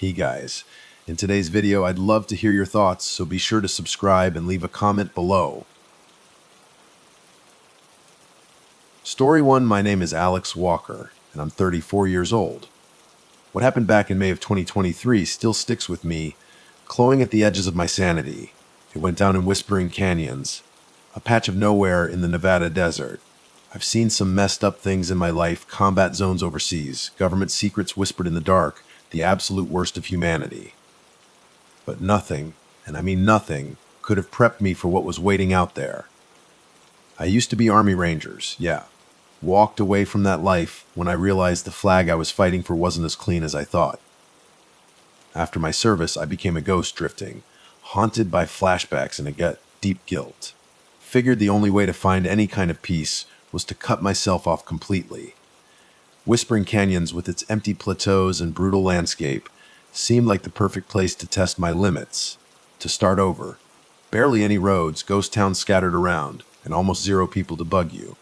Hey guys, in today's video I'd love to hear your thoughts, so be sure to subscribe and leave a comment below. Story 1, my name is Alex Walker, and I'm 34 years old. What happened back in May of 2023 still sticks with me, clawing at the edges of my sanity. It went down in Whispering Canyons, a patch of nowhere in the Nevada desert. I've seen some messed up things in my life, combat zones overseas, government secrets whispered in the dark, the absolute worst of humanity. But nothing, and I mean nothing, could have prepped me for what was waiting out there. I used to be Army Rangers, yeah. Walked away from that life when I realized the flag I was fighting for wasn't as clean as I thought. After my service, I became a ghost drifting, haunted by flashbacks and a deep guilt. Figured the only way to find any kind of peace was to cut myself off completely. Whispering Canyons, with its empty plateaus and brutal landscape, seemed like the perfect place to test my limits, to start over. Barely any roads, ghost towns scattered around, and almost zero people to bug you.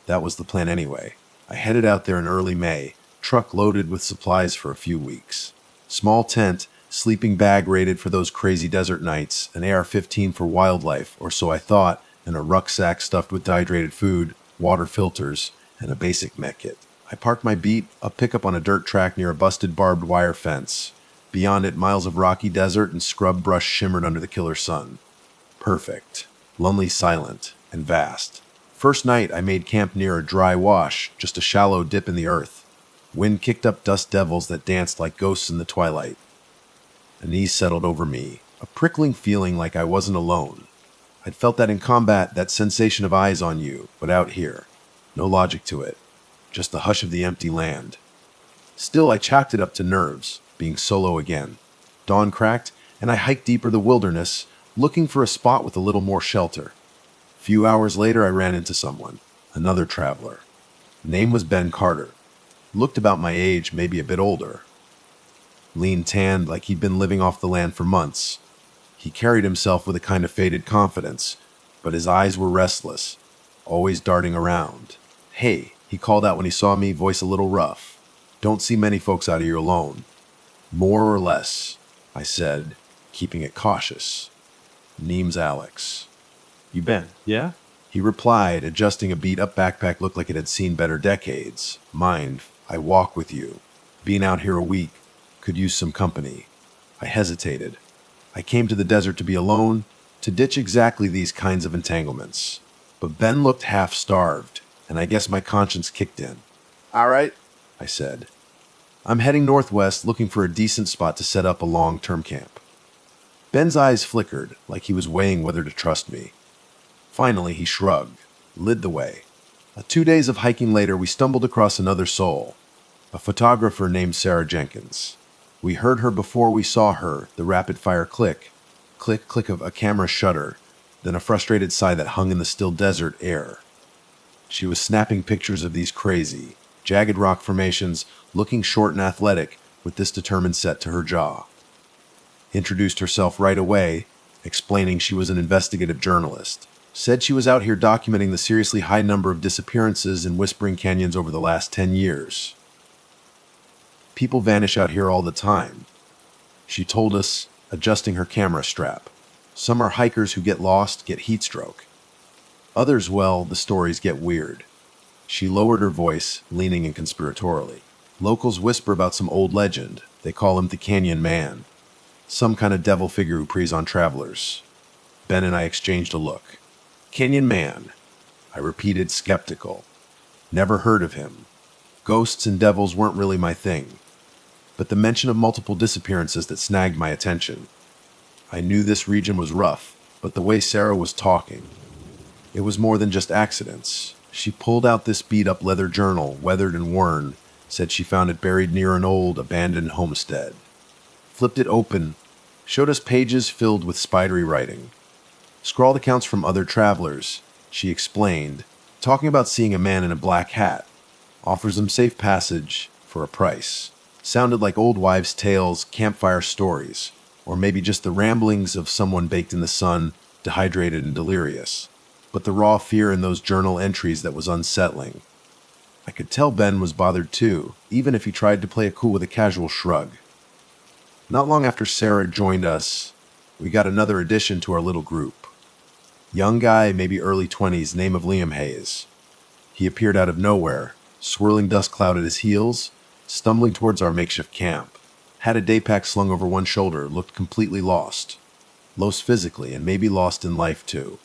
That was the plan anyway. I headed out there in early May, truck loaded with supplies for a few weeks. Small tent, sleeping bag rated for those crazy desert nights, an AR-15 for wildlife, or so I thought, and a rucksack stuffed with dehydrated food, water filters, and a basic med kit. I parked my beat, a pickup on a dirt track near a busted barbed wire fence. Beyond it, miles of rocky desert and scrub brush shimmered under the killer sun. Perfect. Lonely, silent, and vast. First night, I made camp near a dry wash, just a shallow dip in the earth. Wind kicked up dust devils that danced like ghosts in the twilight. Unease settled over me, a prickling feeling like I wasn't alone. I'd felt that in combat, that sensation of eyes on you, but out here. No logic to it. Just the hush of the empty land. Still, I chalked it up to nerves, being solo again. Dawn cracked, and I hiked deeper the wilderness, looking for a spot with a little more shelter. A few hours later, I ran into someone, another traveler. Name was Ben Carter. Looked about my age, maybe a bit older. Lean tanned, like he'd been living off the land for months. He carried himself with a kind of faded confidence, but his eyes were restless, always darting around. "Hey," he called out when he saw me, voice a little rough. "Don't see many folks out here alone." "More or less," I said, keeping it cautious. "Name's Alex." "You Ben, yeah?" He replied, adjusting a beat-up backpack looked like it had seen better decades. "Mind, I walk with you. Being out here a week, could use some company." I hesitated. I came to the desert to be alone, to ditch exactly these kinds of entanglements. But Ben looked half-starved, and I guess my conscience kicked in. "All right," I said. "I'm heading northwest, looking for a decent spot to set up a long-term camp." Ben's eyes flickered, like he was weighing whether to trust me. Finally, he shrugged, led the way. 2 days of hiking later, we stumbled across another soul, a photographer named Sarah Jenkins. We heard her before we saw her, the rapid-fire click, click of a camera shutter, then a frustrated sigh that hung in the still desert air. She was snapping pictures of these crazy, jagged rock formations, looking short and athletic, with this determined set to her jaw. Introduced herself right away, explaining she was an investigative journalist. Said she was out here documenting the seriously high number of disappearances in Whispering Canyons over the last 10 years. "People vanish out here all the time," she told us, adjusting her camera strap. "Some are hikers who get lost, get heat stroke. Others, well, the stories get weird." She lowered her voice, leaning in conspiratorially. "Locals whisper about some old legend. They call him the Canyon Man. Some kind of devil figure who preys on travelers." Ben and I exchanged a look. "Canyon Man," I repeated, skeptical. Never heard of him. Ghosts and devils weren't really my thing. But the mention of multiple disappearances that snagged my attention. I knew this region was rough, but the way Sarah was talking, it was more than just accidents. She pulled out this beat-up leather journal, weathered and worn, said she found it buried near an old, abandoned homestead. Flipped it open, showed us pages filled with spidery writing. Scrawled accounts from other travelers, she explained, talking about seeing a man in a black hat. Offers them safe passage for a price. Sounded like old wives' tales, campfire stories, or maybe just the ramblings of someone baked in the sun, dehydrated and delirious. But the raw fear in those journal entries that was unsettling. I could tell Ben was bothered too, even if he tried to play it cool with a casual shrug. Not long after Sarah joined us, we got another addition to our little group. Young guy, maybe early 20s, name of Liam Hayes. He appeared out of nowhere, swirling dust cloud at his heels, stumbling towards our makeshift camp. Had a day pack slung over one shoulder, looked completely lost. Lost physically, and maybe lost in life too.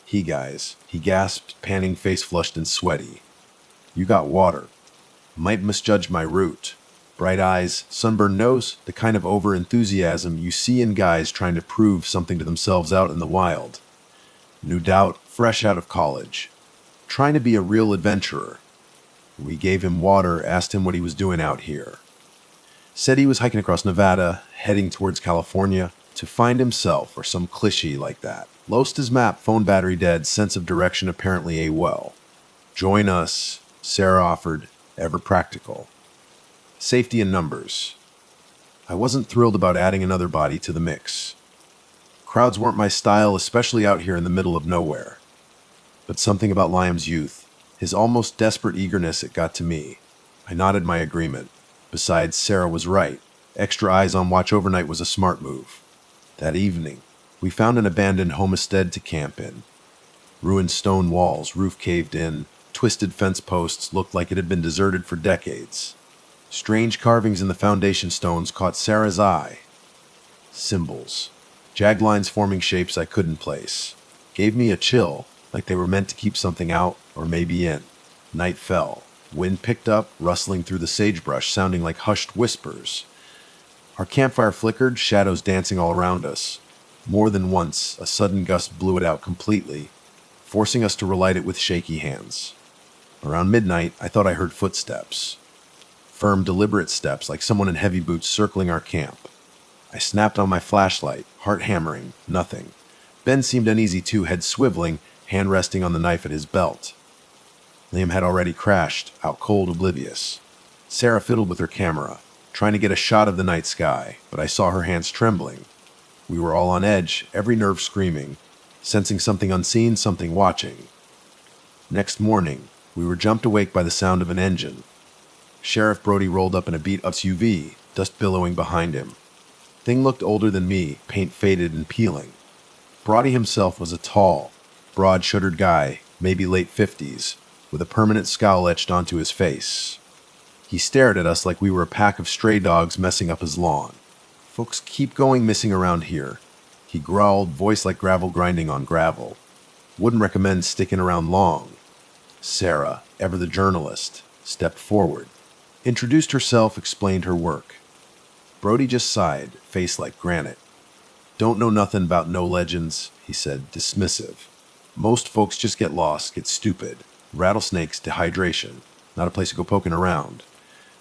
He gasped, panting, face flushed and sweaty. You got water. Might misjudge my route. Bright eyes, sunburned nose, the kind of over-enthusiasm you see in guys trying to prove something to themselves out in the wild. New doubt, fresh out of college. Trying to be a real adventurer. We gave him water, asked him what he was doing out here. Said he was hiking across Nevada, heading towards California, to find himself or some cliché like that. Lost his map, phone battery dead, sense of direction apparently AWOL. Join us, Sarah offered, ever practical. Safety in numbers. I wasn't thrilled about adding another body to the mix. Crowds weren't my style, especially out here in the middle of nowhere. But something about Liam's youth, his almost desperate eagerness, it got to me. I nodded my agreement. Besides, Sarah was right. Extra eyes on watch overnight was a smart move. That evening, we found an abandoned homestead to camp in. Ruined stone walls, roof caved in, twisted fence posts looked like it had been deserted for decades. Strange carvings in the foundation stones caught Sarah's eye. Symbols. Jagged lines forming shapes I couldn't place. Gave me a chill, like they were meant to keep something out, or maybe in. Night fell. Wind picked up, rustling through the sagebrush, sounding like hushed whispers. Our campfire flickered, shadows dancing all around us. More than once, a sudden gust blew it out completely, forcing us to relight it with shaky hands. Around midnight, I thought I heard footsteps. Firm, deliberate steps, like someone in heavy boots circling our camp. I snapped on my flashlight, heart hammering, nothing. Ben seemed uneasy too, head swiveling, hand resting on the knife at his belt. Liam had already crashed, out cold, oblivious. Sarah fiddled with her camera, trying to get a shot of the night sky, but I saw her hands trembling. We were all on edge, every nerve screaming, sensing something unseen, something watching. Next morning, we were jumped awake by the sound of an engine. Sheriff Brody rolled up in a beat-up SUV, dust billowing behind him. Thing looked older than me, paint faded and peeling. Brody himself was a tall, broad-shouldered guy, maybe late 50s, with a permanent scowl etched onto his face. He stared at us like we were a pack of stray dogs messing up his lawn. Folks keep going missing around here. He growled, voice like gravel grinding on gravel. Wouldn't recommend sticking around long. Sarah, ever the journalist, stepped forward. Introduced herself, explained her work. Brody just sighed, face like granite. Don't know nothing about no legends, he said, dismissive. Most folks just get lost, get stupid. Rattlesnakes, dehydration. Not a place to go poking around.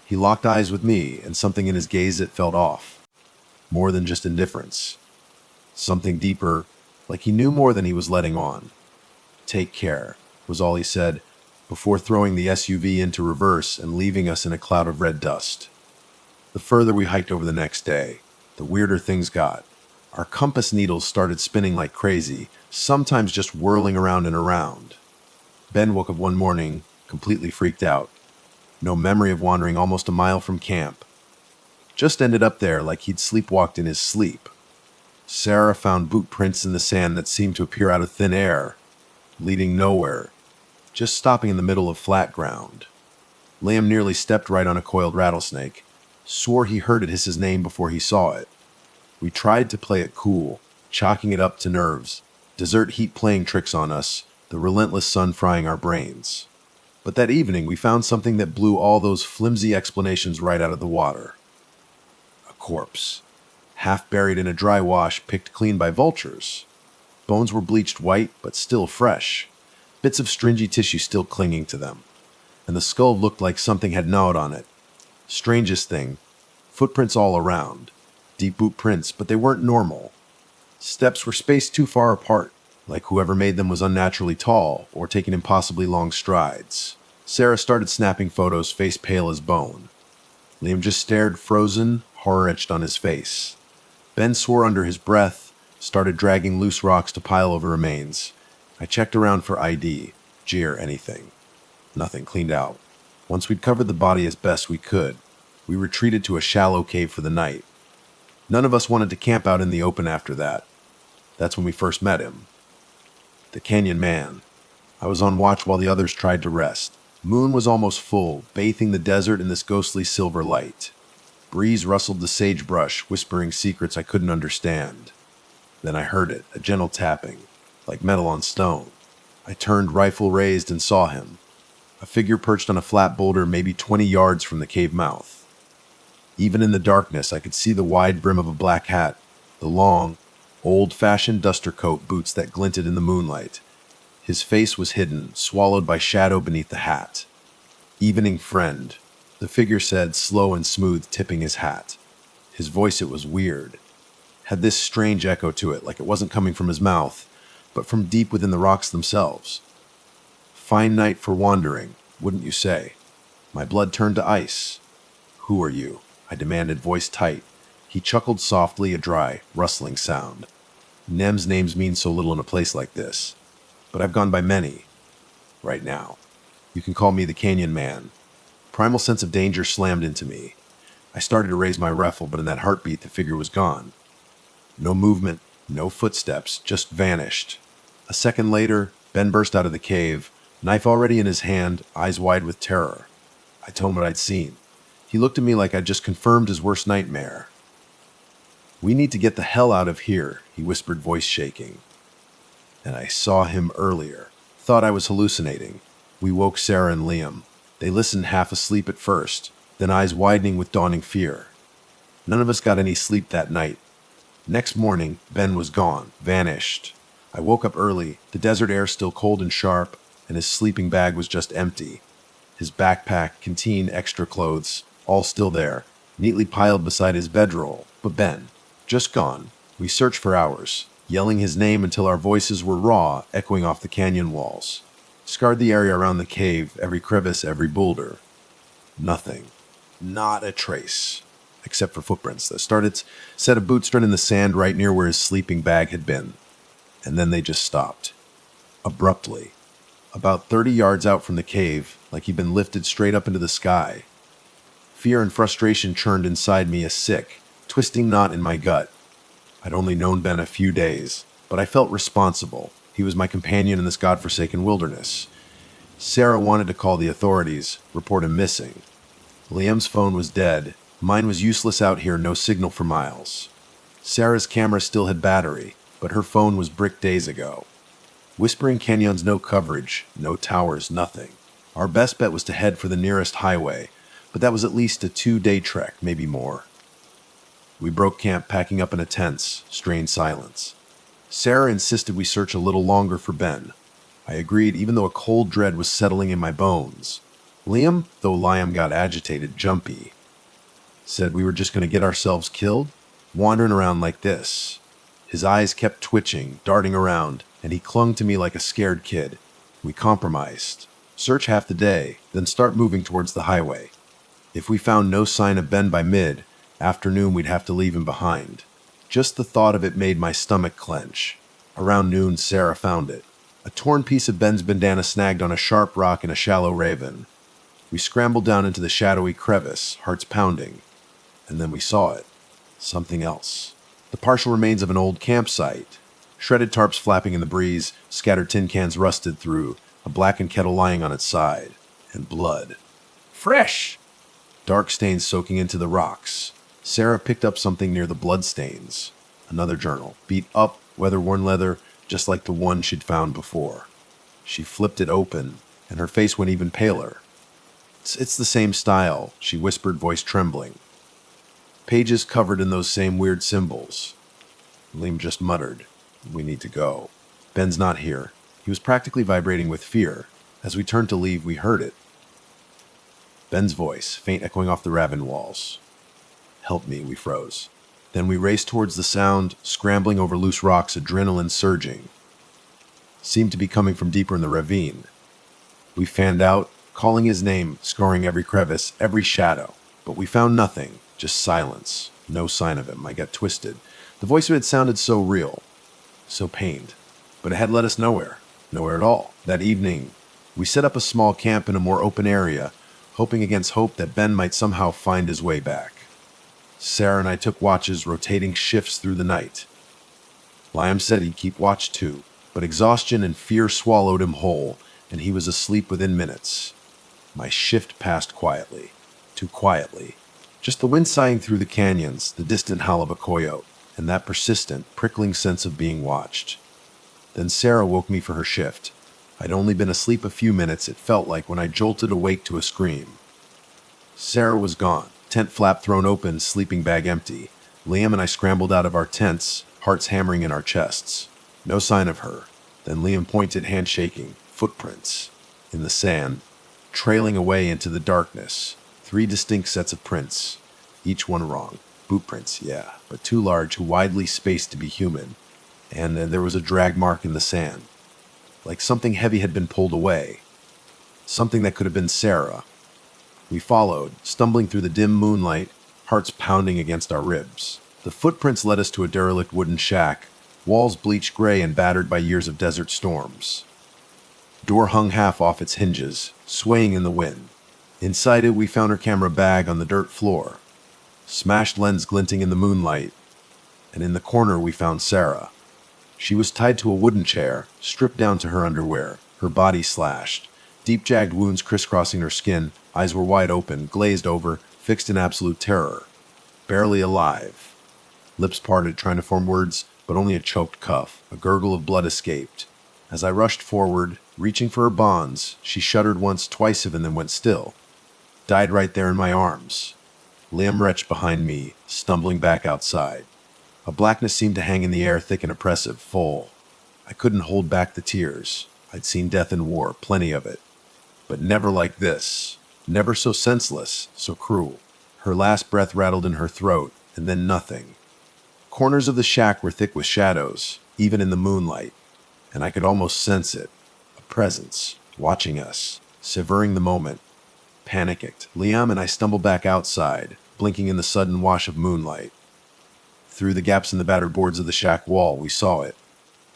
He locked eyes with me, and something in his gaze that felt off. More than just indifference. Something deeper, like he knew more than he was letting on. Take care, was all he said, before throwing the SUV into reverse and leaving us in a cloud of red dust. The further we hiked over the next day, the weirder things got. Our compass needles started spinning like crazy, sometimes just whirling around and around. Ben woke up one morning, completely freaked out. No memory of wandering almost a mile from camp. Just ended up there like he'd sleepwalked in his sleep. Sarah found boot prints in the sand that seemed to appear out of thin air, leading nowhere, just stopping in the middle of flat ground. Liam nearly stepped right on a coiled rattlesnake, swore he heard it hiss his name before he saw it. We tried to play it cool, chalking it up to nerves, desert heat playing tricks on us, the relentless sun frying our brains. But that evening we found something that blew all those flimsy explanations right out of the water. A corpse, half buried in a dry wash picked clean by vultures. Bones were bleached white, but still fresh, bits of stringy tissue still clinging to them, and the skull looked like something had gnawed on it. Strangest thing, footprints all around, deep boot prints, but they weren't normal. Steps were spaced too far apart, like whoever made them was unnaturally tall or taking impossibly long strides. Sarah started snapping photos, face pale as bone. Liam just stared, frozen, horror etched on his face. Ben swore under his breath, started dragging loose rocks to pile over remains. I checked around for ID, jeer, anything. Nothing, cleaned out. Once we'd covered the body as best we could, we retreated to a shallow cave for the night. None of us wanted to camp out in the open after that. That's when we first met him. The Canyon Man. I was on watch while the others tried to rest. Moon was almost full, bathing the desert in this ghostly silver light. Breeze rustled the sagebrush, whispering secrets I couldn't understand. Then I heard it, a gentle tapping, like metal on stone. I turned, rifle raised, and saw him. A figure perched on a flat boulder maybe 20 yards from the cave mouth. Even in the darkness, I could see the wide brim of a black hat, the long, old-fashioned duster coat boots that glinted in the moonlight. His face was hidden, swallowed by shadow beneath the hat. "Evening, friend," the figure said, slow and smooth, tipping his hat. His voice, it was weird, had this strange echo to it, like it wasn't coming from his mouth, but from deep within the rocks themselves. Fine night for wandering, wouldn't you say? My blood turned to ice. "Who are you?" I demanded, voice tight. He chuckled softly, a dry, rustling sound. "Nem's names mean so little in a place like this, but I've gone by many. Right now, you can call me the Canyon Man." Primal sense of danger slammed into me. I started to raise my rifle, but in that heartbeat, the figure was gone. No movement, no footsteps, just vanished. A second later, Ben burst out of the cave, knife already in his hand, eyes wide with terror. I told him what I'd seen. He looked at me like I'd just confirmed his worst nightmare. "We need to get the hell out of here," he whispered, voice shaking. And I saw him earlier. Thought I was hallucinating. We woke Sarah and Liam. They listened, half asleep at first, then eyes widening with dawning fear. None of us got any sleep that night. Next morning, Ben was gone, vanished. I woke up early, the desert air still cold and sharp, and his sleeping bag was just empty. His backpack, canteen, extra clothes, all still there, neatly piled beside his bedroll. But Ben, just gone. We searched for hours, yelling his name until our voices were raw, echoing off the canyon walls. Scarred the area around the cave, every crevice, every boulder. Nothing. Not a trace. Except for footprints. The set of boots stood in the sand right near where his sleeping bag had been. And then they just stopped. Abruptly. About 30 yards out from the cave, like he'd been lifted straight up into the sky. Fear and frustration churned inside me, a sick, twisting knot in my gut. I'd only known Ben a few days, but I felt responsible. He was my companion in this godforsaken wilderness. Sarah wanted to call the authorities, report him missing. Liam's phone was dead. Mine was useless out here, no signal for miles. Sarah's camera still had battery, but her phone was bricked days ago. Whispering Canyon's no coverage, no towers, nothing. Our best bet was to head for the nearest highway, but that was at least a 2-day trek, maybe more. We broke camp, packing up in a tense, strained silence. Sarah insisted we search a little longer for Ben. I agreed, even though a cold dread was settling in my bones. Liam, though Liam got agitated, jumpy, said we were just going to get ourselves killed, wandering around like this. His eyes kept twitching, darting around, and he clung to me like a scared kid. We compromised. Search half the day, then start moving towards the highway. If we found no sign of Ben by mid-afternoon, we'd have to leave him behind. Just the thought of it made my stomach clench. Around noon, Sarah found it. A torn piece of Ben's bandana snagged on a sharp rock in a shallow ravine. We scrambled down into the shadowy crevice, hearts pounding. And then we saw it. Something else. The partial remains of an old campsite. Shredded tarps flapping in the breeze, scattered tin cans rusted through, a blackened kettle lying on its side. And blood. Fresh! Dark stains soaking into the rocks. Sarah picked up something near the blood stains. Another journal, beat up, weather-worn leather, just like the one she'd found before. She flipped it open, and her face went even paler. It's the same style, she whispered, voice trembling. Pages covered in those same weird symbols. Liam just muttered, "We need to go." Ben's not here. He was practically vibrating with fear. As we turned to leave, we heard it. Ben's voice, faint echoing off the ravine walls. "Help me," we froze. Then we raced towards the sound, scrambling over loose rocks, adrenaline surging. Seemed to be coming from deeper in the ravine. We fanned out, calling his name, scoring every crevice, every shadow. But we found nothing, just silence. No sign of him. I got twisted. The voice of it sounded so real, so pained. But it had led us nowhere. Nowhere at all. That evening, we set up a small camp in a more open area, hoping against hope that Ben might somehow find his way back. Sarah and I took watches, rotating shifts through the night. Liam said he'd keep watch too, but exhaustion and fear swallowed him whole, and he was asleep within minutes. My shift passed quietly. Too quietly. Just the wind sighing through the canyons, the distant howl of a coyote, and that persistent, prickling sense of being watched. Then Sarah woke me for her shift. I'd only been asleep a few minutes, it felt like, when I jolted awake to a scream. Sarah was gone, tent flap thrown open, sleeping bag empty. Liam and I scrambled out of our tents, hearts hammering in our chests. No sign of her. Then Liam pointed, hand shaking. Footprints. In the sand. Trailing away into the darkness. 3 distinct sets of prints. Each one wrong. Boot prints, yeah, but too large, too widely spaced to be human. And there was a drag mark in the sand. Like something heavy had been pulled away. Something that could have been Sarah. We followed, stumbling through the dim moonlight, hearts pounding against our ribs. The footprints led us to a derelict wooden shack, walls bleached gray and battered by years of desert storms. Door hung half off its hinges, swaying in the wind. Inside it, we found her camera bag on the dirt floor, smashed lens glinting in the moonlight, and in the corner we found Sarah. She was tied to a wooden chair, stripped down to her underwear, her body slashed, deep jagged wounds crisscrossing her skin. Eyes were wide open, glazed over, fixed in absolute terror. Barely alive. Lips parted, trying to form words, but only a choked cough. A gurgle of blood escaped. As I rushed forward, reaching for her bonds, she shuddered once, twice, and then went still. Died right there in my arms. Liam retched behind me, stumbling back outside. A blackness seemed to hang in the air, thick and oppressive, full. I couldn't hold back the tears. I'd seen death in war, plenty of it. But never like this. Never so senseless, so cruel. Her last breath rattled in her throat, and then nothing. Corners of the shack were thick with shadows, even in the moonlight, and I could almost sense it. A presence, watching us, savoring the moment. Panicked, Liam and I stumbled back outside, blinking in the sudden wash of moonlight. Through the gaps in the battered boards of the shack wall, we saw it.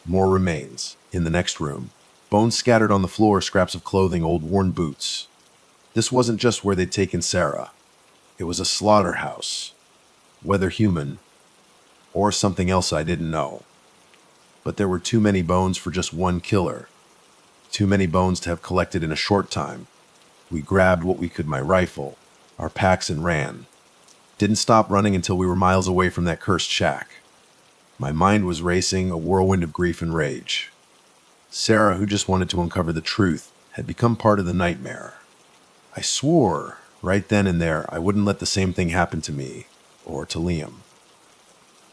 More remains, in the next room. Bones scattered on the floor, scraps of clothing, old worn boots. This wasn't just where they'd taken Sarah. It was a slaughterhouse. Whether human, or something else I didn't know. But there were too many bones for just one killer. Too many bones to have collected in a short time. We grabbed what we could, my rifle, our packs, and ran. Didn't stop running until we were miles away from that cursed shack. My mind was racing, a whirlwind of grief and rage. Sarah, who just wanted to uncover the truth, had become part of the nightmare. I swore, right then and there, I wouldn't let the same thing happen to me, or to Liam.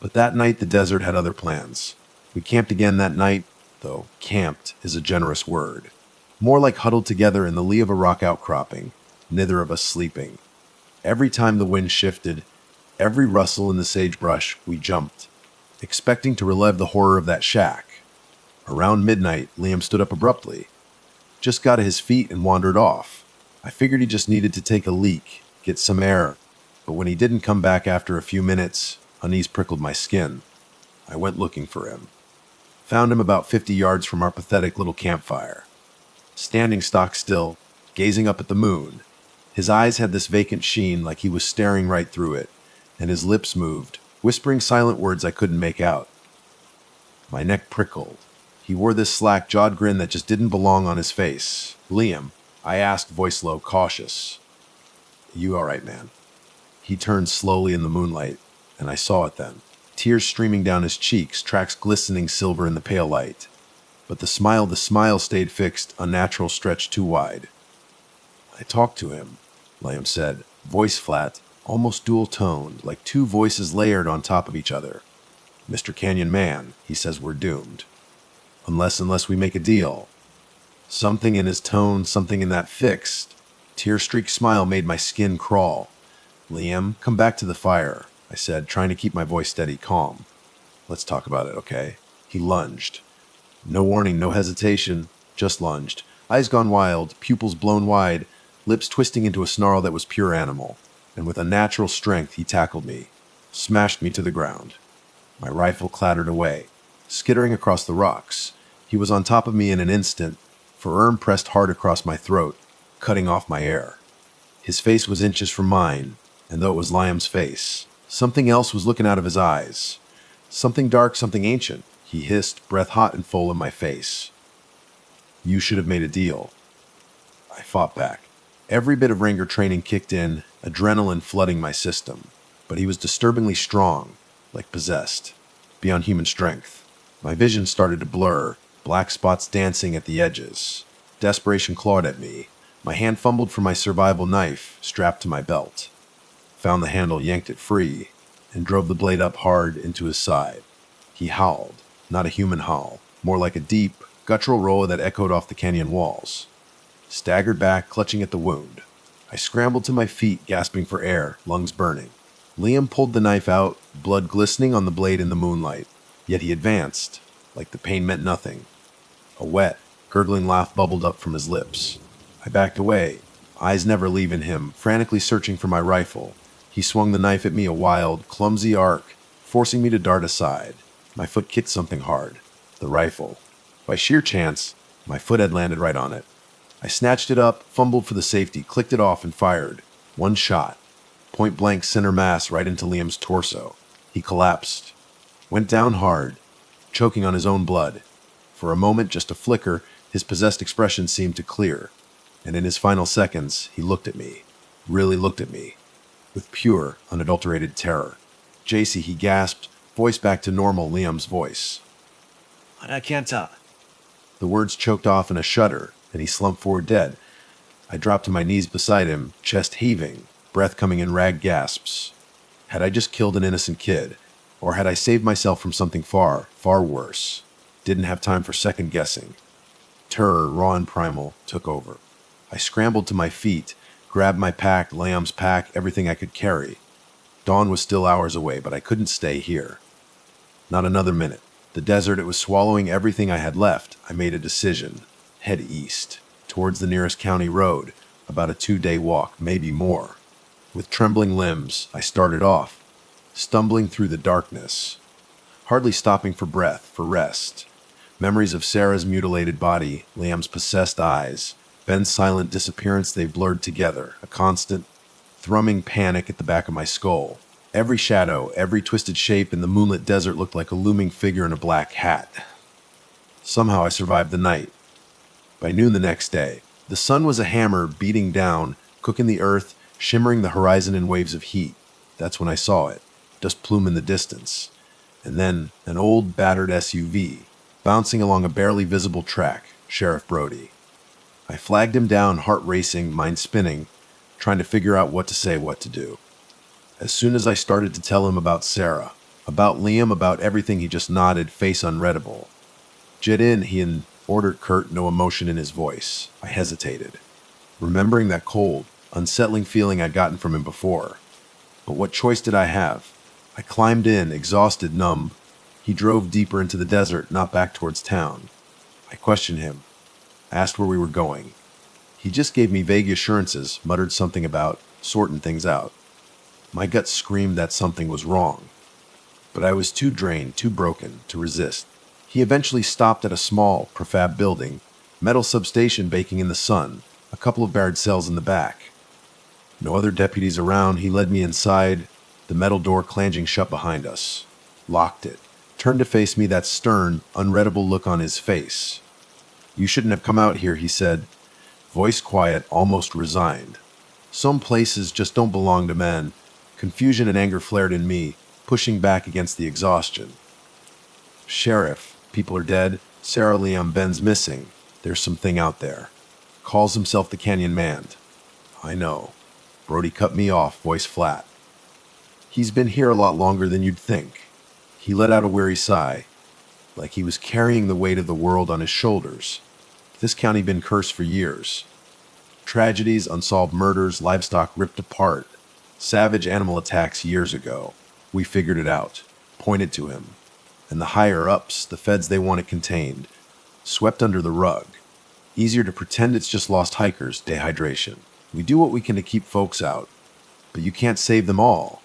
But that night the desert had other plans. We camped again that night, though camped is a generous word. More like huddled together in the lee of a rock outcropping, neither of us sleeping. Every time the wind shifted, every rustle in the sagebrush, we jumped, expecting to relive the horror of that shack. Around midnight, Liam stood up abruptly, just got to his feet and wandered off. I figured he just needed to take a leak, get some air, but when he didn't come back after a few minutes, unease prickled my skin. I went looking for him. Found him about 50 yards from our pathetic little campfire. Standing stock still, gazing up at the moon. His eyes had this vacant sheen, like he was staring right through it, and his lips moved, whispering silent words I couldn't make out. My neck prickled. He wore this slack-jawed grin that just didn't belong on his face. "Liam," I asked, voice low, cautious. "You all right, man?" He turned slowly in the moonlight, and I saw it then. Tears streaming down his cheeks, tracks glistening silver in the pale light. But the smile stayed fixed, a natural stretch too wide. "I talked to him," Liam said, voice flat, almost dual-toned, like two voices layered on top of each other. "Mr. Canyon Man, he says we're doomed. Unless we make a deal." Something in his tone, something in that fixed, tear-streaked smile made my skin crawl. "Liam, come back to the fire," I said, trying to keep my voice steady, calm. "Let's talk about it, okay?" He lunged. No warning, no hesitation, just lunged. Eyes gone wild, pupils blown wide, lips twisting into a snarl that was pure animal. And with unnatural strength, he tackled me, smashed me to the ground. My rifle clattered away, skittering across the rocks. He was on top of me in an instant, forearm pressed hard across my throat, cutting off my air. His face was inches from mine, and though it was Liam's face, Something else was looking out of his eyes. Something dark, something ancient. He hissed, breath hot and full in my face. You should have made a deal. I fought back. Every bit of Ranger training kicked in, adrenaline flooding my system. But he was disturbingly strong, like possessed, beyond human strength. My vision started to blur, black spots dancing at the edges. Desperation clawed at me. My hand fumbled for my survival knife, strapped to my belt. Found the handle, yanked it free, and drove the blade up hard into his side. He howled, not a human howl, more like a deep, guttural roar that echoed off the canyon walls. Staggered back, clutching at the wound. I scrambled to my feet, gasping for air, lungs burning. Liam pulled the knife out, blood glistening on the blade in the moonlight. Yet he advanced, like the pain meant nothing. A wet, gurgling laugh bubbled up from his lips. I backed away, eyes never leaving him, frantically searching for my rifle. He swung the knife at me, a wild, clumsy arc, forcing me to dart aside. My foot kicked something hard. The rifle. By sheer chance, my foot had landed right on it. I snatched it up, fumbled for the safety, clicked it off, and fired. One shot. Point blank center mass right into Liam's torso. He collapsed. Went down hard, choking on his own blood. For a moment, just a flicker, his possessed expression seemed to clear. And in his final seconds, he looked at me. Really looked at me. With pure, unadulterated terror. JC, he gasped, voice back to normal Liam's voice. I can't tell. The words choked off in a shudder, and he slumped forward dead. I dropped to my knees beside him, chest heaving, breath coming in ragged gasps. Had I just killed an innocent kid? Or had I saved myself from something far, far worse? Didn't have time for second guessing. Terror, raw and primal, took over. I scrambled to my feet, grabbed my pack, Liam's pack, everything I could carry. Dawn was still hours away, but I couldn't stay here. Not another minute. The desert, it was swallowing everything I had left. I made a decision. Head east, towards the nearest county road, about a 2-day walk, maybe more. With trembling limbs, I started off, stumbling through the darkness, hardly stopping for breath, for rest. Memories of Sarah's mutilated body, Liam's possessed eyes, Ben's silent disappearance, they blurred together, a constant, thrumming panic at the back of my skull. Every shadow, every twisted shape in the moonlit desert looked like a looming figure in a black hat. Somehow I survived the night. By noon the next day, the sun was a hammer beating down, cooking the earth, shimmering the horizon in waves of heat. That's when I saw it, dust plume in the distance. And then an old, battered SUV, bouncing along a barely visible track, Sheriff Brody. I flagged him down, heart racing, mind spinning, trying to figure out what to say, what to do. As soon as I started to tell him about Sarah, about Liam, about everything, he just nodded, face unreadable. Jet in, he ordered curt, no emotion in his voice. I hesitated, remembering that cold, unsettling feeling I'd gotten from him before. But what choice did I have? I climbed in, exhausted, numb. He drove deeper into the desert, not back towards town. I questioned him, asked where we were going. He just gave me vague assurances, muttered something about sorting things out. My gut screamed that something was wrong. But I was too drained, too broken, to resist. He eventually stopped at a small, prefab building, metal substation baking in the sun, a couple of barred cells in the back. No other deputies around, he led me inside, the metal door clanging shut behind us. Locked it. Turned to face me, that stern, unreadable look on his face. You shouldn't have come out here, he said, voice quiet, almost resigned. Some places just don't belong to men. Confusion and anger flared in me, pushing back against the exhaustion. Sheriff, people are dead. Sarah, Liam, Ben's missing. There's something out there. Calls himself the Canyon Man. I know. Brody cut me off, voice flat. He's been here a lot longer than you'd think. He let out a weary sigh, like he was carrying the weight of the world on his shoulders. This county been cursed for years. Tragedies, unsolved murders, livestock ripped apart. Savage animal attacks years ago. We figured it out. Pointed to him. And the higher-ups, the feds they want it contained, swept under the rug. Easier to pretend it's just lost hikers, dehydration. We do what we can to keep folks out. But you can't save them all.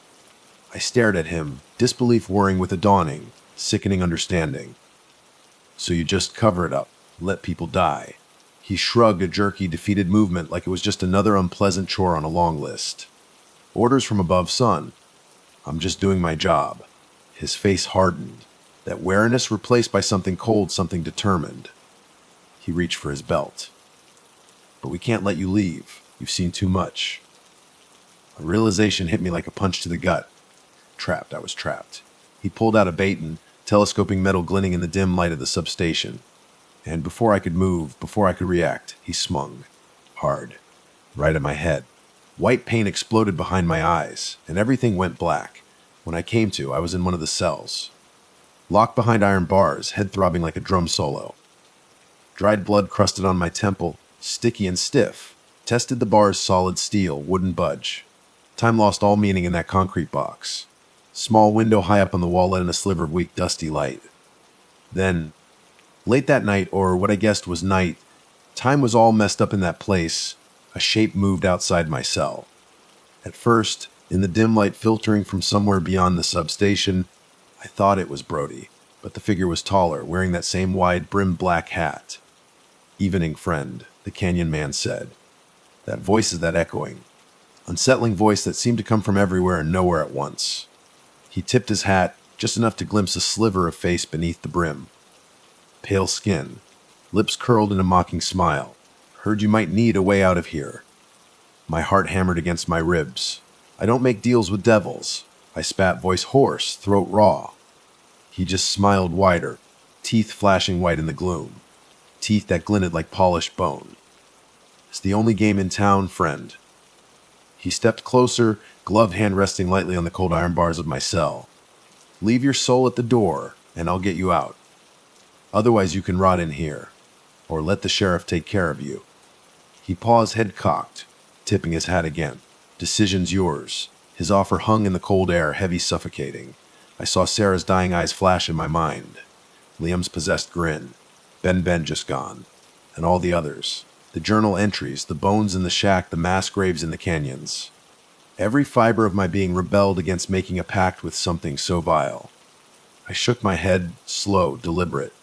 I stared at him, disbelief warring with a dawning, sickening understanding. So you just cover it up, let people die. He shrugged a jerky, defeated movement like it was just another unpleasant chore on a long list. Orders from above, son. I'm just doing my job. His face hardened. That wariness replaced by something cold, something determined. He reached for his belt. But we can't let you leave. You've seen too much. A realization hit me like a punch to the gut. Trapped, I was trapped. He pulled out a baton, telescoping metal glinting in the dim light of the substation. And before I could move, before I could react, he swung. Hard. Right at my head. White paint exploded behind my eyes, and everything went black. When I came to, I was in one of the cells. Locked behind iron bars, head throbbing like a drum solo. Dried blood crusted on my temple, sticky and stiff. Tested the bar's solid steel, wouldn't budge. Time lost all meaning in that concrete box. Small window high up on the wall let in a sliver of weak, dusty light. Then, late that night, or what I guessed was night, time was all messed up in that place. A shape moved outside my cell. At first, in the dim light filtering from somewhere beyond the substation, I thought it was Brody, but the figure was taller, wearing that same wide-brimmed black hat. Evening, friend, the canyon man said. That voice is that echoing, unsettling voice that seemed to come from everywhere and nowhere at once. He tipped his hat, just enough to glimpse a sliver of face beneath the brim. Pale skin, lips curled in a mocking smile. Heard you might need a way out of here. My heart hammered against my ribs. I don't make deals with devils. I spat, voice hoarse, throat raw. He just smiled wider, teeth flashing white in the gloom. Teeth that glinted like polished bone. It's the only game in town, friend. He stepped closer, gloved hand resting lightly on the cold iron bars of my cell. Leave your soul at the door, and I'll get you out. Otherwise you can rot in here, or let the sheriff take care of you. He paused, head cocked, tipping his hat again. Decision's yours. His offer hung in the cold air, heavy, suffocating. I saw Sarah's dying eyes flash in my mind. Liam's possessed grin. Ben just gone. And all the others. The journal entries, the bones in the shack, the mass graves in the canyons. Every fiber of my being rebelled against making a pact with something so vile. I shook my head, slow, deliberate.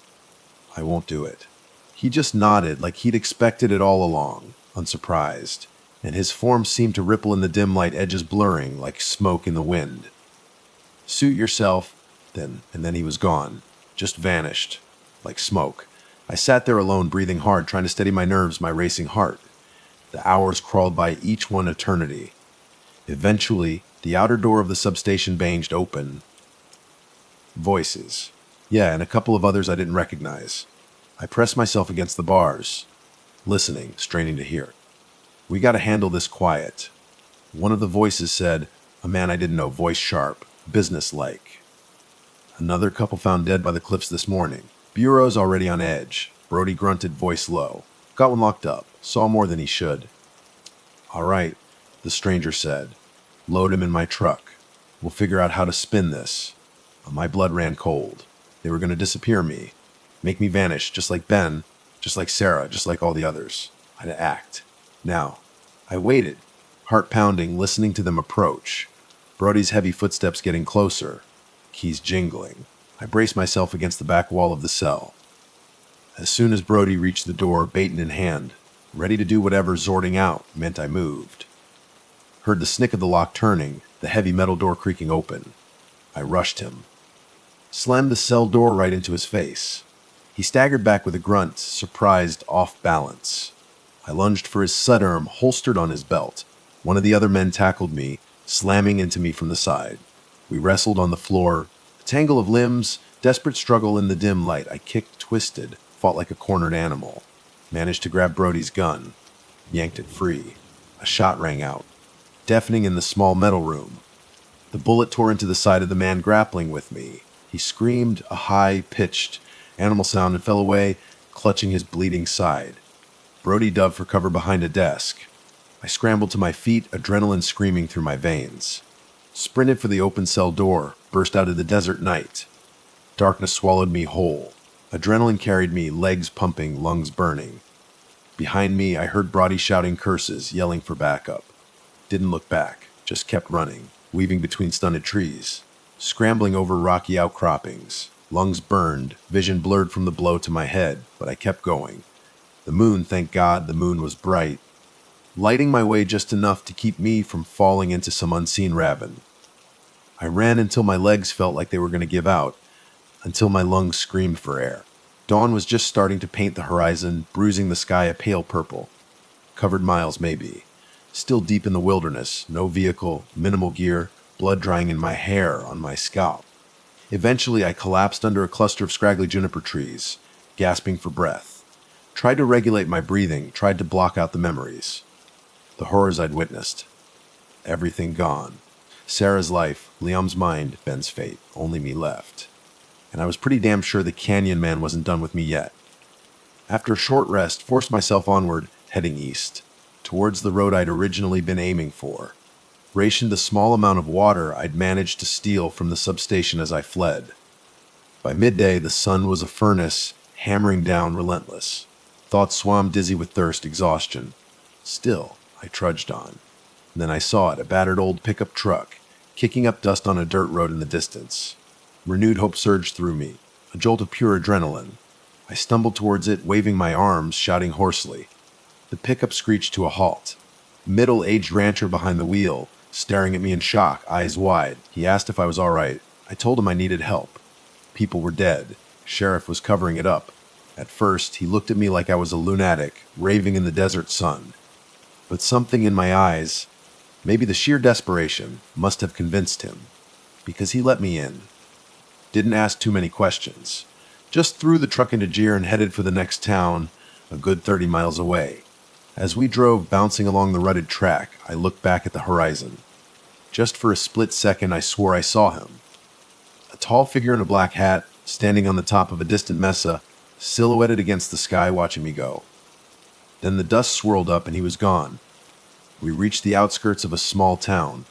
I won't do it. He just nodded like he'd expected it all along, unsurprised, and his form seemed to ripple in the dim light, edges blurring like smoke in the wind. Suit yourself, and then he was gone, just vanished, like smoke. I sat there alone, breathing hard, trying to steady my nerves, my racing heart. The hours crawled by, each one eternity. Eventually, the outer door of the substation banged open. Voices. Yeah, and a couple of others I didn't recognize. I pressed myself against the bars, listening, straining to hear. We gotta handle this quiet. One of the voices said, a man I didn't know, voice sharp, business-like. Another couple found dead by the cliffs this morning. Bureau's already on edge. Brody grunted, voice low. Got one locked up. Saw more than he should. All right, the stranger said. Load him in my truck. We'll figure out how to spin this. My blood ran cold. They were going to disappear me. Make me vanish, just like Ben, just like Sarah, just like all the others. I'd act. Now, I waited, heart pounding, listening to them approach. Brody's heavy footsteps getting closer. Keys jingling. I braced myself against the back wall of the cell. As soon as Brody reached the door, baton in hand, ready to do whatever zorting out meant I moved. Heard the snick of the lock turning, the heavy metal door creaking open. I rushed him. Slammed the cell door right into his face. He staggered back with a grunt, surprised, off balance. I lunged for his sidearm, holstered on his belt. One of the other men tackled me, slamming into me from the side. We wrestled on the floor. A tangle of limbs, desperate struggle in the dim light. I kicked, twisted, fought like a cornered animal. Managed to grab Brody's gun. Yanked it free. A shot rang out, deafening in the small metal room. The bullet tore into the side of the man grappling with me. He screamed a high-pitched animal sound and fell away, clutching his bleeding side. Brody dove for cover behind a desk. I scrambled to my feet, adrenaline screaming through my veins. Sprinted for the open cell door, burst out of the desert night. Darkness swallowed me whole. Adrenaline carried me, legs pumping, lungs burning. Behind me, I heard Brody shouting curses, yelling for backup. Didn't look back, just kept running, weaving between stunted trees, scrambling over rocky outcroppings. Lungs burned, vision blurred from the blow to my head, but I kept going. The moon, thank God, the moon was bright, lighting my way just enough to keep me from falling into some unseen ravin. I ran until my legs felt like they were going to give out, until my lungs screamed for air. Dawn was just starting to paint the horizon, bruising the sky a pale purple. Covered miles, maybe. Still deep in the wilderness, no vehicle, minimal gear, blood drying in my hair, on my scalp. Eventually, I collapsed under a cluster of scraggly juniper trees, gasping for breath. Tried to regulate my breathing, tried to block out the memories. The horrors I'd witnessed. Everything gone. Sarah's life, Liam's mind, Ben's fate. Only me left. And I was pretty damn sure the Canyon Man wasn't done with me yet. After a short rest, forced myself onward, heading east, towards the road I'd originally been aiming for. Rationed the small amount of water I'd managed to steal from the substation as I fled. By midday, the sun was a furnace, hammering down relentless. Thoughts swam dizzy with thirst, exhaustion. Still, I trudged on. And then I saw it, a battered old pickup truck, kicking up dust on a dirt road in the distance. Renewed hope surged through me, a jolt of pure adrenaline. I stumbled towards it, waving my arms, shouting hoarsely. The pickup screeched to a halt. Middle-aged rancher behind the wheel, staring at me in shock, eyes wide. He asked if I was all right. I told him I needed help. People were dead. Sheriff was covering it up. At first, he looked at me like I was a lunatic, raving in the desert sun. But something in my eyes, maybe the sheer desperation, must have convinced him. Because he let me in. Didn't ask too many questions. Just threw the truck into gear and headed for the next town, a good 30 miles away. As we drove, bouncing along the rutted track, I looked back at the horizon. Just for a split second, I swore I saw him. A tall figure in a black hat, standing on the top of a distant mesa, silhouetted against the sky, watching me go. Then the dust swirled up and he was gone. We reached the outskirts of a small town.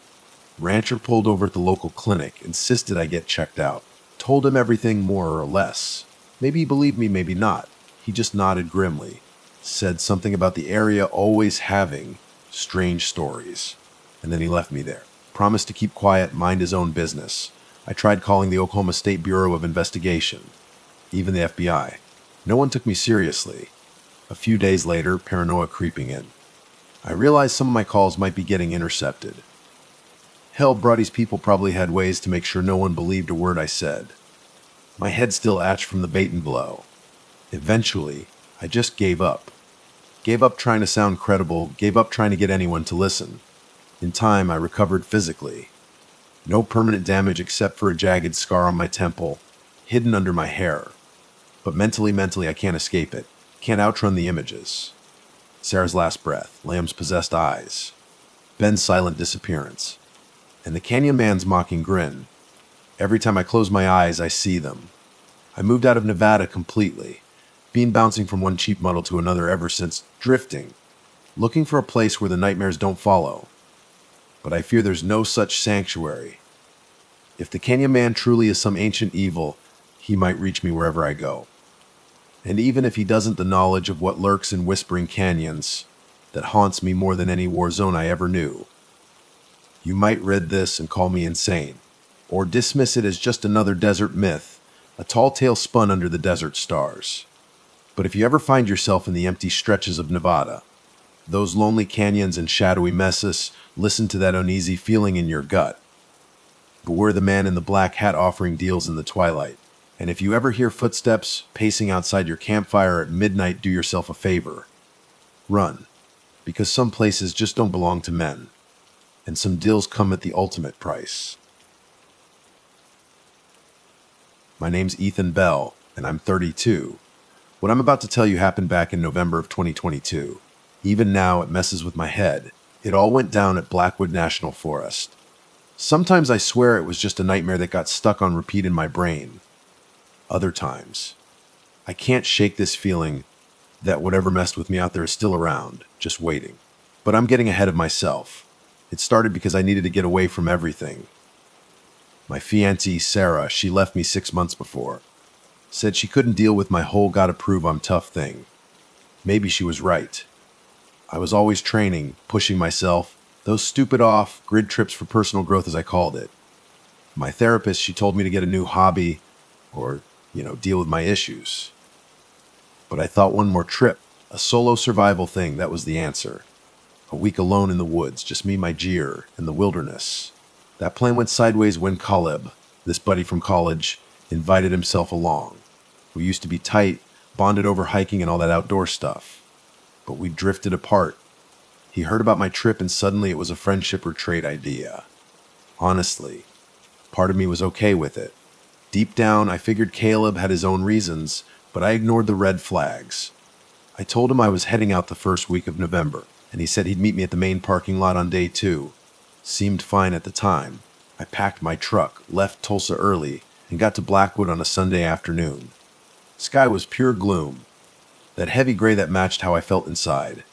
Rancher pulled over at the local clinic, insisted I get checked out. Told him everything more or less. Maybe he believed me, maybe not. He just nodded grimly. Said something about the area always having strange stories. And then he left me there. Promised to keep quiet, mind his own business. I tried calling the Oklahoma State Bureau of Investigation. Even the FBI. No one took me seriously. A few days later, paranoia creeping in. I realized some of my calls might be getting intercepted. Hell, Brody's people probably had ways to make sure no one believed a word I said. My head still ached from the bait and blow. Eventually, I just gave up. Gave up trying to sound credible, gave up trying to get anyone to listen. In time, I recovered physically. No permanent damage except for a jagged scar on my temple, hidden under my hair. But mentally, I can't escape it. Can't outrun the images. Sarah's last breath, Lamb's possessed eyes, Ben's silent disappearance, and the Canyon Man's mocking grin. Every time I close my eyes, I see them. I moved out of Nevada completely, been bouncing from one cheap muddle to another ever since, drifting, looking for a place where the nightmares don't follow. But I fear there's no such sanctuary. If the Canyon Man truly is some ancient evil, he might reach me wherever I go. And even if he doesn't, the knowledge of what lurks in whispering canyons that haunts me more than any war zone I ever knew. You might read this and call me insane, or dismiss it as just another desert myth, a tall tale spun under the desert stars. But if you ever find yourself in the empty stretches of Nevada, those lonely canyons and shadowy mesas, listen to that uneasy feeling in your gut. Beware the man in the black hat offering deals in the twilight. And if you ever hear footsteps pacing outside your campfire at midnight, do yourself a favor. Run, because some places just don't belong to men, and some deals come at the ultimate price. My name's Ethan Bell, and I'm 32. What I'm about to tell you happened back in November of 2022. Even now, it messes with my head. It all went down at Blackwood National Forest. Sometimes I swear it was just a nightmare that got stuck on repeat in my brain. Other times, I can't shake this feeling that whatever messed with me out there is still around, just waiting. But I'm getting ahead of myself. It started because I needed to get away from everything. My fiancée, Sarah, she left me 6 months before. Said she couldn't deal with my whole gotta prove I'm tough thing. Maybe she was right. I was always training, pushing myself, those stupid off-grid trips for personal growth as I called it. My therapist, she told me to get a new hobby, or deal with my issues. But I thought one more trip, a solo survival thing, that was the answer. A week alone in the woods, just me, my gear, and the wilderness. That plan went sideways when Caleb, this buddy from college, invited himself along. We used to be tight, bonded over hiking and all that outdoor stuff. But we drifted apart. He heard about my trip and suddenly it was a friendship or trade idea. Honestly, part of me was okay with it. Deep down, I figured Caleb had his own reasons, but I ignored the red flags. I told him I was heading out the first week of November, and he said he'd meet me at the main parking lot on day 2. Seemed fine at the time. I packed my truck, left Tulsa early, and got to Blackwood on a Sunday afternoon. Sky was pure gloom, that heavy gray that matched how I felt inside.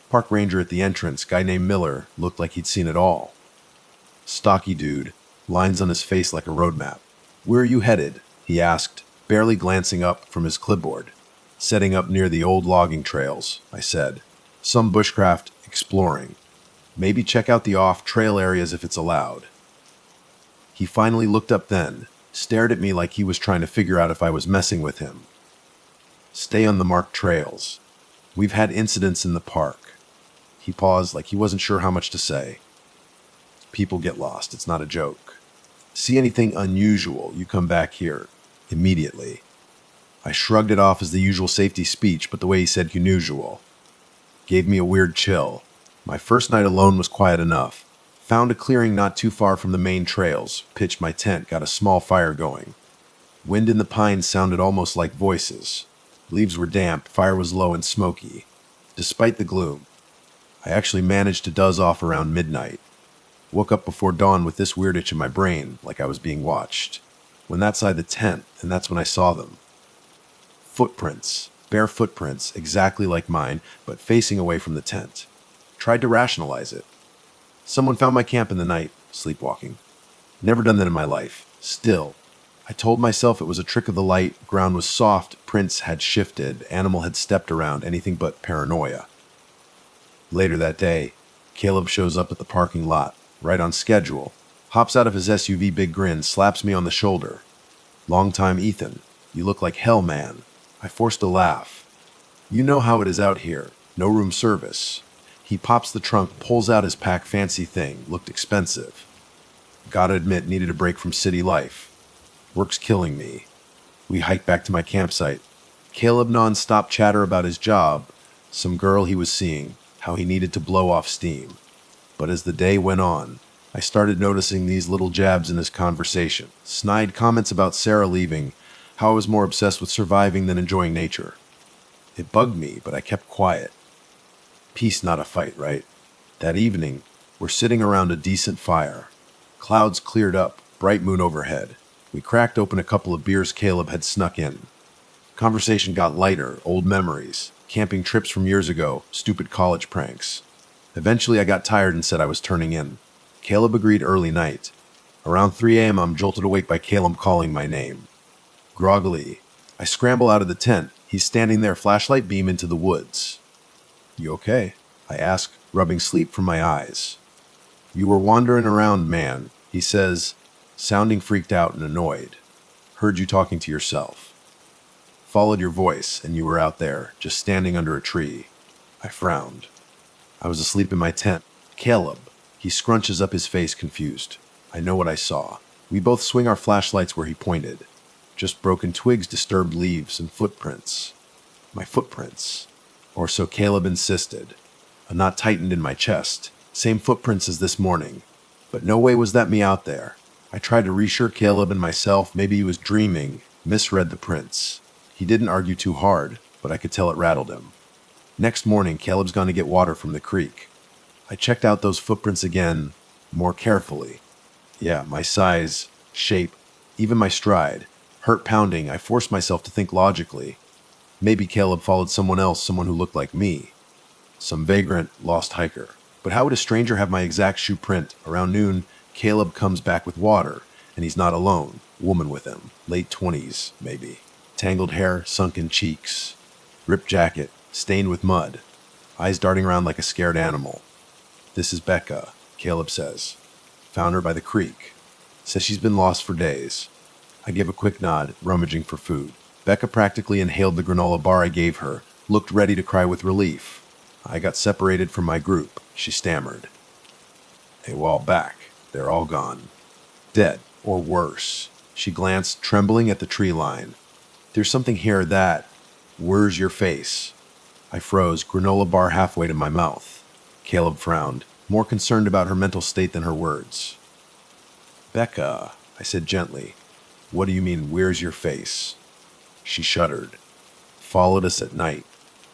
Park ranger at the entrance, guy named Miller, looked like he'd seen it all. Stocky dude, lines on his face like a road map. "Where are you headed?" he asked, barely glancing up from his clipboard. "Setting up near the old logging trails," I said. "Some bushcraft exploring. Maybe check out the off-trail areas if it's allowed." He finally looked up then, stared at me like he was trying to figure out if I was messing with him. "Stay on the marked trails. We've had incidents in the park." He paused like he wasn't sure how much to say. "People get lost, it's not a joke. See anything unusual, you come back here. Immediately." I shrugged it off as the usual safety speech, but the way he said unusual gave me a weird chill. My first night alone was quiet enough. Found a clearing not too far from the main trails, pitched my tent, got a small fire going. Wind in the pines sounded almost like voices. Leaves were damp, fire was low and smoky. Despite the gloom, I actually managed to doze off around midnight. Woke up before dawn with this weird itch in my brain, like I was being watched. Went outside the tent, and that's when I saw them. Footprints, bare footprints, exactly like mine, but facing away from the tent. Tried to rationalize it. Someone found my camp in the night, sleepwalking. Never done that in my life. Still, I told myself it was a trick of the light, ground was soft, prints had shifted, animal had stepped around, anything but paranoia. Later that day, Caleb shows up at the parking lot, right on schedule, hops out of his SUV, big grin, slaps me on the shoulder. "Long time, Ethan. You look like hell, man." I forced a laugh. "You know how it is out here. No room service." He pops the trunk, pulls out his pack, fancy thing, looked expensive. Gotta admit, needed a break from city life. Work's killing me. We hiked back to my campsite. Caleb non-stop chatter about his job, some girl he was seeing, how he needed to blow off steam. But as the day went on, I started noticing these little jabs in his conversation. Snide comments about Sarah leaving, how I was more obsessed with surviving than enjoying nature. It bugged me, but I kept quiet. Peace, not a fight, right? That evening, we're sitting around a decent fire. Clouds cleared up, bright moon overhead. We cracked open a couple of beers Caleb had snuck in. Conversation got lighter, old memories, camping trips from years ago, stupid college pranks. Eventually I got tired and said I was turning in. Caleb agreed early night. Around 3 a.m. I'm jolted awake by Caleb calling my name. Groggily, I scramble out of the tent. He's standing there, flashlight beam into the woods. "You okay?" I ask, rubbing sleep from my eyes. "You were wandering around, man," he says, sounding freaked out and annoyed. "Heard you talking to yourself. Followed your voice, and you were out there, just standing under a tree." I frowned. I was asleep in my tent. "Caleb." He scrunches up his face, confused. I know what I saw. We both swing our flashlights where he pointed. Just broken twigs, disturbed leaves, and footprints. My footprints. Or so Caleb insisted. A knot tightened in my chest. Same footprints as this morning. But no way was that me out there. I tried to reassure Caleb and myself maybe he was dreaming, misread the prints. He didn't argue too hard, but I could tell it rattled him. Next morning, Caleb's gone to get water from the creek. I checked out those footprints again, more carefully. Yeah, my size, shape, even my stride. Heart pounding, I forced myself to think logically. Maybe Caleb followed someone else, someone who looked like me. Some vagrant, lost hiker. But how would a stranger have my exact shoe print? Around noon, Caleb comes back with water, and he's not alone. Woman with him, late 20s, maybe. Tangled hair, sunken cheeks. Ripped jacket, stained with mud. Eyes darting around like a scared animal. "This is Becca," Caleb says. "Found her by the creek. Says she's been lost for days." I give a quick nod, rummaging for food. Becca practically inhaled the granola bar I gave her, looked ready to cry with relief. "I got separated from my group," she stammered. "A while back." They're all gone. Dead, or worse. She glanced, trembling at the tree line. There's something here that... Where's your face? I froze, granola bar halfway to my mouth. Caleb frowned, more concerned about her mental state than her words. Becca, I said gently. What do you mean, where's your face? She shuddered. Followed us at night.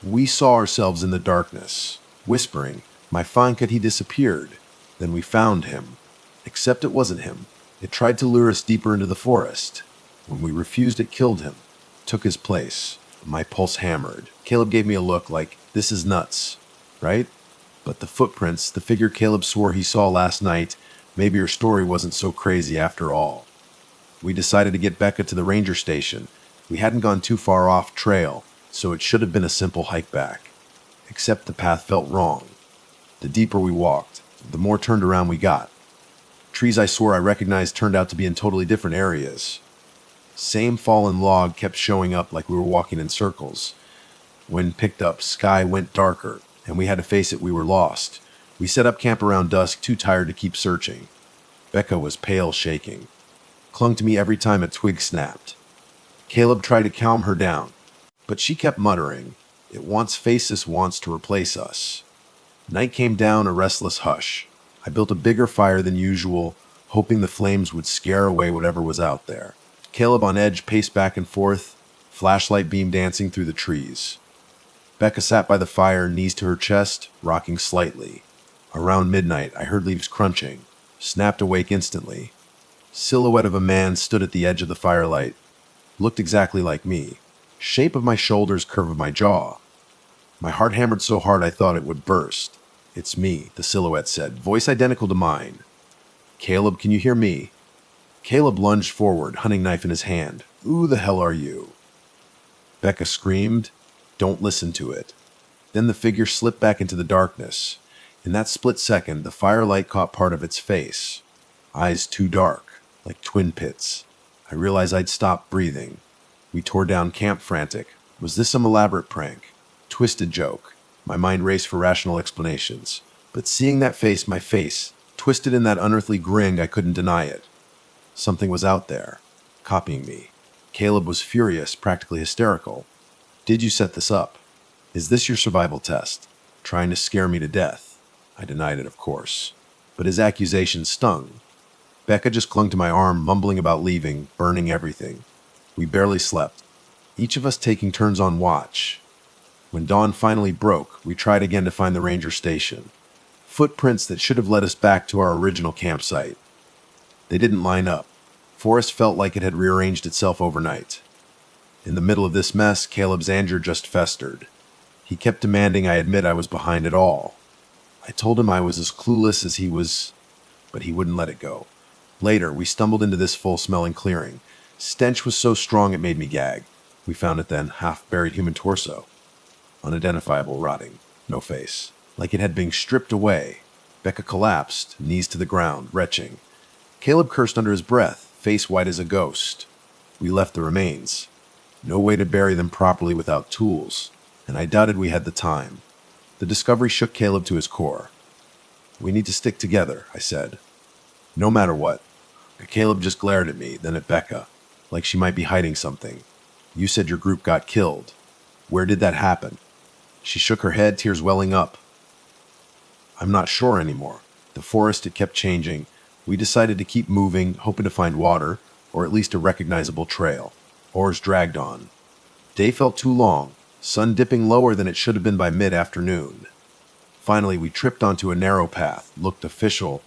We saw ourselves in the darkness, whispering. My Fankat, he disappeared. Then we found him. Except it wasn't him. It tried to lure us deeper into the forest. When we refused, it killed him. Took his place. My pulse hammered. Caleb gave me a look like, this is nuts, right? But the footprints, the figure Caleb swore he saw last night, maybe her story wasn't so crazy after all. We decided to get Becca to the ranger station. We hadn't gone too far off trail, so it should have been a simple hike back. Except the path felt wrong. The deeper we walked, the more turned around we got. Trees I swore I recognized turned out to be in totally different areas. Same fallen log kept showing up like we were walking in circles. Wind picked up, sky went darker, and we had to face it, we were lost. We set up camp around dusk, too tired to keep searching. Becca was pale, shaking. Clung to me every time a twig snapped. Caleb tried to calm her down, but she kept muttering, "It wants faces, wants to replace us." Night came down, a restless hush. I built a bigger fire than usual, hoping the flames would scare away whatever was out there. Caleb on edge paced back and forth, flashlight beam dancing through the trees. Becca sat by the fire, knees to her chest, rocking slightly. Around midnight, I heard leaves crunching, snapped awake instantly. Silhouette of a man stood at the edge of the firelight. Looked exactly like me. Shape of my shoulders, curve of my jaw. My heart hammered so hard I thought it would burst. "It's me," the silhouette said, voice identical to mine. "Caleb, can you hear me?" Caleb lunged forward, hunting knife in his hand. "Who the hell are you?" Becca screamed, "Don't listen to it." Then the figure slipped back into the darkness. In that split second, the firelight caught part of its face. Eyes too dark, like twin pits. I realized I'd stopped breathing. We tore down camp frantic. Was this some elaborate prank? Twisted joke. My mind raced for rational explanations. But seeing that face, my face, twisted in that unearthly grin, I couldn't deny it. Something was out there, copying me. Caleb was furious, practically hysterical. "Did you set this up? Is this your survival test? Trying to scare me to death?" I denied it, of course. But his accusation stung. Becca just clung to my arm, mumbling about leaving, burning everything. We barely slept, each of us taking turns on watch. When dawn finally broke, we tried again to find the ranger station. Footprints that should have led us back to our original campsite. They didn't line up. Forest felt like it had rearranged itself overnight. In the middle of this mess, Caleb's anger just festered. He kept demanding I admit I was behind it all. I told him I was as clueless as he was, but he wouldn't let it go. Later, we stumbled into this full-smelling clearing. Stench was so strong it made me gag. We found it then, half-buried human torso. Unidentifiable, rotting, no face. Like it had been stripped away. Becca collapsed, knees to the ground, retching. Caleb cursed under his breath, face white as a ghost. We left the remains. No way to bury them properly without tools, and I doubted we had the time. The discovery shook Caleb to his core. "We need to stick together," I said. "No matter what." Caleb just glared at me, then at Becca, like she might be hiding something. "You said your group got killed. Where did that happen?" She shook her head, tears welling up. "I'm not sure anymore. The forest, it kept changing. We decided to keep moving, hoping to find water, or at least a recognizable trail. Oars dragged on. Day felt too long, sun dipping lower than it should have been by mid-afternoon. Finally, we tripped onto a narrow path, looked official.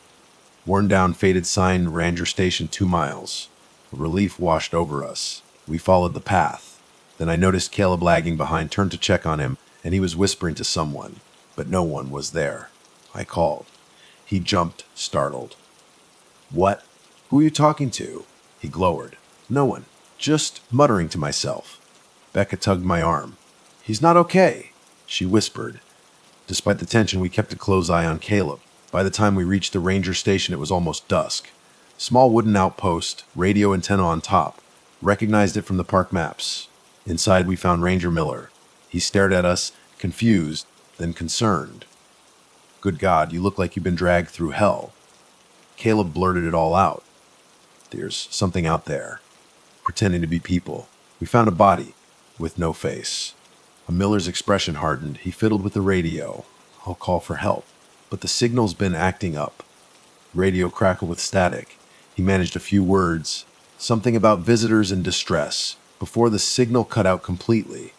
Worn down, faded sign, Ranger Station 2 miles. Relief washed over us. We followed the path. Then I noticed Caleb lagging behind, turned to check on him, and he was whispering to someone, but no one was there. I called. He jumped, startled. "What? Who are you talking to?" He glowered. "No one. Just muttering to myself." Becca tugged my arm. "He's not okay," she whispered. Despite the tension, we kept a close eye on Caleb. By the time we reached the ranger station, it was almost dusk. Small wooden outpost, radio antenna on top. Recognized it from the park maps. Inside, we found Ranger Miller. He stared at us, confused, then concerned. "Good God, you look like you've been dragged through hell." Caleb blurted it all out. There's something out there, pretending to be people. We found a body with no face. Miller's expression hardened. He fiddled with the radio. I'll call for help. But the signal's been acting up. Radio crackled with static. He managed a few words. Something about visitors in distress, before the signal cut out completely.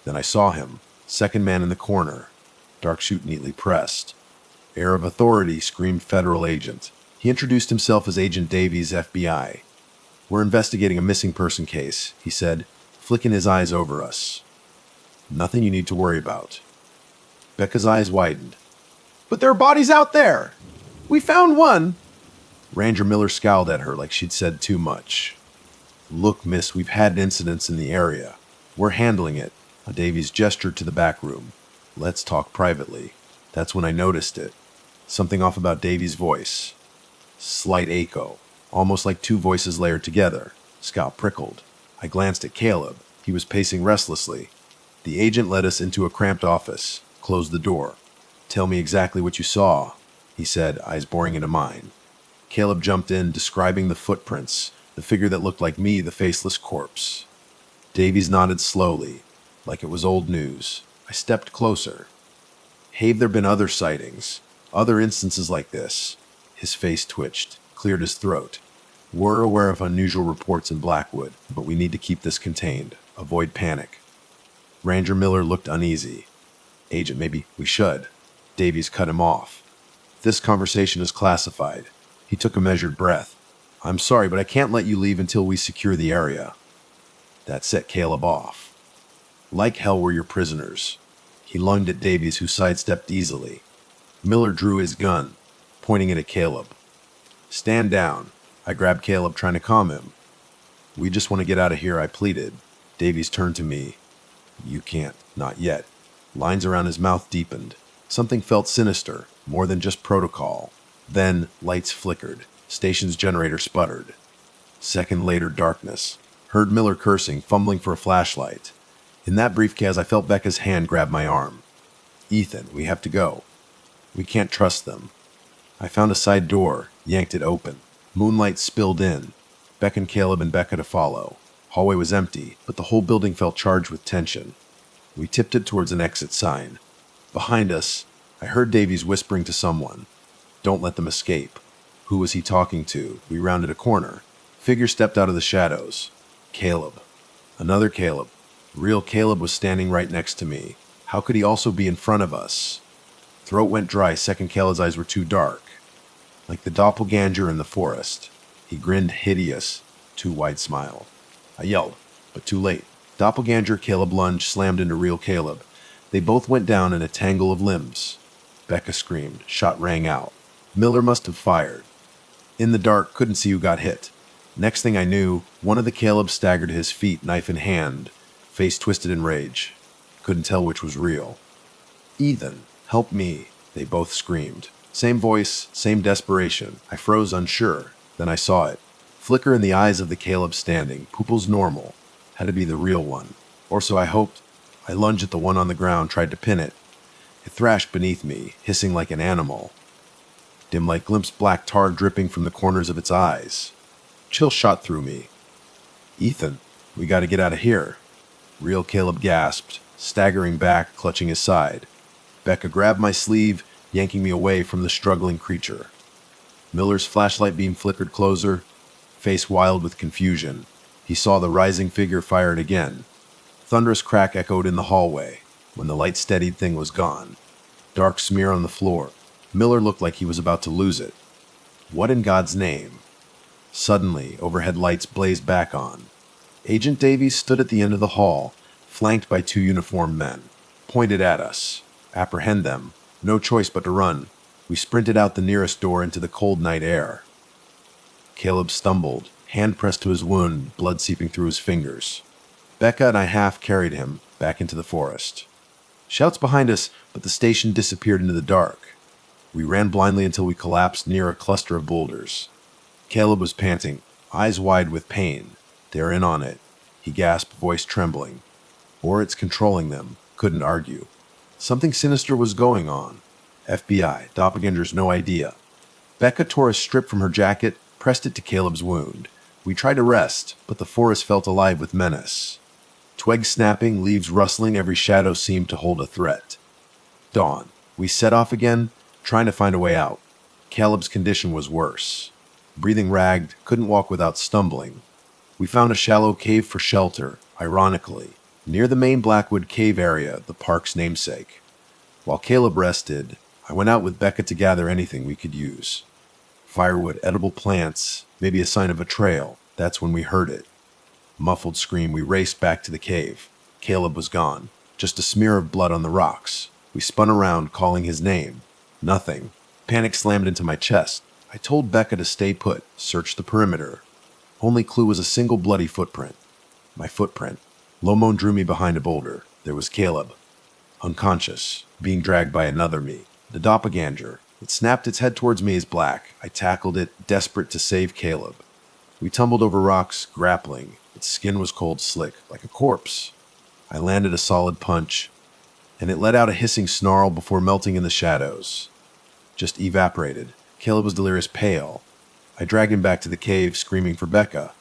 Then I saw him, second man in the corner. Dark chute neatly pressed. Air of authority screamed federal agent. He introduced himself as Agent Davies, FBI. We're investigating a missing person case, he said, flicking his eyes over us. Nothing you need to worry about. Becca's eyes widened. But there are bodies out there! We found one! Ranger Miller scowled at her like she'd said too much. Look, miss, we've had incidents in the area. We're handling it. Davies gestured to the back room. Let's talk privately. That's when I noticed it. Something off about Davies' voice. Slight echo, almost like two voices layered together. Scalp prickled. I glanced at Caleb. He was pacing restlessly. The agent led us into a cramped office, closed the door. Tell me exactly what you saw, he said, eyes boring into mine. Caleb jumped in, describing the footprints, the figure that looked like me, the faceless corpse. Davies nodded slowly, like it was old news. I stepped closer. Have there been other sightings? Other instances like this? His face twitched, cleared his throat. We're aware of unusual reports in Blackwood, but we need to keep this contained. Avoid panic. Ranger Miller looked uneasy. Agent, maybe we should. Davies cut him off. This conversation is classified. He took a measured breath. I'm sorry, but I can't let you leave until we secure the area. That set Caleb off. Like hell we're your prisoners. He lunged at Davies, who sidestepped easily. Miller drew his gun, pointing it at Caleb. Stand down. I grabbed Caleb, trying to calm him. We just want to get out of here, I pleaded. Davies turned to me. You can't. Not yet. Lines around his mouth deepened. Something felt sinister, more than just protocol. Then, lights flickered. Station's generator sputtered. Second later, darkness. Heard Miller cursing, fumbling for a flashlight. In that briefcase, I felt Becca's hand grab my arm. Ethan, we have to go. We can't trust them. I found a side door, yanked it open. Moonlight spilled in. Beckoned Caleb and Becca to follow. Hallway was empty, but the whole building felt charged with tension. We tiptoed towards an exit sign. Behind us, I heard Davies whispering to someone. Don't let them escape. Who was he talking to? We rounded a corner. Figure stepped out of the shadows. Caleb. Another Caleb. Real Caleb was standing right next to me. How could he also be in front of us? Throat went dry. Second Caleb's eyes were too dark. Like the doppelganger in the forest. He grinned hideous. Too wide smile. I yelled, but too late. Doppelganger Caleb lunged, slammed into real Caleb. They both went down in a tangle of limbs. Becca screamed. Shot rang out. Miller must have fired. In the dark, couldn't see who got hit. Next thing I knew, one of the Calebs staggered to his feet, knife in hand, face twisted in rage. Couldn't tell which was real. Ethan, help me, they both screamed. Same voice, same desperation. I froze unsure. Then I saw it. Flicker in the eyes of the Caleb standing. Pupils normal. Had to be the real one. Or so I hoped. I lunged at the one on the ground, tried to pin it. It thrashed beneath me, hissing like an animal. Dim light glimpsed black tar dripping from the corners of its eyes. Chill shot through me. Ethan, we gotta get out of here. Real Caleb gasped, staggering back, clutching his side. Becca grabbed my sleeve, yanking me away from the struggling creature. Miller's flashlight beam flickered closer, face wild with confusion. He saw the rising figure fired again. Thunderous crack echoed in the hallway. When the light steadied, thing was gone. Dark smear on the floor. Miller looked like he was about to lose it. What in God's name? Suddenly, overhead lights blazed back on. Agent Davies stood at the end of the hall, flanked by two uniformed men. Pointed at us. Apprehend them. No choice but to run. We sprinted out the nearest door into the cold night air. Caleb stumbled, hand pressed to his wound, blood seeping through his fingers. Becca and I half carried him back into the forest. Shouts behind us, but the station disappeared into the dark. We ran blindly until we collapsed near a cluster of boulders. Caleb was panting, eyes wide with pain. They're in on it, he gasped, voice trembling. Or it's controlling them, couldn't argue. Something sinister was going on. FBI, doppelgangers, no idea. Becca tore a strip from her jacket, pressed it to Caleb's wound. We tried to rest, but the forest felt alive with menace. Twigs snapping, leaves rustling, every shadow seemed to hold a threat. Dawn. We set off again, trying to find a way out. Caleb's condition was worse. Breathing ragged, couldn't walk without stumbling. We found a shallow cave for shelter, ironically, near the main Blackwood Cave area, the park's namesake. While Caleb rested, I went out with Becca to gather anything we could use. Firewood, edible plants, maybe a sign of a trail. That's when we heard it. Muffled scream, we raced back to the cave. Caleb was gone, just a smear of blood on the rocks. We spun around, calling his name. Nothing. Panic slammed into my chest. I told Becca to stay put, search the perimeter. Only clue was a single bloody footprint. My footprint. Lomon drew me behind a boulder. There was Caleb. Unconscious, being dragged by another me. The doppelganger. It snapped its head towards me as black. I tackled it, desperate to save Caleb. We tumbled over rocks, grappling. Its skin was cold slick, like a corpse. I landed a solid punch, and it let out a hissing snarl before melting in the shadows. Just evaporated. Caleb was delirious pale. I dragged him back to the cave, screaming for Becca.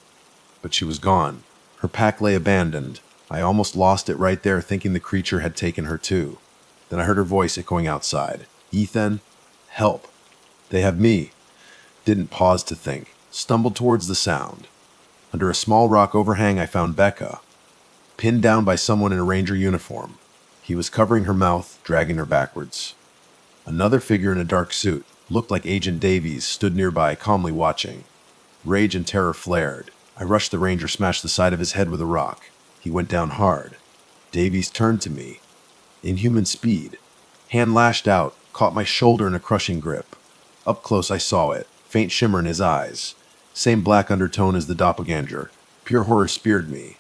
But she was gone. Her pack lay abandoned. I almost lost it right there, thinking the creature had taken her too. Then I heard her voice echoing outside. Ethan, help. They have me. Didn't pause to think. Stumbled towards the sound. Under a small rock overhang, I found Becca, pinned down by someone in a ranger uniform. He was covering her mouth, dragging her backwards. Another figure in a dark suit, looked like Agent Davies, stood nearby, calmly watching. Rage and terror flared. I rushed the ranger, smashed the side of his head with a rock. He went down hard. Davies turned to me. Inhuman speed. Hand lashed out, caught my shoulder in a crushing grip. Up close I saw it, faint shimmer in his eyes. Same black undertone as the doppelganger. Pure horror speared me.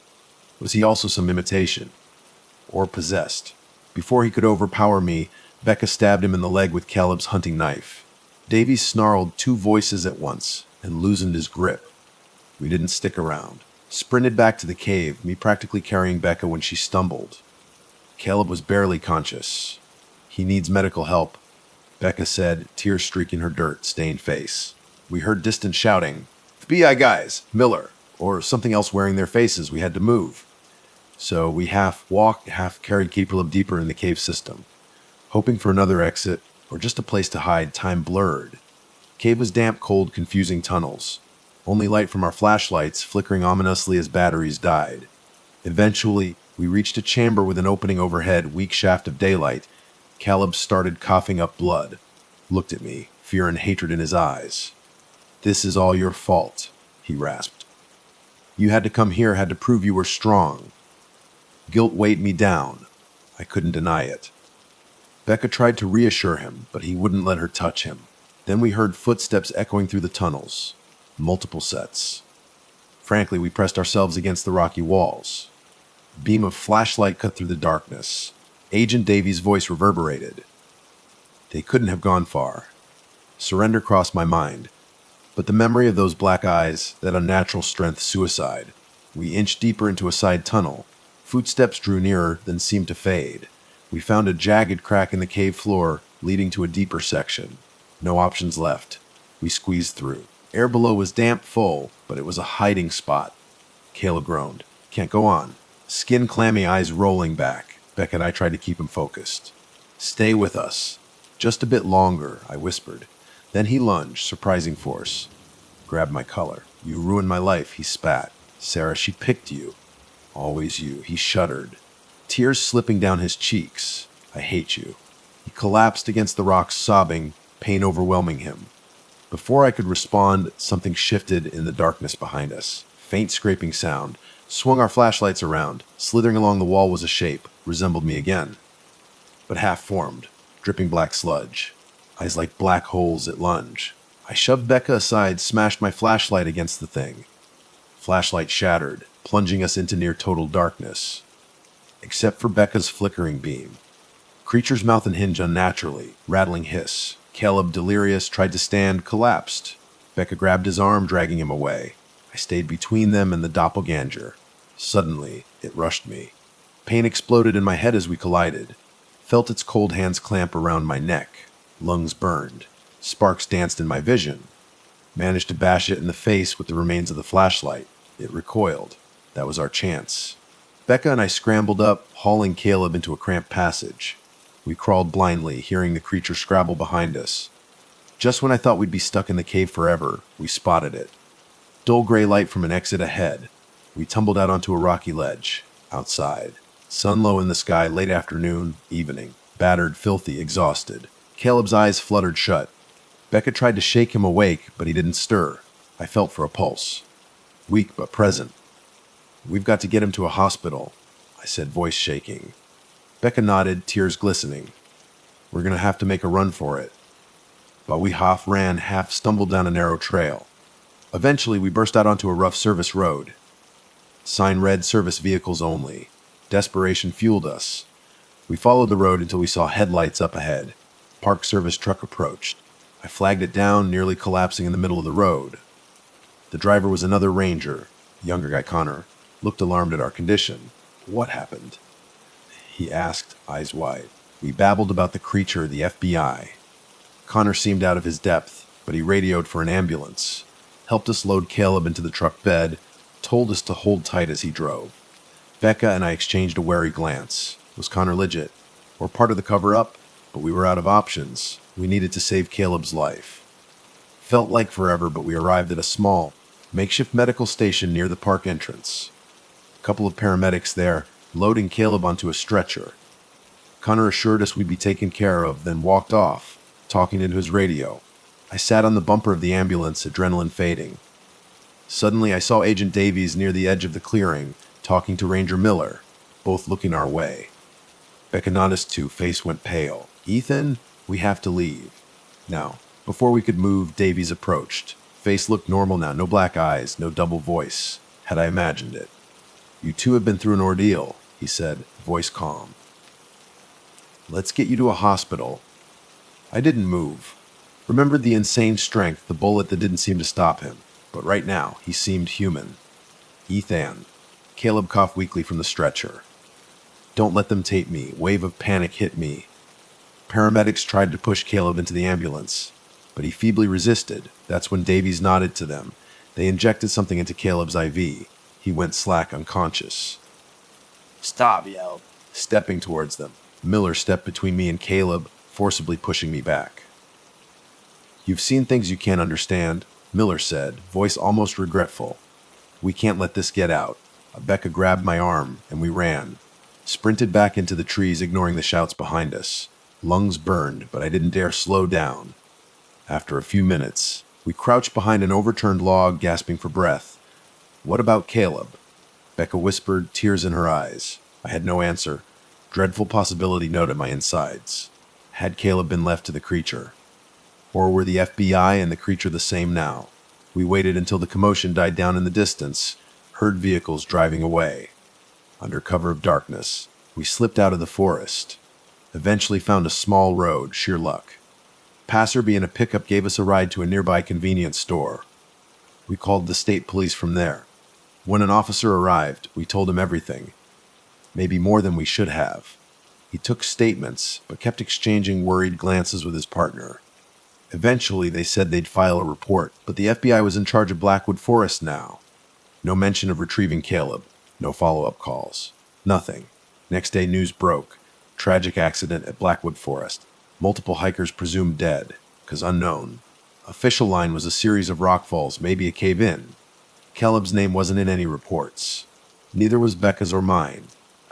Was he also some imitation? Or possessed? Before he could overpower me, Becca stabbed him in the leg with Caleb's hunting knife. Davies snarled two voices at once and loosened his grip. We didn't stick around. Sprinted back to the cave, me practically carrying Becca when she stumbled. Caleb was barely conscious. He needs medical help, Becca said, tears streaking her dirt-stained face. We heard distant shouting. FBI guys, Miller, or something else wearing their faces. We had to move. So we half walked, half carried Caleb deeper in the cave system. Hoping for another exit, or just a place to hide, time blurred. Cave was damp, cold, confusing tunnels. Only light from our flashlights flickering ominously as batteries died. Eventually, we reached a chamber with an opening overhead, weak shaft of daylight. Caleb started coughing up blood. Looked at me, fear and hatred in his eyes. This is all your fault, he rasped. You had to come here, had to prove you were strong. Guilt weighed me down. I couldn't deny it. Becca tried to reassure him, but he wouldn't let her touch him. Then we heard footsteps echoing through the tunnels. Multiple sets. Frankly, we pressed ourselves against the rocky walls. A beam of flashlight cut through the darkness. Agent Davies' voice reverberated. They couldn't have gone far. Surrender crossed my mind. But the memory of those black eyes, that unnatural strength, suicide. We inched deeper into a side tunnel. Footsteps drew nearer, then seemed to fade. We found a jagged crack in the cave floor, leading to a deeper section. No options left. We squeezed through. Air below was damp, full, but it was a hiding spot. Caleb groaned. Can't go on. Skin clammy, eyes rolling back. Becca and I tried to keep him focused. Stay with us. Just a bit longer, I whispered. Then he lunged, surprising force. Grabbed my collar. You ruined my life, he spat. Sarah, she picked you. Always you. He shuddered. Tears slipping down his cheeks. I hate you. He collapsed against the rocks, sobbing, pain overwhelming him. Before I could respond, something shifted in the darkness behind us. Faint scraping sound. Swung our flashlights around. Slithering along the wall was a shape. Resembled me again. But half-formed. Dripping black sludge. Eyes like black holes at lunge. I shoved Becca aside, smashed my flashlight against the thing. Flashlight shattered, plunging us into near-total darkness. Except for Becca's flickering beam. Creature's mouth and hinge unnaturally, rattling hiss. Caleb, delirious, tried to stand, collapsed. Becca grabbed his arm, dragging him away. I stayed between them and the doppelganger. Suddenly, it rushed me. Pain exploded in my head as we collided. Felt its cold hands clamp around my neck. Lungs burned. Sparks danced in my vision. Managed to bash it in the face with the remains of the flashlight. It recoiled. That was our chance. Becca and I scrambled up, hauling Caleb into a cramped passage. We crawled blindly, hearing the creature scrabble behind us. Just when I thought we'd be stuck in the cave forever, we spotted it. Dull gray light from an exit ahead. We tumbled out onto a rocky ledge. Outside. Sun low in the sky, late afternoon, evening. Battered, filthy, exhausted. Caleb's eyes fluttered shut. Becca tried to shake him awake, but he didn't stir. I felt for a pulse. Weak but present. "We've got to get him to a hospital," I said, voice shaking. Becca nodded, tears glistening. "We're going to have to make a run for it." But we half ran, half stumbled down a narrow trail. Eventually, we burst out onto a rough service road. Sign read service vehicles only. Desperation fueled us. We followed the road until we saw headlights up ahead. Park Service truck approached. I flagged it down, nearly collapsing in the middle of the road. The driver was another ranger, younger guy Connor, looked alarmed at our condition. "What happened?" he asked, eyes wide. We babbled about the creature, the FBI. Connor seemed out of his depth, but he radioed for an ambulance, helped us load Caleb into the truck bed, told us to hold tight as he drove. Becca and I exchanged a wary glance. Was Connor legit? Or part of the cover-up? But we were out of options. We needed to save Caleb's life. Felt like forever, but we arrived at a small, makeshift medical station near the park entrance. A couple of paramedics there, loading Caleb onto a stretcher. Connor assured us we'd be taken care of, then walked off, talking into his radio. I sat on the bumper of the ambulance, adrenaline fading. Suddenly, I saw Agent Davies near the edge of the clearing, talking to Ranger Miller, both looking our way. Becca nodded too, face went pale. "Ethan, we have to leave." Now, before we could move, Davies approached. Face looked normal now, no black eyes, no double voice. Had I imagined it? "You two have been through an ordeal," he said, voice calm. "Let's get you to a hospital." I didn't move. Remembered the insane strength, the bullet that didn't seem to stop him. But right now, he seemed human. "Ethan." Caleb coughed weakly from the stretcher. "Don't let them tape me." Wave of panic hit me. Paramedics tried to push Caleb into the ambulance, but he feebly resisted. That's when Davies nodded to them. They injected something into Caleb's IV. He went slack, unconscious. Stop, yelled. Stepping towards them. Miller stepped between me and Caleb, forcibly pushing me back. "You've seen things you can't understand," Miller said, voice almost regretful. "We can't let this get out." Becca grabbed my arm, and we ran. Sprinted back into the trees, ignoring the shouts behind us. Lungs burned, but I didn't dare slow down. After a few minutes, we crouched behind an overturned log, gasping for breath. "What about Caleb?" Becca whispered, tears in her eyes. I had no answer. Dreadful possibility gnawed at my insides. Had Caleb been left to the creature? Or were the FBI and the creature the same now? We waited until the commotion died down in the distance, heard vehicles driving away. Under cover of darkness, we slipped out of the forest. Eventually found a small road, sheer luck. Passerby in a pickup gave us a ride to a nearby convenience store. We called the state police from there. When an officer arrived, we told him everything. Maybe more than we should have. He took statements, but kept exchanging worried glances with his partner. Eventually, they said they'd file a report, but the FBI was in charge of Blackwood Forest now. No mention of retrieving Caleb. No follow-up calls. Nothing. Next day, news broke. Tragic accident at Blackwood Forest. Multiple hikers presumed dead, 'cause unknown. Official line was a series of rockfalls, maybe a cave-in. Caleb's name wasn't in any reports. Neither was Becca's or mine.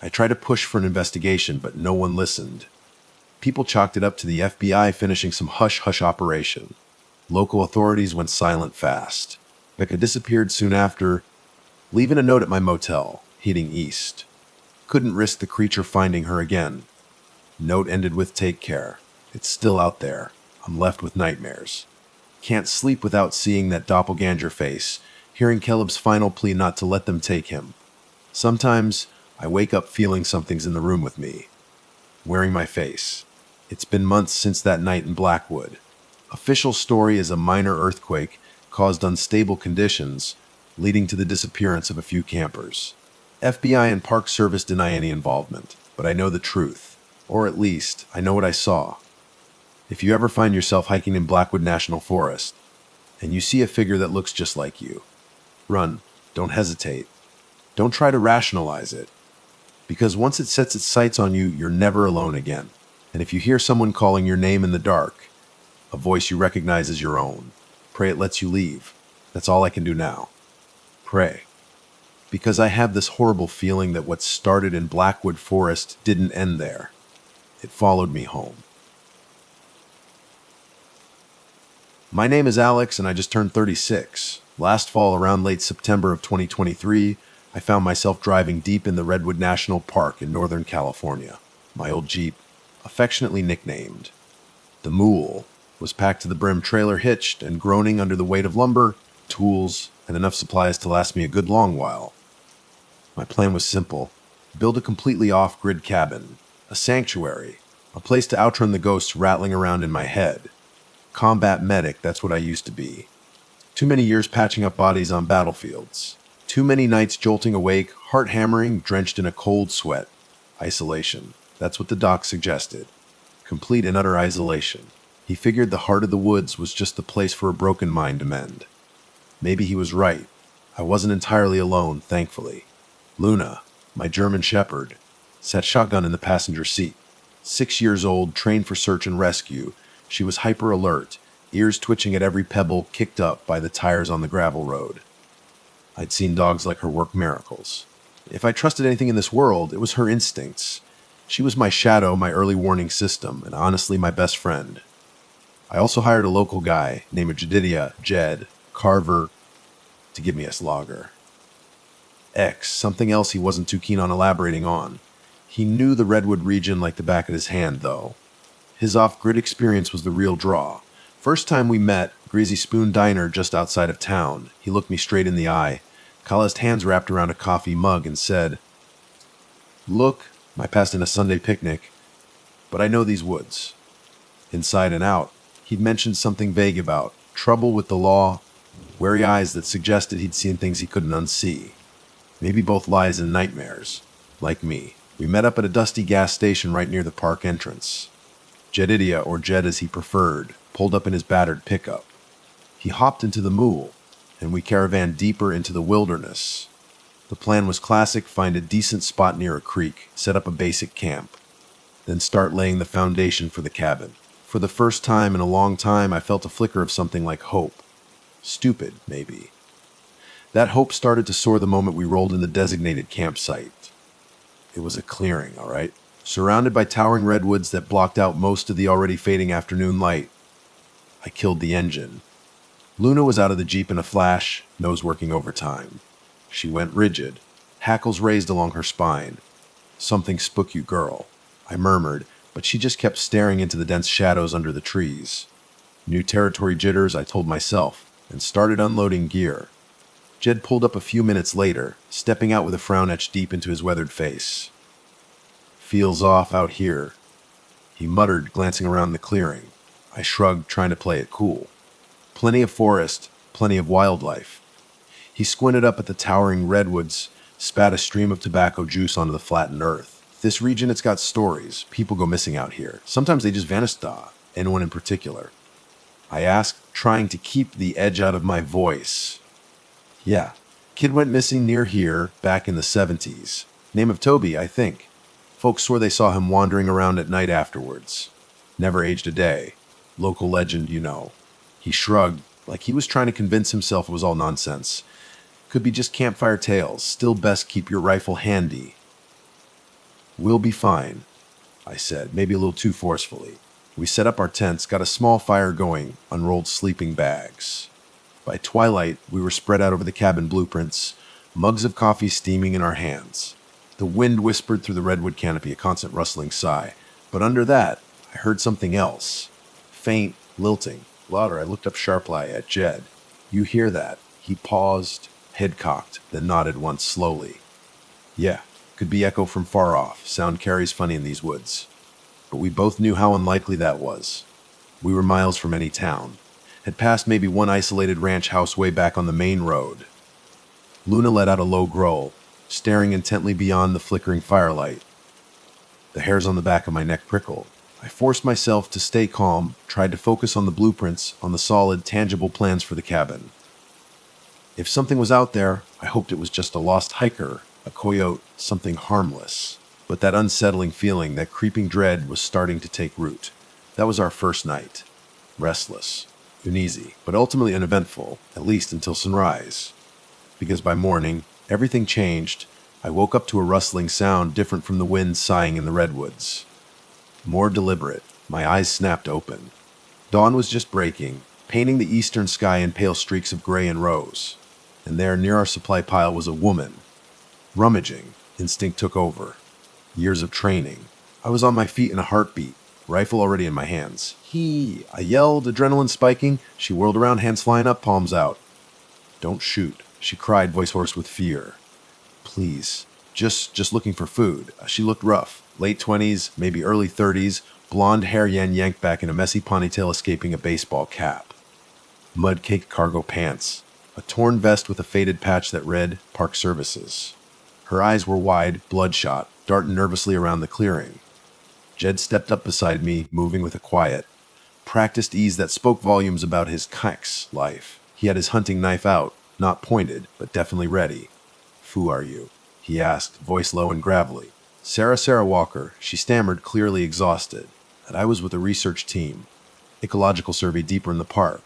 I tried to push for an investigation, but no one listened. People chalked it up to the FBI finishing some hush-hush operation. Local authorities went silent fast. Becca disappeared soon after, leaving a note at my motel, heading east. Couldn't risk the creature finding her again. Note ended with "Take care. It's still out there. I'm left with nightmares. Can't sleep without seeing that doppelganger face, hearing Caleb's final plea not to let them take him. Sometimes I wake up feeling something's in the room with me, wearing my face. It's been months since that night in Blackwood. Official story is a minor earthquake caused unstable conditions, leading to the disappearance of a few campers. FBI and Park Service deny any involvement, but I know the truth. Or at least, I know what I saw. If you ever find yourself hiking in Blackwood National Forest and you see a figure that looks just like you, run. Don't hesitate. Don't try to rationalize it. Because once it sets its sights on you, you're never alone again. And if you hear someone calling your name in the dark, a voice you recognize as your own, pray it lets you leave. That's all I can do now. Pray. Because I have this horrible feeling that what started in Blackwood Forest didn't end there. It followed me home. My name is Alex, and I just turned 36. Last fall, around late September of 2023, I found myself driving deep in the Redwood National Park in Northern California. My old Jeep, affectionately nicknamed the Mule, was packed to the brim, trailer hitched, and groaning under the weight of lumber, tools, and enough supplies to last me a good long while. My plan was simple: build a completely off-grid cabin, a sanctuary, a place to outrun the ghosts rattling around in my head. Combat medic, that's what I used to be. Too many years patching up bodies on battlefields. Too many nights jolting awake, heart hammering, drenched in a cold sweat. Isolation. That's what the doc suggested. Complete and utter isolation. He figured the heart of the woods was just the place for a broken mind to mend. Maybe he was right. I wasn't entirely alone, thankfully. Luna, my German shepherd, sat shotgun in the passenger seat. 6 years old, trained for search and rescue, she was hyper alert, ears twitching at every pebble kicked up by the tires on the gravel road. I'd seen dogs like her work miracles. If I trusted anything in this world, it was her instincts. She was my shadow, my early warning system, and honestly my best friend. I also hired a local guy named Jed Carver, to give me a slogger. Something else he wasn't too keen on elaborating on. He knew the Redwood region like the back of his hand, though. His off-grid experience was the real draw. First time we met, Greasy Spoon Diner just outside of town, he looked me straight in the eye, calloused hands wrapped around a coffee mug, and said, "Look, I passed in a Sunday picnic, but I know these woods. Inside and out." He'd mentioned something vague about trouble with the law, wary eyes that suggested he'd seen things he couldn't unsee. Maybe both lies and nightmares, like me. We met up at a dusty gas station right near the park entrance. Jedidia, or Jed as he preferred, pulled up in his battered pickup. He hopped into the Mule, and we caravanned deeper into the wilderness. The plan was classic: find a decent spot near a creek, set up a basic camp, then start laying the foundation for the cabin. For the first time in a long time, I felt a flicker of something like hope. Stupid, maybe. That hope started to soar the moment we rolled in the designated campsite. It was a clearing, all right? Surrounded by towering redwoods that blocked out most of the already fading afternoon light. I killed the engine. Luna was out of the Jeep in a flash, nose working overtime. She went rigid, hackles raised along her spine. "Something spook you, girl," I murmured, but she just kept staring into the dense shadows under the trees. New territory jitters, I told myself, and started unloading gear. Jed pulled up a few minutes later, stepping out with a frown etched deep into his weathered face. "Feels off out here," he muttered, glancing around the clearing. I shrugged, trying to play it cool. Plenty of forest, plenty of wildlife. He squinted up at the towering redwoods, spat a stream of tobacco juice onto the flattened earth. "This region, it's got stories. People go missing out here. Sometimes they just vanish. Anyone in particular?" I asked, trying to keep the edge out of my voice. "Yeah, kid went missing near here back in the 70s. Name of Toby, I think. Folks swore they saw him wandering around at night afterwards. Never aged a day. Local legend, you know." He shrugged, like he was trying to convince himself it was all nonsense. "Could be just campfire tales. Still best keep your rifle handy." "We'll be fine," I said, maybe a little too forcefully. We set up our tents, got a small fire going, unrolled sleeping bags. By twilight, we were spread out over the cabin blueprints, mugs of coffee steaming in our hands. The wind whispered through the redwood canopy, a constant rustling sigh. But under that, I heard something else. Faint, lilting, louder. I looked up sharply at Jed. "You hear that?" He paused, head cocked, then nodded once slowly. "Yeah, could be echo from far off. Sound carries funny in these woods." But we both knew how unlikely that was. We were miles from any town. Had passed maybe one isolated ranch house way back on the main road. Luna let out a low growl, staring intently beyond the flickering firelight. The hairs on the back of my neck prickled. I forced myself to stay calm, tried to focus on the blueprints, on the solid, tangible plans for the cabin. If something was out there, I hoped it was just a lost hiker, a coyote, something harmless. But that unsettling feeling, that creeping dread was starting to take root. That was our first night. Restless, uneasy, but ultimately uneventful, at least until sunrise. Because by morning, everything changed. I woke up to a rustling sound different from the wind sighing in the redwoods. More deliberate, my eyes snapped open. Dawn was just breaking, painting the eastern sky in pale streaks of gray and rose. And there, near our supply pile, was a woman. Rummaging, instinct took over. Years of training. I was on my feet in a heartbeat, rifle already in my hands. I yelled, adrenaline spiking. She whirled around, hands flying up, palms out. Don't shoot, she cried, voice hoarse with fear. Please, just looking for food. She looked rough, late 20s, maybe early 30s, blonde hair yanked back in a messy ponytail escaping a baseball cap. Mud-caked cargo pants, a torn vest with a faded patch that read Park Services. Her eyes were wide, bloodshot, darting nervously around the clearing. Jed stepped up beside me, moving with a quiet, practiced ease that spoke volumes about his kikes life. He had his hunting knife out, not pointed, but definitely ready. "Who are you?" he asked, voice low and gravelly. Sarah Walker, she stammered, clearly exhausted. And I was with a research team. Ecological survey deeper in the park.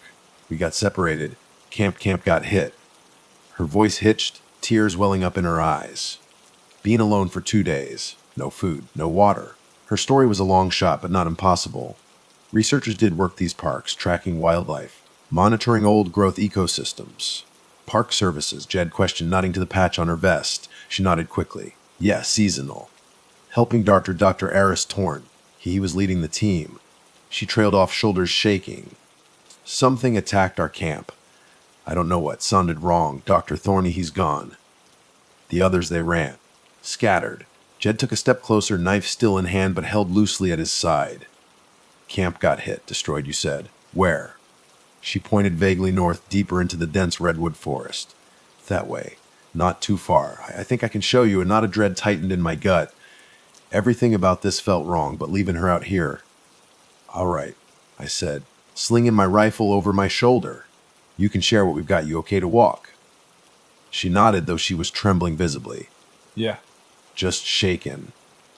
We got separated. Camp got hit. Her voice hitched, tears welling up in her eyes. Being alone for 2 days. No food, no water. Her story was a long shot, but not impossible. Researchers did work these parks, tracking wildlife, monitoring old-growth ecosystems. Park Services, Jed questioned, nodding to the patch on her vest. She nodded quickly. Yes, seasonal. Helping Dr. Aris Torn. He was leading the team. She trailed off, shoulders shaking. Something attacked our camp. I don't know what. Sounded wrong. Dr. Thorny, he's gone. The others, they ran. Scattered. Jed took a step closer, knife still in hand but held loosely at his side. Camp got hit, destroyed, you said. Where? She pointed vaguely north, deeper into the dense redwood forest. That way. Not too far. I think I can show you, and not a dread tightened in my gut. Everything about this felt wrong, but leaving her out here. All right, I said, slinging my rifle over my shoulder. You can share what we've got. You okay to walk? She nodded, though she was trembling visibly. Yeah. Just shaken.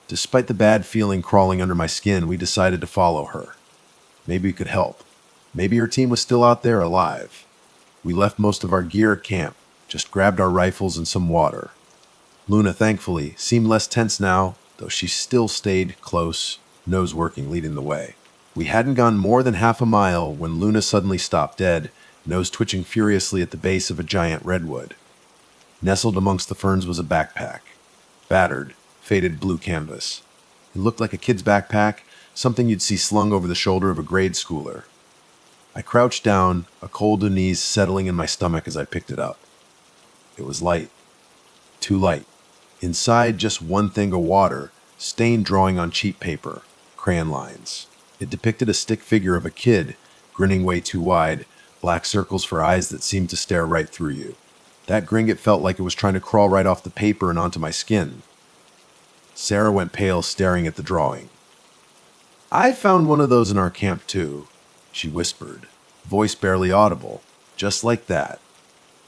Despite the bad feeling crawling under my skin, we decided to follow her. Maybe we could help. Maybe her team was still out there alive. We left most of our gear at camp, just grabbed our rifles and some water. Luna, thankfully, seemed less tense now, though she still stayed close, nose working, leading the way. We hadn't gone more than half a mile when Luna suddenly stopped dead, nose twitching furiously at the base of a giant redwood. Nestled amongst the ferns was a backpack. Battered, faded blue canvas. It looked like a kid's backpack, something you'd see slung over the shoulder of a grade schooler. I crouched down, a cold unease settling in my stomach as I picked it up. It was light. Too light. Inside, just one thing of water, stained drawing on cheap paper, crayon lines. It depicted a stick figure of a kid, grinning way too wide, black circles for eyes that seemed to stare right through you. That grin, it felt like it was trying to crawl right off the paper and onto my skin. Sarah went pale, staring at the drawing. I found one of those in our camp too, she whispered, voice barely audible, just like that.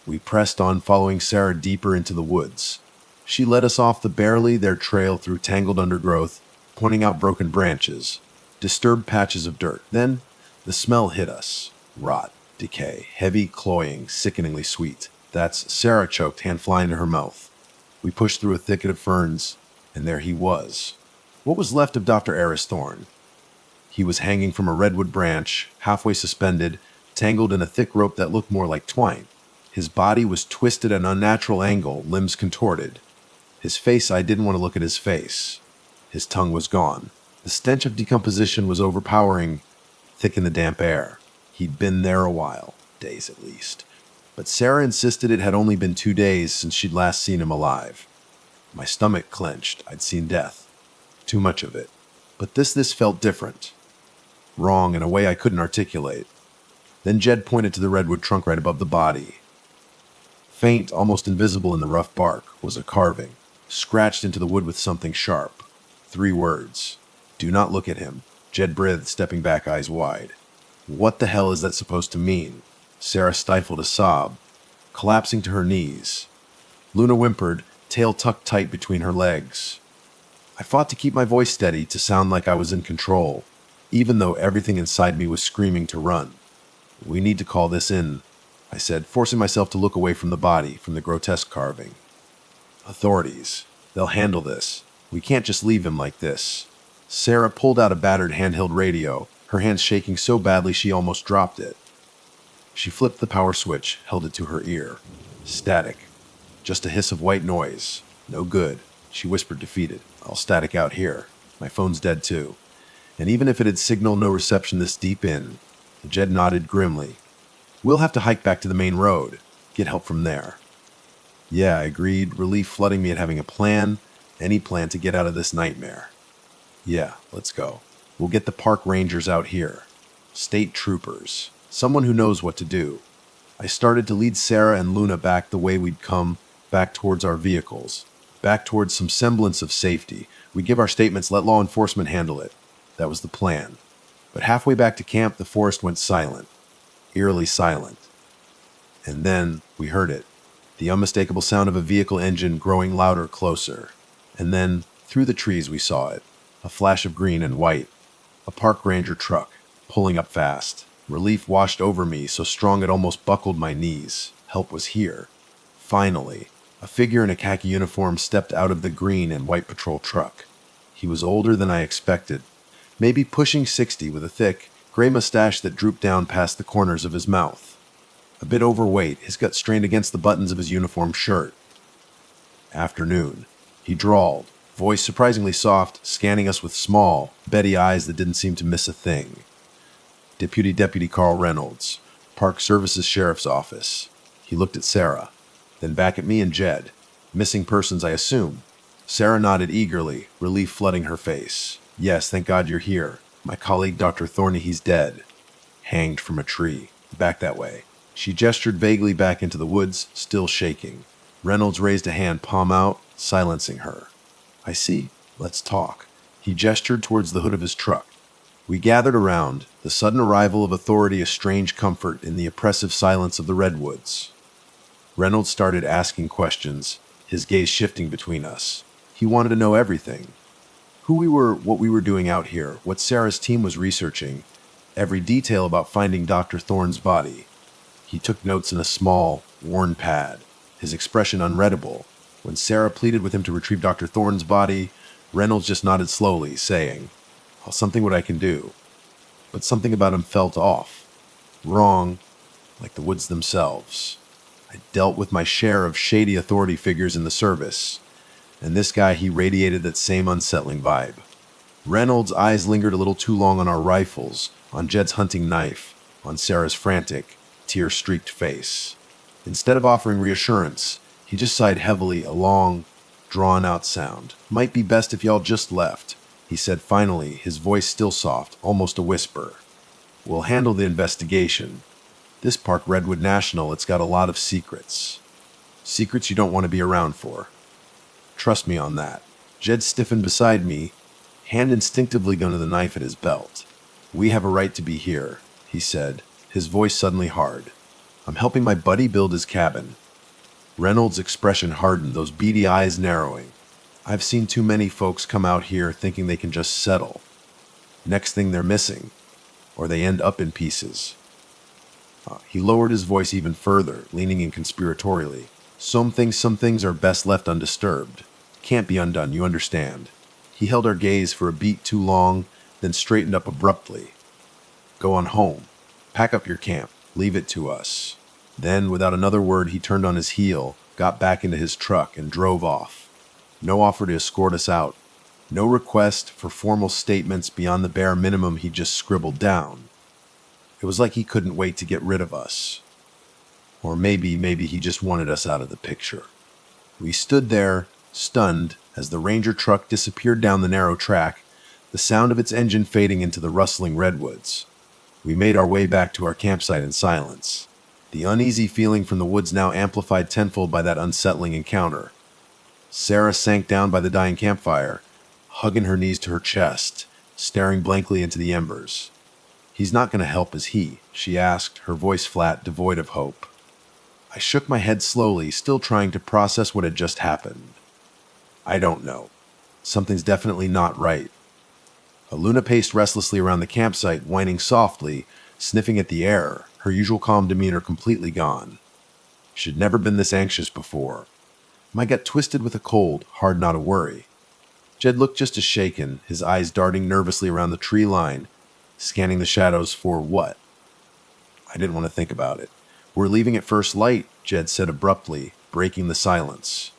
We pressed on, following Sarah deeper into the woods. She led us off their trail through tangled undergrowth, pointing out broken branches, disturbed patches of dirt. Then the smell hit us. Rot, decay, heavy, cloying, sickeningly sweet. That's Sarah choked, hand flying to her mouth. We pushed through a thicket of ferns, and there he was. What was left of Dr. Aris Thorn? He was hanging from a redwood branch, halfway suspended, tangled in a thick rope that looked more like twine. His body was twisted at an unnatural angle, limbs contorted. His face, I didn't want to look at his face. His tongue was gone. The stench of decomposition was overpowering, thick in the damp air. He'd been there a while, days at least. But Sarah insisted it had only been 2 days since she'd last seen him alive. My stomach clenched. I'd seen death. Too much of it. But this felt different. Wrong in a way I couldn't articulate. Then Jed pointed to the redwood trunk right above the body. Faint, almost invisible in the rough bark, was a carving, scratched into the wood with something sharp. 3 words. Do not look at him. Jed breathed, stepping back, eyes wide. What the hell is that supposed to mean? Sarah stifled a sob, collapsing to her knees. Luna whimpered, tail tucked tight between her legs. I fought to keep my voice steady, to sound like I was in control, even though everything inside me was screaming to run. We need to call this in, I said, forcing myself to look away from the body, from the grotesque carving. Authorities. They'll handle this. We can't just leave him like this. Sarah pulled out a battered handheld radio, her hands shaking so badly she almost dropped it. She flipped the power switch, held it to her ear. Static. Just a hiss of white noise. No good, she whispered, defeated. I'll static out here. My phone's dead too. And even if it had signaled no reception this deep in, Jed nodded grimly. We'll have to hike back to the main road. Get help from there. Yeah, I agreed, relief flooding me at having a plan, any plan to get out of this nightmare. Yeah, let's go. We'll get the park rangers out here. State troopers. Someone who knows what to do. I started to lead Sarah and Luna back the way we'd come, back towards our vehicles, back towards some semblance of safety. We'd give our statements, let law enforcement handle it. That was the plan. But halfway back to camp, the forest went silent, eerily silent. And then we heard it, the unmistakable sound of a vehicle engine growing louder, closer. And then, through the trees, we saw it, a flash of green and white, a park ranger truck, pulling up fast. Relief washed over me, so strong it almost buckled my knees. Help was here. Finally, a figure in a khaki uniform stepped out of the green and white patrol truck. He was older than I expected, maybe pushing 60, with a thick, gray mustache that drooped down past the corners of his mouth. A bit overweight, his gut strained against the buttons of his uniform shirt. Afternoon, he drawled, voice surprisingly soft, scanning us with small, beady eyes that didn't seem to miss a thing. Deputy Carl Reynolds, Park Services Sheriff's Office. He looked at Sarah, then back at me and Jed. Missing persons, I assume. Sarah nodded eagerly, relief flooding her face. Yes, thank God you're here. My colleague, Dr. Thorney, he's dead. Hanged from a tree. Back that way. She gestured vaguely back into the woods, still shaking. Reynolds raised a hand, palm out, silencing her. I see. Let's talk. He gestured towards the hood of his truck. We gathered around, the sudden arrival of authority a strange comfort in the oppressive silence of the redwoods. Reynolds started asking questions, his gaze shifting between us. He wanted to know everything. Who we were, what we were doing out here, what Sarah's team was researching, every detail about finding Dr. Thorne's body. He took notes in a small, worn pad, his expression unreadable. When Sarah pleaded with him to retrieve Dr. Thorne's body, Reynolds just nodded slowly, saying, "I'll something what I can do." But something about him felt off. Wrong, like the woods themselves. I dealt with my share of shady authority figures in the service, and this guy, he radiated that same unsettling vibe. Reynolds' eyes lingered a little too long on our rifles, on Jed's hunting knife, on Sarah's frantic, tear-streaked face. Instead of offering reassurance, he just sighed heavily, a long, drawn-out sound. "Might be best if y'all just left," he said finally, his voice still soft, almost a whisper. "We'll handle the investigation. This park, Redwood National, it's got a lot of secrets. Secrets you don't want to be around for. Trust me on that." Jed stiffened beside me, hand instinctively going to the knife at his belt. "We have a right to be here," he said, his voice suddenly hard. "I'm helping my buddy build his cabin." Reynolds' expression hardened, those beady eyes narrowing. "I've seen too many folks come out here thinking they can just settle. Next thing they're missing, or they end up in pieces." He lowered his voice even further, leaning in conspiratorially. Some things are best left undisturbed. Can't be undone, you understand." He held our gaze for a beat too long, then straightened up abruptly. "Go on home. Pack up your camp. Leave it to us." Then, without another word, he turned on his heel, got back into his truck, and drove off. No offer to escort us out. No request for formal statements beyond the bare minimum he just scribbled down. It was like he couldn't wait to get rid of us. Or maybe he just wanted us out of the picture. We stood there, stunned, as the ranger truck disappeared down the narrow track, the sound of its engine fading into the rustling redwoods. We made our way back to our campsite in silence, the uneasy feeling from the woods now amplified tenfold by that unsettling encounter. Sarah sank down by the dying campfire, hugging her knees to her chest, staring blankly into the embers. "He's not going to help, is he?" she asked, her voice flat, devoid of hope. I shook my head slowly, still trying to process what had just happened. "I don't know. Something's definitely not right." Luna paced restlessly around the campsite, whining softly, sniffing at the air, her usual calm demeanor completely gone. She'd never been this anxious before. My gut twisted with a cold, hard not to worry. Jed looked just as shaken, his eyes darting nervously around the tree line, scanning the shadows for what? I didn't want to think about it. "We're leaving at first light," Jed said abruptly, breaking the silence.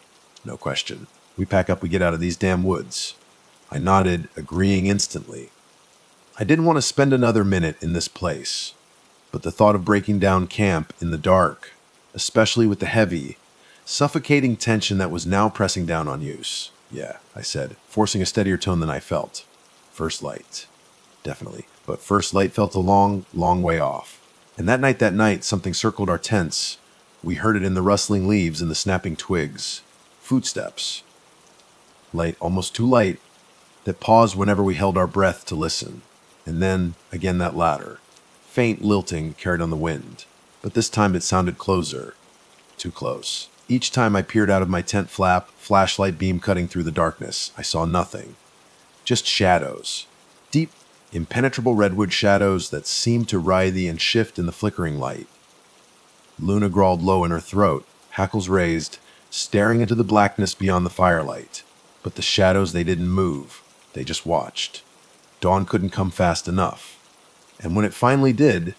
"No question. We pack up, we get out of these damn woods." I nodded, agreeing instantly. I didn't want to spend another minute in this place, but the thought of breaking down camp in the dark, especially with the heavy, suffocating tension that was now pressing down on Use. "Yeah," I said, forcing a steadier tone than I felt. "First light." "Definitely." But first light felt a long, long way off. And that night, something circled our tents. We heard it in the rustling leaves and the snapping twigs. Footsteps. Light, almost too light, that paused whenever we held our breath to listen. And then, again that ladder. Faint lilting carried on the wind. But this time it sounded closer. Too close. Each time I peered out of my tent flap, flashlight beam cutting through the darkness, I saw nothing. Just shadows. Deep, impenetrable redwood shadows that seemed to writhe and shift in the flickering light. Luna growled low in her throat, hackles raised, staring into the blackness beyond the firelight. But the shadows, they didn't move. They just watched. Dawn couldn't come fast enough. And when it finally did,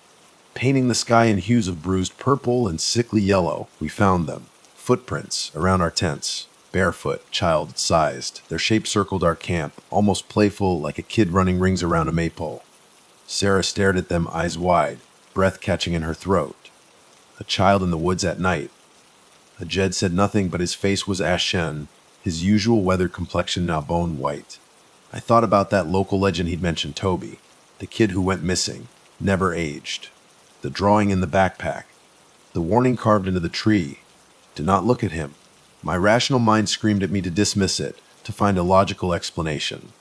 painting the sky in hues of bruised purple and sickly yellow, we found them. Footprints around our tents. Barefoot, child-sized. Their shape circled our camp, almost playful, like a kid running rings around a maypole. Sarah stared at them, eyes wide, breath catching in her throat. A child in the woods at night. Jed said nothing, but his face was ashen, his usual weathered complexion now bone white. I thought about that local legend he'd mentioned, Toby, the kid who went missing, never aged. The drawing in the backpack. The warning carved into the tree. Do not look at him. My rational mind screamed at me to dismiss it, to find a logical explanation.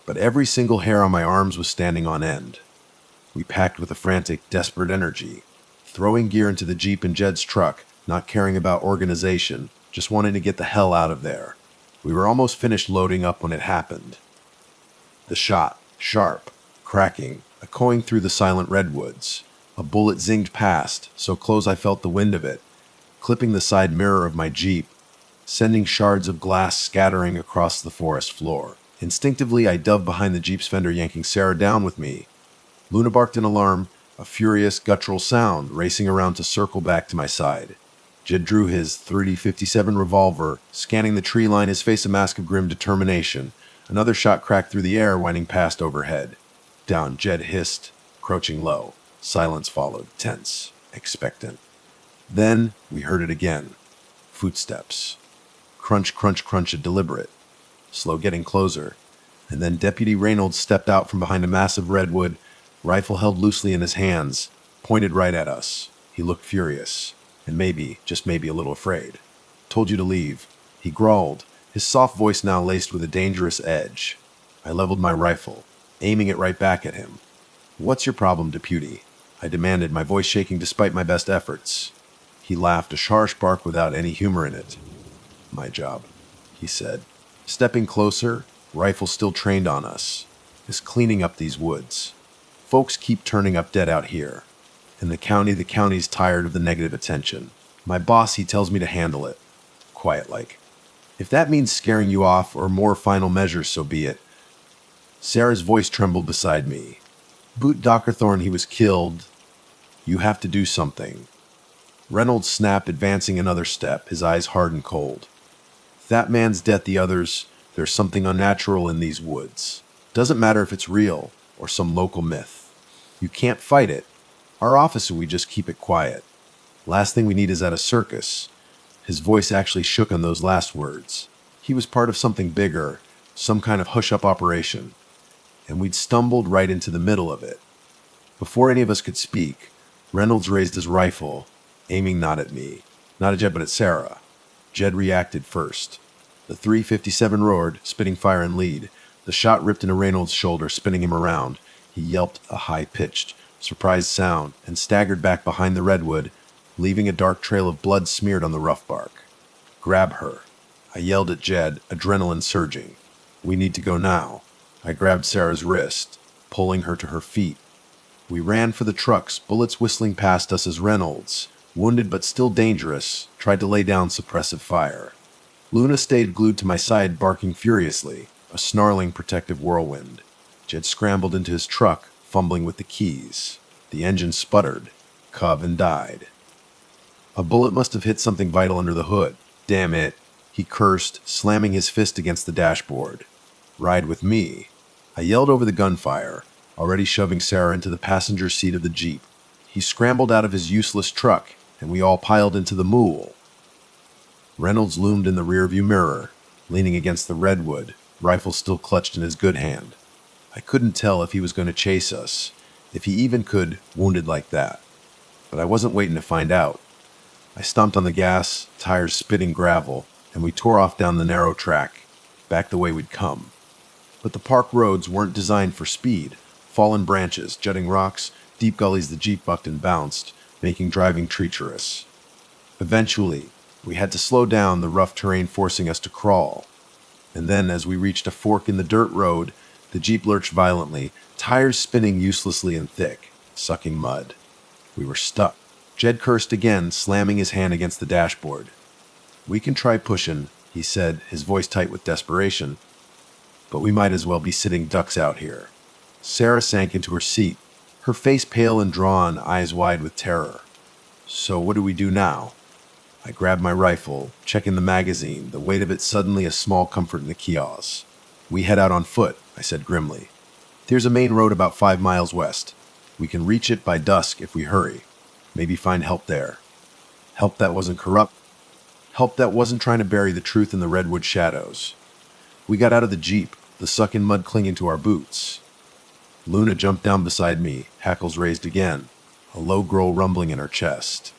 But every single hair on my arms was standing on end. We packed with a frantic, desperate energy, throwing gear into the Jeep and Jed's truck, not caring about organization, just wanting to get the hell out of there. We were almost finished loading up when it happened. The shot, sharp, cracking, echoing through the silent redwoods. A bullet zinged past, so close I felt the wind of it, clipping the side mirror of my Jeep, sending shards of glass scattering across the forest floor. Instinctively, I dove behind the Jeep's fender, yanking Sarah down with me. Luna barked in alarm, a furious, guttural sound, racing around to circle back to my side. Jed drew his .30-57 revolver, scanning the tree line, his face a mask of grim determination. Another shot cracked through the air, winding past overhead. Down, Jed hissed, crouching low. Silence followed, tense, expectant. Then we heard it again. Footsteps. Crunch, crunch, crunch, deliberate. Slow, getting closer. And then Deputy Reynolds stepped out from behind a massive redwood, rifle held loosely in his hands, pointed right at us. He looked furious, and maybe, just maybe, a little afraid. "Told you to leave," he growled, his soft voice now laced with a dangerous edge. I leveled my rifle, aiming it right back at him. "What's your problem, Deputy?" I demanded, my voice shaking despite my best efforts. He laughed, a harsh bark without any humor in it. "My job," he said. Stepping closer, rifle still trained on us, is cleaning up these woods. Folks keep turning up dead out here. And the county's tired of the negative attention. My boss, he tells me to handle it. Quiet like. If that means scaring you off or more final measures, so be it. Sarah's voice trembled beside me. "Boot Dockerthorne, he was killed. You have to do something." Reynolds snapped, advancing another step, his eyes hard and cold. "That man's death, the others, there's something unnatural in these woods. Doesn't matter if it's real or some local myth. You can't fight it. Our officer, we just keep it quiet. Last thing we need is at a circus." His voice actually shook on those last words. He was part of something bigger, some kind of hush-up operation. And we'd stumbled right into the middle of it. Before any of us could speak, Reynolds raised his rifle, aiming not at me, not at Jed, but at Sarah. Jed reacted first. The .357 roared, spitting fire in lead. The shot ripped into Reynolds' shoulder, spinning him around. He yelped a high-pitched, surprised sound and staggered back behind the redwood, leaving a dark trail of blood smeared on the rough bark. "Grab her," I yelled at Jed, adrenaline surging. "We need to go now." I grabbed Sarah's wrist, pulling her to her feet. We ran for the trucks, bullets whistling past us as Reynolds, wounded but still dangerous, tried to lay down suppressive fire. Luna stayed glued to my side, barking furiously, a snarling protective whirlwind. Jed scrambled into his truck, fumbling with the keys. The engine sputtered. Coven died. A bullet must have hit something vital under the hood. "Damn it," he cursed, slamming his fist against the dashboard. "Ride with me." I yelled over the gunfire, already shoving Sarah into the passenger seat of the Jeep. He scrambled out of his useless truck, and we all piled into the mool. Reynolds loomed in the rearview mirror, leaning against the redwood, rifle still clutched in his good hand. I couldn't tell if he was going to chase us, if he even could, wounded like that. But I wasn't waiting to find out. I stomped on the gas, tires spitting gravel, and we tore off down the narrow track, back the way we'd come. But the park roads weren't designed for speed. Fallen branches, jutting rocks, deep gullies the Jeep bucked and bounced, making driving treacherous. Eventually, we had to slow down, the rough terrain forcing us to crawl. And then, as we reached a fork in the dirt road, the Jeep lurched violently, tires spinning uselessly and thick, sucking mud. We were stuck. Jed cursed again, slamming his hand against the dashboard. "We can try pushing," he said, his voice tight with desperation. "But we might as well be sitting ducks out here." Sarah sank into her seat, her face pale and drawn, eyes wide with terror. "So what do we do now?" I grabbed my rifle, checking the magazine, the weight of it suddenly a small comfort in the chaos. "We head out on foot," I said grimly. "There's a main road about 5 miles west. We can reach it by dusk if we hurry. Maybe find help there. Help that wasn't corrupt. Help that wasn't trying to bury the truth in the redwood shadows." We got out of the Jeep, the sucking mud clinging to our boots. Luna jumped down beside me, hackles raised again, a low growl rumbling in her chest.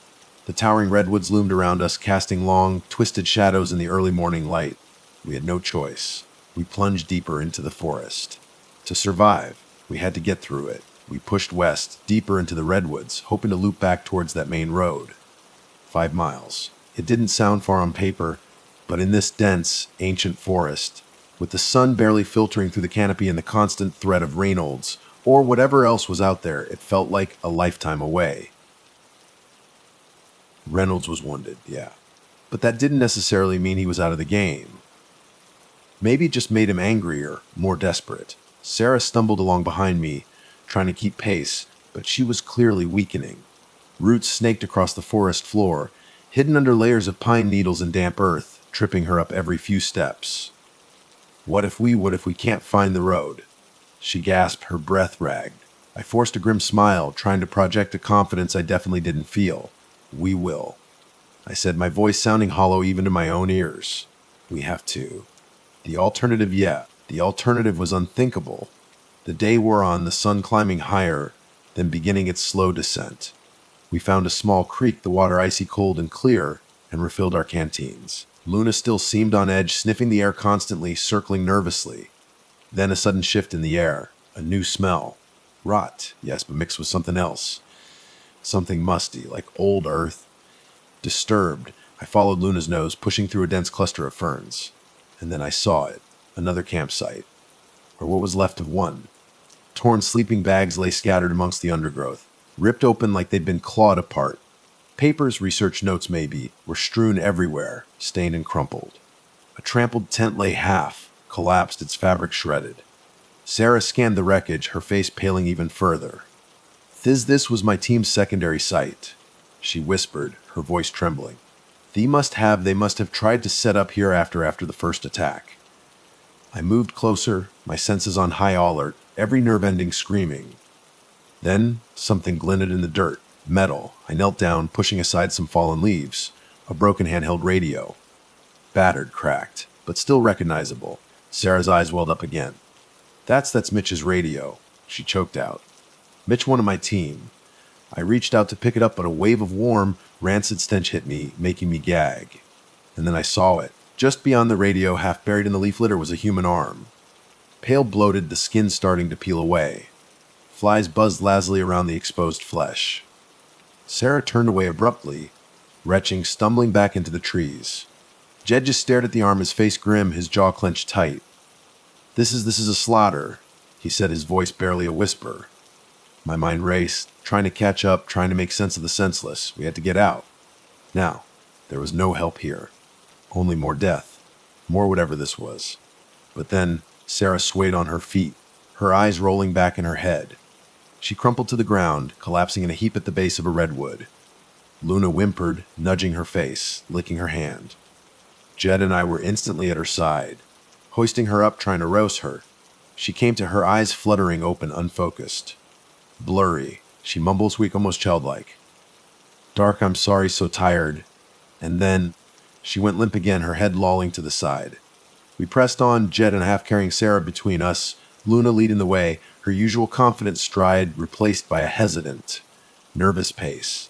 The towering redwoods loomed around us, casting long, twisted shadows in the early morning light. We had no choice. We plunged deeper into the forest. To survive, we had to get through it. We pushed west, deeper into the redwoods, hoping to loop back towards that main road. 5 miles. It didn't sound far on paper, but in this dense, ancient forest, with the sun barely filtering through the canopy and the constant threat of Reynolds, or whatever else was out there, it felt like a lifetime away. Reynolds was wounded, yeah. But that didn't necessarily mean he was out of the game. Maybe it just made him angrier, more desperate. Sarah stumbled along behind me, trying to keep pace, but she was clearly weakening. Roots snaked across the forest floor, hidden under layers of pine needles and damp earth, tripping her up every few steps. What if we can't find the road?" She gasped, her breath ragged. I forced a grim smile, trying to project a confidence I definitely didn't feel. "We will," I said, my voice sounding hollow even to my own ears. "We have to." The alternative, yeah, the alternative was unthinkable. The day wore on, the sun climbing higher, then beginning its slow descent. We found a small creek, the water icy cold and clear, and refilled our canteens. Luna still seemed on edge, sniffing the air constantly, circling nervously. Then a sudden shift in the air, a new smell. Rot, yes, but mixed with something else. Something musty, like old earth. Disturbed, I followed Luna's nose, pushing through a dense cluster of ferns. And then I saw it, another campsite, or what was left of one. Torn sleeping bags lay scattered amongst the undergrowth, ripped open like they'd been clawed apart. Papers, research notes maybe, were strewn everywhere, stained and crumpled. A trampled tent lay half, collapsed, its fabric shredded. Sarah scanned the wreckage, her face paling even further. This was my team's secondary site," she whispered, her voice trembling. They must have tried to set up here after the first attack." I moved closer, my senses on high alert, every nerve ending screaming. Then something glinted in the dirt. Metal. I knelt down, pushing aside some fallen leaves. A broken handheld radio. Battered, cracked, but still recognizable. Sarah's eyes welled up again. That's Mitch's radio," she choked out. "Mitch, one of my team." I reached out to pick it up, but a wave of warm, rancid stench hit me, making me gag. And then I saw it. Just beyond the radio, half buried in the leaf litter, was a human arm. Pale bloated, the skin starting to peel away. Flies buzzed lazily around the exposed flesh. Sarah turned away abruptly, retching, stumbling back into the trees. Jed just stared at the arm, his face grim, his jaw clenched tight. This is a slaughter," he said, his voice barely a whisper. My mind raced, trying to catch up, trying to make sense of the senseless. We had to get out. Now, there was no help here. Only more death. More whatever this was. But then, Sarah swayed on her feet, her eyes rolling back in her head. She crumpled to the ground, collapsing in a heap at the base of a redwood. Luna whimpered, nudging her face, licking her hand. Jed and I were instantly at her side, hoisting her up, trying to rouse her. She came to, her eyes fluttering open, unfocused. Blurry, she mumbles weak, almost childlike. "Dark, I'm sorry, so tired." And then, she went limp again, her head lolling to the side. We pressed on, Jed and half carrying Sarah between us, Luna leading the way, her usual confident stride replaced by a hesitant, nervous pace.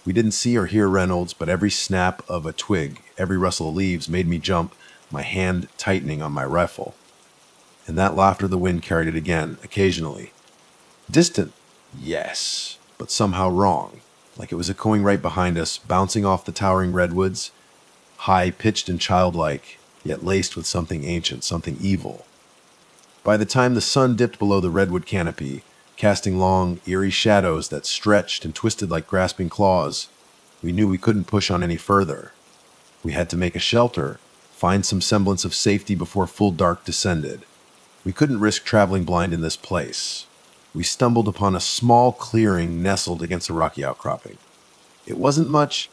We didn't see or hear Reynolds, but every snap of a twig, every rustle of leaves made me jump, my hand tightening on my rifle. And that laughter of the wind carried it again, occasionally. Distant, yes, but somehow wrong, like it was echoing right behind us, bouncing off the towering redwoods, high, pitched and childlike, yet laced with something ancient, something evil. By the time the sun dipped below the redwood canopy, casting long, eerie shadows that stretched and twisted like grasping claws, we knew we couldn't push on any further. We had to make a shelter, find some semblance of safety before full dark descended. We couldn't risk traveling blind in this place. We stumbled upon a small clearing nestled against a rocky outcropping. It wasn't much,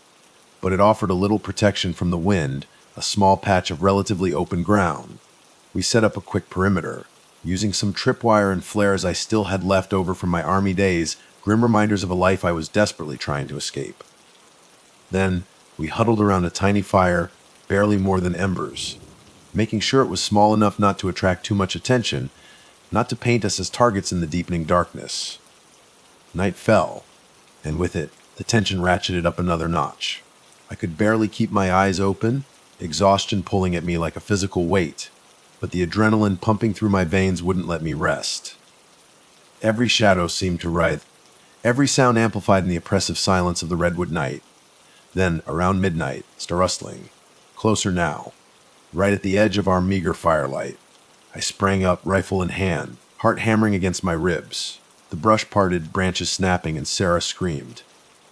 but it offered a little protection from the wind, a small patch of relatively open ground. We set up a quick perimeter, using some tripwire and flares I still had left over from my army days, grim reminders of a life I was desperately trying to escape. Then, we huddled around a tiny fire, barely more than embers, making sure it was small enough not to attract too much attention, not to paint us as targets in the deepening darkness. Night fell, and with it, the tension ratcheted up another notch. I could barely keep my eyes open, exhaustion pulling at me like a physical weight, but the adrenaline pumping through my veins wouldn't let me rest. Every shadow seemed to writhe, every sound amplified in the oppressive silence of the redwood night. Then, around midnight, a rustling, closer now, right at the edge of our meager firelight. I sprang up, rifle in hand, heart hammering against my ribs. The brush parted, branches snapping, and Sarah screamed.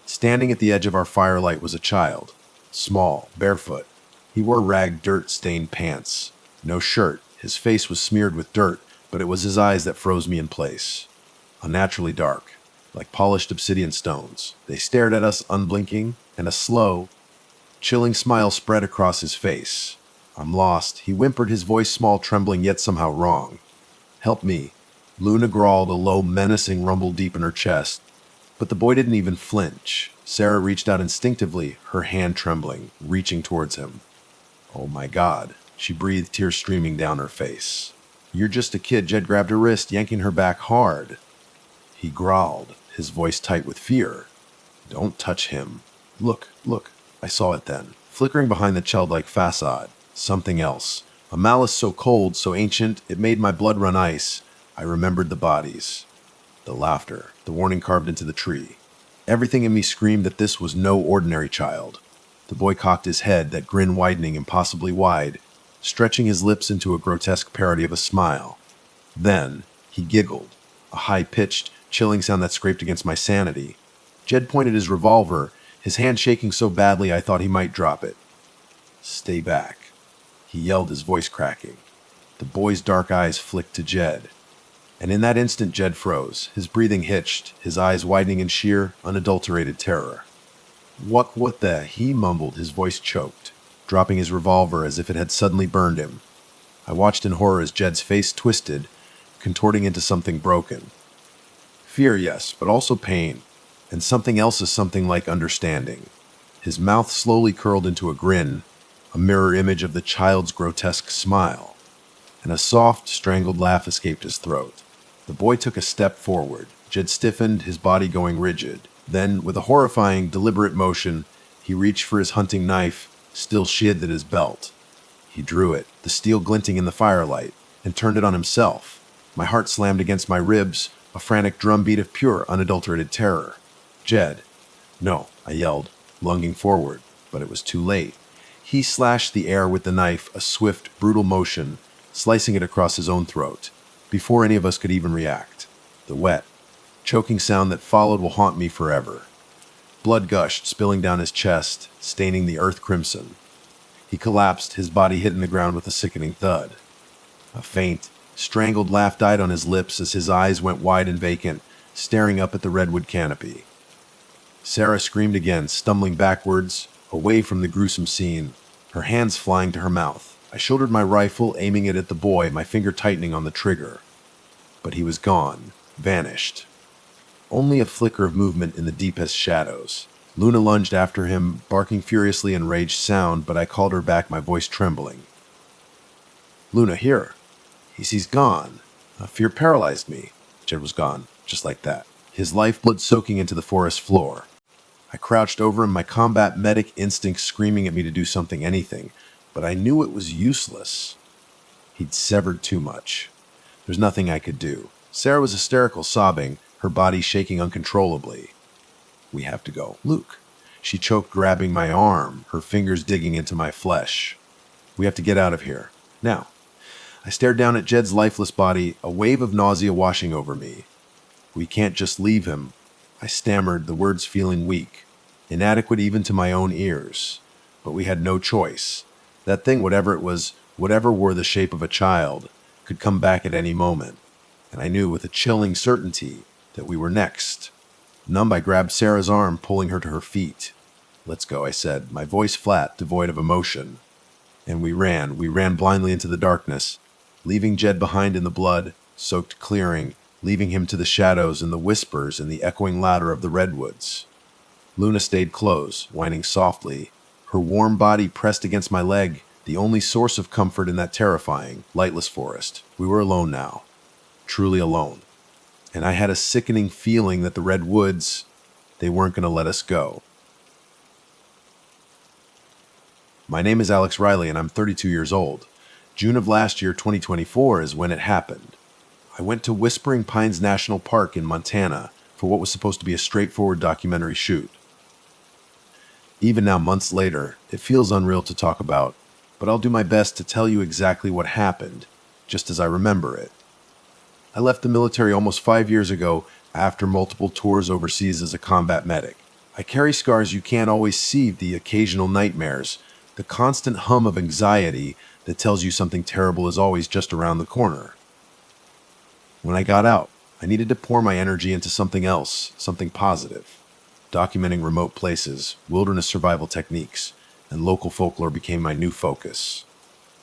Standing at the edge of our firelight was a child, small, barefoot. He wore ragged, dirt-stained pants. No shirt, his face was smeared with dirt, but it was his eyes that froze me in place. Unnaturally dark, like polished obsidian stones. They stared at us, unblinking, and a slow, chilling smile spread across his face. "I'm lost," he whimpered, his voice small, trembling, yet somehow wrong. "Help me." Luna growled, a low, menacing rumble deep in her chest. But the boy didn't even flinch. Sarah reached out instinctively, her hand trembling, reaching towards him. "Oh my God," she breathed, tears streaming down her face. "You're just a kid." Jed grabbed her wrist, yanking her back hard. He growled, his voice tight with fear. "Don't touch him. Look. I saw it then, flickering behind the childlike facade. Something else. A malice so cold, so ancient, it made my blood run ice. I remembered the bodies. The laughter, the warning carved into the tree. Everything in me screamed that this was no ordinary child. The boy cocked his head, that grin widening impossibly wide, stretching his lips into a grotesque parody of a smile. Then, he giggled, a high-pitched, chilling sound that scraped against my sanity. Jed pointed his revolver, his hand shaking so badly I thought he might drop it. "Stay back," he yelled, his voice cracking. The boy's dark eyes flicked to Jed. And in that instant, Jed froze, his breathing hitched, his eyes widening in sheer, unadulterated terror. What the?" he mumbled, his voice choked, dropping his revolver as if it had suddenly burned him. I watched in horror as Jed's face twisted, contorting into something broken. Fear, yes, but also pain, and something else, is something like understanding. His mouth slowly curled into a grin, a mirror image of the child's grotesque smile, and a soft, strangled laugh escaped his throat. The boy took a step forward. Jed stiffened, his body going rigid. Then, with a horrifying, deliberate motion, he reached for his hunting knife, still sheathed at his belt. He drew it, the steel glinting in the firelight, and turned it on himself. My heart slammed against my ribs, a frantic drumbeat of pure, unadulterated terror. Jed. No, I yelled, lunging forward, but it was too late. He slashed the air with the knife, a swift, brutal motion, slicing it across his own throat, before any of us could even react. The wet, choking sound that followed will haunt me forever. Blood gushed, spilling down his chest, staining the earth crimson. He collapsed, his body hitting the ground with a sickening thud. A faint, strangled laugh died on his lips as his eyes went wide and vacant, staring up at the redwood canopy. Sarah screamed again, stumbling backwards, away from the gruesome scene, her hands flying to her mouth. I shouldered my rifle, aiming it at the boy, my finger tightening on the trigger. But he was gone, vanished. Only a flicker of movement in the deepest shadows. Luna lunged after him, barking furiously in raged sound, but I called her back, my voice trembling. Luna, here. He's gone. Fear paralyzed me. Jed was gone, just like that. His lifeblood soaking into the forest floor. I crouched over him, my combat medic instinct screaming at me to do something, anything, but I knew it was useless. He'd severed too much. There's nothing I could do. Sarah was hysterical, sobbing, her body shaking uncontrollably. We have to go. Luke. She choked, grabbing my arm, her fingers digging into my flesh. We have to get out of here. Now. I stared down at Jed's lifeless body, a wave of nausea washing over me. We can't just leave him. I stammered, the words feeling weak, inadequate even to my own ears. But we had no choice. That thing, whatever it was, whatever wore the shape of a child, could come back at any moment. And I knew with a chilling certainty that we were next. Numb, I grabbed Sarah's arm, pulling her to her feet. Let's go, I said, my voice flat, devoid of emotion. And we ran blindly into the darkness, leaving Jed behind in the blood-soaked clearing, leaving him to the shadows and the whispers and the echoing louder of the redwoods. Luna stayed close, whining softly, her warm body pressed against my leg, the only source of comfort in that terrifying, lightless forest. We were alone now, truly alone. And I had a sickening feeling that the redwoods, they weren't going to let us go. My name is Alex Riley, and I'm 32 years old. June of last year, 2024, is when it happened. I went to Whispering Pines National Park in Montana for what was supposed to be a straightforward documentary shoot. Even now, months later, it feels unreal to talk about, but I'll do my best to tell you exactly what happened, just as I remember it. I left the military almost 5 years ago after multiple tours overseas as a combat medic. I carry scars you can't always see, the occasional nightmares, the constant hum of anxiety that tells you something terrible is always just around the corner. When I got out, I needed to pour my energy into something else, something positive. Documenting remote places, wilderness survival techniques, and local folklore became my new focus.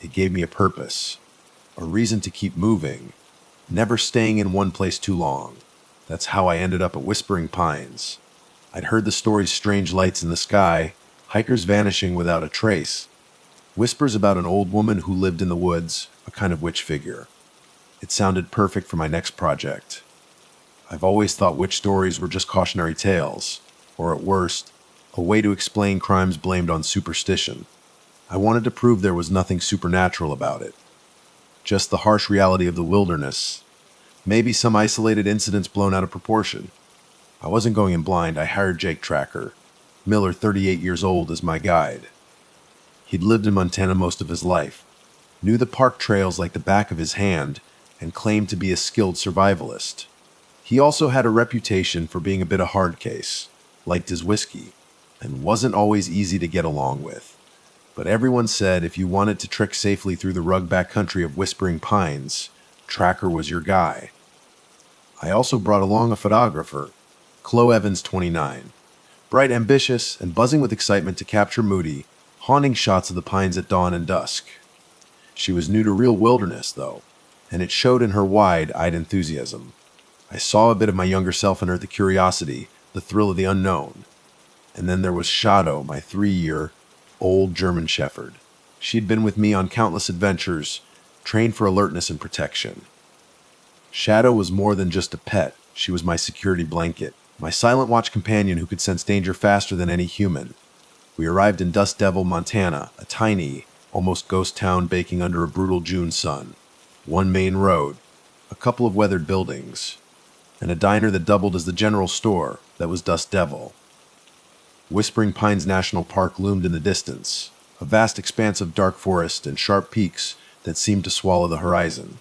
It gave me a purpose, a reason to keep moving, never staying in one place too long. That's how I ended up at Whispering Pines. I'd heard the stories, strange lights in the sky, hikers vanishing without a trace, whispers about an old woman who lived in the woods, a kind of witch figure. It sounded perfect for my next project. I've always thought witch stories were just cautionary tales, or at worst, a way to explain crimes blamed on superstition. I wanted to prove there was nothing supernatural about it. Just the harsh reality of the wilderness. Maybe some isolated incidents blown out of proportion. I wasn't going in blind. I hired Jake Tracker, Miller, 38 years old, as my guide. He'd lived in Montana most of his life, knew the park trails like the back of his hand, and claimed to be a skilled survivalist. He also had a reputation for being a bit of hard case, liked his whiskey, and wasn't always easy to get along with. But everyone said if you wanted to trek safely through the rugged backcountry of Whispering Pines, Tracker was your guy. I also brought along a photographer, Chloe Evans, 29, bright, ambitious, and buzzing with excitement to capture moody, haunting shots of the pines at dawn and dusk. She was new to real wilderness, though, and it showed in her wide-eyed enthusiasm. I saw a bit of my younger self in her, the curiosity, the thrill of the unknown. And then there was Shadow, my 3-year-old German Shepherd. She'd been with me on countless adventures, trained for alertness and protection. Shadow was more than just a pet. She was my security blanket, my silent watch companion who could sense danger faster than any human. We arrived in Dust Devil, Montana, a tiny, almost ghost town baking under a brutal June sun. One main road, a couple of weathered buildings, and a diner that doubled as the general store that was Dust Devil. Whispering Pines National Park loomed in the distance, a vast expanse of dark forest and sharp peaks that seemed to swallow the horizon.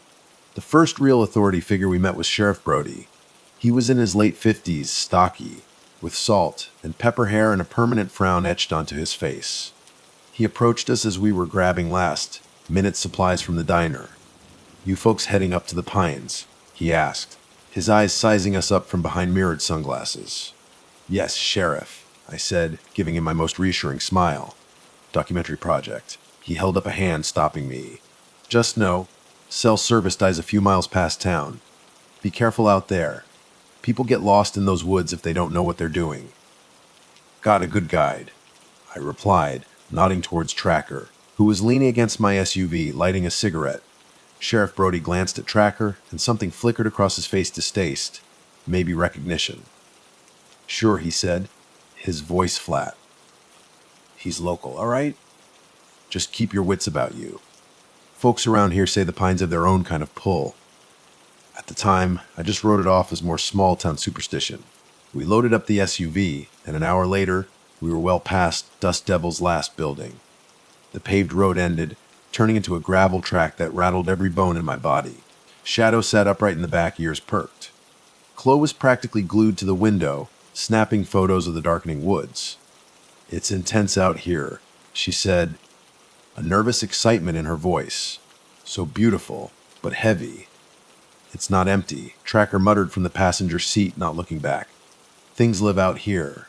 The first real authority figure we met was Sheriff Brody. He was in his late 50s, stocky, with salt and pepper hair and a permanent frown etched onto his face. He approached us as we were grabbing last-minute supplies from the diner. "You folks heading up to the Pines?" he asked, his eyes sizing us up from behind mirrored sunglasses. "Yes, Sheriff," I said, giving him my most reassuring smile. "Documentary project." He held up a hand, stopping me. "Just know, cell service dies a few miles past town. Be careful out there. People get lost in those woods if they don't know what they're doing." "Got a good guide," I replied, nodding towards Tracker, who was leaning against my SUV, lighting a cigarette. Sheriff Brody glanced at Tracker, and something flickered across his face distaste, maybe recognition. "Sure," he said, his voice flat. "He's local, all right? Just keep your wits about you. Folks around here say the Pines have their own kind of pull." At the time, I just wrote it off as more small-town superstition. We loaded up the SUV, and an hour later, we were well past Dust Devil's last building. The paved road ended, turning into a gravel track that rattled every bone in my body. Shadow sat upright in the back, ears perked. Chloe was practically glued to the window, snapping photos of the darkening woods. "It's intense out here," she said, a nervous excitement in her voice. "So beautiful, but heavy." "It's not empty," Tracker muttered from the passenger seat, not looking back. "Things live out here."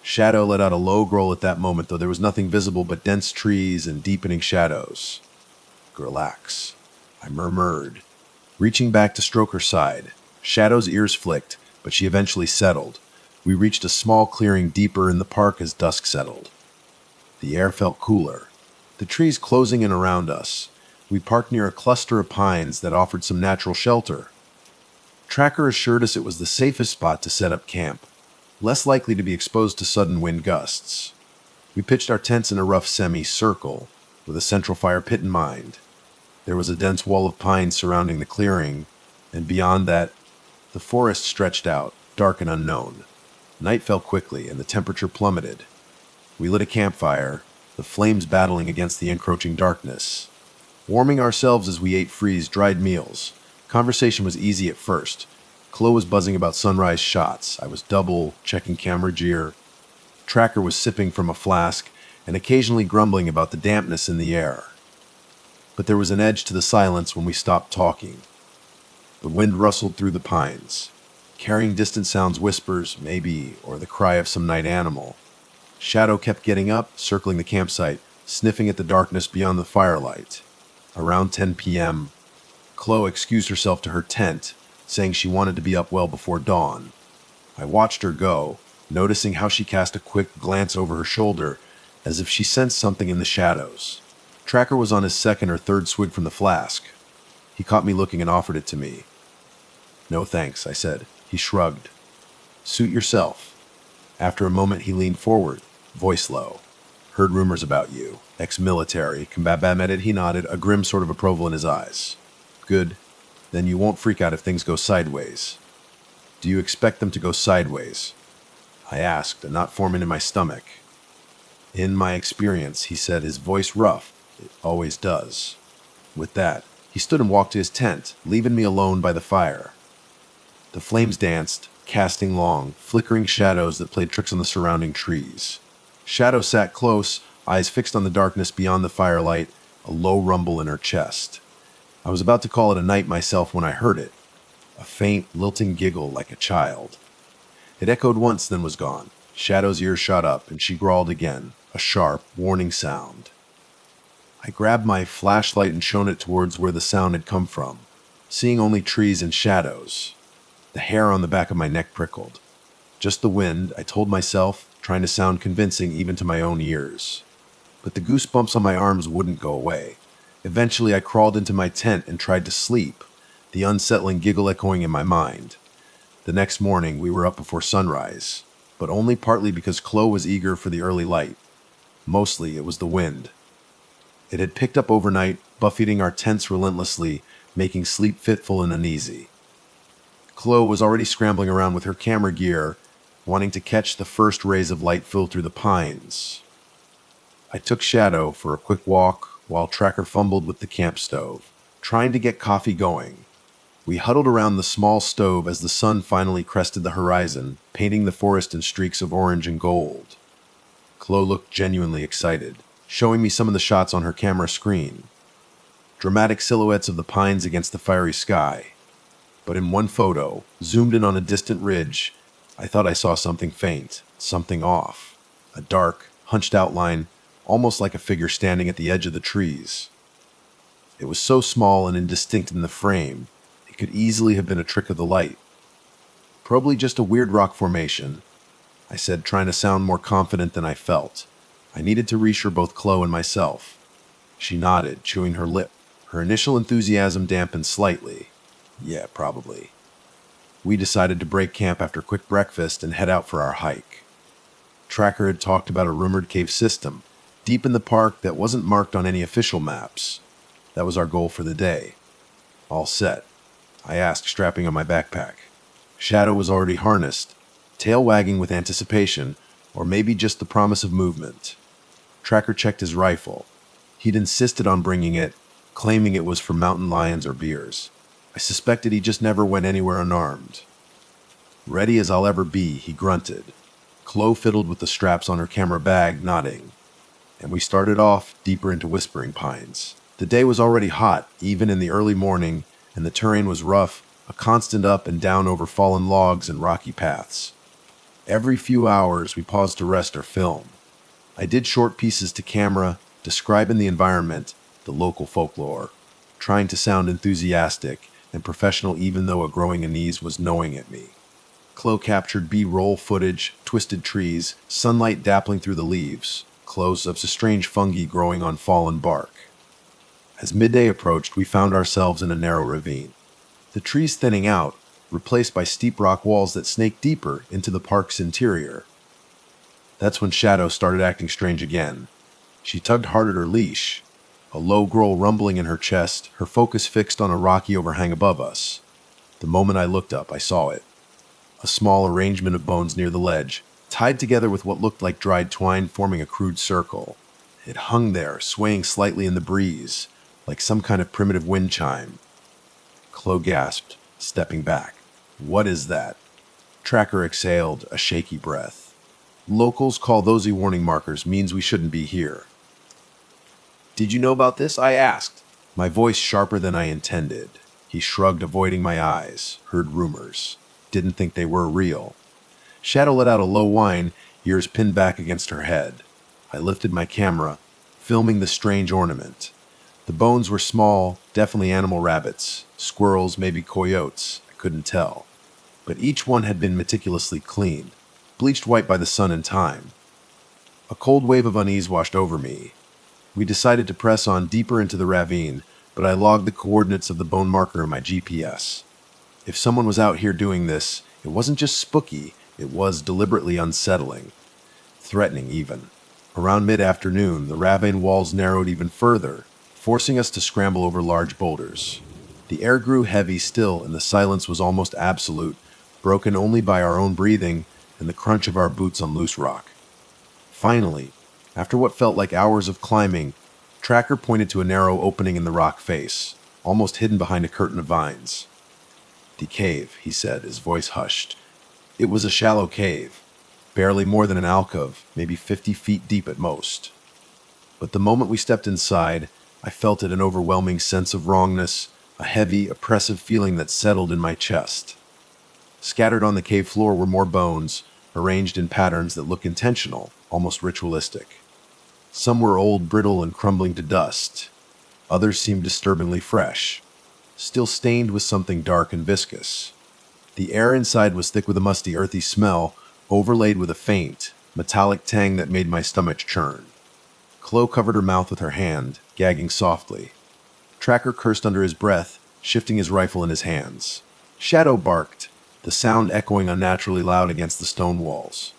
Shadow let out a low growl at that moment, though there was nothing visible but dense trees and deepening shadows. "Relax," I murmured, reaching back to stroke her side. Shadow's ears flicked, but she eventually settled. We reached a small clearing deeper in the park as dusk settled. The air felt cooler, the trees closing in around us. We parked near a cluster of pines that offered some natural shelter. Tracker assured us it was the safest spot to set up camp, less likely to be exposed to sudden wind gusts. We pitched our tents in a rough semicircle, with a central fire pit in mind. There was a dense wall of pines surrounding the clearing, and beyond that, the forest stretched out, dark and unknown. Night fell quickly, and the temperature plummeted. We lit a campfire, the flames battling against the encroaching darkness. Warming ourselves as we ate freeze-dried meals. Conversation was easy at first. Chloe was buzzing about sunrise shots. I was double, checking camera gear. Tracker was sipping from a flask and occasionally grumbling about the dampness in the air. But there was an edge to the silence when we stopped talking. The wind rustled through the pines, carrying distant sounds, whispers, maybe, or the cry of some night animal. Shadow kept getting up, circling the campsite, sniffing at the darkness beyond the firelight. Around 10 p.m., Chloe excused herself to her tent, saying she wanted to be up well before dawn. I watched her go, noticing how she cast a quick glance over her shoulder, as if she sensed something in the shadows. Tracker was on his second or third swig from the flask. He caught me looking and offered it to me. "No thanks," I said. He shrugged. "Suit yourself." After a moment, he leaned forward, voice low. "Heard rumors about you. Ex-military." Combat-Met, he nodded, a grim sort of approval in his eyes. "Good. Then you won't freak out if things go sideways." "Do you expect them to go sideways?" I asked, a knot forming in my stomach. "In my experience," he said, his voice rough. "It always does." With that, he stood and walked to his tent, leaving me alone by the fire. The flames danced, casting long, flickering shadows that played tricks on the surrounding trees. Shadow sat close, eyes fixed on the darkness beyond the firelight, a low rumble in her chest. I was about to call it a night myself when I heard it, a faint, lilting giggle like a child. It echoed once, then was gone. Shadow's ears shot up, and she growled again, a sharp, warning sound. I grabbed my flashlight and shone it towards where the sound had come from, seeing only trees and shadows. The hair on the back of my neck prickled. Just the wind, I told myself, trying to sound convincing even to my own ears. But the goosebumps on my arms wouldn't go away. Eventually, I crawled into my tent and tried to sleep, the unsettling giggle echoing in my mind. The next morning, we were up before sunrise, but only partly because Chloe was eager for the early light. Mostly, it was the wind. It had picked up overnight, buffeting our tents relentlessly, making sleep fitful and uneasy. Chloe was already scrambling around with her camera gear, wanting to catch the first rays of light filter through the pines. I took Shadow for a quick walk while Tracker fumbled with the camp stove, trying to get coffee going. We huddled around the small stove as the sun finally crested the horizon, painting the forest in streaks of orange and gold. Chloe looked genuinely excited, showing me some of the shots on her camera screen. Dramatic silhouettes of the pines against the fiery sky. But in one photo, zoomed in on a distant ridge, I thought I saw something faint, something off. A dark, hunched outline, almost like a figure standing at the edge of the trees. It was so small and indistinct in the frame, it could easily have been a trick of the light. Probably just a weird rock formation, I said, trying to sound more confident than I felt. I needed to reassure both Chloe and myself. She nodded, chewing her lip. Her initial enthusiasm dampened slightly. Yeah, probably. We decided to break camp after a quick breakfast and head out for our hike. Tracker had talked about a rumored cave system, deep in the park that wasn't marked on any official maps. That was our goal for the day. All set, I asked, strapping on my backpack. Shadow was already harnessed, tail wagging with anticipation, or maybe just the promise of movement. Tracker checked his rifle. He'd insisted on bringing it, claiming it was for mountain lions or bears. I suspected he just never went anywhere unarmed. Ready as I'll ever be, he grunted. Chloe fiddled with the straps on her camera bag, nodding. And we started off deeper into Whispering Pines. The day was already hot, even in the early morning, and the terrain was rough, a constant up and down over fallen logs and rocky paths. Every few hours, we paused to rest or film. I did short pieces to camera, describing the environment, the local folklore, trying to sound enthusiastic and professional even though a growing unease was gnawing at me. Chloe captured B-roll footage, twisted trees, sunlight dappling through the leaves, close-ups of strange fungi growing on fallen bark. As midday approached, we found ourselves in a narrow ravine. The trees thinning out, replaced by steep rock walls that snaked deeper into the park's interior. That's when Shadow started acting strange again. She tugged hard at her leash, a low growl rumbling in her chest, her focus fixed on a rocky overhang above us. The moment I looked up, I saw it. A small arrangement of bones near the ledge, tied together with what looked like dried twine forming a crude circle. It hung there, swaying slightly in the breeze, like some kind of primitive wind chime. Chloe gasped, stepping back. What is that? Tracker exhaled, a shaky breath. Locals call those warning markers, means we shouldn't be here. Did you know about this? I asked, my voice sharper than I intended. He shrugged, avoiding my eyes, heard rumors. Didn't think they were real. Shadow let out a low whine, ears pinned back against her head. I lifted my camera, filming the strange ornament. The bones were small, definitely animal rabbits, squirrels, maybe coyotes, I couldn't tell. But each one had been meticulously cleaned, bleached white by the sun and time. A cold wave of unease washed over me. We decided to press on deeper into the ravine, but I logged the coordinates of the bone marker in my GPS. If someone was out here doing this, it wasn't just spooky, it was deliberately unsettling. Threatening, even. Around mid-afternoon, the ravine walls narrowed even further, forcing us to scramble over large boulders. The air grew heavy still, and the silence was almost absolute, broken only by our own breathing and the crunch of our boots on loose rock. Finally, after what felt like hours of climbing, Tracker pointed to a narrow opening in the rock face, almost hidden behind a curtain of vines. The cave, he said, his voice hushed. It was a shallow cave, barely more than an alcove, maybe 50 feet deep at most. But the moment we stepped inside, I felt an overwhelming sense of wrongness, a heavy, oppressive feeling that settled in my chest. Scattered on the cave floor were more bones, arranged in patterns that looked intentional, almost ritualistic. Some were old, brittle, and crumbling to dust. Others seemed disturbingly fresh, still stained with something dark and viscous. The air inside was thick with a musty, earthy smell, overlaid with a faint, metallic tang that made my stomach churn. Chloe covered her mouth with her hand, gagging softly. Tracker cursed under his breath, shifting his rifle in his hands. Shadow barked, the sound echoing unnaturally loud against the stone walls.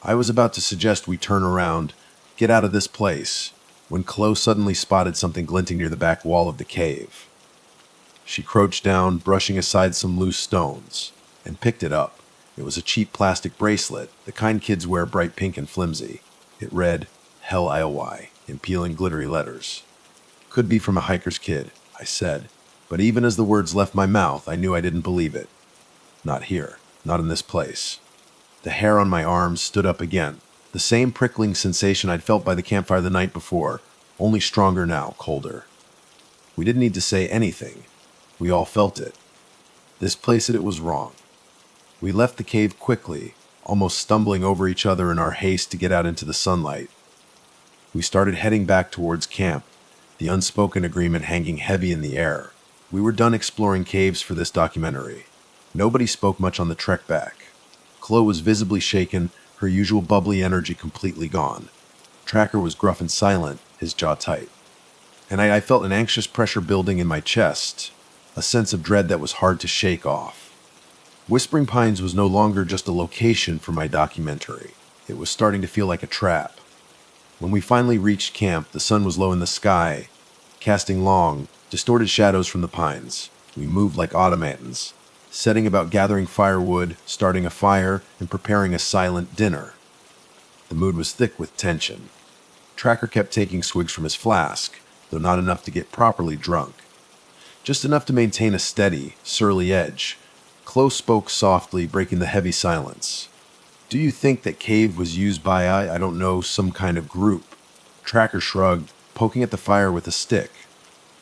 I was about to suggest we turn around, get out of this place, when Chloe suddenly spotted something glinting near the back wall of the cave. She crouched down, brushing aside some loose stones, and picked it up. It was a cheap plastic bracelet, the kind kids wear, bright pink and flimsy. It read, Hell IOY, in peeling glittery letters. Could be from a hiker's kid, I said, but even as the words left my mouth, I knew I didn't believe it. Not here, not in this place. The hair on my arms stood up again, the same prickling sensation I'd felt by the campfire the night before, only stronger now, colder. We didn't need to say anything. We all felt it. This place said it was wrong. We left the cave quickly, almost stumbling over each other in our haste to get out into the sunlight. We started heading back towards camp, the unspoken agreement hanging heavy in the air. We were done exploring caves for this documentary. Nobody spoke much on the trek back. Chloe was visibly shaken, her usual bubbly energy completely gone. Tracker was gruff and silent, his jaw tight. And I felt an anxious pressure building in my chest, a sense of dread that was hard to shake off. Whispering Pines was no longer just a location for my documentary. It was starting to feel like a trap. When we finally reached camp, the sun was low in the sky, casting long, distorted shadows from the pines. We moved like automatons, setting about gathering firewood, starting a fire, and preparing a silent dinner. The mood was thick with tension. Tracker kept taking swigs from his flask, though not enough to get properly drunk. Just enough to maintain a steady, surly edge. Chloe spoke softly, breaking the heavy silence. Do you think that cave was used by, I don't know, some kind of group? Tracker shrugged, poking at the fire with a stick.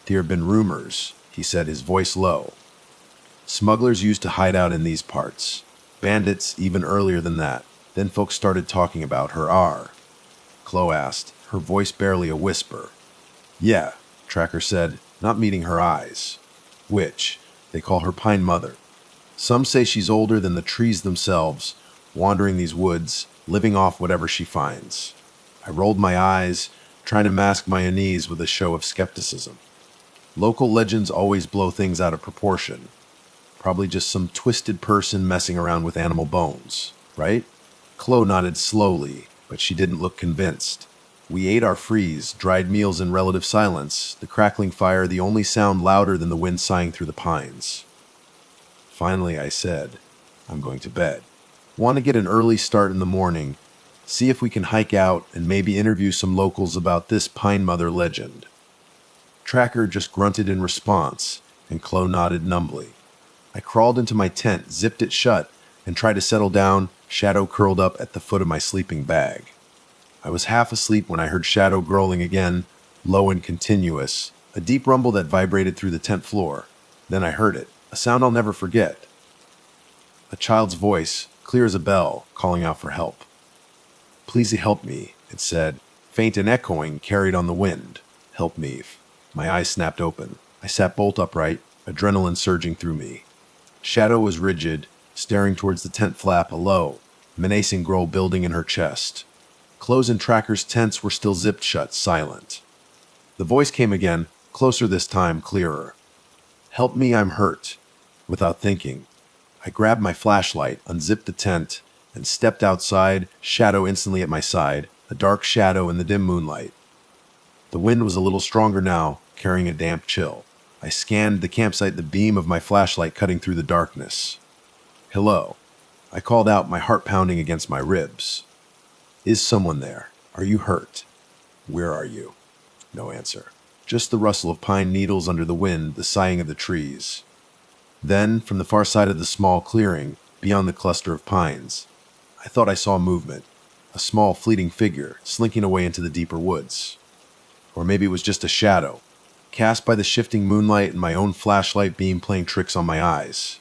There have been rumors, he said, his voice low. Smugglers used to hide out in these parts. Bandits even earlier than that. Then folks started talking about her. Chloe asked, her voice barely a whisper. Yeah, Tracker said, not meeting her eyes. Which, they call her Pine Mother. Some say she's older than the trees themselves, wandering these woods, living off whatever she finds. I rolled my eyes, trying to mask my unease with a show of skepticism. Local legends always blow things out of proportion. Probably just some twisted person messing around with animal bones, right? Chloe nodded slowly, but she didn't look convinced. We ate our freeze, dried meals in relative silence, the crackling fire the only sound louder than the wind sighing through the pines. Finally, I said, I'm going to bed. Want to get an early start in the morning, see if we can hike out and maybe interview some locals about this Pine Mother legend. Tracker just grunted in response, and Chloe nodded numbly. I crawled into my tent, zipped it shut, and tried to settle down, Shadow curled up at the foot of my sleeping bag. I was half asleep when I heard Shadow growling again, low and continuous, a deep rumble that vibrated through the tent floor. Then I heard it, a sound I'll never forget. A child's voice, clear as a bell, calling out for help. Please help me, it said, faint and echoing, carried on the wind. Help me. My eyes snapped open. I sat bolt upright, adrenaline surging through me. Shadow was rigid, staring towards the tent flap, a low, menacing growl building in her chest. Chloe's and Tracker's tents were still zipped shut, silent. The voice came again, closer this time, clearer. Help me, I'm hurt. Without thinking, I grabbed my flashlight, unzipped the tent, and stepped outside, Shadow instantly at my side, a dark shadow in the dim moonlight. The wind was a little stronger now, carrying a damp chill. I scanned the campsite, the beam of my flashlight cutting through the darkness. Hello. I called out, my heart pounding against my ribs. Is someone there? Are you hurt? Where are you? No answer. Just the rustle of pine needles under the wind, the sighing of the trees. Then, from the far side of the small clearing, beyond the cluster of pines, I thought I saw movement, a small fleeting figure slinking away into the deeper woods. Or maybe it was just a shadow, cast by the shifting moonlight and my own flashlight beam playing tricks on my eyes.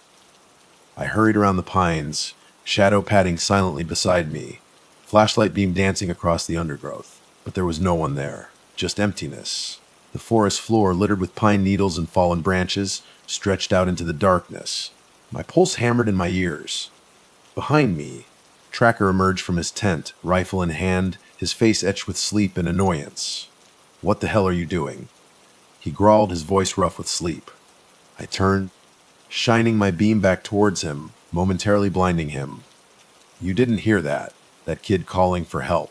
I hurried around the pines, Shadow padding silently beside me, flashlight beam dancing across the undergrowth. But there was no one there, just emptiness. The forest floor, littered with pine needles and fallen branches, stretched out into the darkness. My pulse hammered in my ears. Behind me, Tracker emerged from his tent, rifle in hand, his face etched with sleep and annoyance. What the hell are you doing? He growled, his voice rough with sleep. I turned, shining my beam back towards him, momentarily blinding him. You didn't hear that kid calling for help.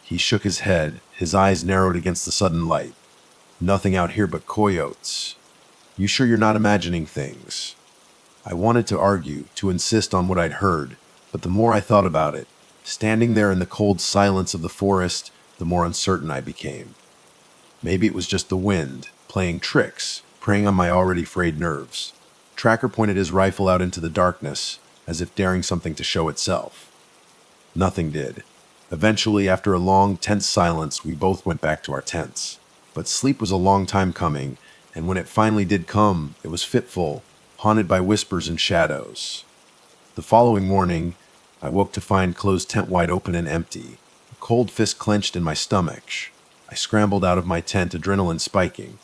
He shook his head, his eyes narrowed against the sudden light. Nothing out here but coyotes. You sure you're not imagining things? I wanted to argue, to insist on what I'd heard, but the more I thought about it, standing there in the cold silence of the forest, the more uncertain I became. Maybe it was just the wind, playing tricks, preying on my already frayed nerves. Tracker pointed his rifle out into the darkness, as if daring something to show itself. Nothing did. Eventually, after a long, tense silence, we both went back to our tents. But sleep was a long time coming, and when it finally did come, it was fitful, haunted by whispers and shadows. The following morning, I woke to find Chloe's tent wide open and empty, a cold fist clenched in my stomach. I scrambled out of my tent, adrenaline spiking.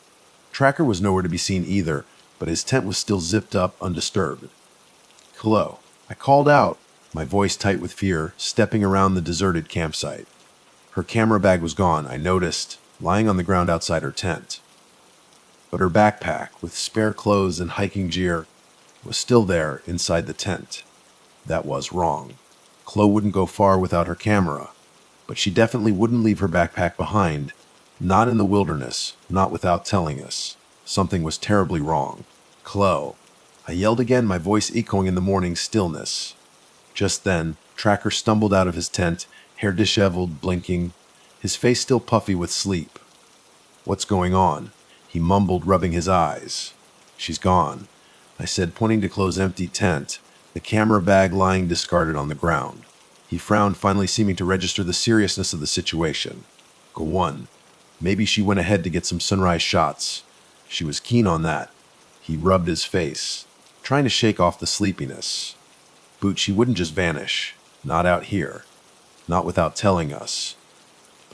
Tracker was nowhere to be seen either, but his tent was still zipped up, undisturbed. Chloe, I called out, my voice tight with fear, stepping around the deserted campsite. Her camera bag was gone, I noticed, lying on the ground outside her tent. But her backpack, with spare clothes and hiking gear, was still there inside the tent. That was wrong. Chloe wouldn't go far without her camera, but she definitely wouldn't leave her backpack behind, not in the wilderness, not without telling us. Something was terribly wrong. Chloe. I yelled again, my voice echoing in the morning stillness. Just then, Tracker stumbled out of his tent, hair disheveled, blinking, his face still puffy with sleep. What's going on? He mumbled, rubbing his eyes. She's gone, I said, pointing to Chloe's empty tent, the camera bag lying discarded on the ground. He frowned, finally seeming to register the seriousness of the situation. Go on. Maybe she went ahead to get some sunrise shots. She was keen on that. He rubbed his face, trying to shake off the sleepiness. Boot, she wouldn't just vanish. Not out here. Not without telling us.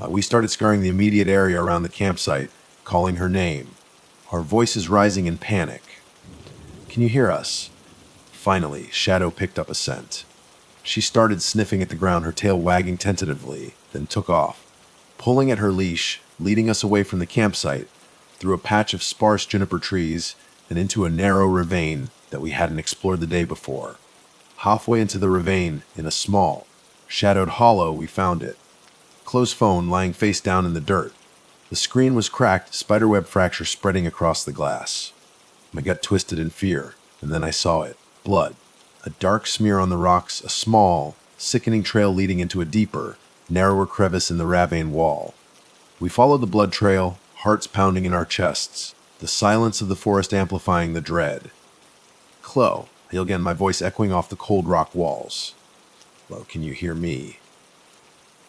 We started scouring the immediate area around the campsite, calling her name, our voices rising in panic. Can you hear us? Finally, Shadow picked up a scent. She started sniffing at the ground, her tail wagging tentatively, then took off, pulling at her leash, leading us away from the campsite, through a patch of sparse juniper trees and into a narrow ravine that we hadn't explored the day before. Halfway into the ravine, in a small, shadowed hollow, we found it. Chloe's phone lying face down in the dirt. The screen was cracked, spiderweb fracture spreading across the glass. My gut twisted in fear, and then I saw it. Blood. A dark smear on the rocks, a small, sickening trail leading into a deeper, narrower crevice in the ravine wall. We followed the blood trail, hearts pounding in our chests, the silence of the forest amplifying the dread. Chloe, I yelled again, my voice echoing off the cold rock walls. Chloe, can you hear me?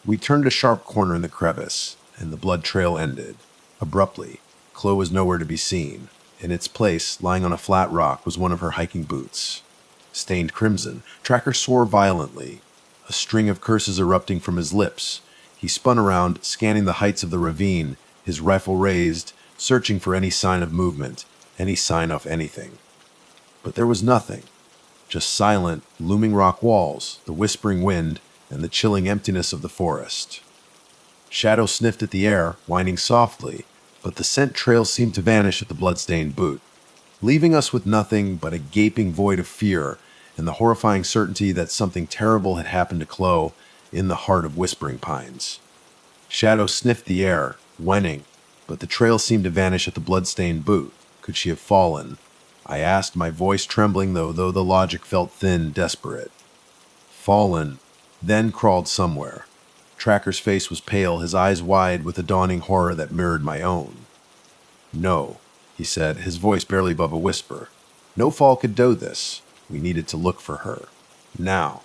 We turned a sharp corner in the crevice, and the blood trail ended. Abruptly, Chloe was nowhere to be seen. In its place, lying on a flat rock, was one of her hiking boots. Stained crimson, Tracker swore violently, a string of curses erupting from his lips. He spun around, scanning the heights of the ravine, his rifle raised, searching for any sign of movement, any sign of anything. But there was nothing. Just silent, looming rock walls, the whispering wind, and the chilling emptiness of the forest. Shadow sniffed at the air, whining softly, but the scent trail seemed to vanish at the bloodstained boot, leaving us with nothing but a gaping void of fear and the horrifying certainty that something terrible had happened to Chloe in the heart of Whispering Pines. Shadow sniffed the air, whining, but the trail seemed to vanish at the bloodstained boot. Could she have fallen? I asked, my voice trembling though the logic felt thin, desperate. Fallen, then crawled somewhere. Tracker's face was pale, his eyes wide with a dawning horror that mirrored my own. No, he said, his voice barely above a whisper. No fall could do this. We needed to look for her. Now.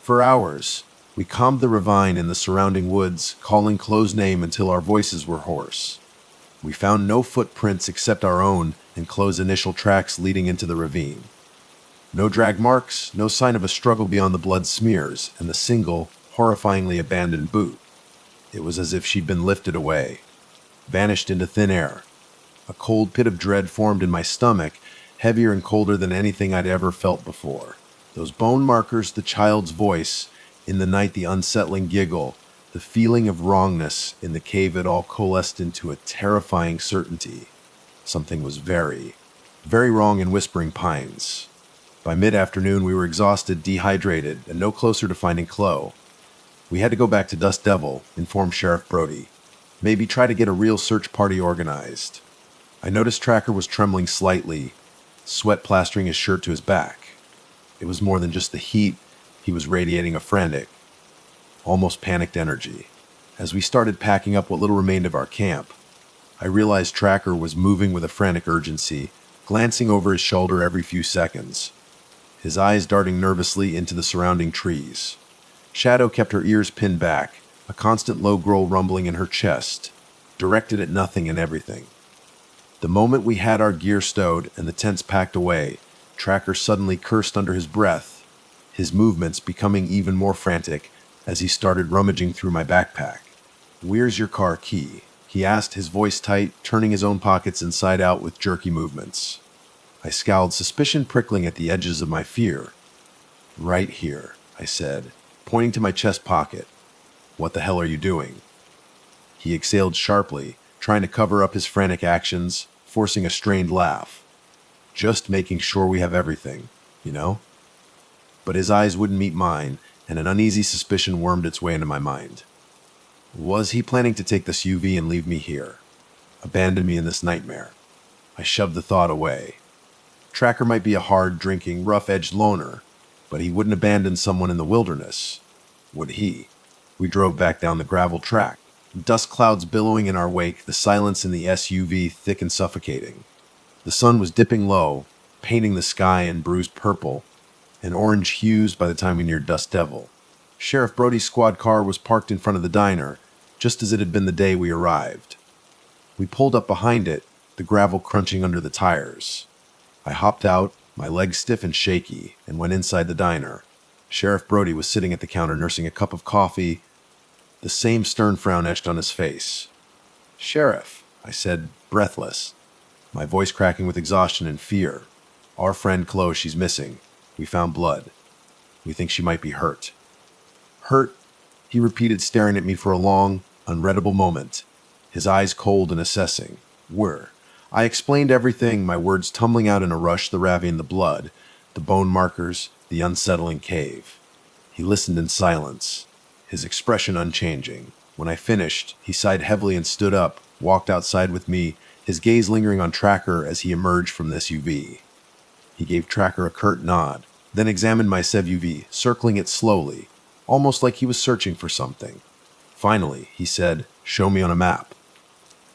For hours, we combed the ravine and the surrounding woods, calling Chloe's name until our voices were hoarse. We found no footprints except our own and Chloe's initial tracks leading into the ravine. No drag marks, no sign of a struggle beyond the blood smears and the single, horrifyingly abandoned boot. It was as if she'd been lifted away, vanished into thin air. A cold pit of dread formed in my stomach, heavier and colder than anything I'd ever felt before. Those bone markers, the child's voice, in the night the unsettling giggle, the feeling of wrongness in the cave, it all coalesced into a terrifying certainty. Something was very, very wrong in Whispering Pines. By mid-afternoon, we were exhausted, dehydrated, and no closer to finding Chloe. We had to go back to Dust Devil, inform Sheriff Brody. Maybe try to get a real search party organized. I noticed Tracker was trembling slightly, sweat plastering his shirt to his back. It was more than just the heat. He was radiating a frantic, almost panicked energy. As we started packing up what little remained of our camp, I realized Tracker was moving with a frantic urgency, glancing over his shoulder every few seconds, his eyes darting nervously into the surrounding trees. Shadow kept her ears pinned back, a constant low growl rumbling in her chest, directed at nothing and everything. The moment we had our gear stowed and the tents packed away, Tracker suddenly cursed under his breath, his movements becoming even more frantic as he started rummaging through my backpack. "Where's your car key?" he asked, his voice tight, turning his own pockets inside out with jerky movements. I scowled, suspicion prickling at the edges of my fear. "Right here," I said, pointing to my chest pocket. "What the hell are you doing?" He exhaled sharply, trying to cover up his frantic actions, forcing a strained laugh. "Just making sure we have everything, you know?" But his eyes wouldn't meet mine, and an uneasy suspicion wormed its way into my mind. Was he planning to take this UV and leave me here? Abandon me in this nightmare? I shoved the thought away. Tracker might be a hard-drinking, rough-edged loner, but he wouldn't abandon someone in the wilderness, would he? We drove back down the gravel track, dust clouds billowing in our wake, the silence in the SUV thick and suffocating. The sun was dipping low, painting the sky in bruised purple and orange hues by the time we neared Dust Devil. Sheriff Brody's squad car was parked in front of the diner, just as it had been the day we arrived. We pulled up behind it, the gravel crunching under the tires. I hopped out, my legs stiff and shaky, and went inside the diner. Sheriff Brody was sitting at the counter nursing a cup of coffee, the same stern frown etched on his face. "Sheriff," I said, breathless, my voice cracking with exhaustion and fear. "Our friend Chloe, she's missing. We found blood. We think she might be hurt." "Hurt?" he repeated, staring at me for a long, unreadable moment, his eyes cold and assessing. "Where?" I explained everything, my words tumbling out in a rush, the ravine, the blood, the bone markers, the unsettling cave. He listened in silence, his expression unchanging. When I finished, he sighed heavily and stood up, walked outside with me, his gaze lingering on Tracker as he emerged from the SUV. He gave Tracker a curt nod, then examined my SUV, circling it slowly, almost like he was searching for something. Finally, he said, "Show me on a map."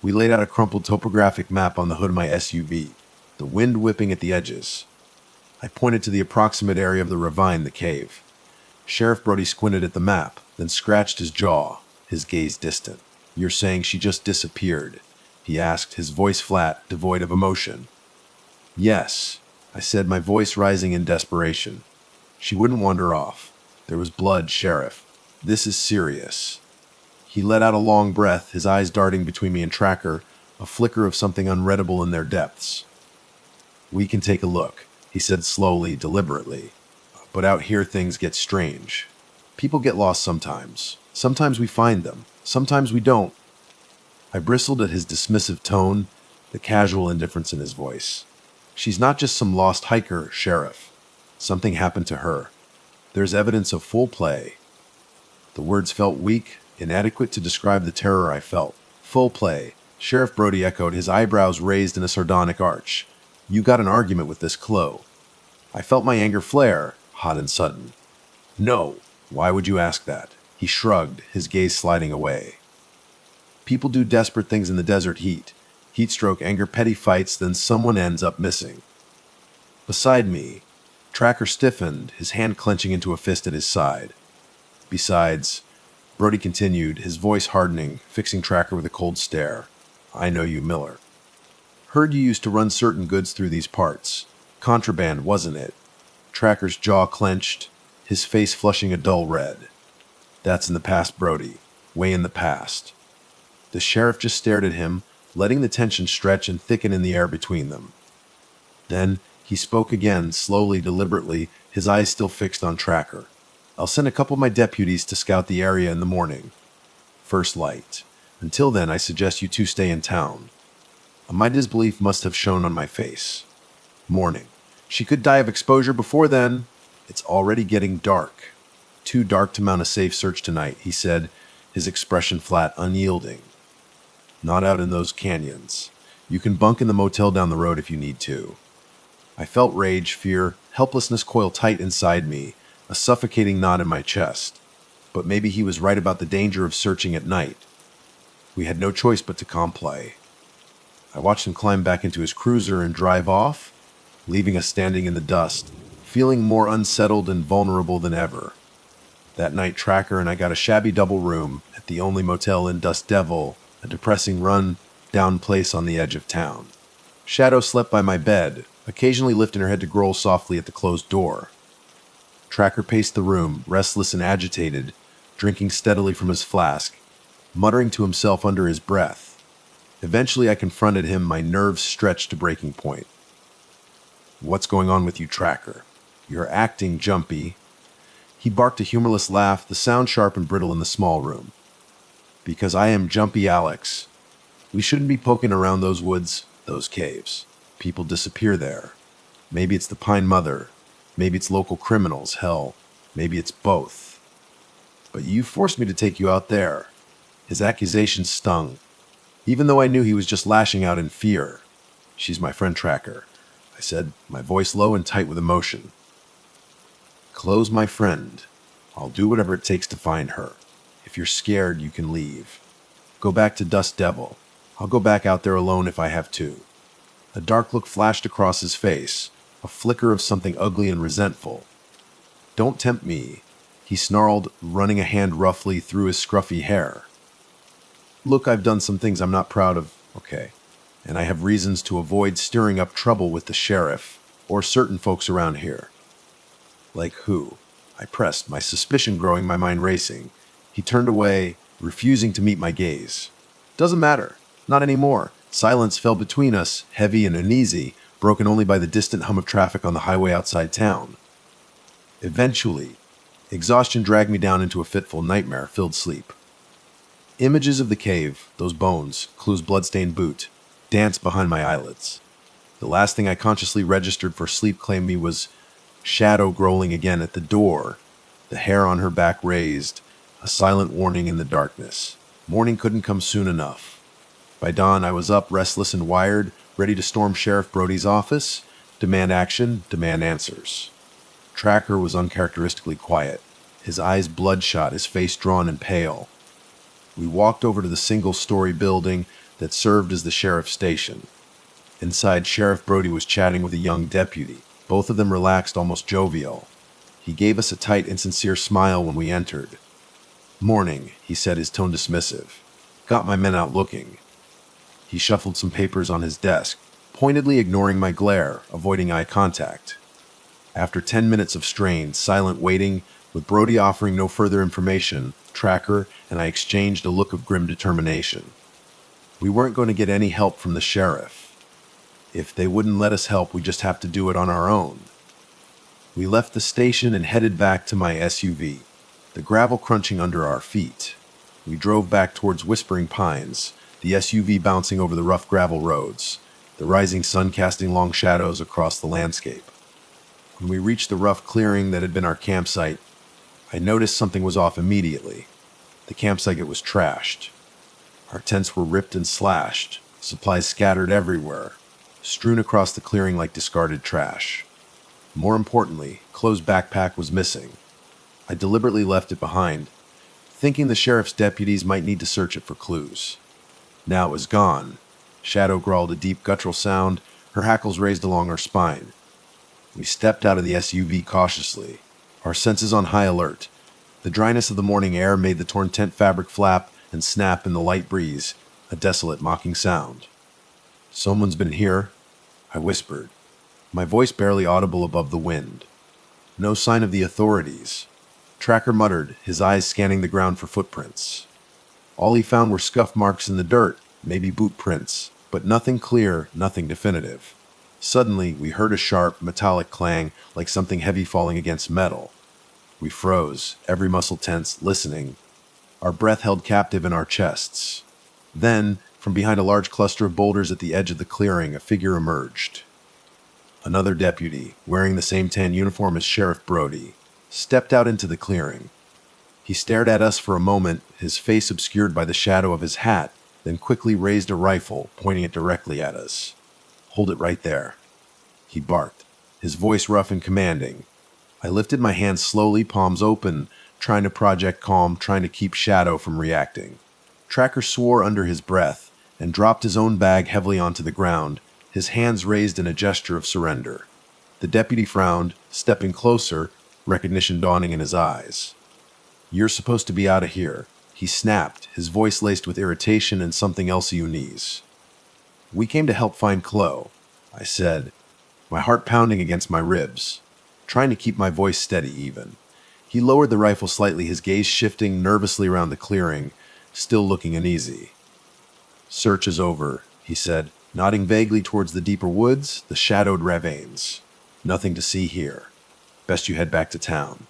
We laid out a crumpled topographic map on the hood of my SUV, the wind whipping at the edges. I pointed to the approximate area of the ravine, the cave. Sheriff Brody squinted at the map, then scratched his jaw, his gaze distant. "You're saying she just disappeared?" he asked, his voice flat, devoid of emotion. "Yes," I said, my voice rising in desperation. "She wouldn't wander off. There was blood, Sheriff. This is serious." He let out a long breath, his eyes darting between me and Tracker, a flicker of something unreadable in their depths. "We can take a look," he said slowly, deliberately. "But out here things get strange. People get lost sometimes. Sometimes we find them. Sometimes we don't." I bristled at his dismissive tone, the casual indifference in his voice. "She's not just some lost hiker, Sheriff. Something happened to her. There's evidence of foul play." The words felt weak, inadequate to describe the terror I felt. "Foul play," Sheriff Brody echoed, his eyebrows raised in a sardonic arch. "You got an argument with this Chloe." I felt my anger flare, hot and sudden. "No. Why would you ask that?" He shrugged, his gaze sliding away. "People do desperate things in the desert heat. Heat stroke, anger, petty fights, then someone ends up missing." Beside me, Tracker stiffened, his hand clenching into a fist at his side. "Besides," Brody continued, his voice hardening, fixing Tracker with a cold stare, "I know you, Miller. Heard you used to run certain goods through these parts. Contraband, wasn't it?" Tracker's jaw clenched, his face flushing a dull red. "That's in the past, Brody. Way in the past." The sheriff just stared at him, letting the tension stretch and thicken in the air between them. Then he spoke again, slowly, deliberately, his eyes still fixed on Tracker. "I'll send a couple of my deputies to scout the area in the morning. First light. Until then, I suggest you two stay in town." My disbelief must have shown on my face. "Morning. She could die of exposure before then. It's already getting dark. Too dark to mount a safe search tonight," he said, his expression flat, unyielding. "Not out in those canyons. You can bunk in the motel down the road if you need to." I felt rage, fear, helplessness coil tight inside me, a suffocating knot in my chest. But maybe he was right about the danger of searching at night. We had no choice but to comply. I watched him climb back into his cruiser and drive off, leaving us standing in the dust, feeling more unsettled and vulnerable than ever. That night, Tracker and I got a shabby double room at the only motel in Dust Devil, a depressing run-down place on the edge of town. Shadow slept by my bed, occasionally lifting her head to growl softly at the closed door. Tracker paced the room, restless and agitated, drinking steadily from his flask, muttering to himself under his breath. Eventually, I confronted him, my nerves stretched to breaking point. "What's going on with you, Tracker? You're acting jumpy." He barked a humorless laugh, the sound sharp and brittle in the small room. "Because I am Jumpy Alex. We shouldn't be poking around those woods, those caves. People disappear there. Maybe it's the Pine Mother. Maybe it's local criminals. Hell, maybe it's both. But you forced me to take you out there." His accusations stung, even though I knew he was just lashing out in fear. "She's my friend, Tracker," I said, my voice low and tight with emotion. "Close, my friend. I'll do whatever it takes to find her. If you're scared, you can leave. Go back to Dust Devil. I'll go back out there alone if I have to." A dark look flashed across his face, a flicker of something ugly and resentful. "Don't tempt me," he snarled, running a hand roughly through his scruffy hair. "Look, I've done some things I'm not proud of, okay? And I have reasons to avoid stirring up trouble with the sheriff or certain folks around here." "Like who?" I pressed, my suspicion growing, my mind racing. He turned away, refusing to meet my gaze. "Doesn't matter. Not anymore." Silence fell between us, heavy and uneasy, broken only by the distant hum of traffic on the highway outside town. Eventually, exhaustion dragged me down into a fitful, nightmare-filled sleep. Images of the cave, those bones, Clue's bloodstained boot, danced behind my eyelids. The last thing I consciously registered for sleep claimed me was Shadow growling again at the door, the hair on her back raised, a silent warning in the darkness. Morning couldn't come soon enough. By dawn, I was up, restless and wired, ready to storm Sheriff Brody's office, demand action, demand answers. Tracker was uncharacteristically quiet, his eyes bloodshot, his face drawn and pale. We walked over to the single-story building that served as the sheriff's station. Inside, Sheriff Brody was chatting with a young deputy, both of them relaxed, almost jovial. He gave us a tight, insincere smile when we entered. "Morning," he said, his tone dismissive. "Got my men out looking." He shuffled some papers on his desk, pointedly ignoring my glare, avoiding eye contact. After 10 minutes of strained, silent waiting, with Brody offering no further information, Tracker and I exchanged a look of grim determination. We weren't going to get any help from the sheriff. If they wouldn't let us help, we just have to do it on our own. We left the station and headed back to my SUV, the gravel crunching under our feet. We drove back towards Whispering Pines, the SUV bouncing over the rough gravel roads, the rising sun casting long shadows across the landscape. When we reached the rough clearing that had been our campsite, I noticed something was off immediately. The campsite was trashed. Our tents were ripped and slashed, supplies scattered everywhere, strewn across the clearing like discarded trash. More importantly, Chloe's backpack was missing. I deliberately left it behind, thinking the sheriff's deputies might need to search it for clues. Now it was gone. Shadow growled a deep guttural sound, her hackles raised along our spine. We stepped out of the SUV cautiously, our senses on high alert. The dryness of the morning air made the torn tent fabric flap and snap in the light breeze, a desolate, mocking sound. "Someone's been here," I whispered, my voice barely audible above the wind. No sign of the authorities. Tracker muttered, his eyes scanning the ground for footprints. All he found were scuff marks in the dirt, maybe boot prints, but nothing clear, nothing definitive. Suddenly, we heard a sharp, metallic clang like something heavy falling against metal. We froze, every muscle tense, listening, our breath held captive in our chests. Then, from behind a large cluster of boulders at the edge of the clearing, a figure emerged. Another deputy, wearing the same tan uniform as Sheriff Brody, stepped out into the clearing. He stared at us for a moment, his face obscured by the shadow of his hat, then quickly raised a rifle, pointing it directly at us. "Hold it right there," he barked, his voice rough and commanding. I lifted my hands slowly, palms open, trying to project calm, trying to keep Shadow from reacting. Tracker swore under his breath and dropped his own bag heavily onto the ground, his hands raised in a gesture of surrender. The deputy frowned, stepping closer, recognition dawning in his eyes. "You're supposed to be out of here," he snapped, his voice laced with irritation and something else you knees. "We came to help find Chloe," I said, my heart pounding against my ribs, trying to keep my voice steady even. He lowered the rifle slightly, his gaze shifting nervously around the clearing, still looking uneasy. "Search is over," he said, nodding vaguely towards the deeper woods, the shadowed ravines. "Nothing to see here. Best you head back to town."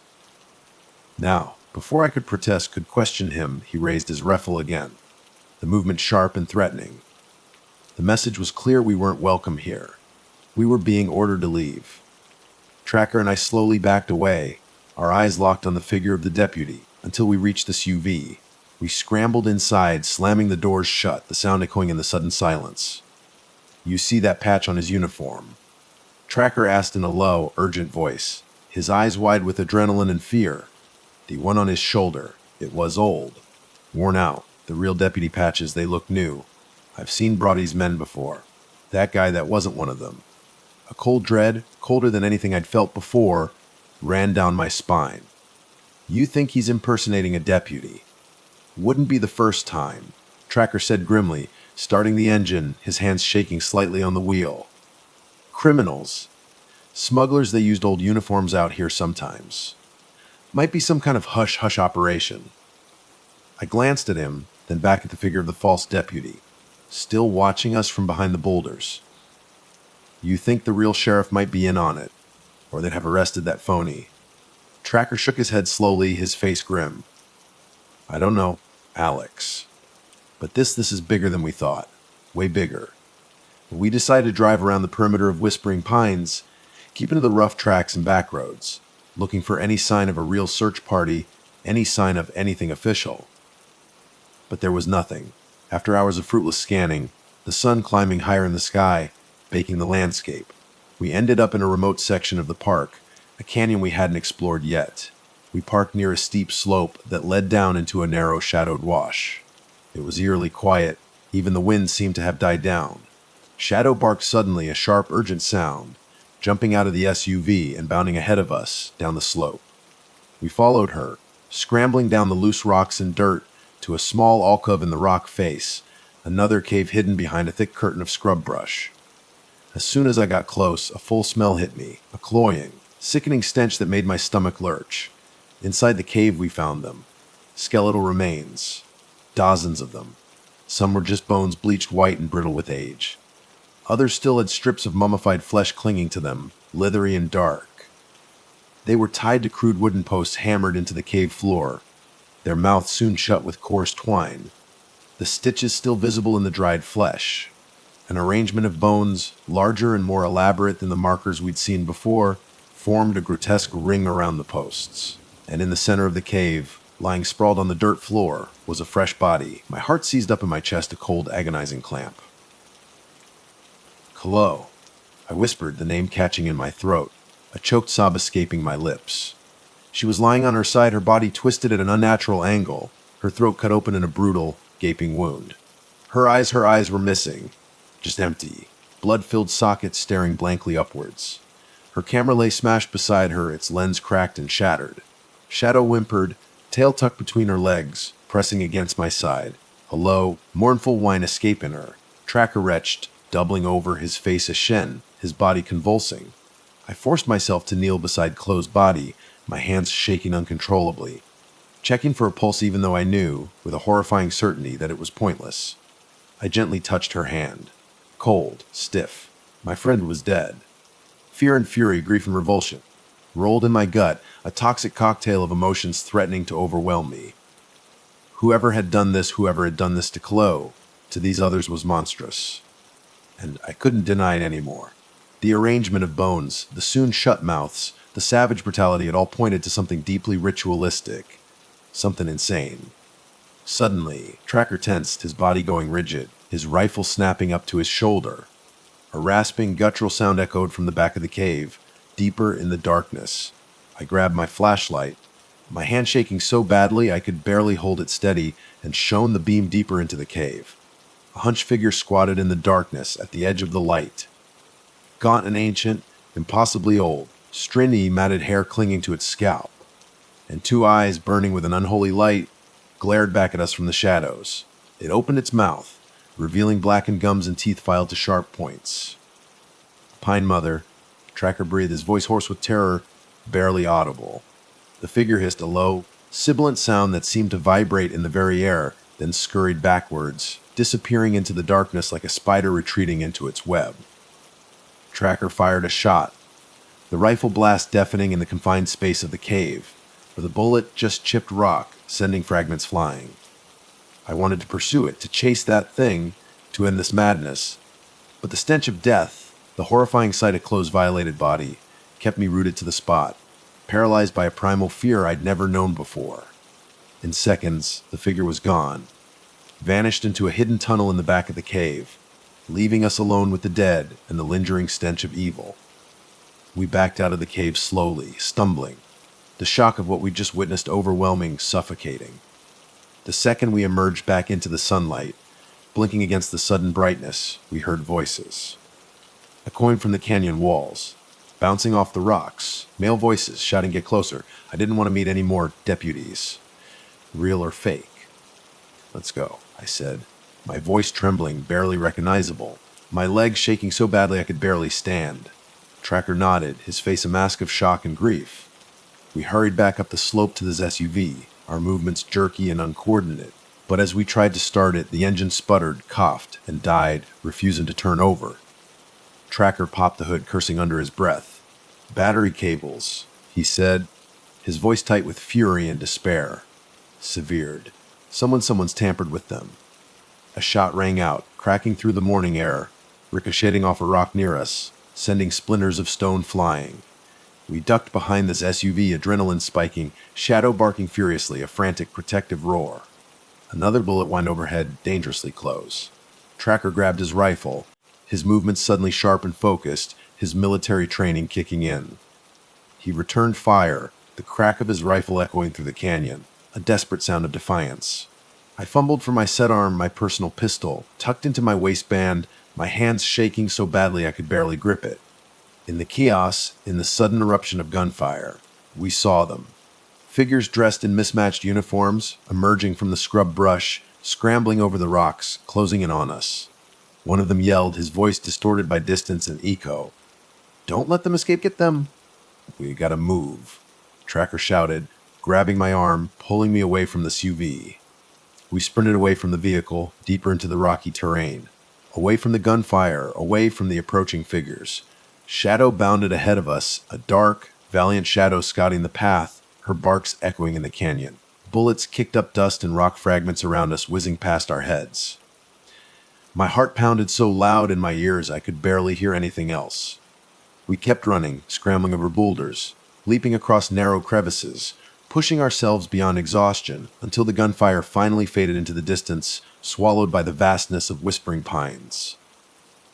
Now, before I could protest, could question him, he raised his rifle again, the movement sharp and threatening. The message was clear: we weren't welcome here. We were being ordered to leave. Tracker and I slowly backed away, our eyes locked on the figure of the deputy, until we reached the SUV. We scrambled inside, slamming the doors shut, the sound echoing in the sudden silence. "You see that patch on his uniform?" Tracker asked in a low, urgent voice, his eyes wide with adrenaline and fear. "The one on his shoulder. It was old. Worn out. The real deputy patches, they look new. I've seen Brody's men before. That guy, that wasn't one of them." A cold dread, colder than anything I'd felt before, ran down my spine. "You think he's impersonating a deputy?" "Wouldn't be the first time," Tracker said grimly, starting the engine, his hands shaking slightly on the wheel. "Criminals. Smugglers, they used old uniforms out here sometimes. Might be some kind of hush-hush operation." I glanced at him, then back at the figure of the false deputy, still watching us from behind the boulders. "You think the real sheriff might be in on it, or they'd have arrested that phony?" Tracker shook his head slowly, his face grim. "I don't know, Alex. But this is bigger than we thought. Way bigger. We decided to drive around the perimeter of Whispering Pines, keeping to the rough tracks and back roads, looking for any sign of a real search party, any sign of anything official. But there was nothing. After hours of fruitless scanning, the sun climbing higher in the sky, baking the landscape, we ended up in a remote section of the park, a canyon we hadn't explored yet. We parked near a steep slope that led down into a narrow shadowed wash. It was eerily quiet. Even the wind seemed to have died down. Shadow barked suddenly, a sharp, urgent sound, jumping out of the SUV and bounding ahead of us down the slope. We followed her, scrambling down the loose rocks and dirt to a small alcove in the rock face, another cave hidden behind a thick curtain of scrub brush. As soon as I got close, a full smell hit me, a cloying, sickening stench that made my stomach lurch. Inside the cave we found them. Skeletal remains. Dozens of them. Some were just bones bleached white and brittle with age. Others still had strips of mummified flesh clinging to them, leathery and dark. They were tied to crude wooden posts hammered into the cave floor, their mouths soon shut with coarse twine, the stitches still visible in the dried flesh. An arrangement of bones, larger and more elaborate than the markers we'd seen before, formed a grotesque ring around the posts. And in the center of the cave, lying sprawled on the dirt floor, was a fresh body. My heart seized up in my chest, a cold, agonizing clamp. "Chloe," I whispered, the name catching in my throat, a choked sob escaping my lips. She was lying on her side, her body twisted at an unnatural angle, her throat cut open in a brutal, gaping wound. Her eyes were missing, just empty, blood-filled sockets staring blankly upwards. Her camera lay smashed beside her, its lens cracked and shattered. Shadow whimpered, tail tucked between her legs, pressing against my side, a low, mournful whine escape in her. Tracker retched, doubling over, his face ashen, his body convulsing. I forced myself to kneel beside Chloe's body, my hands shaking uncontrollably, checking for a pulse even though I knew, with a horrifying certainty, that it was pointless. I gently touched her hand. Cold, stiff. My friend was dead. Fear and fury, grief and revulsion rolled in my gut, a toxic cocktail of emotions threatening to overwhelm me. Whoever had done this to Chloe, to these others, was monstrous. And I couldn't deny it anymore. The arrangement of bones, the soon shut mouths, the savage brutality, it all pointed to something deeply ritualistic, something insane. Suddenly, Tracker tensed, his body going rigid, his rifle snapping up to his shoulder. A rasping, guttural sound echoed from the back of the cave, deeper in the darkness. I grabbed my flashlight, my hand shaking so badly I could barely hold it steady, and shone the beam deeper into the cave. A hunched figure squatted in the darkness at the edge of the light. Gaunt and ancient, impossibly old, stringy, matted hair clinging to its scalp, and two eyes burning with an unholy light glared back at us from the shadows. It opened its mouth, revealing blackened gums and teeth filed to sharp points. Pine Mother, Tracker breathed, his voice hoarse with terror, barely audible. The figure hissed a low, sibilant sound that seemed to vibrate in the very air, then scurried backwards, disappearing into the darkness like a spider retreating into its web. Tracker fired a shot, the rifle blast deafening in the confined space of the cave, where the bullet just chipped rock, sending fragments flying. I wanted to pursue it, to chase that thing, to end this madness, but the stench of death, the horrifying sight of Chloe's violated body, kept me rooted to the spot, paralyzed by a primal fear I'd never known before. In seconds, the figure was gone, vanished into a hidden tunnel in the back of the cave, leaving us alone with the dead and the lingering stench of evil. We backed out of the cave slowly, stumbling, the shock of what we'd just witnessed overwhelming, suffocating. The second we emerged back into the sunlight, blinking against the sudden brightness, we heard voices. Echoing from the canyon walls, bouncing off the rocks, male voices shouting, "Get closer. I didn't want to meet any more deputies. Real or fake?" "Let's go," I said, my voice trembling, barely recognizable, my legs shaking so badly I could barely stand. Tracker nodded, his face a mask of shock and grief. We hurried back up the slope to his SUV, our movements jerky and uncoordinate. But as we tried to start it, the engine sputtered, coughed, and died, refusing to turn over. Tracker popped the hood, cursing under his breath. "Battery cables," he said, his voice tight with fury and despair. "Severed. Someone's tampered with them." A shot rang out, cracking through the morning air, ricocheting off a rock near us, sending splinters of stone flying. We ducked behind this SUV, adrenaline spiking, shadow barking furiously, a frantic protective roar. Another bullet whined overhead, dangerously close. Tracker grabbed his rifle, his movements suddenly sharp and focused, his military training kicking in. He returned fire, the crack of his rifle echoing through the canyon, a desperate sound of defiance. I fumbled for my set arm, my personal pistol, tucked into my waistband, my hands shaking so badly I could barely grip it. In the chaos, in the sudden eruption of gunfire, we saw them. Figures dressed in mismatched uniforms, emerging from the scrub brush, scrambling over the rocks, closing in on us. One of them yelled, his voice distorted by distance and echo. "Don't let them escape, get them." "We gotta move," Tracker shouted, grabbing my arm, pulling me away from the SUV. We sprinted away from the vehicle, deeper into the rocky terrain. Away from the gunfire, away from the approaching figures. Shadow bounded ahead of us, a dark, valiant shadow scouting the path, her barks echoing in the canyon. Bullets kicked up dust and rock fragments around us, whizzing past our heads. My heart pounded so loud in my ears I could barely hear anything else. We kept running, scrambling over boulders, leaping across narrow crevices, pushing ourselves beyond exhaustion until the gunfire finally faded into the distance, swallowed by the vastness of whispering pines.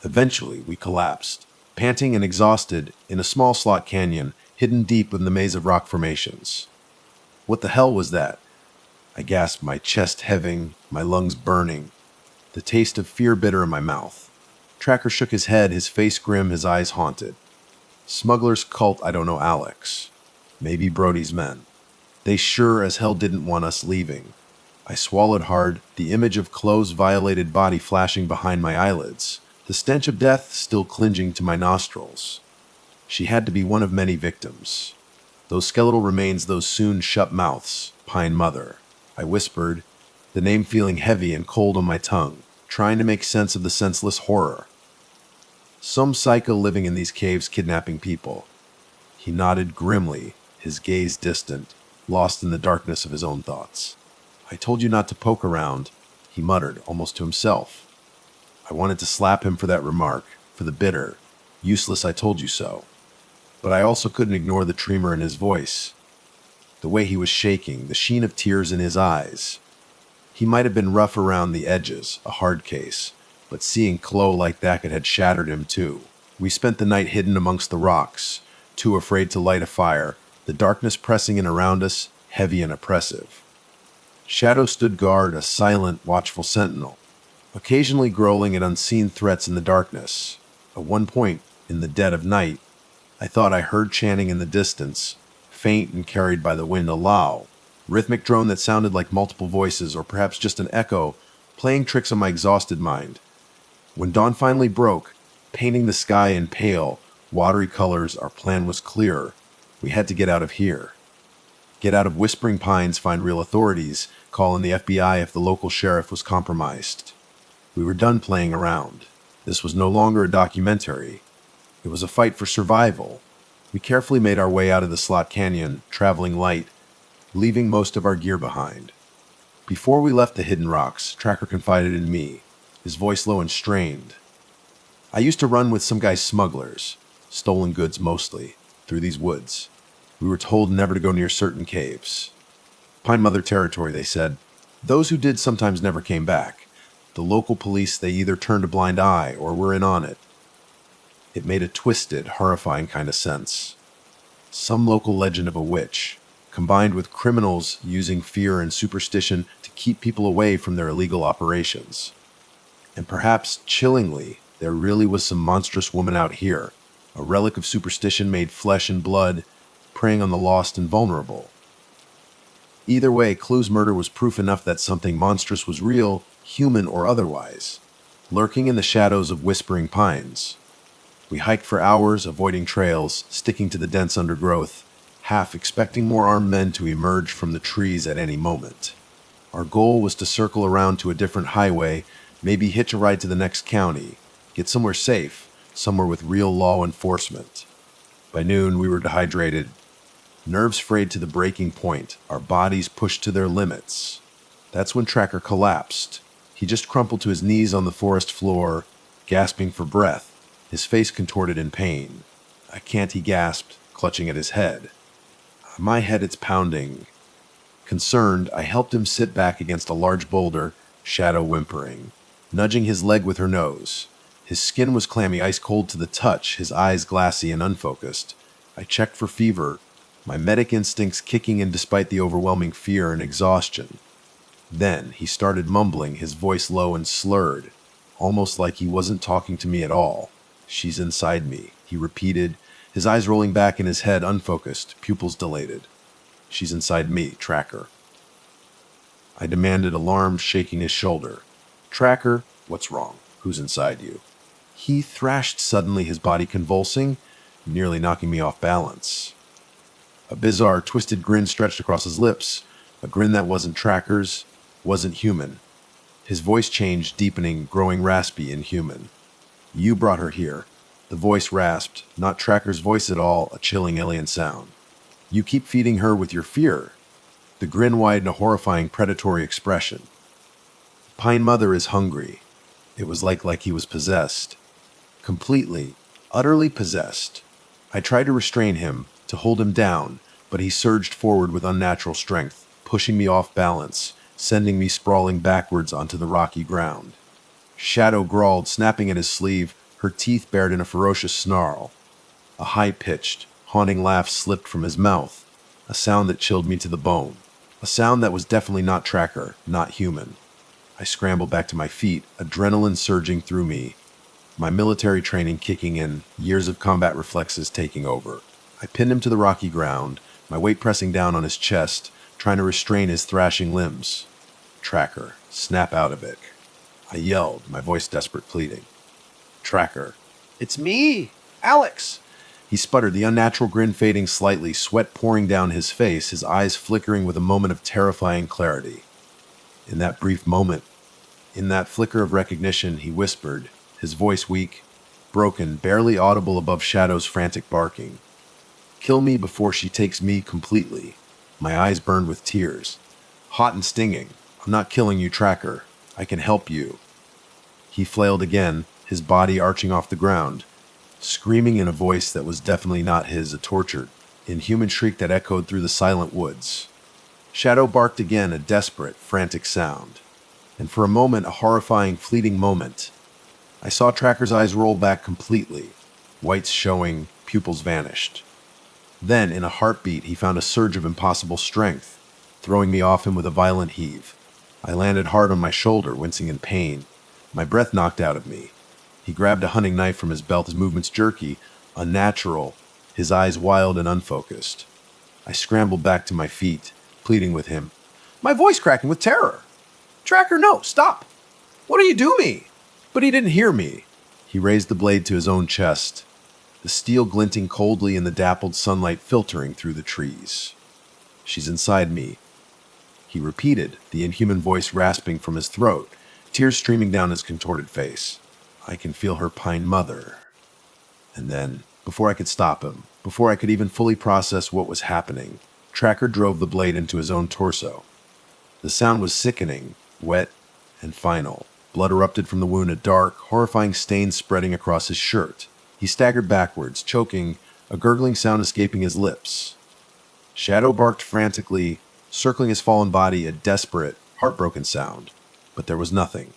Eventually, we collapsed, panting and exhausted, in a small slot canyon hidden deep in the maze of rock formations. "What the hell was that?" I gasped, my chest heaving, my lungs burning, the taste of fear bitter in my mouth. Tracker shook his head, his face grim, his eyes haunted. "Smuggler's cult, I don't know, Alex. Maybe Brody's men. They sure as hell didn't want us leaving." I swallowed hard, the image of Chloe's violated body flashing behind my eyelids, the stench of death still clinging to my nostrils. She had to be one of many victims. Those skeletal remains, those soon-shut mouths, Pine Mother. I whispered, the name feeling heavy and cold on my tongue, trying to make sense of the senseless horror. "Some psycho living in these caves kidnapping people." He nodded grimly, his gaze distant, lost in the darkness of his own thoughts. "I told you not to poke around," he muttered, almost to himself. I wanted to slap him for that remark, for the bitter, useless "I told you so." But I also couldn't ignore the tremor in his voice, the way he was shaking, the sheen of tears in his eyes. He might have been rough around the edges, a hard case, but seeing Chloe like that had shattered him too. We spent the night hidden amongst the rocks, too afraid to light a fire, the darkness pressing in around us, heavy and oppressive. Shadow stood guard, a silent, watchful sentinel, occasionally growling at unseen threats in the darkness. At one point, in the dead of night, I thought I heard chanting in the distance, faint and carried by the wind, a lao, rhythmic drone that sounded like multiple voices or perhaps just an echo, playing tricks on my exhausted mind. When dawn finally broke, painting the sky in pale, watery colors, our plan was clear. We had to get out of here. Get out of Whispering Pines, find real authorities, call in the FBI if the local sheriff was compromised. We were done playing around. This was no longer a documentary. It was a fight for survival. We carefully made our way out of the slot canyon, traveling light, leaving most of our gear behind. Before we left the hidden rocks, Tracker confided in me, his voice low and strained. I used to run with some guys' smugglers, stolen goods mostly, through these woods. We were told never to go near certain caves. Pine Mother territory, they said. Those who did sometimes never came back. The local police, they either turned a blind eye or were in on it. It made a twisted, horrifying kind of sense. Some local legend of a witch, combined with criminals using fear and superstition to keep people away from their illegal operations. And perhaps, chillingly, there really was some monstrous woman out here, a relic of superstition made flesh and blood, preying on the lost and vulnerable. Either way, Clue's murder was proof enough that something monstrous was real, human or otherwise, lurking in the shadows of Whispering Pines. We hiked for hours, avoiding trails, sticking to the dense undergrowth, half expecting more armed men to emerge from the trees at any moment. Our goal was to circle around to a different highway, maybe hitch a ride to the next county, get somewhere safe, somewhere with real law enforcement. By noon, we were dehydrated, nerves frayed to the breaking point, our bodies pushed to their limits. That's when Tracker collapsed. He just crumpled to his knees on the forest floor, gasping for breath, his face contorted in pain. "I can't," he gasped, clutching at his head. "My head, it's pounding." Concerned, I helped him sit back against a large boulder, Shadow whimpering, nudging his leg with her nose. His skin was clammy, ice cold to the touch, his eyes glassy and unfocused. I checked for fever, my medic instincts kicking in despite the overwhelming fear and exhaustion. Then he started mumbling, his voice low and slurred, almost like he wasn't talking to me at all. "She's inside me," he repeated, his eyes rolling back in his head, unfocused, pupils dilated. "She's inside me, Tracker." I demanded, alarmed, shaking his shoulder. "Tracker, what's wrong? Who's inside you?" He thrashed suddenly, his body convulsing, nearly knocking me off balance. A bizarre, twisted grin stretched across his lips, a grin that wasn't Tracker's, wasn't human. His voice changed, deepening, growing raspy, inhuman. "You brought her here." The voice rasped, not Tracker's voice at all, a chilling alien sound. "You keep feeding her with your fear." The grin widened, a horrifying, predatory expression. "Pine Mother is hungry." It was like he was possessed. Completely, utterly possessed. I tried to restrain him, to hold him down, but he surged forward with unnatural strength, pushing me off balance, sending me sprawling backwards onto the rocky ground. Shadow growled, snapping at his sleeve, her teeth bared in a ferocious snarl. A high-pitched, haunting laugh slipped from his mouth, a sound that chilled me to the bone. A sound that was definitely not Tracker, not human. I scrambled back to my feet, adrenaline surging through me, my military training kicking in, years of combat reflexes taking over. I pinned him to the rocky ground, my weight pressing down on his chest, trying to restrain his thrashing limbs. "Tracker, snap out of it." I yelled, my voice desperate, pleading. "Tracker." "It's me, Alex." He sputtered, the unnatural grin fading slightly, sweat pouring down his face, his eyes flickering with a moment of terrifying clarity. In that brief moment, in that flicker of recognition, he whispered, his voice weak, broken, barely audible above Shadow's frantic barking. "Kill me before she takes me completely." My eyes burned with tears, hot and stinging. "I'm not killing you, Tracker. I can help you." He flailed again, his body arching off the ground, screaming in a voice that was definitely not his, a tortured, inhuman shriek that echoed through the silent woods. Shadow barked again, a desperate, frantic sound. And for a moment, a horrifying, fleeting moment, I saw Tracker's eyes roll back completely, whites showing, pupils vanished. Then, in a heartbeat, he found a surge of impossible strength, throwing me off him with a violent heave. I landed hard on my shoulder, wincing in pain, my breath knocked out of me. He grabbed a hunting knife from his belt, his movements jerky, unnatural, his eyes wild and unfocused. I scrambled back to my feet, pleading with him, my voice cracking with terror. Tracker, no, stop! What are you doing? But he didn't hear me. He raised the blade to his own chest, the steel glinting coldly in the dappled sunlight filtering through the trees. She's inside me, he repeated, the inhuman voice rasping from his throat, tears streaming down his contorted face. I can feel her pine mother. And then, before I could stop him, before I could even fully process what was happening, Tracker drove the blade into his own torso. The sound was sickening, wet, and final. Blood erupted from the wound, a dark, horrifying stain spreading across his shirt. He staggered backwards, choking, a gurgling sound escaping his lips. Shadow barked frantically, circling his fallen body, a desperate, heartbroken sound. But there was nothing.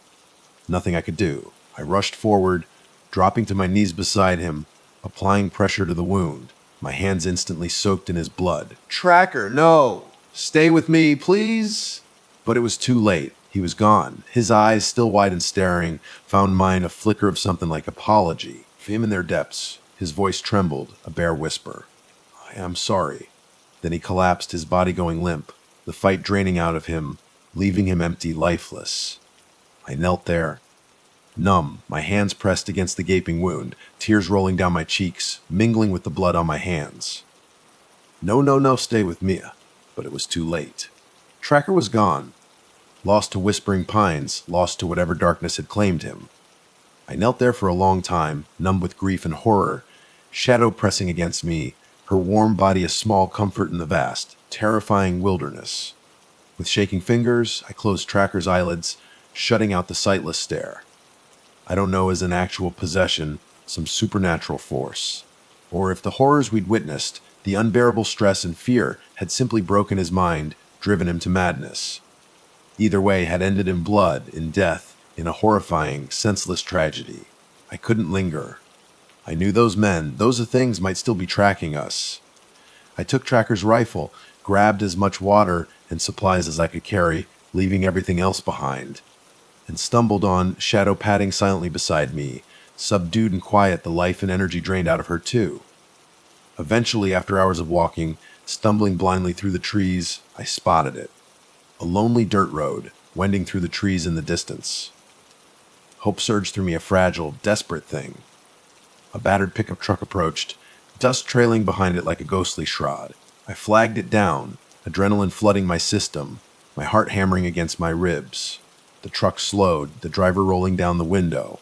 Nothing I could do. I rushed forward, dropping to my knees beside him, applying pressure to the wound, my hands instantly soaked in his blood. Tracker, no! Stay with me, please! But it was too late. He was gone. His eyes, still wide and staring, found mine a flicker of something like apology. Him in their depths, his voice trembled, a bare whisper. I am sorry. Then he collapsed, his body going limp, the fight draining out of him, leaving him empty, lifeless. I knelt there, numb, my hands pressed against the gaping wound, tears rolling down my cheeks, mingling with the blood on my hands. No, no, no, stay with me. But it was too late. Tracker was gone, lost to whispering pines, lost to whatever darkness had claimed him. I knelt there for a long time, numb with grief and horror, shadow pressing against me, her warm body a small comfort in the vast, terrifying wilderness. With shaking fingers, I closed Tracker's eyelids, shutting out the sightless stare. I don't know as an actual possession, some supernatural force, or if the horrors we'd witnessed, the unbearable stress and fear, had simply broken his mind, driven him to madness. Either way had ended in blood, in death, in a horrifying, senseless tragedy. I couldn't linger. I knew those men, those things might still be tracking us. I took Tracker's rifle, grabbed as much water and supplies as I could carry, leaving everything else behind, and stumbled on Shadow padding silently beside me, subdued and quiet, the life and energy drained out of her too. Eventually, after hours of walking, stumbling blindly through the trees, I spotted it. A lonely dirt road, wending through the trees in the distance. Hope surged through me, a fragile, desperate thing. A battered pickup truck approached, dust trailing behind it like a ghostly shroud. I flagged it down, adrenaline flooding my system, my heart hammering against my ribs. The truck slowed, the driver rolling down the window.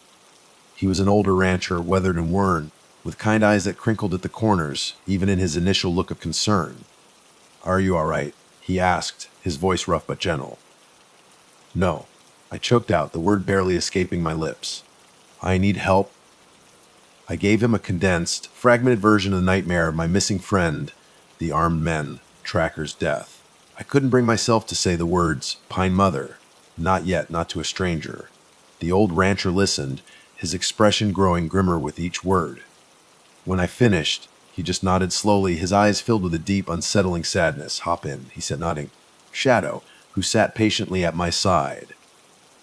He was an older rancher, weathered and worn, with kind eyes that crinkled at the corners, even in his initial look of concern. Are you all right? He asked, his voice rough but gentle. No. I choked out, the word barely escaping my lips. I need help. I gave him a condensed, fragmented version of the nightmare of my missing friend, the armed men, Tracker's death. I couldn't bring myself to say the words, Pine Mother. Not yet, not to a stranger. The old rancher listened, his expression growing grimmer with each word. When I finished, he just nodded slowly, his eyes filled with a deep, unsettling sadness. Hop in, he said, nodding. Shadow, who sat patiently at my side.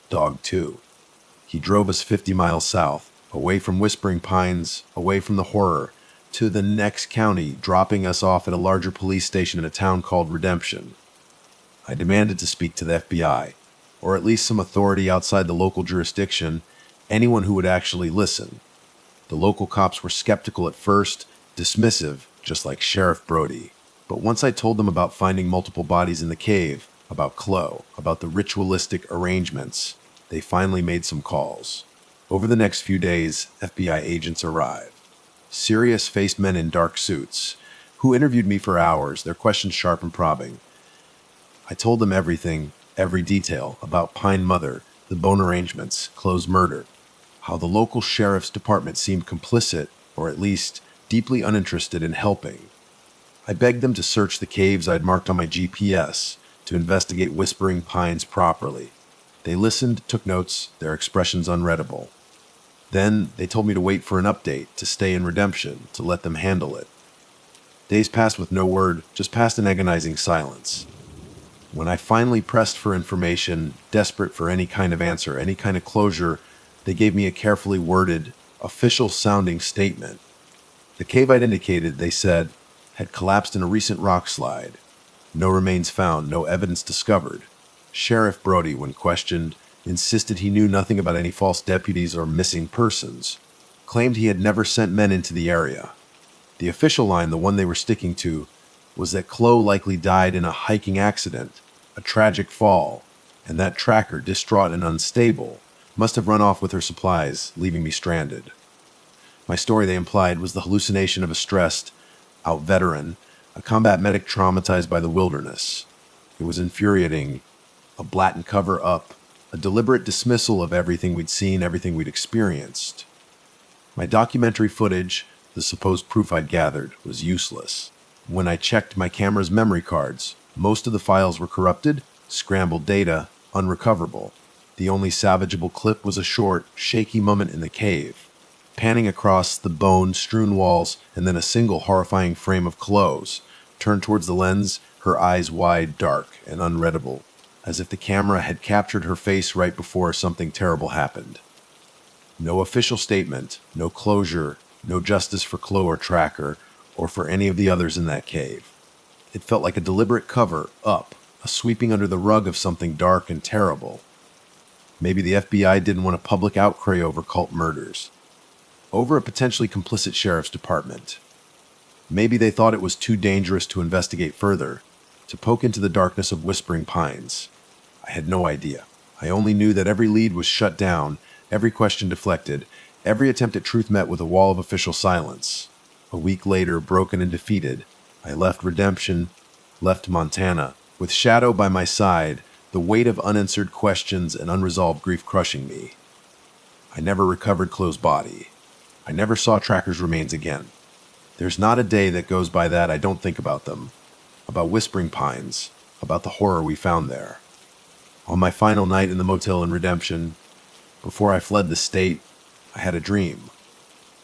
Dog, too. He drove us 50 miles south, away from whispering pines, away from the horror, to the next county, dropping us off at a larger police station in a town called Redemption. I demanded to speak to the FBI, or at least some authority outside the local jurisdiction, anyone who would actually listen. The local cops were skeptical at first, dismissive, just like Sheriff Brody. But once I told them about finding multiple bodies in the cave, about Chloe, about the ritualistic arrangements, they finally made some calls. Over the next few days, FBI agents arrived. Serious-faced men in dark suits, who interviewed me for hours, their questions sharp and probing. I told them everything, every detail, about Pine Mother, the bone arrangements, Chloe's murder, how the local sheriff's department seemed complicit, or at least deeply uninterested in helping. I begged them to search the caves I'd marked on my GPS, to investigate Whispering Pines properly. They listened, took notes, their expressions unreadable. Then they told me to wait for an update, to stay in redemption, to let them handle it. Days passed with no word, just passed in agonizing silence. When I finally pressed for information, desperate for any kind of answer, any kind of closure, they gave me a carefully worded, official-sounding statement. The cave I'd indicated, they said, had collapsed in a recent rock slide. No remains found, no evidence discovered. Sheriff Brody, when questioned, insisted he knew nothing about any false deputies or missing persons. Claimed he had never sent men into the area. The official line, the one they were sticking to, was that Chloe likely died in a hiking accident, a tragic fall, and that tracker, distraught and unstable, must have run off with her supplies, leaving me stranded. My story, they implied, was the hallucination of a stressed, out veteran, a combat medic traumatized by the wilderness. It was infuriating, a blatant cover-up, a deliberate dismissal of everything we'd seen, everything we'd experienced. My documentary footage, the supposed proof I'd gathered, was useless. When I checked my camera's memory cards, most of the files were corrupted, scrambled data, unrecoverable. The only salvageable clip was a short, shaky moment in the cave, panning across the bone-strewn walls, and then a single horrifying frame of Chloe's, turned towards the lens, her eyes wide, dark, and unreadable, as if the camera had captured her face right before something terrible happened. No official statement, no closure, no justice for Chloe or Tracker, or for any of the others in that cave. It felt like a deliberate cover-up, a sweeping under the rug of something dark and terrible. Maybe the FBI didn't want a public outcry over cult murders, over a potentially complicit sheriff's department. Maybe they thought it was too dangerous to investigate further, to poke into the darkness of Whispering Pines. I had no idea. I only knew that every lead was shut down, every question deflected, every attempt at truth met with a wall of official silence. A week later, broken and defeated, I left Redemption, left Montana, with Shadow by my side, the weight of unanswered questions and unresolved grief crushing me. I never recovered Chloe's body. I never saw Tracker's remains again. There's not a day that goes by that I don't think about them, about Whispering Pines, about the horror we found there. On my final night in the motel in Redemption, before I fled the state, I had a dream.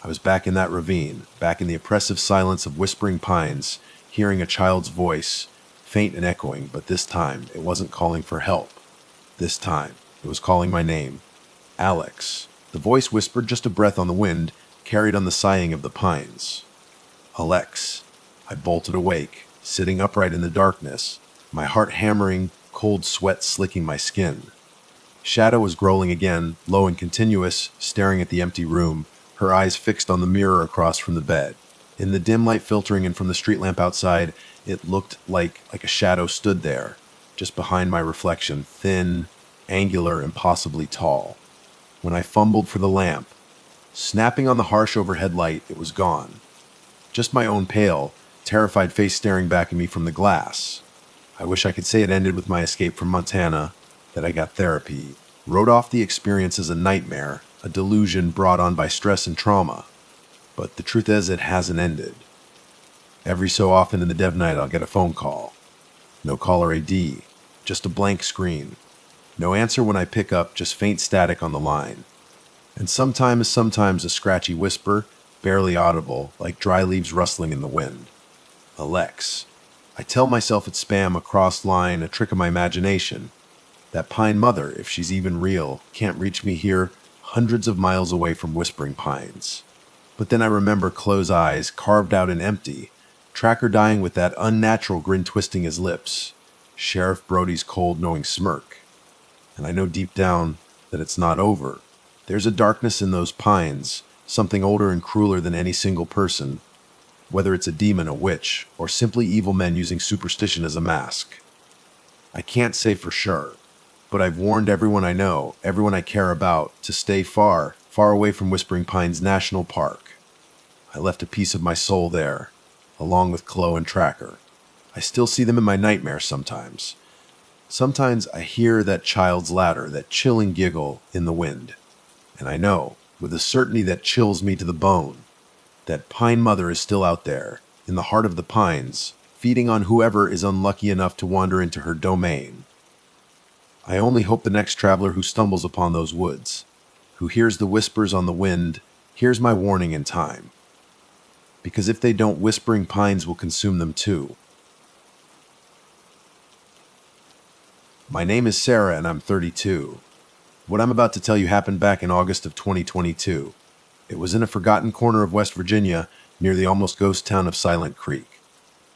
I was back in that ravine, back in the oppressive silence of Whispering Pines, hearing a child's voice, faint and echoing, but this time it wasn't calling for help. This time it was calling my name, Alex. The voice whispered just a breath on the wind, carried on the sighing of the pines. Alex. I bolted awake, sitting upright in the darkness, my heart hammering, cold sweat slicking my skin. Shadow was growling again, low and continuous, staring at the empty room, her eyes fixed on the mirror across from the bed. In the dim light filtering in from the street lamp outside, it looked like a shadow stood there, just behind my reflection, thin, angular, impossibly tall. When I fumbled for the lamp, snapping on the harsh overhead light, it was gone. Just my own pale, terrified face staring back at me from the glass. I wish I could say it ended with my escape from Montana, that I got therapy, wrote off the experience as a nightmare, a delusion brought on by stress and trauma. But the truth is, it hasn't ended. Every so often in the dev night, I'll get a phone call. No caller ID, just a blank screen. No answer when I pick up, just faint static on the line. And sometimes a scratchy whisper, barely audible, like dry leaves rustling in the wind. Alex. I tell myself it's spam, a crossed line, a trick of my imagination. That Pine Mother, if she's even real, can't reach me here, hundreds of miles away from Whispering Pines. But then I remember Chloe's eyes, carved out and empty, Tracker dying with that unnatural grin twisting his lips, Sheriff Brody's cold, knowing smirk. And I know deep down that it's not over. There's a darkness in those pines, something older and crueler than any single person, whether it's a demon, a witch, or simply evil men using superstition as a mask. I can't say for sure, but I've warned everyone I know, everyone I care about, to stay far, far away from Whispering Pines National Park. I left a piece of my soul there, along with Chloe and Tracker. I still see them in my nightmares sometimes. Sometimes I hear that child's laughter, that chilling giggle in the wind. And I know, with a certainty that chills me to the bone, that Pine Mother is still out there, in the heart of the pines, feeding on whoever is unlucky enough to wander into her domain. I only hope the next traveler who stumbles upon those woods, who hears the whispers on the wind, hears my warning in time. Because if they don't, whispering pines will consume them too. My name is Sarah and I'm 32. What I'm about to tell you happened back in August of 2022. It was in a forgotten corner of West Virginia near the almost ghost town of Silent Creek.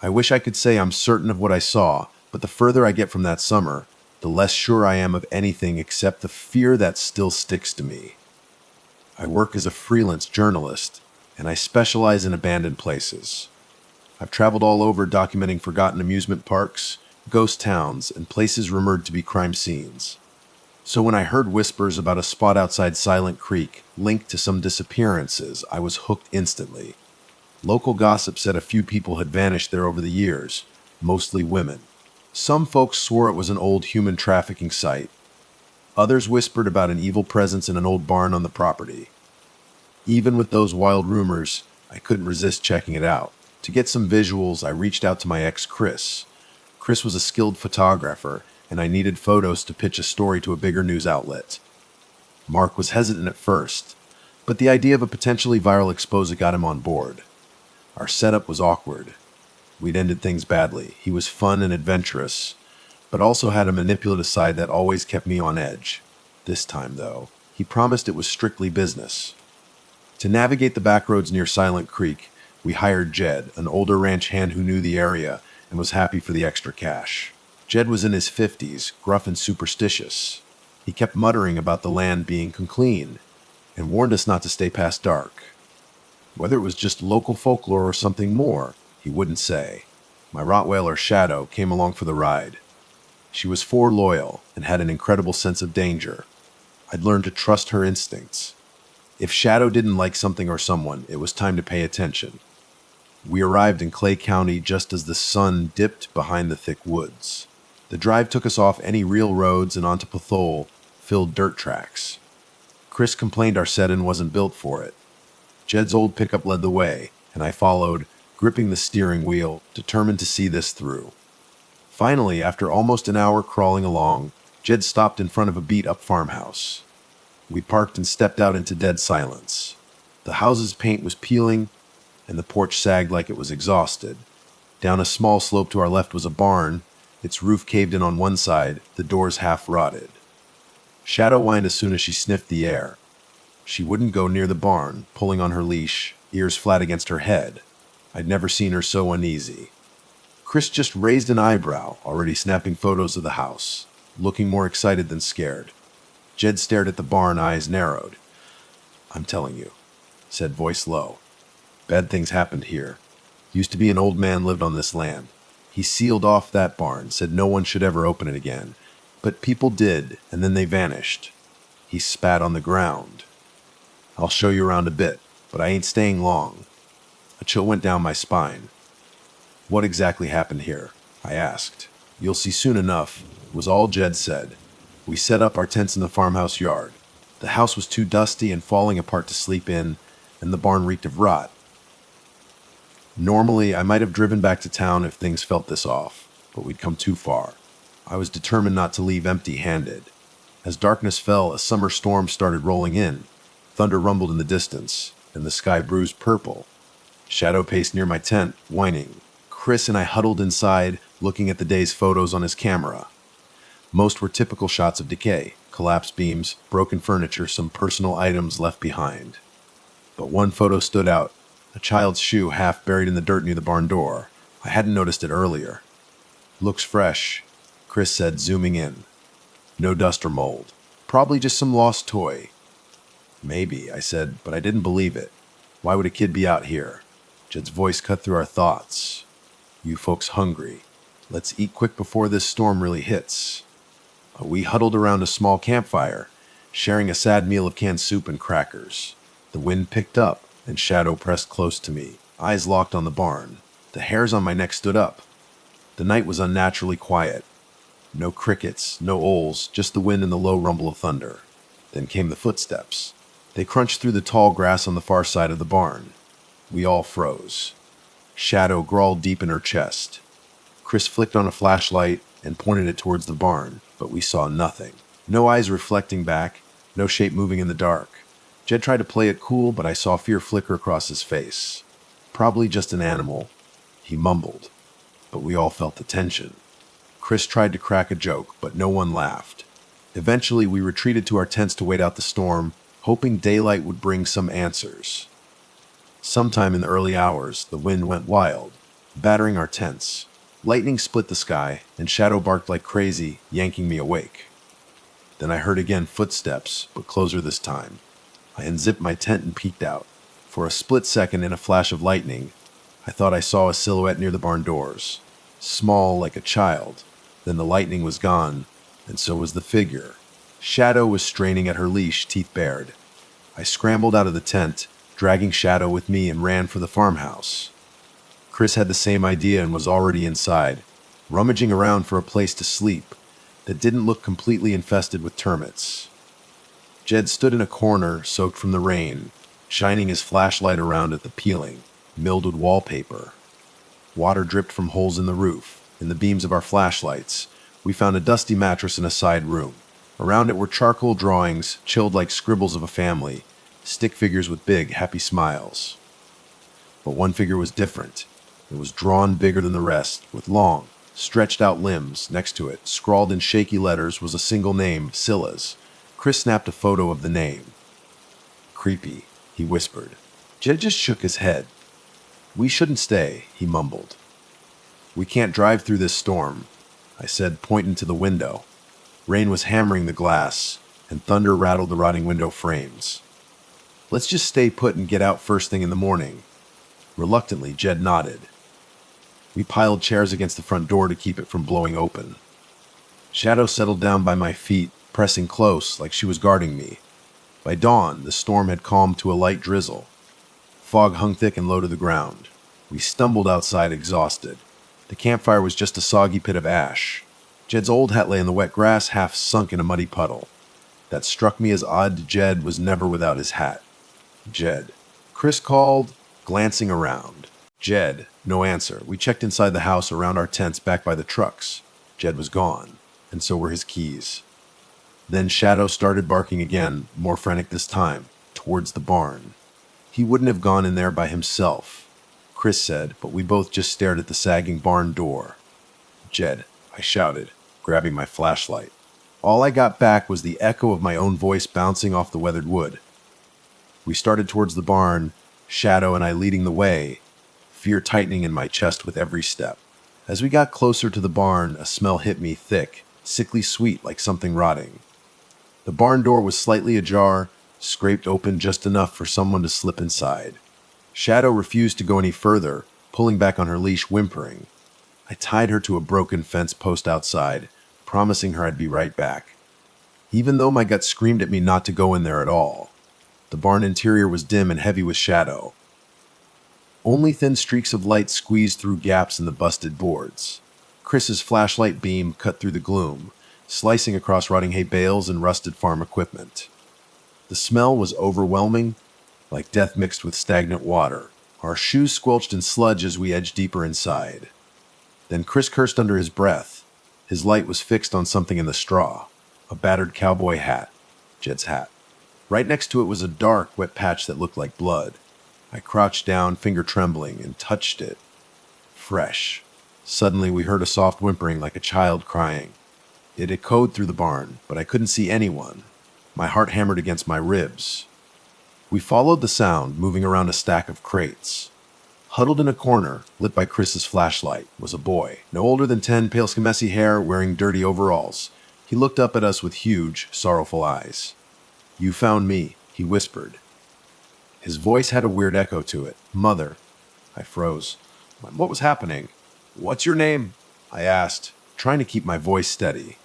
I wish I could say I'm certain of what I saw, but the further I get from that summer, the less sure I am of anything except the fear that still sticks to me. I work as a freelance journalist, and I specialize in abandoned places. I've traveled all over documenting forgotten amusement parks, ghost towns, and places rumored to be crime scenes. So when I heard whispers about a spot outside Silent Creek linked to some disappearances, I was hooked instantly. Local gossip said a few people had vanished there over the years, mostly women. Some folks swore it was an old human trafficking site. Others whispered about an evil presence in an old barn on the property. Even with those wild rumors, I couldn't resist checking it out. To get some visuals, I reached out to my ex, Chris. Chris was a skilled photographer, and I needed photos to pitch a story to a bigger news outlet. Mark was hesitant at first, but the idea of a potentially viral exposure got him on board. Our setup was awkward. We'd ended things badly. He was fun and adventurous, but also had a manipulative side that always kept me on edge. This time, though, he promised it was strictly business. To navigate the back roads near Silent Creek, we hired Jed, an older ranch hand who knew the area and was happy for the extra cash. Jed was in his 50s, gruff and superstitious. He kept muttering about the land being clean and warned us not to stay past dark. Whether it was just local folklore or something more, he wouldn't say. My Rottweiler, Shadow, came along for the ride. She was loyal and had an incredible sense of danger. I'd learned to trust her instincts. If Shadow didn't like something or someone, it was time to pay attention. We arrived in Clay County just as the sun dipped behind the thick woods. The drive took us off any real roads and onto pothole-filled dirt tracks. Chris complained our set-in wasn't built for it. Jed's old pickup led the way, and I followed, gripping the steering wheel, determined to see this through. Finally, after almost an hour crawling along, Jed stopped in front of a beat-up farmhouse. We parked and stepped out into dead silence. The house's paint was peeling, and the porch sagged like it was exhausted. Down a small slope to our left was a barn, its roof caved in on one side, the doors half rotted. Shadow whined as soon as she sniffed the air. She wouldn't go near the barn, pulling on her leash, ears flat against her head. I'd never seen her so uneasy. Chris just raised an eyebrow, already snapping photos of the house, looking more excited than scared. Jed stared at the barn, eyes narrowed. "I'm telling you," said, voice low. "Bad things happened here. Used to be an old man lived on this land. He sealed off that barn, said no one should ever open it again. But people did, and then they vanished." He spat on the ground. "I'll show you around a bit, but I ain't staying long." A chill went down my spine. "What exactly happened here?" I asked. "You'll see soon enough," was all Jed said. We set up our tents in the farmhouse yard. The house was too dusty and falling apart to sleep in, and the barn reeked of rot. Normally, I might have driven back to town if things felt this off, but we'd come too far. I was determined not to leave empty-handed. As darkness fell, a summer storm started rolling in. Thunder rumbled in the distance, and the sky bruised purple. Shadow paced near my tent, whining. Chris and I huddled inside, looking at the day's photos on his camera. Most were typical shots of decay, collapsed beams, broken furniture, some personal items left behind. But one photo stood out, a child's shoe half buried in the dirt near the barn door. I hadn't noticed it earlier. "Looks fresh," Chris said, zooming in. "No dust or mold. Probably just some lost toy." "Maybe," I said, but I didn't believe it. Why would a kid be out here? Jed's voice cut through our thoughts. "You folks hungry? Let's eat quick before this storm really hits." We huddled around a small campfire, sharing a sad meal of canned soup and crackers. The wind picked up, and Shadow pressed close to me, eyes locked on the barn. The hairs on my neck stood up. The night was unnaturally quiet. No crickets, no owls, just the wind and the low rumble of thunder. Then came the footsteps. They crunched through the tall grass on the far side of the barn. We all froze. Shadow growled deep in her chest. Chris flicked on a flashlight and pointed it towards the barn. but we saw nothing. No eyes reflecting back, no shape moving in the dark. Jed tried to play it cool, but I saw fear flicker across his face. Probably just an animal, he mumbled, but we all felt the tension. Chris tried to crack a joke, but no one laughed. Eventually, we retreated to our tents to wait out the storm, hoping daylight would bring some answers. Sometime in the early hours, the wind went wild, battering our tents. Lightning split the sky, and Shadow barked like crazy, yanking me awake. Then I heard again footsteps, but closer this time. I unzipped my tent and peeked out. For a split second, in a flash of lightning, I thought I saw a silhouette near the barn doors. Small, like a child. Then the lightning was gone, and so was the figure. Shadow was straining at her leash, teeth bared. I scrambled out of the tent, dragging Shadow with me, and ran for the farmhouse. Chris had the same idea and was already inside, rummaging around for a place to sleep that didn't look completely infested with termites. Jed stood in a corner, soaked from the rain, shining his flashlight around at the peeling, mildewed wallpaper. Water dripped from holes in the roof. In the beams of our flashlights, we found a dusty mattress in a side room. Around it were charcoal drawings, chilled like scribbles of a family, stick figures with big, happy smiles. But one figure was different. It was drawn bigger than the rest, with long, stretched-out limbs. Next to it, scrawled in shaky letters, was a single name, Scylla's. Chris snapped a photo of the name. "Creepy," he whispered. Jed just shook his head. "We shouldn't stay," he mumbled. "We can't drive through this storm," I said, pointing to the window. Rain was hammering the glass, and thunder rattled the rotting window frames. "Let's just stay put and get out first thing in the morning." Reluctantly, Jed nodded. We piled chairs against the front door to keep it from blowing open. Shadow settled down by my feet, pressing close like she was guarding me. By dawn, the storm had calmed to a light drizzle. Fog hung thick and low to the ground. We stumbled outside exhausted. The campfire was just a soggy pit of ash. Jed's old hat lay in the wet grass, half sunk in a muddy puddle. That struck me as odd. Jed was never without his hat. "Jed," Chris called, glancing around. Jed, no answer. We checked inside the house, around our tents, back by the trucks. Jed was gone, and so were his keys. Then Shadow started barking again, more frantic this time, towards the barn. He wouldn't have gone in there by himself, Chris said, but we both just stared at the sagging barn door. "Jed," I shouted, grabbing my flashlight. All I got back was the echo of my own voice bouncing off the weathered wood. We started towards the barn, Shadow and I leading the way, fear tightening in my chest with every step. As we got closer to the barn, a smell hit me, thick, sickly sweet, like something rotting. The barn door was slightly ajar, scraped open just enough for someone to slip inside. Shadow refused to go any further, pulling back on her leash, whimpering. I tied her to a broken fence post outside, promising her I'd be right back. Even though my gut screamed at me not to go in there at all. The barn interior was dim and heavy with shadow. Only thin streaks of light squeezed through gaps in the busted boards. Chris's flashlight beam cut through the gloom, slicing across rotting hay bales and rusted farm equipment. The smell was overwhelming, like death mixed with stagnant water. Our shoes squelched in sludge as we edged deeper inside. Then Chris cursed under his breath. His light was fixed on something in the straw, a battered cowboy hat, Jed's hat. Right next to it was a dark, wet patch that looked like blood. I crouched down, finger trembling, and touched it. Fresh. Suddenly we heard a soft whimpering like a child crying. It echoed through the barn, but I couldn't see anyone. My heart hammered against my ribs. We followed the sound, moving around a stack of crates. Huddled in a corner, lit by Chris's flashlight, was a boy, no older than 10, pale skin, messy hair, wearing dirty overalls. He looked up at us with huge, sorrowful eyes. "You found me," he whispered. His voice had a weird echo to it. "Mother." I froze. What was happening? "What's your name?" I asked, trying to keep my voice steady.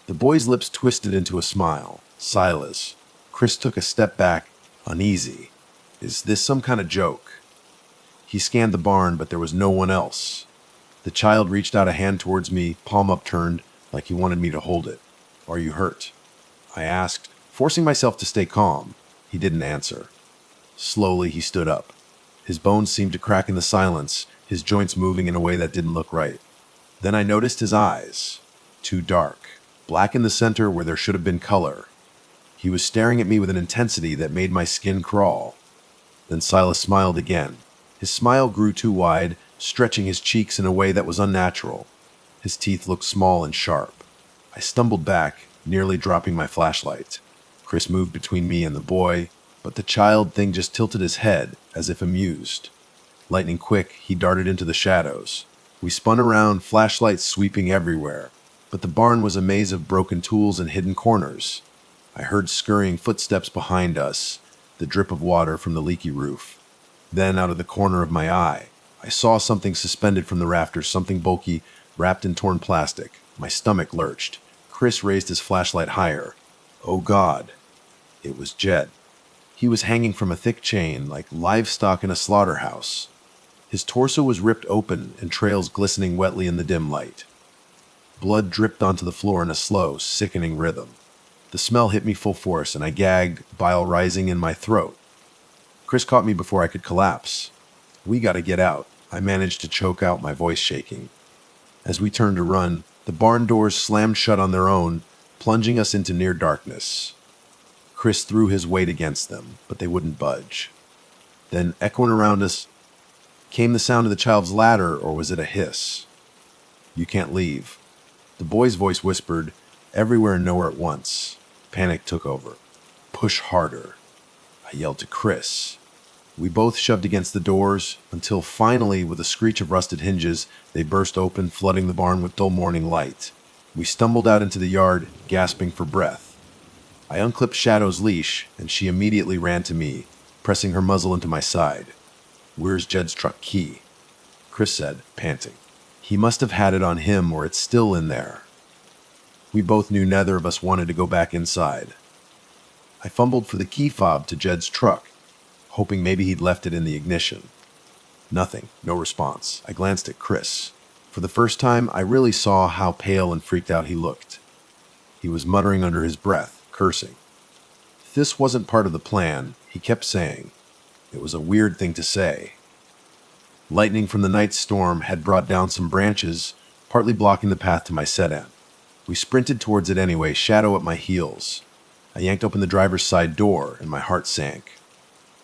The boy's lips twisted into a smile. "Silas." Chris took a step back, uneasy. "Is this some kind of joke?" He scanned the barn, but there was no one else. The child reached out a hand towards me, palm upturned, like he wanted me to hold it. "Are you hurt?" I asked, forcing myself to stay calm. He didn't answer. Slowly, he stood up. His bones seemed to crack in the silence, his joints moving in a way that didn't look right. Then I noticed his eyes. Too dark. black in the center where there should have been color. He was staring at me with an intensity that made my skin crawl. Then Silas smiled again. His smile grew too wide, stretching his cheeks in a way that was unnatural. His teeth looked small and sharp. I stumbled back, nearly dropping my flashlight. Chris moved between me and the boy, but the child thing just tilted his head, as if amused. Lightning quick, he darted into the shadows. We spun around, flashlights sweeping everywhere, but the barn was a maze of broken tools and hidden corners. I heard scurrying footsteps behind us, the drip of water from the leaky roof. Then, out of the corner of my eye, I saw something suspended from the rafters, something bulky, wrapped in torn plastic. My stomach lurched. Chris raised his flashlight higher. Oh God! It was Jed. He was hanging from a thick chain, like livestock in a slaughterhouse. His torso was ripped open and trails glistening wetly in the dim light. Blood dripped onto the floor in a slow, sickening rhythm. The smell hit me full force, and I gagged, bile rising in my throat. Chris caught me before I could collapse. "We gotta get out," I managed to choke out, my voice shaking. As we turned to run, the barn doors slammed shut on their own, plunging us into near darkness. Chris threw his weight against them, but they wouldn't budge. Then, echoing around us, came the sound of the child's ladder, or was it a hiss? "You can't leave." The boy's voice whispered, everywhere and nowhere at once. Panic took over. "Push harder," I yelled to Chris. We both shoved against the doors, until finally, with a screech of rusted hinges, they burst open, flooding the barn with dull morning light. We stumbled out into the yard, gasping for breath. I unclipped Shadow's leash, and she immediately ran to me, pressing her muzzle into my side. "Where's Jed's truck key?" Chris said, panting. "He must have had it on him, or it's still in there." We both knew neither of us wanted to go back inside. I fumbled for the key fob to Jed's truck, hoping maybe he'd left it in the ignition. Nothing, no response. I glanced at Chris. For the first time, I really saw how pale and freaked out he looked. He was muttering under his breath, cursing. This wasn't part of the plan, he kept saying. It was a weird thing to say. Lightning from the night storm had brought down some branches, partly blocking the path to my sedan. We sprinted towards it anyway, Shadow at my heels. I yanked open the driver's side door, and my heart sank.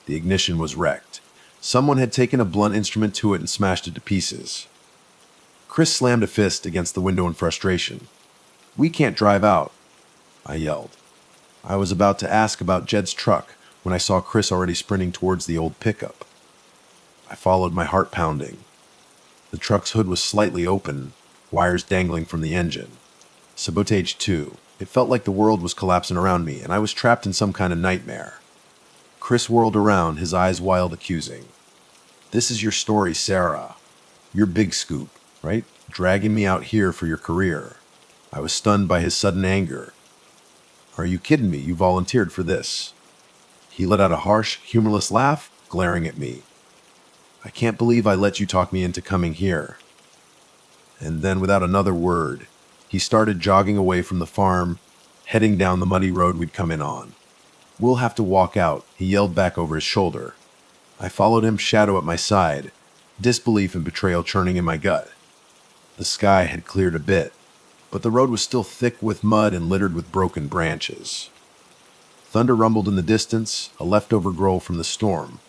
The ignition was wrecked. Someone had taken a blunt instrument to it and smashed it to pieces. Chris slammed a fist against the window in frustration. "We can't drive out," I yelled. I was about to ask about Jed's truck when I saw Chris already sprinting towards the old pickup. I followed, my heart pounding. The truck's hood was slightly open, wires dangling from the engine. Sabotage 2. It felt like the world was collapsing around me, and I was trapped in some kind of nightmare. Chris whirled around, his eyes wild, accusing. "This is your story, Sarah. You're Big Scoop, right? Dragging me out here for your career." I was stunned by his sudden anger. "Are you kidding me? You volunteered for this." He let out a harsh, humorless laugh, glaring at me. "I can't believe I let you talk me into coming here." And then, without another word, he started jogging away from the farm, heading down the muddy road we'd come in on. "We'll have to walk out," he yelled back over his shoulder. I followed him, Shadow at my side, disbelief and betrayal churning in my gut. The sky had cleared a bit, but the road was still thick with mud and littered with broken branches. Thunder rumbled in the distance, a leftover growl from the storm.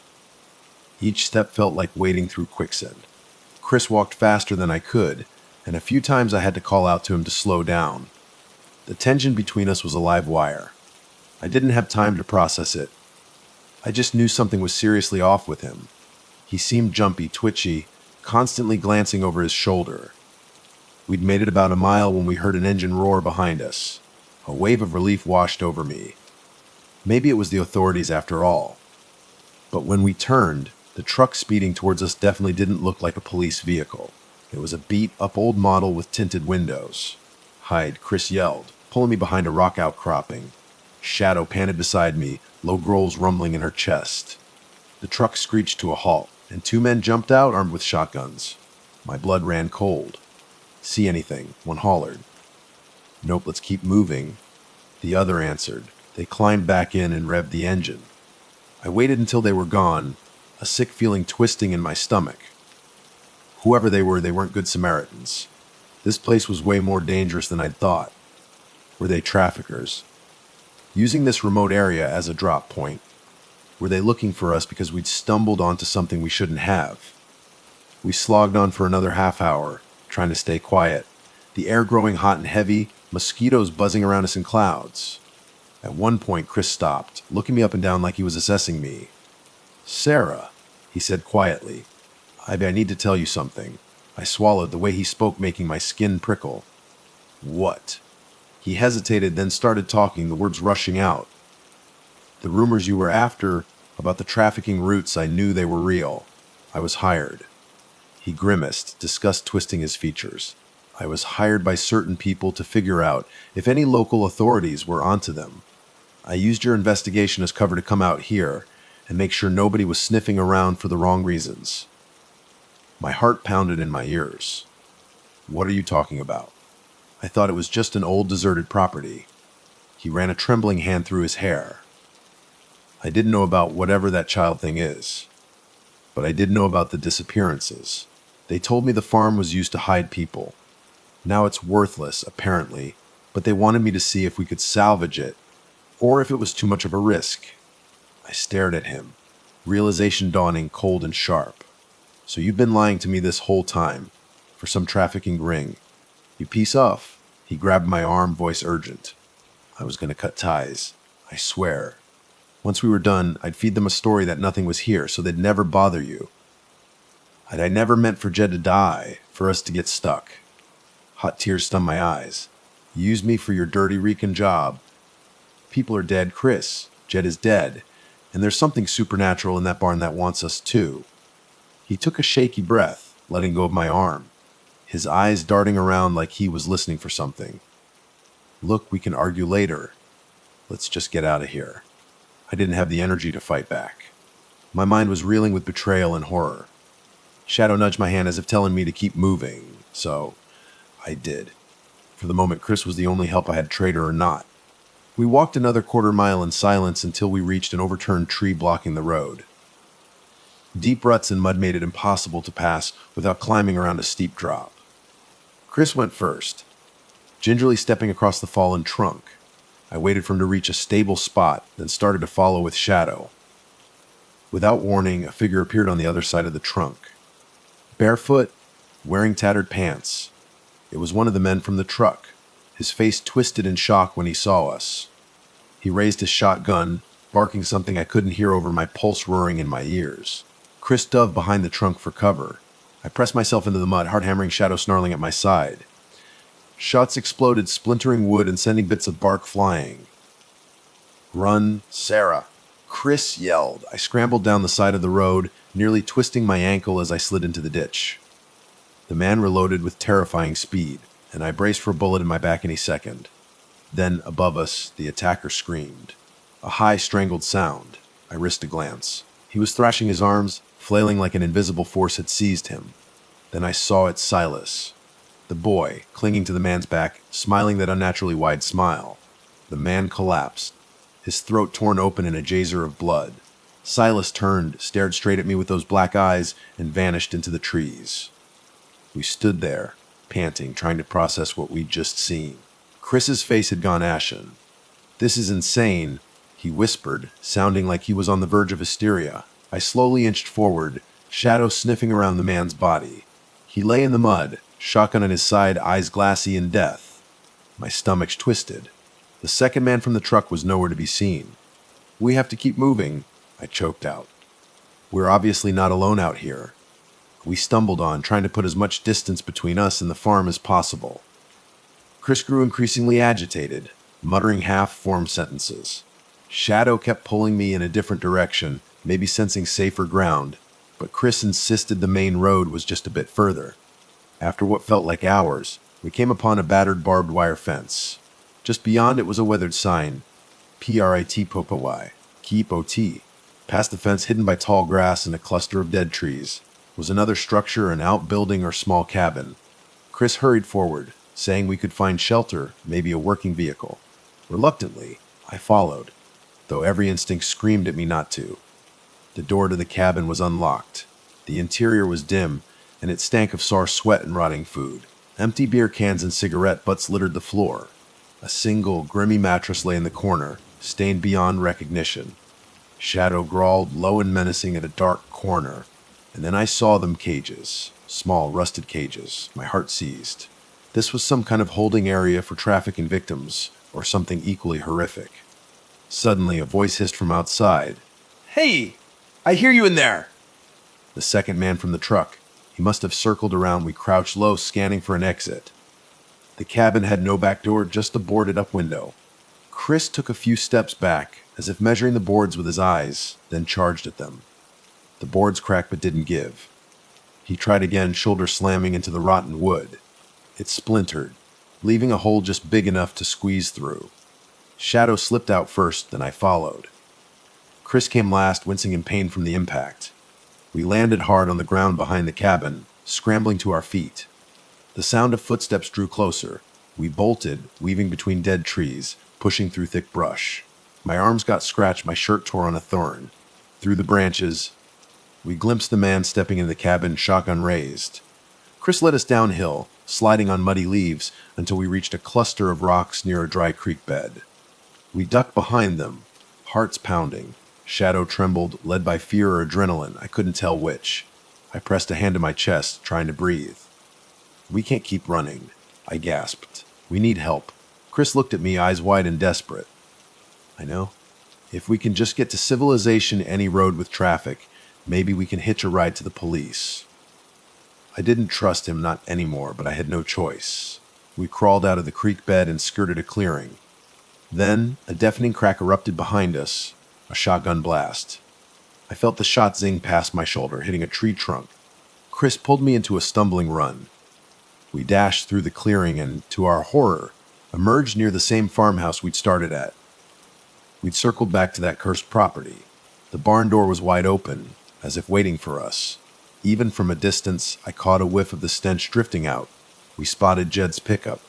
Each step felt like wading through quicksand. Chris walked faster than I could, and a few times I had to call out to him to slow down. The tension between us was a live wire. I didn't have time to process it. I just knew something was seriously off with him. He seemed jumpy, twitchy, constantly glancing over his shoulder. We'd made it about a mile when we heard an engine roar behind us. A wave of relief washed over me. Maybe it was the authorities after all. But when we turned, the truck speeding towards us definitely didn't look like a police vehicle. It was a beat-up old model with tinted windows. "Hide," Chris yelled, pulling me behind a rock outcropping. Shadow panted beside me, low growls rumbling in her chest. The truck screeched to a halt, and 2 men jumped out armed with shotguns. My blood ran cold. "See anything?" one hollered. "Nope, let's keep moving," the other answered. They climbed back in and revved the engine. I waited until they were gone, a sick feeling twisting in my stomach. Whoever they weren't good Samaritans. This place was way more dangerous than I'd thought. Were they traffickers? Using this remote area as a drop point? Were they looking for us because we'd stumbled onto something we shouldn't have? We slogged on for another half hour, trying to stay quiet. The air growing hot and heavy, mosquitoes buzzing around us in clouds. At one point, Chris stopped, looking me up and down like he was assessing me. "Sarah," he said quietly, I need to tell you something." I swallowed, the way he spoke making my skin prickle. "What?" He hesitated, then started talking, the words rushing out. "The rumors you were after, about the trafficking routes, I knew they were real. I was hired." He grimaced, disgust twisting his features. "I was hired by certain people to figure out if any local authorities were onto them. I used your investigation as cover to come out here and make sure nobody was sniffing around for the wrong reasons." My heart pounded in my ears. "What are you talking about?" I thought it was just an old deserted property. He ran a trembling hand through his hair. "I didn't know about whatever that child thing is, but I did know about the disappearances. They told me the farm was used to hide people. Now it's worthless, apparently, but they wanted me to see if we could salvage it, or if it was too much of a risk." I stared at him, realization dawning cold and sharp. "So you've been lying to me this whole time, for some trafficking ring. You piece off." He grabbed my arm, voice urgent. I was going to cut ties, I swear. Once we were done, I'd feed them a story that nothing was here, so they'd never bother you. I never meant for Jed to die, for us to get stuck. Hot tears stung my eyes. "You used me for your dirty Rican job. People are dead, Chris. Jed is dead. And there's something supernatural in that barn that wants us too." He took a shaky breath, letting go of my arm, his eyes darting around like he was listening for something. "Look, we can argue later. Let's just get out of here." I didn't have the energy to fight back. My mind was reeling with betrayal and horror. Shadow nudged my hand as if telling me to keep moving, so I did. For the moment, Chris was the only help I had, traitor or not. We walked another quarter-mile in silence until we reached an overturned tree blocking the road. Deep ruts and mud made it impossible to pass without climbing around a steep drop. Chris went first, gingerly stepping across the fallen trunk. I waited for him to reach a stable spot, then started to follow with Shadow. Without warning, a figure appeared on the other side of the trunk. Barefoot, wearing tattered pants. It was one of the men from the truck, his face twisted in shock when he saw us. He raised his shotgun, barking something I couldn't hear over my pulse roaring in my ears. Chris dove behind the trunk for cover. I pressed myself into the mud, hard-hammering, Shadow snarling at my side. Shots exploded, splintering wood and sending bits of bark flying. "Run, Sarah!" Chris yelled. I scrambled down the side of the road, nearly twisting my ankle as I slid into the ditch. The man reloaded with terrifying speed, and I braced for a bullet in my back any second. Then, above us, the attacker screamed. A high, strangled sound. I risked a glance. He was thrashing his arms, flailing like an invisible force had seized him. Then I saw it, Silas. The boy, clinging to the man's back, smiling that unnaturally wide smile. The man collapsed, his throat torn open in a geyser of blood. Silas turned, stared straight at me with those black eyes, and vanished into the trees. We stood there, panting, trying to process what we'd just seen. Chris's face had gone ashen. "This is insane," he whispered, sounding like he was on the verge of hysteria. I slowly inched forward, Shadow sniffing around the man's body. He lay in the mud, shotgun at his side, eyes glassy in death. My stomach twisted. The second man from the truck was nowhere to be seen. "We have to keep moving," I choked out. "We're obviously not alone out here." We stumbled on, trying to put as much distance between us and the farm as possible. Chris grew increasingly agitated, muttering half-formed sentences. Shadow kept pulling me in a different direction, maybe sensing safer ground, but Chris insisted the main road was just a bit further. After what felt like hours, we came upon a battered barbed wire fence. Just beyond it was a weathered sign, PRIT Popawai, Keep OT. Past the fence, hidden by tall grass and a cluster of dead trees, was another structure, an outbuilding or small cabin. Chris hurried forward, saying we could find shelter, maybe a working vehicle. Reluctantly, I followed, though every instinct screamed at me not to. The door to the cabin was unlocked. The interior was dim, and it stank of sour sweat and rotting food. Empty beer cans and cigarette butts littered the floor. A single, grimy mattress lay in the corner, stained beyond recognition. Shadow growled, low and menacing, at a dark corner. And then I saw them cages. Small, rusted cages. My heart seized. This was some kind of holding area for trafficking victims, or something equally horrific. Suddenly, a voice hissed from outside. Hey! I hear you in there! The second man from the truck. He must have circled around. We crouched low, scanning for an exit. The cabin had no back door, just a boarded-up window. Chris took a few steps back, as if measuring the boards with his eyes, then charged at them. The boards cracked but didn't give. He tried again, shoulder slamming into the rotten wood. It splintered, leaving a hole just big enough to squeeze through. Shadow slipped out first, then I followed. Chris came last, wincing in pain from the impact. We landed hard on the ground behind the cabin, scrambling to our feet. The sound of footsteps drew closer. We bolted, weaving between dead trees, pushing through thick brush. My arms got scratched, my shirt tore on a thorn. Through the branches, we glimpsed the man stepping into the cabin, shotgun raised. Chris led us downhill, sliding on muddy leaves, until we reached a cluster of rocks near a dry creek bed. We ducked behind them, hearts pounding. Shadow trembled, led by fear or adrenaline. I couldn't tell which. I pressed a hand to my chest, trying to breathe. "We can't keep running," I gasped. "We need help." Chris looked at me, eyes wide and desperate. "I know. If we can just get to civilization, any road with traffic, maybe we can hitch a ride to the police." I didn't trust him, not anymore, but I had no choice. We crawled out of the creek bed and skirted a clearing. Then, a deafening crack erupted behind us, a shotgun blast. I felt the shot zing past my shoulder, hitting a tree trunk. Chris pulled me into a stumbling run. We dashed through the clearing and, to our horror, emerged near the same farmhouse we'd started at. We'd circled back to that cursed property. The barn door was wide open, as if waiting for us. Even from a distance, I caught a whiff of the stench drifting out. We spotted Jed's pickup.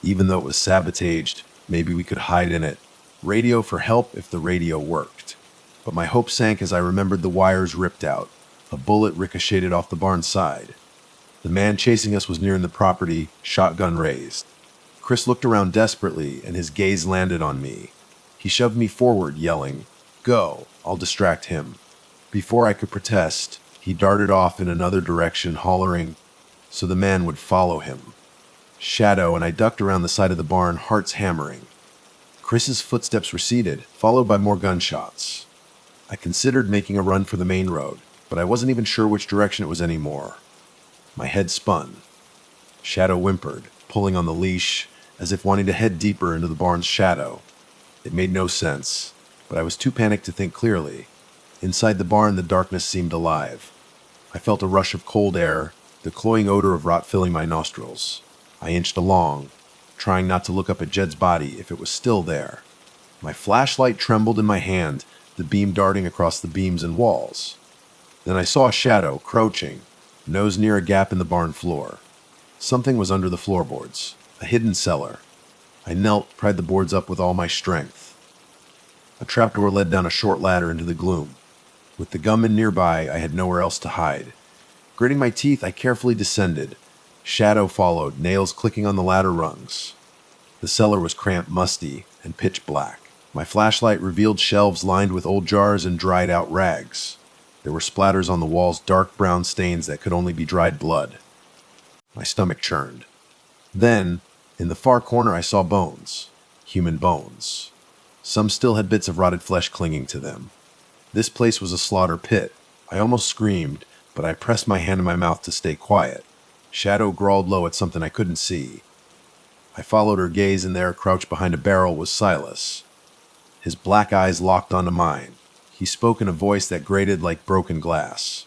Even though it was sabotaged, maybe we could hide in it. Radio for help if the radio worked. But my hope sank as I remembered the wires ripped out. A bullet ricocheted off the barn side. The man chasing us was nearing the property, shotgun raised. Chris looked around desperately, and his gaze landed on me. He shoved me forward, yelling, "Go, I'll distract him." Before I could protest, he darted off in another direction, hollering, so the man would follow him. Shadow and I ducked around the side of the barn, hearts hammering. Chris's footsteps receded, followed by more gunshots. I considered making a run for the main road, but I wasn't even sure which direction it was anymore. My head spun. Shadow whimpered, pulling on the leash, as if wanting to head deeper into the barn's shadow. It made no sense, but I was too panicked to think clearly. Inside the barn, the darkness seemed alive. I felt a rush of cold air, the cloying odor of rot filling my nostrils. I inched along, trying not to look up at Jed's body if it was still there. My flashlight trembled in my hand, the beam darting across the beams and walls. Then I saw a shadow, crouching, nose near a gap in the barn floor. Something was under the floorboards, a hidden cellar. I knelt, pried the boards up with all my strength. A trapdoor led down a short ladder into the gloom. With the gunman nearby, I had nowhere else to hide. Gritting my teeth, I carefully descended. Shadow followed, nails clicking on the ladder rungs. The cellar was cramped, musty, and pitch black. My flashlight revealed shelves lined with old jars and dried-out rags. There were splatters on the walls, dark brown stains that could only be dried blood. My stomach churned. Then, in the far corner, I saw bones. Human bones. Some still had bits of rotted flesh clinging to them. This place was a slaughter pit. I almost screamed, but I pressed my hand to my mouth to stay quiet. Shadow growled low at something I couldn't see. I followed her gaze, and there, crouched behind a barrel, was Silas. His black eyes locked onto mine. He spoke in a voice that grated like broken glass.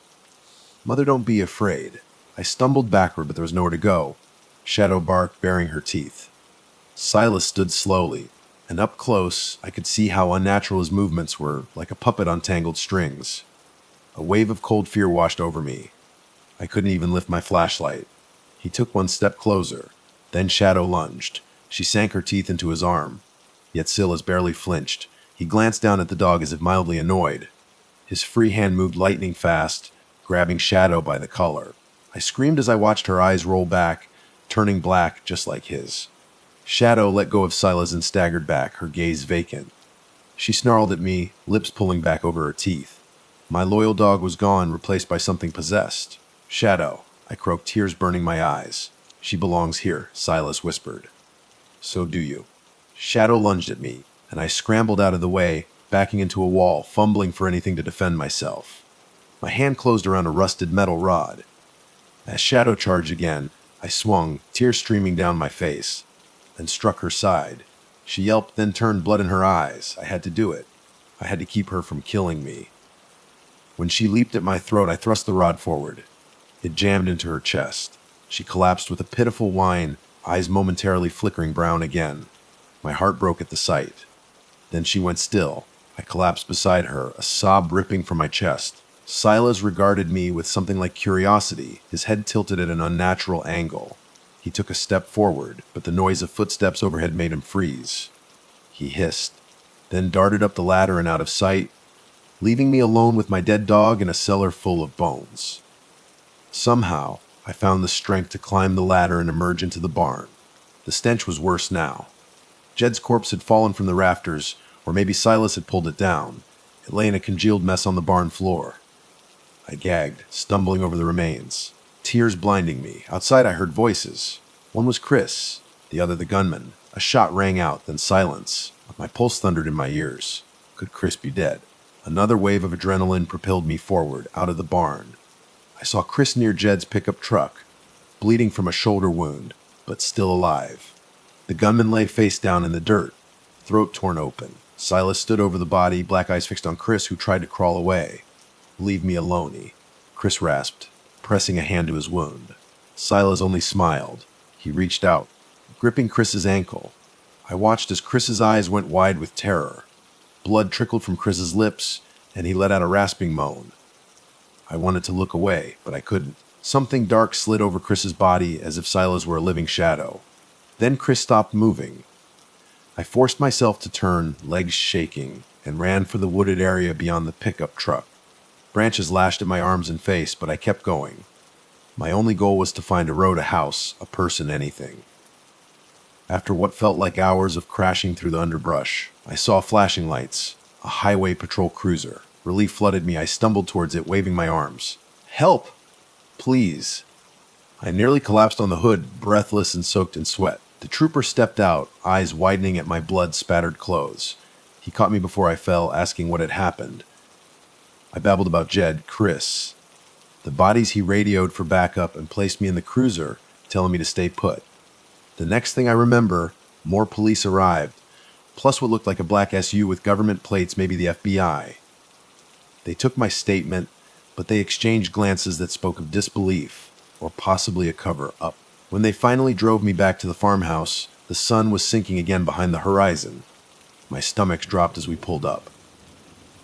"Mother, don't be afraid." I stumbled backward, but there was nowhere to go. Shadow barked, baring her teeth. Silas stood slowly, and up close, I could see how unnatural his movements were, like a puppet on tangled strings. A wave of cold fear washed over me. I couldn't even lift my flashlight. He took one step closer. Then Shadow lunged. She sank her teeth into his arm. Yet Silas barely flinched. He glanced down at the dog as if mildly annoyed. His free hand moved lightning fast, grabbing Shadow by the collar. I screamed as I watched her eyes roll back, turning black just like his. Shadow let go of Silas and staggered back, her gaze vacant. She snarled at me, lips pulling back over her teeth. My loyal dog was gone, replaced by something possessed. Shadow, I croaked, tears burning my eyes. She belongs here, Silas whispered. So do you. Shadow lunged at me, and I scrambled out of the way, backing into a wall, fumbling for anything to defend myself. My hand closed around a rusted metal rod. As Shadow charged again, I swung, tears streaming down my face, and struck her side. She yelped, then turned, blood in her eyes. I had to do it. I had to keep her from killing me. When she leaped at my throat, I thrust the rod forward. It jammed into her chest. She collapsed with a pitiful whine, eyes momentarily flickering brown again. My heart broke at the sight. Then she went still. I collapsed beside her, a sob ripping from my chest. Silas regarded me with something like curiosity, his head tilted at an unnatural angle. He took a step forward, but the noise of footsteps overhead made him freeze. He hissed, then darted up the ladder and out of sight, leaving me alone with my dead dog in a cellar full of bones. Somehow, I found the strength to climb the ladder and emerge into the barn. The stench was worse now. Jed's corpse had fallen from the rafters, or maybe Silas had pulled it down. It lay in a congealed mess on the barn floor. I gagged, stumbling over the remains, tears blinding me. Outside I heard voices. One was Chris, the other the gunman. A shot rang out, then silence. My pulse thundered in my ears. Could Chris be dead? Another wave of adrenaline propelled me forward, out of the barn. I saw Chris near Jed's pickup truck, bleeding from a shoulder wound, but still alive. The gunman lay face down in the dirt, throat torn open. Silas stood over the body, black eyes fixed on Chris, who tried to crawl away. Leave me alone, Chris rasped, pressing a hand to his wound. Silas only smiled. He reached out, gripping Chris's ankle. I watched as Chris's eyes went wide with terror. Blood trickled from Chris's lips, and he let out a rasping moan. I wanted to look away, but I couldn't. Something dark slid over Chris's body as if Silas were a living shadow. Then Chris stopped moving. I forced myself to turn, legs shaking, and ran for the wooded area beyond the pickup truck. Branches lashed at my arms and face, but I kept going. My only goal was to find a road, a house, a person, anything. After what felt like hours of crashing through the underbrush, I saw flashing lights, a highway patrol cruiser. Relief flooded me. I stumbled towards it, waving my arms. Help! Please! I nearly collapsed on the hood, breathless and soaked in sweat. The trooper stepped out, eyes widening at my blood-spattered clothes. He caught me before I fell, asking what had happened. I babbled about Jed, Chris, the bodies he radioed for backup, and placed me in the cruiser, telling me to stay put. The next thing I remember, more police arrived, plus what looked like a black SU with government plates, maybe the FBI. They took my statement, but they exchanged glances that spoke of disbelief, or possibly a cover-up. When they finally drove me back to the farmhouse, the sun was sinking again behind the horizon. My stomach dropped as we pulled up.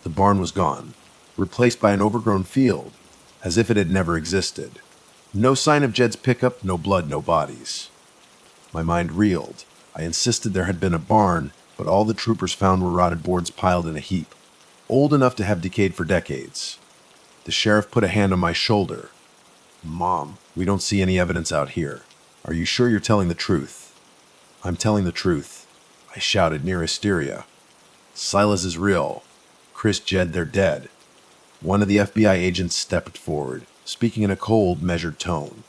The barn was gone, replaced by an overgrown field, as if it had never existed. No sign of Jed's pickup, no blood, no bodies. My mind reeled. I insisted there had been a barn, but all the troopers found were rotted boards piled in a heap, old enough to have decayed for decades. The sheriff put a hand on my shoulder. Mom, we don't see any evidence out here. Are you sure you're telling the truth? I'm telling the truth, I shouted, near hysteria. Silas is real. Chris, Jed, they're dead. One of the FBI agents stepped forward, speaking in a cold, measured tone.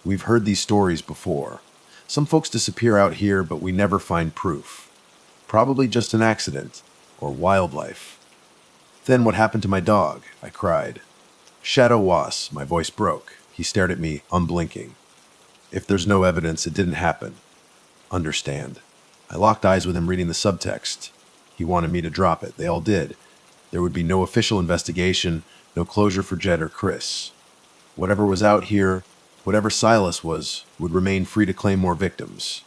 We've heard these stories before. Some folks disappear out here, but we never find proof. Probably just an accident, or wildlife. Then what happened to my dog? I cried. Shadow was, my voice broke. He stared at me, unblinking. If there's no evidence, it didn't happen. Understand. I locked eyes with him, reading the subtext. He wanted me to drop it. They all did. There would be no official investigation, no closure for Jed or Chris. Whatever was out here, whatever Silas was, would remain free to claim more victims.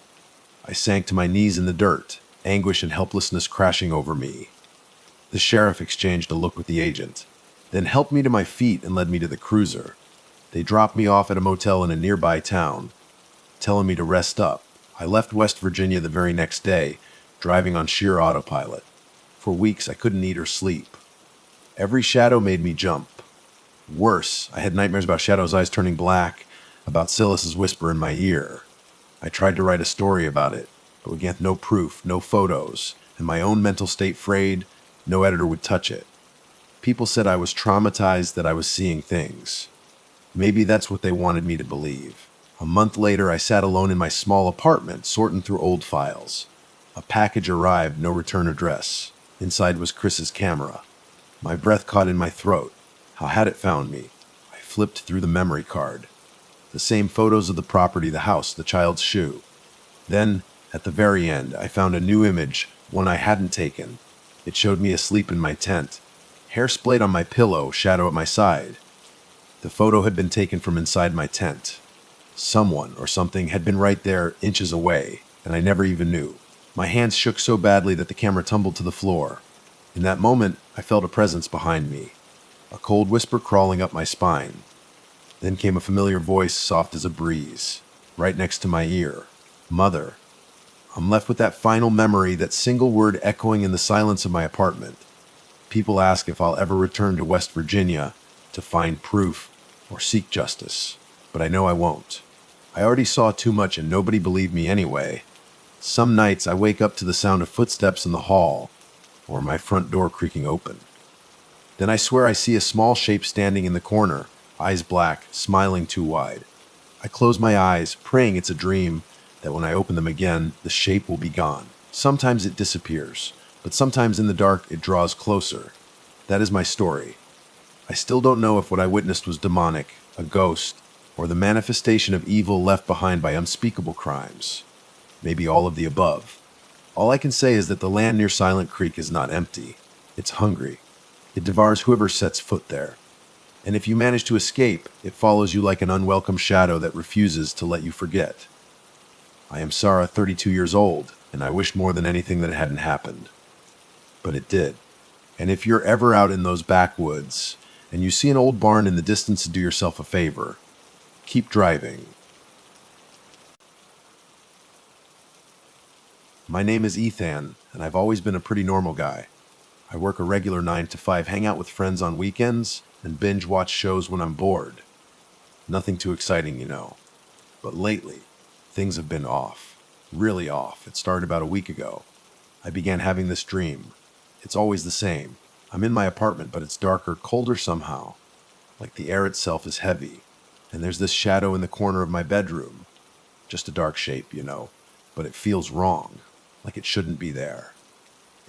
I sank to my knees in the dirt, anguish and helplessness crashing over me. The sheriff exchanged a look with the agent, then helped me to my feet and led me to the cruiser. They dropped me off at a motel in a nearby town, telling me to rest up. I left West Virginia the very next day, driving on sheer autopilot. For weeks, I couldn't eat or sleep. Every shadow made me jump. Worse, I had nightmares about Shadow's eyes turning black, about Silas's whisper in my ear. I tried to write a story about it, but again, no proof, no photos, and my own mental state frayed, no editor would touch it. People said I was traumatized, that I was seeing things. Maybe that's what they wanted me to believe. A month later, I sat alone in my small apartment, sorting through old files. A package arrived, no return address. Inside was Chris's camera. My breath caught in my throat. How had it found me? I flipped through the memory card. The same photos of the property, the house, the child's shoe. Then, at the very end, I found a new image, one I hadn't taken. It showed me asleep in my tent. Hair splayed on my pillow, shadow at my side. The photo had been taken from inside my tent. Someone or something had been right there, inches away, and I never even knew. My hands shook so badly that the camera tumbled to the floor. In that moment, I felt a presence behind me, a cold whisper crawling up my spine. Then came a familiar voice, soft as a breeze, right next to my ear. Mother. I'm left with that final memory, that single word echoing in the silence of my apartment. People ask if I'll ever return to West Virginia to find proof or seek justice, but I know I won't. I already saw too much and nobody believed me anyway. Some nights I wake up to the sound of footsteps in the hall or my front door creaking open. Then I swear I see a small shape standing in the corner, eyes black, smiling too wide. I close my eyes, praying it's a dream, that when I open them again, the shape will be gone. Sometimes it disappears, but sometimes in the dark it draws closer. That is my story. I still don't know if what I witnessed was demonic, a ghost, or the manifestation of evil left behind by unspeakable crimes. Maybe all of the above. All I can say is that the land near Silent Creek is not empty. It's hungry. It devours whoever sets foot there. And if you manage to escape, it follows you like an unwelcome shadow that refuses to let you forget. I am Sarah, 32 years old, and I wish more than anything that it hadn't happened. But it did. And if you're ever out in those backwoods, and you see an old barn in the distance, do yourself a favor. Keep driving. My name is Ethan, and I've always been a pretty normal guy. I work a regular 9 to 5, hang out with friends on weekends, and binge watch shows when I'm bored. Nothing too exciting, you know. But lately, things have been off. Really off. It started about a week ago. I began having this dream. It's always the same. I'm in my apartment, but it's darker, colder somehow. Like the air itself is heavy. And there's this shadow in the corner of my bedroom. Just a dark shape, you know. But it feels wrong. Like it shouldn't be there.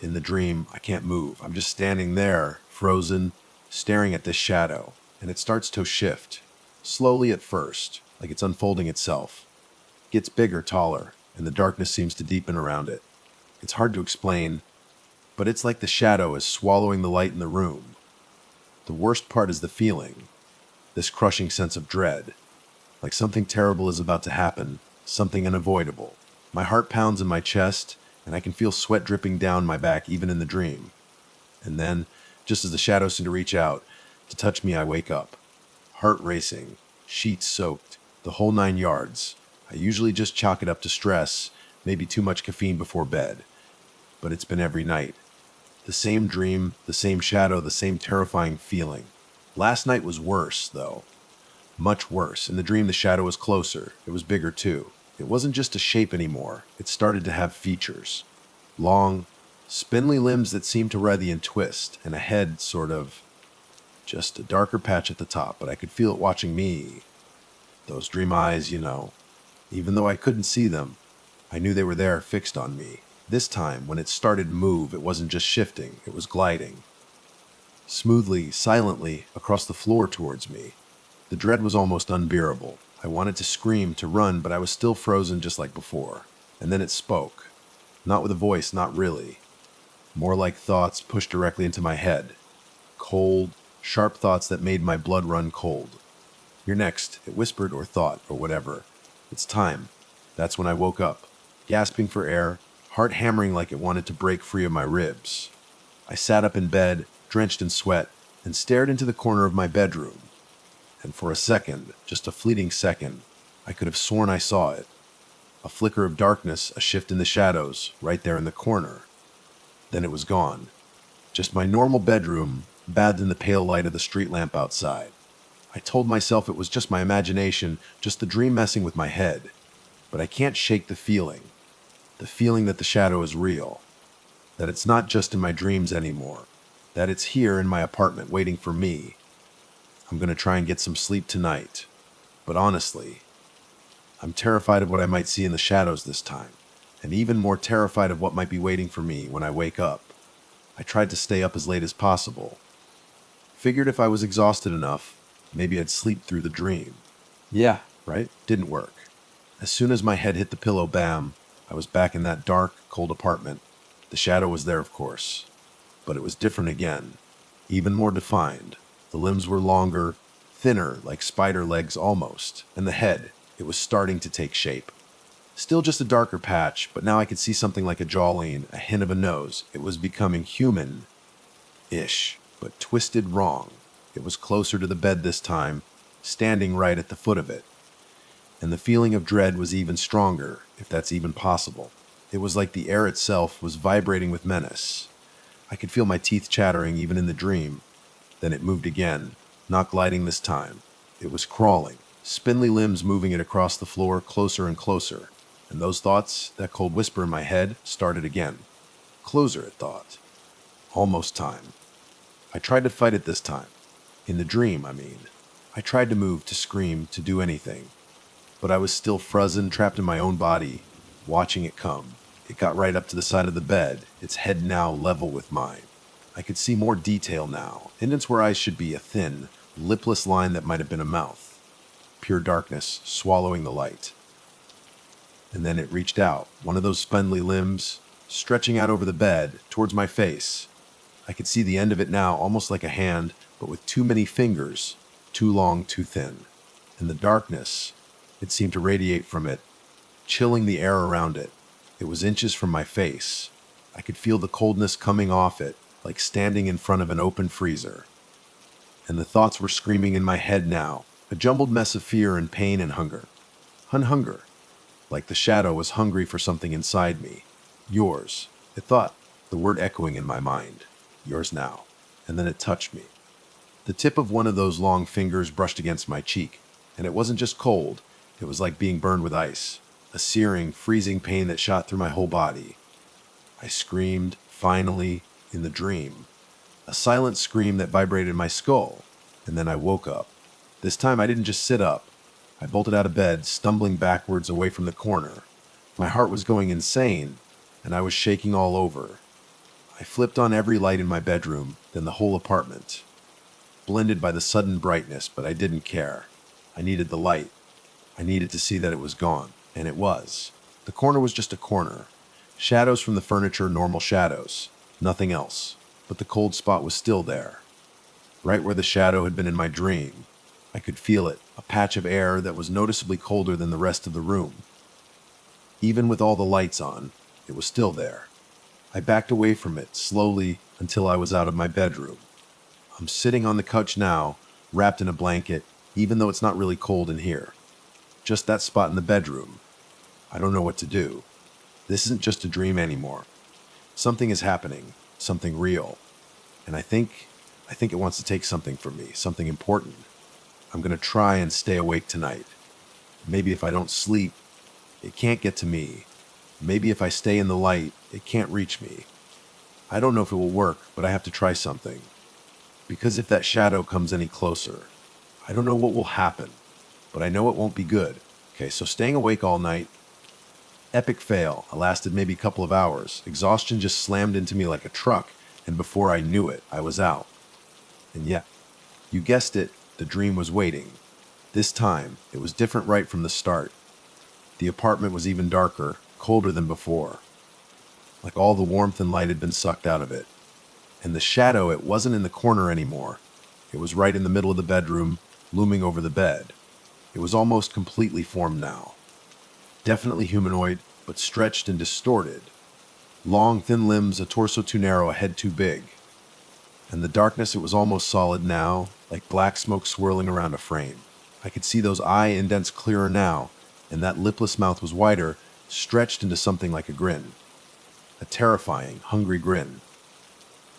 In the dream, I can't move. I'm just standing there, frozen, staring at this shadow. And it starts to shift. Slowly at first, like it's unfolding itself. It gets bigger, taller, and the darkness seems to deepen around it. It's hard to explain, but it's like the shadow is swallowing the light in the room. The worst part is the feeling. This crushing sense of dread. Like something terrible is about to happen. Something unavoidable. My heart pounds in my chest, and I can feel sweat dripping down my back even in the dream. And then, just as the shadows seem to reach out to touch me, I wake up. Heart racing, sheets soaked, the whole 9 yards. I usually just chalk it up to stress, maybe too much caffeine before bed. But it's been every night. The same dream, the same shadow, the same terrifying feeling. Last night was worse, though. Much worse. In the dream, the shadow was closer. It was bigger, too. It wasn't just a shape anymore. It started to have features. Long, spindly limbs that seemed to writhe and twist, and a head sort of... just a darker patch at the top, but I could feel it watching me. Those dream eyes, you know. Even though I couldn't see them, I knew they were there, fixed on me. This time, when it started to move, it wasn't just shifting, it was gliding. Smoothly, silently, across the floor towards me. The dread was almost unbearable. I wanted to scream, to run, but I was still frozen just like before. And then it spoke. Not with a voice, not really. More like thoughts pushed directly into my head. Cold, sharp thoughts that made my blood run cold. "You're next," it whispered, or thought, or whatever. "It's time." That's when I woke up, gasping for air, heart hammering like it wanted to break free of my ribs. I sat up in bed, drenched in sweat, and stared into the corner of my bedroom. And for a second, just a fleeting second, I could have sworn I saw it. A flicker of darkness, a shift in the shadows, right there in the corner. Then it was gone. Just my normal bedroom, bathed in the pale light of the street lamp outside. I told myself it was just my imagination, just the dream messing with my head. But I can't shake the feeling. The feeling that the shadow is real, that it's not just in my dreams anymore, that it's here in my apartment waiting for me. I'm going to try and get some sleep tonight. But honestly, I'm terrified of what I might see in the shadows this time, and even more terrified of what might be waiting for me when I wake up. I tried to stay up as late as possible. Figured if I was exhausted enough, maybe I'd sleep through the dream. Yeah. Right? Didn't work. As soon as my head hit the pillow, bam, I was back in that dark, cold apartment. The shadow was there, of course, but it was different again, even more defined. The limbs were longer, thinner, like spider legs almost, and the head, it was starting to take shape. Still just a darker patch, but now I could see something like a jawline, a hint of a nose. It was becoming human-ish, but twisted wrong. It was closer to the bed this time, standing right at the foot of it. And the feeling of dread was even stronger, if that's even possible. It was like the air itself was vibrating with menace. I could feel my teeth chattering even in the dream. Then it moved again, not gliding this time. It was crawling, spindly limbs moving it across the floor closer and closer. And those thoughts, that cold whisper in my head, started again. Closer, it thought. Almost time. I tried to fight it this time. In the dream, I mean. I tried to move, to scream, to do anything. But I was still frozen, trapped in my own body, watching it come. It got right up to the side of the bed, its head now level with mine. I could see more detail now, indents where eyes should be, a thin, lipless line that might have been a mouth. Pure darkness, swallowing the light. And then it reached out, one of those spindly limbs, stretching out over the bed, towards my face. I could see the end of it now, almost like a hand, but with too many fingers, too long, too thin. In the darkness, it seemed to radiate from it, chilling the air around it. It was inches from my face. I could feel the coldness coming off it, like standing in front of an open freezer. And the thoughts were screaming in my head now, a jumbled mess of fear and pain and hunger. Hunger. Like the shadow was hungry for something inside me. Yours, it thought, the word echoing in my mind. Yours now. And then it touched me. The tip of one of those long fingers brushed against my cheek, and it wasn't just cold, it was like being burned with ice, a searing, freezing pain that shot through my whole body. I screamed, finally, in the dream. A silent scream that vibrated in my skull, and then I woke up. This time I didn't just sit up. I bolted out of bed, stumbling backwards away from the corner. My heart was going insane, and I was shaking all over. I flipped on every light in my bedroom, then the whole apartment. Blended by the sudden brightness, but I didn't care. I needed the light. I needed to see that it was gone, and it was. The corner was just a corner. Shadows from the furniture, normal shadows. Nothing else. But the cold spot was still there. Right where the shadow had been in my dream. I could feel it, a patch of air that was noticeably colder than the rest of the room. Even with all the lights on, it was still there. I backed away from it, slowly, until I was out of my bedroom. I'm sitting on the couch now, wrapped in a blanket, even though it's not really cold in here. Just that spot in the bedroom. I don't know what to do. This isn't just a dream anymore. Something is happening, something real. And I think it wants to take something from me, something important. I'm going to try and stay awake tonight. Maybe if I don't sleep, it can't get to me. Maybe if I stay in the light, it can't reach me. I don't know if it will work, but I have to try something. Because if that shadow comes any closer, I don't know what will happen, but I know it won't be good. Okay, so staying awake all night. Epic fail. I lasted maybe a couple of hours. Exhaustion just slammed into me like a truck, and before I knew it, I was out. And yeah, you guessed it, the dream was waiting. This time, it was different right from the start. The apartment was even darker, colder than before. Like all the warmth and light had been sucked out of it. And the shadow, it wasn't in the corner anymore. It was right in the middle of the bedroom, looming over the bed. It was almost completely formed now. Definitely humanoid, but stretched and distorted. Long, thin limbs, a torso too narrow, a head too big. And the darkness, it was almost solid now, like black smoke swirling around a frame. I could see those eye indents clearer now, and that lipless mouth was wider, stretched into something like a grin. A terrifying, hungry grin.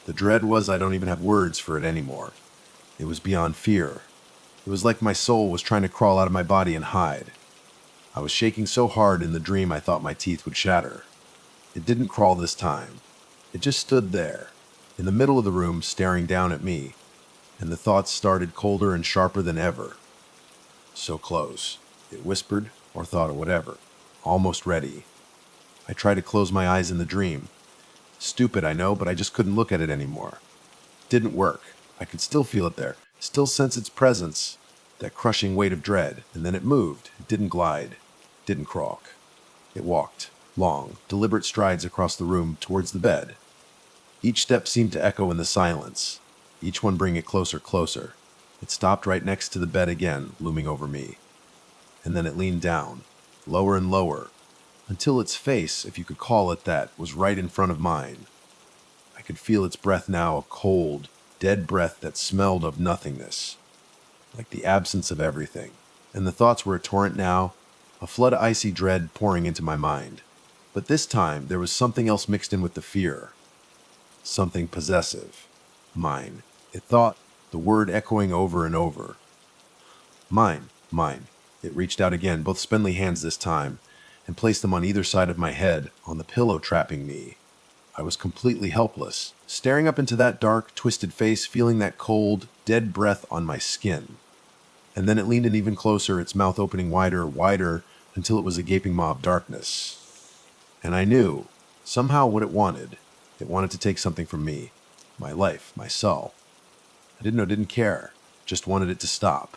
The dread was I don't even have words for it anymore. It was beyond fear. It was like my soul was trying to crawl out of my body and hide. I was shaking so hard in the dream I thought my teeth would shatter. It didn't crawl this time. It just stood there, in the middle of the room, staring down at me, and the thoughts started colder and sharper than ever. So close. It whispered, or thought, or whatever. Almost ready. I tried to close my eyes in the dream. Stupid, I know, but I just couldn't look at it anymore. It didn't work. I could still feel it there, still sense its presence, that crushing weight of dread, and then it moved. It didn't glide, didn't crawl. It walked, long, deliberate strides across the room towards the bed. Each step seemed to echo in the silence, each one bringing it closer, closer. It stopped right next to the bed again, looming over me. And then it leaned down, lower and lower, until its face, if you could call it that, was right in front of mine. I could feel its breath now, a cold, dead breath that smelled of nothingness, like the absence of everything. And the thoughts were a torrent now, a flood of icy dread pouring into my mind. But this time, there was something else mixed in with the fear. Something possessive. Mine. It thought, the word echoing over and over. Mine, mine. It reached out again, both spindly hands this time, and placed them on either side of my head, on the pillow trapping me. I was completely helpless, staring up into that dark, twisted face, feeling that cold, dead breath on my skin. And then it leaned in even closer, its mouth opening wider, wider, until it was a gaping maw of darkness. And I knew, somehow, what it wanted. It wanted to take something from me. My life, my soul. I didn't know, didn't care. Just wanted it to stop.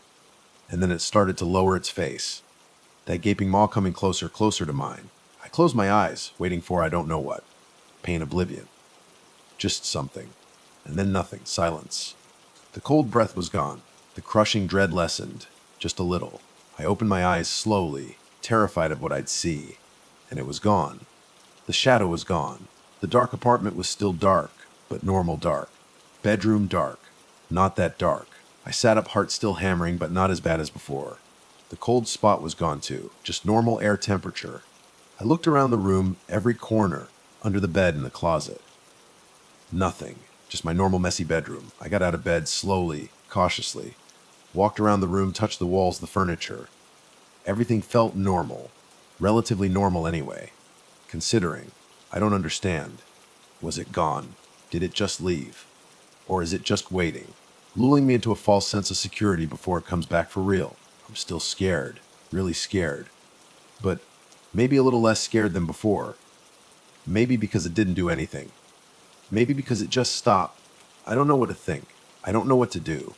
And then it started to lower its face. That gaping maw coming closer, closer to mine. I closed my eyes, waiting for I don't know what. Pain oblivion. Just something. And then nothing. Silence. The cold breath was gone. The crushing dread lessened. Just a little. I opened my eyes slowly, terrified of what I'd see. And it was gone. The shadow was gone. The dark apartment was still dark, but normal dark. Bedroom dark. Not that dark. I sat up, heart still hammering, but not as bad as before. The cold spot was gone too, just normal air temperature. I looked around the room, every corner, under the bed and the closet. Nothing. Just my normal messy bedroom. I got out of bed slowly, cautiously. Walked around the room, touched the walls, the furniture. Everything felt normal. Relatively normal anyway. Considering. I don't understand. Was it gone? Did it just leave? Or is it just waiting? Lulling me into a false sense of security before it comes back for real. I'm still scared. Really scared. But maybe a little less scared than before. Maybe because it didn't do anything. Maybe because it just stopped. I don't know what to think. I don't know what to do.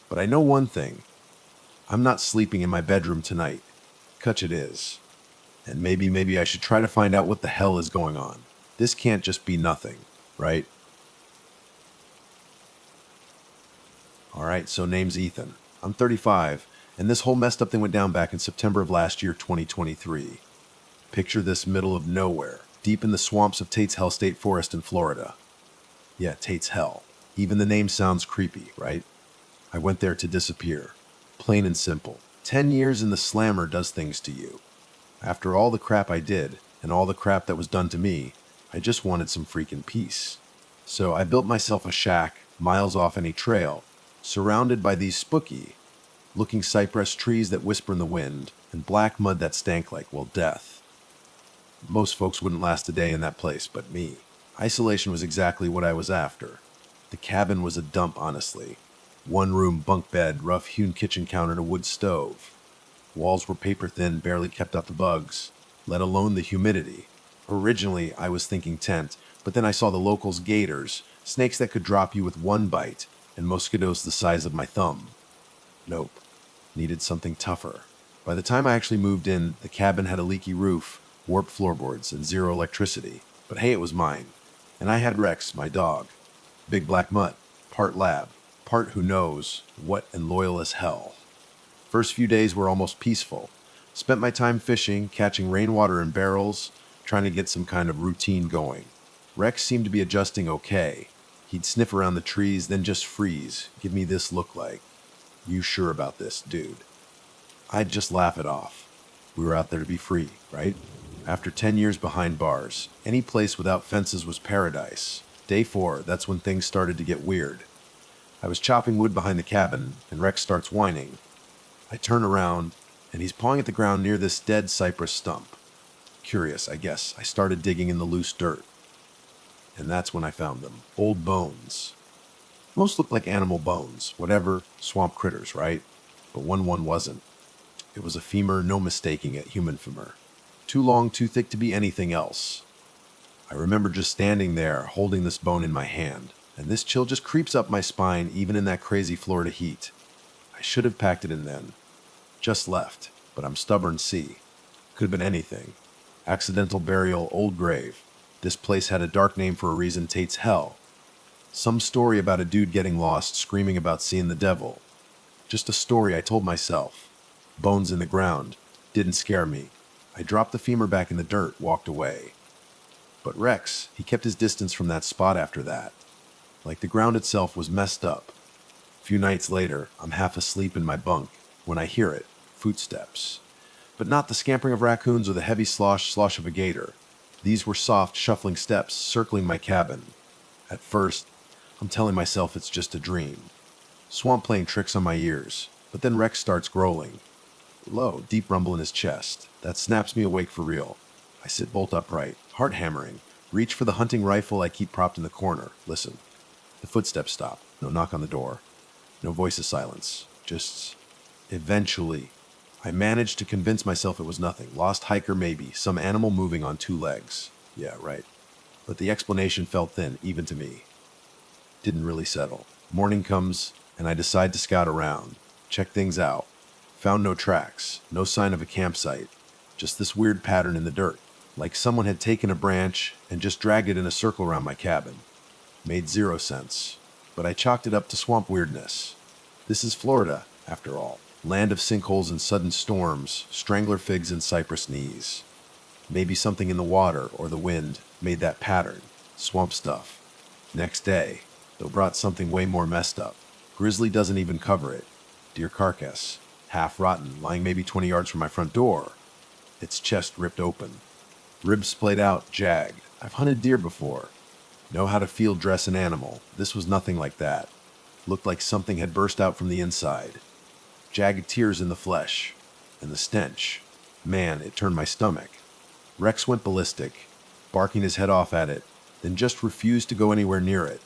But I know one thing. I'm not sleeping in my bedroom tonight. Kutch it is. And maybe I should try to find out what the hell is going on. This can't just be nothing, right? Alright, so name's Ethan. I'm 35, and this whole messed up thing went down back in September of last year, 2023. Picture this middle of nowhere, deep in the swamps of Tate's Hell State Forest in Florida. Yeah, Tate's Hell. Even the name sounds creepy, right? I went there to disappear. Plain and simple. 10 years in the slammer does things to you. After all the crap I did, and all the crap that was done to me, I just wanted some freaking peace. So I built myself a shack, miles off any trail, surrounded by these spooky-looking cypress trees that whisper in the wind, and black mud that stank like, well, death. Most folks wouldn't last a day in that place, but me. Isolation was exactly what I was after. The cabin was a dump, honestly. One-room bunk bed, rough-hewn kitchen counter, and a wood stove. Walls were paper-thin, barely kept out the bugs, let alone the humidity. Originally, I was thinking tent, but then I saw the locals' gators, snakes that could drop you with one bite, and mosquitoes the size of my thumb. Nope. Needed something tougher. By the time I actually moved in, the cabin had a leaky roof, warped floorboards, and zero electricity. But hey, it was mine. And I had Rex, my dog. Big black mutt. Part lab. Part who knows what, and loyal as hell. First few days were almost peaceful. Spent my time fishing, catching rainwater in barrels, trying to get some kind of routine going. Rex seemed to be adjusting okay. He'd sniff around the trees, then just freeze. Give me this look like. You sure about this, dude? I'd just laugh it off. We were out there to be free, right? After 10 years behind bars, any place without fences was paradise. Day 4, that's when things started to get weird. I was chopping wood behind the cabin, and Rex starts whining. I turn around, and he's pawing at the ground near this dead cypress stump. Curious, I guess, I started digging in the loose dirt. And that's when I found them. Old bones. Most looked like animal bones, whatever, swamp critters, right? But one wasn't. It was a femur, no mistaking it, human femur. Too long, too thick to be anything else. I remember just standing there, holding this bone in my hand, and this chill just creeps up my spine even in that crazy Florida heat. I should have packed it in then. Just left, but I'm stubborn, see. Could have been anything. Accidental burial, old grave. This place had a dark name for a reason, Tate's Hell. Some story about a dude getting lost, screaming about seeing the devil. Just a story I told myself. Bones in the ground. Didn't scare me. I dropped the femur back in the dirt, walked away. But Rex, he kept his distance from that spot after that. Like the ground itself was messed up. A few nights later, I'm half asleep in my bunk when I hear it, footsteps. But not the scampering of raccoons or the heavy slosh of a gator. These were soft, shuffling steps circling my cabin. At first, I'm telling myself it's just a dream. Swamp playing tricks on my ears, but then Rex starts growling. Low, deep rumble in his chest. That snaps me awake for real. I sit bolt upright, heart hammering, reach for the hunting rifle I keep propped in the corner. Listen. The footsteps stop. No knock on the door. No voice of silence. Just... Eventually, I managed to convince myself it was nothing. Lost hiker maybe, some animal moving on two legs. Yeah, right. But the explanation felt thin, even to me. Didn't really settle. Morning comes, and I decide to scout around, check things out. Found no tracks, no sign of a campsite, just this weird pattern in the dirt, like someone had taken a branch and just dragged it in a circle around my cabin. Made zero sense, but I chalked it up to swamp weirdness. This is Florida, after all. Land of sinkholes and sudden storms, strangler figs and cypress knees. Maybe something in the water or the wind made that pattern. Swamp stuff. Next day, though, brought something way more messed up. Grizzly doesn't even cover it. Deer carcass, half rotten, lying maybe 20 yards from my front door. Its chest ripped open. Ribs splayed out, jagged. I've hunted deer before. Know how to field dress an animal. This was nothing like that. Looked like something had burst out from the inside. Jagged tears in the flesh. And the stench. Man, it turned my stomach. Rex went ballistic, barking his head off at it, then just refused to go anywhere near it.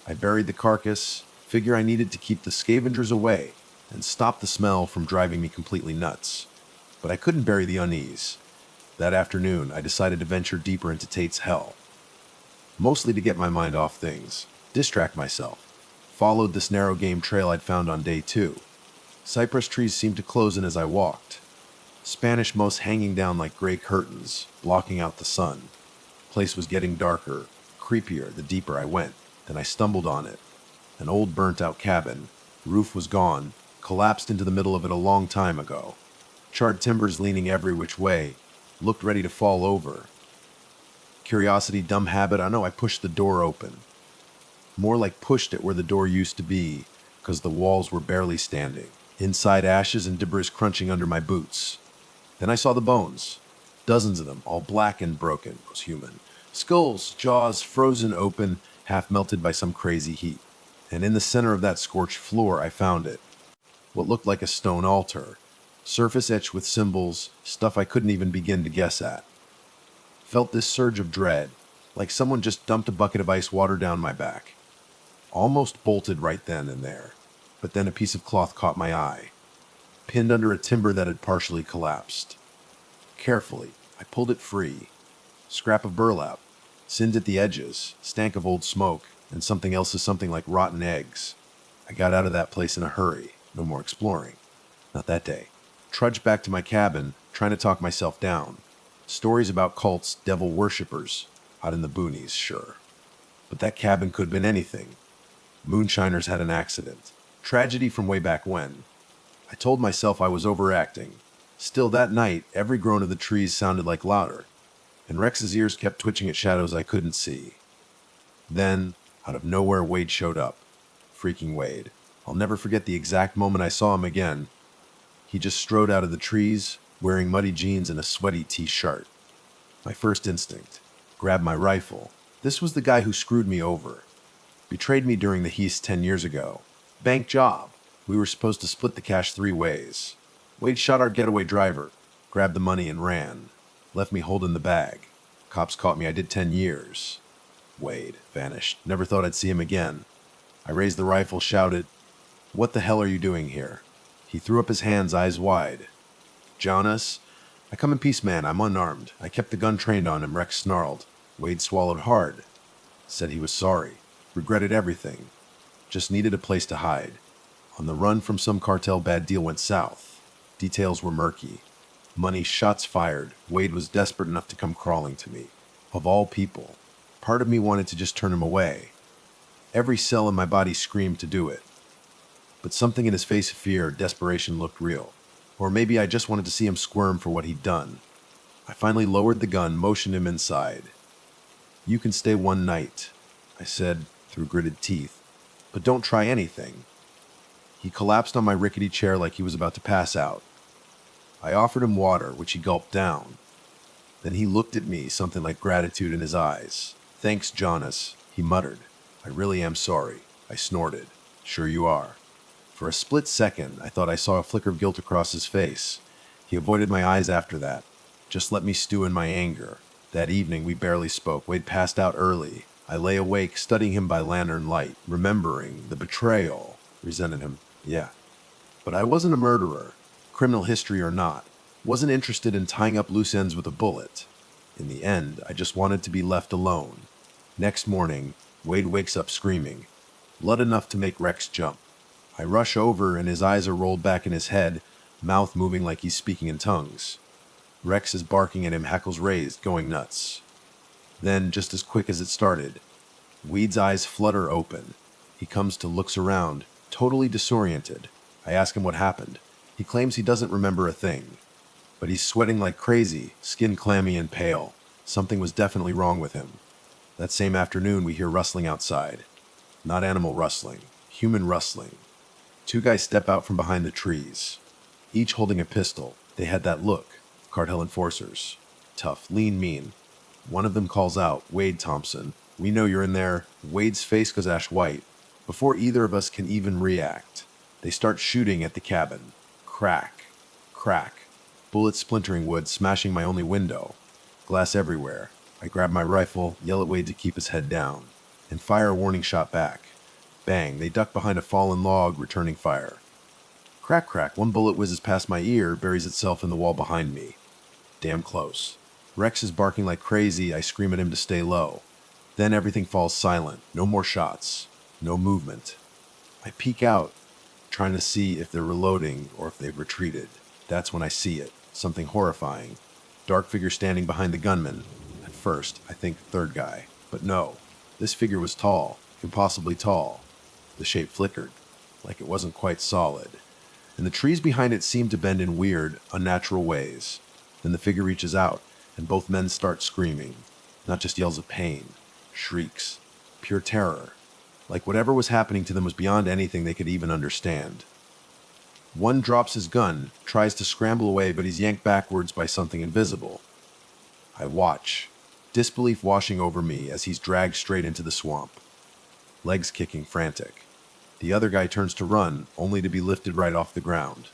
I buried the carcass, figure I needed to keep the scavengers away and stop the smell from driving me completely nuts. But I couldn't bury the unease. That afternoon, I decided to venture deeper into Tate's Hell. Mostly to get my mind off things, distract myself. Followed this narrow game trail I'd found on day 2. Cypress trees seemed to close in as I walked. Spanish moss hanging down like gray curtains, blocking out the sun. Place was getting darker, creepier the deeper I went. Then I stumbled on it. An old burnt-out cabin. Roof was gone, collapsed into the middle of it a long time ago. Charred timbers leaning every which way, looked ready to fall over. Curiosity, dumb habit, I know I pushed the door open. More like pushed it where the door used to be, because the walls were barely standing. Inside, ashes and debris crunching under my boots. Then I saw the bones. Dozens of them, all black and broken, was human. Skulls, jaws frozen open, half melted by some crazy heat. And in the center of that scorched floor, I found it. What looked like a stone altar. Surface etched with symbols, stuff I couldn't even begin to guess at. Felt this surge of dread, like someone just dumped a bucket of ice water down my back. Almost bolted right then and there. But then a piece of cloth caught my eye, pinned under a timber that had partially collapsed. Carefully, I pulled it free. Scrap of burlap, singed at the edges, stank of old smoke, and something else is something like rotten eggs. I got out of that place in a hurry. No more exploring. Not that day. Trudged back to my cabin, trying to talk myself down. Stories about cults, devil worshippers, out in the boonies, sure. But that cabin could have been anything. Moonshiners had an accident. Tragedy from way back when. I told myself I was overacting. Still, that night, every groan of the trees sounded like louder, and Rex's ears kept twitching at shadows I couldn't see. Then, out of nowhere, Wade showed up. Freaking Wade. I'll never forget the exact moment I saw him again. He just strode out of the trees, wearing muddy jeans and a sweaty t-shirt. My first instinct. Grab my rifle. This was the guy who screwed me over. Betrayed me during the heist 10 years ago. Bank job. We were supposed to split the cash 3 ways. Wade shot our getaway driver, grabbed the money and ran. Left me holding the bag. Cops caught me. I did 10 years. Wade vanished. Never thought I'd see him again. I raised the rifle, shouted, "What the hell are you doing here?" He threw up his hands, eyes wide. "Jonas, I come in peace, man. I'm unarmed. I kept the gun trained on him," Rex snarled. Wade swallowed hard. Said he was sorry. Regretted everything. Just needed a place to hide. On the run from some cartel, bad deal went south. Details were murky. Money, shots fired. Wade was desperate enough to come crawling to me. Of all people. Part of me wanted to just turn him away. Every cell in my body screamed to do it. But something in his face of fear or desperation looked real. Or maybe I just wanted to see him squirm for what he'd done. I finally lowered the gun, motioned him inside. "You can stay one night," I said through gritted teeth, "but don't try anything." He collapsed on my rickety chair like he was about to pass out. I offered him water, which he gulped down. Then he looked at me, something like gratitude in his eyes. "Thanks, Jonas," he muttered. "I really am sorry." I snorted. "Sure you are." For a split second, I thought I saw a flicker of guilt across his face. He avoided my eyes after that. Just let me stew in my anger. That evening, we barely spoke. Wade passed out early. I lay awake, studying him by lantern light, remembering the betrayal. Resented him, yeah. But I wasn't a murderer, criminal history or not. Wasn't interested in tying up loose ends with a bullet. In the end, I just wanted to be left alone. Next morning, Wade wakes up screaming. Blood enough to make Rex jump. I rush over and his eyes are rolled back in his head, mouth moving like he's speaking in tongues. Rex is barking at him, hackles raised, going nuts. Then, just as quick as it started, Weed's eyes flutter open. He comes to, looks around, totally disoriented. I ask him what happened. He claims he doesn't remember a thing. But he's sweating like crazy, skin clammy and pale. Something was definitely wrong with him. That same afternoon, we hear rustling outside. Not animal rustling, human rustling. Two guys step out from behind the trees, each holding a pistol. They had that look. Cartel enforcers. Tough, lean, mean. One of them calls out, "Wade Thompson, we know you're in there." Wade's face goes ash white. Before either of us can even react, they start shooting at the cabin. Crack. Crack. Bullets splintering wood, smashing my only window. Glass everywhere. I grab my rifle, yell at Wade to keep his head down, and fire a warning shot back. Bang, they duck behind a fallen log, returning fire. Crack, crack, one bullet whizzes past my ear, buries itself in the wall behind me. Damn close. Rex is barking like crazy. I scream at him to stay low. Then everything falls silent. No more shots. No movement. I peek out, trying to see if they're reloading or if they've retreated. That's when I see it. Something horrifying. Dark figure standing behind the gunman. At first, I think third guy. But no. This figure was tall. Impossibly tall. The shape flickered, like it wasn't quite solid. And the trees behind it seemed to bend in weird, unnatural ways. Then the figure reaches out, and both men start screaming. Not just yells of pain. Shrieks. Pure terror. Like whatever was happening to them was beyond anything they could even understand. One drops his gun, tries to scramble away, but he's yanked backwards by something invisible. I watch, disbelief washing over me as he's dragged straight into the swamp. Legs kicking, frantic. The other guy turns to run, only to be lifted right off the ground.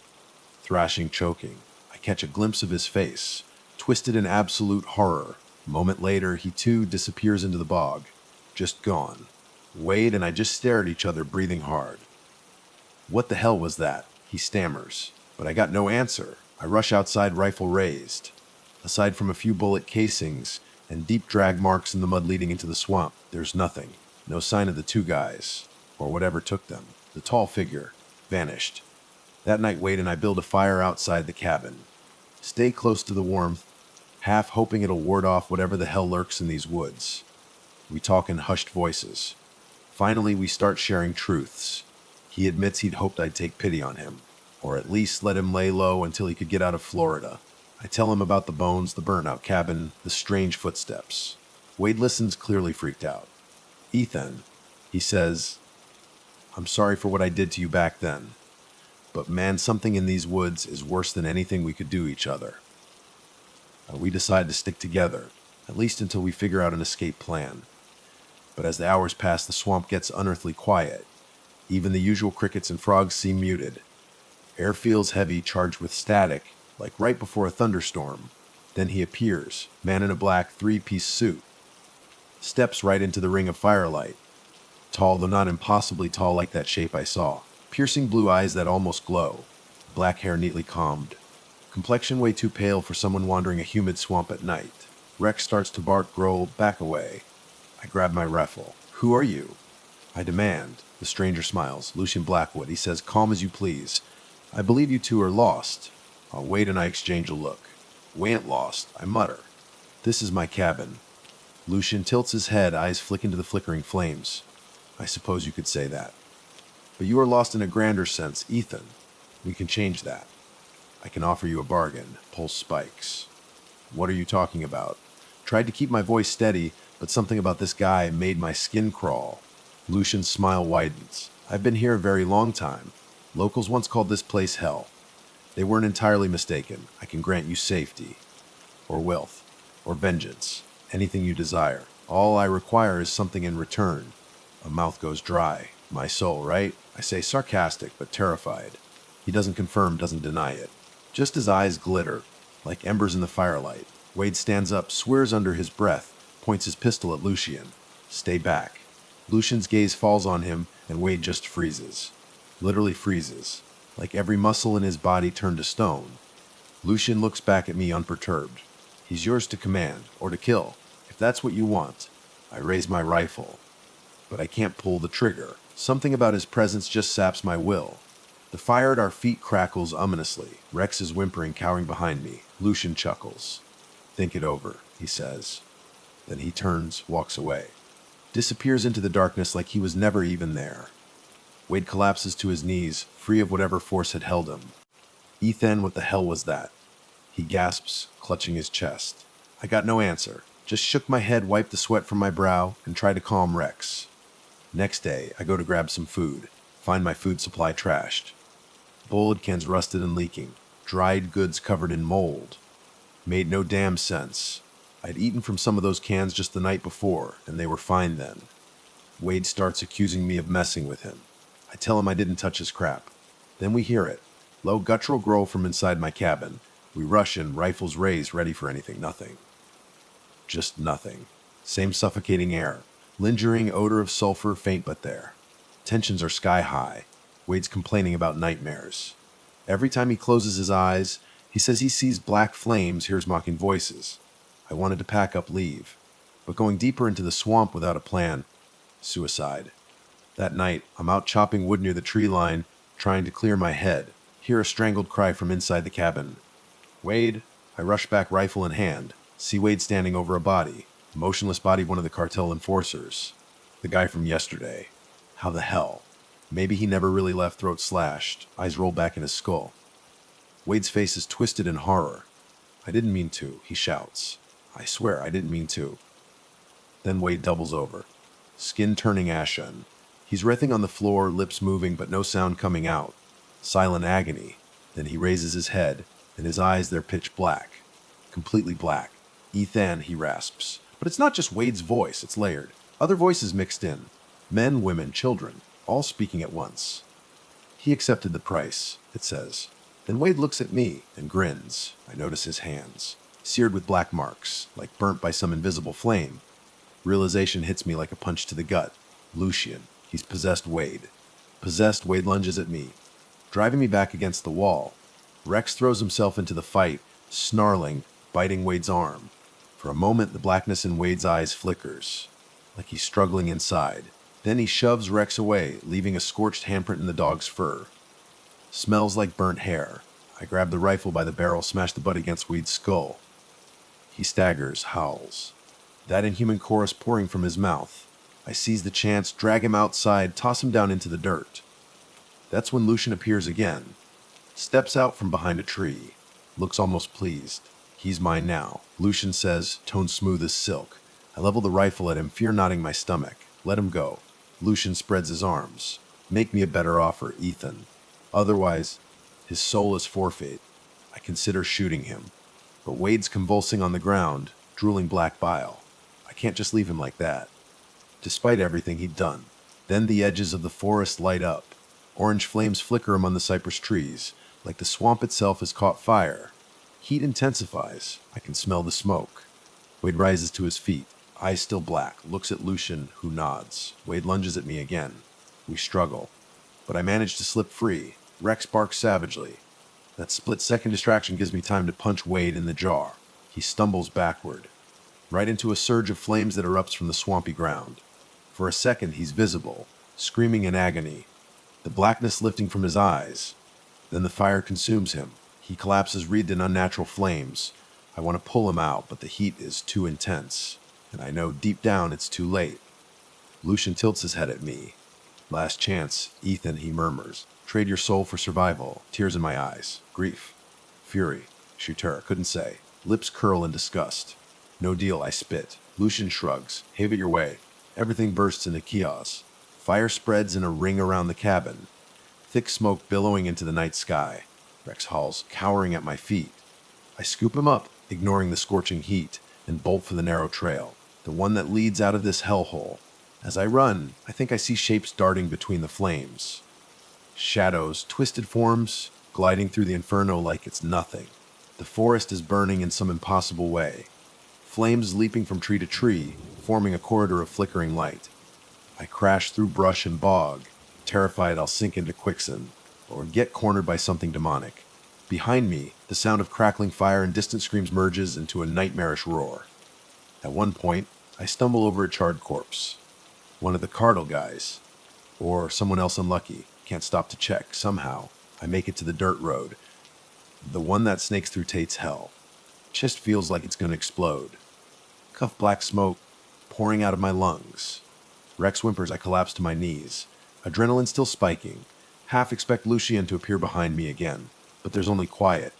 Thrashing, choking. I catch a glimpse of his face, twisted in absolute horror. A moment later, he too disappears into the bog. Just gone. Wade and I just stare at each other, breathing hard. "What the hell was that?" he stammers. But I got no answer. I rush outside, rifle raised. Aside from a few bullet casings and deep drag marks in the mud leading into the swamp, there's nothing. No sign of the two guys, or whatever took them. The tall figure vanished. That night, Wade and I build a fire outside the cabin. Stay close to the warmth, half hoping it'll ward off whatever the hell lurks in these woods. We talk in hushed voices. Finally, we start sharing truths. He admits he'd hoped I'd take pity on him, or at least let him lay low until he could get out of Florida. I tell him about the bones, the burnout cabin, the strange footsteps. Wade listens, clearly freaked out. "Ethan," he says, "I'm sorry for what I did to you back then. But man, something in these woods is worse than anything we could do each other." We decide to stick together, at least until we figure out an escape plan. But as the hours pass, the swamp gets unearthly quiet. Even the usual crickets and frogs seem muted. Air feels heavy, charged with static, like right before a thunderstorm. Then he appears, man in a black three-piece suit, steps right into the ring of firelight. Tall, though not impossibly tall like that shape I saw. Piercing blue eyes that almost glow. Black hair neatly combed. Complexion way too pale for someone wandering a humid swamp at night. Rex starts to bark, growl, back away. I grab my rifle. Who are you? I demand. The stranger smiles. Lucian Blackwood. He says, calm as you please. I believe you two are lost. Wade and I exchange a look. We ain't lost, I mutter. This is my cabin. Lucian tilts his head, eyes flick into the flickering flames. I suppose you could say that. But you are lost in a grander sense, Ethan. We can change that. I can offer you a bargain. Pulse spikes. What are you talking about? Tried to keep my voice steady, but something about this guy made my skin crawl. Lucian's smile widens. I've been here a very long time. Locals once called this place hell. They weren't entirely mistaken. I can grant you safety, or wealth, or vengeance, anything you desire. All I require is something in return. A mouth goes dry. My soul, right? I say, sarcastic but terrified. He doesn't confirm, doesn't deny it. Just his eyes glitter, like embers in the firelight. Wade stands up, swears under his breath, points his pistol at Lucian. Stay back. Lucian's gaze falls on him, and Wade just freezes. Literally freezes, like every muscle in his body turned to stone. Lucian looks back at me unperturbed. He's yours to command, or to kill, if that's what you want. I raise my rifle, but I can't pull the trigger. Something about his presence just saps my will. The fire at our feet crackles ominously. Rex is whimpering, cowering behind me. Lucian chuckles. Think it over, he says. Then he turns, walks away. Disappears into the darkness like he was never even there. Wade collapses to his knees, free of whatever force had held him. Ethan, what the hell was that? He gasps, clutching his chest. I got no answer. Just shook my head, wiped the sweat from my brow, and tried to calm Rex. Next day, I go to grab some food. Find my food supply trashed. Bullet cans rusted and leaking. Dried goods covered in mold. Made no damn sense. I'd eaten from some of those cans just the night before, and they were fine then. Wade starts accusing me of messing with him. I tell him I didn't touch his crap. Then we hear it. Low guttural growl from inside my cabin. We rush in, rifles raised, ready for anything. Nothing. Just nothing. Same suffocating air. Lingering odor of sulfur, faint but there. Tensions are sky high. Wade's complaining about nightmares. Every time he closes his eyes, he says he sees black flames, hears mocking voices. I wanted to pack up, leave. But going deeper into the swamp without a plan, suicide. That night, I'm out chopping wood near the tree line, trying to clear my head. Hear a strangled cry from inside the cabin. Wade. I rush back, rifle in hand. See Wade standing over a body. A motionless body of one of the cartel enforcers. The guy from yesterday. How the hell? Maybe he never really left, throat slashed, eyes rolled back in his skull. Wade's face is twisted in horror. I didn't mean to, he shouts. I swear I didn't mean to. Then Wade doubles over, skin turning ashen. He's writhing on the floor, lips moving but no sound coming out. Silent agony. Then he raises his head, and his eyes, they're pitch black. Completely black. Ethan, he rasps. But it's not just Wade's voice, it's layered. Other voices mixed in. Men, women, children, all speaking at once. He accepted the price, it says. Then Wade looks at me and grins. I notice his hands, seared with black marks, like burnt by some invisible flame. Realization hits me like a punch to the gut. Lucian, he's possessed Wade. Possessed, Wade lunges at me, driving me back against the wall. Rex throws himself into the fight, snarling, biting Wade's arm. For a moment, the blackness in Wade's eyes flickers, like he's struggling inside. Then he shoves Rex away, leaving a scorched handprint in the dog's fur. Smells like burnt hair. I grab the rifle by the barrel, smash the butt against Wade's skull. He staggers, howls. That inhuman chorus pouring from his mouth. I seize the chance, drag him outside, toss him down into the dirt. That's when Lucian appears again. Steps out from behind a tree. Looks almost pleased. He's mine now, Lucian says, tone smooth as silk. I level the rifle at him, fear knotting my stomach. Let him go. Lucian spreads his arms. Make me a better offer, Ethan. Otherwise, his soul is forfeit. I consider shooting him. But Wade's convulsing on the ground, drooling black bile. I can't just leave him like that. Despite everything he'd done. Then the edges of the forest light up. Orange flames flicker among the cypress trees, like the swamp itself has caught fire. Heat intensifies. I can smell the smoke. Wade rises to his feet, eyes still black, looks at Lucian, who nods. Wade lunges at me again. We struggle. But I manage to slip free. Rex barks savagely. That split-second distraction gives me time to punch Wade in the jaw. He stumbles backward, right into a surge of flames that erupts from the swampy ground. For a second, he's visible, screaming in agony, the blackness lifting from his eyes. Then the fire consumes him. He collapses, wreathed in unnatural flames. I want to pull him out, but the heat is too intense, and I know deep down it's too late. Lucian tilts his head at me. Last chance, Ethan, he murmurs. Trade your soul for survival. Tears in my eyes. Grief. Fury. Chuter. Couldn't say. Lips curl in disgust. No deal, I spit. Lucian shrugs. Have it your way. Everything bursts into chaos. Fire spreads in a ring around the cabin. Thick smoke billowing into the night sky. Rex hauls, cowering at my feet. I scoop him up, ignoring the scorching heat, and bolt for the narrow trail, the one that leads out of this hellhole. As I run, I think I see shapes darting between the flames. Shadows, twisted forms, gliding through the inferno like it's nothing. The forest is burning in some impossible way. Flames leaping from tree to tree, forming a corridor of flickering light. I crash through brush and bog, terrified I'll sink into quicksand, or get cornered by something demonic. Behind me, the sound of crackling fire and distant screams merges into a nightmarish roar. At one point, I stumble over a charred corpse. One of the Cardinal guys, or someone else unlucky, can't stop to check. Somehow, I make it to the dirt road, the one that snakes through Tate's hell. Chest feels like it's going to explode. Cuff black smoke pouring out of my lungs. Rex whimpers, I collapse to my knees. Adrenaline still spiking. Half expect Lucian to appear behind me again, but there's only quiet,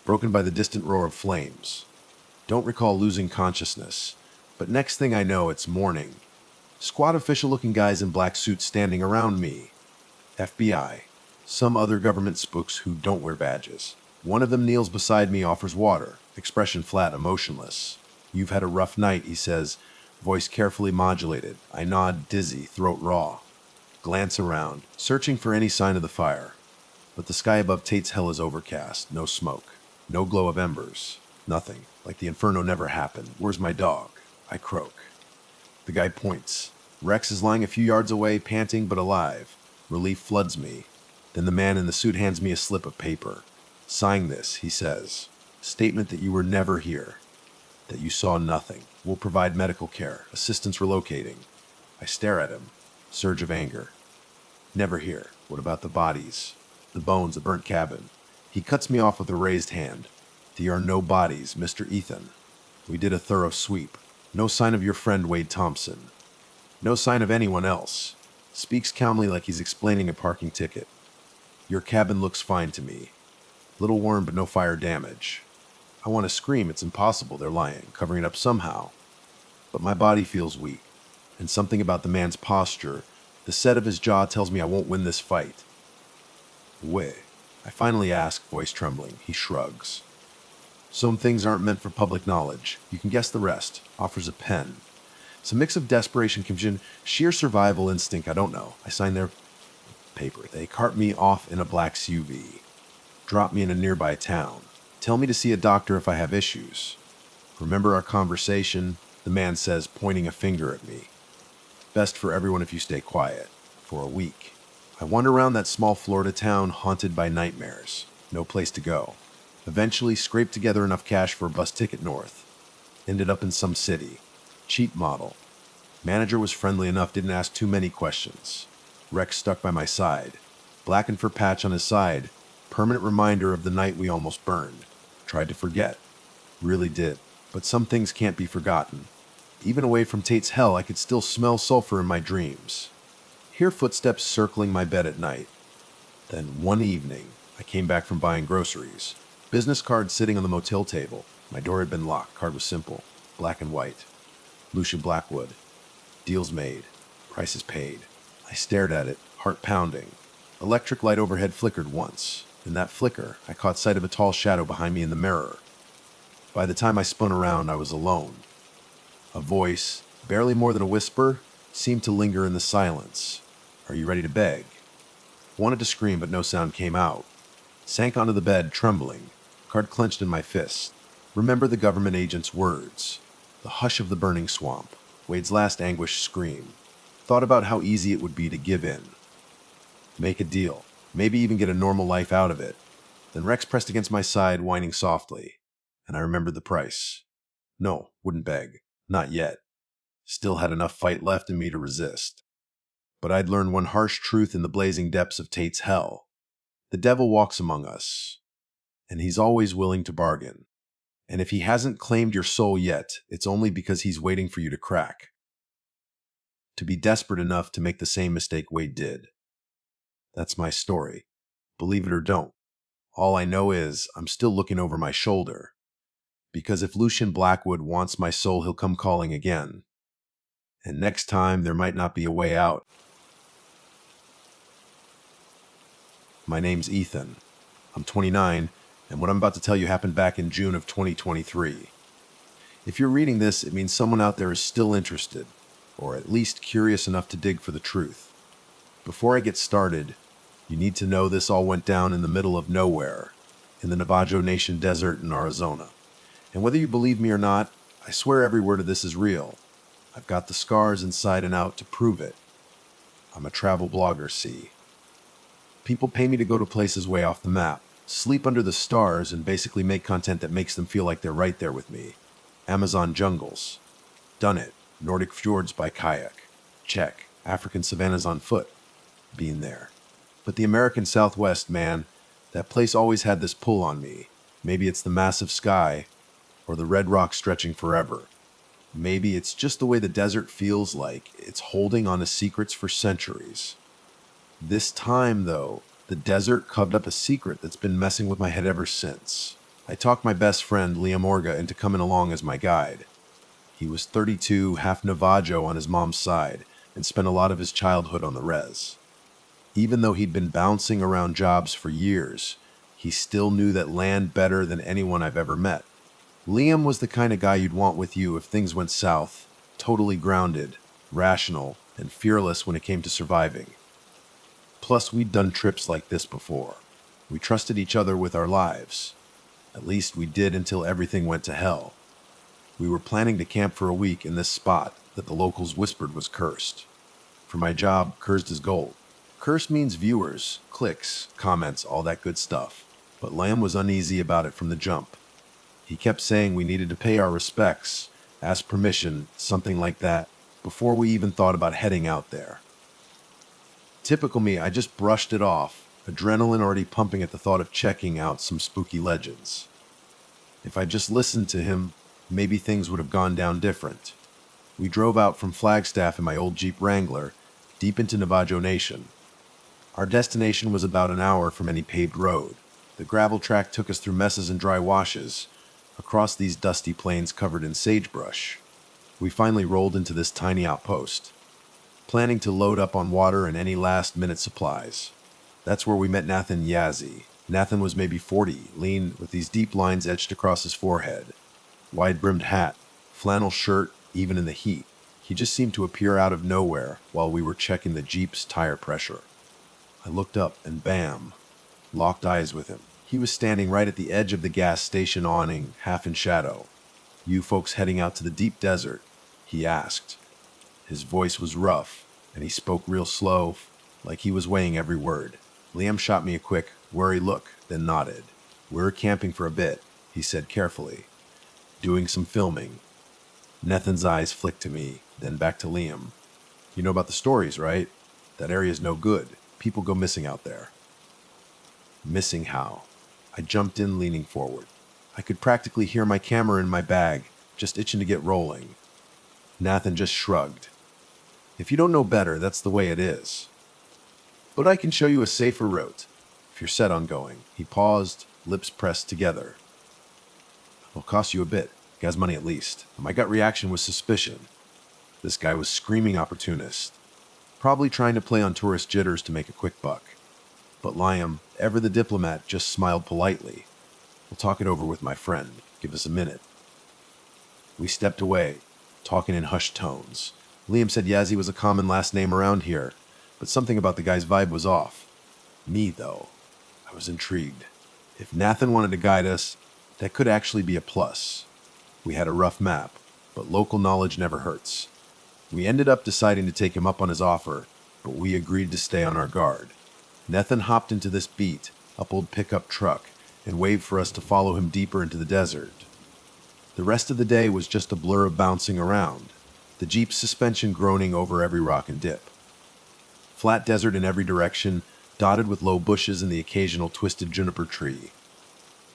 broken by the distant roar of flames. Don't recall losing consciousness, but next thing I know, it's morning. Squad official-looking guys in black suits standing around me. FBI. Some other government spooks who don't wear badges. One of them kneels beside me, offers water, expression flat, emotionless. You've had a rough night, he says, voice carefully modulated. I nod, dizzy, throat raw. Glance around, searching for any sign of the fire. But the sky above Tate's hell is overcast, no smoke, no glow of embers, nothing, like the inferno never happened. Where's my dog? I croak. The guy points. Rex is lying a few yards away, panting but alive. Relief floods me. Then the man in the suit hands me a slip of paper. Sign this, he says. Statement that you were never here. That you saw nothing. We'll provide medical care, assistance relocating. I stare at him. Surge of anger. Never here. What about the bodies? The bones, a burnt cabin. He cuts me off with a raised hand. There are no bodies, Mr. Ethan. We did a thorough sweep. No sign of your friend Wade Thompson. No sign of anyone else. Speaks calmly like he's explaining a parking ticket. Your cabin looks fine to me. Little worn but no fire damage. I want to scream, it's impossible, they're lying, covering it up somehow. But my body feels weak, and something about the man's posture, the set of his jaw tells me I won't win this fight. Way. I finally ask, voice trembling. He shrugs. Some things aren't meant for public knowledge. You can guess the rest. Offers a pen. It's a mix of desperation, confusion, sheer survival instinct, I don't know. I sign their paper. They cart me off in a black SUV. Drop me in a nearby town. Tell me to see a doctor if I have issues. Remember our conversation? The man says, pointing a finger at me. Best for everyone if you stay quiet. For a week. I wander around that small Florida town haunted by nightmares. No place to go. Eventually scraped together enough cash for a bus ticket north. Ended up in some city. Cheap model. Manager was friendly enough, didn't ask too many questions. Rex stuck by my side. Blackened fur patch on his side. Permanent reminder of the night we almost burned. Tried to forget. Really did. But some things can't be forgotten. Even away from Tate's hell, I could still smell sulfur in my dreams. Hear footsteps circling my bed at night. Then one evening, I came back from buying groceries. Business card sitting on the motel table. My door had been locked. Card was simple. Black and white. Lucia Blackwood. Deals made. Prices paid. I stared at it, heart pounding. Electric light overhead flickered once. In that flicker, I caught sight of a tall shadow behind me in the mirror. By the time I spun around, I was alone. A voice, barely more than a whisper, seemed to linger in the silence. Are you ready to beg? Wanted to scream, but no sound came out. Sank onto the bed, trembling. card clenched in my fist. Remember the government agent's words. The hush of the burning swamp. Wade's last anguished scream. Thought about how easy it would be to give in. Make a deal. Maybe even get a normal life out of it. Then Rex pressed against my side, whining softly. And I remembered the price. No, wouldn't beg. Not yet. Still had enough fight left in me to resist. But I'd learned one harsh truth in the blazing depths of Tate's hell. The devil walks among us. And he's always willing to bargain. And if he hasn't claimed your soul yet, it's only because he's waiting for you to crack. To be desperate enough to make the same mistake Wade did. That's my story. Believe it or don't. All I know is I'm still looking over my shoulder. Because if Lucian Blackwood wants my soul, he'll come calling again. And next time, there might not be a way out. My name's Ethan. I'm 29, and what I'm about to tell you happened back in June of 2023. If you're reading this, it means someone out there is still interested, or at least curious enough to dig for the truth. Before I get started, you need to know this all went down in the middle of nowhere, in the Navajo Nation desert in Arizona. And whether you believe me or not, I swear every word of this is real. I've got the scars inside and out to prove it. I'm a travel blogger, see. People pay me to go to places way off the map, sleep under the stars, and basically make content that makes them feel like they're right there with me. Amazon jungles. Done it. Nordic fjords by kayak. Check. African savannas on foot. Been there. But the American Southwest, man, that place always had this pull on me. Maybe it's the massive sky, or the red rock stretching forever. Maybe it's just the way the desert feels like it's holding on to secrets for centuries. This time, though, the desert covered up a secret that's been messing with my head ever since. I talked my best friend, Liam Orga, into coming along as my guide. He was 32, half Navajo on his mom's side, and spent a lot of his childhood on the res. Even though he'd been bouncing around jobs for years, he still knew that land better than anyone I've ever met. Liam was the kind of guy you'd want with you if things went south, totally grounded, rational, and fearless when it came to surviving. Plus, we'd done trips like this before. We trusted each other with our lives. At least we did until everything went to hell. We were planning to camp for a week in this spot that the locals whispered was cursed. For my job, cursed is gold. Curse means viewers, clicks, comments, all that good stuff. But Liam was uneasy about it from the jump. He kept saying we needed to pay our respects, ask permission, something like that, before we even thought about heading out there. Typical me, I just brushed it off, adrenaline already pumping at the thought of checking out some spooky legends. If I just listened to him, maybe things would have gone down different. We drove out from Flagstaff in my old Jeep Wrangler, deep into Navajo Nation. Our destination was about an hour from any paved road. The gravel track took us through messes and dry washes, across these dusty plains covered in sagebrush. We finally rolled into this tiny outpost, planning to load up on water and any last-minute supplies. That's where we met Nathan Yazzie. Nathan was maybe 40, lean, with these deep lines etched across his forehead. Wide-brimmed hat, flannel shirt, even in the heat. He just seemed to appear out of nowhere while we were checking the Jeep's tire pressure. I looked up and bam, locked eyes with him. He was standing right at the edge of the gas station awning, half in shadow. "You folks heading out to the deep desert?" he asked. His voice was rough, and he spoke real slow, like he was weighing every word. Liam shot me a quick, wary look, then nodded. "We're camping for a bit," he said carefully. "Doing some filming." Nathan's eyes flicked to me, then back to Liam. "You know about the stories, right? That area's no good. People go missing out there." Missing how? I jumped in, leaning forward. I could practically hear my camera in my bag, just itching to get rolling. Nathan just shrugged. "If you don't know better, that's the way it is. But I can show you a safer route, if you're set on going." He paused, lips pressed together. "It'll cost you a bit, gas money at least." My gut reaction was suspicion. This guy was screaming opportunist, probably trying to play on tourist jitters to make a quick buck. But Liam, ever the diplomat, just smiled politely. "We'll talk it over with my friend. Give us a minute." We stepped away, talking in hushed tones. Liam said Yazzie was a common last name around here, but something about the guy's vibe was off. Me, though, I was intrigued. If Nathan wanted to guide us, That could actually be a plus. We had a rough map, but local knowledge never hurts. We ended up deciding to take him up on his offer, but we agreed to stay on our guard. Nethan hopped into this beat, up old pickup truck, and waved for us to follow him deeper into the desert. The rest of the day was just a blur of bouncing around, the Jeep's suspension groaning over every rock and dip. Flat desert in every direction, dotted with low bushes and the occasional twisted juniper tree.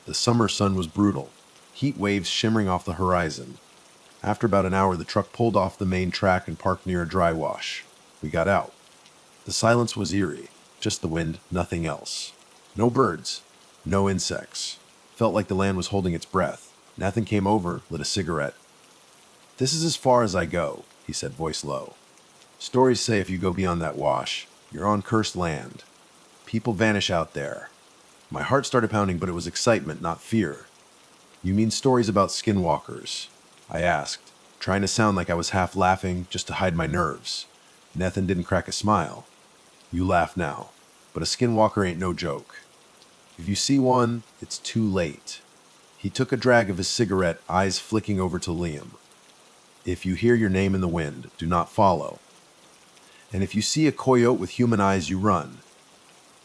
The summer sun was brutal, heat waves shimmering off the horizon. After about an hour, the truck pulled off the main track and parked near a dry wash. We got out. The silence was eerie, just the wind, nothing else. No birds, no insects. Felt like the land was holding its breath. Nathan came over, lit a cigarette. "This is as far as I go," he said, voice low. "Stories say if you go beyond that wash, you're on cursed land. People vanish out there." My heart started pounding, but it was excitement, not fear. "You mean stories about skinwalkers?" I asked, trying to sound like I was half laughing just to hide my nerves. Nathan didn't crack a smile. "You laugh now, but a skinwalker ain't no joke. If you see one, it's too late." He took a drag of his cigarette, eyes flicking over to Liam. "If you hear your name in the wind, do not follow. And if you see a coyote with human eyes, you run."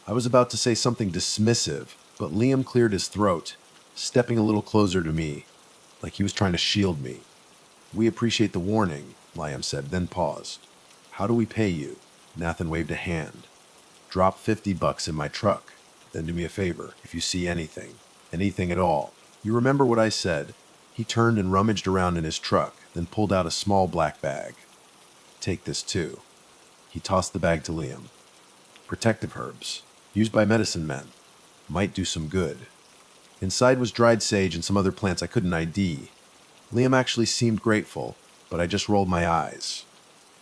I was about to say something dismissive, but Liam cleared his throat, stepping a little closer to me, like he was trying to shield me. "We appreciate the warning," Liam said, then paused. "How do we pay you?" Nathan waved a hand. "Drop $50 in my truck. Then do me a favor, if you see anything at all. You remember what I said?" He turned and rummaged around in his truck, then pulled out a small black bag. "Take this too." He tossed the bag to Liam. "Protective herbs, used by medicine men. Might do some good." Inside was dried sage and some other plants I couldn't ID. Liam actually seemed grateful, but I just rolled my eyes.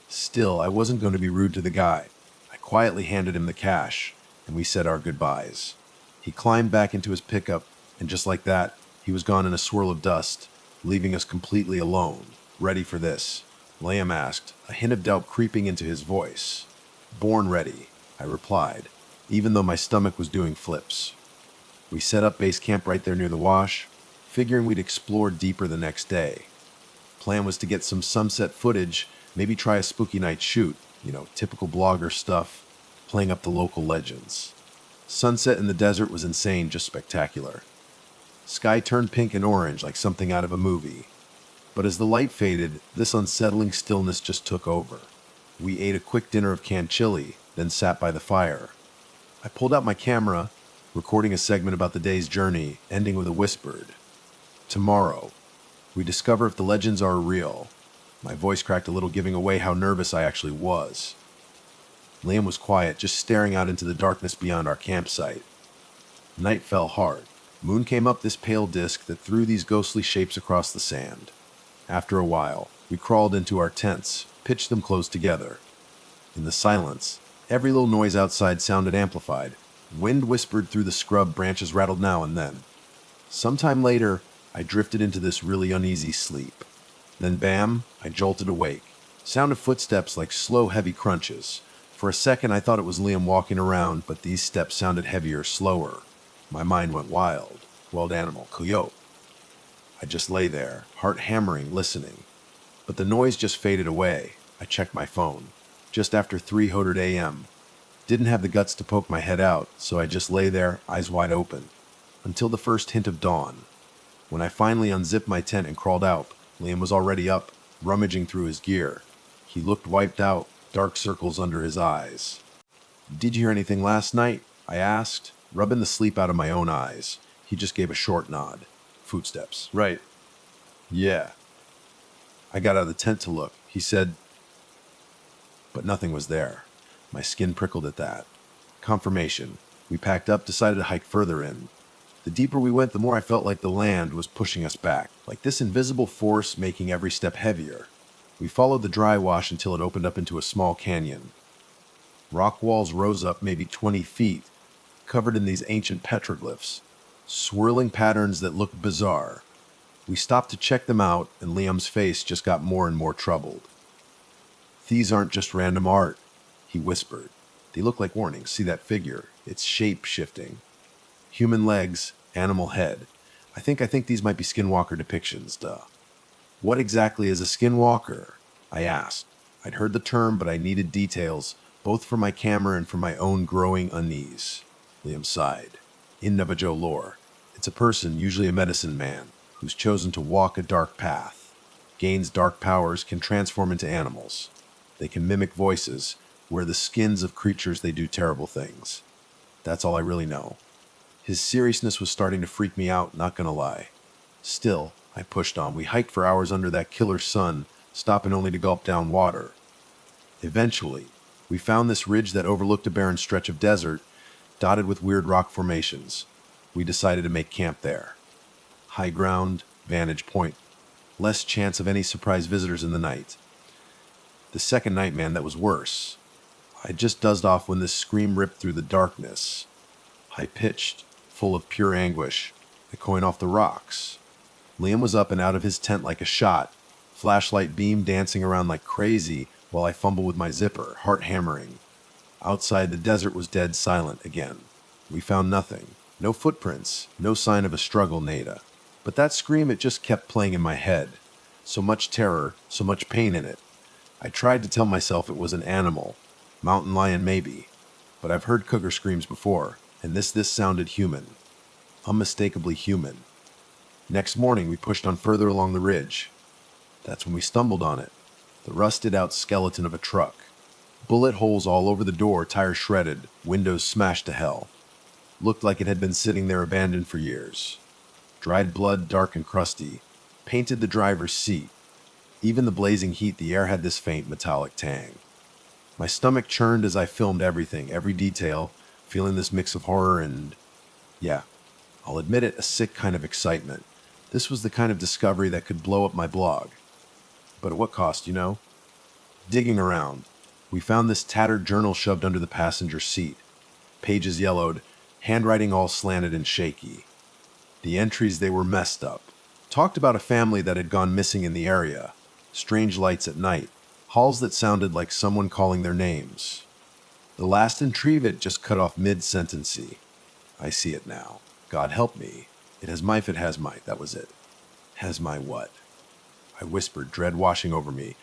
Still, I wasn't going to be rude to the guy. I quietly handed him the cash, and we said our goodbyes. He climbed back into his pickup, and just like that, he was gone in a swirl of dust, leaving us completely alone. "Ready for this?" Liam asked, a hint of doubt creeping into his voice. "Born ready," I replied, even though my stomach was doing flips. We set up base camp right there near the wash, figuring we'd explore deeper the next day. Plan was to get some sunset footage, maybe try a spooky night shoot, typical blogger stuff, playing up the local legends. Sunset in the desert was insane, just spectacular. Sky turned pink and orange like something out of a movie. But as the light faded, this unsettling stillness just took over. We ate a quick dinner of canned chili, then sat by the fire. I pulled out my camera, recording a segment about the day's journey, ending with a whispered, "Tomorrow, we discover if the legends are real." My voice cracked a little, giving away how nervous I actually was. Liam was quiet, just staring out into the darkness beyond our campsite. Night fell hard. Moon came up this pale disk that threw these ghostly shapes across the sand. After a while, we crawled into our tents, pitched them close together. In the silence, every little noise outside sounded amplified. Wind whispered through the scrub, branches rattled now and then. Sometime later, I drifted into this really uneasy sleep. Then bam, I jolted awake. Sound of footsteps like slow, heavy crunches. For a second, I thought it was Liam walking around, but these steps sounded heavier, slower. My mind went wild. Wild animal, coyote. I just lay there, heart hammering, listening. But the noise just faded away. I checked my phone. Just after 3:00 a.m. Didn't have the guts to poke my head out, so I just lay there, eyes wide open, until the first hint of dawn. When I finally unzipped my tent and crawled out, Liam was already up, rummaging through his gear. He looked wiped out, dark circles under his eyes. "Did you hear anything last night?" I asked, rubbing the sleep out of my own eyes. He just gave a short nod. "Footsteps, right. Yeah." I got out of the tent to look. He said, but nothing was there. My skin prickled at that. Confirmation. We packed up, decided to hike further in. The deeper we went, the more I felt like the land was pushing us back, like this invisible force making every step heavier. We followed the dry wash until it opened up into a small canyon. Rock walls rose up maybe 20 feet, covered in these ancient petroglyphs, swirling patterns that looked bizarre. We stopped to check them out, and Liam's face just got more and more troubled. "These aren't just random art," he whispered. "They look like warnings. See that figure? It's shape-shifting. Human legs, animal head. I think these might be skinwalker depictions, duh. What exactly is a skinwalker? I asked. I'd heard the term, but I needed details, both for my camera and for my own growing unease. Liam sighed. In Navajo lore, it's a person, usually a medicine man, who's chosen to walk a dark path, gains dark powers, can transform into animals. They can mimic voices, wear the skins of creatures they do terrible things. That's all I really know. His seriousness was starting to freak me out, not gonna lie. Still, I pushed on. We hiked for hours under that killer sun, stopping only to gulp down water. Eventually, we found this ridge that overlooked a barren stretch of desert, dotted with weird rock formations. We decided to make camp there. High ground, vantage point, less chance of any surprise visitors in the night. The second night, man, that was worse. I just dozed off when this scream ripped through the darkness. High-pitched, full of pure anguish, echoing off the rocks. Liam was up and out of his tent like a shot, flashlight beam dancing around like crazy while I fumbled with my zipper, heart hammering. Outside, the desert was dead silent again. We found nothing. No footprints, no sign of a struggle, nada. But that scream, it just kept playing in my head. So much terror, so much pain in it. I tried to tell myself it was an animal. Mountain lion maybe. But I've heard cougar screams before, and this sounded human. Unmistakably human. Next morning, we pushed on further along the ridge. That's when we stumbled on it. The rusted-out skeleton of a truck. Bullet holes all over the door, tires shredded, windows smashed to hell. Looked like it had been sitting there abandoned for years. Dried blood, dark and crusty. Painted the driver's seat. Even the blazing heat, the air had this faint metallic tang. My stomach churned as I filmed everything, every detail, feeling this mix of horror and, yeah, I'll admit it, a sick kind of excitement. This was the kind of discovery that could blow up my blog. But at what cost, you know? Digging around, we found this tattered journal shoved under the passenger seat. Pages yellowed, handwriting all slanted and shaky. The entries, they were messed up. Talked about a family that had gone missing in the area. Strange lights at night. Halls that sounded like someone calling their names. The last entry of it just cut off mid-sentency. I see it now. God help me. It has my if it has my, that was it. Has my what? I whispered, dread washing over me.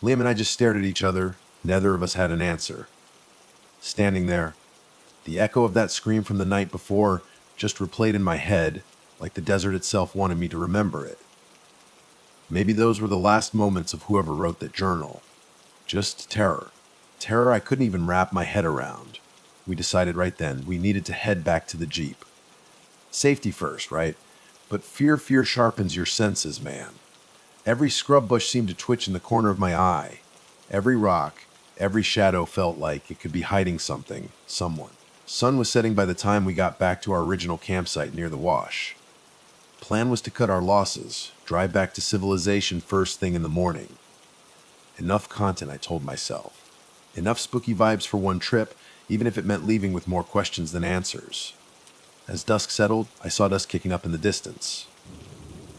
Liam and I just stared at each other. Neither of us had an answer. Standing there, the echo of that scream from the night before just replayed in my head, like the desert itself wanted me to remember it. Maybe those were the last moments of whoever wrote that journal. Just terror. Terror I couldn't even wrap my head around. We decided right then we needed to head back to the Jeep. Safety first, right? But fear sharpens your senses, man. Every scrub bush seemed to twitch in the corner of my eye. Every rock, every shadow felt like it could be hiding something, someone. Sun was setting by the time we got back to our original campsite near the wash. Plan was to cut our losses, drive back to civilization first thing in the morning. Enough content, I told myself. Enough spooky vibes for one trip, even if it meant leaving with more questions than answers. As dusk settled, I saw dust kicking up in the distance.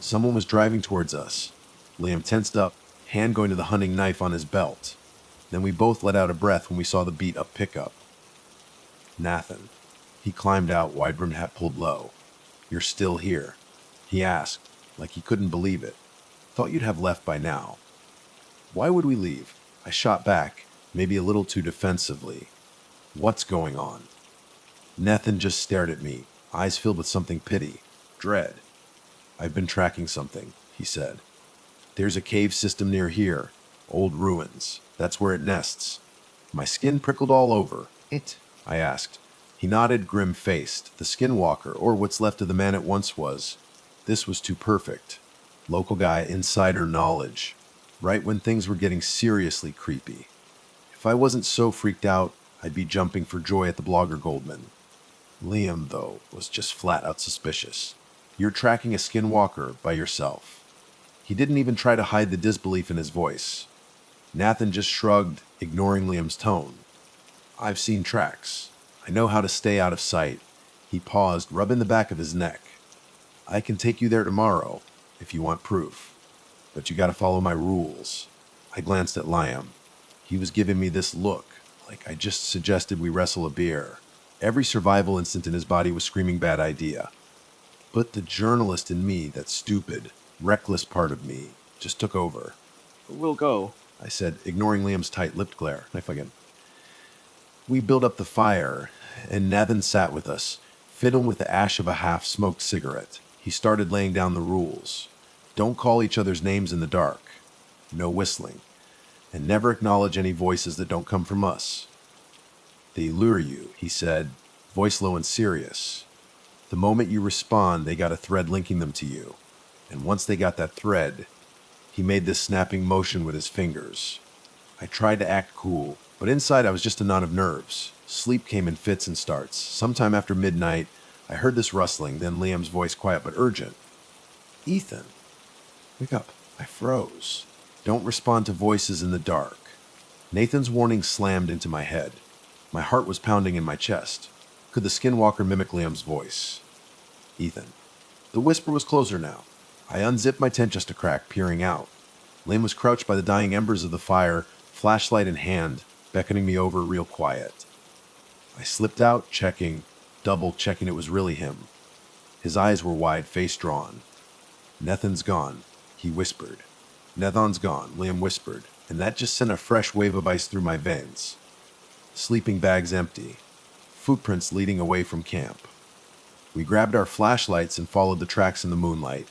Someone was driving towards us. Liam tensed up, hand going to the hunting knife on his belt. Then we both let out a breath when we saw the beat-up pickup. Nathan. He climbed out, wide-brimmed hat pulled low. "You're still here?" he asked, like he couldn't believe it. "Thought you'd have left by now." "Why would we leave?" I shot back, maybe a little too defensively. "What's going on?" Nathan just stared at me, eyes filled with something pity, dread. "I've been tracking something," he said. "There's a cave system near here. Old ruins. That's where it nests." My skin prickled all over. "It?" I asked. He nodded, grim-faced. The skinwalker, or what's left of the man it once was. This was too perfect. Local guy, insider knowledge. Right when things were getting seriously creepy. If I wasn't so freaked out, I'd be jumping for joy at the blogger Goldman. Liam, though, was just flat-out suspicious. "You're tracking a skinwalker by yourself." He didn't even try to hide the disbelief in his voice. Nathan just shrugged, ignoring Liam's tone. "I've seen tracks. I know how to stay out of sight." He paused, rubbing the back of his neck. "I can take you there tomorrow, if you want proof. But you gotta follow my rules." I glanced at Liam. He was giving me this look, like I just suggested we wrestle a beer. Every survival instinct in his body was screaming bad idea. But the journalist in me, that stupid, reckless part of me, just took over. We'll go, I said, ignoring Liam's tight-lipped glare. Knife again. We built up the fire, and Nathan sat with us, fiddling with the ash of a half-smoked cigarette. He started laying down the rules. Don't call each other's names in the dark. No whistling. And never acknowledge any voices that don't come from us. They lure you, he said, voice low and serious. The moment you respond, they got a thread linking them to you. And once they got that thread, he made this snapping motion with his fingers. I tried to act cool, but inside I was just a knot of nerves. Sleep came in fits and starts. Sometime after midnight, I heard this rustling, then Liam's voice quiet but urgent. Ethan, wake up. I froze. Don't respond to voices in the dark. Nathan's warning slammed into my head. My heart was pounding in my chest. Could the Skinwalker mimic Liam's voice? Ethan. The whisper was closer now. I unzipped my tent just a crack, peering out. Liam was crouched by the dying embers of the fire, flashlight in hand, beckoning me over real quiet. I slipped out, double-checking it was really him. His eyes were wide, face drawn. Nathan's gone, he whispered. Nathan's gone, Liam whispered, and that just sent a fresh wave of ice through my veins. Sleeping bags empty. Footprints leading away from camp. We grabbed our flashlights and followed the tracks in the moonlight.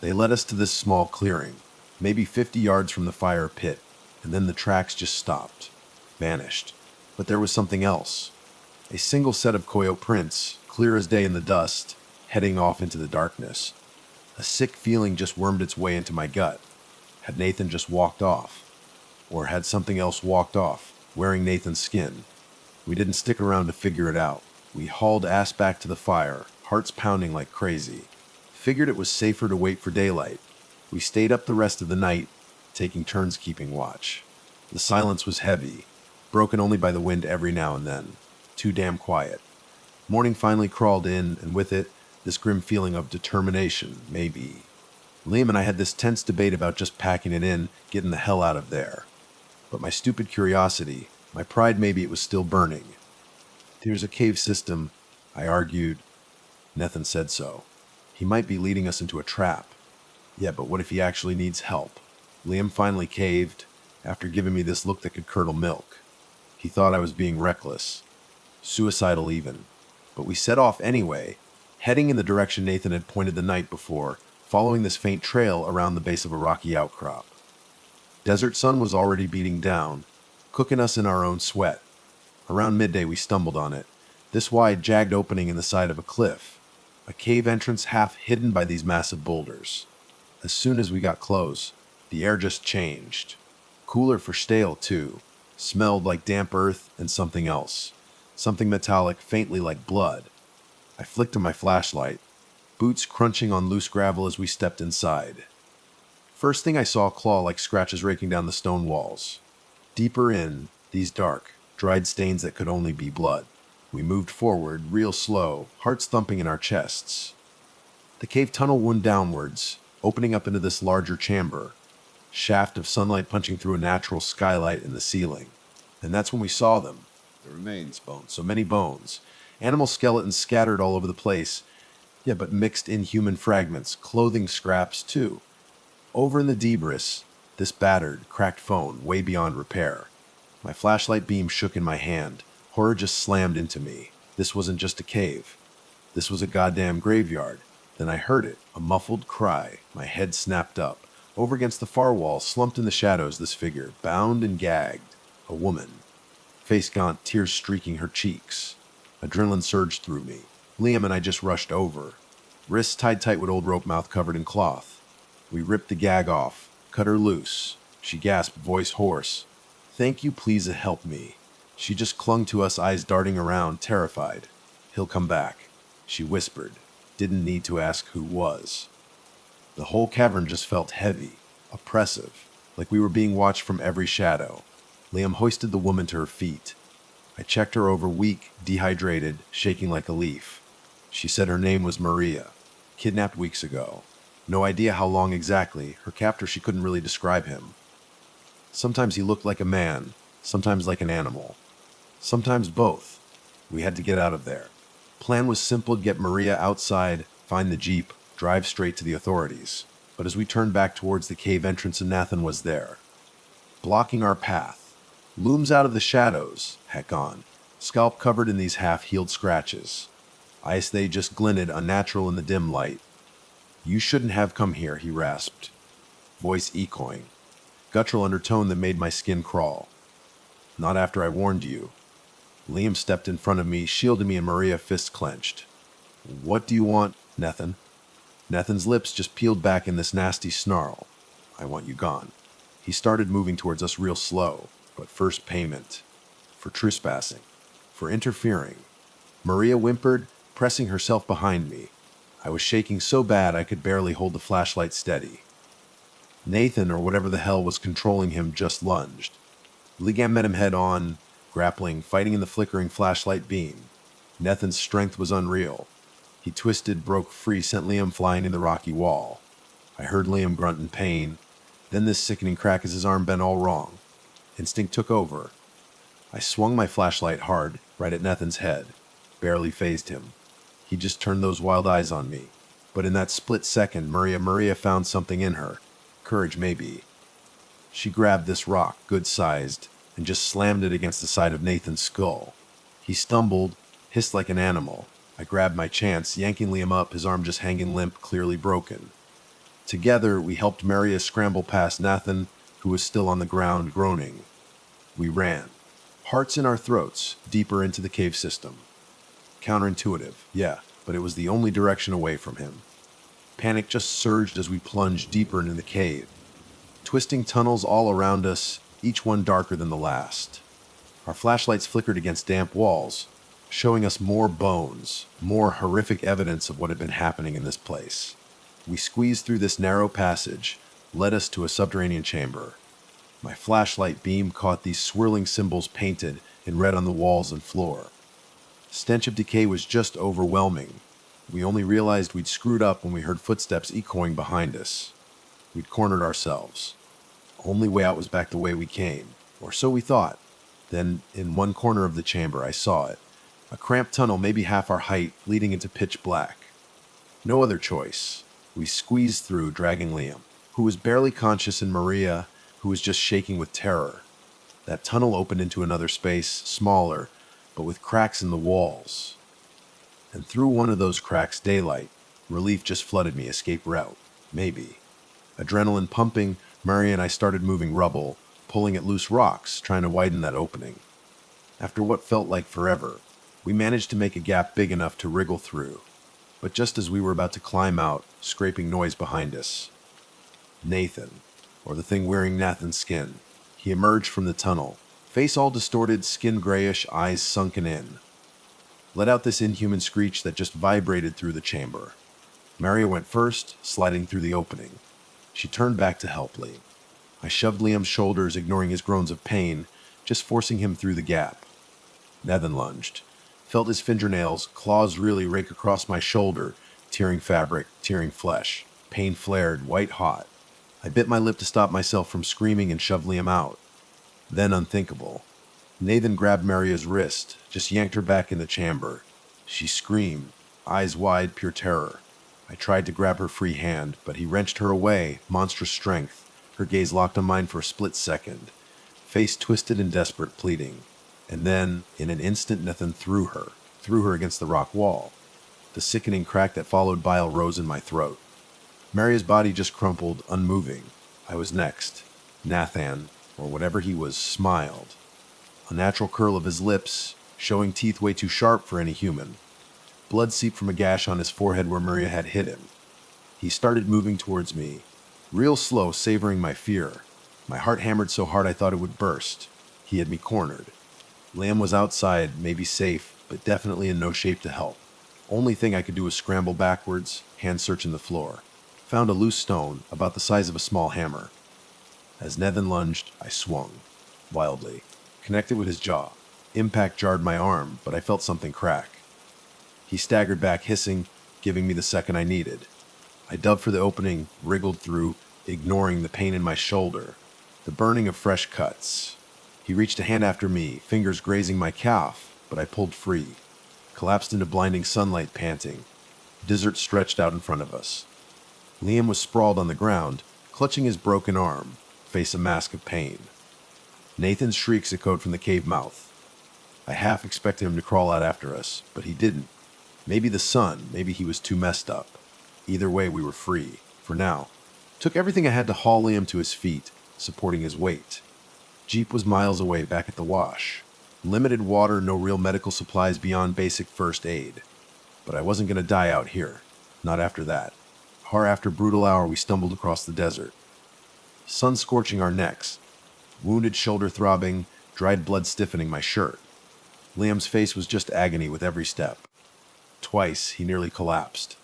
They led us to this small clearing, maybe 50 yards from the fire pit, and then the tracks just stopped, vanished. But there was something else. A single set of coyote prints, clear as day in the dust, heading off into the darkness. A sick feeling just wormed its way into my gut. Had Nathan just walked off? Or had something else walked off, wearing Nathan's skin? We didn't stick around to figure it out. We hauled ass back to the fire, hearts pounding like crazy. Figured it was safer to wait for daylight. We stayed up the rest of the night, taking turns keeping watch. The silence was heavy, broken only by the wind every now and then. Too damn quiet. Morning finally crawled in, and with it, this grim feeling of determination, maybe. Liam and I had this tense debate about just packing it in, getting the hell out of there. But my stupid curiosity, my pride, maybe it was still burning. There's a cave system, I argued. Nathan said so. He might be leading us into a trap. Yeah, but what if he actually needs help? Liam finally caved, after giving me this look that could curdle milk. He thought I was being reckless. Suicidal even. But we set off anyway, heading in the direction Nathan had pointed the night before, following this faint trail around the base of a rocky outcrop. Desert sun was already beating down, cooking us in our own sweat. Around midday we stumbled on it, this wide, jagged opening in the side of a cliff, a cave entrance half hidden by these massive boulders. As soon as we got close, the air just changed. Cooler for stale, too. Smelled like damp earth and something else. Something metallic, faintly like blood. I flicked on my flashlight, boots crunching on loose gravel as we stepped inside. First thing I saw, claw like scratches raking down the stone walls. Deeper in, these dark, dried stains that could only be blood. We moved forward, real slow, hearts thumping in our chests. The cave tunnel wound downwards, opening up into this larger chamber. Shaft of sunlight punching through a natural skylight in the ceiling. And that's when we saw them. The remains, bones, so many bones. Animal skeletons scattered all over the place. Yeah, but mixed in human fragments, clothing scraps too. Over in the debris, this battered, cracked phone, way beyond repair. My flashlight beam shook in my hand. Horror just slammed into me. This wasn't just a cave. This was a goddamn graveyard. Then I heard it, a muffled cry. My head snapped up. Over against the far wall, slumped in the shadows, this figure, bound and gagged. A woman. Face gaunt, tears streaking her cheeks. Adrenaline surged through me. Liam and I just rushed over. Wrists tied tight with old rope mouth covered in cloth. We ripped the gag off, cut her loose. She gasped, voice hoarse. Thank you, please help me. She just clung to us, eyes darting around, terrified. He'll come back, she whispered. Didn't need to ask who was. The whole cavern just felt heavy, oppressive, like we were being watched from every shadow. Liam hoisted the woman to her feet. I checked her over, weak, dehydrated, shaking like a leaf. She said her name was Maria, kidnapped weeks ago. No idea how long exactly. Her captor, she couldn't really describe him. Sometimes he looked like a man, sometimes like an animal. Sometimes both. We had to get out of there. Plan was simple, get Maria outside, find the jeep, drive straight to the authorities. But as we turned back towards the cave entrance, Nathan was there, blocking our path. Looms out of the shadows, hat gone, scalp covered in these half-healed scratches. Eyes they just glinted unnatural in the dim light. "You shouldn't have come here," he rasped, voice echoing, guttural undertone that made my skin crawl. "Not after I warned you." Liam stepped in front of me, shielding me, and Maria fists clenched. "What do you want, Nathan?" Nathan's lips just peeled back in this nasty snarl. "I want you gone." He started moving towards us real slow, but first payment. For trespassing. For interfering. Maria whimpered, pressing herself behind me. I was shaking so bad I could barely hold the flashlight steady. Nathan, or whatever the hell was controlling him, just lunged. Liam met him head on, grappling, fighting in the flickering flashlight beam. Nathan's strength was unreal. He twisted, broke free, sent Liam flying in the rocky wall. I heard Liam grunt in pain, then this sickening crack as his arm bent all wrong. Instinct took over. I swung my flashlight hard, right at Nathan's head. Barely phased him. He just turned those wild eyes on me. But in that split second, Maria found something in her. Courage, maybe. She grabbed this rock, good-sized, and just slammed it against the side of Nathan's skull. He stumbled, hissed like an animal. I grabbed my chance, yanking Liam up, his arm just hanging limp, clearly broken. Together, we helped Maria scramble past Nathan, who was still on the ground, groaning. We ran, hearts in our throats, deeper into the cave system. Counterintuitive, yeah, but it was the only direction away from him. Panic just surged as we plunged deeper into the cave. Twisting tunnels all around us, each one darker than the last. Our flashlights flickered against damp walls, showing us more bones, more horrific evidence of what had been happening in this place. We squeezed through this narrow passage, led us to a subterranean chamber. My flashlight beam caught these swirling symbols painted in red on the walls and floor. Stench of decay was just overwhelming. We only realized we'd screwed up when we heard footsteps echoing behind us. We'd cornered ourselves. Only way out was back the way we came, or so we thought. Then, in one corner of the chamber, I saw it. A cramped tunnel, maybe half our height, leading into pitch black. No other choice. We squeezed through, dragging Liam, who was barely conscious, and Maria, who was just shaking with terror. That tunnel opened into another space, smaller, but with cracks in the walls. And through one of those cracks, daylight. Relief just flooded me, escape route. Maybe. Adrenaline pumping, Maria and I started moving rubble, pulling at loose rocks, trying to widen that opening. After what felt like forever, we managed to make a gap big enough to wriggle through. But just as we were about to climb out, scraping noise behind us. Nathan, or the thing wearing Nathan's skin. He emerged from the tunnel, face all distorted, skin grayish, eyes sunken in. Let out this inhuman screech that just vibrated through the chamber. Maria went first, sliding through the opening. She turned back to help Liam. I shoved Liam's shoulders, ignoring his groans of pain, just forcing him through the gap. Nathan lunged. Felt his fingernails, claws really rake across my shoulder, tearing fabric, tearing flesh. Pain flared, white hot. I bit my lip to stop myself from screaming and shoved Liam out. Then unthinkable. Nathan grabbed Maria's wrist, just yanked her back in the chamber. She screamed, eyes wide, pure terror. I tried to grab her free hand, but he wrenched her away, monstrous strength, her gaze locked on mine for a split second. Face twisted in desperate pleading. And then, in an instant, Nathan threw her against the rock wall. The sickening crack that followed bile rose in my throat. Maria's body just crumpled, unmoving. I was next. Nathan, or whatever he was, smiled. A natural curl of his lips, showing teeth way too sharp for any human. Blood seeped from a gash on his forehead where Maria had hit him. He started moving towards me, real slow, savoring my fear. My heart hammered so hard I thought it would burst. He had me cornered. Liam was outside, maybe safe, but definitely in no shape to help. Only thing I could do was scramble backwards, hand searching the floor. Found a loose stone, about the size of a small hammer. As Nathan lunged, I swung, wildly, connected with his jaw. Impact jarred my arm, but I felt something crack. He staggered back, hissing, giving me the second I needed. I dove for the opening, wriggled through, ignoring the pain in my shoulder, the burning of fresh cuts. He reached a hand after me, fingers grazing my calf, but I pulled free, collapsed into blinding sunlight, panting. Desert stretched out in front of us. Liam was sprawled on the ground, clutching his broken arm, face a mask of pain. Nathan's shrieks echoed from the cave mouth. I half expected him to crawl out after us, but he didn't. Maybe the sun, maybe he was too messed up. Either way, we were free, for now. Took everything I had to haul Liam to his feet, supporting his weight. Jeep was miles away back at the wash. Limited water, no real medical supplies beyond basic first aid. But I wasn't going to die out here. Not after that. Hour after brutal hour, we stumbled across the desert. Sun scorching our necks. Wounded shoulder throbbing, dried blood stiffening my shirt. Liam's face was just agony with every step. Twice, he nearly collapsed.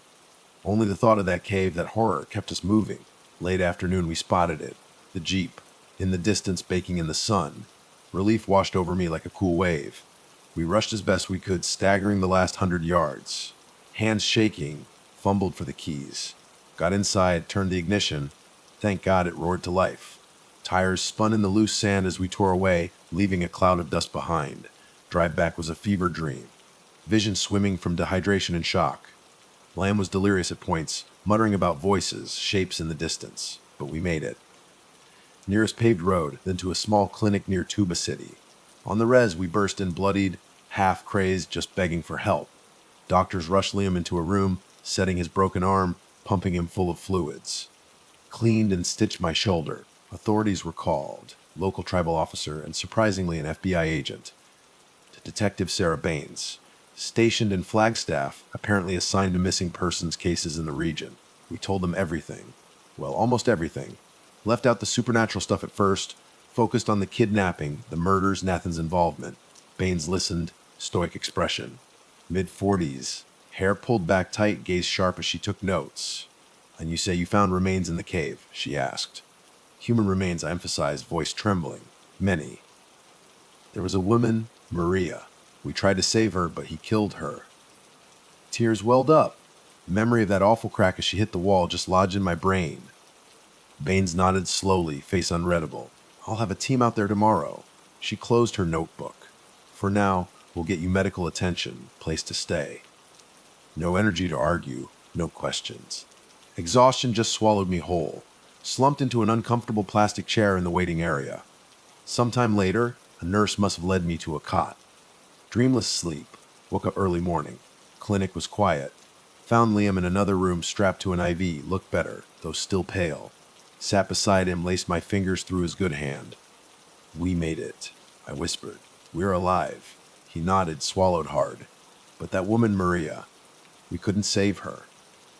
Only the thought of that cave, that horror, kept us moving. Late afternoon, we spotted it. The Jeep. In the distance, baking in the sun. Relief washed over me like a cool wave. We rushed as best we could, staggering the last 100 yards. Hands shaking, fumbled for the keys. Got inside, turned the ignition. Thank God it roared to life. Tires spun in the loose sand as we tore away, leaving a cloud of dust behind. Drive back was a fever dream. Vision swimming from dehydration and shock. Lamb was delirious at points, muttering about voices, shapes in the distance. But we made it. Nearest paved road, then to a small clinic near Tuba City. On the res, we burst in bloodied, half-crazed, just begging for help. Doctors rushed Liam into a room, setting his broken arm, pumping him full of fluids. Cleaned and stitched my shoulder. Authorities were called. Local tribal officer and surprisingly an FBI agent. To Detective Sarah Baines. Stationed in Flagstaff, apparently assigned to missing persons cases in the region. We told them everything. Well, almost everything. Left out the supernatural stuff at first, focused on the kidnapping, the murders, Nathan's involvement. Baines listened, stoic expression. Mid-40s, hair pulled back tight, gaze sharp as she took notes. And you say you found remains in the cave, she asked. Human remains, I emphasized, voice trembling. Many. There was a woman, Maria. We tried to save her, but he killed her. Tears welled up. Memory of that awful crack as she hit the wall just lodged in my brain. Baines nodded slowly, face unreadable. I'll have a team out there tomorrow. She closed her notebook. For now, we'll get you medical attention, place to stay. No energy to argue, no questions. Exhaustion just swallowed me whole. Slumped into an uncomfortable plastic chair in the waiting area. Sometime later, a nurse must have led me to a cot. Dreamless sleep. Woke up early morning. Clinic was quiet. Found Liam in another room strapped to an IV, looked better, though still pale. Sat beside him, laced my fingers through his good hand. We made it, I whispered. We're alive. He nodded, swallowed hard. But that woman, Maria, we couldn't save her.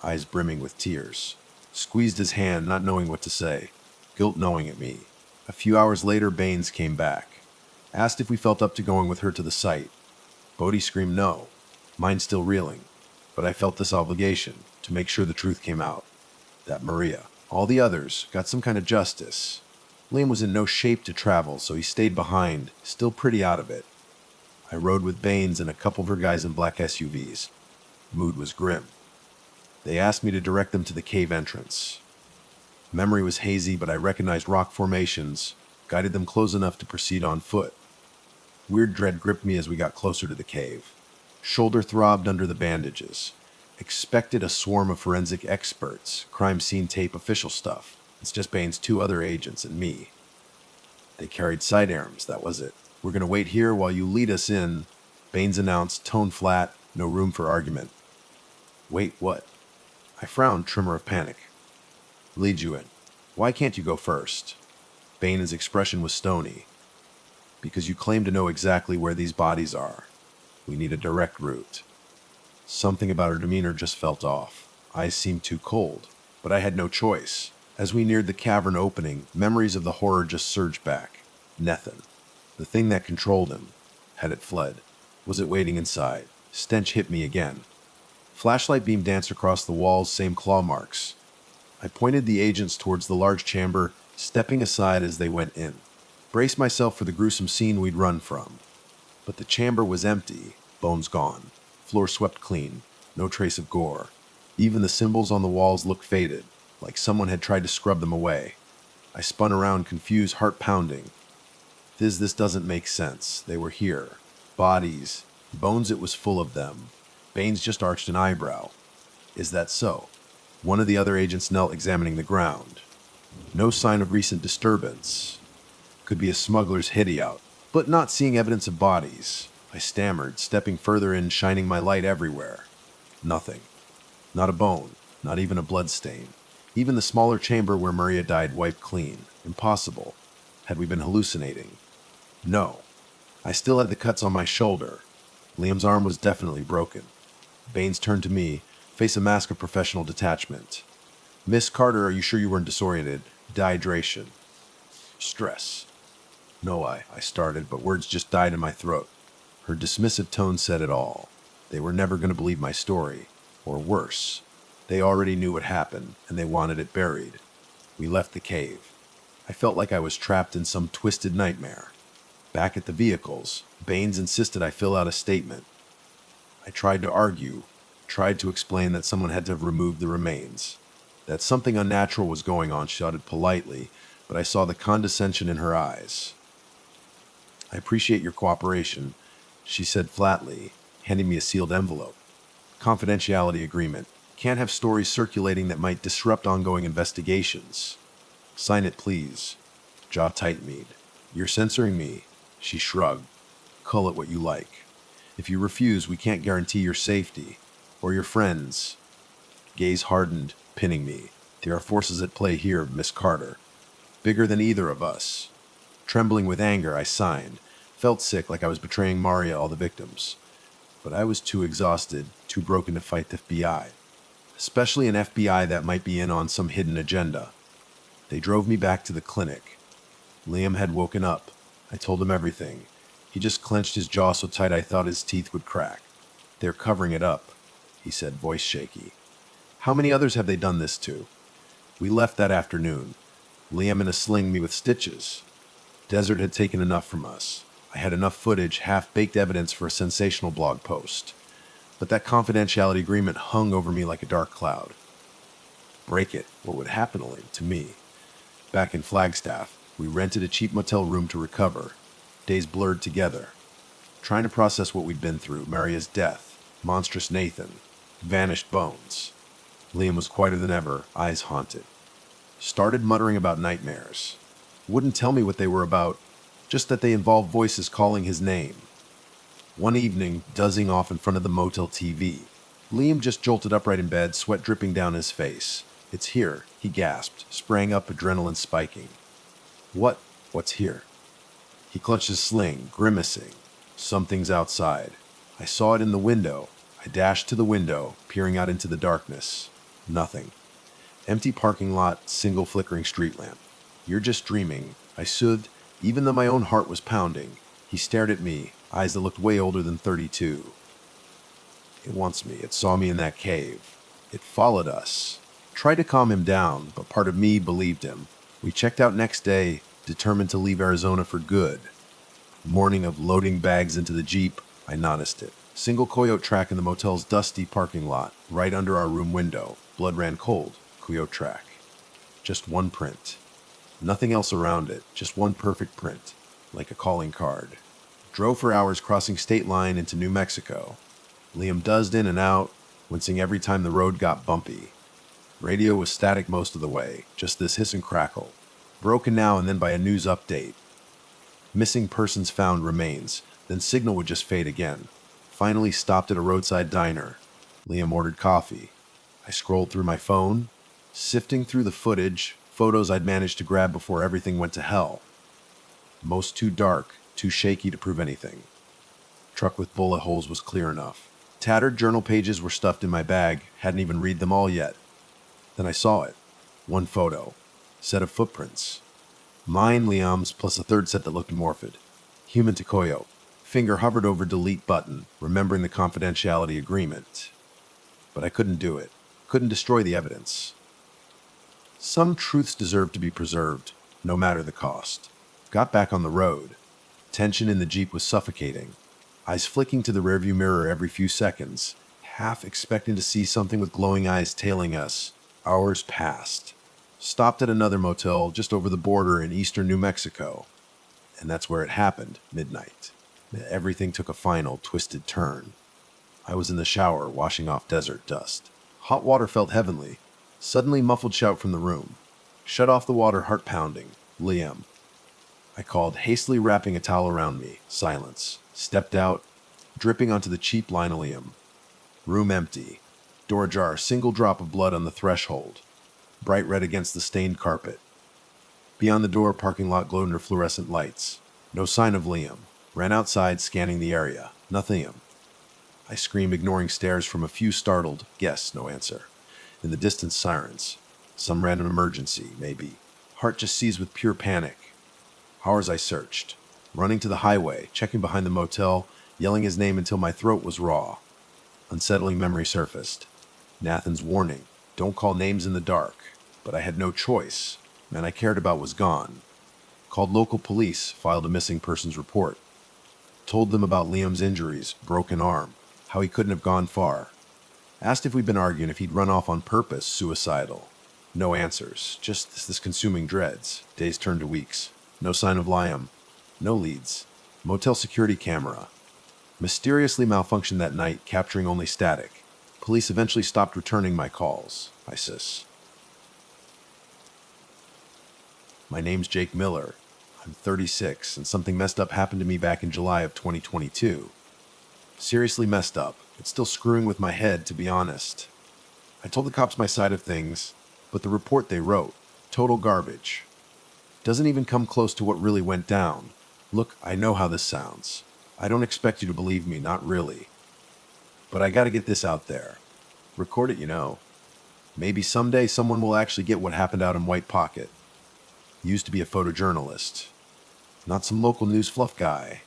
Eyes brimming with tears. Squeezed his hand, not knowing what to say. Guilt gnawing at me. A few hours later, Baines came back. Asked if we felt up to going with her to the site. Bodhi screamed no. Mind still reeling. But I felt this obligation, to make sure the truth came out. That Maria, all the others, got some kind of justice. Liam was in no shape to travel, so he stayed behind, still pretty out of it. I rode with Baines and a couple of her guys in black SUVs. Mood was grim. They asked me to direct them to the cave entrance. Memory was hazy, but I recognized rock formations, guided them close enough to proceed on foot. Weird dread gripped me as we got closer to the cave. Shoulder throbbed under the bandages. Expected a swarm of forensic experts, crime scene tape, official stuff. It's just Baines' 2 other agents and me. They carried sidearms, that was it. We're going to wait here while you lead us in, Baines announced, tone flat, no room for argument. Wait, what? I frowned, tremor of panic. Lead you in. Why can't you go first? Baines' expression was stony. Because you claim to know exactly where these bodies are. We need a direct route. Something about her demeanor just felt off. Eyes seemed too cold, but I had no choice. As we neared the cavern opening, memories of the horror just surged back. Nethin. The thing that controlled him. Had it fled? Was it waiting inside? Stench hit me again. Flashlight beam danced across the walls, same claw marks. I pointed the agents towards the large chamber, stepping aside as they went in. Braced myself for the gruesome scene we'd run from. But the chamber was empty, bones gone. Floor swept clean, no trace of gore. Even the symbols on the walls looked faded, like someone had tried to scrub them away. I spun around, confused, heart pounding. This doesn't make sense. They were here. Bodies. Bones, it was full of them. Baines just arched an eyebrow. Is that so? One of the other agents knelt, examining the ground. No sign of recent disturbance. Could be a smuggler's hideout, but not seeing evidence of bodies. I stammered, stepping further in, shining my light everywhere. Nothing. Not a bone, not even a blood stain. Even the smaller chamber where Maria died wiped clean. Impossible. Had we been hallucinating? No. I still had the cuts on my shoulder. Liam's arm was definitely broken. Baines turned to me, face a mask of professional detachment. Miss Carter, are you sure you weren't disoriented? Dehydration. Stress. No, I started, but words just died in my throat. Her dismissive tone said it all. They were never going to believe my story. Or worse, they already knew what happened, and they wanted it buried. We left the cave. I felt like I was trapped in some twisted nightmare. Back at the vehicles, Baines insisted I fill out a statement. I tried to argue, tried to explain that someone had to have removed the remains. That something unnatural was going on, shouted politely, but I saw the condescension in her eyes. I appreciate your cooperation, she said flatly, handing me a sealed envelope. Confidentiality agreement. Can't have stories circulating that might disrupt ongoing investigations. Sign it, please. Jaw tightened. You're censoring me, she shrugged. Call it what you like. If you refuse, we can't guarantee your safety. Or your friends. Gaze hardened, pinning me. There are forces at play here, Miss Carter. Bigger than either of us. Trembling with anger, I signed. Felt sick, like I was betraying Maria, all the victims. But I was too exhausted, too broken to fight the FBI. Especially an FBI that might be in on some hidden agenda. They drove me back to the clinic. Liam had woken up. I told him everything. He just clenched his jaw so tight I thought his teeth would crack. They're covering it up, he said, voice shaky. How many others have they done this to? We left that afternoon. Liam in a sling, me with stitches. Desert had taken enough from us. I had enough footage, half-baked evidence for a sensational blog post. But that confidentiality agreement hung over me like a dark cloud. Break it, what would happen to me? Back in Flagstaff, we rented a cheap motel room to recover. Days blurred together. Trying to process what we'd been through, Maria's death, monstrous Nathan, vanished bones. Liam was quieter than ever, eyes haunted. Started muttering about nightmares. Wouldn't tell me what they were about, just that they involved voices calling his name. One evening, dozing off in front of the motel TV, Liam just jolted upright in bed, sweat dripping down his face. It's here, he gasped, sprang up, adrenaline spiking. What's here? He clutched his sling, grimacing. Something's outside. I saw it in the window. I dashed to the window, peering out into the darkness. Nothing. Empty parking lot, single flickering street lamp. You're just dreaming, I soothed, even though my own heart was pounding. He stared at me, eyes that looked way older than 32. It wants me. It saw me in that cave. It followed us. Tried to calm him down, but part of me believed him. We checked out next day, determined to leave Arizona for good. Morning of loading bags into the Jeep, I noticed it. Single coyote track in the motel's dusty parking lot, right under our room window. Blood ran cold. Coyote track. Just one print. Nothing else around it, just one perfect print, like a calling card. Drove for hours crossing state line into New Mexico. Liam dozzed in and out, wincing every time the road got bumpy. Radio was static most of the way, just this hiss and crackle. Broken now and then by a news update. Missing persons found remains, then signal would just fade again. Finally stopped at a roadside diner. Liam ordered coffee. I scrolled through my phone, sifting through the footage, photos I'd managed to grab before everything went to hell. Most too dark, too shaky to prove anything. Truck with bullet holes was clear enough. Tattered journal pages were stuffed in my bag, hadn't even read them all yet. Then I saw it. One photo. Set of footprints. Mine, Liam's, plus a third set that looked morphed. Human to coyote. Finger hovered over delete button, remembering the confidentiality agreement. But I couldn't do it. Couldn't destroy the evidence. Some truths deserve to be preserved, no matter the cost. Got back on the road. Tension in the Jeep was suffocating. Eyes flicking to the rearview mirror every few seconds, half expecting to see something with glowing eyes tailing us. Hours passed. Stopped at another motel just over the border in eastern New Mexico. And that's where it happened, midnight. Everything took a final, twisted turn. I was in the shower, washing off desert dust. Hot water felt heavenly. Suddenly, muffled shout from the room. Shut off the water, heart pounding. Liam. I called, hastily wrapping a towel around me. Silence. Stepped out, dripping onto the cheap linoleum. Room empty. Door ajar, single drop of blood on the threshold. Bright red against the stained carpet. Beyond the door, parking lot glowed under fluorescent lights. No sign of Liam. Ran outside, scanning the area. Nothing. I screamed, ignoring stares from a few startled. Guess, no answer. In the distance, sirens. Some random emergency, maybe. Heart just seized with pure panic. Hours I searched. Running to the highway, checking behind the motel, yelling his name until my throat was raw. Unsettling memory surfaced. Nathan's warning. Don't call names in the dark. But I had no choice. Man I cared about was gone. Called local police, filed a missing persons report. Told them about Liam's injuries, broken arm, how he couldn't have gone far. Asked if we'd been arguing, if he'd run off on purpose, suicidal. No answers, just this consuming dreads. Days turned to weeks. No sign of Liam. No leads. Motel security camera. Mysteriously malfunctioned that night, capturing only static. Police eventually stopped returning my calls. ISIS. My name's Jake Miller. I'm 36, and something messed up happened to me back in July of 2022. Seriously messed up. It's still screwing with my head, to be honest. I told the cops my side of things, but the report they wrote, total garbage. Doesn't even come close to what really went down. Look, I know how this sounds. I don't expect you to believe me, not really. But I gotta get this out there. Record it, you know. Maybe someday someone will actually get what happened out in White Pocket. Used to be a photojournalist. Not some local news fluff guy.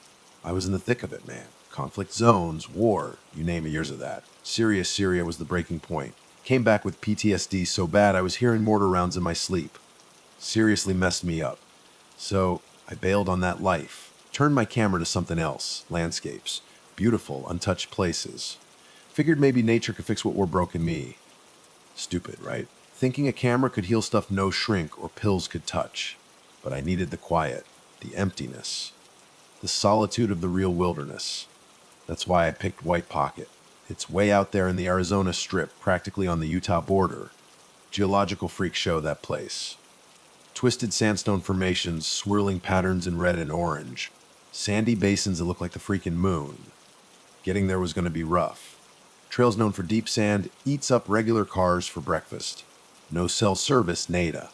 I was in the thick of it, man. Conflict zones, war, you name it, years of that. Serious Syria was the breaking point. Came back with PTSD so bad I was hearing mortar rounds in my sleep. Seriously messed me up. So I bailed on that life. Turned my camera to something else. Landscapes. Beautiful, untouched places. Figured maybe nature could fix what were broken me. Stupid, right? Thinking a camera could heal stuff no shrink or pills could touch. But I needed the quiet, the emptiness, the solitude of the real wilderness. That's why I picked White Pocket. It's way out there in the Arizona Strip, practically on the Utah border. Geological freak show, that place. Twisted sandstone formations, swirling patterns in red and orange. Sandy basins that look like the freaking moon. Getting there was going to be rough. Trails known for deep sand, eats up regular cars for breakfast. No cell service, nada.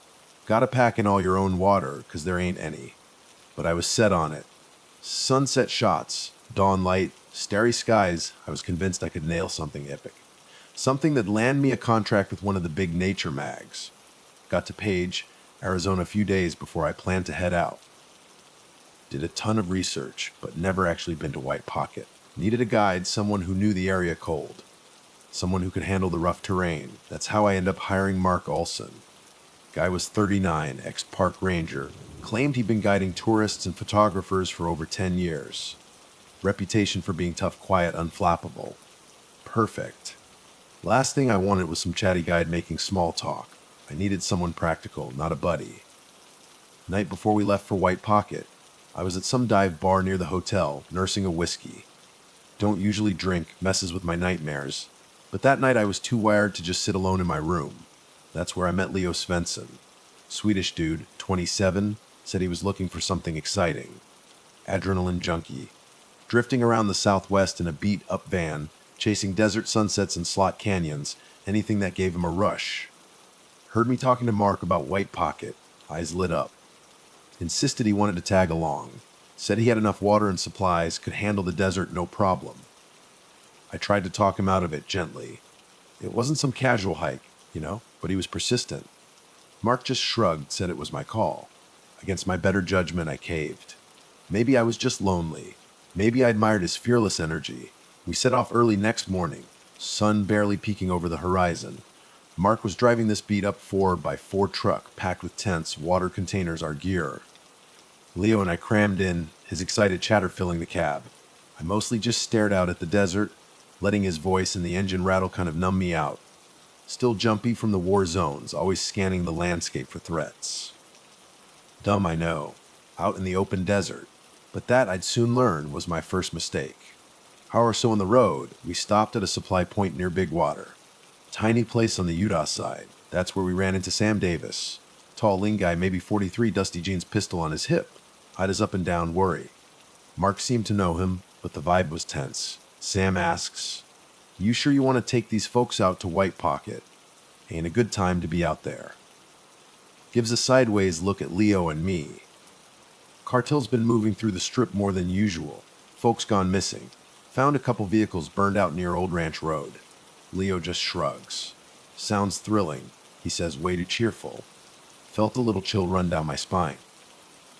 Gotta pack in all your own water, 'cause there ain't any. But I was set on it. Sunset shots, dawn light, starry skies. I was convinced I could nail something epic. Something that'd land me a contract with one of the big nature mags. Got to Page, Arizona a few days before I planned to head out. Did a ton of research, but never actually been to White Pocket. Needed a guide, someone who knew the area cold. Someone who could handle the rough terrain. That's how I ended up hiring Mark Olson. Guy was 39, ex-park ranger. Claimed he'd been guiding tourists and photographers for over 10 years. Reputation for being tough, quiet, unflappable. Perfect. Last thing I wanted was some chatty guide making small talk. I needed someone practical, not a buddy. Night before we left for White Pocket, I was at some dive bar near the hotel, nursing a whiskey. Don't usually drink, messes with my nightmares. But that night I was too wired to just sit alone in my room. That's where I met Leo Svensson. Swedish dude, 27, said he was looking for something exciting. Adrenaline junkie. Drifting around the Southwest in a beat-up van, chasing desert sunsets and slot canyons, anything that gave him a rush. Heard me talking to Mark about White Pocket, eyes lit up. Insisted he wanted to tag along. Said he had enough water and supplies, could handle the desert no problem. I tried to talk him out of it gently. It wasn't some casual hike, but he was persistent. Mark just shrugged, said it was my call. Against my better judgment, I caved. Maybe I was just lonely. Maybe I admired his fearless energy. We set off early next morning, sun barely peeking over the horizon. Mark was driving this beat-up 4x4 truck packed with tents, water containers, our gear. Leo and I crammed in, his excited chatter filling the cab. I mostly just stared out at the desert, letting his voice and the engine rattle kind of numb me out. Still jumpy from the war zones, always scanning the landscape for threats. Dumb, I know. Out in the open desert. But that, I'd soon learn, was my first mistake. Hour or so on the road, we stopped at a supply point near Big Water. Tiny place on the Utah side. That's where we ran into Sam Davis. Tall, lean guy, maybe 43, dusty jeans, pistol on his hip. Eyed his up and down worry. Mark seemed to know him, but the vibe was tense. Sam asks, "You sure you want to take these folks out to White Pocket? Ain't a good time to be out there." Gives a sideways look at Leo and me. Cartel's been moving through the strip more than usual. Folks gone missing. Found a couple vehicles burned out near Old Ranch Road. Leo just shrugs. "Sounds thrilling," he says, way too cheerful. Felt a little chill run down my spine.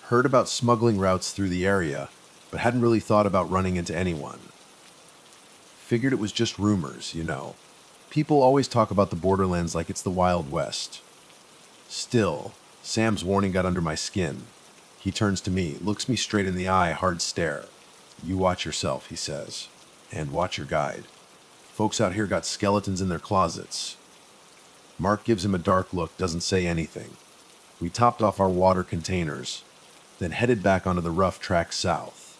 Heard about smuggling routes through the area, but hadn't really thought about running into anyone. Figured it was just rumors, you know. People always talk about the borderlands like it's the Wild West. Still, Sam's warning got under my skin. He turns to me, looks me straight in the eye, hard stare. "You watch yourself," he says, "and watch your guide. Folks out here got skeletons in their closets." Mark gives him a dark look, doesn't say anything. We topped off our water containers, then headed back onto the rough track south.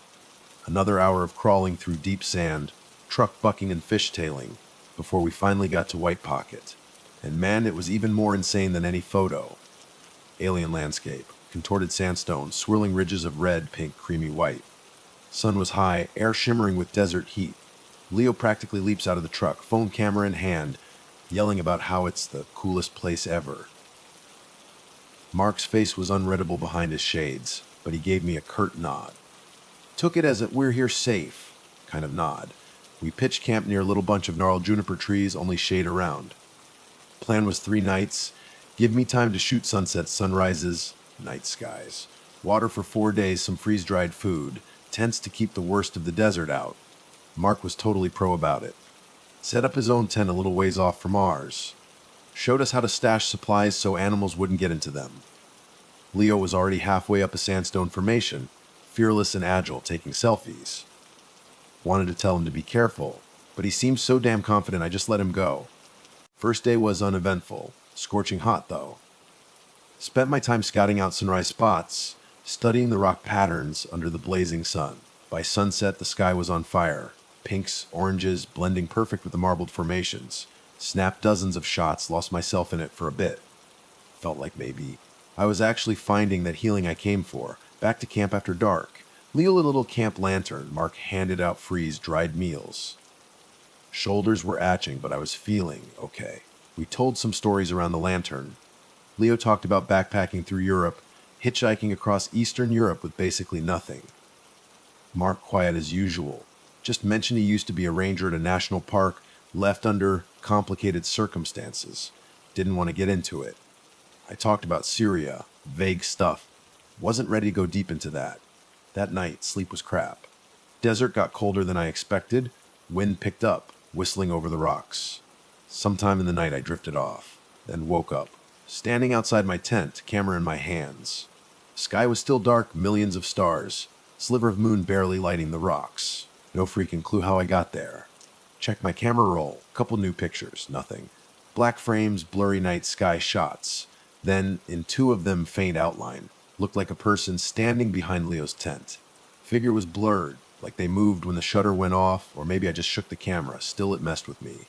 Another hour of crawling through deep sand, truck bucking and fishtailing, before we finally got to White Pocket. And man, it was even more insane than any photo. Alien landscape, contorted sandstone, swirling ridges of red, pink, creamy white. Sun was high, air shimmering with desert heat. Leo practically leaps out of the truck, phone camera in hand, yelling about how it's the coolest place ever. Mark's face was unreadable behind his shades, but he gave me a curt nod. Took it as a "we're here safe" kind of nod. We pitched camp near a little bunch of gnarled juniper trees, only shade around. Plan was 3 nights. Give me time to shoot sunsets, sunrises, night skies. Water for 4 days, some freeze-dried food. Tents to keep the worst of the desert out. Mark was totally pro about it. Set up his own tent a little ways off from ours. Showed us how to stash supplies so animals wouldn't get into them. Leo was already halfway up a sandstone formation, fearless and agile, taking selfies. Wanted to tell him to be careful, but he seemed so damn confident I just let him go. First day was uneventful, scorching hot though. Spent my time scouting out sunrise spots, studying the rock patterns under the blazing sun. By sunset, the sky was on fire. Pinks, oranges, blending perfect with the marbled formations. Snapped dozens of shots, lost myself in it for a bit. Felt like maybe I was actually finding that healing I came for. Back to camp after dark. Leo lit a little camp lantern. Mark handed out freeze-dried meals. Shoulders were atching, but I was feeling okay. We told some stories around the lantern. Leo talked about backpacking through Europe, hitchhiking across Eastern Europe with basically nothing. Mark quiet as usual. Just mentioned he used to be a ranger at a national park, left under complicated circumstances. Didn't want to get into it. I talked about Syria, vague stuff. Wasn't ready to go deep into that. That night, sleep was crap. Desert got colder than I expected. Wind picked up, whistling over the rocks. Sometime in the night I drifted off, then woke up, standing outside my tent, camera in my hands. Sky was still dark, millions of stars. Sliver of moon barely lighting the rocks. No freaking clue how I got there. Checked my camera roll, couple new pictures, nothing. Black frames, blurry night sky shots. Then, in 2 of them, faint outline. Looked like a person standing behind Leo's tent. Figure was blurred, like they moved when the shutter went off, or maybe I just shook the camera. Still, it messed with me.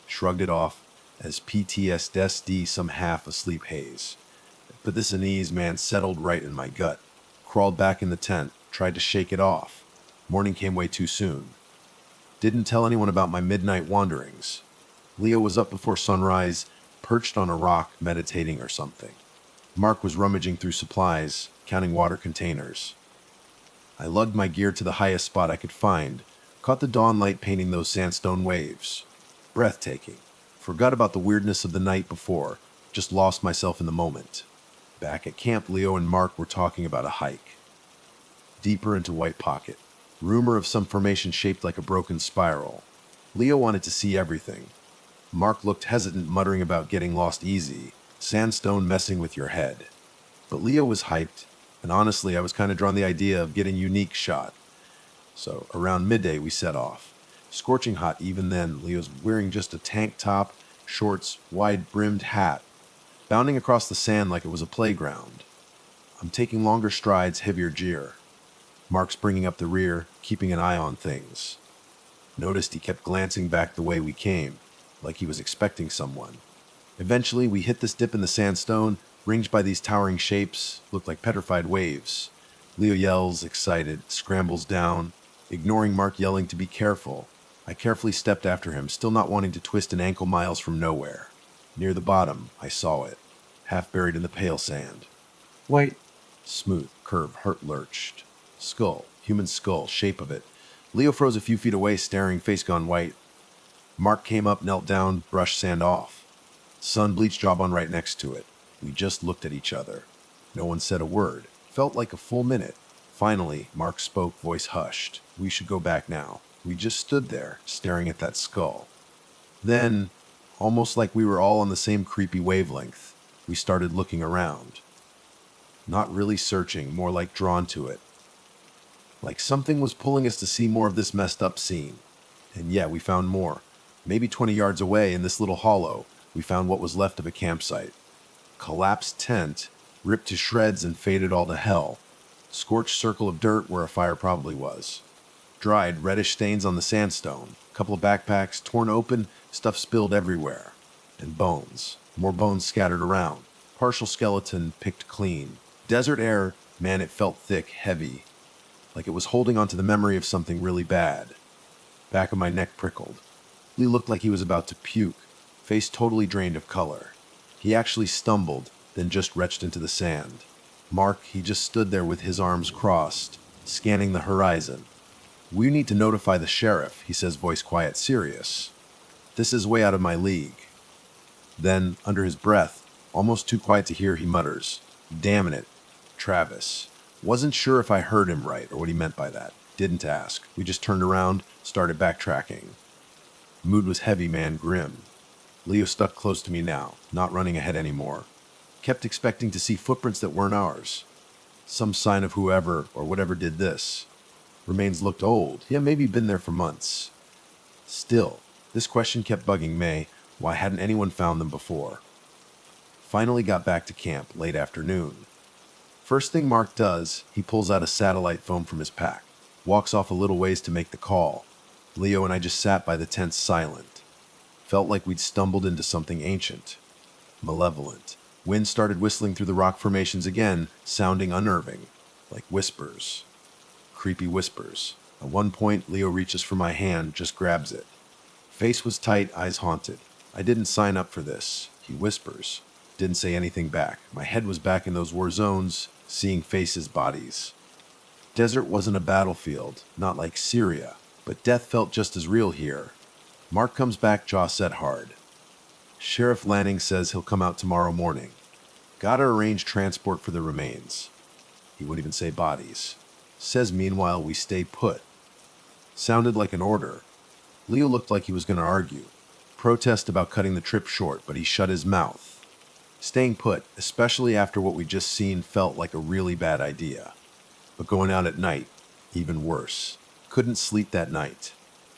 Shrugged it off as PTSD, some half-asleep haze. But this unease, man, settled right in my gut. Crawled back in the tent, tried to shake it off. Morning came way too soon. Didn't tell anyone about my midnight wanderings. Leo was up before sunrise, perched on a rock, meditating or something. Mark was rummaging through supplies, counting water containers. I lugged my gear to the highest spot I could find, caught the dawn light painting those sandstone waves. Breathtaking. Forgot about the weirdness of the night before, just lost myself in the moment. Back at camp, Leo and Mark were talking about a hike. Deeper into White Pocket. Rumor of some formation shaped like a broken spiral. Leo wanted to see everything. Mark looked hesitant, muttering about getting lost easy. Sandstone messing with your head. But Leo was hyped, and honestly, I was kind of drawn to the idea of getting a unique shot. So, around midday, we set off. Scorching hot even then, Leo's wearing just a tank top, shorts, wide-brimmed hat, bounding across the sand like it was a playground. I'm taking longer strides, heavier gear. Mark's bringing up the rear, keeping an eye on things. Noticed he kept glancing back the way we came. like he was expecting someone. Eventually, we hit this dip in the sandstone, ringed by these towering shapes, looked like petrified waves. Leo yells, excited, scrambles down, ignoring Mark yelling to be careful. I carefully stepped after him, still not wanting to twist an ankle miles from nowhere. Near the bottom, I saw it, half buried in the pale sand. Wait, Smooth, curved, heart-lurched. Skull, human skull, shape of it. Leo froze a few feet away, staring, face gone white. Mark came up, knelt down, brushed sand off. Sun-bleached jawbone right next to it. We just looked at each other. No one said a word. Felt like a full minute. Finally, Mark spoke, voice hushed. We should go back now. We just stood there, staring at that skull. Then, almost like we were all on the same creepy wavelength, we started looking around. Not really searching, more like drawn to it. Like something was pulling us to see more of this messed up scene. And yeah, we found more. Maybe 20 yards away in this little hollow, we found what was left of a campsite. Collapsed tent, ripped to shreds and faded all to hell. Scorched circle of dirt where a fire probably was. Dried, reddish stains on the sandstone. Couple of backpacks torn open, stuff spilled everywhere. And bones. More bones scattered around. Partial skeleton picked clean. Desert air, man, it felt thick, heavy. Like it was holding onto the memory of something really bad. Back of my neck prickled. Lee looked like he was about to puke. Face totally drained of color. He actually stumbled, then just retched into the sand. Mark, he just stood there with his arms crossed, scanning the horizon. We need to notify the sheriff, he says, voice quiet, serious. This is way out of my league. Then, under his breath, almost too quiet to hear, he mutters, damn it, Travis. Wasn't sure if I heard him right or what he meant by that. Didn't ask. We just turned around, started backtracking. Mood was heavy, man, grim. Leo stuck close to me now, not running ahead anymore. Kept expecting to see footprints that weren't ours. Some sign of whoever or whatever did this. Remains looked old. Yeah, maybe been there for months. Still, this question kept bugging May. Why hadn't anyone found them before? Finally got back to camp, late afternoon. First thing Mark does, he pulls out a satellite phone from his pack. Walks off a little ways to make the call. Leo and I just sat by the tent silent. Felt like we'd stumbled into something ancient. Malevolent. Wind started whistling through the rock formations again, sounding unnerving. Like whispers. Creepy whispers. At one point, Leo reaches for my hand, just grabs it. Face was tight, eyes haunted. I didn't sign up for this. He whispers. Didn't say anything back. My head was back in those war zones, seeing faces, bodies. Desert wasn't a battlefield, not like Syria, but death felt just as real here. Mark comes back, jaw set hard. Sheriff Lanning says he'll come out tomorrow morning. Gotta arrange transport for the remains. He wouldn't even say bodies. Says meanwhile we stay put. Sounded like an order. Leo looked like he was gonna argue. Protest about cutting the trip short, but he shut his mouth. Staying put, especially after what we'd just seen, felt like a really bad idea. But going out at night, even worse. Couldn't sleep that night.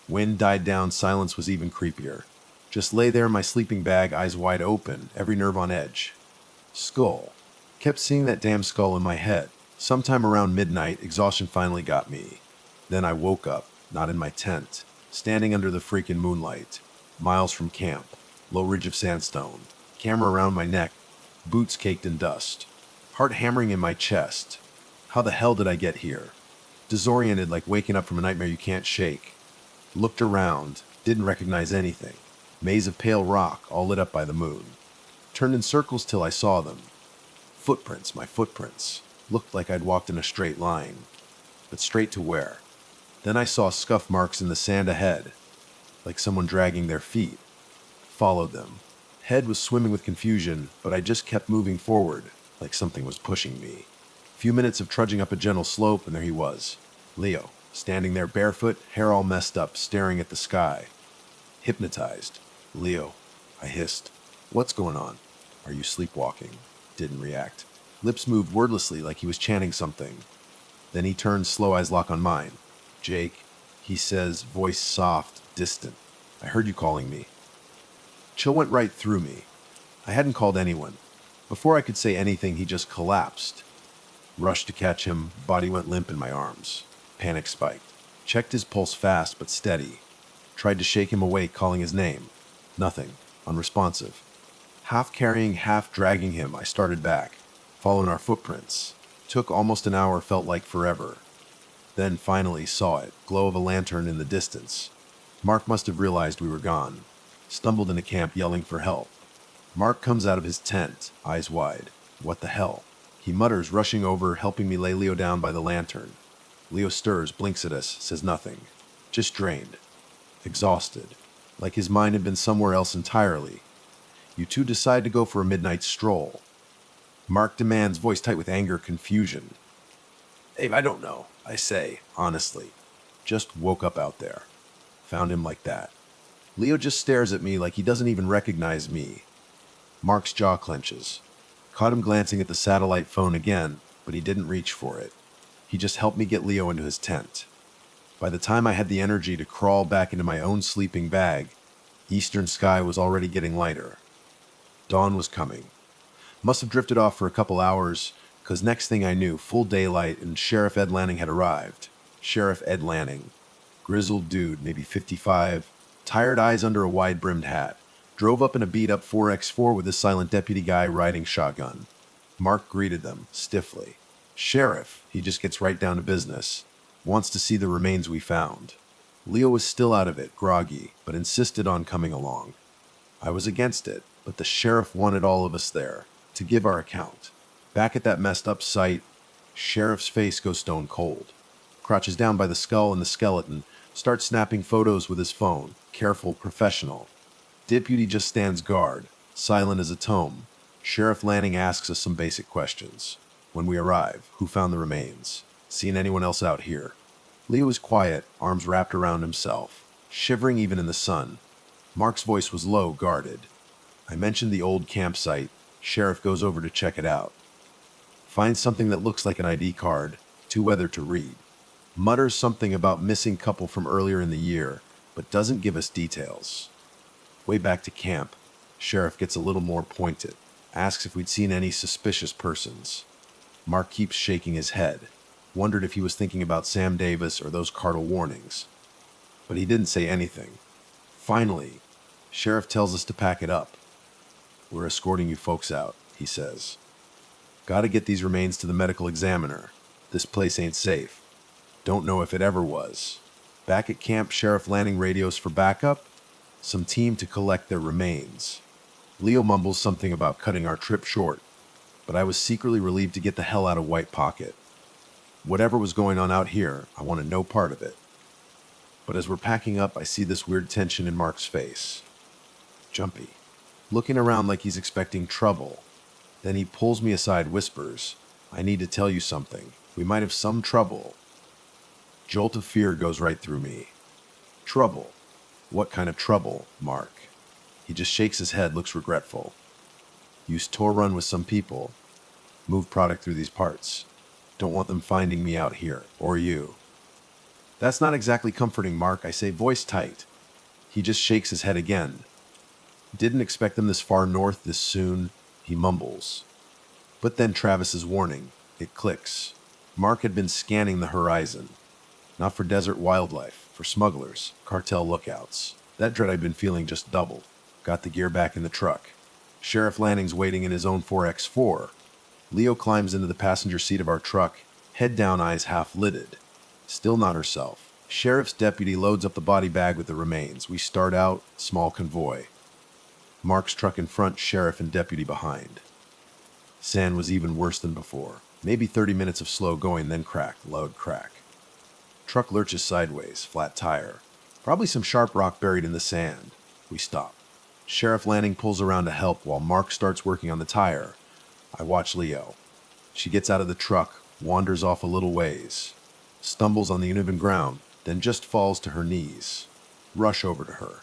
Wind died down, silence was even creepier. Just lay there in my sleeping bag, eyes wide open, every nerve on edge. Skull. Kept seeing that damn skull in my head. Sometime around midnight, exhaustion finally got me. Then I woke up, not in my tent, standing under the freaking moonlight, miles from camp, low ridge of sandstone, camera around my neck, boots caked in dust, heart hammering in my chest. How the hell did I get here? Disoriented, like waking up from a nightmare you can't shake. Looked around, didn't recognize anything. Maze of pale rock, all lit up by the moon. Turned in circles till I saw them. Footprints, my footprints. Looked like I'd walked in a straight line. But straight to where? Then I saw scuff marks in the sand ahead, like someone dragging their feet. Followed them. Head was swimming with confusion, but I just kept moving forward, like something was pushing me. Few minutes of trudging up a gentle slope, and there he was. Leo, standing there barefoot, hair all messed up, staring at the sky. Hypnotized. Leo, I hissed. What's going on? Are you sleepwalking? Didn't react. Lips moved wordlessly like he was chanting something. Then he turns, slow eyes lock on mine. Jake, he says, voice soft, distant. I heard you calling me. Chill went right through me. I hadn't called anyone. Before I could say anything, he just collapsed. Rushed to catch him, body went limp in my arms. Panic spiked. Checked his pulse fast but steady. Tried to shake him awake, calling his name. Nothing. Unresponsive. Half carrying, half dragging him, I started back, following our footprints. Took almost an hour, felt like forever. Then finally saw it, glow of a lantern in the distance. Mark must have realized we were gone. Stumbled into camp yelling for help. Mark comes out of his tent, eyes wide. What the hell? He mutters, rushing over, helping me lay Leo down by the lantern. Leo stirs, blinks at us, says nothing. Just drained. Exhausted. Like his mind had been somewhere else entirely. You two decide to go for a midnight stroll. Mark demands, voice tight with anger, confusion. Dave, I don't know, I say, honestly. Just woke up out there. Found him like that. Leo just stares at me like he doesn't even recognize me. Mark's jaw clenches. Caught him glancing at the satellite phone again, but he didn't reach for it. He just helped me get Leo into his tent. By the time I had the energy to crawl back into my own sleeping bag, eastern sky was already getting lighter. Dawn was coming. Must have drifted off for a couple hours, because next thing I knew, full daylight and Sheriff Ed Lanning had arrived. Sheriff Ed Lanning. Grizzled dude, maybe 55, tired eyes under a wide-brimmed hat. Drove up in a beat-up 4X4 with his silent deputy guy riding shotgun. Mark greeted them, stiffly. Sheriff, he just gets right down to business. Wants to see the remains we found. Leo was still out of it, groggy, but insisted on coming along. I was against it, but the sheriff wanted all of us there, to give our account. Back at that messed up site, Sheriff's face goes stone cold. Crouches down by the skull and the skeleton, starts snapping photos with his phone, careful, professional. Deputy just stands guard, silent as a tome. Sheriff Lanning asks us some basic questions. When we arrive, who found the remains? Seen anyone else out here? Leo was quiet, arms wrapped around himself, shivering even in the sun. Mark's voice was low, guarded. I mentioned the old campsite. Sheriff goes over to check it out. Finds something that looks like an ID card, too weathered to read. Mutters something about missing couple from earlier in the year, but doesn't give us details. Way back to camp, Sheriff gets a little more pointed. Asks if we'd seen any suspicious persons. Mark keeps shaking his head. Wondered if he was thinking about Sam Davis or those cardinal warnings. But he didn't say anything. Finally, Sheriff tells us to pack it up. We're escorting you folks out, he says. Gotta get these remains to the medical examiner. This place ain't safe. Don't know if it ever was. Back at camp, Sheriff Lanning radios for backup. Some team to collect their remains. Leo mumbles something about cutting our trip short, but I was secretly relieved to get the hell out of White Pocket. Whatever was going on out here, I wanted no part of it. But as we're packing up, I see this weird tension in Mark's face. Jumpy. Looking around like he's expecting trouble. Then he pulls me aside, whispers, I need to tell you something. We might have some trouble. Jolt of fear goes right through me. Trouble? What kind of trouble, Mark? He just shakes his head, looks regretful. Used tour run with some people. Move product through these parts. Don't want them finding me out here, or you. That's not exactly comforting, Mark, I say, voice tight. He just shakes his head again. Didn't expect them this far north this soon, he mumbles. But then Travis's warning. It clicks. Mark had been scanning the horizon. Not for desert wildlife, for smugglers, cartel lookouts. That dread I'd been feeling just doubled. Got the gear back in the truck. Sheriff Lanning's waiting in his own 4X4. Leo climbs into the passenger seat of our truck, head down, eyes half-lidded. Still not herself. Sheriff's deputy loads up the body bag with the remains. We start out, small convoy. Mark's truck in front, sheriff and deputy behind. Sand was even worse than before. Maybe 30 minutes of slow going, then crack, loud crack. Truck lurches sideways, flat tire. Probably some sharp rock buried in the sand. We stop. Sheriff Lanning pulls around to help while Mark starts working on the tire. I watch Leo. She gets out of the truck, wanders off a little ways. Stumbles on the uneven ground, then just falls to her knees. Rush over to her.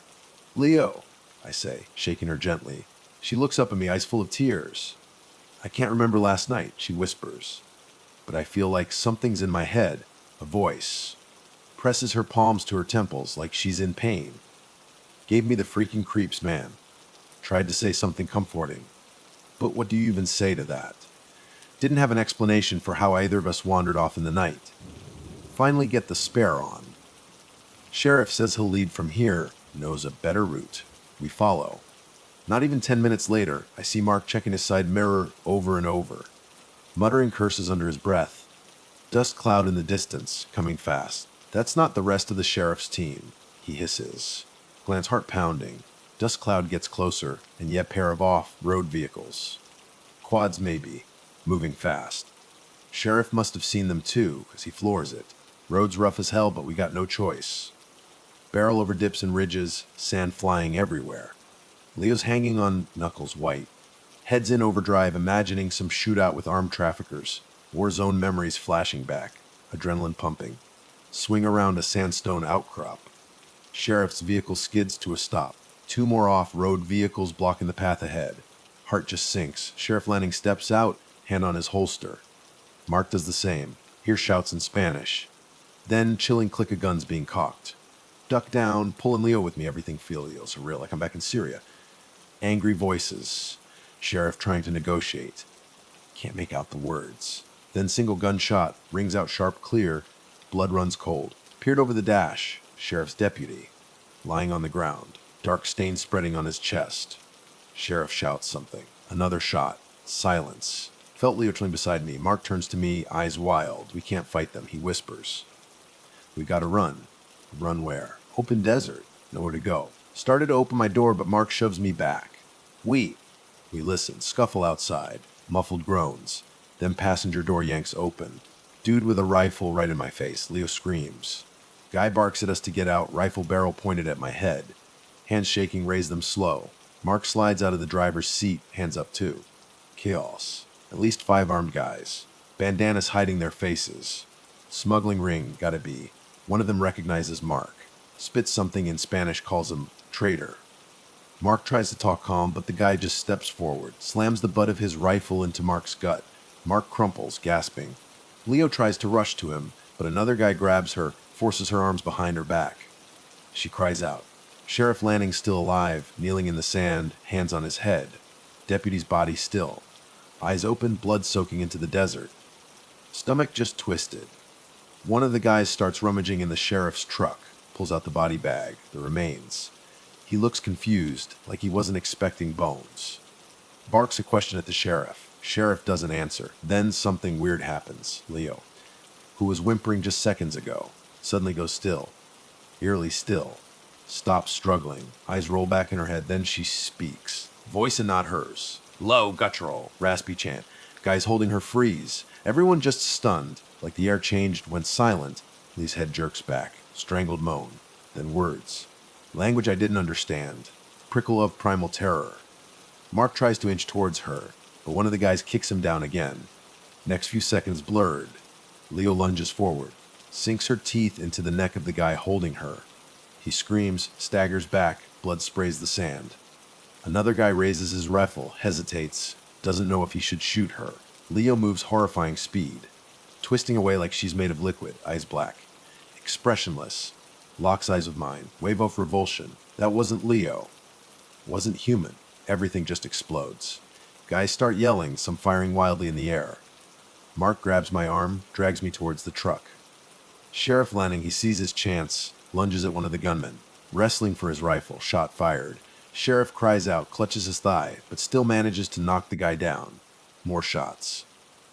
Leo, I say, shaking her gently. She looks up at me, eyes full of tears. I can't remember last night, she whispers. But I feel like something's in my head, a voice. Presses her palms to her temples like she's in pain. Gave me the freaking creeps, man. Tried to say something comforting. But what do you even say to that? Didn't have an explanation for how either of us wandered off in the night. Finally get the spare on. Sheriff says he'll lead from here, knows a better route. We follow. Not even 10 minutes later, I see Mark checking his side mirror over and over, muttering curses under his breath. Dust cloud in the distance, coming fast. That's not the rest of the sheriff's team, he hisses. Glance heart pounding. Dust cloud gets closer, and yet pair of off-road vehicles. Quads maybe, moving fast. Sheriff must have seen them too, because he floors it. Road's rough as hell, but we got no choice. Barrel over dips and ridges, sand flying everywhere. Leo's hanging on knuckles white. Heads in overdrive, imagining some shootout with armed traffickers. War zone memories flashing back. Adrenaline pumping. Swing around a sandstone outcrop. Sheriff's vehicle skids to a stop. 2 more off-road vehicles blocking the path ahead. Heart just sinks. Sheriff Lanning steps out, hand on his holster. Mark does the same. Hear shouts in Spanish. Then chilling click of guns being cocked. Duck down, pulling Leo with me. Everything feels surreal, like I'm back in Syria. Angry voices. Sheriff trying to negotiate. Can't make out the words. Then single gunshot, rings out sharp clear. Blood runs cold. Peered over the dash. Sheriff's deputy. Lying on the ground. Dark stain spreading on his chest. Sheriff shouts something. Another shot. Silence. Felt Leo chilling beside me. Mark turns to me, eyes wild. We can't fight them, he whispers. We gotta run. Run where? Open desert. Nowhere to go. Started to open my door, but Mark shoves me back. We listen. Scuffle outside. Muffled groans. Then passenger door yanks open. Dude with a rifle right in my face. Leo screams. Guy barks at us to get out, rifle barrel pointed at my head. Hands shaking, raise them slow. Mark slides out of the driver's seat, hands up too. Chaos. At least 5 armed guys. Bandanas hiding their faces. Smuggling ring, gotta be. One of them recognizes Mark. Spits something in Spanish, calls him traitor. Mark tries to talk calm, but the guy just steps forward, slams the butt of his rifle into Mark's gut. Mark crumples, gasping. Leo tries to rush to him, but another guy grabs her, forces her arms behind her back. She cries out. Sheriff Lanning still alive, kneeling in the sand, hands on his head. Deputy's body still. Eyes open, blood soaking into the desert. Stomach just twisted. One of the guys starts rummaging in the sheriff's truck, pulls out the body bag, the remains. He looks confused, like he wasn't expecting bones. Barks a question at the sheriff. Sheriff doesn't answer. Then something weird happens. Leo, who was whimpering just seconds ago, suddenly goes still. Eerily still. Stops struggling. Eyes roll back in her head. Then she speaks. Voice and not hers. Low, guttural, raspy chant. Guys holding her freeze. Everyone just stunned, like the air changed, went silent. Lee's head jerks back. Strangled moan. Then words. Language I didn't understand. Prickle of primal terror. Mark tries to inch towards her, but one of the guys kicks him down again. Next few seconds blurred. Leo lunges forward. Sinks her teeth into the neck of the guy holding her. He screams, staggers back, blood sprays the sand. Another guy raises his rifle, hesitates, doesn't know if he should shoot her. Leo moves horrifying speed, twisting away like she's made of liquid, eyes black. Expressionless. Locks eyes with mine. Wave of revulsion. That wasn't Leo. Wasn't human. Everything just explodes. Guys start yelling, some firing wildly in the air. Mark grabs my arm, drags me towards the truck. Sheriff Lanning, he sees his chance, lunges at one of the gunmen. Wrestling for his rifle, shot fired. Sheriff cries out, clutches his thigh, but still manages to knock the guy down. More shots.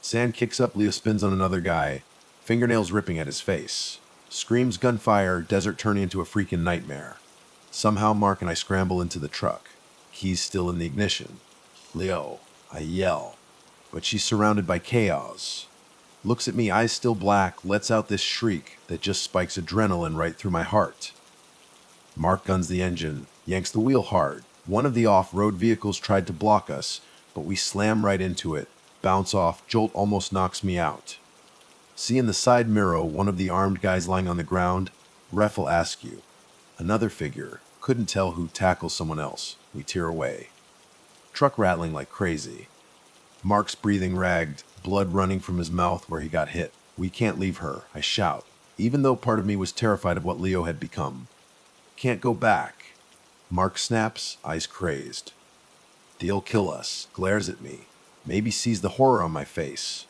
Sand kicks up, Leo spins on another guy, fingernails ripping at his face. Screams, gunfire, desert turning into a freaking nightmare. Somehow Mark and I scramble into the truck. Keys still in the ignition. Leo, I yell. But she's surrounded by chaos. Looks at me, eyes still black, lets out this shriek that just spikes adrenaline right through my heart. Mark guns the engine, yanks the wheel hard. One of the off-road vehicles tried to block us, but we slam right into it. Bounce off, jolt almost knocks me out. See in the side mirror one of the armed guys lying on the ground. Ref will ask you. Another figure. Couldn't tell who tackles someone else. We tear away. Truck rattling like crazy. Mark's breathing ragged, blood running from his mouth where he got hit. We can't leave her, I shout, even though part of me was terrified of what Leo had become. Can't go back. Mark snaps, eyes crazed. They'll kill us, glares at me. Maybe sees the horror on my face.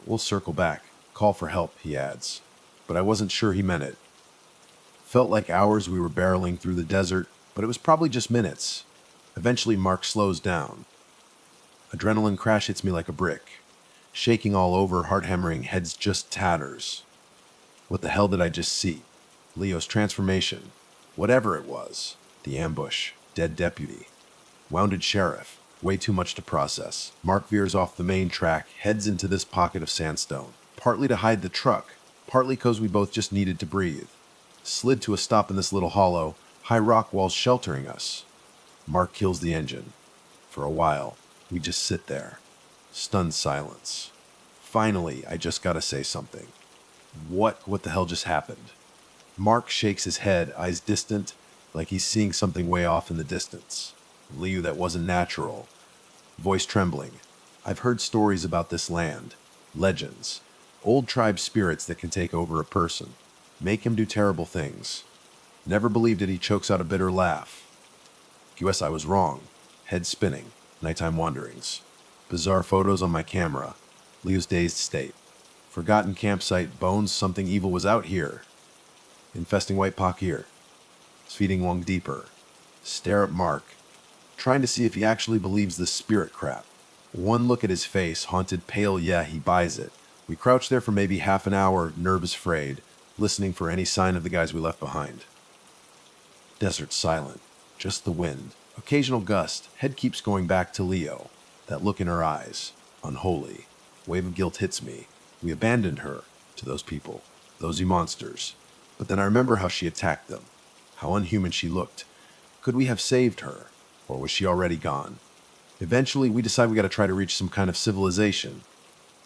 We'll circle back. Call for help, he adds. But I wasn't sure he meant it. Felt like hours we were barreling through the desert, but but it was probably just minutes. Eventually, Mark slows down. Adrenaline crash hits me like a brick. Shaking all over, heart hammering, heads just tatters. What the hell did I just see? Leo's transformation. Whatever it was. The ambush. Dead deputy. Wounded sheriff. Way too much to process. Mark veers off the main track, heads into this pocket of sandstone. Partly to hide the truck, partly because we both just needed to breathe. Slid to a stop in this little hollow, high rock walls sheltering us. Mark kills the engine. For a while, we just sit there. Stunned silence. Finally, I just gotta say something. What the hell just happened? Mark shakes his head, eyes distant, like he's seeing something way off in the distance. Leo, that wasn't natural. Voice trembling. I've heard stories about this land. Legends. Old tribe spirits that can take over a person. Make him do terrible things. Never believed it, he chokes out a bitter laugh. Guess I was wrong. Head spinning. Nighttime wanderings. Bizarre photos on my camera. Leo's dazed state. Forgotten campsite, bones, something evil was out here. Infesting white pock here. Feeding Wong deeper. Stare at Mark. Trying to see if he actually believes this spirit crap. One look at his face, haunted, pale, yeah, he buys it. We crouch there for maybe half an hour, nervous, frayed, listening for any sign of the guys we left behind. Desert silent. Just the wind. Occasional gust. Head keeps going back to Leo. That look in her eyes. Unholy. Wave of guilt hits me. We abandoned her to those people. Those monsters. But then I remember how she attacked them. How unhuman she looked. Could we have saved her? Or was she already gone? Eventually, we decide we gotta try to reach some kind of civilization.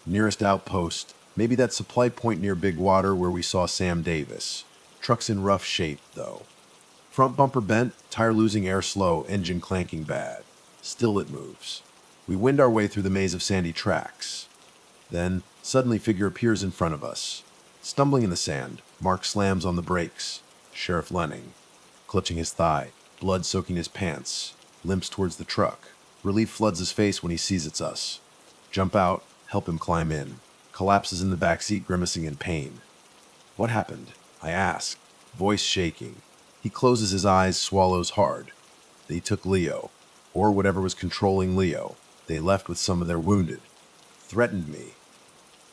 Nearest outpost. Maybe that supply point near Big Water where we saw Sam Davis. Truck's in rough shape, though. Front bumper bent, tire losing air slow, engine clanking bad. Still it moves. We wind our way through the maze of sandy tracks. Then, suddenly figure appears in front of us. Stumbling in the sand, Mark slams on the brakes. Sheriff Lenning. Clutching his thigh, blood soaking his pants. Limps towards the truck. Relief floods his face when he sees it's us. Jump out, help him climb in. Collapses in the back seat, grimacing in pain. What happened? I ask, voice shaking. He closes his eyes, swallows hard. They took Leo, or whatever was controlling Leo. They left with some of their wounded. Threatened me.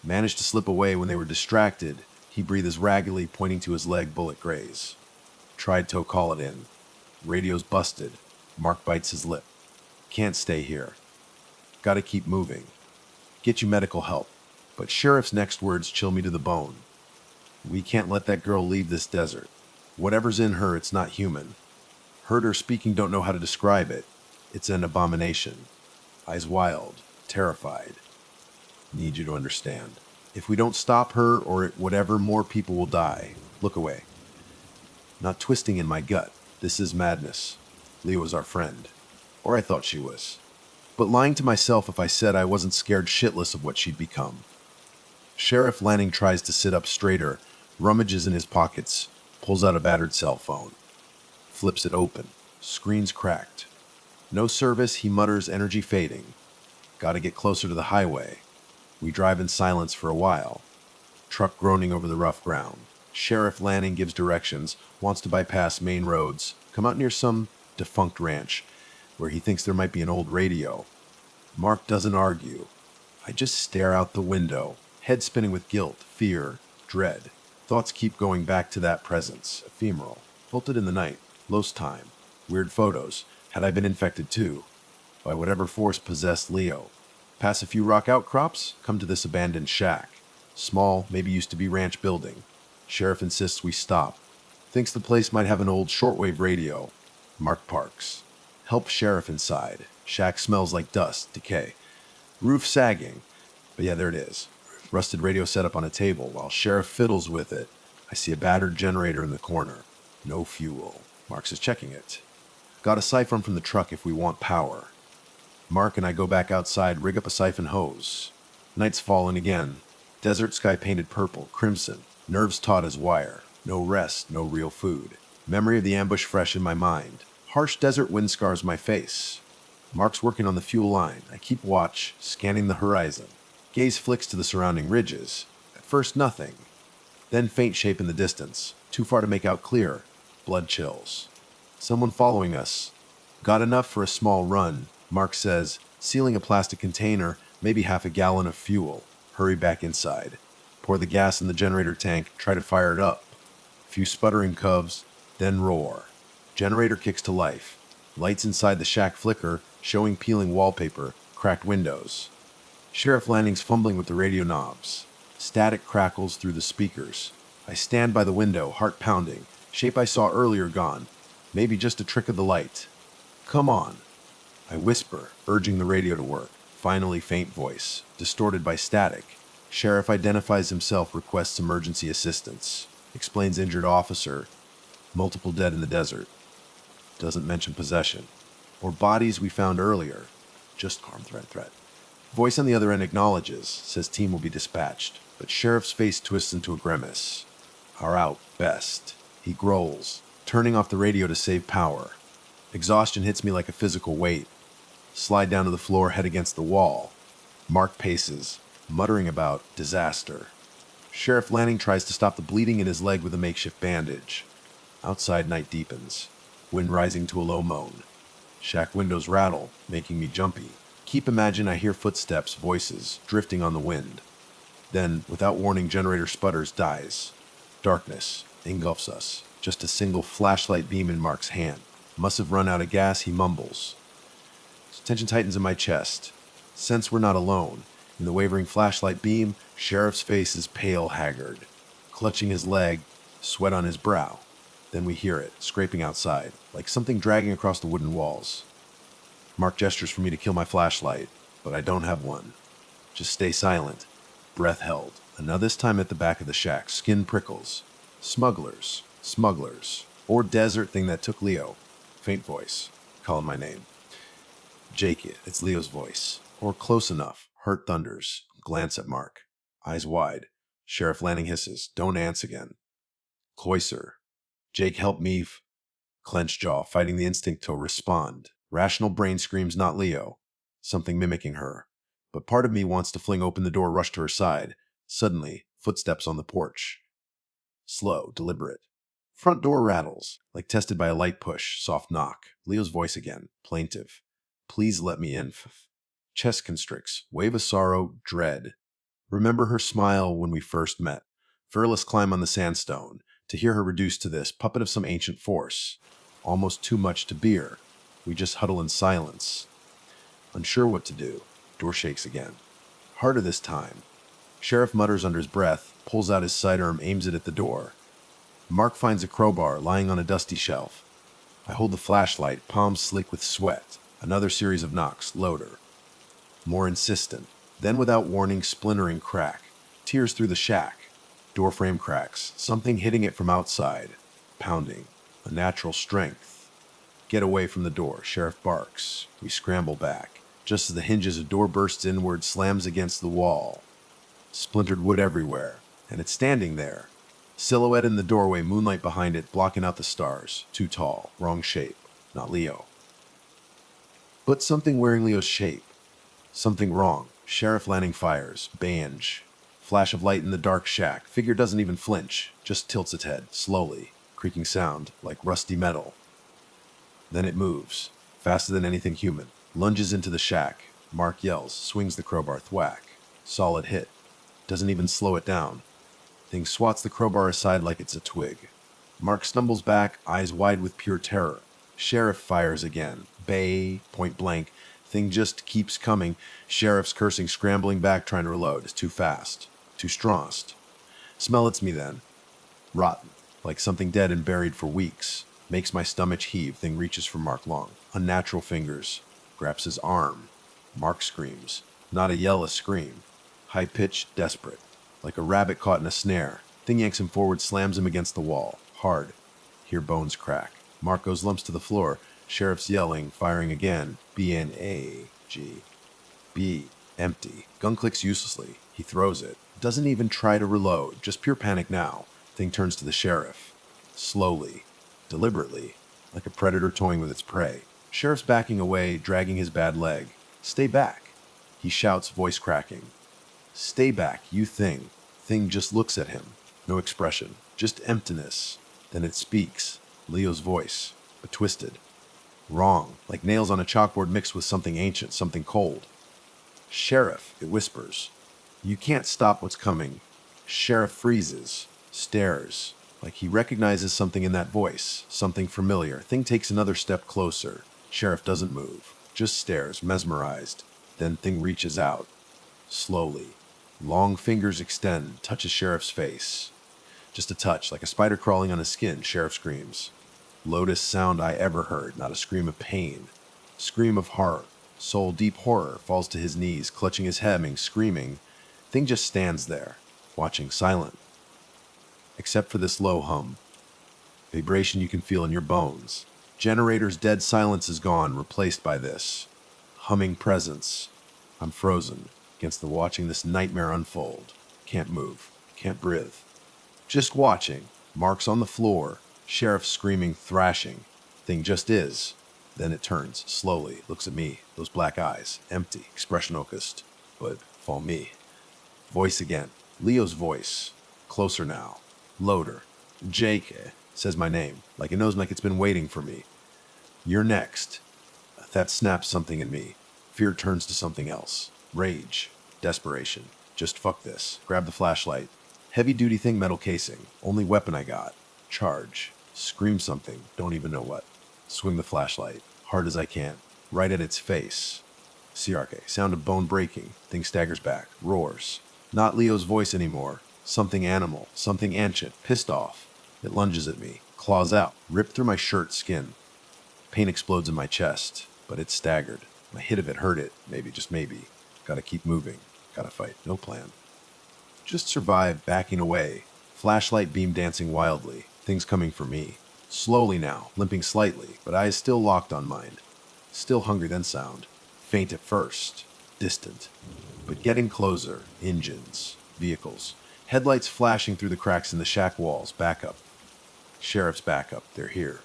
Managed to slip away when they were distracted. He breathes raggedly, pointing to his leg, bullet graze. Tried to call it in. Radio's busted. Mark bites his lip. Can't stay here. Gotta keep moving. Get you medical help. But Sheriff's next words chill me to the bone. We can't let that girl leave this desert. Whatever's in her, it's not human. Heard her speaking, don't know how to describe it. It's an abomination. Eyes wild, terrified. Need you to understand. If we don't stop her or whatever, more people will die. Look away. Not twisting in my gut. This is madness. Leo was our friend. Or I thought she was. But lying to myself if I said I wasn't scared shitless of what she'd become. Sheriff Lanning tries to sit up straighter, rummages in his pockets, pulls out a battered cell phone. Flips it open. Screen's cracked. No service, he mutters, energy fading. Gotta get closer to the highway. We drive in silence for a while. Truck groaning over the rough ground. Sheriff Lanning gives directions, wants to bypass main roads, come out near some defunct ranch, where he thinks there might be an old radio. Mark doesn't argue. I just stare out the window, head spinning with guilt, fear, dread. Thoughts keep going back to that presence, ephemeral, bolted in the night, lost time, weird photos. Had I been infected too? By whatever force possessed Leo. Pass a few rock outcrops, come to this abandoned shack. Small, maybe used to be ranch building. Sheriff insists we stop. Thinks the place might have an old shortwave radio. Mark parks. Help Sheriff inside. Shack smells like dust, decay. Roof sagging. But yeah, there it is. Rusted radio set up on a table. While Sheriff fiddles with it, I see a battered generator in the corner. No fuel. Marks is checking it. Got a siphon from the truck if we want power. Mark and I go back outside, rig up a siphon hose. Night's fallen again. Desert sky painted purple, crimson. Nerves taut as wire. No rest, no real food. Memory of the ambush fresh in my mind. Harsh desert wind scars my face. Mark's working on the fuel line. I keep watch, scanning the horizon. Gaze flicks to the surrounding ridges. At first, nothing. Then faint shape in the distance. Too far to make out clear. Blood chills. Someone following us. Got enough for a small run, Mark says, sealing a plastic container, maybe half a gallon of fuel. Hurry back inside. Pour the gas in the generator tank, try to fire it up. Few sputtering covs, then roar. Generator kicks to life. Lights inside the shack flicker, showing peeling wallpaper, cracked windows. Sheriff Lanning's fumbling with the radio knobs. Static crackles through the speakers. I stand by the window, heart pounding. Shape I saw earlier gone. Maybe just a trick of the light. Come on. I whisper, urging the radio to work. Finally, faint voice, distorted by static. Sheriff identifies himself, requests emergency assistance. Explains injured officer. Multiple dead in the desert. Doesn't mention possession. Or bodies we found earlier. Just armed threat. Voice on the other end acknowledges, says team will be dispatched. But Sheriff's face twists into a grimace. Are out, best. He growls, turning off the radio to save power. Exhaustion hits me like a physical weight. Slide down to the floor, head against the wall. Mark paces, muttering about disaster. Sheriff Lanning tries to stop the bleeding in his leg with a makeshift bandage. Outside, night deepens. Wind rising to a low moan. Shack windows rattle, making me jumpy. Imagine I hear footsteps, voices, drifting on the wind. Then, without warning, generator sputters, dies. Darkness engulfs us. Just a single flashlight beam in Mark's hand. Must have run out of gas, he mumbles. Tension tightens in my chest. Sense we're not alone. In the wavering flashlight beam, Sheriff's face is pale, haggard. Clutching his leg, sweat on his brow. Then we hear it, scraping outside, like something dragging across the wooden walls. Mark gestures for me to kill my flashlight, but I don't have one. Just stay silent. Breath held. And now this time at the back of the shack, skin prickles. Smugglers. Or desert thing that took Leo. Faint voice. Calling my name. Jake, it's Leo's voice. Or close enough. Heart thunders. Glance at Mark. Eyes wide. Sheriff Lanning hisses. Don't answer again. Cloister. Jake, help me. Clenched jaw, fighting the instinct to respond. Rational brain screams not Leo. Something mimicking her. But part of me wants to fling open the door, rush to her side. Suddenly, footsteps on the porch. Slow, deliberate. Front door rattles, like tested by a light push. Soft knock. Leo's voice again, plaintive. Please let me in. Chest constricts. Wave of sorrow, dread. Remember her smile when we first met. Fearless climb on the sandstone. To hear her reduced to this, puppet of some ancient force. Almost too much to bear. We just huddle in silence. Unsure what to do. Door shakes again. Harder this time. Sheriff mutters under his breath, pulls out his sidearm, aims it at the door. Mark finds a crowbar lying on a dusty shelf. I hold the flashlight, palms slick with sweat. Another series of knocks, loader. More insistent. Then without warning, splintering crack. Tears through the shack. Door frame cracks, something hitting it from outside. Pounding. A natural strength. Get away from the door, Sheriff barks. We scramble back. Just as the hinges of door bursts inward, slams against the wall. Splintered wood everywhere, and it's standing there. Silhouette in the doorway, moonlight behind it, blocking out the stars. Too tall, wrong shape. Not Leo. But something wearing Leo's shape. Something wrong. Sheriff Lanning fires. Bange. Flash of light in the dark shack. Figure doesn't even flinch. Just tilts its head, slowly. Creaking sound, like rusty metal. Then it moves. Faster than anything human. Lunges into the shack. Mark yells, swings the crowbar, thwack. Solid hit. Doesn't even slow it down. Thing swats the crowbar aside like it's a twig. Mark stumbles back, eyes wide with pure terror. Sheriff fires again. Bay, point blank. Thing just keeps coming. Sheriff's cursing, scrambling back, trying to reload. It's too fast. Too strongest. Smell it's me then. Rotten. Like something dead and buried for weeks. Makes my stomach heave. Thing reaches for Mark long. Unnatural fingers. Grabs his arm. Mark screams. Not a yell, a scream. High-pitched, desperate. Like a rabbit caught in a snare. Thing yanks him forward, slams him against the wall. Hard. Hear bones crack. Mark goes lumps to the floor. Sheriff's yelling, firing again. B-N-A-G. B. Empty. Gun clicks uselessly. He throws it. Doesn't even try to reload. Just pure panic now. Thing turns to the sheriff. Slowly. Deliberately. Like a predator toying with its prey. Sheriff's backing away, dragging his bad leg. Stay back. He shouts, voice cracking. Stay back, you thing. Thing just looks at him. No expression. Just emptiness. Then it speaks. Leo's voice. but twisted. Wrong, like nails on a chalkboard mixed with something ancient, something cold. Sheriff, it whispers. You can't stop what's coming. Sheriff freezes, stares, like he recognizes something in that voice, something familiar. Thing takes another step closer. Sheriff doesn't move, just stares, mesmerized. Then Thing reaches out, slowly. Long fingers extend, touches Sheriff's face. Just a touch, like a spider crawling on his skin. Sheriff screams. Lowest sound I ever heard, not a scream of pain. Scream of horror. Soul deep horror falls to his knees, clutching his hemming, screaming. Thing just stands there, watching silent. Except for this low hum. Vibration you can feel in your bones. Generator's dead silence is gone, replaced by this. Humming presence. I'm frozen against the watching this nightmare unfold. Can't move. Can't breathe. Just watching. Marks on the floor. Sheriff screaming, thrashing. Thing just is. Then it turns, slowly, looks at me. Those black eyes. Empty. Expression focused. But for me. Voice again. Leo's voice. Closer now. Loader. Jake says my name, like it knows, like it's been waiting for me. You're next. That snaps something in me. Fear turns to something else. Rage. Desperation. Just fuck this. Grab the flashlight. Heavy duty thing, metal casing. Only weapon I got. Charge. Scream something. Don't even know what. Swing the flashlight. Hard as I can. Right at its face. Siarke. Sound of bone breaking. Thing staggers back. Roars. Not Leo's voice anymore. Something animal. Something ancient. Pissed off. It lunges at me. Claws out. Ripped through my shirt skin. Pain explodes in my chest. But it's staggered. My hit of it hurt it. Maybe, just maybe. Gotta keep moving. Gotta fight. No plan. Just survive, backing away. Flashlight beam dancing wildly. Things coming for me. Slowly now, limping slightly, but eyes still locked on mine. Still hungry then sound. Faint at first. Distant. But getting closer. Engines. Vehicles. Headlights flashing through the cracks in the shack walls. Backup. Sheriff's backup. They're here.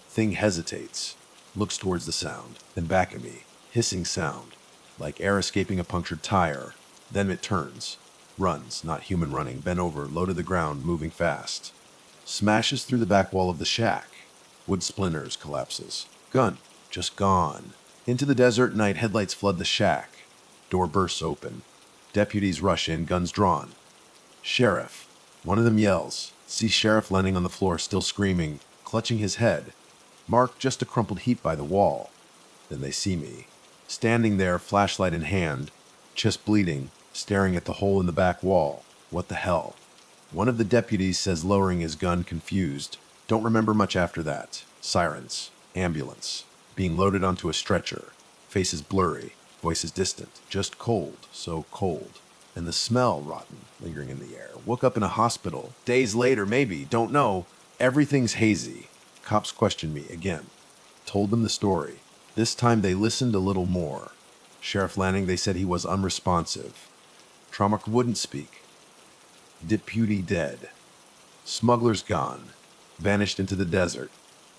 Thing hesitates. Looks towards the sound. Then back at me. Hissing sound. Like air escaping a punctured tire. Then it turns. Runs, not human running, bent over, low to the ground, moving fast. Smashes through the back wall of the shack. Wood splinters, collapses. Gun, just gone. Into the desert night, headlights flood the shack. Door bursts open. Deputies rush in, guns drawn. Sheriff. One of them yells. See Sheriff landing on the floor, still screaming, clutching his head. Mark just a crumpled heap by the wall. Then they see me. Standing there, flashlight in hand, chest bleeding, staring at the hole in the back wall. What the hell? One of the deputies says, lowering his gun, confused. Don't remember much after that. Sirens. Ambulance. Being loaded onto a stretcher. Faces blurry. Voices distant. Just cold. So cold. And the smell rotten, lingering in the air. Woke up in a hospital. Days later, maybe. Don't know. Everything's hazy. Cops questioned me again. Told them the story. This time they listened a little more. Sheriff Lanning, they said he was unresponsive. Traumac wouldn't speak. Deputy dead. Smugglers gone. Vanished into the desert.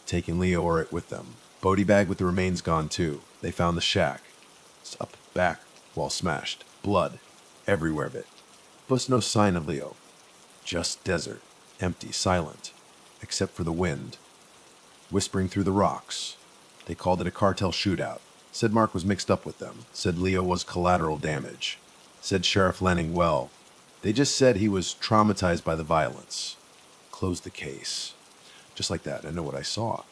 Taking Leo or it with them. Bodie bag with the remains gone too. They found the shack. It's up, back, wall smashed. Blood. Everywhere of it. But no sign of Leo. Just desert. Empty, silent. Except for the wind. Whispering through the rocks. They called it a cartel shootout. Said Mark was mixed up with them. Said Leo was collateral damage. Said Sheriff Lanning, well, they just said he was traumatized by the violence. Closed the case. Just like that, I know what I saw.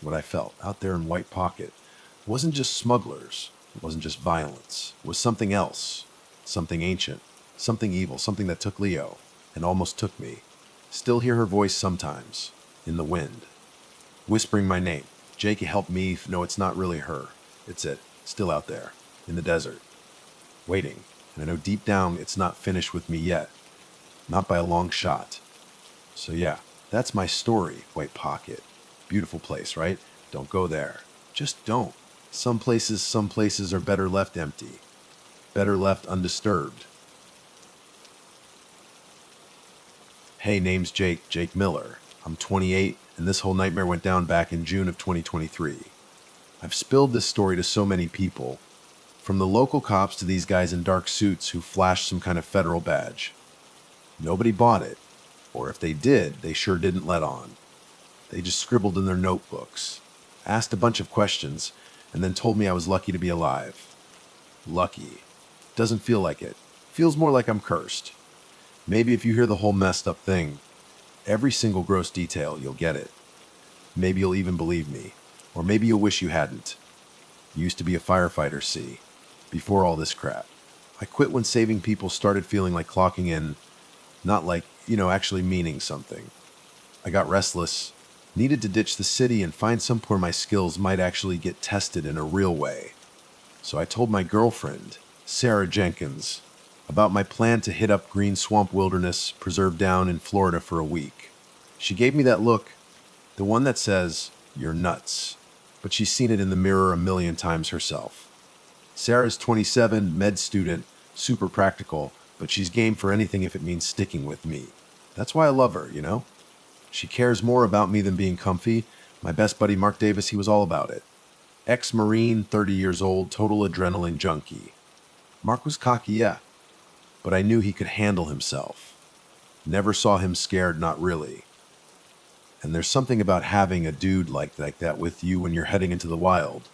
What I felt out there in White Pocket. It wasn't just smugglers. It wasn't just violence. It was something else. Something ancient. Something evil. Something that took Leo. And almost took me. Still hear her voice sometimes. In the wind. Whispering my name. Jake, help me. No, it's not really her. It's it. Still out there. In the desert. Waiting. And I know deep down it's not finished with me yet. Not by a long shot. So yeah, that's my story, White Pocket. Beautiful place, right? Don't go there. Just don't. Some places are better left empty. Better left undisturbed. Hey, name's Jake Miller. I'm 28, and this whole nightmare went down back in June of 2023. I've spilled this story to so many people, from the local cops to these guys in dark suits who flashed some kind of federal badge. Nobody bought it, or if they did, they sure didn't let on. They just scribbled in their notebooks. asked a bunch of questions, and then told me I was lucky to be alive. Lucky. Doesn't feel like it. Feels more like I'm cursed. Maybe if you hear the whole messed up thing, every single gross detail, you'll get it. Maybe you'll even believe me. Or maybe you'll wish you hadn't. Used to be a firefighter, see? Before all this crap. I quit when saving people started feeling like clocking in, not like, actually meaning something. I got restless, needed to ditch the city and find somewhere my skills might actually get tested in a real way. So I told my girlfriend, Sarah Jenkins, about my plan to hit up Green Swamp Wilderness Preserve down in Florida for a week. She gave me that look, the one that says, "You're nuts." But she's seen it in the mirror a million times herself. Sarah's 27, med student, super practical, but she's game for anything if it means sticking with me. That's why I love her. She cares more about me than being comfy. My best buddy Mark Davis, he was all about it. Ex-Marine, 30 years old, total adrenaline junkie. Mark was cocky, yeah, but I knew he could handle himself. Never saw him scared, not really. And there's something about having a dude like that with you when you're heading into the wild.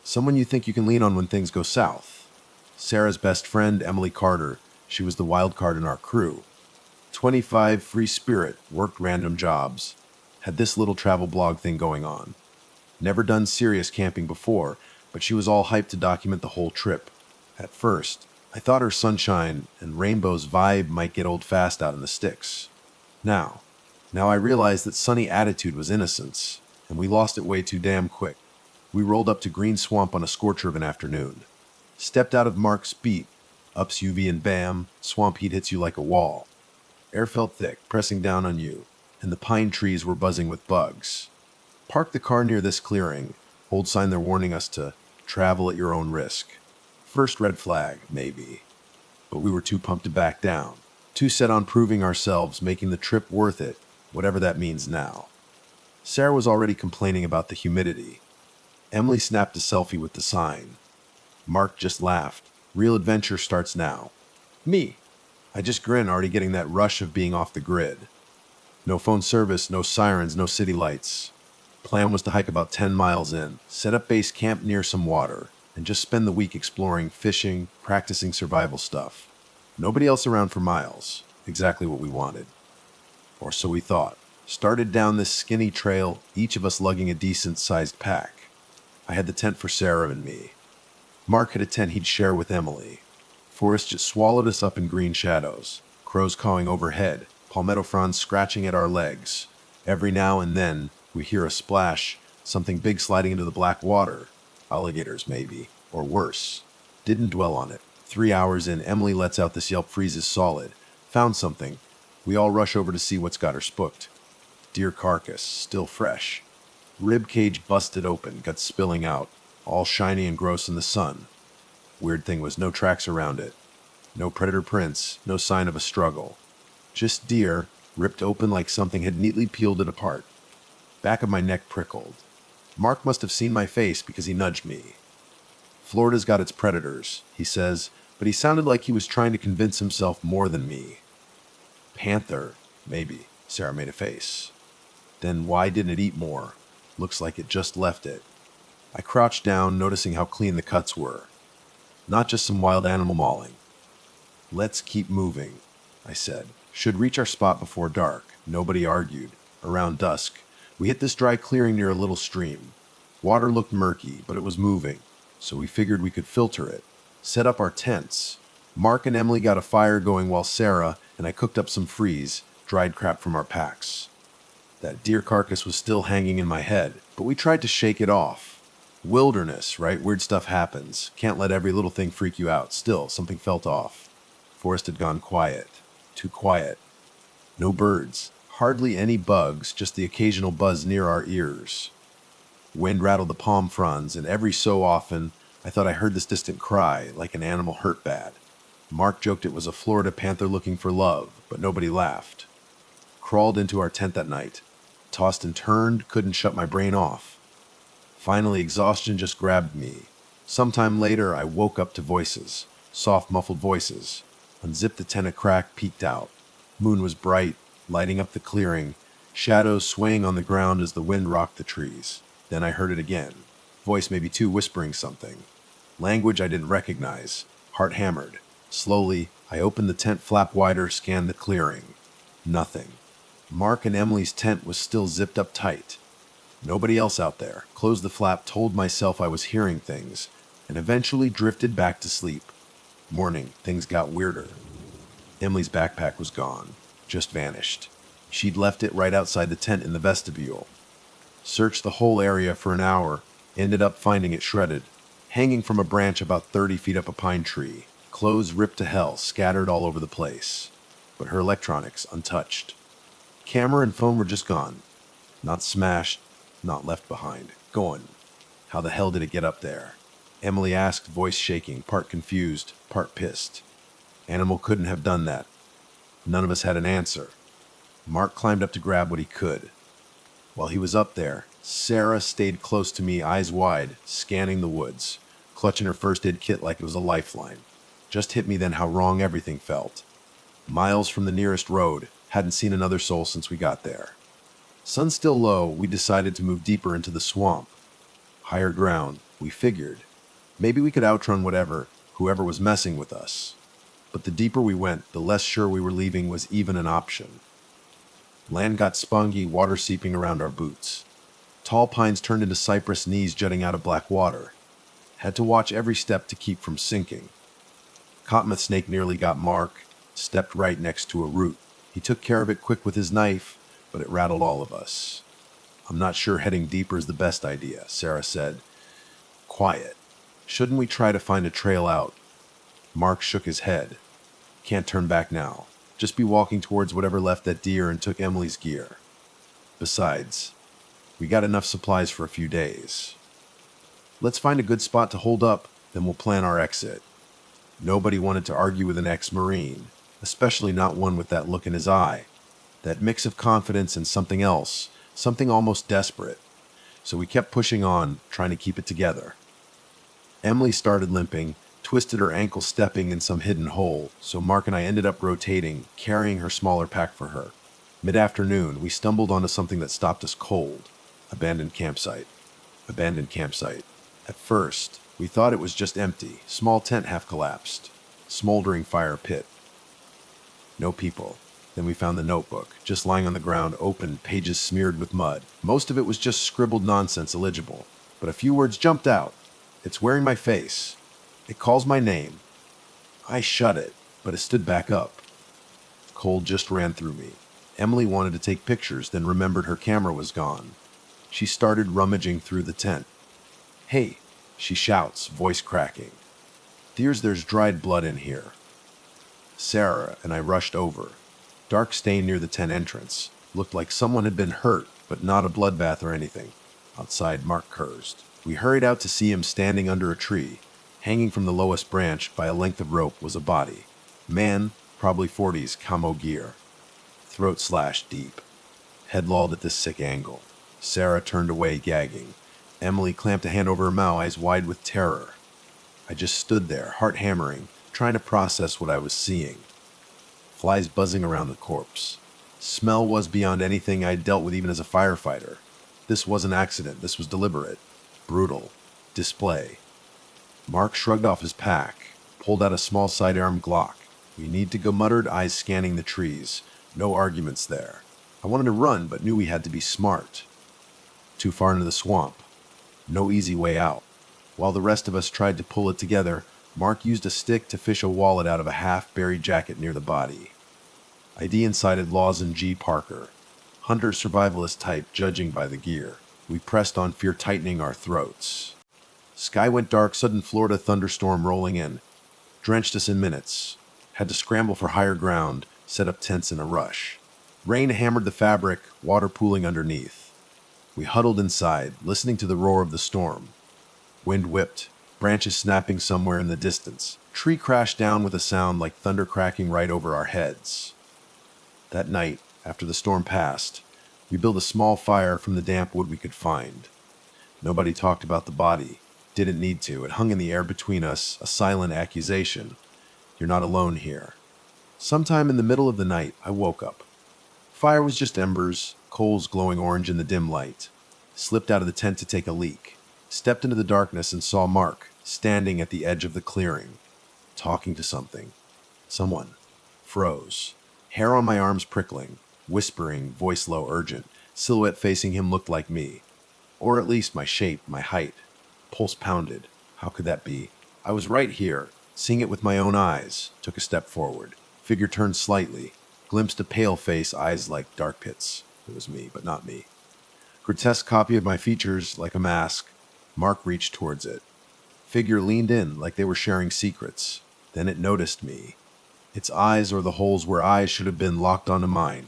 Someone you think you can lean on when things go south. Sarah's best friend, Emily Carter, she was the wild card in our crew. 25, free spirit, worked random jobs. Had this little travel blog thing going on. Never done serious camping before, but she was all hyped to document the whole trip. At first, I thought her sunshine and rainbows vibe might get old fast out in the sticks. Now I realized that sunny attitude was innocence, and we lost it way too damn quick. We rolled up to Green Swamp on a scorcher of an afternoon. Stepped out of Mark's beat, ups UV and bam, swamp heat hits you like a wall. Air felt thick, pressing down on you, and the pine trees were buzzing with bugs. Park the car near this clearing, old sign they're warning us to travel at your own risk. First red flag, maybe. But we were too pumped to back down, too set on proving ourselves, making the trip worth it, whatever that means now. Sarah was already complaining about the humidity. Emily snapped a selfie with the sign. Mark just laughed. Real adventure starts now. Me. I just grinned, already getting that rush of being off the grid. No phone service, no sirens, no city lights. Plan was to hike about 10 miles in, set up base camp near some water, and just spend the week exploring, fishing, practicing survival stuff. Nobody else around for miles. Exactly what we wanted. Or so we thought. Started down this skinny trail, each of us lugging a decent-sized pack. I had the tent for Sarah and me. Mark had a tent he'd share with Emily. Forest just swallowed us up in green shadows. Crows cawing overhead, palmetto fronds scratching at our legs. Every now and then, we hear a splash, something big sliding into the black water. Alligators, maybe. Or worse. Didn't dwell on it. 3 hours in, Emily lets out this yelp, freezes solid. Found something. We all rush over to see what's got her spooked. Deer carcass, still fresh. Rib cage busted open, guts spilling out, all shiny and gross in the sun. Weird thing was no tracks around it. No predator prints, no sign of a struggle. Just deer, ripped open like something had neatly peeled it apart. Back of my neck prickled. Mark must have seen my face because he nudged me. Florida's got its predators, he says, but he sounded like he was trying to convince himself more than me. Panther, maybe, Sarah made a face. Then why didn't it eat more? Looks like it just left it. I crouched down, noticing how clean the cuts were. Not just some wild animal mauling. Let's keep moving, I said. Should reach our spot before dark. Nobody argued. Around dusk, we hit this dry clearing near a little stream. Water looked murky, but it was moving, so we figured we could filter it. Set up our tents. Mark and Emily got a fire going while Sarah and I cooked up some freeze, dried crap from our packs. That deer carcass was still hanging in my head, but we tried to shake it off. Wilderness, right? Weird stuff happens. Can't let every little thing freak you out. Still, something felt off. Forest had gone quiet. Too quiet. No birds. Hardly any bugs, just the occasional buzz near our ears. Wind rattled the palm fronds, and every so often, I thought I heard this distant cry, like an animal hurt bad. Mark joked it was a Florida panther looking for love, but nobody laughed. Crawled into our tent that night. Tossed and turned, couldn't shut my brain off. Finally, exhaustion just grabbed me. Sometime later, I woke up to voices. Soft, muffled voices. Unzipped the tent a crack, peeked out. Moon was bright, lighting up the clearing. Shadows swaying on the ground as the wind rocked the trees. Then I heard it again. Voice maybe two whispering something. Language I didn't recognize. Heart hammered. Slowly, I opened the tent flap wider, scanned the clearing. Nothing. Mark and Emily's tent was still zipped up tight. Nobody else out there. Closed the flap, told myself I was hearing things, and eventually drifted back to sleep. Morning, things got weirder. Emily's backpack was gone. Just vanished. She'd left it right outside the tent in the vestibule. Searched the whole area for an hour, ended up finding it shredded, hanging from a branch about 30 feet up a pine tree. Clothes ripped to hell, scattered all over the place. But her electronics untouched. Camera and phone were just gone. Not smashed, not left behind. Gone. How the hell did it get up there? Emily asked, voice shaking, part confused, part pissed. Animal couldn't have done that. None of us had an answer. Mark climbed up to grab what he could. While he was up there, Sarah stayed close to me, eyes wide, scanning the woods, clutching her first aid kit like it was a lifeline. Just hit me then how wrong everything felt. Miles from the nearest road, hadn't seen another soul since we got there. Sun still low, we decided to move deeper into the swamp. Higher ground, we figured. Maybe we could outrun whoever was messing with us. But the deeper we went, the less sure we were leaving was even an option. Land got spongy, water seeping around our boots. Tall pines turned into cypress knees jutting out of black water. Had to watch every step to keep from sinking. Cottonmouth snake nearly got Mark, stepped right next to a root. He took care of it quick with his knife, but it rattled all of us. I'm not sure heading deeper is the best idea, Sarah said. Quiet. Shouldn't we try to find a trail out? Mark shook his head. Can't turn back now. Just be walking towards whatever left that deer and took Emily's gear. Besides, we got enough supplies for a few days. Let's find a good spot to hold up, then we'll plan our exit. Nobody wanted to argue with an ex-Marine, especially not one with that look in his eye. That mix of confidence and something else, something almost desperate. So we kept pushing on, trying to keep it together. Emily started limping, twisted her ankle stepping in some hidden hole, so Mark and I ended up rotating, carrying her smaller pack for her. Mid-afternoon, we stumbled onto something that stopped us cold. Abandoned campsite. Abandoned campsite. At first, we thought it was just empty, small tent half collapsed. Smoldering fire pit. No people. Then we found the notebook, just lying on the ground, open, pages smeared with mud. Most of it was just scribbled nonsense illegible, but a few words jumped out. It's wearing my face. It calls my name. I shut it, but it stood back up. Cold just ran through me. Emily wanted to take pictures, then remembered her camera was gone. She started rummaging through the tent. Hey, she shouts, voice cracking. There's dried blood in here. Sarah and I rushed over. Dark stain near the tent entrance. Looked like someone had been hurt, but not a bloodbath or anything. Outside, Mark cursed. We hurried out to see him standing under a tree. Hanging from the lowest branch by a length of rope was a body. Man, probably 40s, camo gear. Throat slashed deep. Head lolled at this sick angle. Sarah turned away, gagging. Emily clamped a hand over her mouth, eyes wide with terror. I just stood there, heart hammering, trying to process what I was seeing. Flies buzzing around the corpse. Smell was beyond anything I'd dealt with even as a firefighter. This was an accident. This was deliberate. Brutal. Display. Mark shrugged off his pack, pulled out a small sidearm Glock. We need to go, muttered, eyes scanning the trees. No arguments there. I wanted to run, but knew we had to be smart. Too far into the swamp. No easy way out. While the rest of us tried to pull it together, Mark used a stick to fish a wallet out of a half-buried jacket near the body. ID incited Lawson G. Parker. Hunter survivalist type, judging by the gear. We pressed on, fear tightening our throats. Sky went dark, sudden Florida thunderstorm rolling in. Drenched us in minutes. Had to scramble for higher ground, set up tents in a rush. Rain hammered the fabric, water pooling underneath. We huddled inside, listening to the roar of the storm. Wind whipped, branches snapping somewhere in the distance. Tree crashed down with a sound like thunder cracking right over our heads. That night, after the storm passed, we built a small fire from the damp wood we could find. Nobody talked about the body. Didn't need to. It hung in the air between us, a silent accusation. You're not alone here. Sometime in the middle of the night, I woke up. Fire was just embers, coals glowing orange in the dim light. slipped out of the tent to take a leak, stepped into the darkness and saw Mark standing at the edge of the clearing, talking to someone. Froze. Hair on my arms prickling, whispering, voice low, urgent. Silhouette facing him looked like me. Or at least my shape, my height. Pulse pounded. How could that be? I was right here, seeing it with my own eyes. Took a step forward. Figure turned slightly. Glimpsed a pale face, eyes like dark pits. It was me, but not me. Grotesque copy of my features, like a mask. Mark reached towards it. Figure leaned in, like they were sharing secrets. Then it noticed me. Its eyes, or the holes where eyes should have been, locked onto mine.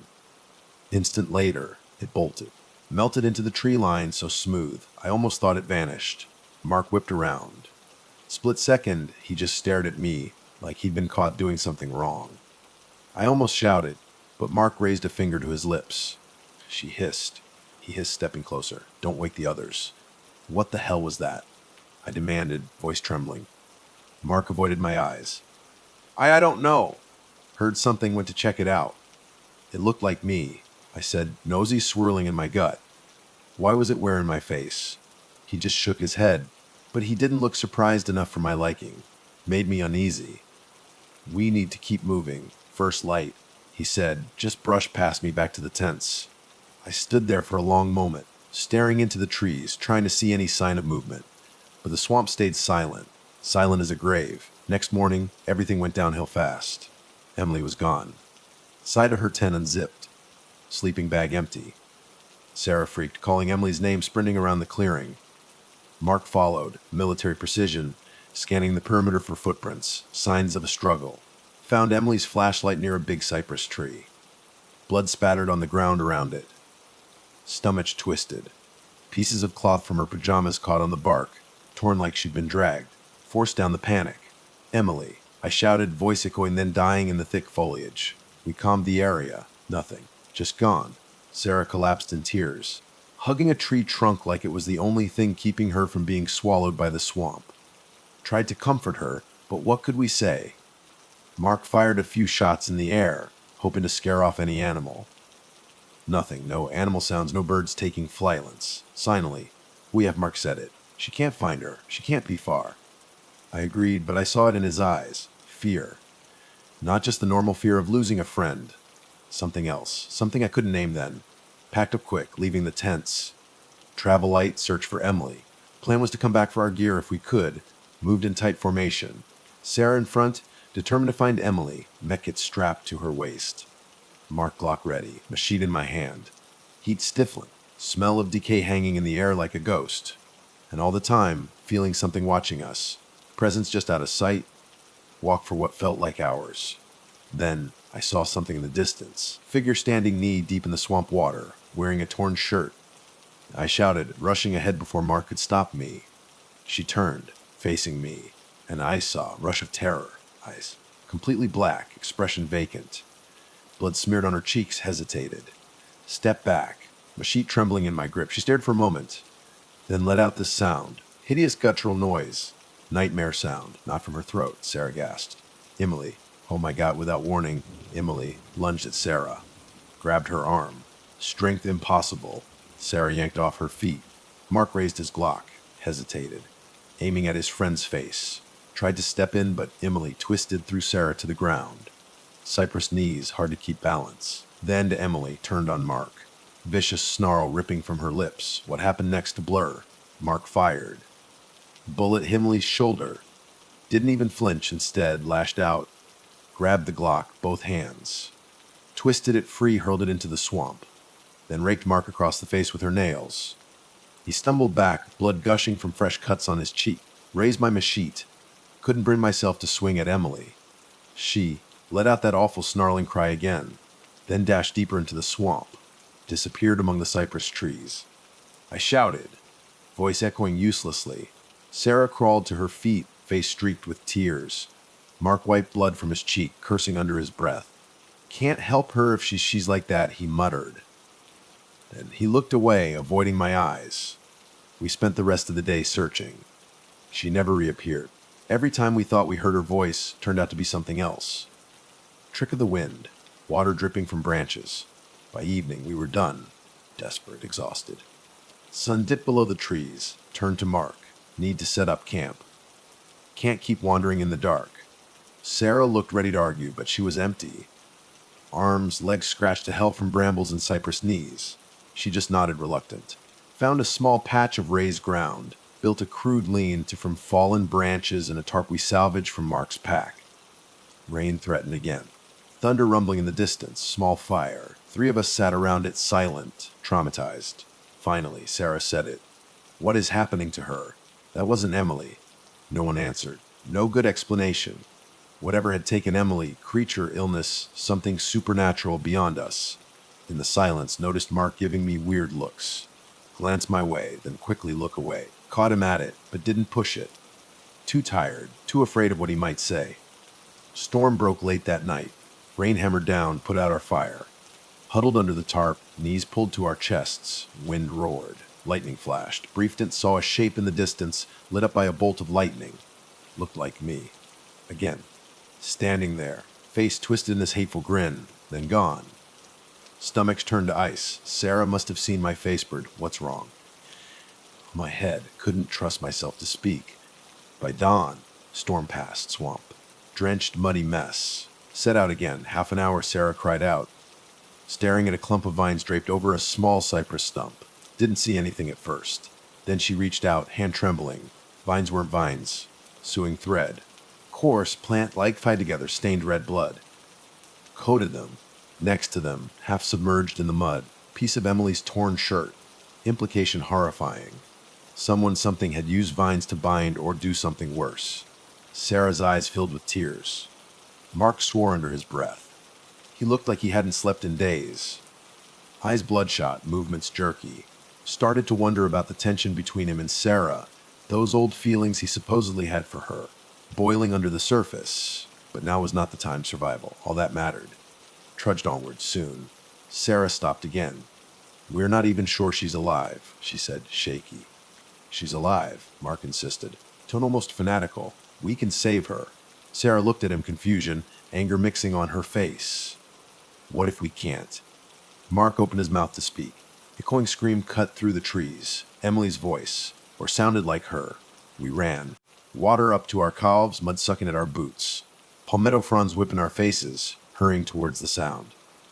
Instant later, it bolted. Melted into the tree line so smooth, I almost thought it vanished. Mark whipped around. Split second, he just stared at me, like he'd been caught doing something wrong. I almost shouted, but Mark raised a finger to his lips. She hissed. He hissed, stepping closer. Don't wake the others. What the hell was that? I demanded, voice trembling. Mark avoided my eyes. I don't know. Heard something, went to check it out. It looked like me, I said, nosy swirling in my gut. Why was it wearing my face? He just shook his head, but he didn't look surprised enough for my liking. Made me uneasy. We need to keep moving. First light, he said, just brushed past me back to the tents. I stood there for a long moment, staring into the trees, trying to see any sign of movement. But the swamp stayed silent as a grave. Next morning, everything went downhill fast. Emily was gone. Side of her tent unzipped. Sleeping bag empty. Sarah freaked, calling Emily's name, sprinting around the clearing. Mark followed, military precision, scanning the perimeter for footprints, signs of a struggle. Found Emily's flashlight near a big cypress tree. Blood spattered on the ground around it. Stomach twisted. Pieces of cloth from her pajamas caught on the bark, torn like she'd been dragged. Forced down the panic. Emily, I shouted, voice echoing, then dying in the thick foliage. We calmed the area. Nothing. Just gone. Sarah collapsed in tears, hugging a tree trunk like it was the only thing keeping her from being swallowed by the swamp. Tried to comfort her, but what could we say? Mark fired a few shots in the air, hoping to scare off any animal. Nothing. No animal sounds, no birds taking flightlets. Silently, we have Mark said it. She can't find her. She can't be far. I agreed, but I saw it in his eyes. Fear. Not just the normal fear of losing a friend. Something else. Something I couldn't name then. Packed up quick, leaving the tents. Travel light, search for Emily. Plan was to come back for our gear if we could. Moved in tight formation. Sarah in front, determined to find Emily, mech kit strapped to her waist. Mark Glock ready, machete in my hand. Heat stifling. Smell of decay hanging in the air like a ghost. And all the time, feeling something watching us. Presence just out of sight. Walk for what felt like hours. Then, I saw something in the distance. Figure standing knee deep in the swamp water, wearing a torn shirt. I shouted, rushing ahead before Mark could stop me. She turned, facing me, and I saw a rush of terror. Eyes completely black, expression vacant. Blood smeared on her cheeks, hesitated. Stepped back, machete trembling in my grip. She stared for a moment, then let out this sound. Hideous guttural noise. Nightmare sound, not from her throat, Sarah gasped. Emily. Oh my God, without warning, Emily lunged at Sarah. Grabbed her arm. Strength impossible. Sarah yanked off her feet. Mark raised his Glock, hesitated, aiming at his friend's face. Tried to step in, but Emily twisted through Sarah to the ground. Cypress knees, hard to keep balance. Then to Emily, turned on Mark. Vicious snarl ripping from her lips. What happened next to blur. Mark fired. Bullet hit Emily's shoulder. Didn't even flinch, instead lashed out. Grabbed the Glock, both hands. Twisted it free, hurled it into the swamp. Then raked Mark across the face with her nails. He stumbled back, blood gushing from fresh cuts on his cheek. Raised my machete. Couldn't bring myself to swing at Emily. She let out that awful snarling cry again, then dashed deeper into the swamp. Disappeared among the cypress trees. I shouted, voice echoing uselessly. Sarah crawled to her feet, face streaked with tears. Mark wiped blood from his cheek, cursing under his breath. Can't help her if she's like that, he muttered. Then he looked away, avoiding my eyes. We spent the rest of the day searching. She never reappeared. Every time we thought we heard her voice, turned out to be something else. Trick of the wind, water dripping from branches. By evening, we were done, desperate, exhausted. Sun dipped below the trees, turned to Mark. Need to set up camp. Can't keep wandering in the dark. Sarah looked ready to argue, but she was empty. Arms, legs scratched to hell from brambles and cypress knees. She just nodded reluctant. Found a small patch of raised ground, built a crude lean-to from fallen branches and a tarp we salvaged from Mark's pack. Rain threatened again. Thunder rumbling in the distance, small fire. 3 of us sat around it silent, traumatized. Finally, Sarah said it. What is happening to her? That wasn't Emily. No one answered. No good explanation. Whatever had taken Emily, creature, illness, something supernatural beyond us. In the silence, noticed Mark giving me weird looks. Glanced my way, then quickly look away. Caught him at it, but didn't push it. Too tired, too afraid of what he might say. Storm broke late that night. Rain hammered down, put out our fire. Huddled under the tarp, knees pulled to our chests. Wind roared. Lightning flashed. Briefed saw a shape in the distance, lit up by a bolt of lightning. Looked like me. Again. Standing there, face twisted in this hateful grin, then gone. Stomachs turned to ice. Sarah must have seen my face bird. What's wrong? My head. Couldn't trust myself to speak. By dawn, storm passed, swamp. Drenched, muddy mess. Set out again. Half an hour, Sarah cried out. Staring at a clump of vines draped over a small cypress stump. Didn't see anything at first. Then she reached out, hand trembling. Vines weren't vines. Sewing thread. Coarse, plant-like, tied together, stained red blood. Coated them. Next to them, half submerged in the mud, piece of Emily's torn shirt. Implication horrifying. Someone, something had used vines to bind or do something worse. Sarah's eyes filled with tears. Mark swore under his breath. He looked like he hadn't slept in days. Eyes bloodshot, movements jerky. Started to wonder about the tension between him and Sarah, those old feelings he supposedly had for her. Boiling under the surface, but now was not the time survival. All that mattered. Trudged onward soon. Sarah stopped again. We're not even sure she's alive, she said, shaky. She's alive, Mark insisted. Tone almost fanatical. We can save her. Sarah looked at him, confusion, anger mixing on her face. What if we can't? Mark opened his mouth to speak. Echoing scream cut through the trees. Emily's voice, or sounded like her. We ran. Water up to our calves, mud sucking at our boots. Palmetto fronds whipping our faces, hurrying towards the sound.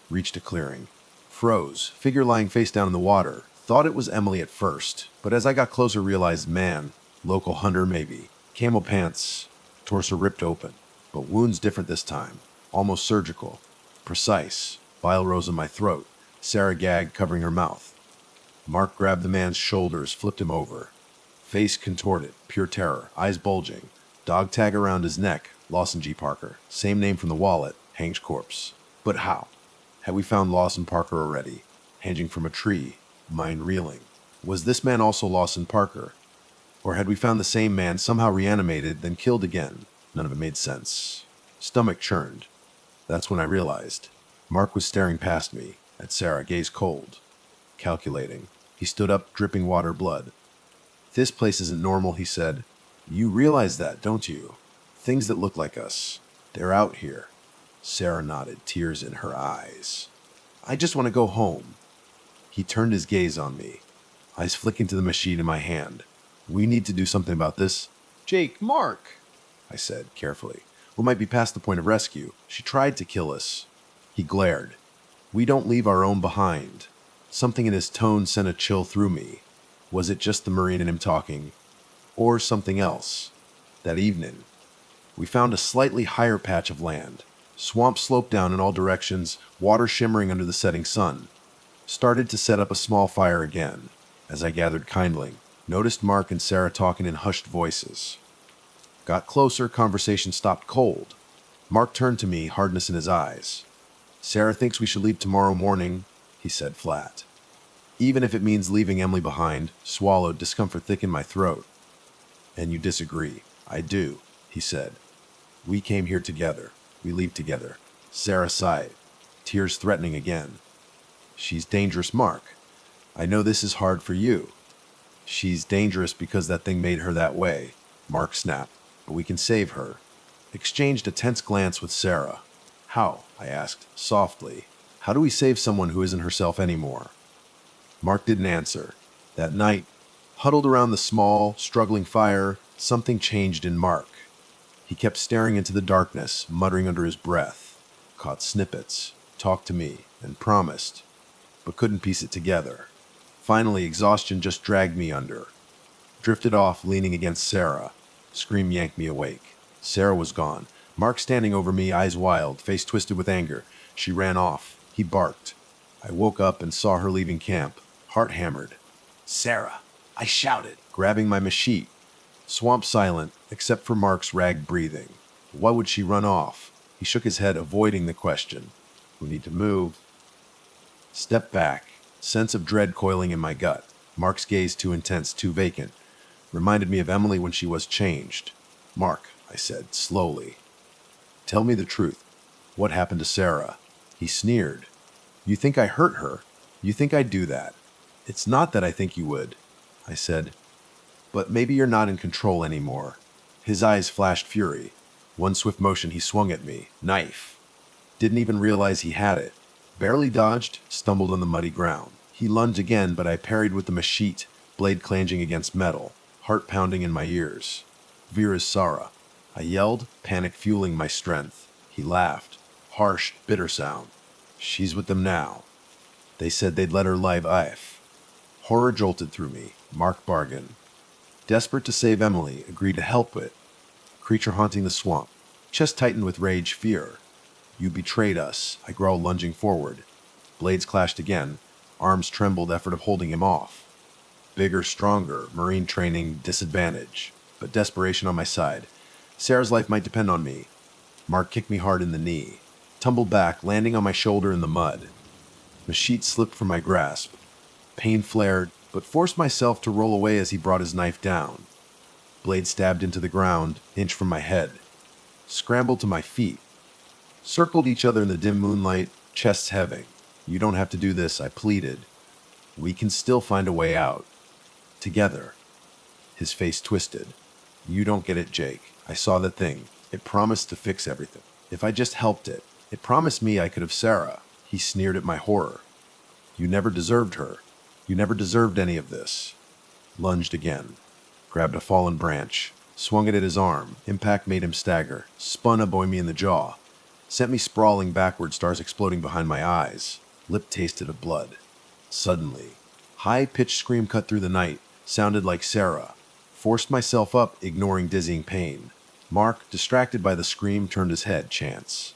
Reached a clearing. Froze, figure lying face down in the water. Thought it was Emily at first, but as I got closer realized man, local hunter maybe. Camel pants, torso ripped open, but wounds different this time. Almost surgical. Precise. Bile rose in my throat. Sarah gagged, covering her mouth. Mark grabbed the man's shoulders, flipped him over. Face contorted, pure terror, eyes bulging. Dog tag around his neck, Lawson G. Parker. Same name from the wallet, hanged corpse. But how? Had we found Lawson Parker already? Hanging from a tree, mind reeling. Was this man also Lawson Parker? Or had we found the same man, somehow reanimated, then killed again? None of it made sense. Stomach churned. That's when I realized. Mark was staring past me, at Sarah, gaze cold. Calculating. He stood up, dripping water, blood. This place isn't normal, he said. You realize that, don't you? Things that look like us. They're out here. Sarah nodded, tears in her eyes. I just want to go home. He turned his gaze on me, eyes flicking to the machine in my hand. We need to do something about this. Jake, Mark, I said carefully. We might be past the point of rescue. She tried to kill us. He glared. We don't leave our own behind. Something in his tone sent a chill through me. Was it just the Marine in him talking? Or something else? That evening, we found a slightly higher patch of land. Swamp sloped down in all directions, water shimmering under the setting sun. Started to set up a small fire again. As I gathered kindling, noticed Mark and Sarah talking in hushed voices. Got closer, conversation stopped cold. Mark turned to me, hardness in his eyes. Sarah thinks we should leave tomorrow morning, he said flat. Even if it means leaving Emily behind, swallowed, discomfort thick in my throat. And you disagree. I do, he said. We came here together. We leave together. Sarah sighed, tears threatening again. She's dangerous, Mark. I know this is hard for you. She's dangerous because that thing made her that way, Mark snapped. But we can save her. Exchanged a tense glance with Sarah. How? I asked, softly. How do we save someone who isn't herself anymore? Mark didn't answer. That night, huddled around the small, struggling fire, something changed in Mark. He kept staring into the darkness, muttering under his breath, caught snippets, talked to me, and promised, but couldn't piece it together. Finally, exhaustion just dragged me under. Drifted off, leaning against Sarah. Scream yanked me awake. Sarah was gone. Mark standing over me, eyes wild, face twisted with anger. She ran off. He barked. I woke up and saw her leaving camp, heart hammered. "Sarah!" I shouted, grabbing my machete. Swamp silent, except for Mark's ragged breathing. Why would she run off? He shook his head, avoiding the question. We need to move. Step back, sense of dread coiling in my gut. Mark's gaze too intense, too vacant. Reminded me of Emily when she was changed. "Mark," I said, slowly. "Tell me the truth. What happened to Sarah?" He sneered. "You think I hurt her? You think I'd do that?" "It's not that I think you would," I said. "But maybe you're not in control anymore." His eyes flashed fury. One swift motion, he swung at me. Knife. Didn't even realize he had it. Barely dodged, stumbled on the muddy ground. He lunged again, but I parried with the machete, blade clanging against metal, heart pounding in my ears. "Vera's Sarah." I yelled, panic fueling my strength. He laughed. Harsh, bitter sound. "She's with them now. They said they'd let her live if." Horror jolted through me. Mark bargained. Desperate to save Emily, agreed to help it. Creature haunting the swamp. Chest tightened with rage, fear. "You betrayed us," I growled, lunging forward. Blades clashed again. Arms trembled, effort of holding him off. Bigger, stronger, marine training, disadvantage. But desperation on my side. Sarah's life might depend on me. Mark kicked me hard in the knee. Tumbled back, landing on my shoulder in the mud. Machete slipped from my grasp. Pain flared, but forced myself to roll away as he brought his knife down. Blade stabbed into the ground, inch from my head. Scrambled to my feet. Circled each other in the dim moonlight, chests heaving. "You don't have to do this," I pleaded. "We can still find a way out. Together." His face twisted. "You don't get it, Jake. I saw the thing. It promised to fix everything. If I just helped it. It promised me I could have Sarah." He sneered at my horror. "You never deserved her. You never deserved any of this." Lunged again. Grabbed a fallen branch. Swung it at his arm. Impact made him stagger. Spun a boy me in the jaw. Sent me sprawling backward, stars exploding behind my eyes. Lip tasted of blood. Suddenly, high-pitched scream cut through the night. Sounded like Sarah. Forced myself up, ignoring dizzying pain. Mark, distracted by the scream, turned his head, chance.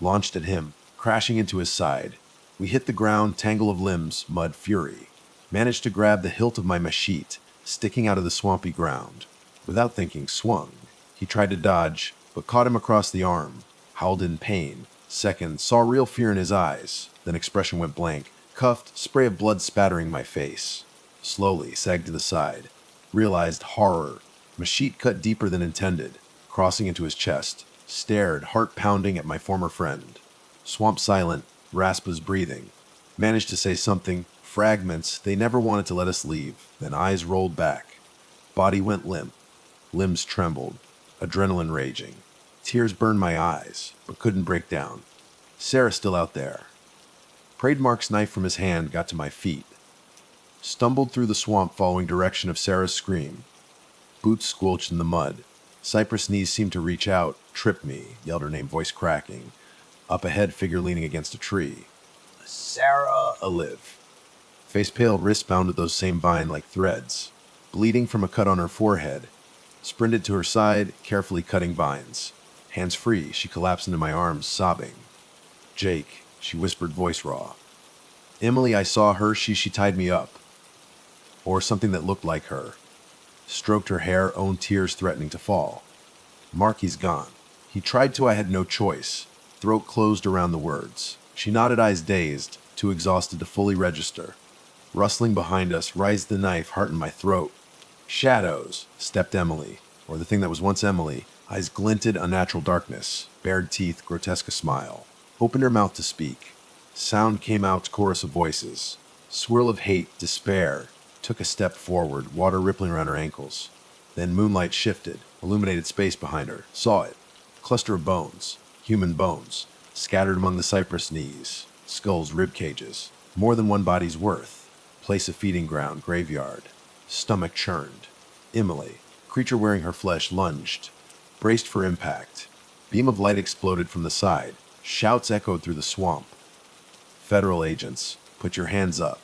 Launched at him, crashing into his side. We hit the ground, tangle of limbs, mud fury. Managed to grab the hilt of my machete, sticking out of the swampy ground. Without thinking, swung. He tried to dodge, but caught him across the arm. Howled in pain. Second, saw real fear in his eyes. Then expression went blank. Cuffed, spray of blood spattering my face. Slowly, sagged to the side. Realized horror. Machete cut deeper than intended, crossing into his chest. Stared, heart pounding, at my former friend. Swamp silent, rasp his breathing. Managed to say something, fragments, they never wanted to let us leave. Then eyes rolled back. Body went limp. Limbs trembled. Adrenaline raging. Tears burned my eyes, but couldn't break down. Sarah still out there. Prayed Mark's knife from his hand, got to my feet. Stumbled through the swamp following direction of Sarah's scream. Boots squelched in the mud. Cypress knees seemed to reach out, trip me, yelled her name, voice cracking. Up ahead, figure leaning against a tree. "Sarah!" Alive. Face pale, wrist bound with those same vine like threads. Bleeding from a cut on her forehead. Sprinted to her side, carefully cutting vines. Hands free, she collapsed into my arms, sobbing. "Jake," she whispered, voice raw. "Emily, I saw her, she tied me up." Or something that looked like her. Stroked her hair, own tears threatening to fall. "Marky's gone. He tried to, I had no choice." Throat closed around the words. She nodded, eyes dazed, too exhausted to fully register. Rustling behind us, raised the knife, heart in my throat. Shadows, stepped Emily, or the thing that was once Emily. Eyes glinted, unnatural darkness. Bared teeth, grotesque smile. Opened her mouth to speak. Sound came out, chorus of voices. Swirl of hate, despair. Took a step forward, water rippling around her ankles. Then moonlight shifted, illuminated space behind her. Saw it. Cluster of bones. Human bones. Scattered among the cypress knees. Skulls, rib cages. More than one body's worth. Place of feeding ground, graveyard. Stomach churned. Emily, creature wearing her flesh, lunged. Braced for impact. Beam of light exploded from the side. Shouts echoed through the swamp. Federal agents, put your hands up.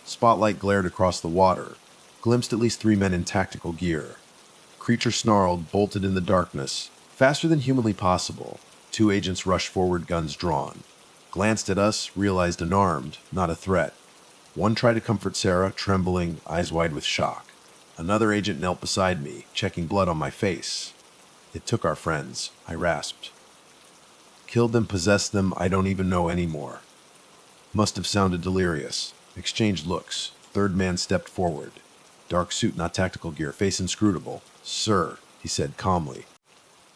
Spotlight glared across the water. Glimpsed at least 3 men in tactical gear. Creature snarled, bolted in the darkness. Faster than humanly possible. 2 agents rushed forward, guns drawn. Glanced at us, realized unarmed, not a threat. One tried to comfort Sarah, trembling, eyes wide with shock. Another agent knelt beside me, checking blood on my face. It took our friends, I rasped. Killed them, possessed them, I don't even know anymore. Must have sounded delirious. Exchanged looks. Third man stepped forward. Dark suit, not tactical gear, face inscrutable. Sir, he said calmly,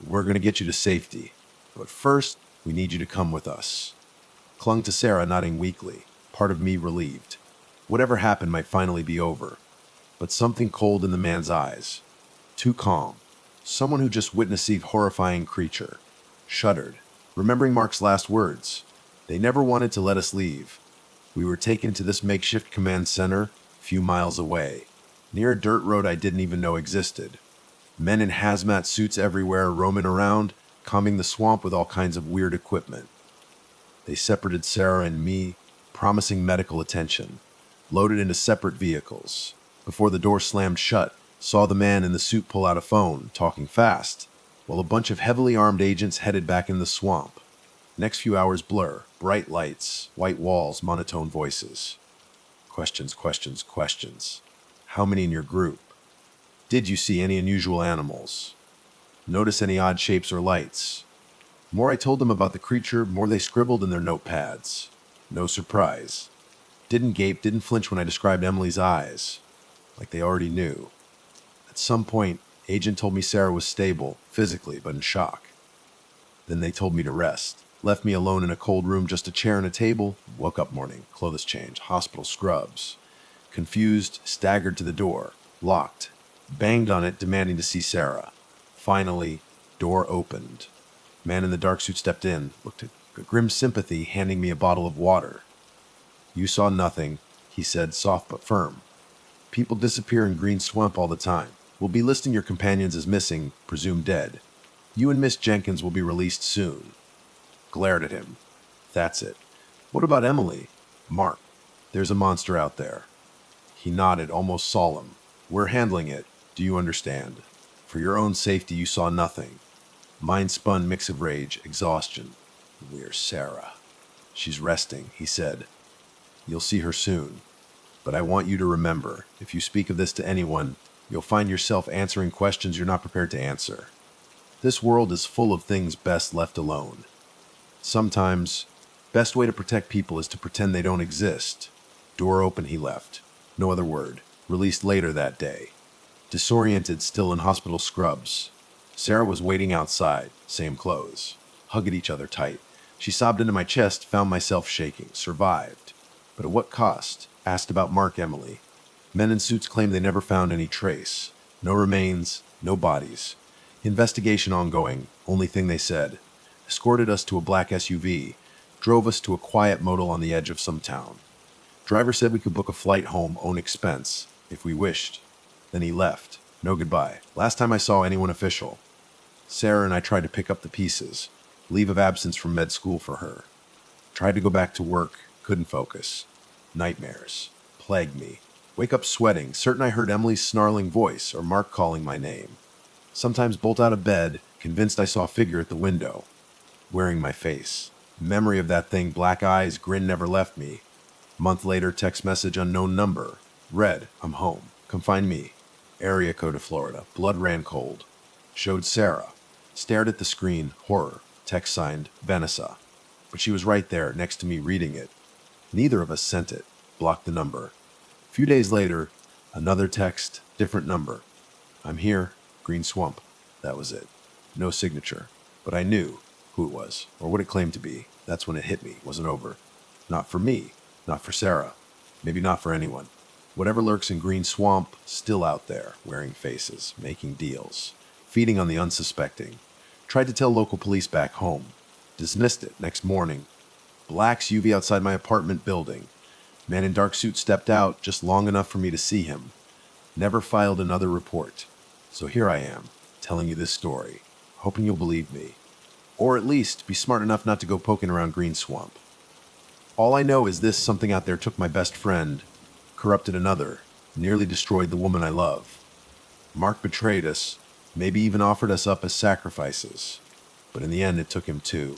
we're going to get you to safety. But first, we need you to come with us. Clung to Sarah, nodding weakly. Part of me relieved. Whatever happened might finally be over. But something cold in the man's eyes. Too calm. Someone who just witnessed a horrifying creature. Shuddered, remembering Mark's last words. They never wanted to let us leave. We were taken to this makeshift command center, a few miles away, near a dirt road I didn't even know existed. Men in hazmat suits everywhere, roaming around, combing the swamp with all kinds of weird equipment. They separated Sarah and me, promising medical attention, loaded into separate vehicles. Before the door slammed shut, saw the man in the suit pull out a phone, talking fast, while a bunch of heavily armed agents headed back in the swamp. Next few hours blur, bright lights, white walls, monotone voices. Questions, questions, questions. How many in your group? Did you see any unusual animals? Notice any odd shapes or lights? More I told them about the creature, more they scribbled in their notepads. No surprise. Didn't gape, didn't flinch when I described Emily's eyes. Like they already knew. At some point, Agent told me Sarah was stable, physically, but in shock. Then they told me to rest. Left me alone in a cold room, just a chair and a table. Woke up morning, clothes change, hospital scrubs. Confused, staggered to the door. Locked. Banged on it, demanding to see Sarah. Finally, door opened. Man in the dark suit stepped in, looked at grim sympathy, handing me a bottle of water. You saw nothing, he said, soft but firm. People disappear in green swamp all the time. We'll be listing your companions as missing, presumed dead. You and Miss Jenkins will be released soon. Glared at him. That's it. What about Emily? Mark, there's a monster out there. He nodded, almost solemn. We're handling it. Do you understand? For your own safety, you saw nothing. Mind spun mix of rage, exhaustion. Where's Sarah? She's resting, he said. You'll see her soon. But I want you to remember, if you speak of this to anyone, you'll find yourself answering questions you're not prepared to answer. This world is full of things best left alone. Sometimes, best way to protect people is to pretend they don't exist. Door open, he left. No other word. Released later that day. Disoriented, still in hospital scrubs. Sarah was waiting outside, same clothes. Hugged each other tight. She sobbed into my chest, found myself shaking. Survived. But at what cost? Asked about Mark, Emily. Men in suits claimed they never found any trace. No remains, no bodies. Investigation ongoing, only thing they said. Escorted us to a black SUV. Drove us to a quiet motel on the edge of some town. Driver said we could book a flight home, own expense, if we wished. Then he left. No goodbye. Last time I saw anyone official. Sarah and I tried to pick up the pieces. Leave of absence from med school for her. Tried to go back to work. Couldn't focus. Nightmares. Plagued me. Wake up sweating, certain I heard Emily's snarling voice or Mark calling my name. Sometimes bolt out of bed, convinced I saw a figure at the window. Wearing my face. Memory of that thing, black eyes, grin never left me. Month later, text message, unknown number. Read, I'm home. Come find me. Area code of Florida. Blood ran cold. Showed Sarah. Stared at the screen, horror. Text signed, Vanessa. But she was right there, next to me, reading it. Neither of us sent it. Blocked the number. A few days later, another text, different number. I'm here. Green swamp. That was it. No signature. But I knew who it was, or what it claimed to be. That's when it hit me. It wasn't over. Not for me. Not for Sarah. Maybe not for anyone. Whatever lurks in green swamp, still out there, wearing faces, making deals, feeding on the unsuspecting. Tried to tell local police back home. Dismissed it next morning. Black UV outside my apartment building. Man in dark suit stepped out just long enough for me to see him. Never filed another report. So here I am, telling you this story, hoping you'll believe me. Or at least be smart enough not to go poking around Green Swamp. All I know is this: something out there took my best friend, corrupted another, nearly destroyed the woman I love. Mark betrayed us, maybe even offered us up as sacrifices. But in the end, it took him too.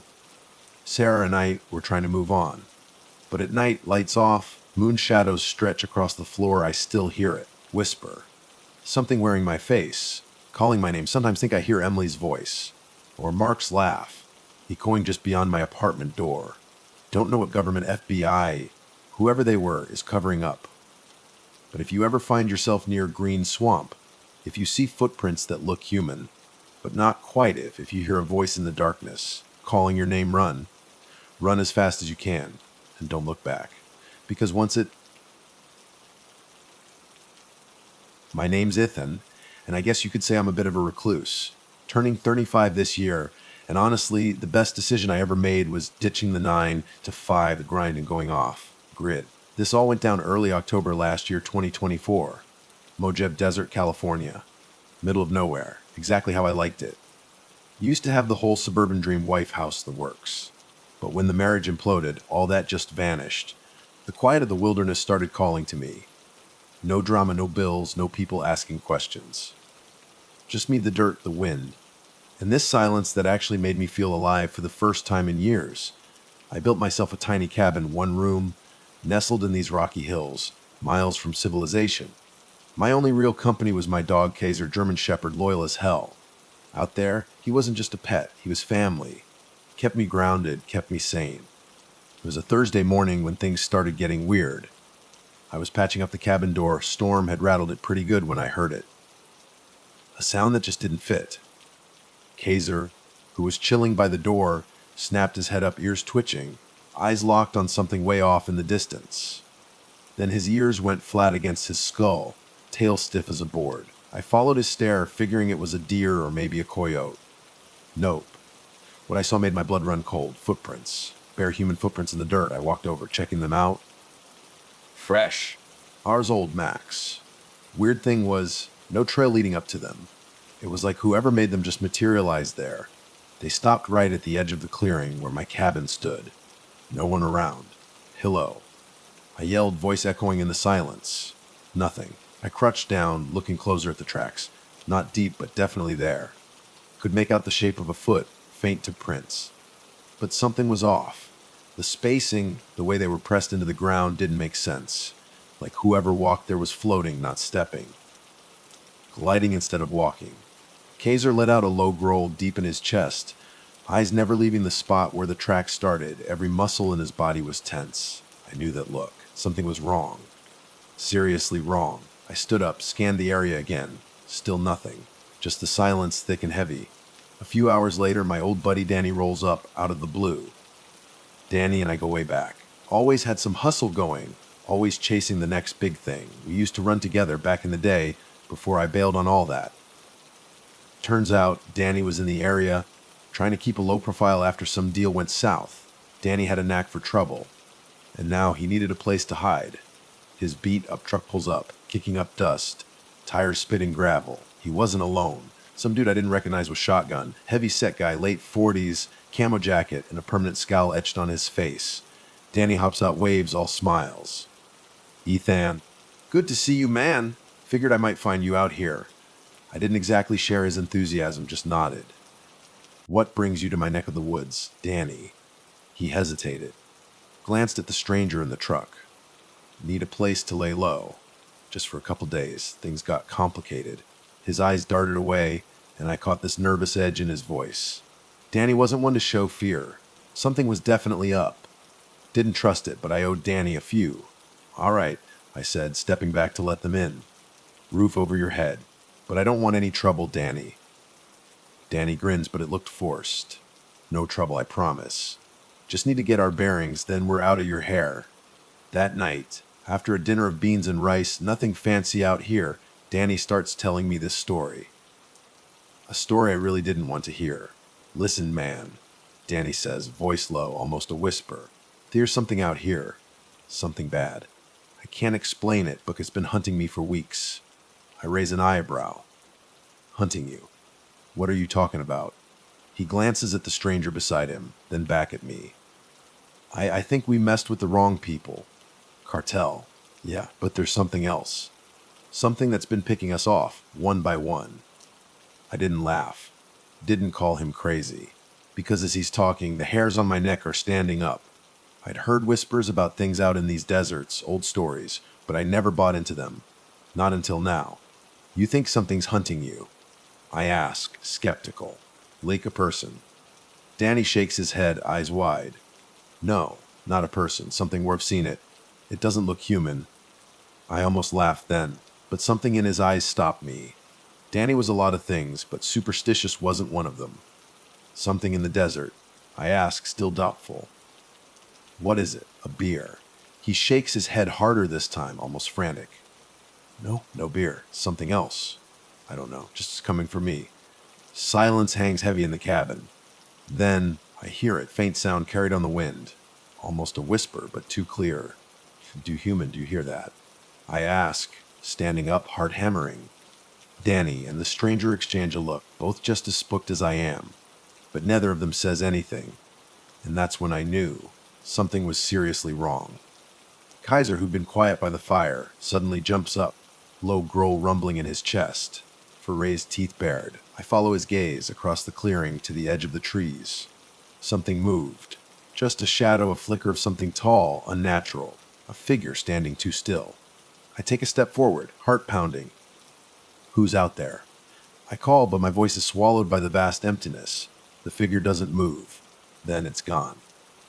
Sarah and I were trying to move on. But at night, lights off, moon shadows stretch across the floor. I still hear it, whisper. Something wearing my face, calling my name. Sometimes think I hear Emily's voice. Or Mark's laugh, echoing just beyond my apartment door. Don't know what government, FBI, whoever they were, is covering up. But if you ever find yourself near Green Swamp, if you see footprints that look human, but not quite, if you hear a voice in the darkness, calling your name, run. Run as fast as you can, and don't look back. Because My name's Ethan, and I guess you could say I'm a bit of a recluse. Turning 35 this year, and honestly, the best decision I ever made was ditching the 9 to 5, the grind, and going off. Grid. This all went down early October last year, 2024. Mojave Desert, California. Middle of nowhere. Exactly how I liked it. Used to have the whole suburban dream wife house, the works. But when the marriage imploded, all that just vanished. The quiet of the wilderness started calling to me. No drama, no bills, no people asking questions. Just me, the dirt, the wind. And this silence that actually made me feel alive for the first time in years. I built myself a tiny cabin, one room, nestled in these rocky hills, miles from civilization. My only real company was my dog, Kaiser, German Shepherd, loyal as hell. Out there, he wasn't just a pet, he was family. Kept me grounded, kept me sane. It was a Thursday morning when things started getting weird. I was patching up the cabin door. Storm had rattled it pretty good when I heard it. A sound that just didn't fit. Kaiser, who was chilling by the door, snapped his head up, ears twitching, eyes locked on something way off in the distance. Then his ears went flat against his skull, tail stiff as a board. I followed his stare, figuring it was a deer or maybe a coyote. Nope. What I saw made my blood run cold. Footprints. Bare human footprints in the dirt. I walked over, checking them out. Fresh. Ours, old Max. Weird thing was, no trail leading up to them. It was like whoever made them just materialized there. They stopped right at the edge of the clearing where my cabin stood. No one around. Hello. I yelled, voice echoing in the silence. Nothing. I crouched down, looking closer at the tracks. Not deep, but definitely there. Could make out the shape of a foot, faint to prints. But something was off. The spacing, the way they were pressed into the ground, didn't make sense. Like whoever walked there was floating, not stepping. Gliding instead of walking. Kaiser let out a low growl deep in his chest, eyes never leaving the spot where the track started. Every muscle in his body was tense. I knew that look. Something was wrong. Seriously wrong. I stood up, scanned the area again. Still nothing. Just the silence, thick and heavy. A few hours later, my old buddy Danny rolls up out of the blue. Danny and I go way back. Always had some hustle going. Always chasing the next big thing. We used to run together back in the day before I bailed on all that. Turns out, Danny was in the area, trying to keep a low profile after some deal went south. Danny had a knack for trouble, and now he needed a place to hide. His beat-up truck pulls up, kicking up dust, tires spitting gravel. He wasn't alone. Some dude I didn't recognize with shotgun, heavy-set guy, late 40s, camo jacket, and a permanent scowl etched on his face. Danny hops out, waves, all smiles. Ethan, good to see you, man. Figured I might find you out here. I didn't exactly share his enthusiasm, just nodded. What brings you to my neck of the woods, Danny? He hesitated, glanced at the stranger in the truck. Need a place to lay low. Just for a couple days, things got complicated. His eyes darted away, and I caught this nervous edge in his voice. Danny wasn't one to show fear. Something was definitely up. Didn't trust it, but I owed Danny a few. All right, I said, stepping back to let them in. Roof over your head. But I don't want any trouble, Danny. Danny grins, but it looked forced. No trouble, I promise. Just need to get our bearings, then we're out of your hair. That night, after a dinner of beans and rice, nothing fancy out here, Danny starts telling me this story. A story I really didn't want to hear. Listen, man, Danny says, voice low, almost a whisper. There's something out here. Something bad. can't explain it, but it's been hunting me for weeks. I raise an eyebrow. Hunting you? What are you talking about? He glances at the stranger beside him, then back at me. I think we messed with the wrong people. Cartel. Yeah, but there's something else. Something that's been picking us off, one by one. I didn't laugh. Didn't call him crazy. Because as he's talking, the hairs on my neck are standing up. I'd heard whispers about things out in these deserts, old stories, but I never bought into them. Not until now. You think something's hunting you? I ask, skeptical. Like a person. Danny shakes his head, eyes wide. No, not a person, something worth seeing it. It doesn't look human. I almost laughed then, but something in his eyes stopped me. Danny was a lot of things, but superstitious wasn't one of them. Something in the desert. I ask, still doubtful. What is it? A beer. He shakes his head harder this time, almost frantic. No beer. Something else. I don't know, just coming for me. Silence hangs heavy in the cabin. Then I hear it, faint sound carried on the wind. Almost a whisper, but too clear. Do you hear that? I ask, standing up, heart hammering. Danny and the stranger exchange a look, both just as spooked as I am. But neither of them says anything. And that's when I knew something was seriously wrong. Kaiser, who'd been quiet by the fire, suddenly jumps up, low growl rumbling in his chest. For raised teeth bared, I follow his gaze across the clearing to the edge of the trees. Something moved. Just a shadow, a flicker of something tall, unnatural. A figure standing too still. I take a step forward, heart pounding. Who's out there? I call, but my voice is swallowed by the vast emptiness. The figure doesn't move. Then it's gone.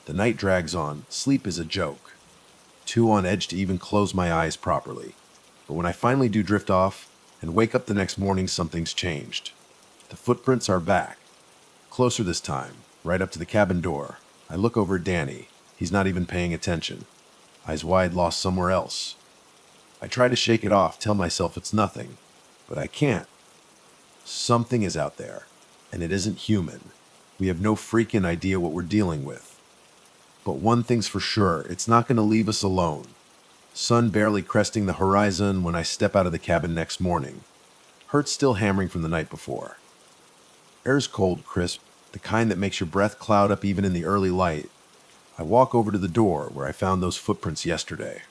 The night drags on. Sleep is a joke. Too on edge to even close my eyes properly. But when I finally do drift off and wake up the next morning, something's changed. The footprints are back. Closer this time, right up to the cabin door. I look over at Danny. He's not even paying attention. Eyes wide, lost somewhere else. I try to shake it off, tell myself it's nothing. But I can't. Something is out there, and it isn't human. We have no freaking idea what we're dealing with. But one thing's for sure, it's not going to leave us alone. Sun barely cresting the horizon when I step out of the cabin next morning. Heart's still hammering from the night before. Air's cold, crisp, the kind that makes your breath cloud up even in the early light. I walk over to the door where I found those footprints yesterday.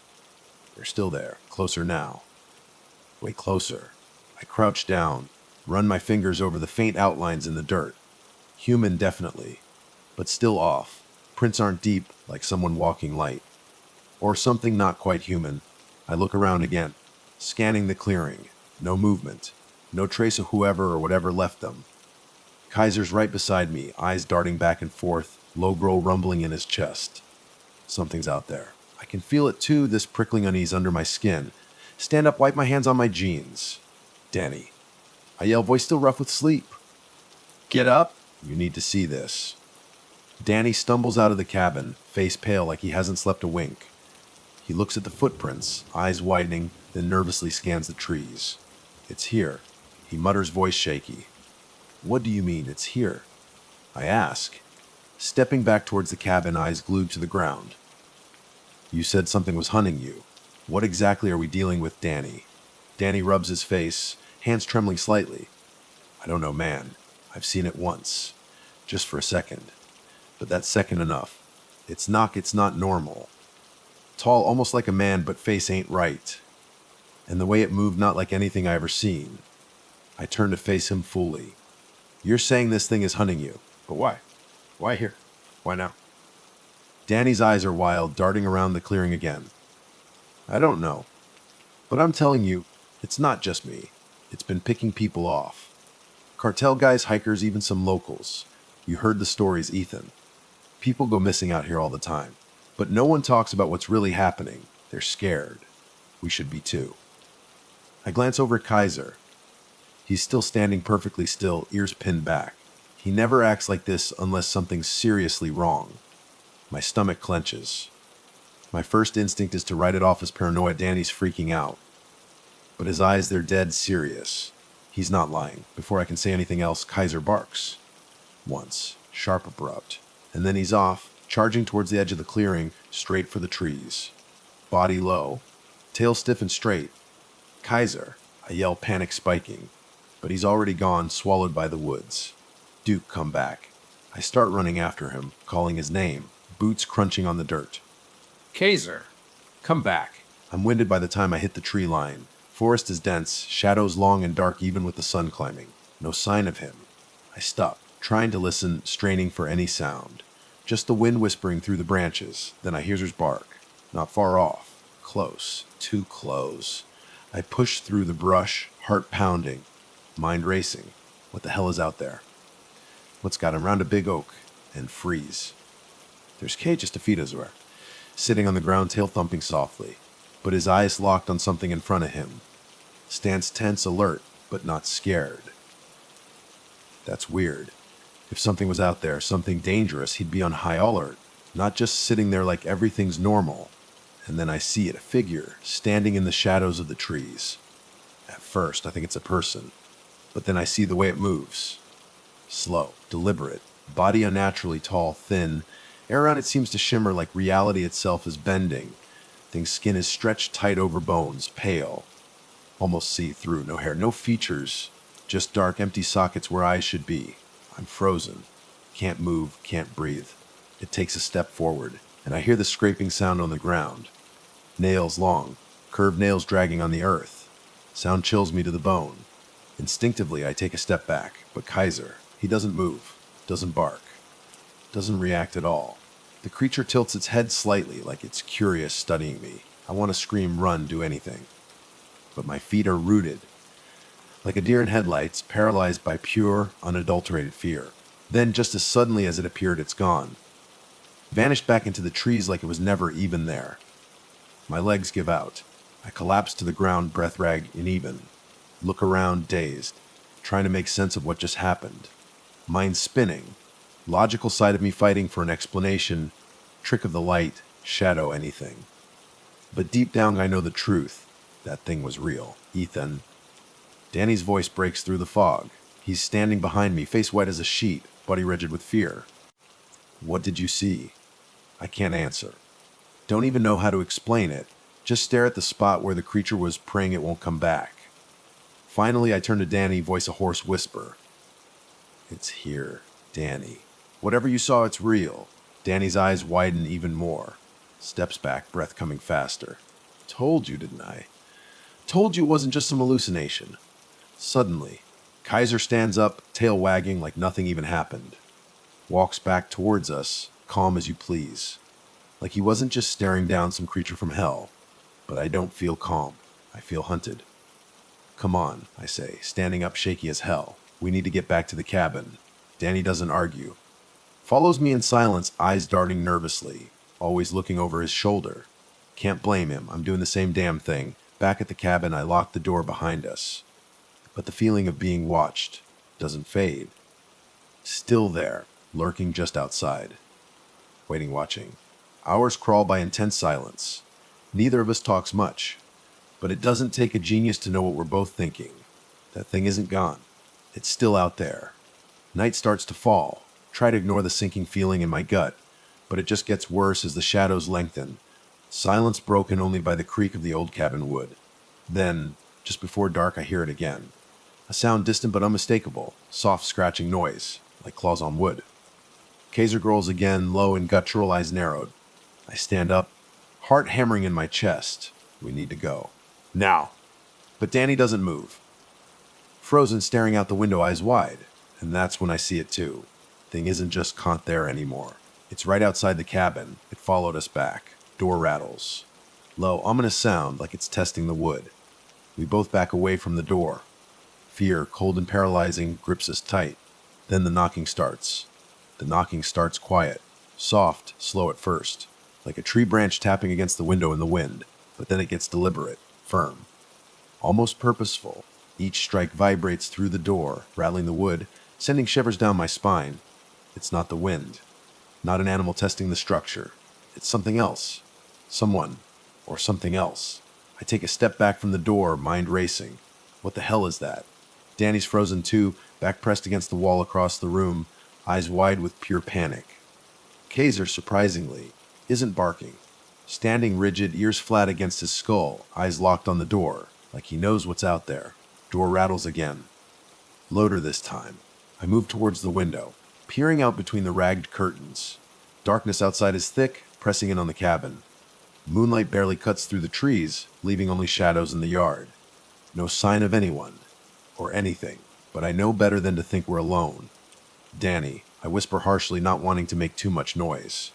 They're still there, closer now. Way closer. I crouch down, run my fingers over the faint outlines in the dirt. Human, definitely, but still off. Prints aren't deep, like someone walking light. Or something not quite human. I look around again, scanning the clearing. No movement. No trace of whoever or whatever left them. Kaiser's right beside me, eyes darting back and forth, low growl rumbling in his chest. Something's out there. I can feel it too, this prickling unease under my skin. Stand up, wipe my hands on my jeans. Danny. I yell, voice still rough with sleep. Get up. You need to see this. Danny stumbles out of the cabin, face pale like he hasn't slept a wink. He looks at the footprints, eyes widening, then nervously scans the trees. It's here. He mutters, voice shaky. What do you mean, it's here? I ask, stepping back towards the cabin, eyes glued to the ground. You said something was hunting you. What exactly are we dealing with, Danny? Danny rubs his face, hands trembling slightly. I don't know, man. I've seen it once. Just for a second. But that's second enough. It's not normal. Tall, almost like a man, but face ain't right. And the way it moved, not like anything I ever seen. I turn to face him fully. You're saying this thing is hunting you. But why? Why here? Why now? Danny's eyes are wild, darting around the clearing again. I don't know. But I'm telling you, it's not just me. It's been picking people off. Cartel guys, hikers, even some locals. You heard the stories, Ethan. People go missing out here all the time. But no one talks about what's really happening. They're scared. We should be too. I glance over at Kaiser. He's still standing perfectly still, ears pinned back. He never acts like this unless something's seriously wrong. My stomach clenches. My first instinct is to write it off as paranoia. Danny's freaking out. But his eyes, they're dead serious. He's not lying. Before I can say anything else, Kaiser barks. Once. Sharp, abrupt. And then he's off, charging towards the edge of the clearing, straight for the trees. Body low. tail stiff and straight. Kaiser, I yell, panic spiking. But he's already gone, swallowed by the woods. Duke, come back. I start running after him, calling his name, boots crunching on the dirt. Kaiser, come back. I'm winded by the time I hit the tree line. Forest is dense, shadows long and dark even with the sun climbing. No sign of him. I stop, trying to listen, straining for any sound. Just the wind whispering through the branches. Then I hear his bark. Not far off. Close. Too close. I push through the brush, heart pounding, mind racing. What the hell is out there? What's got him round a big oak and freeze? There's Kay just a feet away, sitting on the ground, tail thumping softly, but his eyes locked on something in front of him. Stands tense, alert, but not scared. That's weird. If something was out there, something dangerous, he'd be on high alert, not just sitting there like everything's normal. And then I see it, a figure, standing in the shadows of the trees. At first, I think it's a person, but then I see the way it moves. Slow, deliberate, body unnaturally tall, thin. Air around it seems to shimmer like reality itself is bending. Thing's skin is stretched tight over bones, pale. Almost see-through, no hair, no features, just dark, empty sockets where eyes should be. I'm frozen. Can't move, can't breathe. It takes a step forward, and I hear the scraping sound on the ground. Nails long, curved nails dragging on the earth. Sound chills me to the bone. Instinctively, I take a step back, but Kaiser, he doesn't move, doesn't bark, doesn't react at all. The creature tilts its head slightly, like it's curious, studying me. I want to scream, run, do anything. But my feet are rooted. Like a deer in headlights, paralyzed by pure, unadulterated fear. Then, just as suddenly as it appeared, it's gone. Vanished back into the trees like it was never even there. My legs give out. I collapse to the ground, breath rag uneven. Look around, dazed, trying to make sense of what just happened. Mind spinning. Logical side of me fighting for an explanation. Trick of the light, shadow, anything. But deep down I know the truth. That thing was real. Ethan. Danny's voice breaks through the fog. He's standing behind me, face white as a sheet, body rigid with fear. What did you see? I can't answer. Don't even know how to explain it. Just stare at the spot where the creature was, praying it won't come back. Finally, I turn to Danny, voice a hoarse whisper. It's here, Danny. Whatever you saw, it's real. Danny's eyes widen even more. Steps back, breath coming faster. Told you, didn't I? Told you it wasn't just some hallucination. Suddenly, Kaiser stands up, tail wagging like nothing even happened. Walks back towards us, calm as you please. Like he wasn't just staring down some creature from hell. But I don't feel calm. I feel hunted. Come on, I say, standing up shaky as hell. We need to get back to the cabin. Danny doesn't argue. Follows me in silence, eyes darting nervously, always looking over his shoulder. Can't blame him. I'm doing the same damn thing. Back at the cabin, I lock the door behind us. But the feeling of being watched doesn't fade. Still there, lurking just outside. Waiting, watching. Hours crawl by intense silence. Neither of us talks much. But it doesn't take a genius to know what we're both thinking. That thing isn't gone. It's still out there. Night starts to fall. Try to ignore the sinking feeling in my gut, but it just gets worse as the shadows lengthen. Silence broken only by the creak of the old cabin wood. Then, just before dark, I hear it again. A sound distant but unmistakable. Soft scratching noise, like claws on wood. Kaiser growls again, low and guttural, eyes narrowed. I stand up, heart hammering in my chest. We need to go. Now. But Danny doesn't move. Frozen, staring out the window, eyes wide. And that's when I see it too. Thing isn't just caught there anymore. It's right outside the cabin. It followed us back. Door rattles. Low, ominous sound, like it's testing the wood. We both back away from the door. Fear, cold and paralyzing, grips us tight. Then the knocking starts. The knocking starts quiet. Soft, slow at first. Like a tree branch tapping against the window in the wind. But then it gets deliberate, firm. Almost purposeful. Each strike vibrates through the door, rattling the wood, sending shivers down my spine. It's not the wind. Not an animal testing the structure. It's something else. Someone. Or something else. I take a step back from the door, mind racing. What the hell is that? Danny's frozen too, back pressed against the wall across the room, eyes wide with pure panic. Kaiser, surprisingly, isn't barking. standing rigid, ears flat against his skull, eyes locked on the door, like he knows what's out there. Door rattles again. Louder this time. I move towards the window, peering out between the ragged curtains. Darkness outside is thick, pressing in on the cabin. Moonlight barely cuts through the trees, leaving only shadows in the yard. No sign of anyone, or anything, but I know better than to think we're alone. Danny, I whisper harshly, not wanting to make too much noise.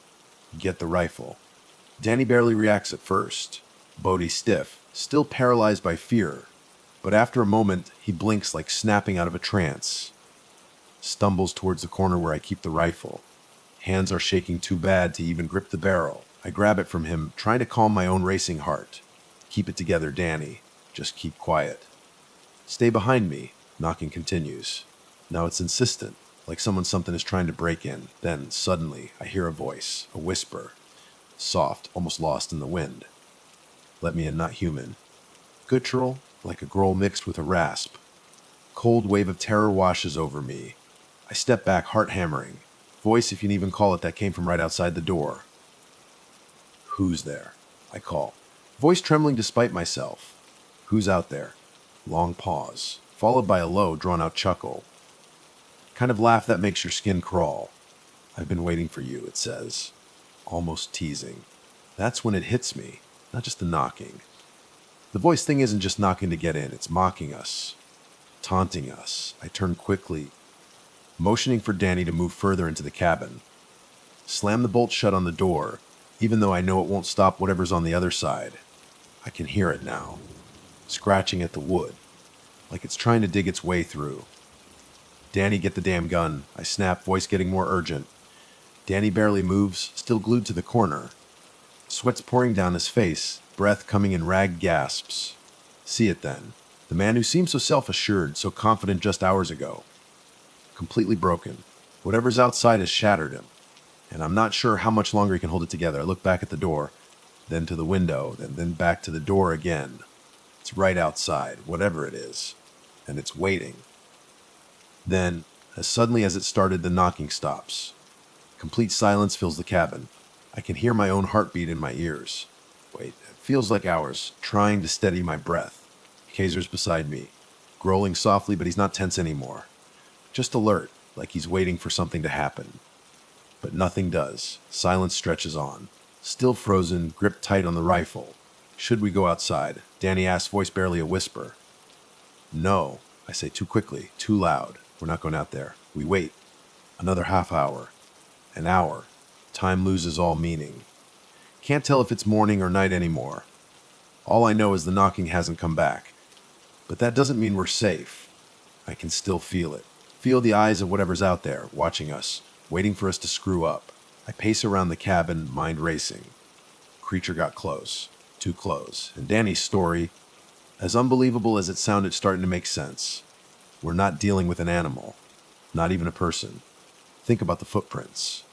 Get the rifle. Danny barely reacts at first. Bodhi stiff, still paralyzed by fear, but after a moment, he blinks like snapping out of a trance. Stumbles towards the corner where I keep the rifle. Hands are shaking too bad to even grip the barrel. I grab it from him, trying to calm my own racing heart. Keep it together, Danny. Just keep quiet. Stay behind me. Knocking continues. Now it's insistent, like something is trying to break in. Then, suddenly, I hear a voice, a whisper. Soft, almost lost in the wind. Let me in, not human. Guttural, like a growl mixed with a rasp. Cold wave of terror washes over me. I step back, heart hammering. Voice, if you can even call it, that came from right outside the door. Who's there? I call. Voice trembling despite myself. Who's out there? Long pause, followed by a low, drawn-out chuckle. Kind of laugh that makes your skin crawl. I've been waiting for you, it says. Almost teasing. That's when it hits me, not just the knocking. The voice thing isn't just knocking to get in, it's mocking us. Taunting us. I turn quickly, motioning for Danny to move further into the cabin. Slam the bolt shut on the door, even though I know it won't stop whatever's on the other side. I can hear it now, scratching at the wood, like it's trying to dig its way through. Danny, get the damn gun. I snap, voice getting more urgent. Danny barely moves, still glued to the corner. Sweat's pouring down his face, breath coming in ragged gasps. See it then. The man who seemed so self-assured, so confident just hours ago. Completely broken. Whatever's outside has shattered him. And I'm not sure how much longer he can hold it together. I look back at the door, then to the window, then back to the door again. It's right outside, whatever it is. And it's waiting. Then, as suddenly as it started, the knocking stops. Complete silence fills the cabin. I can hear my own heartbeat in my ears. Wait, it feels like hours, trying to steady my breath. Kaiser's beside me, growling softly, but he's not tense anymore. Just alert, like he's waiting for something to happen. But nothing does. Silence stretches on. Still frozen, gripped tight on the rifle. Should we go outside? Danny asks, voice barely a whisper. No, I say too quickly, too loud. We're not going out there. We wait. Another half hour. An hour. Time loses all meaning. Can't tell if it's morning or night anymore. All I know is the knocking hasn't come back. But that doesn't mean we're safe. I can still feel it. Feel the eyes of whatever's out there, watching us, waiting for us to screw up. I pace around the cabin, mind racing. Creature got close. Too close. And Danny's story, as unbelievable as it sounded, starting to make sense. We're not dealing with an animal. Not even a person. Think about the footprints.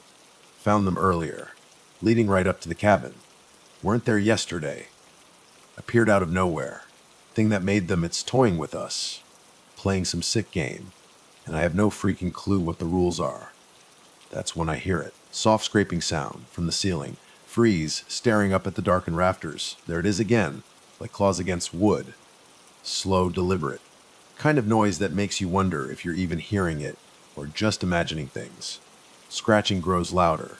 Found them earlier, leading right up to the cabin. Weren't there yesterday. Appeared out of nowhere. Thing that made them, it's toying with us. Playing some sick game. And I have no freaking clue what the rules are. That's when I hear it. Soft scraping sound from the ceiling. Freeze, staring up at the darkened rafters. There it is again, like claws against wood. Slow, deliberate. Kind of noise that makes you wonder if you're even hearing it or just imagining things. Scratching grows louder.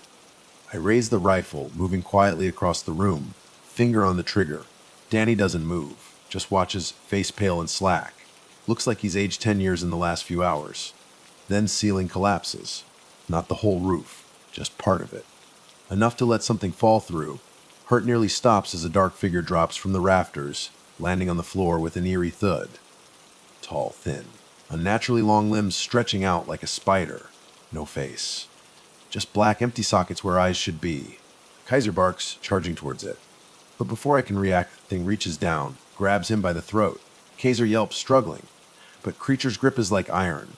I raise the rifle, moving quietly across the room, finger on the trigger. Danny doesn't move, just watches, face pale and slack. Looks like he's aged 10 years in the last few hours. Then ceiling collapses. Not the whole roof, just part of it. Enough to let something fall through. Hurt nearly stops as a dark figure drops from the rafters, landing on the floor with an eerie thud. Tall, thin, unnaturally long limbs stretching out like a spider. No face. Just black empty sockets where eyes should be. Kaiser barks, charging towards it. But before I can react, the thing reaches down, grabs him by the throat. Kaiser yelps, struggling. But creature's grip is like iron.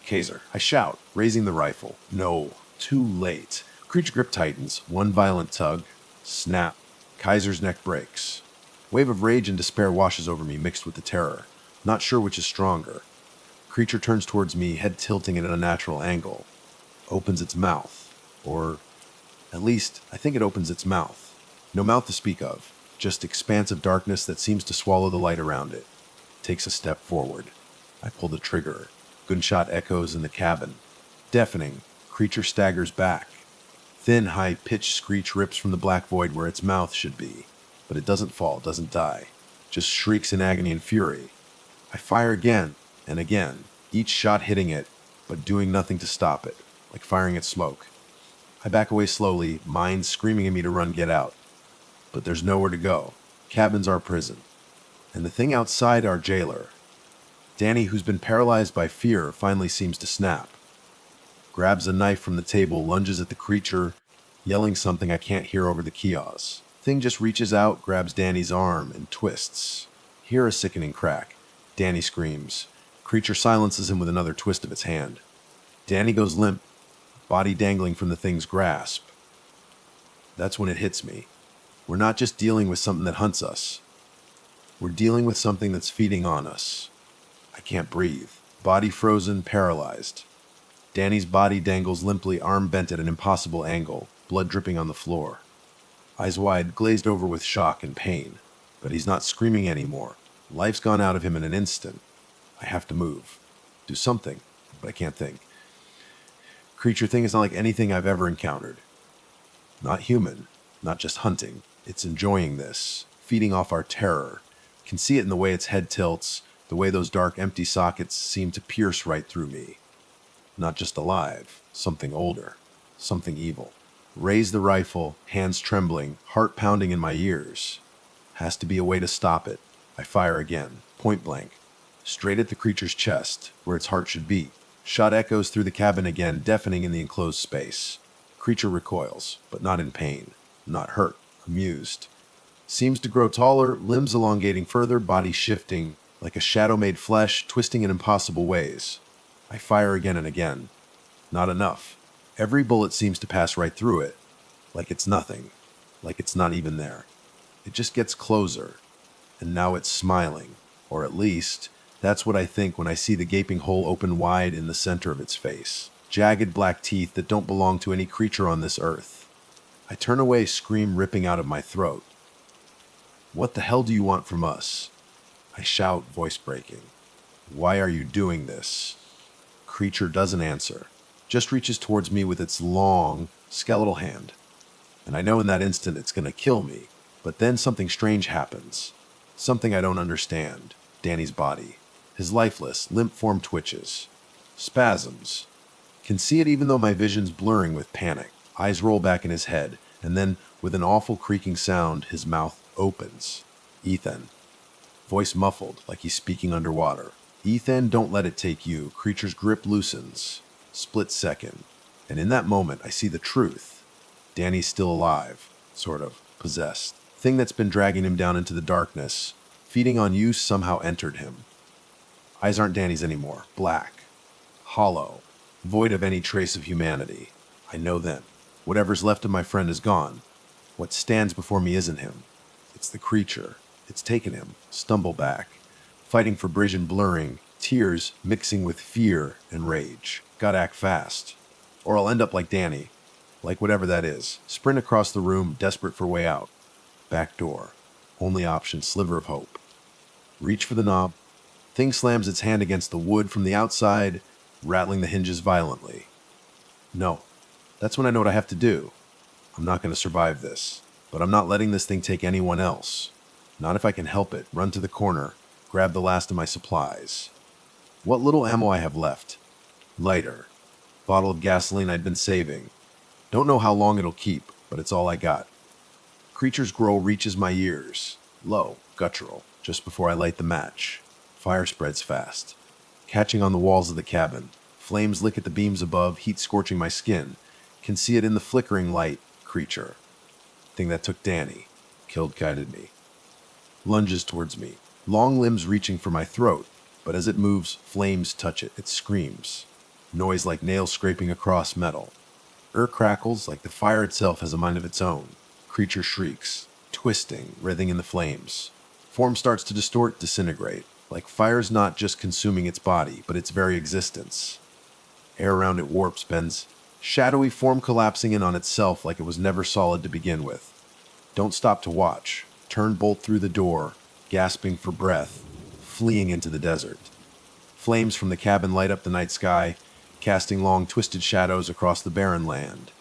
Kaiser, I shout, raising the rifle. No, too late. Creature grip tightens, one violent tug. Snap. Kaiser's neck breaks. Wave of rage and despair washes over me, mixed with the terror. Not sure which is stronger. Creature turns towards me, head tilting at an unnatural angle. Opens its mouth. Or, at least, I think it opens its mouth. No mouth to speak of, just expansive darkness that seems to swallow the light around it. Takes a step forward. I pull the trigger. Gunshot echoes in the cabin. Deafening, creature staggers back. Thin, high-pitched screech rips from the black void where its mouth should be. But it doesn't fall, doesn't die. Just shrieks in agony and fury. I fire again and again, each shot hitting it, but doing nothing to stop it, like firing at smoke. I back away slowly, mind screaming at me to run, get out. But there's nowhere to go. Cabin's our prison. And the thing outside our jailer. Danny, who's been paralyzed by fear, finally seems to snap. Grabs a knife from the table, lunges at the creature, yelling something I can't hear over the chaos. Thing just reaches out, grabs Danny's arm, and twists. Hear a sickening crack. Danny screams. Creature silences him with another twist of its hand. Danny goes limp, body dangling from the thing's grasp. That's when it hits me. We're not just dealing with something that hunts us. We're dealing with something that's feeding on us. I can't breathe. Body frozen, paralyzed. Danny's body dangles limply, arm bent at an impossible angle, blood dripping on the floor. Eyes wide, glazed over with shock and pain. But he's not screaming anymore. Life's gone out of him in an instant. I have to move. Do something, but I can't think. Creature thing is not like anything I've ever encountered. Not human, not just hunting. It's enjoying this, feeding off our terror. Can see it in the way its head tilts, the way those dark, empty sockets seem to pierce right through me. Not just alive, something older, something evil. Raise the rifle, hands trembling, heart pounding in my ears. Has to be a way to stop it. I fire again, point blank, straight at the creature's chest, where its heart should beat. Shot echoes through the cabin again, deafening in the enclosed space. Creature recoils, but not in pain, not hurt, amused. Seems to grow taller, limbs elongating further, body shifting, like a shadow made flesh, twisting in impossible ways. I fire again and again. Not enough. Every bullet seems to pass right through it, like it's nothing, like it's not even there. It just gets closer, and now it's smiling, or at least, that's what I think when I see the gaping hole open wide in the center of its face. Jagged black teeth that don't belong to any creature on this earth. I turn away, scream ripping out of my throat. What the hell do you want from us? I shout, voice breaking. Why are you doing this? Creature doesn't answer, just reaches towards me with its long, skeletal hand. And I know in that instant it's gonna kill me, but then something strange happens. Something I don't understand. Danny's body. His lifeless, limp form twitches. Spasms. Can see it even though my vision's blurring with panic. Eyes roll back in his head, and then, with an awful creaking sound, his mouth opens. Ethan. Voice muffled, like he's speaking underwater. Ethan, don't let it take you. Creature's grip loosens. Split second. And in that moment, I see the truth. Danny's still alive. Sort of. Possessed. Thing that's been dragging him down into the darkness, feeding on you, somehow entered him. Eyes aren't Danny's anymore. Black. Hollow. Void of any trace of humanity. I know them. Whatever's left of my friend is gone. What stands before me isn't him. It's the creature. It's taken him. Stumble back. Fighting for vision blurring. Tears mixing with fear and rage. Gotta act fast. Or I'll end up like Danny. Like whatever that is. Sprint across the room, desperate for way out. Back door. Only option, sliver of hope. Reach for the knob. Thing slams its hand against the wood from the outside, rattling the hinges violently. No. That's when I know what I have to do. I'm not going to survive this. But I'm not letting this thing take anyone else. Not if I can help it. Run to the corner. Grab the last of my supplies. What little ammo I have left. Lighter. Bottle of gasoline I'd been saving. Don't know how long it'll keep, but it's all I got. Creature's growl reaches my ears. Low, guttural, just before I light the match. Fire spreads fast. Catching on the walls of the cabin. Flames lick at the beams above, heat scorching my skin. Can see it in the flickering light. Creature. Thing that took Danny. Killed, guided me. Lunges towards me. Long limbs reaching for my throat. But as it moves, flames touch it. It screams. Noise like nails scraping across metal. Crackles like the fire itself has a mind of its own. Creature shrieks. Twisting, writhing in the flames. Form starts to distort, disintegrate. Like fire's not just consuming its body, but its very existence. Air around it warps, bends. Shadowy form collapsing in on itself like it was never solid to begin with. Don't stop to watch. Turn bolt through the door, gasping for breath, fleeing into the desert. Flames from the cabin light up the night sky, casting long, twisted shadows across the barren land.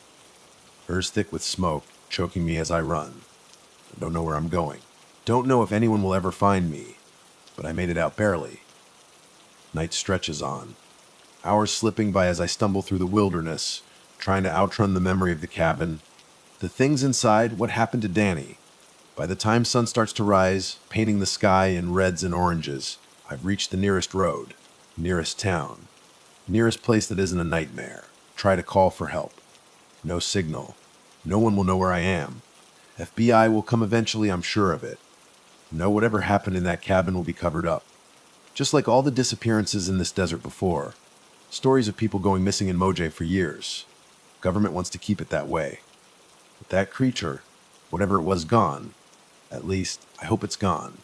Earth's thick with smoke, choking me as I run. I don't know where I'm going. Don't know if anyone will ever find me, but I made it out barely. Night stretches on, hours slipping by as I stumble through the wilderness, trying to outrun the memory of the cabin. The things inside, what happened to Danny? By the time sun starts to rise, painting the sky in reds and oranges, I've reached the nearest road, nearest town, nearest place that isn't a nightmare. Try to call for help. No signal. No one will know where I am. FBI will come eventually, I'm sure of it. No, whatever happened in that cabin will be covered up. Just like all the disappearances in this desert before. Stories of people going missing in Mojave for years. Government wants to keep it that way. But that creature, whatever it was, gone. At least, I hope it's gone.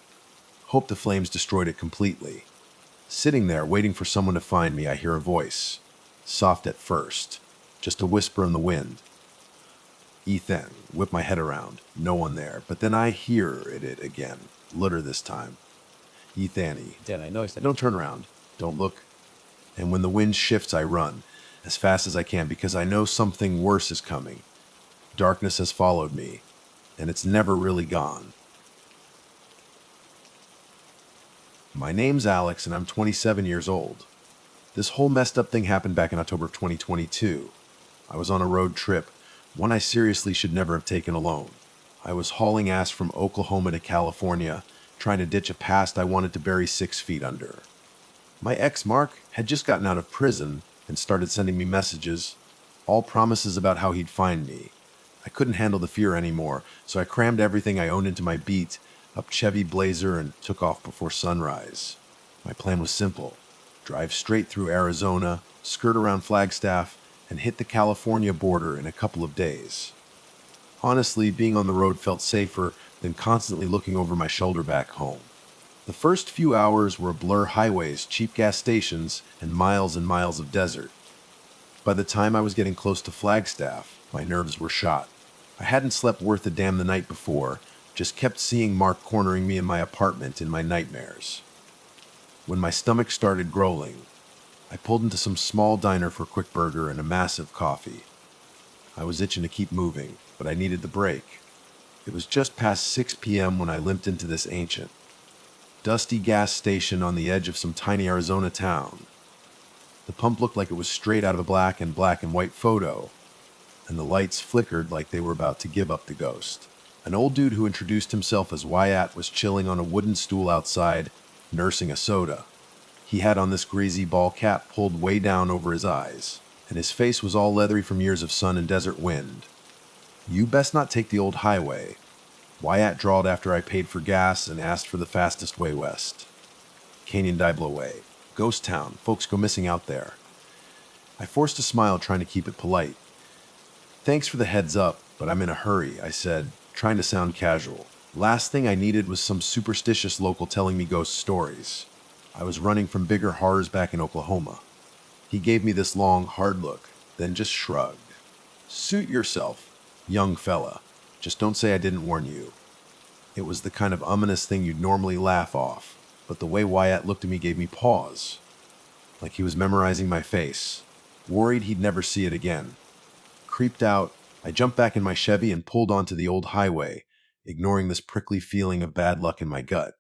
Hope the flames destroyed it completely. Sitting there, waiting for someone to find me, I hear a voice. Soft at first. Just a whisper in the wind. Ethan, whip my head around. No one there. But then I hear it again. Louder this time. Ethany. Then I noticed that. Don't turn around. Don't look. And when the wind shifts, I run. As fast as I can because I know something worse is coming. Darkness has followed me. And it's never really gone. My name's Alex and I'm 27 years old. This whole messed up thing happened back in October of 2022. I was on a road trip, one I seriously should never have taken alone. I was hauling ass from Oklahoma to California, trying to ditch a past I wanted to bury 6 feet under. My ex, Mark, had just gotten out of prison and started sending me messages, all promises about how he'd find me. I couldn't handle the fear anymore, so I crammed everything I owned into my beat, up Chevy Blazer, and took off before sunrise. My plan was simple. Drive straight through Arizona, skirt around Flagstaff, and hit the California border in a couple of days. Honestly, being on the road felt safer than constantly looking over my shoulder back home. The first few hours were a blur: highways, cheap gas stations, and miles of desert. By the time I was getting close to Flagstaff, my nerves were shot. I hadn't slept worth a damn the night before, just kept seeing Mark cornering me in my apartment in my nightmares. When my stomach started growling, I pulled into some small diner for a quick burger and a massive coffee. I was itching to keep moving, but I needed the break. It was just past 6 p.m. when I limped into this ancient, dusty gas station on the edge of some tiny Arizona town. The pump looked like it was straight out of a black and white photo, and the lights flickered like they were about to give up the ghost. An old dude who introduced himself as Wyatt was chilling on a wooden stool outside, nursing a soda. He had on this greasy ball cap pulled way down over his eyes, and his face was all leathery from years of sun and desert wind. "You best not take the old highway," Wyatt drawled after I paid for gas and asked for the fastest way west. Canyon Diblo Way. Ghost town. Folks go missing out there. I forced a smile, trying to keep it polite. "Thanks for the heads up, but I'm in a hurry," I said, trying to sound casual. Last thing I needed was some superstitious local telling me ghost stories. I was running from bigger horrors back in Oklahoma. He gave me this long, hard look, then just shrugged. "Suit yourself, young fella. Just don't say I didn't warn you." It was the kind of ominous thing you'd normally laugh off, but the way Wyatt looked at me gave me pause. Like he was memorizing my face, worried he'd never see it again. Creeped out, I jumped back in my Chevy and pulled onto the old highway, ignoring this prickly feeling of bad luck in my gut.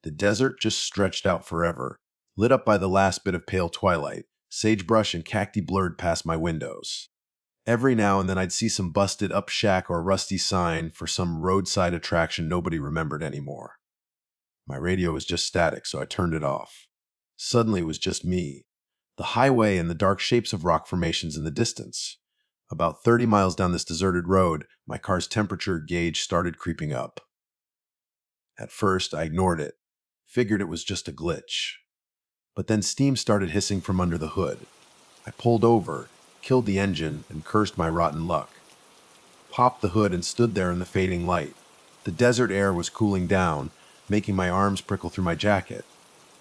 The desert just stretched out forever, lit up by the last bit of pale twilight. Sagebrush and cacti blurred past my windows. Every now and then I'd see some busted up shack or rusty sign for some roadside attraction nobody remembered anymore. My radio was just static, so I turned it off. Suddenly it was just me, the highway, and the dark shapes of rock formations in the distance. About 30 miles down this deserted road, my car's temperature gauge started creeping up. At first, I ignored it, figured it was just a glitch. But then steam started hissing from under the hood. I pulled over, killed the engine, and cursed my rotten luck. Popped the hood and stood there in the fading light. The desert air was cooling down, making my arms prickle through my jacket.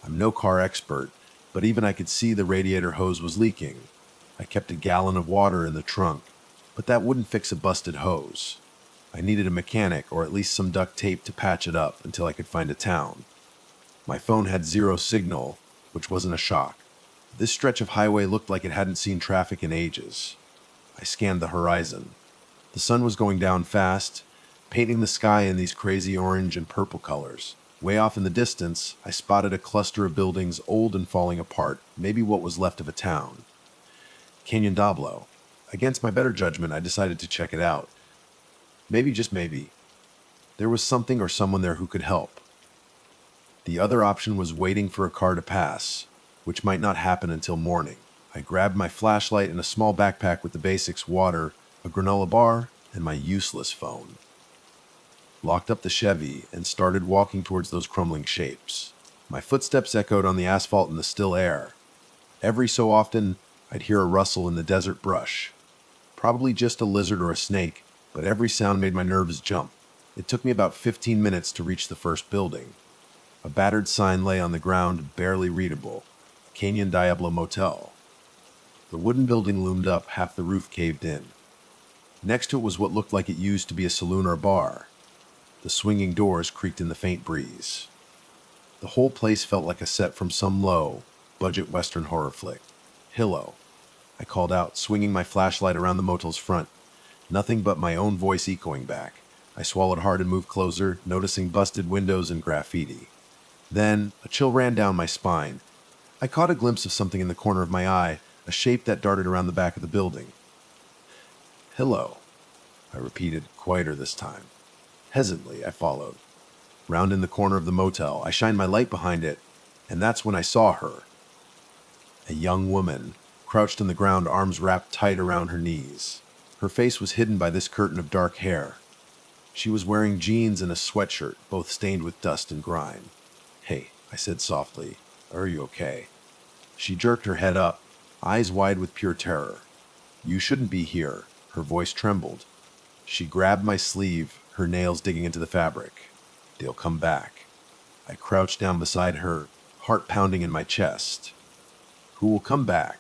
I'm no car expert, but even I could see the radiator hose was leaking. I kept a gallon of water in the trunk, but that wouldn't fix a busted hose. I needed a mechanic or at least some duct tape to patch it up until I could find a town. My phone had zero signal, which wasn't a shock. This stretch of highway looked like it hadn't seen traffic in ages. I scanned the horizon. The sun was going down fast, painting the sky in these crazy orange and purple colors. Way off in the distance, I spotted a cluster of buildings old and falling apart, maybe what was left of a town. Canyon Dablo. Against my better judgment, I decided to check it out. Maybe, just maybe, there was something or someone there who could help. The other option was waiting for a car to pass, which might not happen until morning. I grabbed my flashlight and a small backpack with the basics: water, a granola bar, and my useless phone. Locked up the Chevy and started walking towards those crumbling shapes. My footsteps echoed on the asphalt in the still air. Every so often, I'd hear a rustle in the desert brush. Probably just a lizard or a snake, but every sound made my nerves jump. It took me about 15 minutes to reach the first building. A battered sign lay on the ground, barely readable: Canyon Diablo Motel. The wooden building loomed up, half the roof caved in. Next to it was what looked like it used to be a saloon or bar. The swinging doors creaked in the faint breeze. The whole place felt like a set from some low-budget Western horror flick. "Hello," I called out, swinging my flashlight around the motel's front. Nothing but my own voice echoing back. I swallowed hard and moved closer, noticing busted windows and graffiti. Then, a chill ran down my spine. I caught a glimpse of something in the corner of my eye, a shape that darted around the back of the building. "Hello," I repeated, quieter this time. Hesitantly, I followed. Round in the corner of the motel, I shined my light behind it, and that's when I saw her. A young woman, crouched on the ground, arms wrapped tight around her knees. Her face was hidden by this curtain of dark hair. She was wearing jeans and a sweatshirt, both stained with dust and grime. "Hey," I said softly, "are you okay?" She jerked her head up, eyes wide with pure terror. "You shouldn't be here." Her voice trembled. She grabbed my sleeve, her nails digging into the fabric. "They'll come back." I crouched down beside her, heart pounding in my chest. "Who will come back?"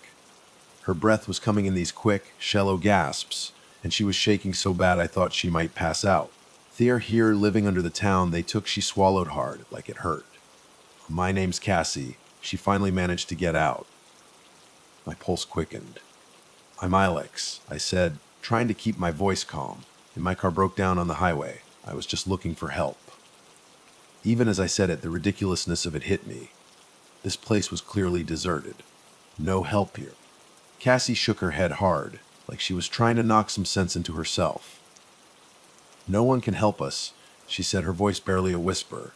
Her breath was coming in these quick, shallow gasps, and she was shaking so bad I thought she might pass out. "They're here living under the town they took." She swallowed hard, like it hurt. "My name's Cassie." She finally managed to get out. My pulse quickened. "I'm Alex," I said, trying to keep my voice calm, and my car broke down on the highway. I was just looking for help. Even as I said it, the ridiculousness of it hit me. This place was clearly deserted. No help here. Cassie shook her head hard, like she was trying to knock some sense into herself. "No one can help us," she said, her voice barely a whisper.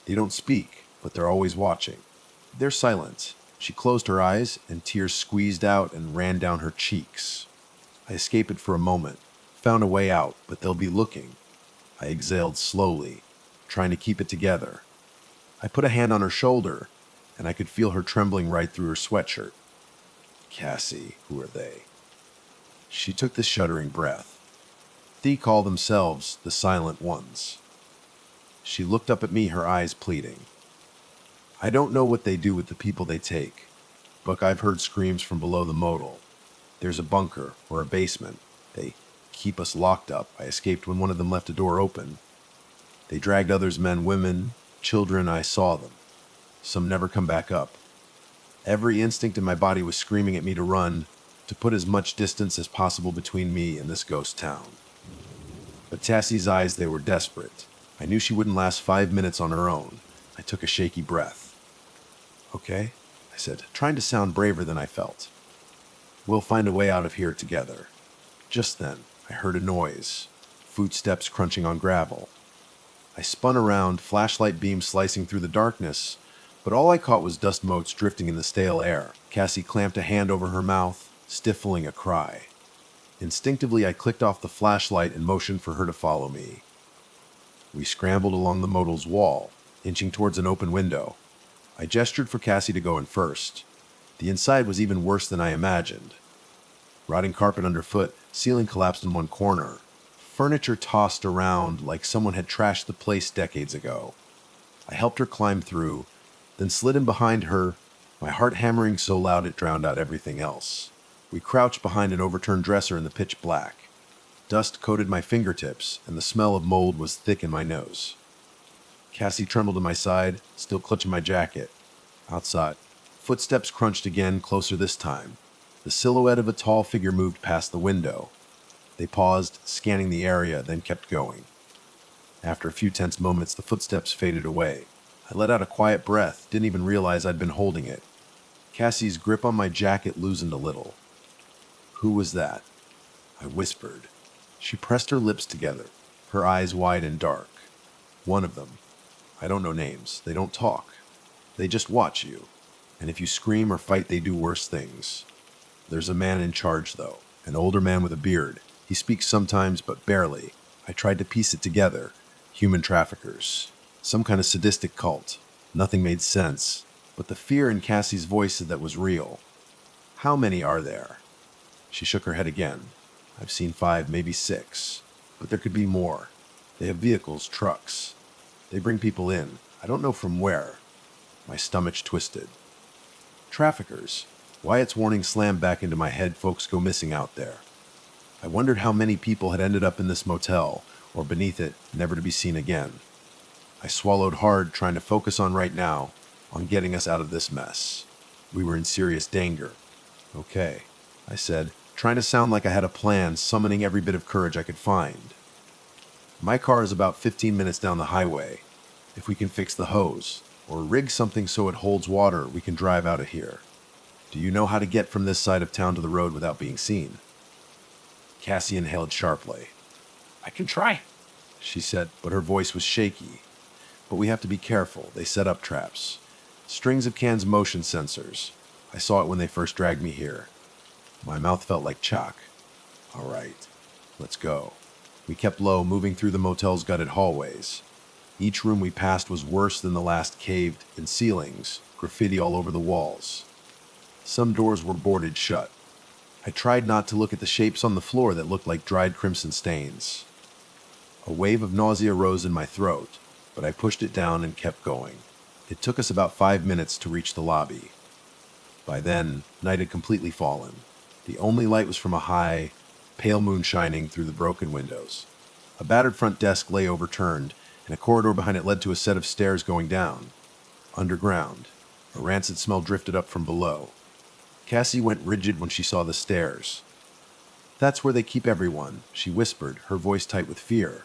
"They don't speak, but they're always watching." "They're silent." She closed her eyes, and tears squeezed out and ran down her cheeks. I escaped it for a moment, found a way out, but they'll be looking. I exhaled slowly, trying to keep it together. I put a hand on her shoulder, and I could feel her trembling right through her sweatshirt. "Cassie, who are they?" She took this shuddering breath. "They call themselves the Silent Ones." She looked up at me, her eyes pleading. "I don't know what they do with the people they take, but I've heard screams from below the motel. There's a bunker or a basement. They keep us locked up. I escaped when one of them left a door open. They dragged others, men, women, children. I saw them. Some never come back up. Every instinct in my body was screaming at me to run, to put as much distance as possible between me and this ghost town. But Tassie's eyes, they were desperate. I knew she wouldn't last 5 minutes on her own. I took a shaky breath. "Okay," I said, trying to sound braver than I felt. "We'll find a way out of here together." Just then, I heard a noise, footsteps crunching on gravel. I spun around, flashlight beam slicing through the darkness, but all I caught was dust motes drifting in the stale air. Cassie clamped a hand over her mouth, stifling a cry. Instinctively, I clicked off the flashlight and motioned for her to follow me. We scrambled along the motel's wall, inching towards an open window. I gestured for Cassie to go in first. The inside was even worse than I imagined. Rotting carpet underfoot, ceiling collapsed in one corner. Furniture tossed around like someone had trashed the place decades ago. I helped her climb through, then slid in behind her, my heart hammering so loud it drowned out everything else. We crouched behind an overturned dresser in the pitch black. Dust coated my fingertips, and the smell of mold was thick in my nose. Cassie trembled at my side, still clutching my jacket. Outside, footsteps crunched again, closer this time. The silhouette of a tall figure moved past the window. They paused, scanning the area, then kept going. After a few tense moments, the footsteps faded away. I let out a quiet breath, didn't even realize I'd been holding it. Cassie's grip on my jacket loosened a little. "Who was that?" I whispered. She pressed her lips together, her eyes wide and dark. "One of them. I don't know names. They don't talk. They just watch you. And if you scream or fight, they do worse things. There's a man in charge, though. An older man with a beard. He speaks sometimes, but barely. I tried to piece it together. Human traffickers. Some kind of sadistic cult. Nothing made sense. But the fear in Cassie's voice said that was real. How many are there?" She shook her head again. "I've seen 5, maybe 6. But there could be more. They have vehicles, trucks. They bring people in. I don't know from where." My stomach twisted. Traffickers. Wyatt's warning slammed back into my head. Folks go missing out there. I wondered how many people had ended up in this motel, or beneath it, never to be seen again. I swallowed hard, trying to focus on right now, on getting us out of this mess. We were in serious danger. "Okay," I said, trying to sound like I had a plan, summoning every bit of courage I could find. "My car is about 15 minutes down the highway. If we can fix the hose, or rig something so it holds water, we can drive out of here. Do you know how to get from this side of town to the road without being seen?" Cassie inhaled sharply. I can try, she said, but her voice was shaky. "But we have to be careful. They set up traps. Strings of cans motion sensors. I saw it when they first dragged me here." My mouth felt like chalk. "All right, let's go." We kept low, moving through the motel's gutted hallways. Each room we passed was worse than the last, caved in ceilings, graffiti all over the walls. Some doors were boarded shut. I tried not to look at the shapes on the floor that looked like dried crimson stains. A wave of nausea rose in my throat, but I pushed it down and kept going. It took us about 5 minutes to reach the lobby. By then, night had completely fallen. The only light was from a high, pale moon shining through the broken windows. A battered front desk lay overturned, and a corridor behind it led to a set of stairs going down. Underground, a rancid smell drifted up from below. Cassie went rigid when she saw the stairs. "That's where they keep everyone," she whispered, her voice tight with fear.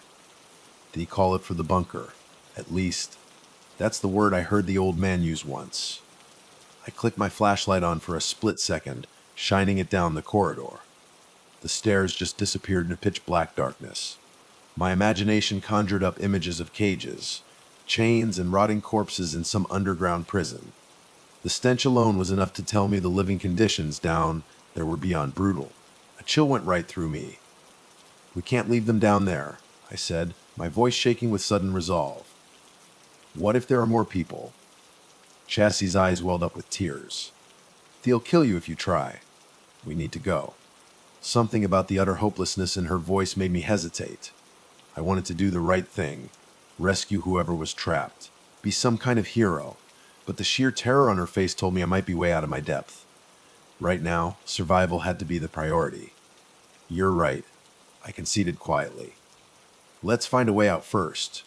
"They call it for the bunker. At least, that's the word I heard the old man use once." I clicked my flashlight on for a split second, shining it down the corridor. The stairs just disappeared into pitch black darkness. My imagination conjured up images of cages, chains, and rotting corpses in some underground prison. The stench alone was enough to tell me the living conditions down there were beyond brutal. A chill went right through me. "We can't leave them down there," I said, my voice shaking with sudden resolve. "What if there are more people?" Chassie's eyes welled up with tears. "They'll kill you if you try. We need to go." Something about the utter hopelessness in her voice made me hesitate. I wanted to do the right thing, rescue whoever was trapped, be some kind of hero, but the sheer terror on her face told me I might be way out of my depth. Right now, survival had to be the priority. "You're right," I conceded quietly. "Let's find a way out first."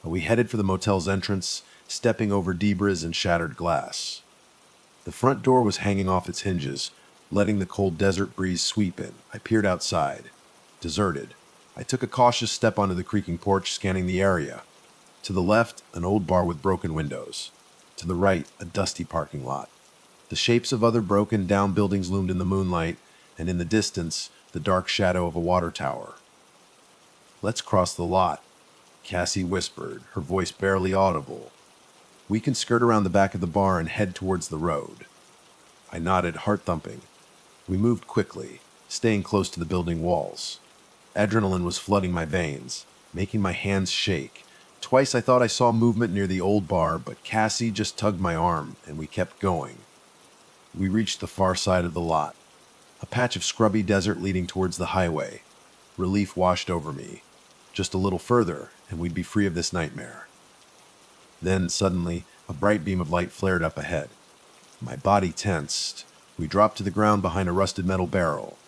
We headed for the motel's entrance, stepping over debris and shattered glass. The front door was hanging off its hinges, letting the cold desert breeze sweep in. I peered outside. Deserted. I took a cautious step onto the creaking porch, scanning the area. To the left, an old bar with broken windows. To the right, a dusty parking lot. The shapes of other broken down buildings loomed in the moonlight, and in the distance, the dark shadow of a water tower. "Let's cross the lot," Cassie whispered, her voice barely audible. "We can skirt around the back of the bar and head towards the road." I nodded, heart thumping. We moved quickly, staying close to the building walls. Adrenaline was flooding my veins, making my hands shake. Twice I thought I saw movement near the old bar, but Cassie just tugged my arm, and we kept going. We reached the far side of the lot, a patch of scrubby desert leading towards the highway. Relief washed over me. Just a little further, and we'd be free of this nightmare. Then, suddenly, a bright beam of light flared up ahead. My body tensed. We dropped to the ground behind a rusted metal barrel.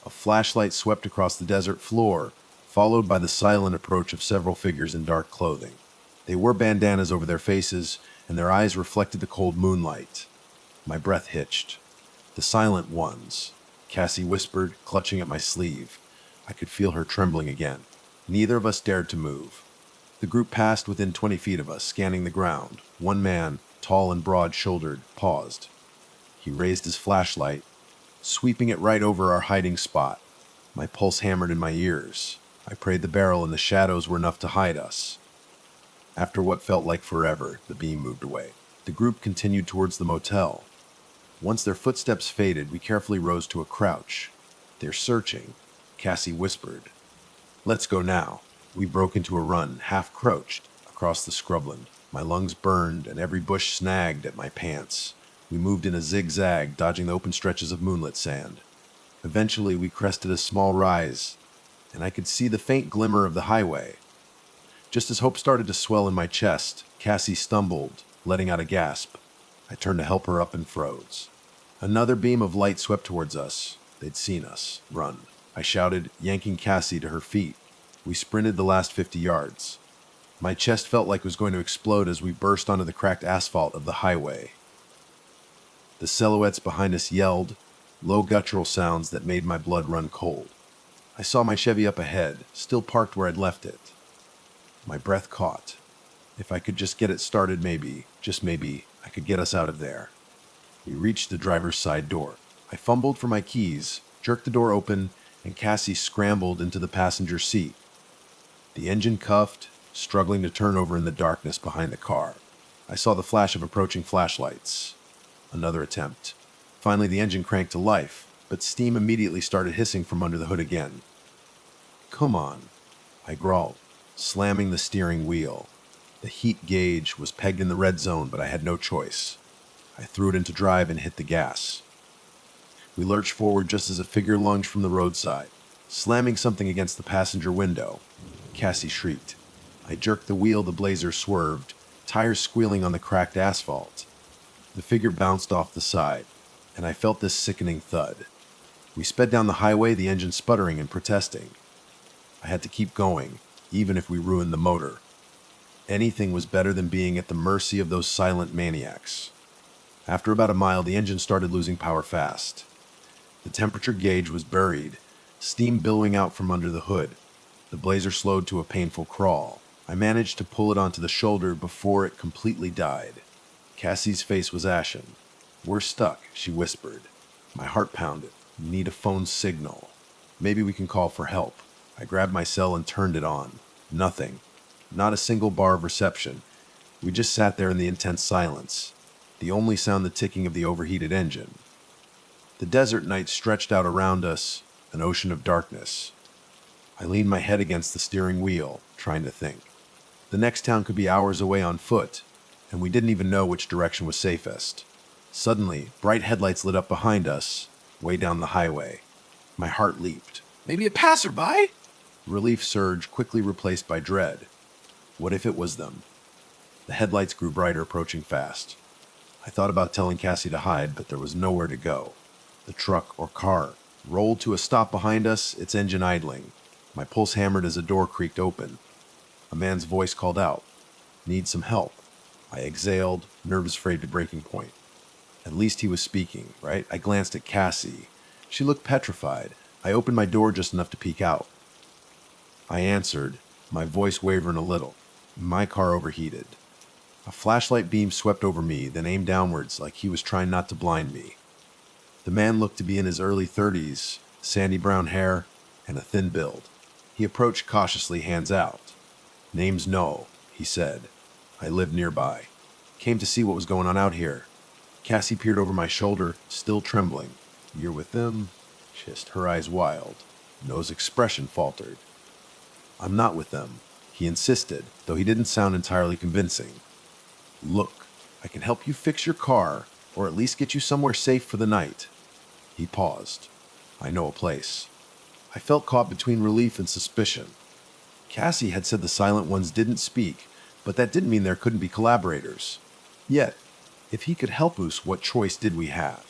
A flashlight swept across the desert floor, followed by the silent approach of several figures in dark clothing. They wore bandanas over their faces, and their eyes reflected the cold moonlight. My breath hitched. The silent ones, Cassie whispered, clutching at my sleeve. I could feel her trembling again. Neither of us dared to move. The group passed within 20 feet of us, scanning the ground. One man, tall and broad-shouldered, paused. He raised his flashlight, sweeping it right over our hiding spot. My pulse hammered in my ears. I prayed the barrel and the shadows were enough to hide us. After what felt like forever, the beam moved away. The group continued towards the motel. Once their footsteps faded, we carefully rose to a crouch. "They're searching," Cassie whispered. "Let's go now." We broke into a run, half crouched, across the scrubland. My lungs burned and every bush snagged at my pants. We moved in a zigzag, dodging the open stretches of moonlit sand. Eventually, we crested a small rise, and I could see the faint glimmer of the highway. Just as hope started to swell in my chest, Cassie stumbled, letting out a gasp. I turned to help her up and froze. Another beam of light swept towards us. They'd seen us. "Run," I shouted, yanking Cassie to her feet. We sprinted the last 50 yards. My chest felt like it was going to explode as we burst onto the cracked asphalt of the highway. The silhouettes behind us yelled, low guttural sounds that made my blood run cold. I saw my Chevy up ahead, still parked where I'd left it. My breath caught. If I could just get it started, maybe, just maybe, I could get us out of there. We reached the driver's side door. I fumbled for my keys, jerked the door open, and Cassie scrambled into the passenger seat. The engine cuffed, struggling to turn over in the darkness behind the car. I saw the flash of approaching flashlights. Another attempt. Finally, the engine cranked to life, but steam immediately started hissing from under the hood again. "Come on," I growled, slamming the steering wheel. The heat gauge was pegged in the red zone, but I had no choice. I threw it into drive and hit the gas. We lurched forward just as a figure lunged from the roadside, slamming something against the passenger window. Cassie shrieked. I jerked the wheel, the Blazer swerved, tires squealing on the cracked asphalt. The figure bounced off the side, and I felt this sickening thud. We sped down the highway, the engine sputtering and protesting. I had to keep going, even if we ruined the motor. Anything was better than being at the mercy of those silent maniacs. After about a mile, the engine started losing power fast. The temperature gauge was buried, steam billowing out from under the hood. The Blazer slowed to a painful crawl. I managed to pull it onto the shoulder before it completely died. Cassie's face was ashen. "We're stuck," she whispered. My heart pounded. "Need a phone signal. Maybe we can call for help." I grabbed my cell and turned it on. Nothing. Not a single bar of reception. We just sat there in the intense silence. The only sound the ticking of the overheated engine. The desert night stretched out around us, an ocean of darkness. I leaned my head against the steering wheel, trying to think. The next town could be hours away on foot, and we didn't even know which direction was safest. Suddenly, bright headlights lit up behind us, way down the highway. My heart leaped. "Maybe a passerby?" Relief surged, quickly replaced by dread. What if it was them? The headlights grew brighter, approaching fast. I thought about telling Cassie to hide, but there was nowhere to go. The truck or car rolled to a stop behind us, its engine idling. My pulse hammered as a door creaked open. A man's voice called out, "Need some help." I exhaled, nerves frayed to breaking point. At least he was speaking, right? I glanced at Cassie. She looked petrified. I opened my door just enough to peek out. I answered, my voice wavering a little. My car overheated. A flashlight beam swept over me, then aimed downwards like he was trying not to blind me. The man looked to be in his early 30s, sandy brown hair, and a thin build. He approached cautiously, hands out. "Name's No," he said. "I live nearby. Came to see what was going on out here." Cassie peered over my shoulder, still trembling. "You're with them?" She hissed, her eyes wild. No's expression faltered. "I'm not with them," he insisted, though he didn't sound entirely convincing. "Look, I can help you fix your car, or at least get you somewhere safe for the night." He paused. "I know a place." I felt caught between relief and suspicion. Cassie had said the silent ones didn't speak, but that didn't mean there couldn't be collaborators. Yet, if he could help us, what choice did we have?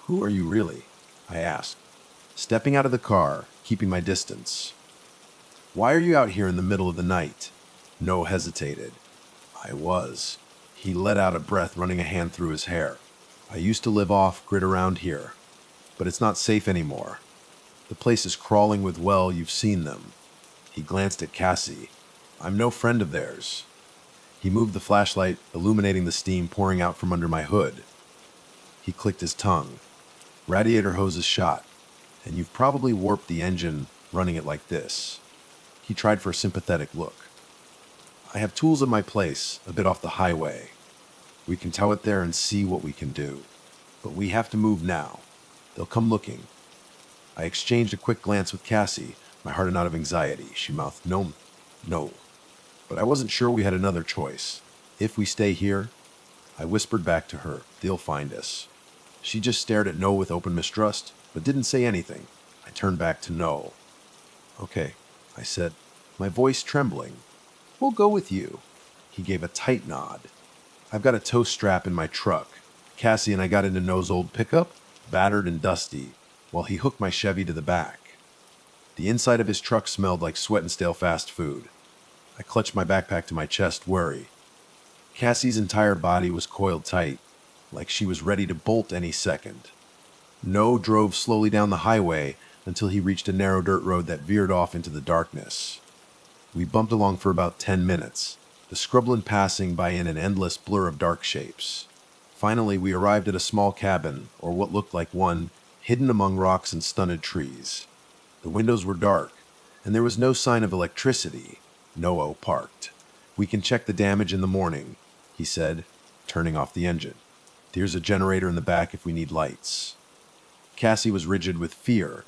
"Who are you really?" I asked. stepping out of the car, keeping my distance. "Why are you out here in the middle of the night?" No hesitated. I was. He let out a breath, running a hand through his hair. "I used to live off-grid around here, but it's not safe anymore. The place is crawling with, well, you've seen them." He glanced at Cassie. "I'm no friend of theirs." He moved the flashlight, illuminating the steam pouring out from under my hood. He clicked his tongue. "Radiator hose is shot, and you've probably warped the engine running it like this." He tried for a sympathetic look. "I have tools at my place, a bit off the highway. We can tow it there and see what we can do. But we have to move now. They'll come looking." I exchanged a quick glance with Cassie, my heart a knot of anxiety. She mouthed, No. But I wasn't sure we had another choice. "If we stay here," I whispered back to her, "they'll find us." She just stared at No with open mistrust, but didn't say anything. I turned back to No. "Okay," I said, my voice trembling. "We'll go with you." He gave a tight nod. "I've got a tow strap in my truck." Cassie and I got into No's old pickup, battered and dusty, while he hooked my Chevy to the back. The inside of his truck smelled like sweat and stale fast food. I clutched my backpack to my chest, worry. Cassie's entire body was coiled tight, like she was ready to bolt any second. No drove slowly down the highway until he reached a narrow dirt road that veered off into the darkness. We bumped along for about 10 minutes, the scrubland passing by in an endless blur of dark shapes. Finally, we arrived at a small cabin, or what looked like one, hidden among rocks and stunted trees. The windows were dark, and there was no sign of electricity. No parked. "We can check the damage in the morning," he said, turning off the engine. "There's a generator in the back if we need lights." Cassie was rigid with fear.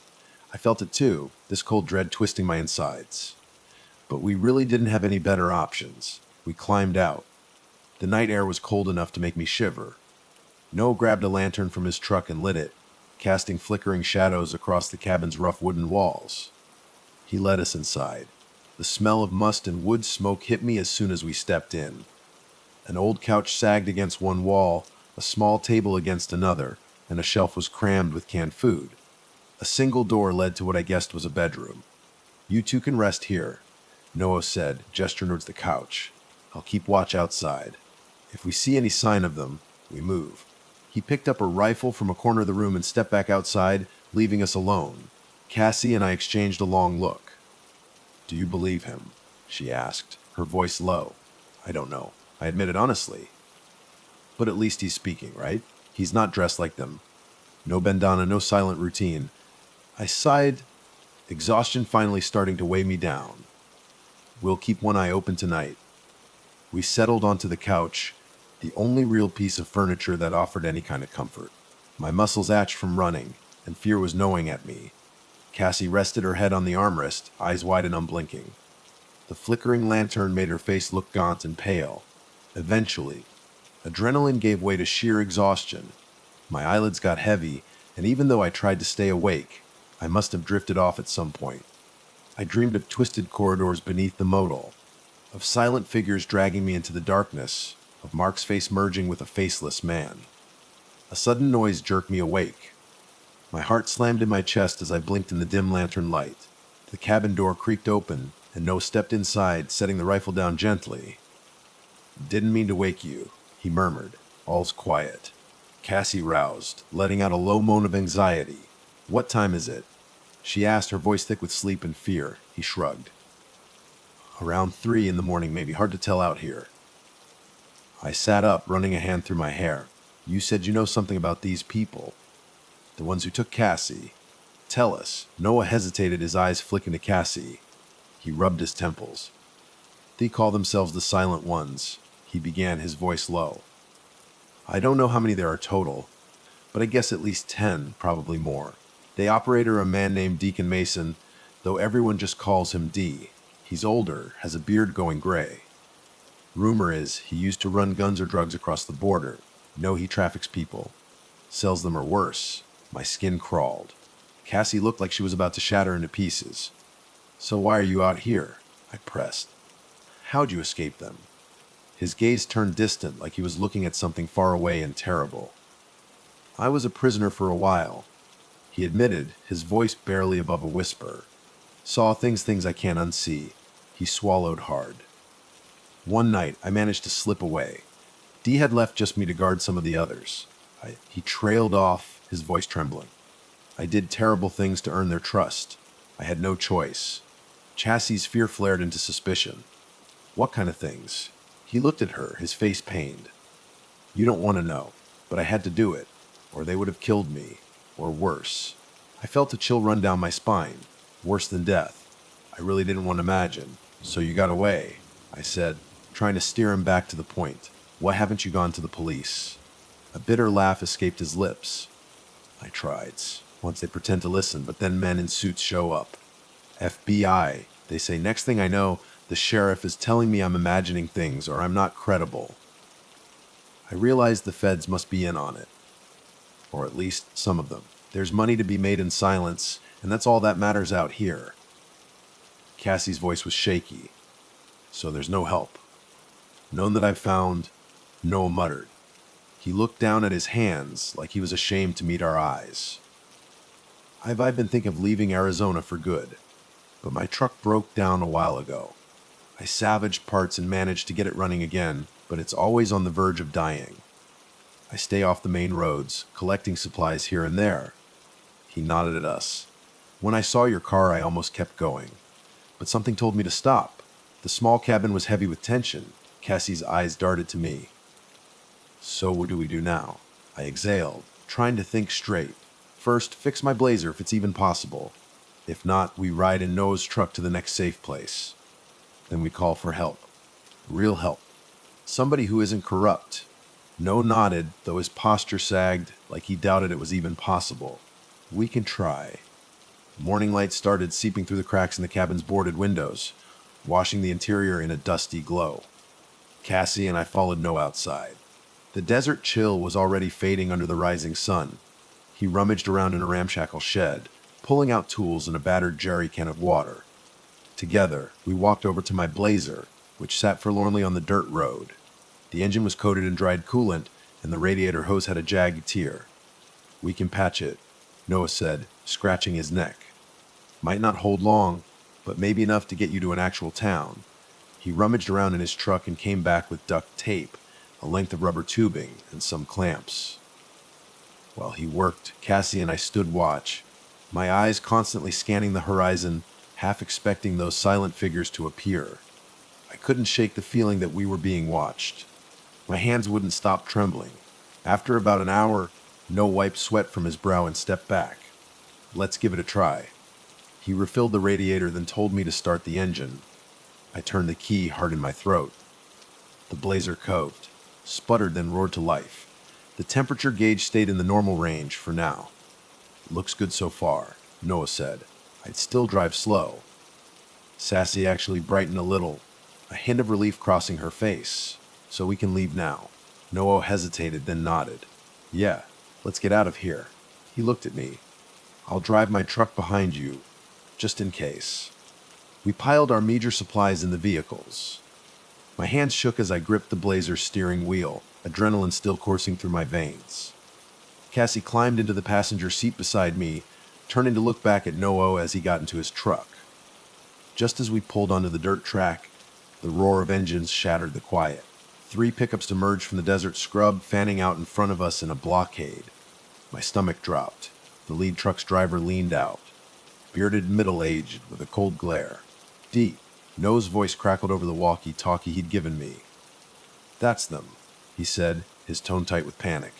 I felt it too, this cold dread twisting my insides. But we really didn't have any better options. We climbed out. The night air was cold enough to make me shiver. No grabbed a lantern from his truck and lit it, casting flickering shadows across the cabin's rough wooden walls. He led us inside. The smell of must and wood smoke hit me as soon as we stepped in. An old couch sagged against one wall, a small table against another, and a shelf was crammed with canned food. A single door led to what I guessed was a bedroom. "You two can rest here," Noah said, gesturing towards the couch. "I'll keep watch outside. If we see any sign of them, we move." He picked up a rifle from a corner of the room and stepped back outside, leaving us alone. Cassie and I exchanged a long look. "Do you believe him?" she asked, her voice low. "I don't know," I admitted honestly. "But at least he's speaking, right? He's not dressed like them. No bandana, no silent routine." I sighed, exhaustion finally starting to weigh me down. "We'll keep one eye open tonight." We settled onto the couch, the only real piece of furniture that offered any kind of comfort. My muscles ached from running, and fear was gnawing at me. Cassie rested her head on the armrest, eyes wide and unblinking. The flickering lantern made her face look gaunt and pale. Eventually, adrenaline gave way to sheer exhaustion. My eyelids got heavy, and even though I tried to stay awake, I must have drifted off at some point. I dreamed of twisted corridors beneath the modal, of silent figures dragging me into the darkness, of Mark's face merging with a faceless man. A sudden noise jerked me awake. My heart slammed in my chest as I blinked in the dim lantern light. The cabin door creaked open, and No stepped inside, setting the rifle down gently. "Didn't mean to wake you," he murmured. "All's quiet." Cassie roused, letting out a low moan of anxiety. "What time is it?" she asked, her voice thick with sleep and fear. He shrugged. "Around 3 in the morning, maybe. Hard to tell out here." I sat up, running a hand through my hair. "You said you know something about these people. The ones who took Cassie. Tell us." Noah hesitated, his eyes flicking to Cassie. He rubbed his temples. "They call themselves the Silent Ones," he began, his voice low. "I don't know how many there are total, but I guess at least 10, probably more. They operate under a man named Deacon Mason, though everyone just calls him D. He's older, has a beard going gray. Rumor is he used to run guns or drugs across the border. No, he traffics people. Sells them or worse." My skin crawled. Cassie looked like she was about to shatter into pieces. "So why are you out here?" I pressed. "How'd you escape them?" His gaze turned distant, like he was looking at something far away and terrible. "I was a prisoner for a while," he admitted, his voice barely above a whisper. Saw things I can't unsee. He swallowed hard. One night, I managed to slip away. D had left just me to guard some of the others. He trailed off, his voice trembling. I did terrible things to earn their trust. I had no choice. Chassie's fear flared into suspicion. What kind of things? He looked at her, his face pained. You don't want to know, but I had to do it, or they would have killed me, or worse. I felt a chill run down my spine, worse than death. I really didn't want to imagine. So you got away, I said, trying to steer him back to the point. Why haven't you gone to the police? A bitter laugh escaped his lips. I tried. Once they pretend to listen, but then men in suits show up. FBI, they say. Next thing I know, the sheriff is telling me I'm imagining things or I'm not credible. I realized the feds must be in on it. Or at least some of them. There's money to be made in silence, and that's all that matters out here. Cassie's voice was shaky. So there's no help. None that I've found, Noah muttered. He looked down at his hands like he was ashamed to meet our eyes. I've been thinking of leaving Arizona for good, but my truck broke down a while ago. I salvaged parts and managed to get it running again, but it's always on the verge of dying. I stay off the main roads, collecting supplies here and there. He nodded at us. When I saw your car, I almost kept going, but something told me to stop. The small cabin was heavy with tension. Cassie's eyes darted to me. So what do we do now? I exhaled, trying to think straight. First, fix my blazer if it's even possible. If not, we ride in Noah's truck to the next safe place. Then we call for help. Real help. Somebody who isn't corrupt. Noah nodded, though his posture sagged like he doubted it was even possible. We can try. Morning light started seeping through the cracks in the cabin's boarded windows, washing the interior in a dusty glow. Cassie and I followed Noah outside. The desert chill was already fading under the rising sun. He rummaged around in a ramshackle shed, pulling out tools and a battered jerry can of water. Together, we walked over to my blazer, which sat forlornly on the dirt road. The engine was coated in dried coolant, and the radiator hose had a jagged tear. We can patch it, Noah said, scratching his neck. Might not hold long, but maybe enough to get you to an actual town. He rummaged around in his truck and came back with duct tape, a length of rubber tubing, and some clamps. While he worked, Cassie and I stood watch, my eyes constantly scanning the horizon, half expecting those silent figures to appear. I couldn't shake the feeling that we were being watched. My hands wouldn't stop trembling. After about an hour, Noah wiped sweat from his brow and stepped back. Let's give it a try. He refilled the radiator, then told me to start the engine. I turned the key hard in my throat. The blazer coved, sputtered, then roared to life. The temperature gauge stayed in the normal range for now. Looks good so far, Noah said. I'd still drive slow. Sassy actually brightened a little, a hint of relief crossing her face. So we can leave now. Noah hesitated, then nodded. Yeah, let's get out of here. He looked at me. I'll drive my truck behind you, just in case. We piled our meager supplies in the vehicles. My hands shook as I gripped the blazer's steering wheel, adrenaline still coursing through my veins. Cassie climbed into the passenger seat beside me, turning to look back at Noah as he got into his truck. Just as we pulled onto the dirt track, the roar of engines shattered the quiet. 3 pickups emerged from the desert scrub, fanning out in front of us in a blockade. My stomach dropped. The lead truck's driver leaned out, bearded, middle-aged, with a cold glare. Deep. Noah's voice crackled over the walkie-talkie he'd given me. That's them, he said, his tone tight with panic.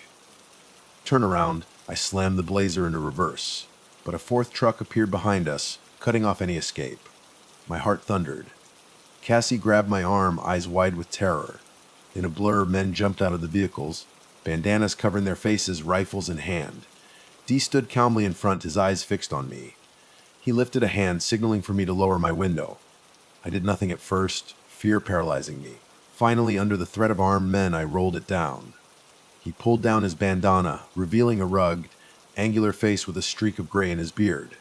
Turn around, I slammed the blazer into reverse, but a 4th truck appeared behind us, cutting off any escape. My heart thundered. Cassie grabbed my arm, eyes wide with terror. In a blur, men jumped out of the vehicles, bandanas covering their faces, rifles in hand. D stood calmly in front, his eyes fixed on me. He lifted a hand, signaling for me to lower my window. I did nothing at first, fear paralyzing me. Finally, under the threat of armed men, I rolled it down. He pulled down his bandana, revealing a rugged, angular face with a streak of gray in his beard.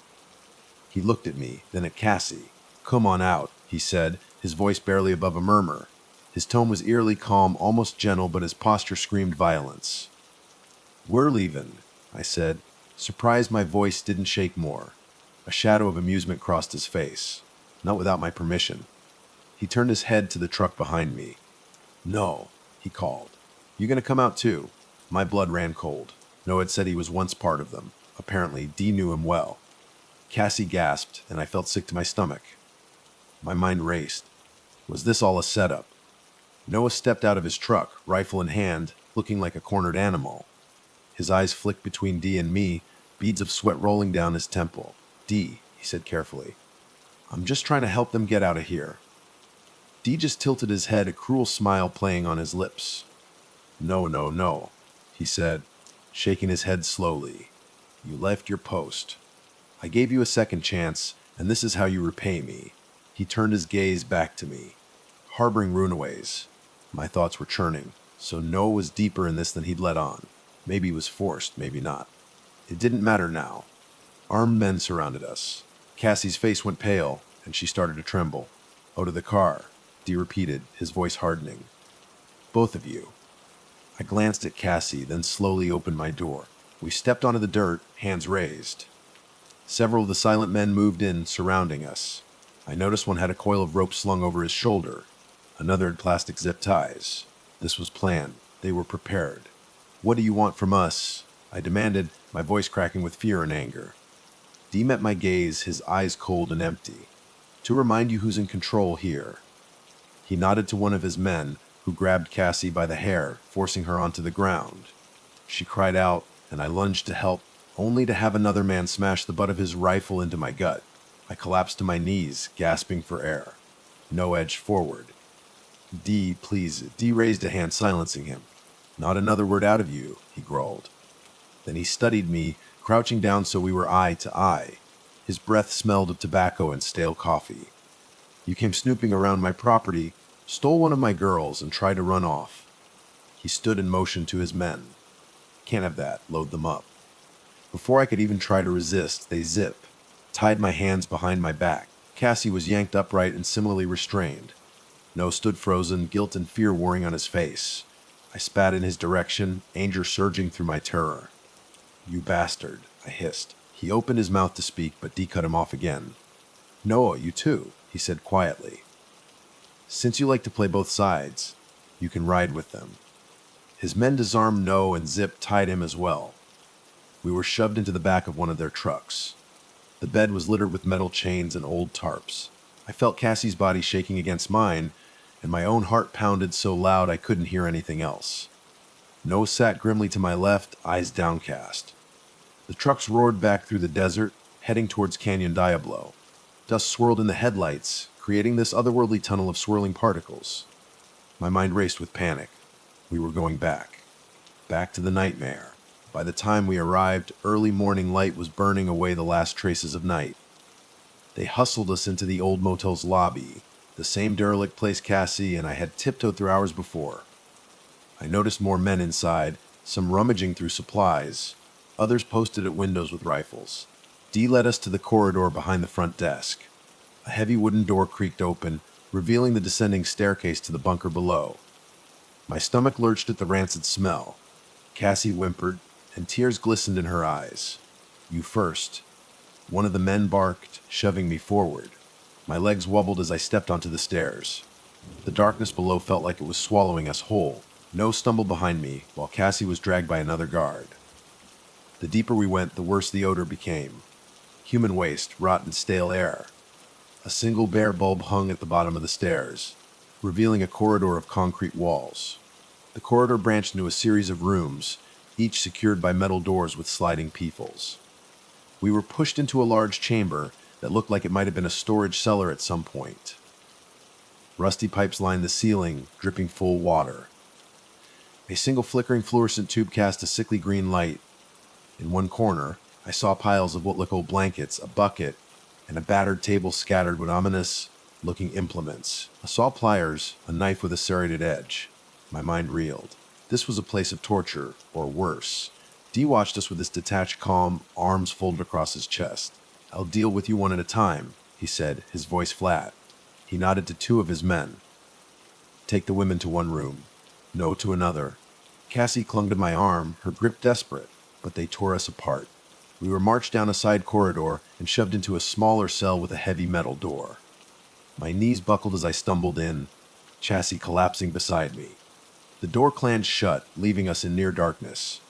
He looked at me, then at Cassie. Come on out, he said, his voice barely above a murmur. His tone was eerily calm, almost gentle, but his posture screamed violence. We're leaving, I said, Surprised my voice didn't shake more. A shadow of amusement crossed his face. Not without my permission. He turned his head to the truck behind me. "No," he called. "You gonna come out too?" My blood ran cold. Noah had said he was once part of them. Apparently, Dee knew him well. Cassie gasped, and I felt sick to my stomach. My mind raced. Was this all a setup? Noah stepped out of his truck, rifle in hand, looking like a cornered animal. His eyes flicked between Dee and me, beads of sweat rolling down his temple. "Dee," he said carefully, "I'm just trying to help them get out of here." Dee just tilted his head, a cruel smile playing on his lips. "No, no, no," he said, shaking his head slowly. "You left your post. I gave you a second chance, and this is how you repay me." He turned his gaze back to me. Harboring runaways. My thoughts were churning. So Noah was deeper in this than he'd let on. Maybe he was forced, maybe not. It didn't matter now. Armed men surrounded us. Cassie's face went pale, and she started to tremble. "Oh, to the car," Dee repeated, his voice hardening. "Both of you." I glanced at Cassie, then slowly opened my door. We stepped onto the dirt, hands raised. Several of the silent men moved in, surrounding us. I noticed one had a coil of rope slung over his shoulder. Another had plastic zip ties. This was planned. They were prepared. "What do you want from us?" I demanded, my voice cracking with fear and anger. Dee met my gaze, his eyes cold and empty. "To remind you who's in control here." He nodded to one of his men, who grabbed Cassie by the hair, forcing her onto the ground. She cried out, and I lunged to help, only to have another man smash the butt of his rifle into my gut. I collapsed to my knees, gasping for air. No edged forward. "Dee, please." Dee raised a hand, silencing him. "Not another word out of you," he growled. Then he studied me, crouching down so we were eye to eye. His breath smelled of tobacco and stale coffee. "You came snooping around my property, stole one of my girls, and tried to run off." He stood and motioned to his men. "Can't have that. Load them up." Before I could even try to resist, they tied my hands behind my back. Cassie was yanked upright and similarly restrained. Noah stood frozen, guilt and fear warring on his face. I spat in his direction, anger surging through my terror. "You bastard," I hissed. He opened his mouth to speak, but Dee cut him off again. "Noah, you too," he said quietly. "Since you like to play both sides, you can ride with them." His men disarmed Noah and tied him as well. We were shoved into the back of one of their trucks. The bed was littered with metal chains and old tarps. I felt Cassie's body shaking against mine, and my own heart pounded so loud I couldn't hear anything else. Noah sat grimly to my left, eyes downcast. The trucks roared back through the desert, heading towards Canyon Diablo. Dust swirled in the headlights, creating this otherworldly tunnel of swirling particles. My mind raced with panic. We were going back. Back to the nightmare. By the time we arrived, early morning light was burning away the last traces of night. They hustled us into the old motel's lobby, the same derelict place Cassie and I had tiptoed through hours before. I noticed more men inside, some rummaging through supplies, others posted at windows with rifles. Dee led us to the corridor behind the front desk. A heavy wooden door creaked open, revealing the descending staircase to the bunker below. My stomach lurched at the rancid smell. Cassie whimpered, and tears glistened in her eyes. "You first." One of the men barked, shoving me forward. My legs wobbled as I stepped onto the stairs. The darkness below felt like it was swallowing us whole. Noah stumbled behind me, while Cassie was dragged by another guard. The deeper we went, the worse the odor became. Human waste, rotten, stale air. A single bare bulb hung at the bottom of the stairs, revealing a corridor of concrete walls. The corridor branched into a series of rooms, each secured by metal doors with sliding peepholes. We were pushed into a large chamber that looked like it might have been a storage cellar at some point. Rusty pipes lined the ceiling, dripping full water. A single flickering fluorescent tube cast a sickly green light. In one corner, I saw piles of what looked old blankets, a bucket, and a battered table scattered with ominous-looking implements. I saw pliers, a knife with a serrated edge. My mind reeled. This was a place of torture, or worse. Dee watched us with his detached calm, arms folded across his chest. "I'll deal with you one at a time," he said, his voice flat. He nodded to two of his men. "Take the women to one room. No to another." Cassie clung to my arm, her grip desperate, but they tore us apart. We were marched down a side corridor and shoved into a smaller cell with a heavy metal door. My knees buckled as I stumbled in, chassis collapsing beside me. The door clanged shut, leaving us in near darkness.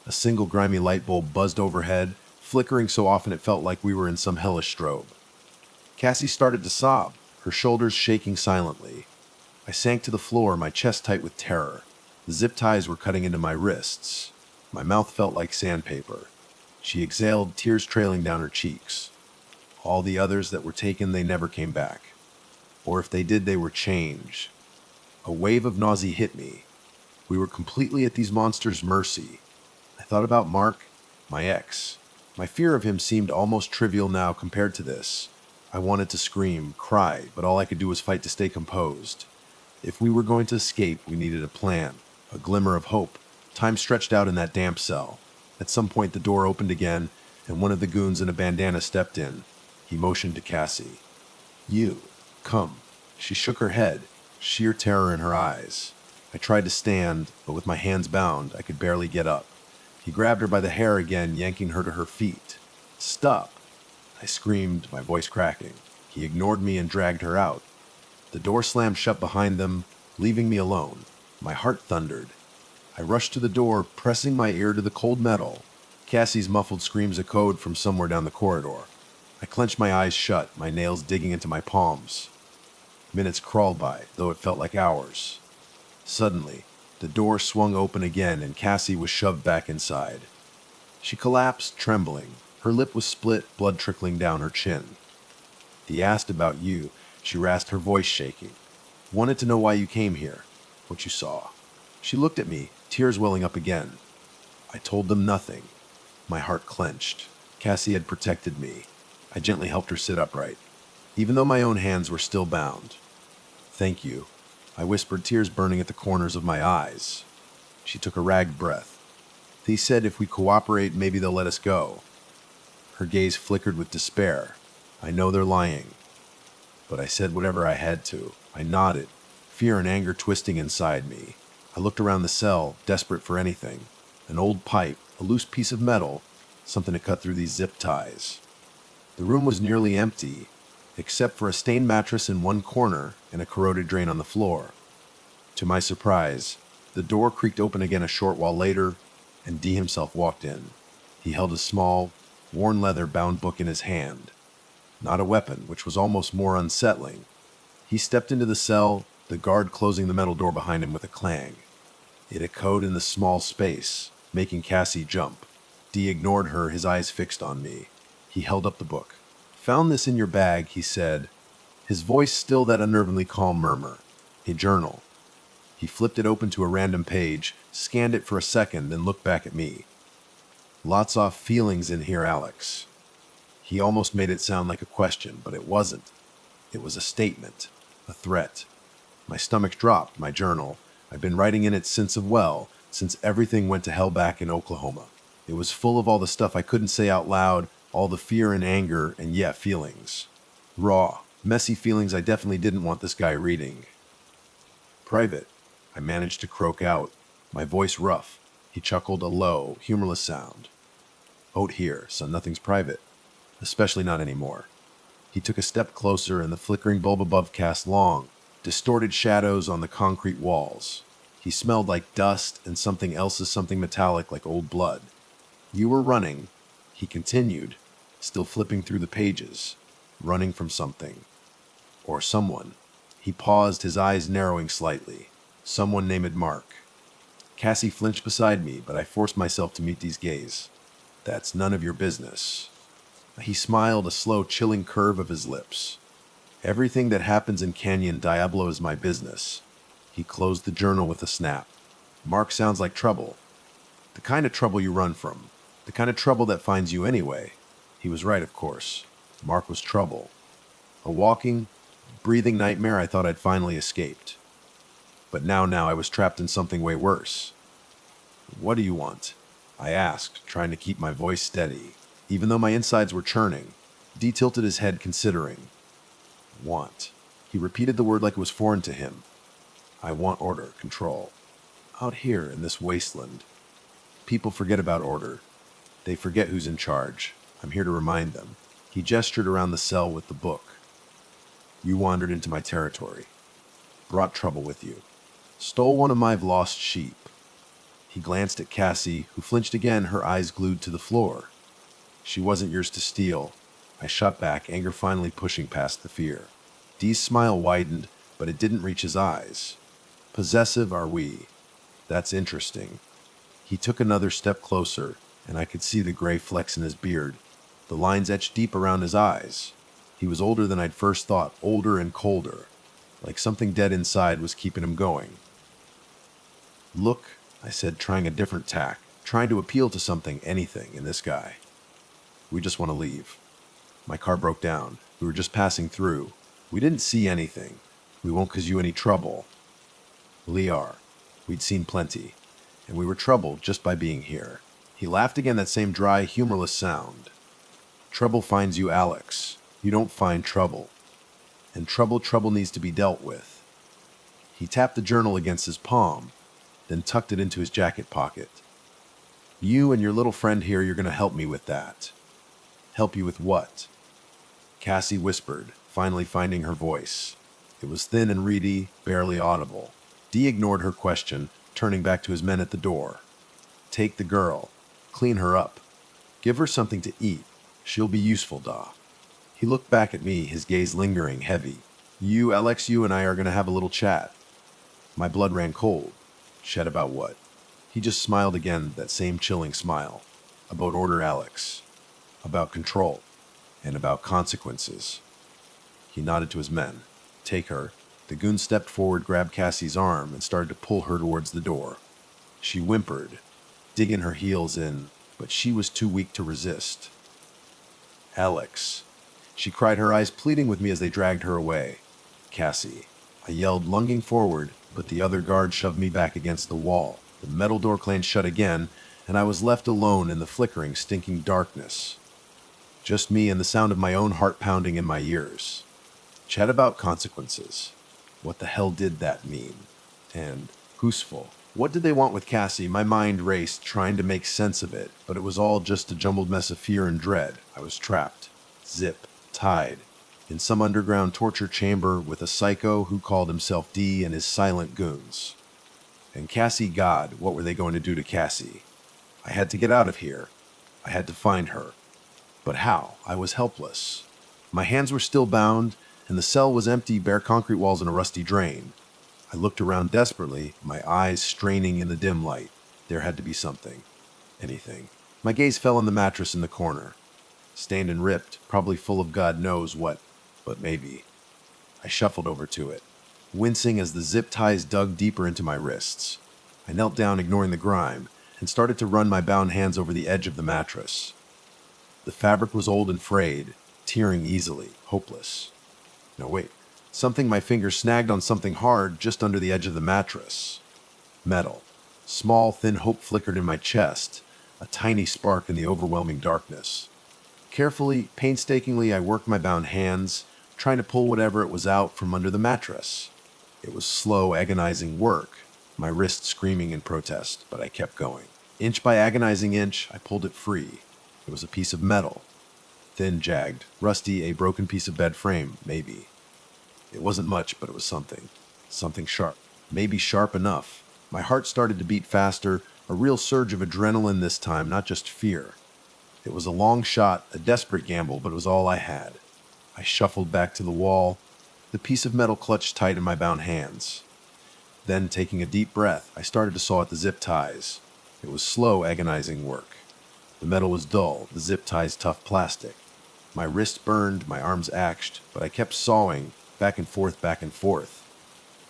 A single grimy light bulb buzzed overhead, flickering so often it felt like we were in some hellish strobe. Cassie started to sob, her shoulders shaking silently. I sank to the floor, my chest tight with terror. The zip ties were cutting into my wrists. My mouth felt like sandpaper. She exhaled, tears trailing down her cheeks. All the others that were taken, they never came back. Or if they did, they were changed. A wave of nausea hit me. We were completely at these monsters' mercy. I thought about Mark, my ex. My fear of him seemed almost trivial now compared to this. I wanted to scream, cry, but all I could do was fight to stay composed. If we were going to escape, we needed a plan, a glimmer of hope. Time stretched out in that damp cell. At some point, the door opened again, and one of the goons in a bandana stepped in. He motioned to Cassie. "You, come." She shook her head, sheer terror in her eyes. I tried to stand, but with my hands bound, I could barely get up. He grabbed her by the hair again, yanking her to her feet. "Stop!" I screamed, my voice cracking. He ignored me and dragged her out. The door slammed shut behind them, leaving me alone. My heart thundered. I rushed to the door, pressing my ear to the cold metal. Cassie's muffled screams echoed from somewhere down the corridor. I clenched my eyes shut, my nails digging into my palms. Minutes crawled by, though it felt like hours. Suddenly, the door swung open again and Cassie was shoved back inside. She collapsed, trembling. Her lip was split, blood trickling down her chin. "He asked about you," she rasped, her voice shaking. "Wanted to know why you came here, what you saw." She looked at me, tears welling up again. I told them nothing. My heart clenched. Cassie had protected me. I gently helped her sit upright, even though my own hands were still bound. "Thank you," I whispered, tears burning at the corners of my eyes. She took a ragged breath. "They said if we cooperate, maybe they'll let us go." Her gaze flickered with despair. "I know they're lying." But I said whatever I had to. I nodded, fear and anger twisting inside me. I looked around the cell, desperate for anything. An old pipe, a loose piece of metal, something to cut through these zip ties. The room was nearly empty, except for a stained mattress in one corner and a corroded drain on the floor. To my surprise, the door creaked open again a short while later, and D himself walked in. He held a small, worn leather-bound book in his hand. Not a weapon, which was almost more unsettling. He stepped into the cell, the guard closing the metal door behind him with a clang. It echoed in the small space, making Cassie jump. D ignored her, his eyes fixed on me. He held up the book. "Found this in your bag," he said, his voice still that unnervingly calm murmur. "A journal." He flipped it open to a random page, scanned it for a second, then looked back at me. "Lots of feelings in here, Alex." He almost made it sound like a question, but it wasn't. It was a statement, a threat. My stomach dropped, my journal. I'd been writing in it since everything went to hell back in Oklahoma. It was full of all the stuff I couldn't say out loud, all the fear and anger, and feelings. Raw, messy feelings I definitely didn't want this guy reading. "Private," I managed to croak out, my voice rough. He chuckled, a low, humorless sound. "Out here, son, nothing's private. Especially not anymore." He took a step closer, and the flickering bulb above cast long, distorted shadows on the concrete walls. He smelled like dust and something metallic like old blood. "You were running," he continued, still flipping through the pages, "running from something. Or someone." He paused, his eyes narrowing slightly. "Someone named Mark." Cassie flinched beside me, but I forced myself to meet Dee's gaze. "That's none of your business." He smiled, a slow, chilling curve of his lips. "Everything that happens in Canyon Diablo is my business." He closed the journal with a snap. "Mark sounds like trouble. The kind of trouble you run from. The kind of trouble that finds you anyway." He was right, of course. Mark was trouble. A walking, breathing nightmare I thought I'd finally escaped. But now I was trapped in something way worse. "What do you want?" I asked, trying to keep my voice steady. Even though my insides were churning, D tilted his head, considering. "Want." He repeated the word like it was foreign to him. "I want order, control. Out here in this wasteland, people forget about order. They forget who's in charge. I'm here to remind them. He gestured around the cell with the book. You wandered into my territory, brought trouble with you, stole one of my lost sheep. He glanced at Cassie, who flinched again, her eyes glued to the floor. She wasn't yours to steal. I shot back, anger finally pushing past the fear. Dee's smile widened, but it didn't reach his eyes. Possessive are we? That's interesting. He took another step closer, and I could see the gray flecks in his beard, the lines etched deep around his eyes. He was older than I'd first thought, older and colder, like something dead inside was keeping him going. Look, I said, trying a different tack, trying to appeal to something, anything, in this guy. We just want to leave. My car broke down. We were just passing through. We didn't see anything. We won't cause you any trouble. Liar. We'd seen plenty, and we were troubled just by being here. He laughed again, that same dry, humorless sound. Trouble finds you, Alex. You don't find trouble. And trouble needs to be dealt with. He tapped the journal against his palm, then tucked it into his jacket pocket. You and your little friend here, you're going to help me with that. Help you with what? Cassie whispered, finally finding her voice. It was thin and reedy, barely audible. Dee ignored her question, turning back to his men at the door. Take the girl. Clean her up. Give her something to eat. She'll be useful, Da. He looked back at me, his gaze lingering, heavy. You, Alex, you and I are going to have a little chat. My blood ran cold. Chat about what? He just smiled again, that same chilling smile. About order, Alex. About control. And about consequences. He nodded to his men. Take her. The goon stepped forward, grabbed Cassie's arm, and started to pull her towards the door. She whimpered, digging her heels in, but she was too weak to resist. Alex. She cried, her eyes pleading with me as they dragged her away. Cassie. I yelled, lunging forward, but the other guard shoved me back against the wall. The metal door clanged shut again, and I was left alone in the flickering, stinking darkness. Just me and the sound of my own heart pounding in my ears. Chat about consequences. What the hell did that mean? And useful. What did they want with Cassie? My mind raced, trying to make sense of it, but it was all just a jumbled mess of fear and dread. I was trapped. Zip. Tied. In some underground torture chamber with a psycho who called himself D and his silent goons. And Cassie, God, what were they going to do to Cassie? I had to get out of here. I had to find her. But how? I was helpless. My hands were still bound, and the cell was empty, bare concrete walls and a rusty drain. I looked around desperately, my eyes straining in the dim light. There had to be something. Anything. My gaze fell on the mattress in the corner. Stained and ripped, probably full of God knows what, but maybe. I shuffled over to it, wincing as the zip ties dug deeper into my wrists. I knelt down, ignoring the grime, and started to run my bound hands over the edge of the mattress. The fabric was old and frayed, tearing easily, hopeless. No, wait. My fingers snagged on something hard just under the edge of the mattress. Metal. Small, thin hope flickered in my chest, a tiny spark in the overwhelming darkness. Carefully, painstakingly, I worked my bound hands, trying to pull whatever it was out from under the mattress. It was slow, agonizing work, my wrist screaming in protest, but I kept going. Inch by agonizing inch, I pulled it free. It was a piece of metal. Thin, jagged, rusty, a broken piece of bed frame, maybe. It wasn't much, but it was something. Something sharp. Maybe sharp enough. My heart started to beat faster, a real surge of adrenaline this time, not just fear. It was a long shot, a desperate gamble, but it was all I had. I shuffled back to the wall, the piece of metal clutched tight in my bound hands. Then, taking a deep breath, I started to saw at the zip ties. It was slow, agonizing work. The metal was dull, the zip ties tough plastic. My wrists burned, my arms ached, but I kept sawing, back and forth, back and forth.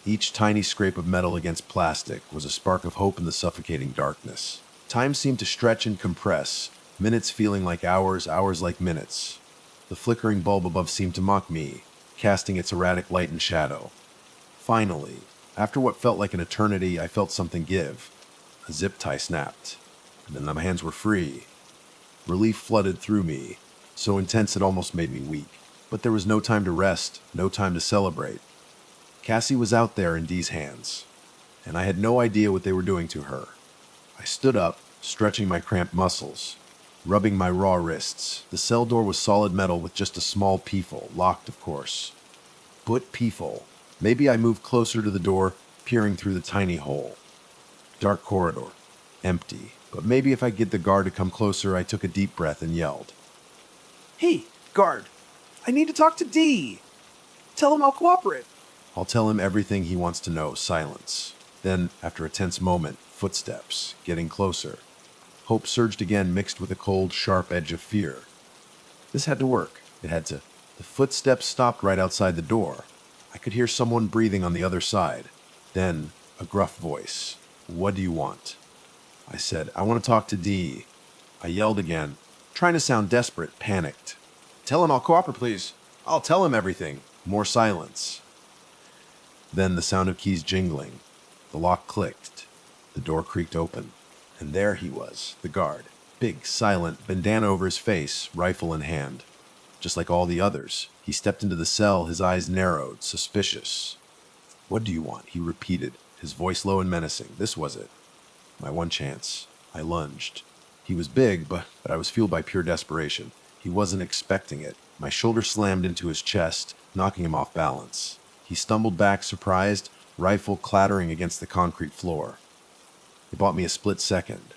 Each tiny scrape of metal against plastic was a spark of hope in the suffocating darkness. Time seemed to stretch and compress, minutes feeling like hours, hours like minutes. The flickering bulb above seemed to mock me, casting its erratic light and shadow. Finally, after what felt like an eternity, I felt something give. A zip tie snapped, and then my hands were free. Relief flooded through me, so intense it almost made me weak. But there was no time to rest, no time to celebrate. Cassie was out there in Dee's hands, and I had no idea what they were doing to her. I stood up, stretching my cramped muscles. rubbing my raw wrists. The cell door was solid metal with just a small peephole, locked of course. But peephole. Maybe I moved closer to the door, peering through the tiny hole. Dark corridor. Empty. But maybe if I get the guard to come closer, I took a deep breath and yelled. Hey, guard. I need to talk to D. Tell him I'll cooperate. I'll tell him everything he wants to know. Silence. Then, after a tense moment, footsteps, getting closer. Hope surged again, mixed with a cold, sharp edge of fear. This had to work. It had to. The footsteps stopped right outside the door. I could hear someone breathing on the other side. Then, a gruff voice. What do you want? I said, I want to talk to D. I yelled again, trying to sound desperate, panicked. Tell him I'll cooperate, please. I'll tell him everything. More silence. Then the sound of keys jingling. The lock clicked. The door creaked open. And there he was, the guard. Big, silent, bandana over his face, rifle in hand. Just like all the others, he stepped into the cell, his eyes narrowed, suspicious. What do you want? He repeated, his voice low and menacing. This was it. My one chance. I lunged. He was big, but I was fueled by pure desperation. He wasn't expecting it. My shoulder slammed into his chest, knocking him off balance. He stumbled back, surprised, rifle clattering against the concrete floor. It bought me a split second.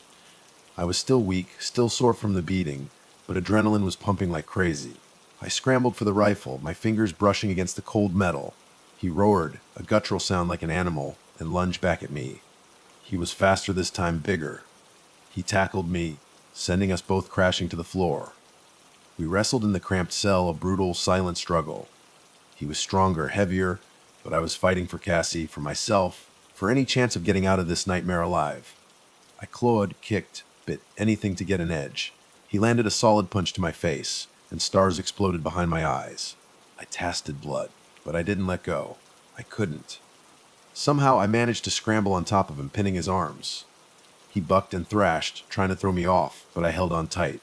I was still weak, still sore from the beating, but adrenaline was pumping like crazy. I scrambled for the rifle, my fingers brushing against the cold metal. He roared, a guttural sound like an animal, and lunged back at me. He was faster this time, bigger. He tackled me, sending us both crashing to the floor. We wrestled in the cramped cell, a brutal, silent struggle. He was stronger, heavier, but I was fighting for Cassie, for myself, for any chance of getting out of this nightmare alive. I clawed, kicked, bit, anything to get an edge. He landed a solid punch to my face, and stars exploded behind my eyes. I tasted blood, but I didn't let go. I couldn't. Somehow I managed to scramble on top of him, pinning his arms. He bucked and thrashed, trying to throw me off, but I held on tight.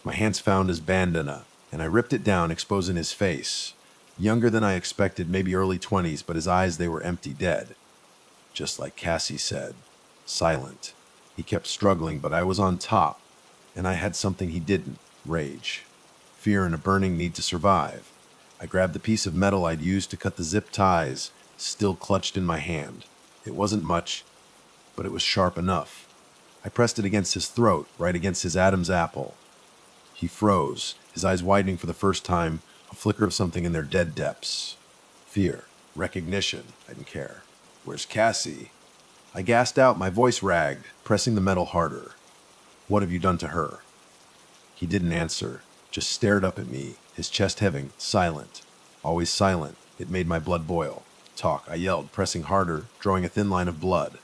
My hands found his bandana, and I ripped it down, exposing his face. Younger than I expected, maybe early 20s, but his eyes, they were empty, dead. Just like Cassie said. Silent. He kept struggling, but I was on top, and I had something he didn't. Rage. Fear and a burning need to survive. I grabbed the piece of metal I'd used to cut the zip ties, still clutched in my hand. It wasn't much, but it was sharp enough. I pressed it against his throat, right against his Adam's apple. He froze, his eyes widening for the first time, a flicker of something in their dead depths. Fear. Recognition. I didn't care. Where's Cassie? I gasped out, my voice ragged, pressing the metal harder. What have you done to her? He didn't answer, just stared up at me, his chest heaving, silent. Always silent. It made my blood boil. Talk, I yelled, pressing harder, drawing a thin line of blood.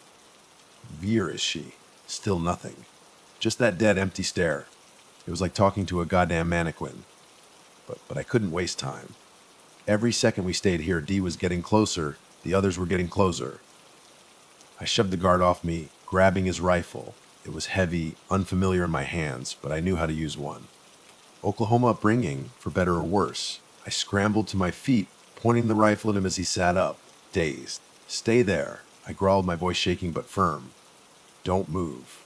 Veer is she? Still nothing. Just that dead, empty stare. It was like talking to a goddamn mannequin. But I couldn't waste time. Every second we stayed here, D was getting closer, the others were getting closer. I shoved the guard off me, grabbing his rifle. It was heavy, unfamiliar in my hands, but I knew how to use one. Oklahoma upbringing, for better or worse. I scrambled to my feet, pointing the rifle at him as he sat up, dazed. Stay there, I growled, my voice shaking but firm. Don't move.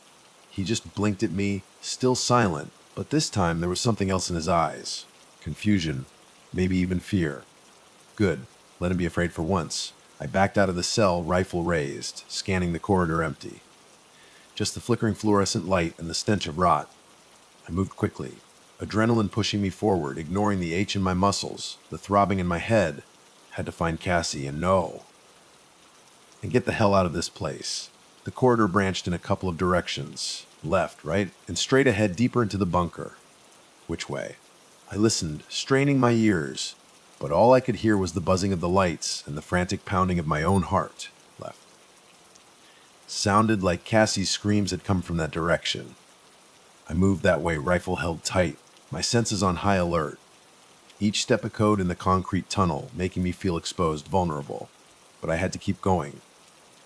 He just blinked at me, still silent, but this time there was something else in his eyes. Confusion, maybe even fear. Good, let him be afraid for once. I backed out of the cell, rifle raised, scanning the corridor empty. Just the flickering fluorescent light and the stench of rot. I moved quickly, adrenaline pushing me forward, ignoring the ache in my muscles, the throbbing in my head. Had to find Cassie and get the hell out of this place. The corridor branched in a couple of directions, left, right, and straight ahead deeper into the bunker. Which way? I listened, straining my ears, but all I could hear was the buzzing of the lights and the frantic pounding of my own heart. Left. Sounded like Cassie's screams had come from that direction. I moved that way, rifle held tight, my senses on high alert. Each step a code in the concrete tunnel, making me feel exposed, vulnerable. But I had to keep going.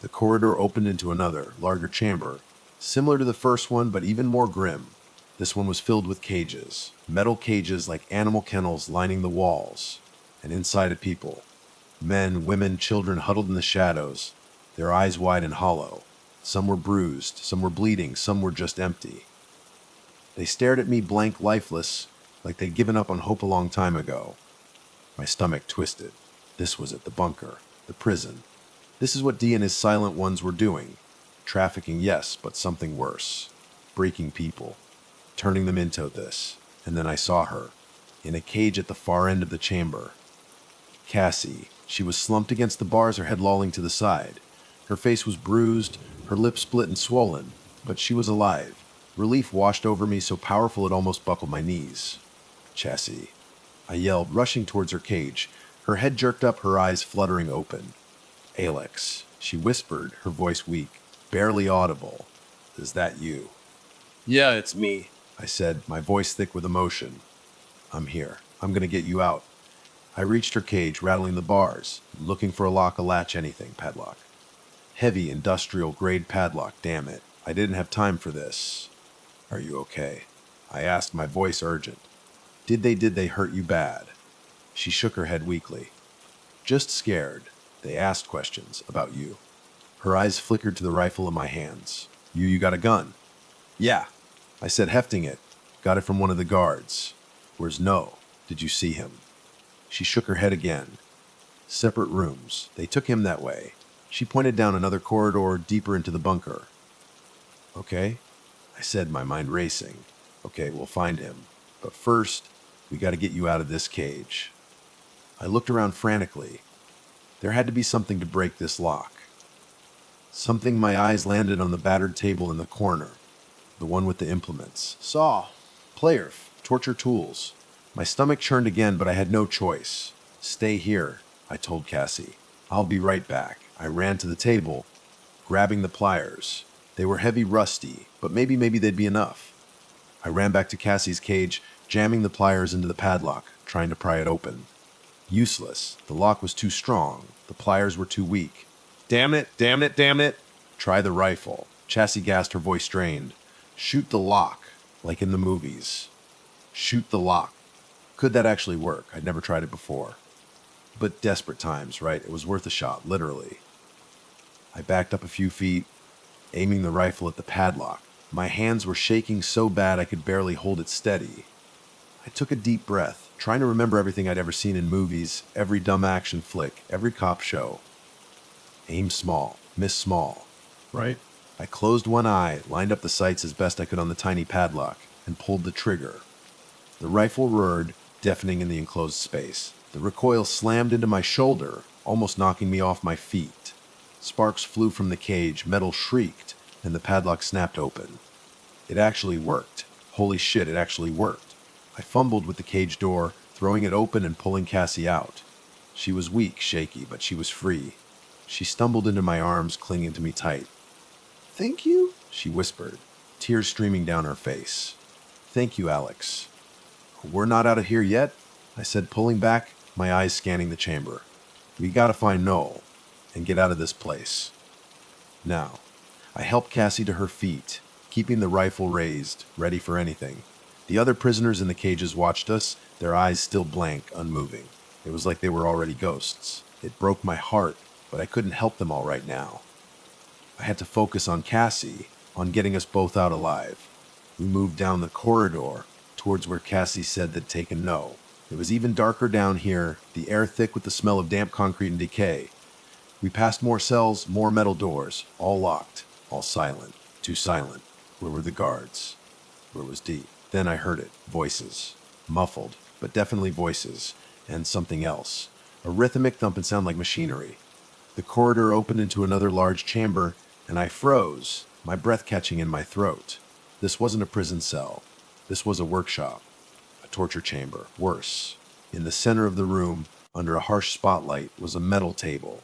The corridor opened into another, larger chamber, similar to the first one, but even more grim. This one was filled with cages, metal cages like animal kennels lining the walls, and inside a people. Men, women, children huddled in the shadows, their eyes wide and hollow. Some were bruised, some were bleeding, some were just empty. They stared at me blank, lifeless, like they'd given up on hope a long time ago. My stomach twisted. This was it, the bunker, the prison. This is what Dee and his silent ones were doing. Trafficking, yes, but something worse. Breaking people. Turning them into this. And then I saw her, in a cage at the far end of the chamber. Cassie. She was slumped against the bars, her head lolling to the side. Her face was bruised, her lips split and swollen, but she was alive. Relief washed over me, so powerful it almost buckled my knees. Chassie. I yelled, rushing towards her cage, her head jerked up, her eyes fluttering open. Alex, she whispered, her voice weak, barely audible. Is that you? Yeah, it's me. I said, my voice thick with emotion. I'm here. I'm gonna get you out. I reached her cage, rattling the bars, looking for a lock, a latch, anything, padlock. Heavy, industrial-grade padlock, damn it. I didn't have time for this. Are you okay? I asked, my voice urgent. Did they hurt you bad? She shook her head weakly. Just scared. They asked questions about you. Her eyes flickered to the rifle in my hands. You got a gun? Yeah. I said, hefting it. Got it from one of the guards. Where's No? Did you see him? She shook her head again. Separate rooms. They took him that way. She pointed down another corridor deeper into the bunker. Okay, I said, my mind racing. Okay, we'll find him. But first, we got to get you out of this cage. I looked around frantically. There had to be something to break this lock. Something. My eyes landed on the battered table in the corner. The one with the implements. Saw. Player. Torture tools. My stomach churned again, but I had no choice. Stay here, I told Cassie. I'll be right back. I ran to the table, grabbing the pliers. They were heavy, rusty, but maybe they'd be enough. I ran back to Cassie's cage, jamming the pliers into the padlock, trying to pry it open. Useless. The lock was too strong. The pliers were too weak. Damn it! Try the rifle. Chassie gasped, her voice strained. Shoot the lock, like in the movies. Shoot the lock. Could that actually work? I'd never tried it before. But desperate times, right? It was worth a shot, literally. I backed up a few feet, aiming the rifle at the padlock. My hands were shaking so bad I could barely hold it steady. I took a deep breath, trying to remember everything I'd ever seen in movies, every dumb action flick, every cop show. Aim small, miss small. Right? I closed one eye, lined up the sights as best I could on the tiny padlock, and pulled the trigger. The rifle roared, deafening in the enclosed space. The recoil slammed into my shoulder, almost knocking me off my feet. Sparks flew from the cage, metal shrieked, and the padlock snapped open. It actually worked. Holy shit, it actually worked. I fumbled with the cage door, throwing it open and pulling Cassie out. She was weak, shaky, but she was free. She stumbled into my arms, clinging to me tight. Thank you, she whispered, tears streaming down her face. Thank you, Alex. We're not out of here yet, I said, pulling back, my eyes scanning the chamber. We gotta find Noel and get out of this place. Now, I helped Cassie to her feet, keeping the rifle raised, ready for anything. The other prisoners in the cages watched us, their eyes still blank, unmoving. It was like they were already ghosts. It broke my heart, but I couldn't help them all right now. I had to focus on Cassie, on getting us both out alive. We moved down the corridor, towards where Cassie said they'd taken No. It was even darker down here, the air thick with the smell of damp concrete and decay. We passed more cells, more metal doors, all locked, all silent, too silent. Where were the guards? Where was Dee? Then I heard it, voices. Muffled, but definitely voices, and something else. A rhythmic thumping sound like machinery. The corridor opened into another large chamber, and I froze, my breath catching in my throat. This wasn't a prison cell. This was a workshop. A torture chamber. Worse. In the center of the room, under a harsh spotlight, was a metal table.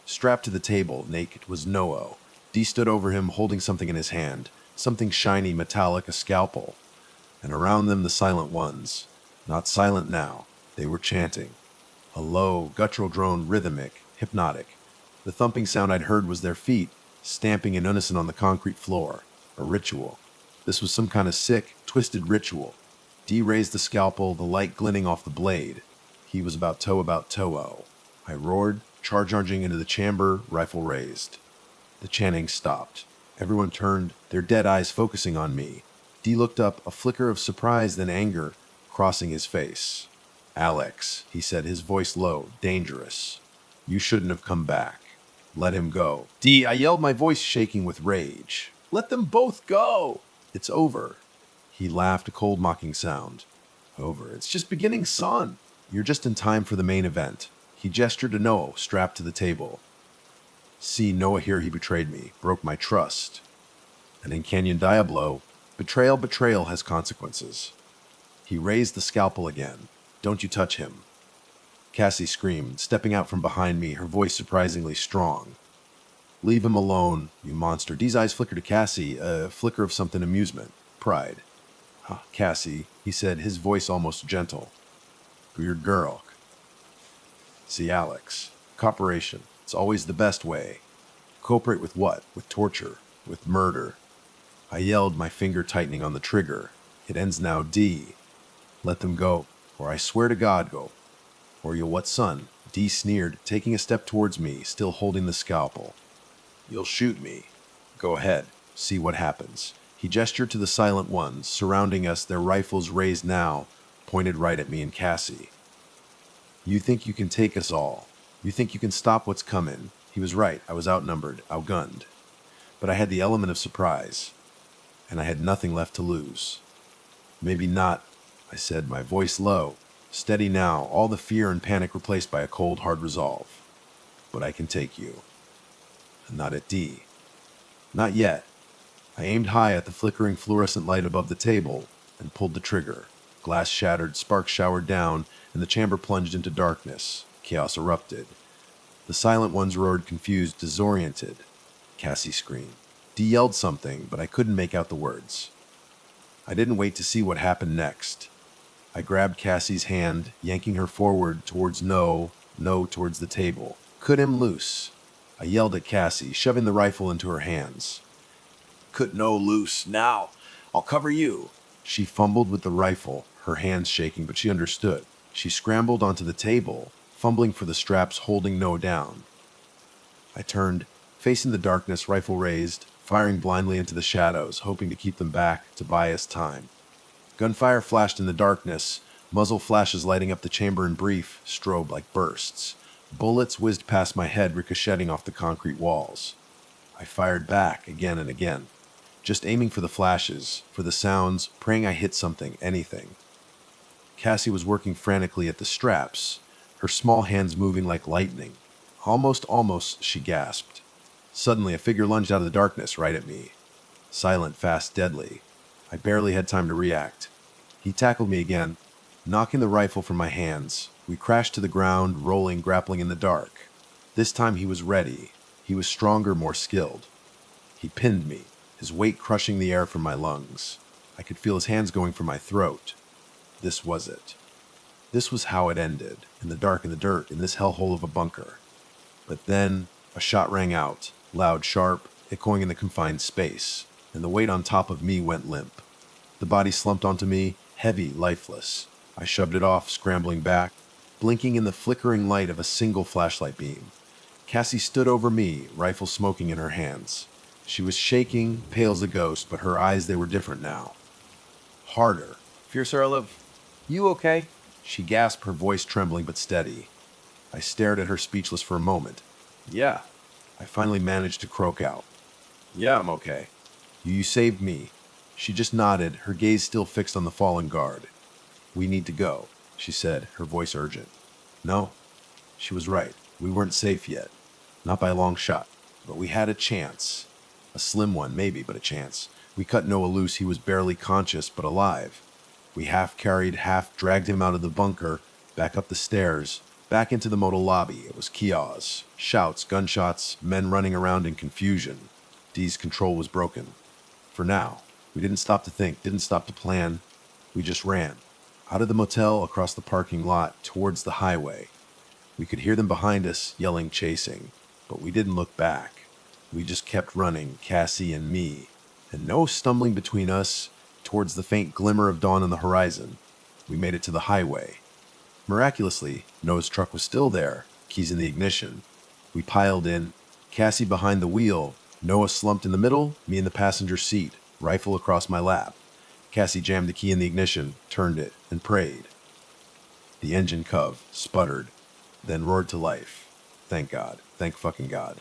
Strapped to the table, naked, was Noel. Dee stood over him, holding something in his hand. Something shiny, metallic, a scalpel. And around them, the silent ones. Not silent now. They were chanting. A low, guttural drone, rhythmic, hypnotic. The thumping sound I'd heard was their feet, stamping in unison on the concrete floor. A ritual. This was some kind of sick, twisted ritual. Dee raised the scalpel, the light glinting off the blade. He was about toe-o. I roared, charging into the chamber, rifle raised. The chanting stopped. Everyone turned, their dead eyes focusing on me. Dee looked up, a flicker of surprise then anger crossing his face. Alex, he said, his voice low, dangerous. You shouldn't have come back. Let him go. Dee, I yelled, my voice shaking with rage. Let them both go. It's over. He laughed, a cold mocking sound. Over. It's just beginning, son. You're just in time for the main event. He gestured to Noah, strapped to the table. See, Noah here, he betrayed me, broke my trust. And in Canyon Diablo, betrayal has consequences. He raised the scalpel again. Don't you touch him. Cassie screamed, stepping out from behind me, her voice surprisingly strong. Leave him alone, you monster. Dee's eyes flickered to Cassie, a flicker of something amusement, pride. Cassie, he said, his voice almost gentle. Your girl. See, Alex, cooperation, it's always the best way. Cooperate with what? With torture, with murder. I yelled, my finger tightening on the trigger. It ends now, D. Let them go, or I swear to God go. Or you'll what, son? D sneered, taking a step towards me, still holding the scalpel. You'll shoot me. Go ahead, see what happens. He gestured to the silent ones, surrounding us, their rifles raised now, pointed right at me and Cassie. You think you can take us all. You think you can stop what's coming. He was right, I was outnumbered, outgunned. But I had the element of surprise, and I had nothing left to lose. Maybe not, I said, my voice low. Steady now, all the fear and panic replaced by a cold, hard resolve. But I can take you. And not at D. Not yet. I aimed high at the flickering fluorescent light above the table and pulled the trigger. Glass shattered, sparks showered down, and the chamber plunged into darkness. Chaos erupted. The silent ones roared, confused, disoriented. Cassie screamed. D yelled something, but I couldn't make out the words. I didn't wait to see what happened next. I grabbed Cassie's hand, yanking her forward towards no towards the table. Cut him loose. I yelled at Cassie, shoving the rifle into her hands. Cut no loose, now. I'll cover you. She fumbled with the rifle, her hands shaking, but she understood. She scrambled onto the table, fumbling for the straps holding No down. I turned, facing the darkness, rifle raised, firing blindly into the shadows, hoping to keep them back, to buy us time. Gunfire flashed in the darkness, muzzle flashes lighting up the chamber in brief, strobe like bursts. Bullets whizzed past my head, ricocheting off the concrete walls. I fired back again and again, just aiming for the flashes, for the sounds, praying I hit something, anything. Cassie was working frantically at the straps, her small hands moving like lightning. Almost, she gasped. Suddenly, a figure lunged out of the darkness right at me. Silent, fast, deadly. I barely had time to react. He tackled me again, knocking the rifle from my hands. We crashed to the ground, rolling, grappling in the dark. This time he was ready. He was stronger, more skilled. He pinned me, his weight crushing the air from my lungs. I could feel his hands going for my throat. This was it. This was how it ended, in the dark, in the dirt, in this hellhole of a bunker. But then, a shot rang out, loud, sharp, echoing in the confined space, and the weight on top of me went limp. The body slumped onto me, heavy, lifeless. I shoved it off, scrambling back, blinking in the flickering light of a single flashlight beam. Cassie stood over me, rifle smoking in her hands. She was shaking, pale as a ghost, but her eyes, they were different now. Harder, fiercer, I love. You okay? She gasped, her voice trembling but steady. I stared at her speechless for a moment. Yeah. I finally managed to croak out. Yeah, I'm okay. You saved me. She just nodded, her gaze still fixed on the fallen guard. We need to go, she said, her voice urgent. No. She was right. We weren't safe yet. Not by a long shot. But we had a chance. A slim one, maybe, but a chance. We cut Noah loose. He was barely conscious, but alive. We half carried, half dragged him out of the bunker, back up the stairs, back into the modal lobby. It was chaos. Shouts, gunshots, men running around in confusion. Dee's control was broken. For now. We didn't stop to think, didn't stop to plan. We just ran. Out of the motel, across the parking lot, towards the highway. We could hear them behind us, yelling, chasing. But we didn't look back. We just kept running, Cassie and me. And no stumbling between us, towards the faint glimmer of dawn on the horizon. We made it to the highway. Miraculously, Noah's truck was still there, keys in the ignition. We piled in, Cassie behind the wheel, Noah slumped in the middle, me in the passenger seat, rifle across my lap. Cassie jammed the key in the ignition, turned it, and prayed. The engine cove sputtered, then roared to life. Thank God. Thank fucking God.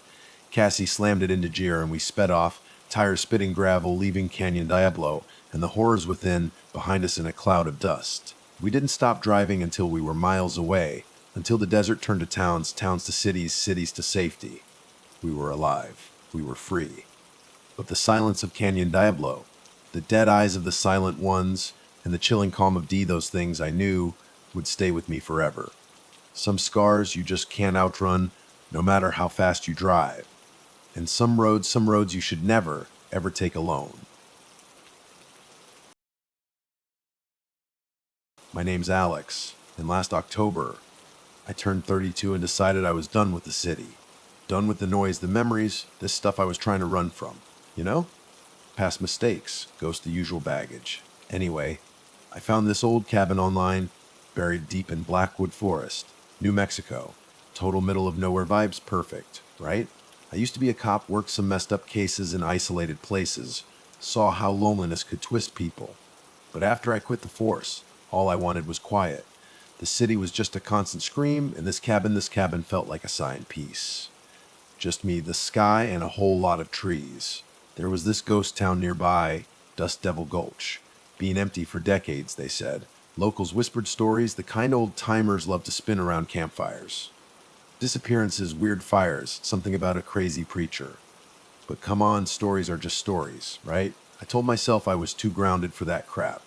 Cassie slammed it into gear and we sped off, tires spitting gravel, leaving Canyon Diablo, and the horrors within behind us in a cloud of dust. We didn't stop driving until we were miles away, until the desert turned to towns, towns to cities, cities to safety. We were alive. We were free. But the silence of Canyon Diablo, the dead eyes of the silent ones, and the chilling calm of D, those things I knew would stay with me forever. Some scars you just can't outrun, no matter how fast you drive. And some roads you should never, ever take alone. My name's Alex, and last October, I turned 32 and decided I was done with the city. Done with the noise, the memories, this stuff I was trying to run from. You know? Past mistakes, ghost the usual baggage. Anyway, I found this old cabin online, buried deep in Blackwood Forest, New Mexico. Total middle of nowhere vibes, perfect, right? I used to be a cop, worked some messed up cases in isolated places, saw how loneliness could twist people. But after I quit the force, all I wanted was quiet. The city was just a constant scream, and this cabin felt like a sign peace. Just me, the sky, and a whole lot of trees. There was this ghost town nearby, Dust Devil Gulch. Being empty for decades, they said. Locals whispered stories, the kind old timers loved to spin around campfires. Disappearances, weird fires, something about a crazy preacher. But come on, stories are just stories, right? I told myself I was too grounded for that crap.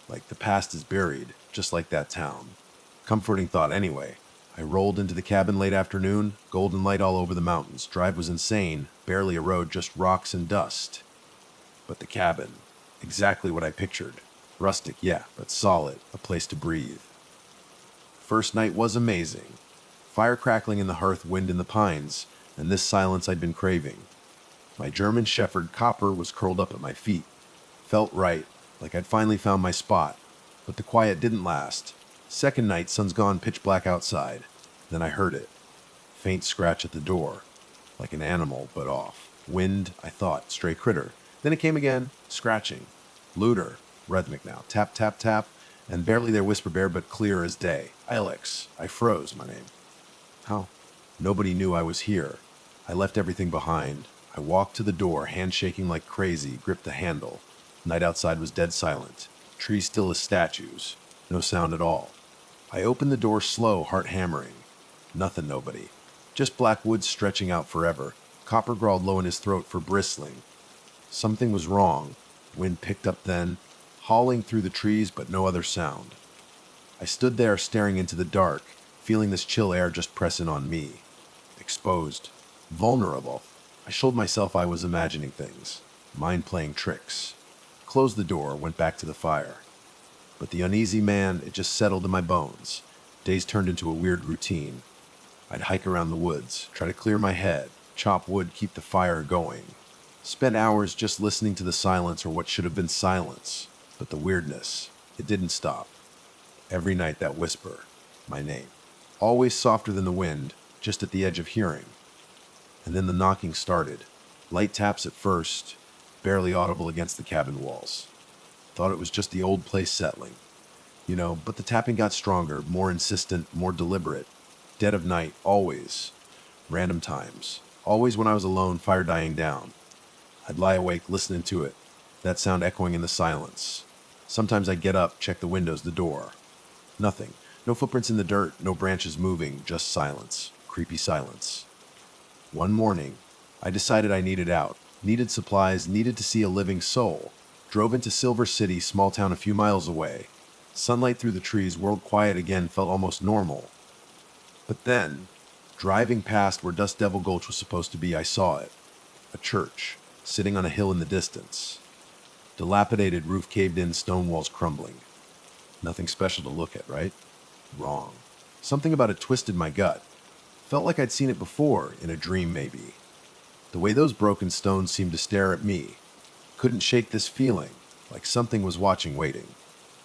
Like the past is buried, just like that town. Comforting thought anyway. I rolled into the cabin late afternoon, golden light all over the mountains. Drive was insane, barely a road, just rocks and dust. But the cabin, exactly what I pictured. Rustic, yeah, but solid, a place to breathe. First night was amazing. Fire crackling in the hearth, wind in the pines, and this silence I'd been craving. My German Shepherd Copper was curled up at my feet. Felt right, like I'd finally found my spot. But the quiet didn't last. Second night, sun's gone, pitch black outside. Then I heard it. Faint scratch at the door. Like an animal, but off. Wind, I thought, stray critter. Then it came again, scratching. Looter, rhythmic now. Tap, tap, tap. And barely their whisper bare, but clear as day. Alex. I froze, my name. How? Nobody knew I was here. I left everything behind. I walked to the door, hand shaking like crazy, gripped the handle. Night outside was dead silent. Trees still as statues. No sound at all. I opened the door slow, heart hammering. Nothing, nobody. Just black woods stretching out forever. Copper growled low in his throat for bristling. Something was wrong. Wind picked up then, howling through the trees, but no other sound. I stood there staring into the dark, feeling this chill air just press in on me. Exposed. Vulnerable. I showed myself I was imagining things. Mind playing tricks. Closed the door, went back to the fire. But the uneasy man, it just settled in my bones. Days turned into a weird routine. I'd hike around the woods, try to clear my head, chop wood, keep the fire going. Spent hours just listening to the silence or what should have been silence. But the weirdness, it didn't stop. Every night that whisper, my name. Always softer than the wind, just at the edge of hearing. And then the knocking started. Light taps at first, barely audible against the cabin walls. Thought it was just the old place settling. But the tapping got stronger, more insistent, more deliberate. Dead of night, always. Random times. Always when I was alone, fire dying down. I'd lie awake listening to it, that sound echoing in the silence. Sometimes I'd get up, check the windows, the door. Nothing. No footprints in the dirt, no branches moving, just silence. Creepy silence. One morning, I decided I needed out. Needed supplies, needed to see a living soul. Drove into Silver City, small town a few miles away. Sunlight through the trees, world quiet again, felt almost normal. But then, driving past where Dust Devil Gulch was supposed to be, I saw it. A church, sitting on a hill in the distance. Dilapidated roof caved in, stone walls crumbling. Nothing special to look at, right? Wrong. Something about it twisted my gut. Felt like I'd seen it before, in a dream maybe. The way those broken stones seemed to stare at me. Couldn't shake this feeling, like something was watching, waiting.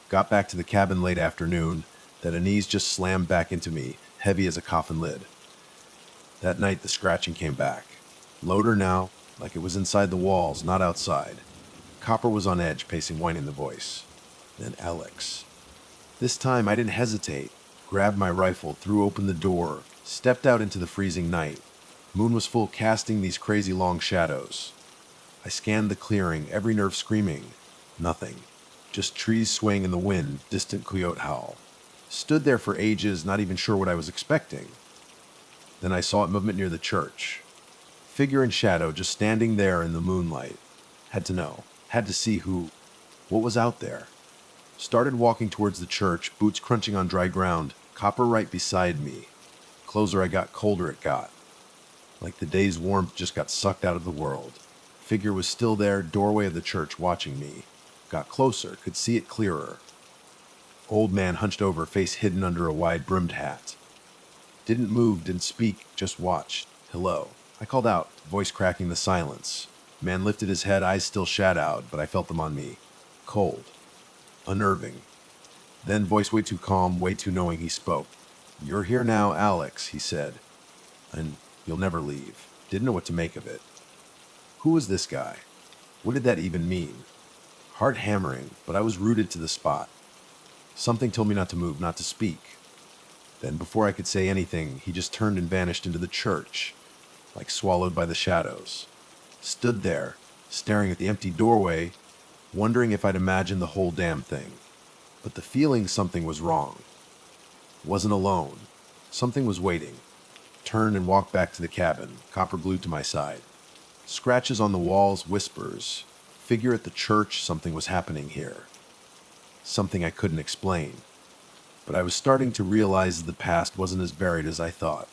Got back to the cabin late afternoon, that unease just slammed back into me, heavy as a coffin lid. That night the scratching came back. Louder now, like it was inside the walls, not outside. Copper was on edge, pacing, whining the voice. Then Alex. This time I didn't hesitate. Grabbed my rifle, threw open the door, stepped out into the freezing night. Moon was full, casting these crazy long shadows. I scanned the clearing, every nerve screaming. Nothing. Just trees swaying in the wind, distant coyote howl. Stood there for ages, not even sure what I was expecting. Then I saw movement near the church. Figure in shadow, just standing there in the moonlight. Had to know. Had to see who. What was out there. Started walking towards the church, boots crunching on dry ground, Copper right beside me. Closer I got, colder it got. Like the day's warmth just got sucked out of the world. Figure was still there, doorway of the church, watching me. Got closer, could see it clearer. Old man hunched over, face hidden under a wide-brimmed hat. Didn't move, didn't speak, just watched. Hello. I called out, voice cracking the silence. Man lifted his head, eyes still shadowed, but I felt them on me. Cold. Unnerving. Then, voice way too calm, way too knowing, he spoke. You're here now, Alex, he said. And you'll never leave. Didn't know what to make of it. Who was this guy? What did that even mean? Heart hammering, but I was rooted to the spot. Something told me not to move, not to speak. Then, before I could say anything, he just turned and vanished into the church, like swallowed by the shadows. Stood there, staring at the empty doorway, wondering if I'd imagined the whole damn thing. But the feeling something was wrong. Wasn't alone. Something was waiting. Turned and walked back to the cabin, Copper glued to my side. Scratches on the walls, whispers. Figure at the church, something was happening here. Something I couldn't explain. But I was starting to realize the past wasn't as buried as I thought.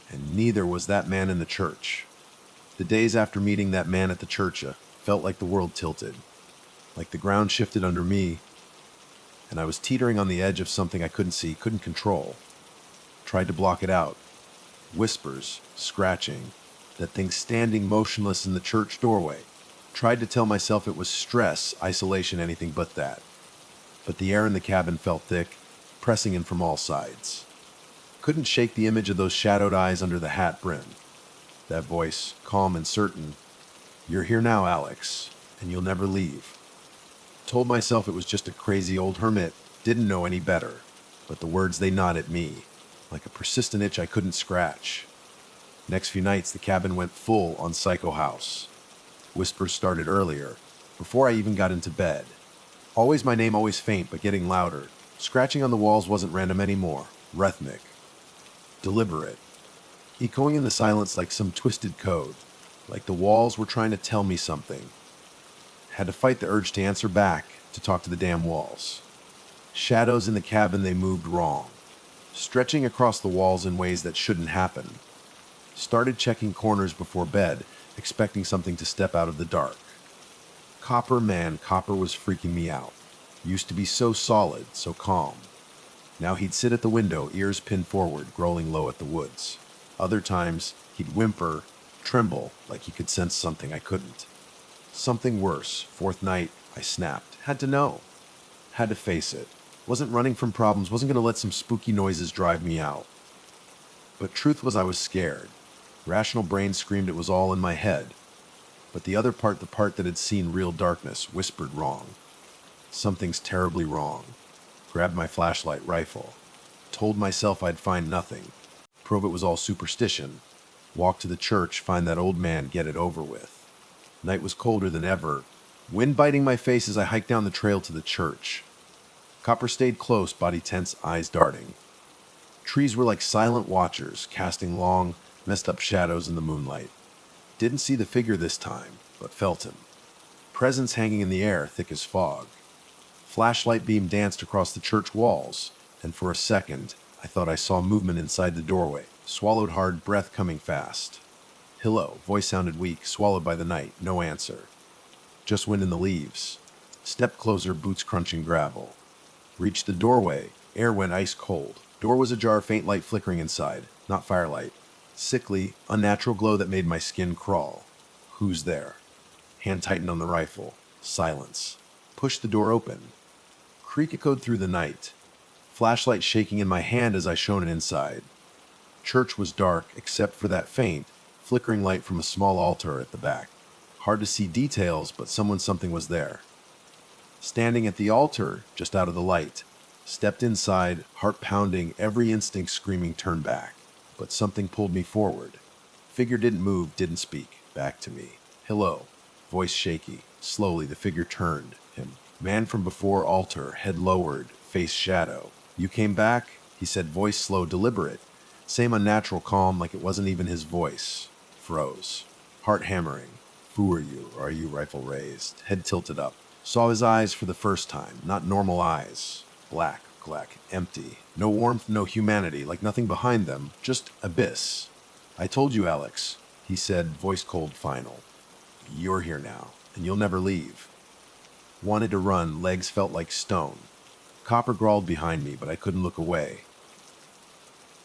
And neither was that man in the church. The days after meeting that man at the church, felt like the world tilted. Like the ground shifted under me, and I was teetering on the edge of something I couldn't see, couldn't control. Tried to block it out. Whispers, scratching, that thing standing motionless in the church doorway. Tried to tell myself it was stress, isolation, anything but that. But the air in the cabin felt thick, pressing in from all sides. Couldn't shake the image of those shadowed eyes under the hat brim. That voice, calm and certain. You're here now, Alex, and you'll never leave. Told myself it was just a crazy old hermit, didn't know any better. But the words, they gnawed at me, like a persistent itch I couldn't scratch. Next few nights, the cabin went full on Psycho House. Whispers started earlier, before I even got into bed. Always my name, always faint, but getting louder. Scratching on the walls wasn't random anymore, rhythmic. Deliberate. Echoing in the silence like some twisted code, like the walls were trying to tell me something. Had to fight the urge to answer back, to talk to the damn walls. Shadows in the cabin, they moved wrong, stretching across the walls in ways that shouldn't happen. Started checking corners before bed, expecting something to step out of the dark. Copper was freaking me out. Used to be so solid, so calm. Now he'd sit at the window, ears pinned forward, growling low at the woods. Other times, he'd whimper, tremble, like he could sense something I couldn't. Something worse. Fourth night, I snapped. Had to know. Had to face it. Wasn't running from problems, wasn't going to let some spooky noises drive me out. But truth was I was scared. Rational brain screamed it was all in my head. But the other part, the part that had seen real darkness, whispered wrong. Something's terribly wrong. Grabbed my flashlight rifle. Told myself I'd find nothing. Prove it was all superstition. Walk to the church, find that old man, get it over with. Night was colder than ever. Wind biting my face as I hiked down the trail to the church. Copper stayed close, body tense, eyes darting. Trees were like silent watchers, casting long, messed up shadows in the moonlight. Didn't see the figure this time, but felt him. Presence hanging in the air, thick as fog. Flashlight beam danced across the church walls, and for a second, I thought I saw movement inside the doorway. Swallowed hard, breath coming fast. Hello, voice sounded weak, swallowed by the night, no answer. Just wind in the leaves. Stepped closer, boots crunching gravel. Reached the doorway, air went ice cold. Door was ajar, faint light flickering inside, not firelight. Sickly, unnatural glow that made my skin crawl. Who's there? Hand tightened on the rifle. Silence. Pushed the door open. Creak echoed through the night. Flashlight shaking in my hand as I shone it inside. Church was dark, except for that faint, flickering light from a small altar at the back. Hard to see details, but something was there. Standing at the altar, just out of the light. Stepped inside, heart pounding, every instinct screaming turn back. But something pulled me forward. Figure didn't move, didn't speak. Back to me. Hello. Voice shaky. Slowly the figure turned. Him. Man from before altar, head lowered, face shadow. You came back? He said, voice slow, deliberate. Same unnatural calm, like it wasn't even his voice. Froze. Heart hammering. Who are you? Are you rifle raised? Head tilted up. Saw his eyes for the first time. Not normal eyes. Black, empty. No warmth, no humanity, like nothing behind them. Just abyss. I told you, Alex, he said, voice cold, final. You're here now, and you'll never leave. Wanted to run, legs felt like stone. Copper growled behind me, but I couldn't look away.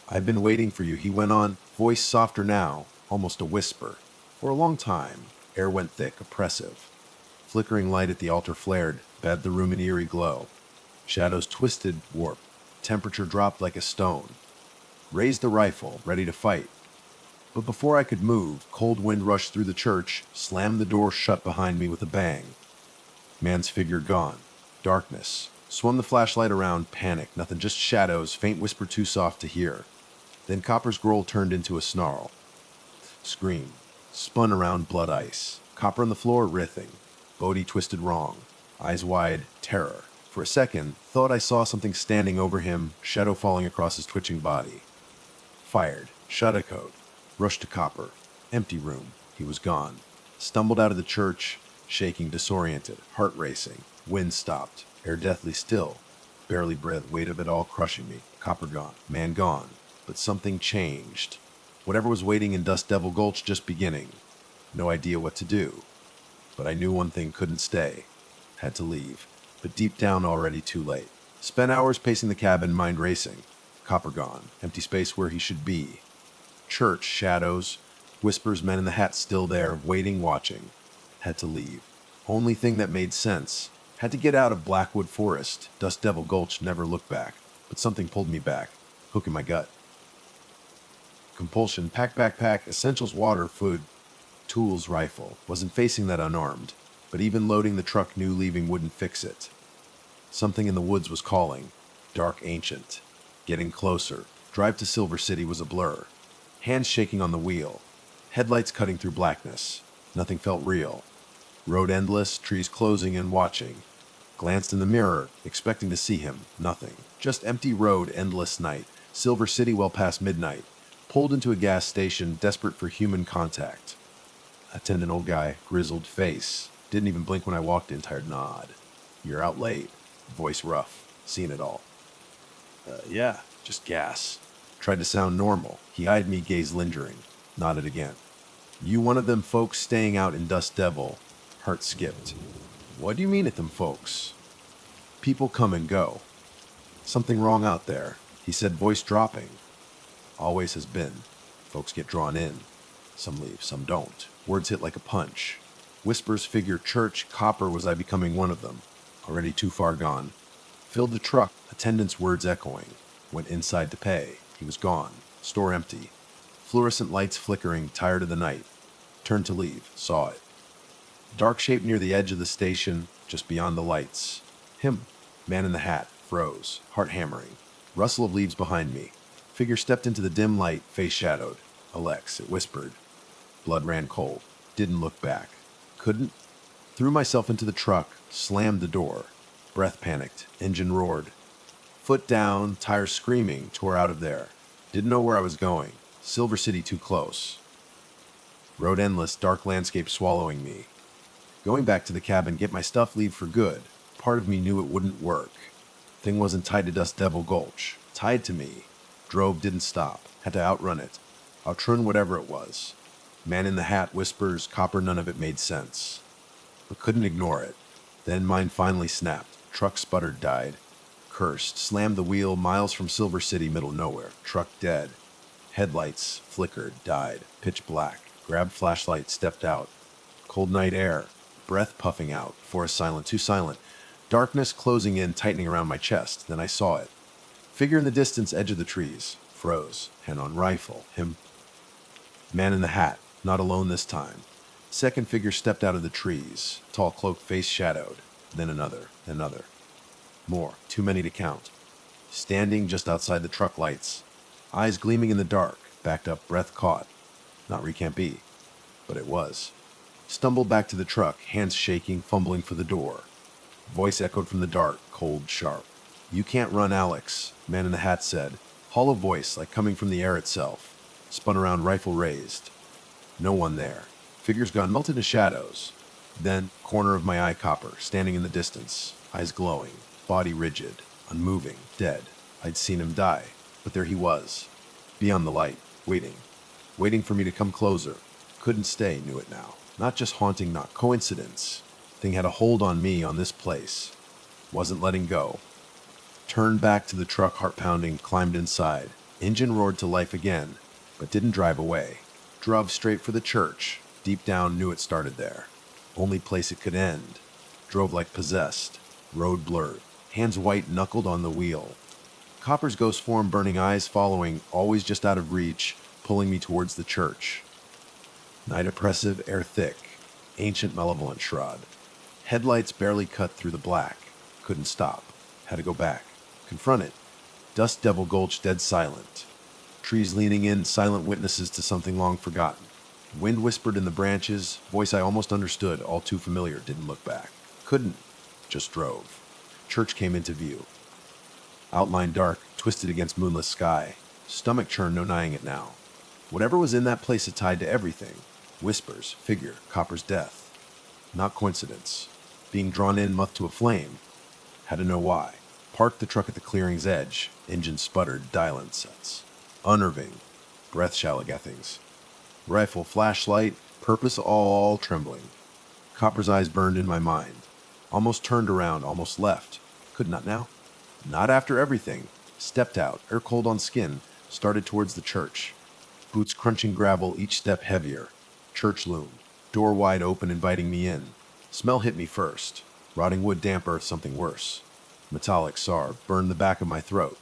I've been waiting for you, he went on, voice softer now, almost a whisper. For a long time, air went thick, oppressive. Flickering light at the altar flared, bathed the room in eerie glow. Shadows twisted, warped. Temperature dropped like a stone. Raised the rifle, ready to fight. But before I could move, cold wind rushed through the church, slammed the door shut behind me with a bang. Man's figure gone. Darkness. Swung the flashlight around, panic, nothing, just shadows, faint whisper too soft to hear. Then Copper's growl turned into a snarl. Scream. Spun around, blood ice. Copper on the floor, writhing. Bodhi twisted wrong. Eyes wide, terror. For a second, thought I saw something standing over him, shadow falling across his twitching body. Fired. Shut a code. Rushed to Copper. Empty room. He was gone. Stumbled out of the church, shaking, disoriented, heart racing. Wind stopped. Air deathly still. Barely breathed, weight of it all crushing me. Copper gone. Man gone. But something changed. Whatever was waiting in Dust Devil Gulch just beginning. No idea what to do. But I knew one thing couldn't stay. Had to leave. But deep down already too late. Spent hours pacing the cabin, mind racing. Copper gone. Empty space where he should be. Church, shadows. Whispers, men in the hat still there, waiting, watching. Had to leave. Only thing that made sense. Had to get out of Blackwood Forest. Dust Devil Gulch, never looked back. But something pulled me back. Hook in my gut. Compulsion, pack, backpack, essentials, water, food. Tools, rifle. Wasn't facing that unarmed. But even loading the truck knew leaving wouldn't fix it. Something in the woods was calling. Dark, ancient. Getting closer. Drive to Silver City was a blur. Hands shaking on the wheel. Headlights cutting through blackness. Nothing felt real. Road endless, trees closing and watching. Glanced in the mirror, expecting to see him. Nothing. Just empty road, endless night. Silver City well past midnight. Pulled into a gas station, desperate for human contact. Attendant old guy, grizzled face. Didn't even blink when I walked in, tired nod. You're out late. Voice rough. Seen it all. Yeah, just gas. Tried to sound normal. He eyed me, gaze lingering. Nodded again. You one of them folks staying out in Dust Devil. Heart skipped. What do you mean at them folks? People come and go. Something wrong out there. He said, voice dropping. Always has been. Folks get drawn in. Some leave, some don't. Words hit like a punch. Whispers figure church, Copper, was I becoming one of them? Already too far gone. Filled the truck, attendant's words echoing. Went inside to pay. He was gone. Store empty. Fluorescent lights flickering, tired of the night. Turned to leave. Saw it. Dark shape near the edge of the station, just beyond the lights. Him. Man in the hat. Froze. Heart hammering. Rustle of leaves behind me. Figure stepped into the dim light, face shadowed. Alex, it whispered. Blood ran cold. Didn't look back. Couldn't. Threw myself into the truck, slammed the door. Breath panicked. Engine roared. Foot down, tires screaming, tore out of there. Didn't know where I was going. Silver City too close. Road endless, dark landscape swallowing me. Going back to the cabin, get my stuff, leave for good. Part of me knew it wouldn't work. Thing wasn't tied to Dust Devil Gulch. Tied to me. Drove, didn't stop. Had to outrun it. Outrun whatever it was. Man in the hat, whispers, Copper, none of it made sense. But couldn't ignore it. Then mine finally snapped. Truck sputtered, died. Cursed, slammed the wheel, miles from Silver City, middle nowhere. Truck dead. Headlights flickered, died. Pitch black. Grabbed flashlight, stepped out. Cold night air. Breath puffing out. Forest silent, too silent. Darkness closing in, tightening around my chest. Then I saw it. Figure in the distance, edge of the trees. Froze. Hand on rifle. Him. Man in the hat. Not alone this time. Second figure stepped out of the trees, tall cloaked face shadowed. Then another. More, too many to count. Standing just outside the truck lights, eyes gleaming in the dark, backed up, breath caught. Not where he can't be, but it was. Stumbled back to the truck, hands shaking, fumbling for the door. Voice echoed from the dark, cold, sharp. "You can't run, Alex," man in the hat said. Hollow voice, like coming from the air itself. Spun around, rifle raised. No one there. Figure's gun melted into shadows. Then, corner of my eye copper, standing in the distance, eyes glowing, body rigid, unmoving, dead. I'd seen him die, but there he was, beyond the light, waiting for me to come closer. Couldn't stay, knew it now. Not just haunting, not coincidence. Thing had a hold on me, on this place. Wasn't letting go. Turned back to the truck, heart pounding, climbed inside. Engine roared to life again, but didn't drive away. Drove straight for the church. Deep down, knew it started there. Only place it could end. Drove like possessed. Road blurred. Hands white knuckled on the wheel. Copper's ghost form, burning eyes following, always just out of reach, pulling me towards the church. Night oppressive, air thick. Ancient malevolent shroud. Headlights barely cut through the black. Couldn't stop. Had to go back. Confront it. Dust Devil Gulch dead silent. Trees leaning in, silent witnesses to something long forgotten. Wind whispered in the branches, voice I almost understood, all too familiar, didn't look back. Couldn't. Just drove. Church came into view. Outline dark, twisted against moonless sky. Stomach churn, no denying it now. Whatever was in that place had tied to everything. Whispers, figure, Copper's death. Not coincidence. Being drawn in, moth to a flame. Had to know why. Parked the truck at the clearing's edge. Engine sputtered, dial-in sets. Unnerving. Breath shallagathings. Rifle, flashlight, purpose all trembling. Copper's eyes burned in my mind. Almost turned around, almost left. Could not now. Not after everything. Stepped out, air cold on skin, started towards the church. Boots crunching gravel, each step heavier. Church loomed. Door wide open, inviting me in. Smell hit me first. Rotting wood, damp earth, something worse. Metallic SAR burned the back of my throat.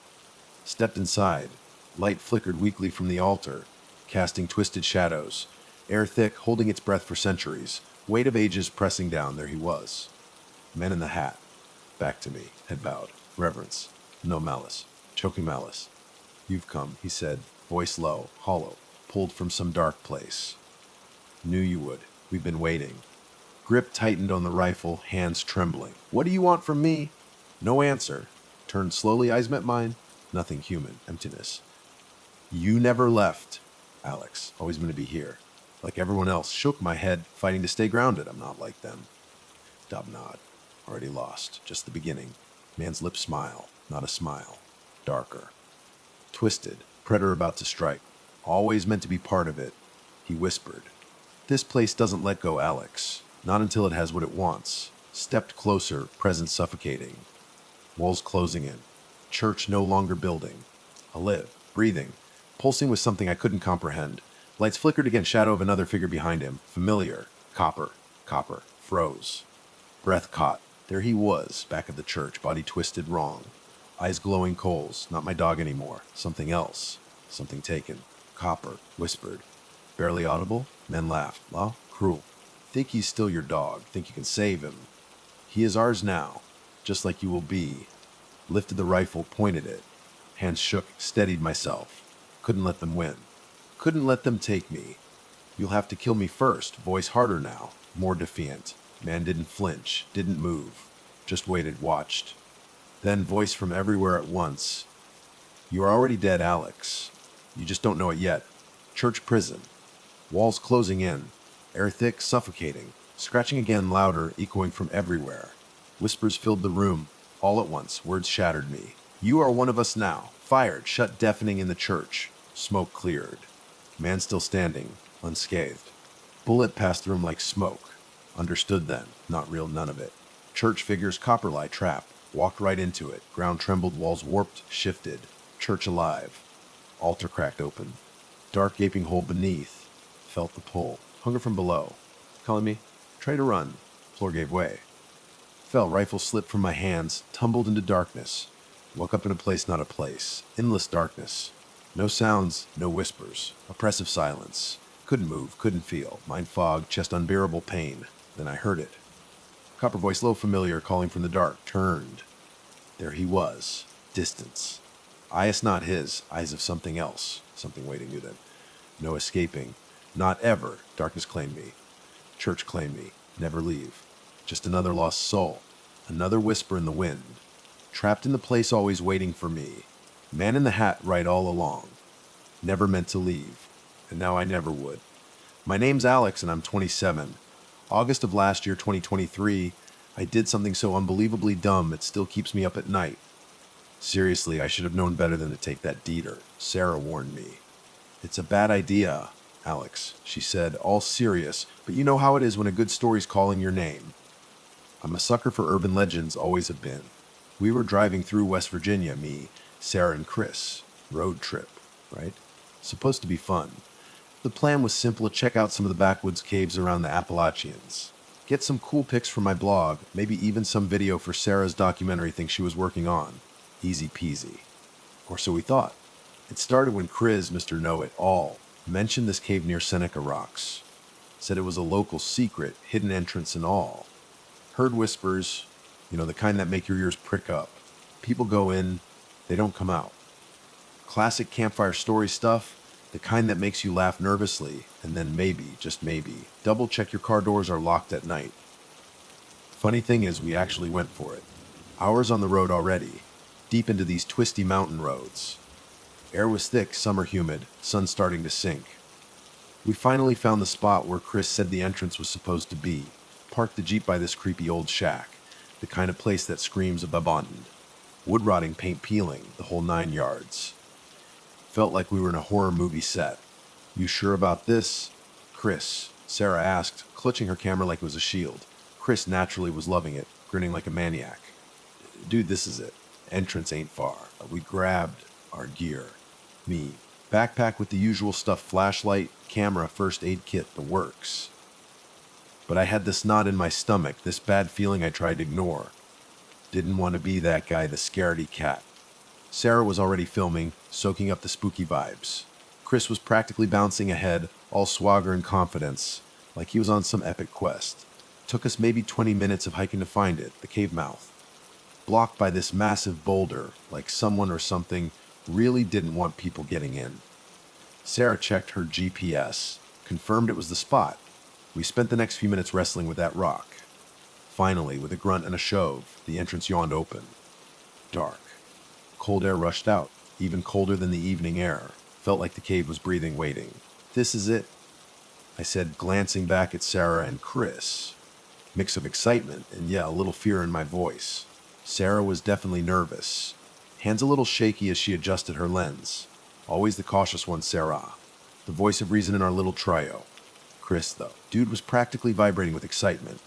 Stepped inside. Light flickered weakly from the altar, casting twisted shadows. Air thick, holding its breath for centuries. Weight of ages pressing down, there he was. Man in the hat. Back to me, head bowed. Reverence. No malice. Choking malice. "You've come," he said, voice low, hollow, pulled from some dark place. "Knew you would. We've been waiting." Grip tightened on the rifle, hands trembling. "What do you want from me?" No answer. Turned slowly, eyes met mine. Nothing human, emptiness. "You never left, Alex. Always going to be here." Like everyone else, shook my head, fighting to stay grounded. I'm not like them. Nod. Already lost. Just the beginning. Man's lips smile. Not a smile. Darker. Twisted. Predator about to strike. Always meant to be part of it. He whispered. "This place doesn't let go, Alex. Not until it has what it wants." Stepped closer, presence suffocating. Walls closing in. Church no longer building. Alive. Breathing. Pulsing with something I couldn't comprehend. Lights flickered against shadow of another figure behind him. Familiar. Copper. Froze. Breath caught. There he was, back of the church, body twisted wrong. Eyes glowing coals. Not my dog anymore. Something else. Something taken. Copper. Whispered. Barely audible? Men laughed. Law? Cruel. Think he's still your dog. Think you can save him. He is ours now. Just like you will be. Lifted the rifle, pointed it. Hands shook, steadied myself. Couldn't let them win. Couldn't let them take me. "You'll have to kill me first." Voice harder now, more defiant. Man didn't flinch, didn't move. Just waited, watched. Then voice from everywhere at once. "You are already dead, Alex. You just don't know it yet. Church prison. Walls closing in. Air thick, suffocating. Scratching again, louder, echoing from everywhere. Whispers filled the room. All at once, words shattered me. "You are one of us now." Fired, shut deafening in the church. Smoke cleared. Man still standing, unscathed. Bullet passed through him like smoke. Understood then. Not real, none of it. Church figures, copper light trap. Walked right into it. Ground trembled, walls warped, shifted. Church alive. Altar cracked open. Dark gaping hole beneath. Felt the pull. Hunger from below. Calling me. Try to run. Floor gave way. Fell, rifle slipped from my hands, tumbled into darkness. Woke up in a place not a place. Endless darkness. No sounds, no whispers. Oppressive silence. Couldn't move, couldn't feel. Mind fog, chest unbearable pain. Then I heard it. Copper voice, low familiar, calling from the dark. Turned. There he was. Distance. Eyes not his, eyes of something else. Something waiting new then. No escaping. Not ever. Darkness claimed me. Church claimed me. Never leave. Just another lost soul. Another whisper in the wind. Trapped in the place always waiting for me. Man in the hat right all along. Never meant to leave. And now I never would. My name's Alex and I'm 27. August of last year, 2023, I did something so unbelievably dumb it still keeps me up at night. Seriously, I should have known better than to take that deeder. Sarah warned me. It's a bad idea, Alex, she said, all serious, but you know how it is when a good story's calling your name. I'm a sucker for urban legends, always have been. We were driving through West Virginia, me, Sarah, and Chris. Road trip, right? Supposed to be fun. The plan was simple: to check out some of the backwoods caves around the Appalachians. Get some cool pics for my blog, maybe even some video for Sarah's documentary thing she was working on. Easy peasy. Or so we thought. It started when Chris, Mr. Know-It-All, mentioned this cave near Seneca Rocks. Said it was a local secret, hidden entrance and all. Heard whispers, the kind that make your ears prick up. People go in, they don't come out. Classic campfire story stuff, the kind that makes you laugh nervously, and then maybe, just maybe, double check your car doors are locked at night. Funny thing is, we actually went for it. Hours on the road already, deep into these twisty mountain roads. Air was thick, summer humid, sun starting to sink. We finally found the spot where Chris said the entrance was supposed to be. Parked the Jeep by this creepy old shack, the kind of place that screams abandoned. Wood rotting, paint peeling, the whole 9 yards. Felt like we were in a horror movie set. You sure about this? Chris, Sarah asked, clutching her camera like it was a shield. Chris naturally was loving it, grinning like a maniac. Dude, this is it. Entrance ain't far. We grabbed our gear. Me, backpack with the usual stuff, flashlight, camera, first aid kit, the works. But I had this knot in my stomach, this bad feeling I tried to ignore. Didn't want to be that guy, the scaredy cat. Sarah was already filming, soaking up the spooky vibes. Chris was practically bouncing ahead, all swagger and confidence, like he was on some epic quest. Took us maybe 20 minutes of hiking to find it, the cave mouth. Blocked by this massive boulder, like someone or something really didn't want people getting in. Sarah checked her GPS, confirmed it was the spot. We spent the next few minutes wrestling with that rock. Finally, with a grunt and a shove, the entrance yawned open. Dark. Cold air rushed out, even colder than the evening air. Felt like the cave was breathing, waiting. This is it, I said, glancing back at Sarah and Chris. Mix of excitement and, a little fear in my voice. Sarah was definitely nervous. Hands a little shaky as she adjusted her lens. Always the cautious one, Sarah. The voice of reason in our little trio. Chris, though. Dude was practically vibrating with excitement.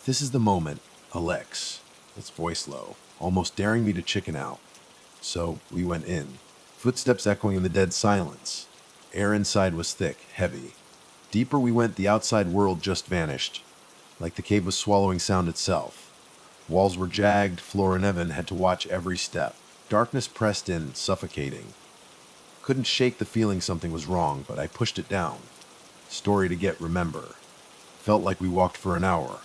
This is the moment, Alex. Its voice low, almost daring me to chicken out. So we went in. Footsteps echoing in the dead silence. Air inside was thick, heavy. Deeper we went, the outside world just vanished. Like the cave was swallowing sound itself. Walls were jagged, Flora and Evan had to watch every step. Darkness pressed in, suffocating. Couldn't shake the feeling something was wrong, but I pushed it down. Story to get, remember. Felt like we walked for an hour.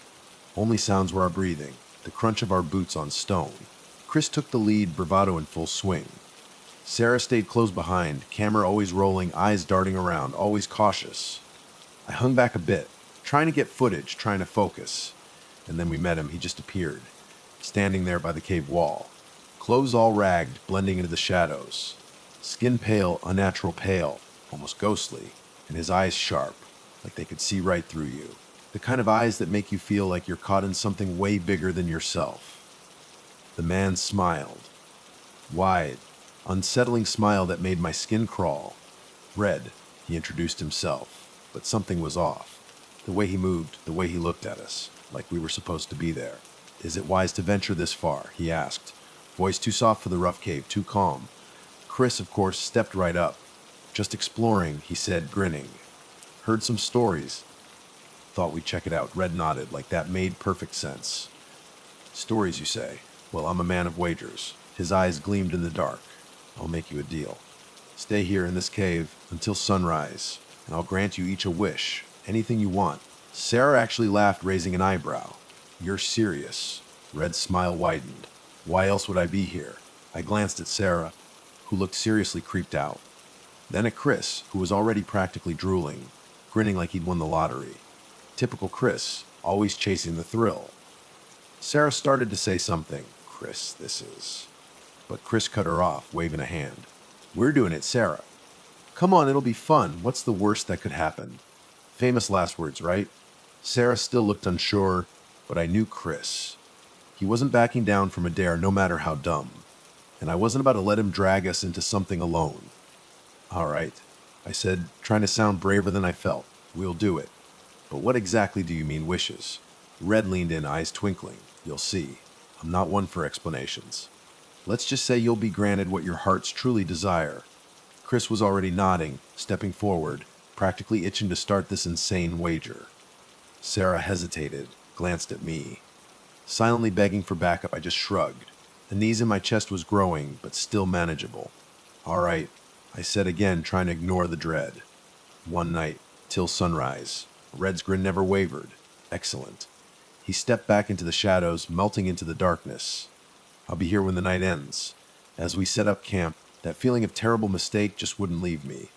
Only sounds were our breathing, the crunch of our boots on stone. Chris took the lead, bravado in full swing. Sarah stayed close behind, camera always rolling, eyes darting around, always cautious. I hung back a bit, trying to get footage, trying to focus. And then we met him. He just appeared, standing there by the cave wall. Clothes all ragged, blending into the shadows. Skin pale, unnatural pale, almost ghostly, and his eyes sharp, like they could see right through you. The kind of eyes that make you feel like you're caught in something way bigger than yourself. The man smiled. Wide, unsettling smile that made my skin crawl. Red, he introduced himself, but something was off. The way he moved, the way he looked at us, like we were supposed to be there. Is it wise to venture this far? He asked. Voice too soft for the rough cave, too calm. Chris, of course, stepped right up. Just exploring, he said, grinning. Heard some stories. Thought we'd check it out. Red nodded, like that made perfect sense. Stories, you say? Well, I'm a man of wagers. His eyes gleamed in the dark. I'll make you a deal. Stay here in this cave until sunrise, and I'll grant you each a wish, anything you want." Sarah actually laughed, raising an eyebrow. "You're serious?" Red's smile widened. "Why else would I be here?" I glanced at Sarah, who looked seriously creeped out. Then at Chris, who was already practically drooling, grinning like he'd won the lottery. Typical Chris, always chasing the thrill. Sarah started to say something. "Chris, this is..." But Chris cut her off, waving a hand. "We're doing it, Sarah. Come on, it'll be fun. What's the worst that could happen?" Famous last words, right? Sarah still looked unsure, but I knew Chris. He wasn't backing down from a dare, no matter how dumb. And I wasn't about to let him drag us into something alone. "All right," I said, trying to sound braver than I felt. "We'll do it. But what exactly do you mean, wishes?" Red leaned in, eyes twinkling. "You'll see. I'm not one for explanations. Let's just say you'll be granted what your hearts truly desire." Chris was already nodding, stepping forward, practically itching to start this insane wager. Sarah hesitated, glanced at me. Silently begging for backup, I just shrugged. The knees in my chest was growing, but still manageable. "All right," I said again, trying to ignore the dread. "One night, till sunrise." Red's grin never wavered. "Excellent." He stepped back into the shadows, melting into the darkness. "I'll be here when the night ends." As we set up camp, that feeling of terrible mistake just wouldn't leave me.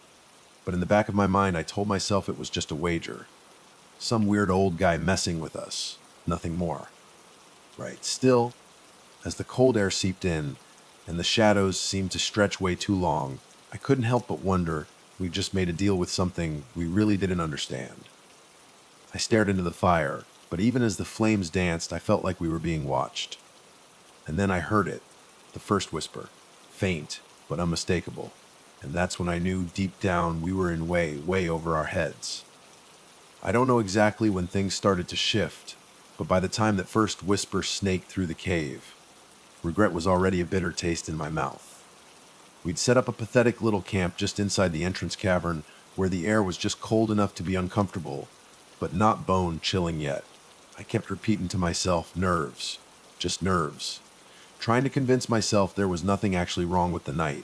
But in the back of my mind, I told myself it was just a wager. Some weird old guy messing with us. Nothing more. Right. Still, as the cold air seeped in, and the shadows seemed to stretch way too long, I couldn't help but wonder if we'd just made a deal with something we really didn't understand. I stared into the fire, but even as the flames danced, I felt like we were being watched. And then I heard it, the first whisper, faint but unmistakable. And that's when I knew deep down we were in way over our heads. I don't know exactly when things started to shift, but by the time that first whisper snaked through the cave, regret was already a bitter taste in my mouth. We'd set up a pathetic little camp just inside the entrance cavern where the air was just cold enough to be uncomfortable, but not bone-chilling yet. I kept repeating to myself, nerves, just nerves, trying to convince myself there was nothing actually wrong with the night.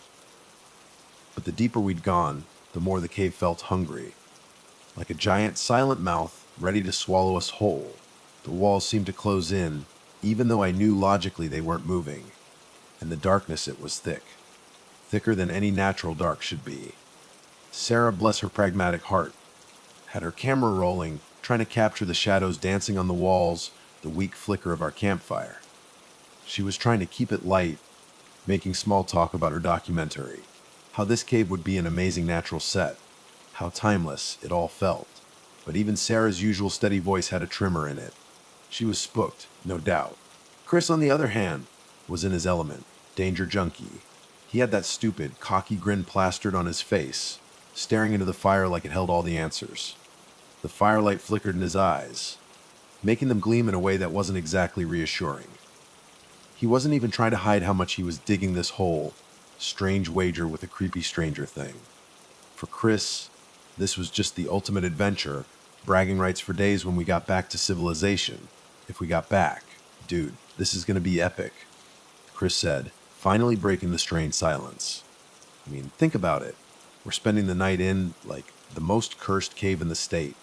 But the deeper we'd gone, the more the cave felt hungry, like a giant silent mouth ready to swallow us whole. The walls seemed to close in, even though I knew logically they weren't moving. And the darkness, it was thick. Thicker than any natural dark should be. Sarah, bless her pragmatic heart, had her camera rolling, trying to capture the shadows dancing on the walls, the weak flicker of our campfire. She was trying to keep it light, making small talk about her documentary, how this cave would be an amazing natural set, how timeless it all felt. But even Sarah's usual steady voice had a tremor in it. She was spooked, no doubt. Chris, on the other hand, was in his element, danger junkie. He had that stupid, cocky grin plastered on his face, staring into the fire like it held all the answers. The firelight flickered in his eyes, making them gleam in a way that wasn't exactly reassuring. He wasn't even trying to hide how much he was digging this whole strange wager with a creepy stranger thing. For Chris, this was just the ultimate adventure, bragging rights for days when we got back to civilization. If we got back, dude, this is going to be epic, Chris said, finally breaking the strained silence. I mean, think about it. We're spending the night in, like, the most cursed cave in the state.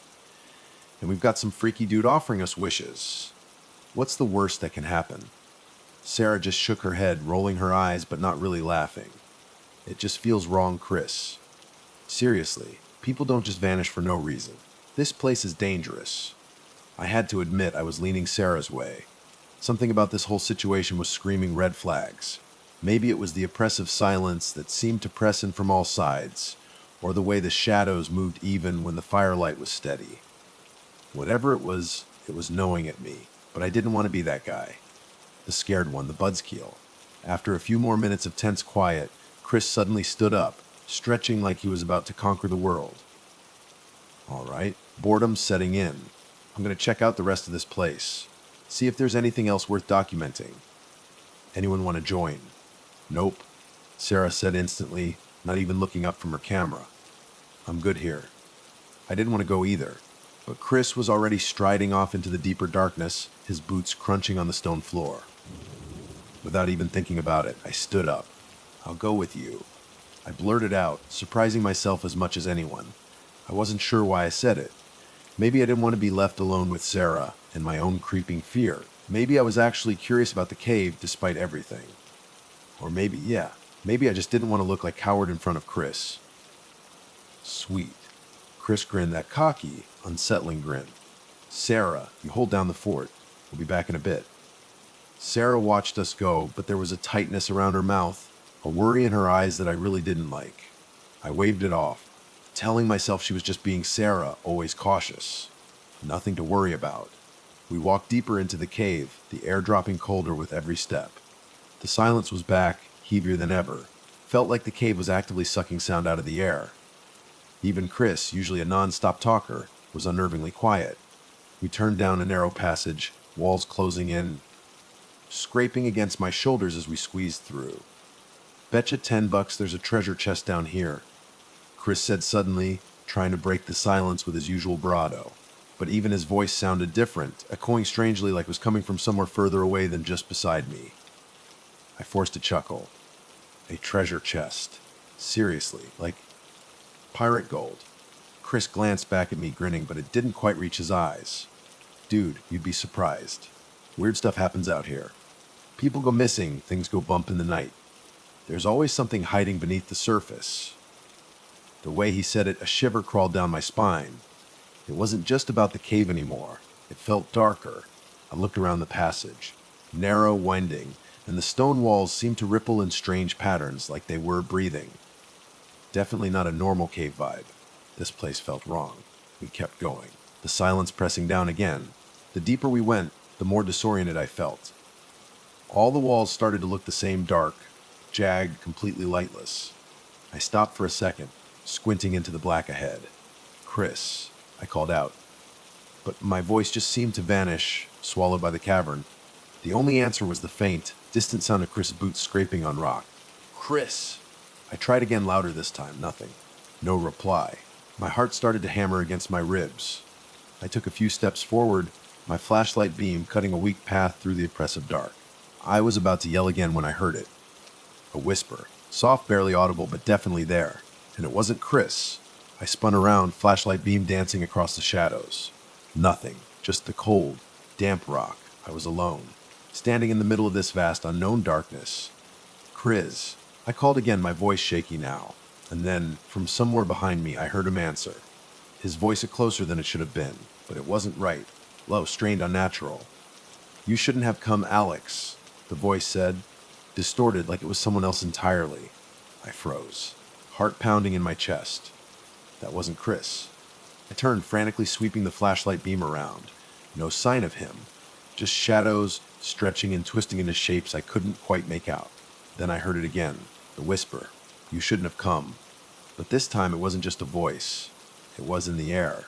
And we've got some freaky dude offering us wishes. What's the worst that can happen? Sarah just shook her head, rolling her eyes but not really laughing. It just feels wrong, Chris. Seriously, people don't just vanish for no reason. This place is dangerous. I had to admit I was leaning Sarah's way. Something about this whole situation was screaming red flags. Maybe it was the oppressive silence that seemed to press in from all sides, or the way the shadows moved even when the firelight was steady. Whatever it was gnawing at me, but I didn't want to be that guy. The scared one, the buzzkill. After a few more minutes of tense quiet, Chris suddenly stood up, stretching like he was about to conquer the world. All right, boredom's setting in. I'm going to check out the rest of this place. See if there's anything else worth documenting. Anyone want to join? Nope, Sarah said instantly, not even looking up from her camera. I'm good here. I didn't want to go either, but Chris was already striding off into the deeper darkness, his boots crunching on the stone floor. Without even thinking about it, I stood up. I'll go with you. I blurted out, surprising myself as much as anyone. I wasn't sure why I said it. Maybe I didn't want to be left alone with Sarah and my own creeping fear. Maybe I was actually curious about the cave despite everything. Or maybe I just didn't want to look like coward in front of Chris. Sweet. Chris grinned, that cocky, unsettling grin. Sarah, you hold down the fort. We'll be back in a bit. Sarah watched us go, but there was a tightness around her mouth, a worry in her eyes that I really didn't like. I waved it off, telling myself she was just being Sarah, always cautious. Nothing to worry about. We walked deeper into the cave, the air dropping colder with every step. The silence was back, heavier than ever. Felt like the cave was actively sucking sound out of the air. Even Chris, usually a non-stop talker, was unnervingly quiet. We turned down a narrow passage, walls closing in, scraping against my shoulders as we squeezed through. Betcha $10 there's a treasure chest down here, Chris said suddenly, trying to break the silence with his usual bravado. But even his voice sounded different, echoing strangely like it was coming from somewhere further away than just beside me. I forced a chuckle. A treasure chest. Seriously, like pirate gold. Chris glanced back at me, grinning, but it didn't quite reach his eyes. Dude, you'd be surprised. Weird stuff happens out here. People go missing, things go bump in the night. There's always something hiding beneath the surface. The way he said it, a shiver crawled down my spine. It wasn't just about the cave anymore. It felt darker. I looked around the passage. Narrow, winding, and the stone walls seemed to ripple in strange patterns like they were breathing. Definitely not a normal cave vibe. This place felt wrong. We kept going, the silence pressing down again. The deeper we went, the more disoriented I felt. All the walls started to look the same, dark, jagged, completely lightless. I stopped for a second, squinting into the black ahead. Chris, I called out. But my voice just seemed to vanish, swallowed by the cavern. The only answer was the faint, distant sound of Chris' boots scraping on rock. Chris! I tried again, louder this time, nothing. No reply. My heart started to hammer against my ribs. I took a few steps forward, my flashlight beam cutting a weak path through the oppressive dark. I was about to yell again when I heard it. A whisper, soft, barely audible, but definitely there. And it wasn't Chris. I spun around, flashlight beam dancing across the shadows. Nothing, just the cold, damp rock. I was alone, standing in the middle of this vast, unknown darkness. Chris. I called again, my voice shaky now. And then, from somewhere behind me, I heard him answer. His voice closer than it should have been, but it wasn't right. Low, strained, unnatural. You shouldn't have come, Alex, the voice said, distorted like it was someone else entirely. I froze, heart pounding in my chest. That wasn't Chris. I turned, frantically sweeping the flashlight beam around. No sign of him. Just shadows, stretching and twisting into shapes I couldn't quite make out. Then I heard it again, the whisper. You shouldn't have come. But this time it wasn't just a voice. It was in the air,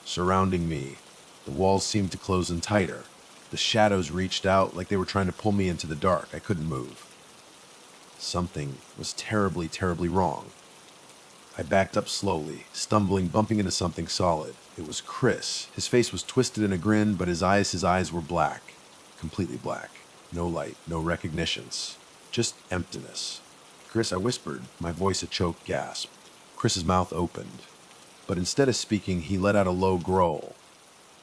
surrounding me. The walls seemed to close in tighter. The shadows reached out like they were trying to pull me into the dark. I couldn't move. Something was terribly, terribly wrong. I backed up slowly, stumbling, bumping into something solid. It was Chris. His face was twisted in a grin, but his eyes were black. Completely black. No light, no recognitions. Just emptiness. Chris, I whispered, my voice a choked gasp. Chris's mouth opened. But instead of speaking, he let out a low growl.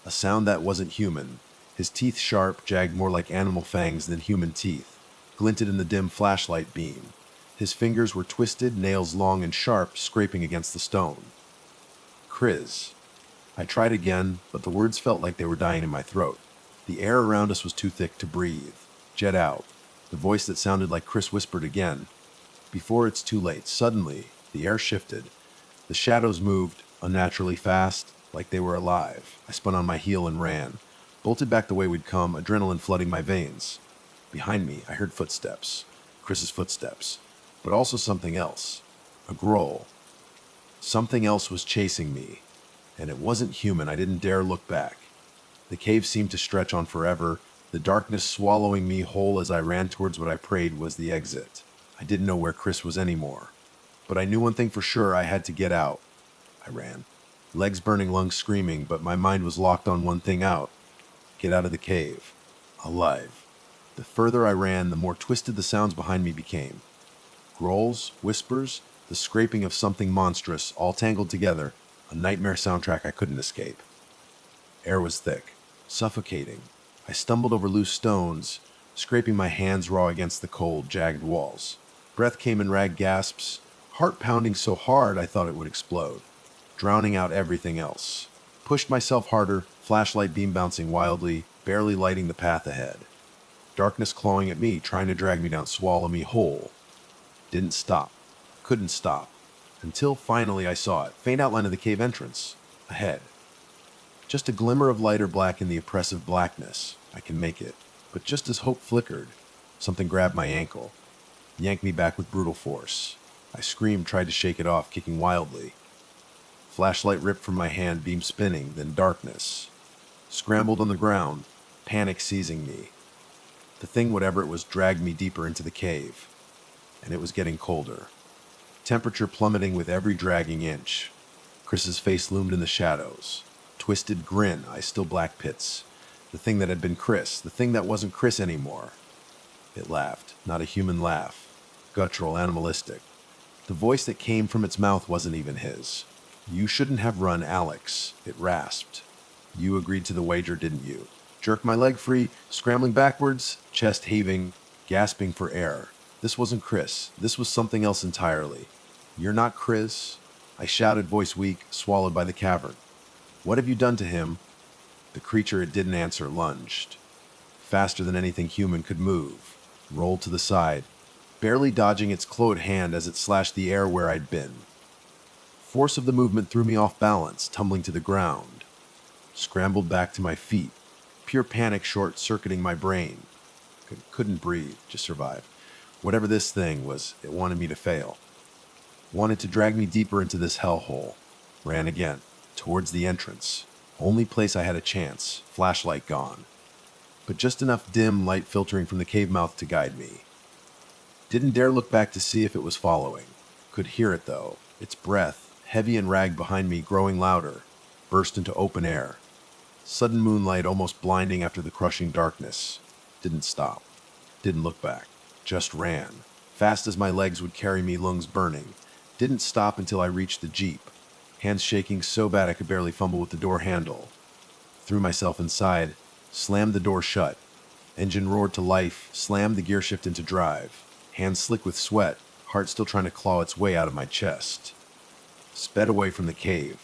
A sound that wasn't human. His teeth sharp, jagged more like animal fangs than human teeth, glinted in the dim flashlight beam. His fingers were twisted, nails long and sharp, scraping against the stone. Chris. I tried again, but the words felt like they were dying in my throat. The air around us was too thick to breathe. Jet out. The voice that sounded like Chris whispered again. Before it's too late, suddenly, the air shifted. The shadows moved, unnaturally fast, like they were alive. I spun on my heel and ran. Bolted back the way we'd come, adrenaline flooding my veins. Behind me, I heard footsteps. Chris's footsteps. But also something else. A growl. Something else was chasing me. And it wasn't human. I didn't dare look back. The cave seemed to stretch on forever, the darkness swallowing me whole as I ran towards what I prayed was the exit. I didn't know where Chris was anymore. But I knew one thing for sure, I had to get out. I ran. Legs burning, lungs screaming, but my mind was locked on one thing out. Get out of the cave. Alive. The further I ran, the more twisted the sounds behind me became. Growls, whispers, the scraping of something monstrous, all tangled together. A nightmare soundtrack I couldn't escape. Air was thick, suffocating. I stumbled over loose stones, scraping my hands raw against the cold, jagged walls. Breath came in ragged gasps, heart pounding so hard I thought it would explode, drowning out everything else. Pushed myself harder, flashlight beam bouncing wildly, barely lighting the path ahead. Darkness clawing at me, trying to drag me down, swallow me whole. Didn't stop. Couldn't stop. Until finally I saw it, faint outline of the cave entrance. Ahead. Just a glimmer of lighter black in the oppressive blackness. I can make it. But just as hope flickered, something grabbed my ankle, yanked me back with brutal force. I screamed, tried to shake it off, kicking wildly. Flashlight ripped from my hand, beam spinning, then darkness. Scrambled on the ground, panic seizing me. The thing, whatever it was, dragged me deeper into the cave. And it was getting colder. Temperature plummeting with every dragging inch. Chris's face loomed in the shadows. Twisted grin, eyes still black pits. The thing that had been Chris, the thing that wasn't Chris anymore. It laughed, not a human laugh. Guttural, animalistic. The voice that came from its mouth wasn't even his. You shouldn't have run, Alex, it rasped. You agreed to the wager, didn't you? Jerked my leg free, scrambling backwards, chest heaving, gasping for air. This wasn't Chris. This was something else entirely. You're not Chris, I shouted, voice weak, swallowed by the cavern. What have you done to him? The creature, it didn't answer, lunged. Faster than anything human could move. Rolled to the side, barely dodging its clawed hand as it slashed the air where I'd been. Force of the movement threw me off balance, tumbling to the ground. Scrambled back to my feet, pure panic short-circuiting my brain. Couldn't breathe, just survive. Whatever this thing was, it wanted me to fail. Wanted to drag me deeper into this hellhole. Ran again, towards the entrance. Only place I had a chance, flashlight gone. But just enough dim light filtering from the cave mouth to guide me. Didn't dare look back to see if it was following. Could hear it though, its breath, heavy and ragged behind me, growing louder. Burst into open air. Sudden moonlight almost blinding after the crushing darkness. Didn't stop. Didn't look back. Just ran. Fast as my legs would carry me, lungs burning. Didn't stop until I reached the Jeep. Hands shaking so bad I could barely fumble with the door handle. Threw myself inside, slammed the door shut. Engine roared to life, slammed the gear shift into drive. Hands slick with sweat, heart still trying to claw its way out of my chest. Sped away from the cave.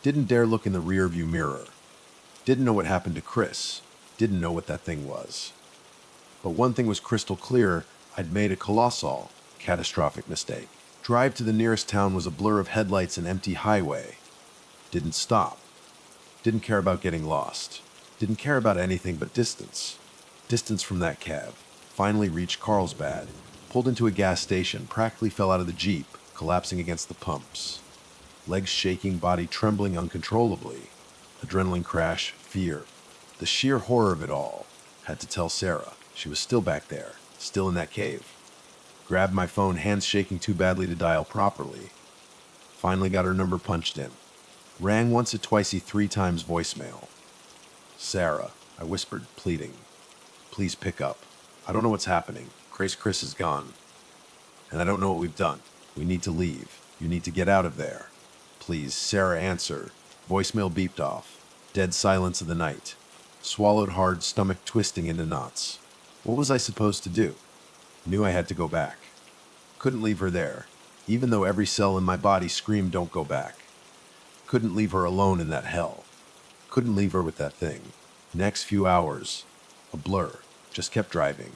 Didn't dare look in the rearview mirror. Didn't know what happened to Chris. Didn't know what that thing was. But one thing was crystal clear, I'd made a colossal, catastrophic mistake. Drive to the nearest town was a blur of headlights and empty highway. Didn't stop. Didn't care about getting lost. Didn't care about anything but distance. Distance from that cab. Finally reached Carlsbad. Pulled into a gas station, practically fell out of the Jeep, collapsing against the pumps. Legs shaking, body trembling uncontrollably. Adrenaline crash, fear. The sheer horror of it all. Had to tell Sarah. She was still back there, still in that cave. Grabbed my phone, hands shaking too badly to dial properly. Finally got her number punched in. Rang once or twice, 3 times voicemail. Sarah, I whispered, pleading. Please pick up. I don't know what's happening. Chris is gone. And I don't know what we've done. We need to leave. You need to get out of there. Please, Sarah, answer. Voicemail beeped off. Dead silence of the night. Swallowed hard, stomach twisting into knots. What was I supposed to do? Knew I had to go back. Couldn't leave her there, even though every cell in my body screamed don't go back. Couldn't leave her alone in that hell. Couldn't leave her with that thing. Next few hours, a blur, just kept driving.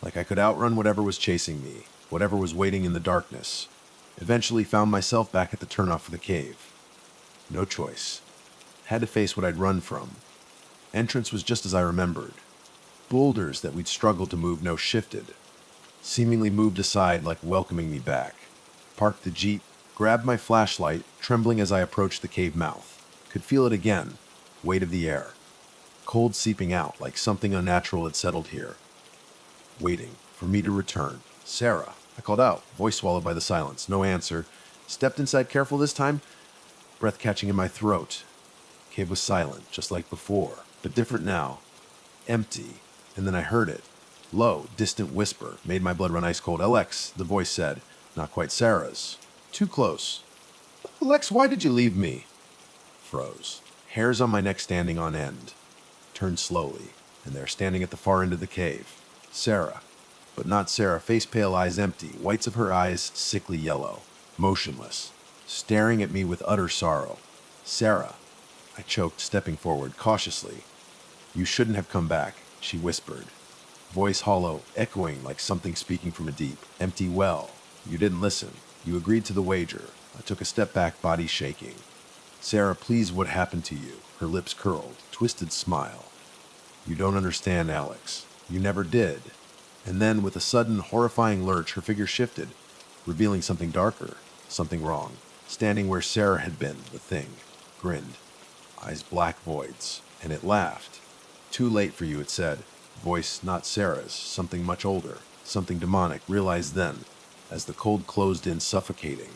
Like I could outrun whatever was chasing me, whatever was waiting in the darkness. Eventually found myself back at the turnoff of the cave. No choice. Had to face what I'd run from. Entrance was just as I remembered. Boulders that we'd struggled to move no shifted. Seemingly moved aside like welcoming me back. Parked the Jeep, grabbed my flashlight, trembling as I approached the cave mouth. Could feel it again. Weight of the air. Cold seeping out like something unnatural had settled here. Waiting for me to return. Sarah, I called out, voice swallowed by the silence. No answer. Stepped inside careful this time. Breath catching in my throat. Cave was silent, just like before, but different now. Empty. And then I heard it. Low, distant whisper made my blood run ice cold. Alex, the voice said. Not quite Sarah's. Too close. Alex, why did you leave me? Froze. Hairs on my neck standing on end. Turned slowly, and there, standing at the far end of the cave, Sarah. But not Sarah, face pale, eyes empty, whites of her eyes sickly yellow, motionless, staring at me with utter sorrow. Sarah, I choked, stepping forward cautiously. You shouldn't have come back, she whispered, voice hollow, echoing like something speaking from a deep, empty well. You didn't listen. You agreed to the wager. I took a step back, body shaking. Sarah, please, what happened to you? Her lips curled, twisted smile. You don't understand, Alex. You never did. And then, with a sudden, horrifying lurch, her figure shifted, revealing something darker, something wrong. Standing where Sarah had been, the thing grinned, eyes black voids, and it laughed. Too late for you, it said. Voice not Sarah's, something much older, something demonic, realized then, as the cold closed in, suffocating.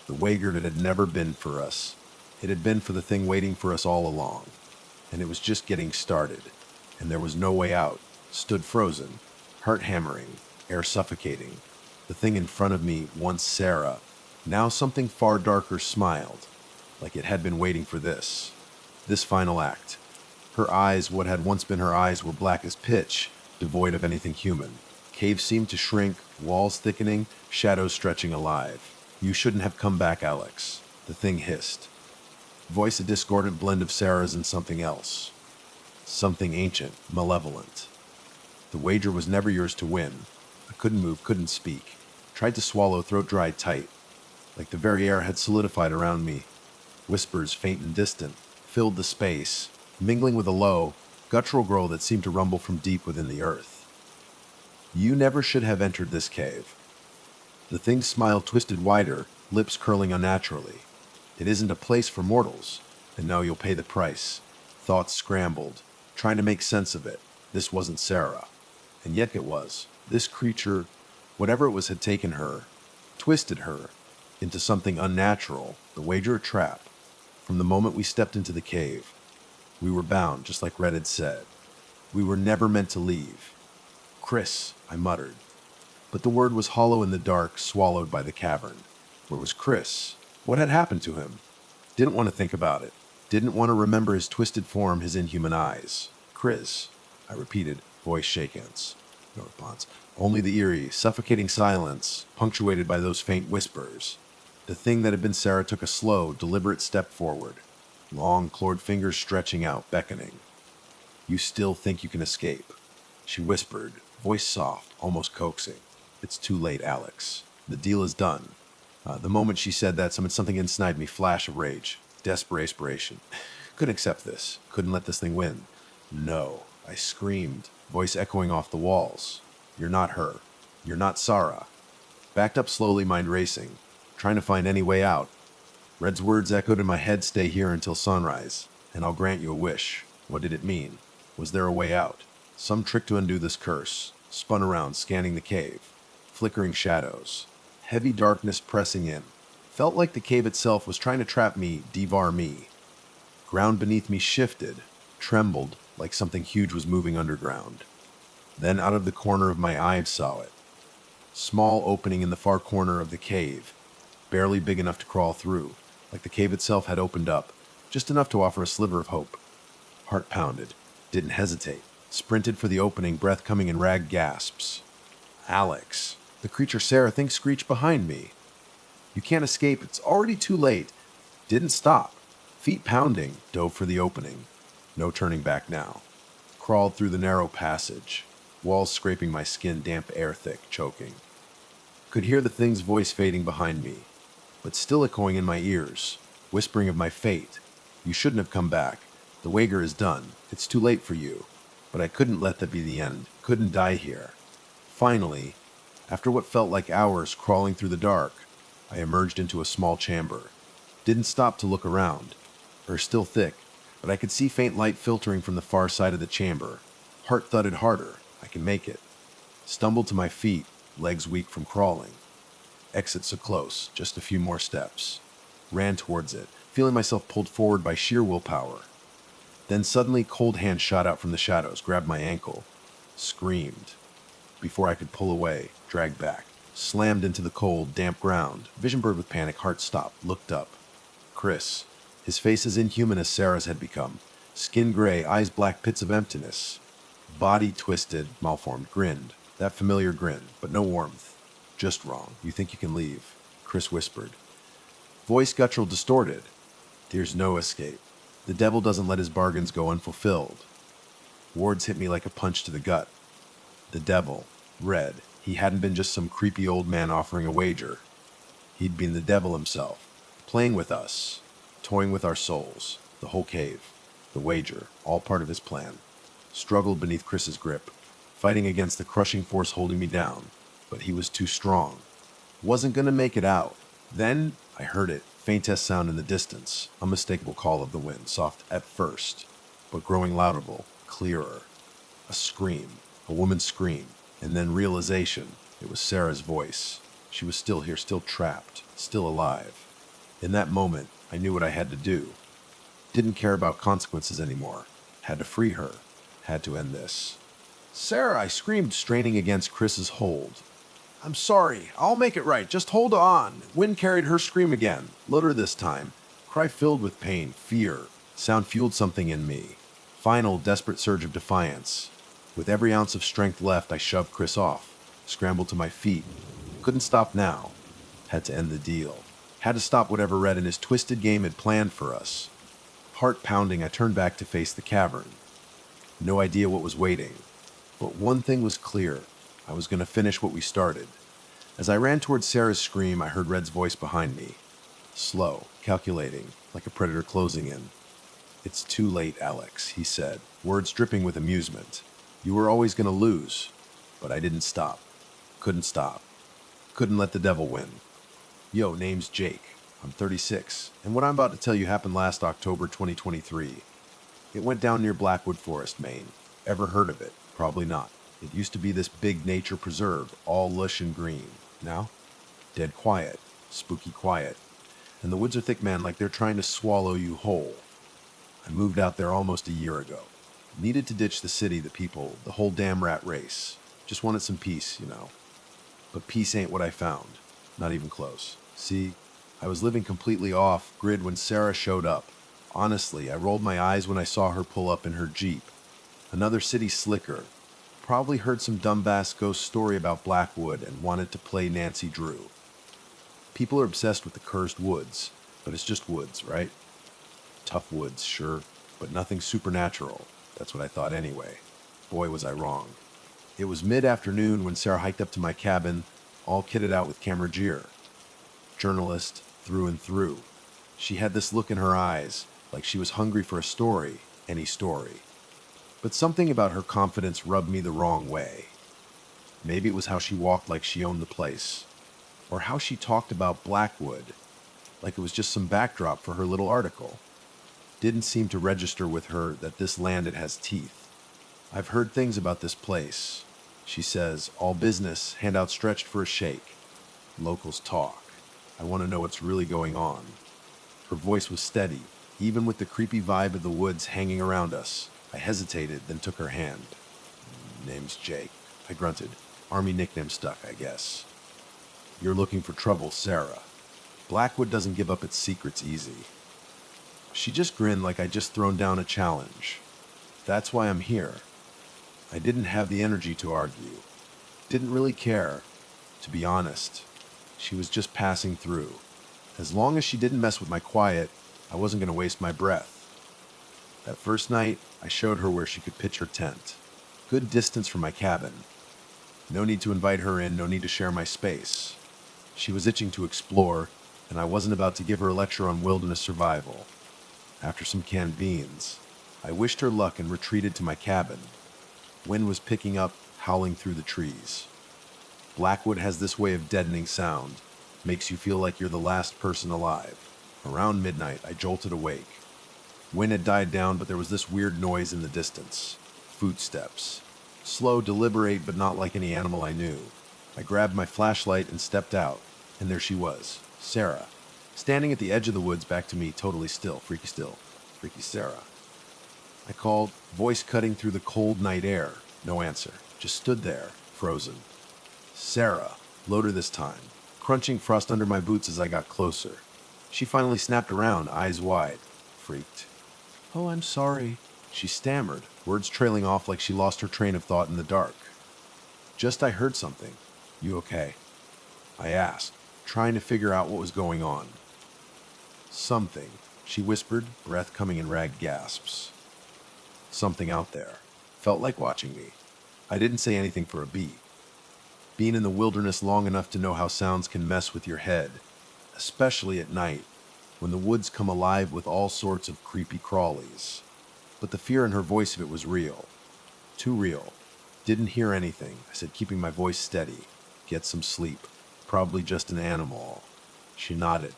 The wager that had never been for us. It had been for the thing waiting for us all along. And it was just getting started. And there was no way out. Stood frozen, heart hammering, air suffocating. The thing in front of me, once Sarah, now something far darker, smiled, like it had been waiting for this final act. Her eyes, what had once been her eyes, were black as pitch, devoid of anything human. Cave seemed to shrink, walls thickening, shadows stretching alive. You shouldn't have come back, Alex, the thing hissed. Voice a discordant blend of Sarah's and something else. Something ancient, malevolent. The wager was never yours to win. I couldn't move, couldn't speak. Tried to swallow, throat dried tight, like the very air had solidified around me. Whispers, faint and distant, filled the space, mingling with a low, guttural growl that seemed to rumble from deep within the earth. You never should have entered this cave. The thing's smile twisted wider, lips curling unnaturally. It isn't a place for mortals, and now you'll pay the price. Thoughts scrambled, trying to make sense of it. This wasn't Sarah. And yet it was. This creature, whatever it was, had taken her, twisted her, into something unnatural, the wager a trap. From the moment we stepped into the cave, we were bound, just like Red had said. We were never meant to leave. Chris, I muttered. But the word was hollow in the dark, swallowed by the cavern. Where was Chris? What had happened to him? Didn't want to think about it. Didn't want to remember his twisted form, his inhuman eyes. Chris, I repeated, voice shakens. No response. Only the eerie, suffocating silence, punctuated by those faint whispers. The thing that had been Sarah took a slow, deliberate step forward. Long, clawed fingers stretching out, beckoning. You still think you can escape? She whispered, voice soft, almost coaxing. It's too late, Alex. The deal is done. The moment she said that, something inside me, flash of rage, desperation. Couldn't accept this. Couldn't let this thing win. No, I screamed, voice echoing off the walls. You're not her. You're not Sarah. Backed up slowly, mind racing, trying to find any way out. Red's words echoed in my head, stay here until sunrise, and I'll grant you a wish. What did it mean? Was there a way out? Some trick to undo this curse. Spun around, scanning the cave. Flickering shadows. Heavy darkness pressing in. Felt like the cave itself was trying to trap me, devour me. Ground beneath me shifted, trembled, like something huge was moving underground. Then out of the corner of my eye I saw it. Small opening in the far corner of the cave, barely big enough to crawl through, like the cave itself had opened up, just enough to offer a sliver of hope. Heart pounded, didn't hesitate, sprinted for the opening, breath coming in ragged gasps. Alex, the creature Sarah thinks screeched behind me. You can't escape, it's already too late. Didn't stop. Feet pounding, dove for the opening. No turning back now. Crawled through the narrow passage, walls scraping my skin, damp air thick, choking. Could hear the thing's voice fading behind me, but still echoing in my ears, whispering of my fate. You shouldn't have come back. The wager is done. It's too late for you. But I couldn't let that be the end. Couldn't die here. Finally, after what felt like hours crawling through the dark, I emerged into a small chamber. Didn't stop to look around. Air still thick, but I could see faint light filtering from the far side of the chamber. Heart thudded harder. I can make it. Stumbled to my feet, legs weak from crawling. Exit so close, just a few more steps. Ran towards it, feeling myself pulled forward by sheer willpower. Then suddenly, cold hands shot out from the shadows, grabbed my ankle. Screamed. Before I could pull away, dragged back. Slammed into the cold, damp ground. Vision blurred with panic, heart stopped, looked up. Chris. His face as inhuman as Sarah's had become. Skin gray, eyes black pits of emptiness. Body twisted, malformed, grinned. That familiar grin, but no warmth. Just wrong. You think you can leave? Chris whispered. Voice guttural distorted. There's no escape. The devil doesn't let his bargains go unfulfilled. Words hit me like a punch to the gut. The devil, Red, he hadn't been just some creepy old man offering a wager. He'd been the devil himself, playing with us, toying with our souls, the whole cave, the wager, all part of his plan. Struggled beneath Chris's grip, fighting against the crushing force holding me down, but he was too strong. Wasn't gonna make it out. Then I heard it, faintest sound in the distance, unmistakable call of the wind, soft at first, but growing louder, clearer. A scream, a woman's scream, and then realization. It was Sarah's voice. She was still here, still trapped, still alive. In that moment, I knew what I had to do. Didn't care about consequences anymore. Had to free her. Had to end this. Sarah, I screamed, straining against Chris's hold. I'm sorry. I'll make it right. Just hold on. Wind carried her scream again, louder this time. Cry filled with pain, fear. Sound fueled something in me. Final, desperate surge of defiance. With every ounce of strength left, I shoved Chris off. Scrambled to my feet. Couldn't stop now. Had to end the deal. Had to stop whatever Red and his twisted game had planned for us. Heart pounding, I turned back to face the cavern. No idea what was waiting. But one thing was clear. I was going to finish what we started. As I ran towards Sarah's scream, I heard Red's voice behind me. Slow, calculating, like a predator closing in. It's too late, Alex, he said, words dripping with amusement. You were always going to lose. But I didn't stop. Couldn't stop. Couldn't let the devil win. Yo, name's Jake. I'm 36, and what I'm about to tell you happened last October 2023. It went down near Blackwood Forest, Maine. Ever heard of it? Probably not. It used to be this big nature preserve, all lush and green. Now, dead quiet, spooky quiet. And the woods are thick, man, like they're trying to swallow you whole. I moved out there almost a year ago. Needed to ditch the city, the people, the whole damn rat race. Just wanted some peace, you know. But peace ain't what I found. Not even close. See, I was living completely off grid when Sarah showed up. Honestly, I rolled my eyes when I saw her pull up in her Jeep. Another city slicker. Probably heard some dumbass ghost story about Blackwood and wanted to play Nancy Drew. People are obsessed with the cursed woods, but it's just woods, right? Tough woods, sure, but nothing supernatural. That's what I thought anyway. Boy, was I wrong. It was mid-afternoon when Sarah hiked up to my cabin, all kitted out with camera gear. Journalist through and through. She had this look in her eyes, like she was hungry for a story, any story. But something about her confidence rubbed me the wrong way. Maybe it was how she walked like she owned the place, or how she talked about Blackwood, like it was just some backdrop for her little article. Didn't seem to register with her that this land, it has teeth. I've heard things about this place. She says, all business, hand outstretched for a shake. Locals talk. I want to know what's really going on. Her voice was steady, even with the creepy vibe of the woods hanging around us. I hesitated, then took her hand. Name's Jake, I grunted. Army nickname stuck, I guess. You're looking for trouble, Sarah. Blackwood doesn't give up its secrets easy. She just grinned like I'd just thrown down a challenge. That's why I'm here. I didn't have the energy to argue. Didn't really care. To be honest, she was just passing through. As long as she didn't mess with my quiet, I wasn't going to waste my breath. That first night, I showed her where she could pitch her tent. Good distance from my cabin. No need to invite her in, no need to share my space. She was itching to explore, and I wasn't about to give her a lecture on wilderness survival. After some canned beans, I wished her luck and retreated to my cabin. Wind was picking up, howling through the trees. Blackwood has this way of deadening sound. Makes you feel like you're the last person alive. Around midnight, I jolted awake. Wind had died down, but there was this weird noise in the distance. Footsteps. Slow, deliberate, but not like any animal I knew. I grabbed my flashlight and stepped out, and there she was, Sarah, standing at the edge of the woods back to me, totally still. Freaky Sarah. I called, voice cutting through the cold night air. No answer. Just stood there, frozen. Sarah, louder this time, crunching frost under my boots as I got closer. She finally snapped around, eyes wide. freaked. "Oh, I'm sorry," she stammered, words trailing off like she lost her train of thought in the dark. Just I heard something. "You okay?" I asked, trying to figure out what was going on. "Something," she whispered, breath coming in ragged gasps. Something out there. Felt like watching me. I didn't say anything for a beat. Being in the wilderness long enough to know how sounds can mess with your head, especially at night, when the woods come alive with all sorts of creepy crawlies. But the fear in her voice of it was real. Too real. Didn't hear anything, I said, keeping my voice steady. "Get some sleep. Probably just an animal." She nodded,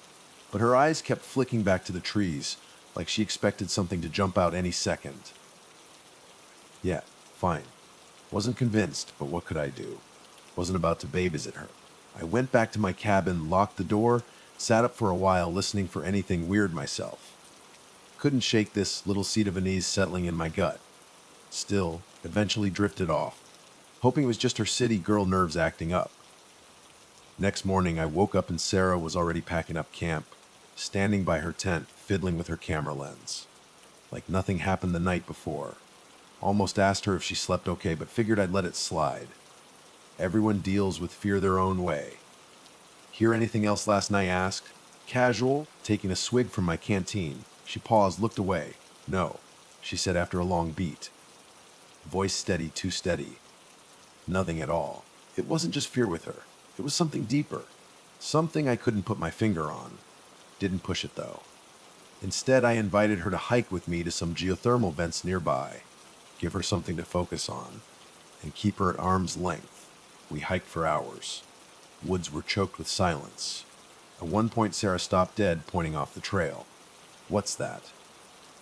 but her eyes kept flicking back to the trees, like she expected something to jump out any second. "Yeah, fine." Wasn't convinced, but what could I do? Wasn't about to babysit her. I went back to my cabin, locked the door, sat up for a while listening for anything weird myself. Couldn't shake this little seed of unease settling in my gut. Still, eventually drifted off, hoping it was just her city girl nerves acting up. Next morning, I woke up and Sarah was already packing up camp, standing by her tent, fiddling with her camera lens. Like nothing happened the night before. Almost asked her if she slept okay, but figured I'd let it slide. Everyone deals with fear their own way. "Hear anything else last night?" I asked. Casual, taking a swig from my canteen. She paused, looked away. "No," she said after a long beat. Voice steady, too steady. "Nothing at all." It wasn't just fear with her. It was something deeper. Something I couldn't put my finger on. Didn't push it, though. Instead, I invited her to hike with me to some geothermal vents nearby. Give her something to focus on. And keep her at arm's length. We hiked for hours. Woods were choked with silence. At one point, Sarah stopped dead, pointing off the trail. "What's that?"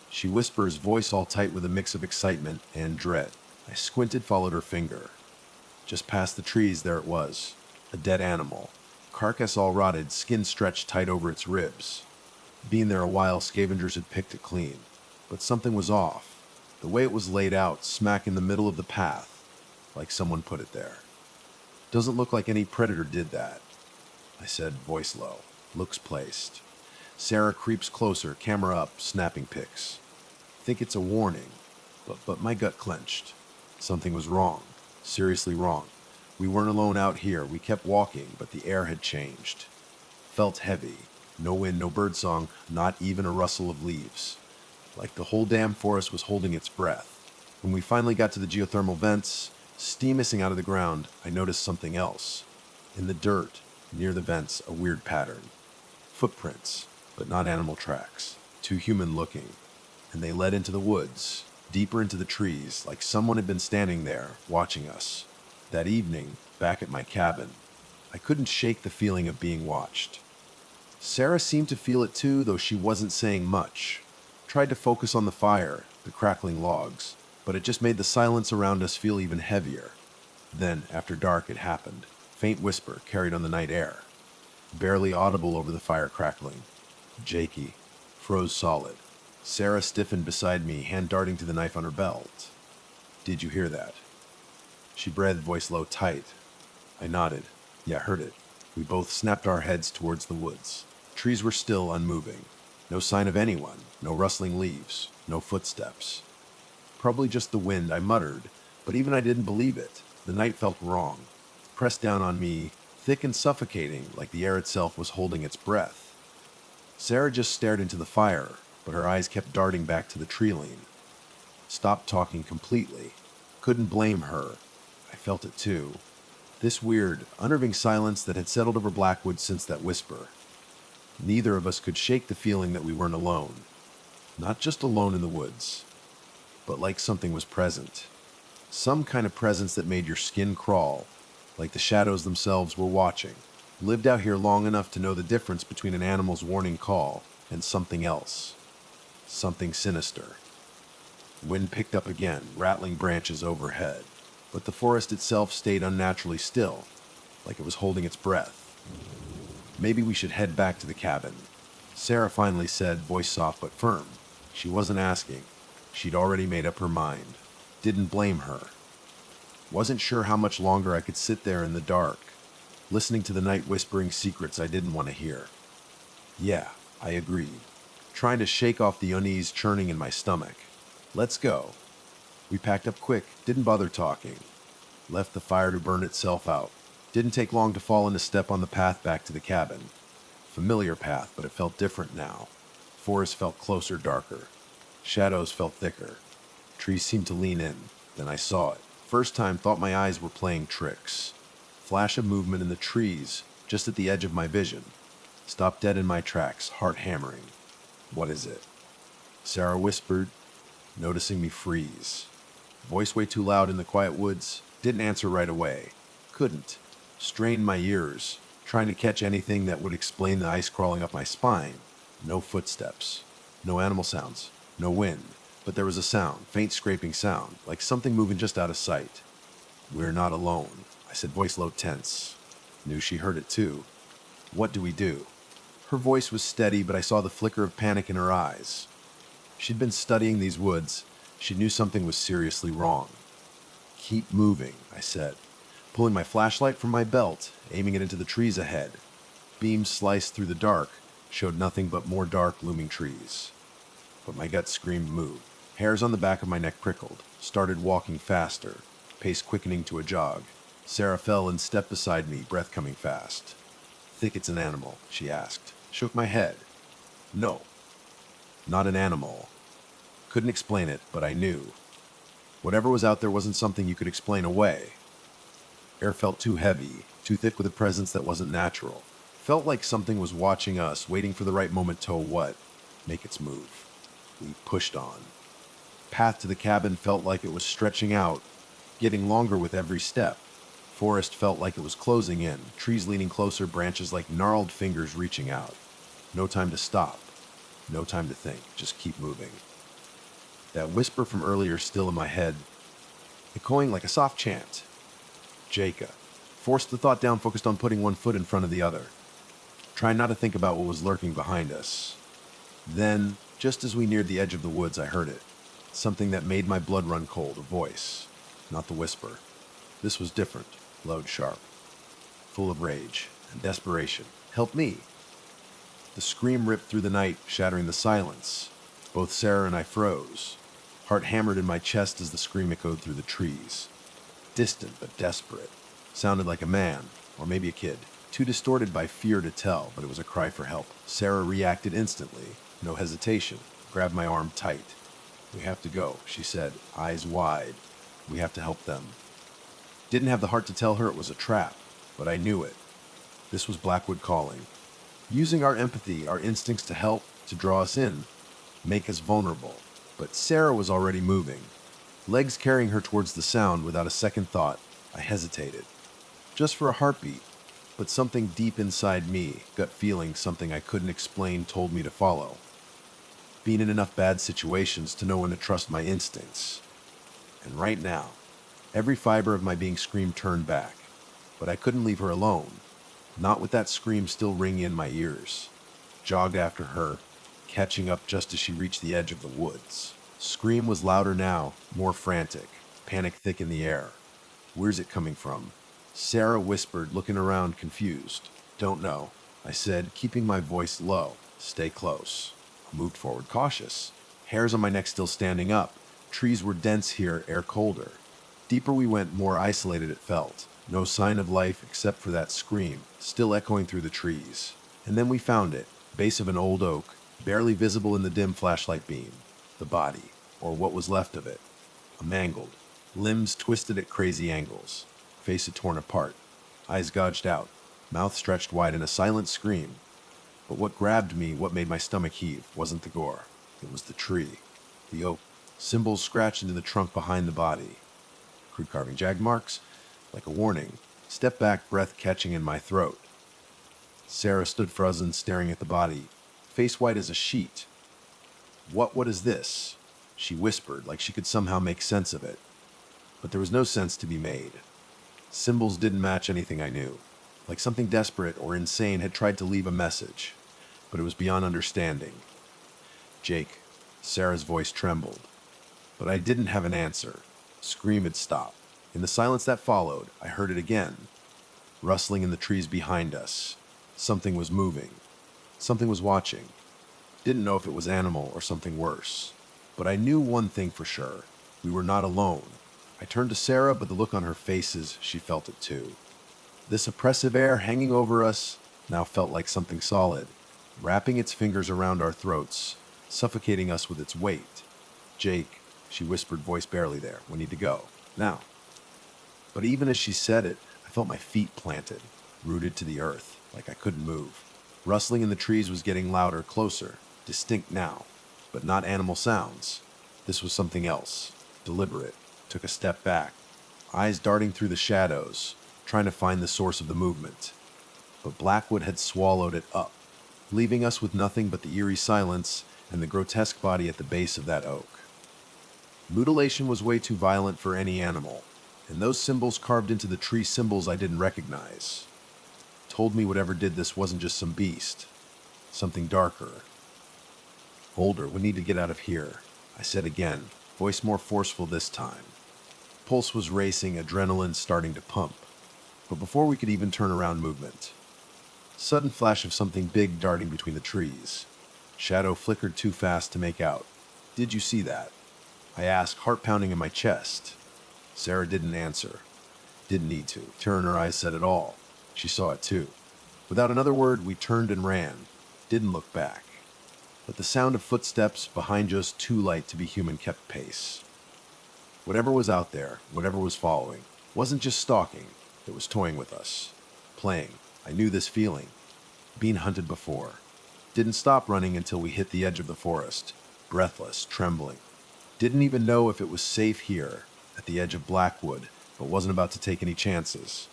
She whispers, voice all tight with a mix of excitement and dread. I squinted, followed her finger. Just past the trees, there it was. A dead animal. Carcass all rotted, skin stretched tight over its ribs. Being there a while, scavengers had picked it clean. But something was off. The way it was laid out, smack in the middle of the path. Like someone put it there. "Doesn't look like any predator did that," I said, voice low. Looks placed. Sarah creeps closer, camera up, snapping pics. Think it's a warning, but my gut clenched. Something was wrong. Seriously wrong. We weren't alone out here. We kept walking, but the air had changed. Felt heavy. No wind, no birdsong, not even a rustle of leaves. Like the whole damn forest was holding its breath. When we finally got to the geothermal vents, steam hissing out of the ground, I noticed something else. In the dirt, near the vents, a weird pattern. Footprints, but not animal tracks. Too human looking. And they led into the woods, deeper into the trees, like someone had been standing there, watching us. That evening, back at my cabin, I couldn't shake the feeling of being watched. Sarah seemed to feel it too, though she wasn't saying much. Tried to focus on the fire, the crackling logs, but it just made the silence around us feel even heavier. Then, after dark, it happened. Faint whisper carried on the night air. Barely audible over the fire crackling. Jakey. Froze solid. Sarah stiffened beside me, hand darting to the knife on her belt. "Did you hear that?" She breathed, voice low, tight. I nodded. "Yeah, heard it." We both snapped our heads towards the woods. Trees were still, unmoving. No sign of anyone, no rustling leaves, no footsteps. "Probably just the wind," I muttered, but even I didn't believe it. The night felt wrong. Pressed down on me, thick and suffocating, like the air itself was holding its breath. Sarah just stared into the fire, but her eyes kept darting back to the tree-line. Stopped talking completely. Couldn't blame her. I felt it too. This weird, unnerving silence that had settled over Blackwood since that whisper. Neither of us could shake the feeling that we weren't alone. Not just alone in the woods, but like something was present. Some kind of presence that made your skin crawl, like the shadows themselves were watching. Lived out here long enough to know the difference between an animal's warning call and something else. Something sinister. Wind picked up again, rattling branches overhead. But the forest itself stayed unnaturally still, like it was holding its breath. "Maybe we should head back to the cabin," Sarah finally said, voice soft but firm. She wasn't asking. She'd already made up her mind. Didn't blame her. Wasn't sure how much longer I could sit there in the dark, listening to the night whispering secrets I didn't want to hear. "Yeah," I agreed. trying to shake off the unease churning in my stomach. Let's go. We packed up quick, didn't bother talking. Left the fire to burn itself out. Didn't take long to fall into step on the path back to the cabin. Familiar path, but it felt different now. Forest felt closer, darker. Shadows felt thicker. Trees seemed to lean in. Then I saw it. First time, thought my eyes were playing tricks. Flash of movement in the trees, just at the edge of my vision. Stopped dead in my tracks, heart hammering. What is it? Sarah whispered, noticing me freeze. Voice way too loud in the quiet woods. Didn't answer right away. Couldn't. Strained my ears, trying to catch anything that would explain the ice crawling up my spine. No footsteps. No animal sounds. No wind. But there was a sound, faint scraping sound, like something moving just out of sight. We're not alone, I said, voice low, tense. Knew she heard it too. What do we do? Her voice was steady, but I saw the flicker of panic in her eyes. She'd been studying these woods. She knew something was seriously wrong. Keep moving, I said, pulling my flashlight from my belt, aiming it into the trees ahead. Beams sliced through the dark, showed nothing but more dark, looming trees. But my gut screamed move. Hairs on the back of my neck prickled, started walking faster, pace quickening to a jog. Sarah fell and stepped beside me, breath coming fast. Think it's an animal, she asked. Shook my head. No, not an animal. Couldn't explain it, but I knew. Whatever was out there wasn't something you could explain away. Air felt too heavy, too thick with a presence that wasn't natural. Felt like something was watching us, waiting for the right moment to what? Make its move. We pushed on. Path to the cabin felt like it was stretching out, getting longer with every step. Forest felt like it was closing in, trees leaning closer, branches like gnarled fingers reaching out. No time to stop. No time to think. Just keep moving. That whisper from earlier still in my head, echoing like a soft chant. Jacob. Forced the thought down, focused on putting one foot in front of the other. Trying not to think about what was lurking behind us. Then, just as we neared the edge of the woods, I heard it. Something that made my blood run cold, a voice. Not the whisper. This was different, low and sharp. Full of rage and desperation. Help me. The scream ripped through the night, shattering the silence. Both Sarah and I froze. Heart hammered in my chest as the scream echoed through the trees. Distant but desperate. Sounded like a man, or maybe a kid. Too distorted by fear to tell, but it was a cry for help. Sarah reacted instantly. No hesitation. Grabbed my arm tight. We have to go, she said, eyes wide. We have to help them. Didn't have the heart to tell her it was a trap, but I knew it. This was Blackwood calling. Using our empathy, our instincts to help, to draw us in, make us vulnerable. But Sarah was already moving. Legs carrying her towards the sound without a second thought, I hesitated. Just for a heartbeat, but something deep inside me, gut feeling, something I couldn't explain, told me to follow. Been in enough bad situations to know when to trust my instincts. And right now, every fiber of my being screamed turned back. But I couldn't leave her alone. Not with that scream still ringing in my ears. Jogged after her, catching up just as she reached the edge of the woods. Scream was louder now, more frantic, panic thick in the air. Where's it coming from? Sarah whispered, looking around, confused. Don't know, I said, keeping my voice low. Stay close. I moved forward, cautious. Hairs on my neck still standing up. Trees were dense here, air colder. Deeper we went, more isolated it felt. No sign of life except for that scream, still echoing through the trees. And then we found it, base of an old oak, barely visible in the dim flashlight beam. The body, or what was left of it. Mangled, limbs twisted at crazy angles, face torn apart, eyes gouged out, mouth stretched wide in a silent scream. But what grabbed me, what made my stomach heave, wasn't the gore. It was the tree, the oak, symbols scratched into the trunk behind the body. Crude carving, jagged marks, like a warning. Step back, breath catching in my throat. Sarah stood frozen, staring at the body, face white as a sheet. What is this? She whispered, like she could somehow make sense of it. But there was no sense to be made. Symbols didn't match anything I knew. Like something desperate or insane had tried to leave a message. But it was beyond understanding. Jake, Sarah's voice trembled. But I didn't have an answer. Scream had stopped. In the silence that followed, I heard it again. Rustling in the trees behind us. Something was moving. Something was watching. Didn't know if it was animal or something worse. But I knew one thing for sure. We were not alone. I turned to Sarah, but the look on her faces, she felt it too. This oppressive air hanging over us now felt like something solid, wrapping its fingers around our throats, suffocating us with its weight. "Jake," she whispered, voice barely there, "we need to go. Now." But even as she said it, I felt my feet planted, rooted to the earth, like I couldn't move. Rustling in the trees was getting louder, closer, distinct now, but not animal sounds. This was something else, deliberate. Took a step back, eyes darting through the shadows, trying to find the source of the movement. But Blackwood had swallowed it up, leaving us with nothing but the eerie silence and the grotesque body at the base of that oak. Mutilation was way too violent for any animal, and those symbols carved into the tree symbols I didn't recognize told me whatever did this wasn't just some beast, something darker. "Older, we need to get out of here," I said again, voice more forceful this time. Pulse was racing, adrenaline starting to pump. But before we could even turn around, movement. Sudden flash of something big darting between the trees. Shadow flickered too fast to make out. "Did you see that?" I asked, heart pounding in my chest. Sarah didn't answer. Didn't need to. Tear in her eyes said it all. She saw it too. Without another word, we turned and ran. Didn't look back. But the sound of footsteps behind us, too light to be human, kept pace. Whatever was out there, whatever was following, wasn't just stalking, it was toying with us. Playing. I knew this feeling. Been hunted before. Didn't stop running until we hit the edge of the forest. Breathless, trembling. Didn't even know if it was safe here, at the edge of Blackwood, but wasn't about to take any chances.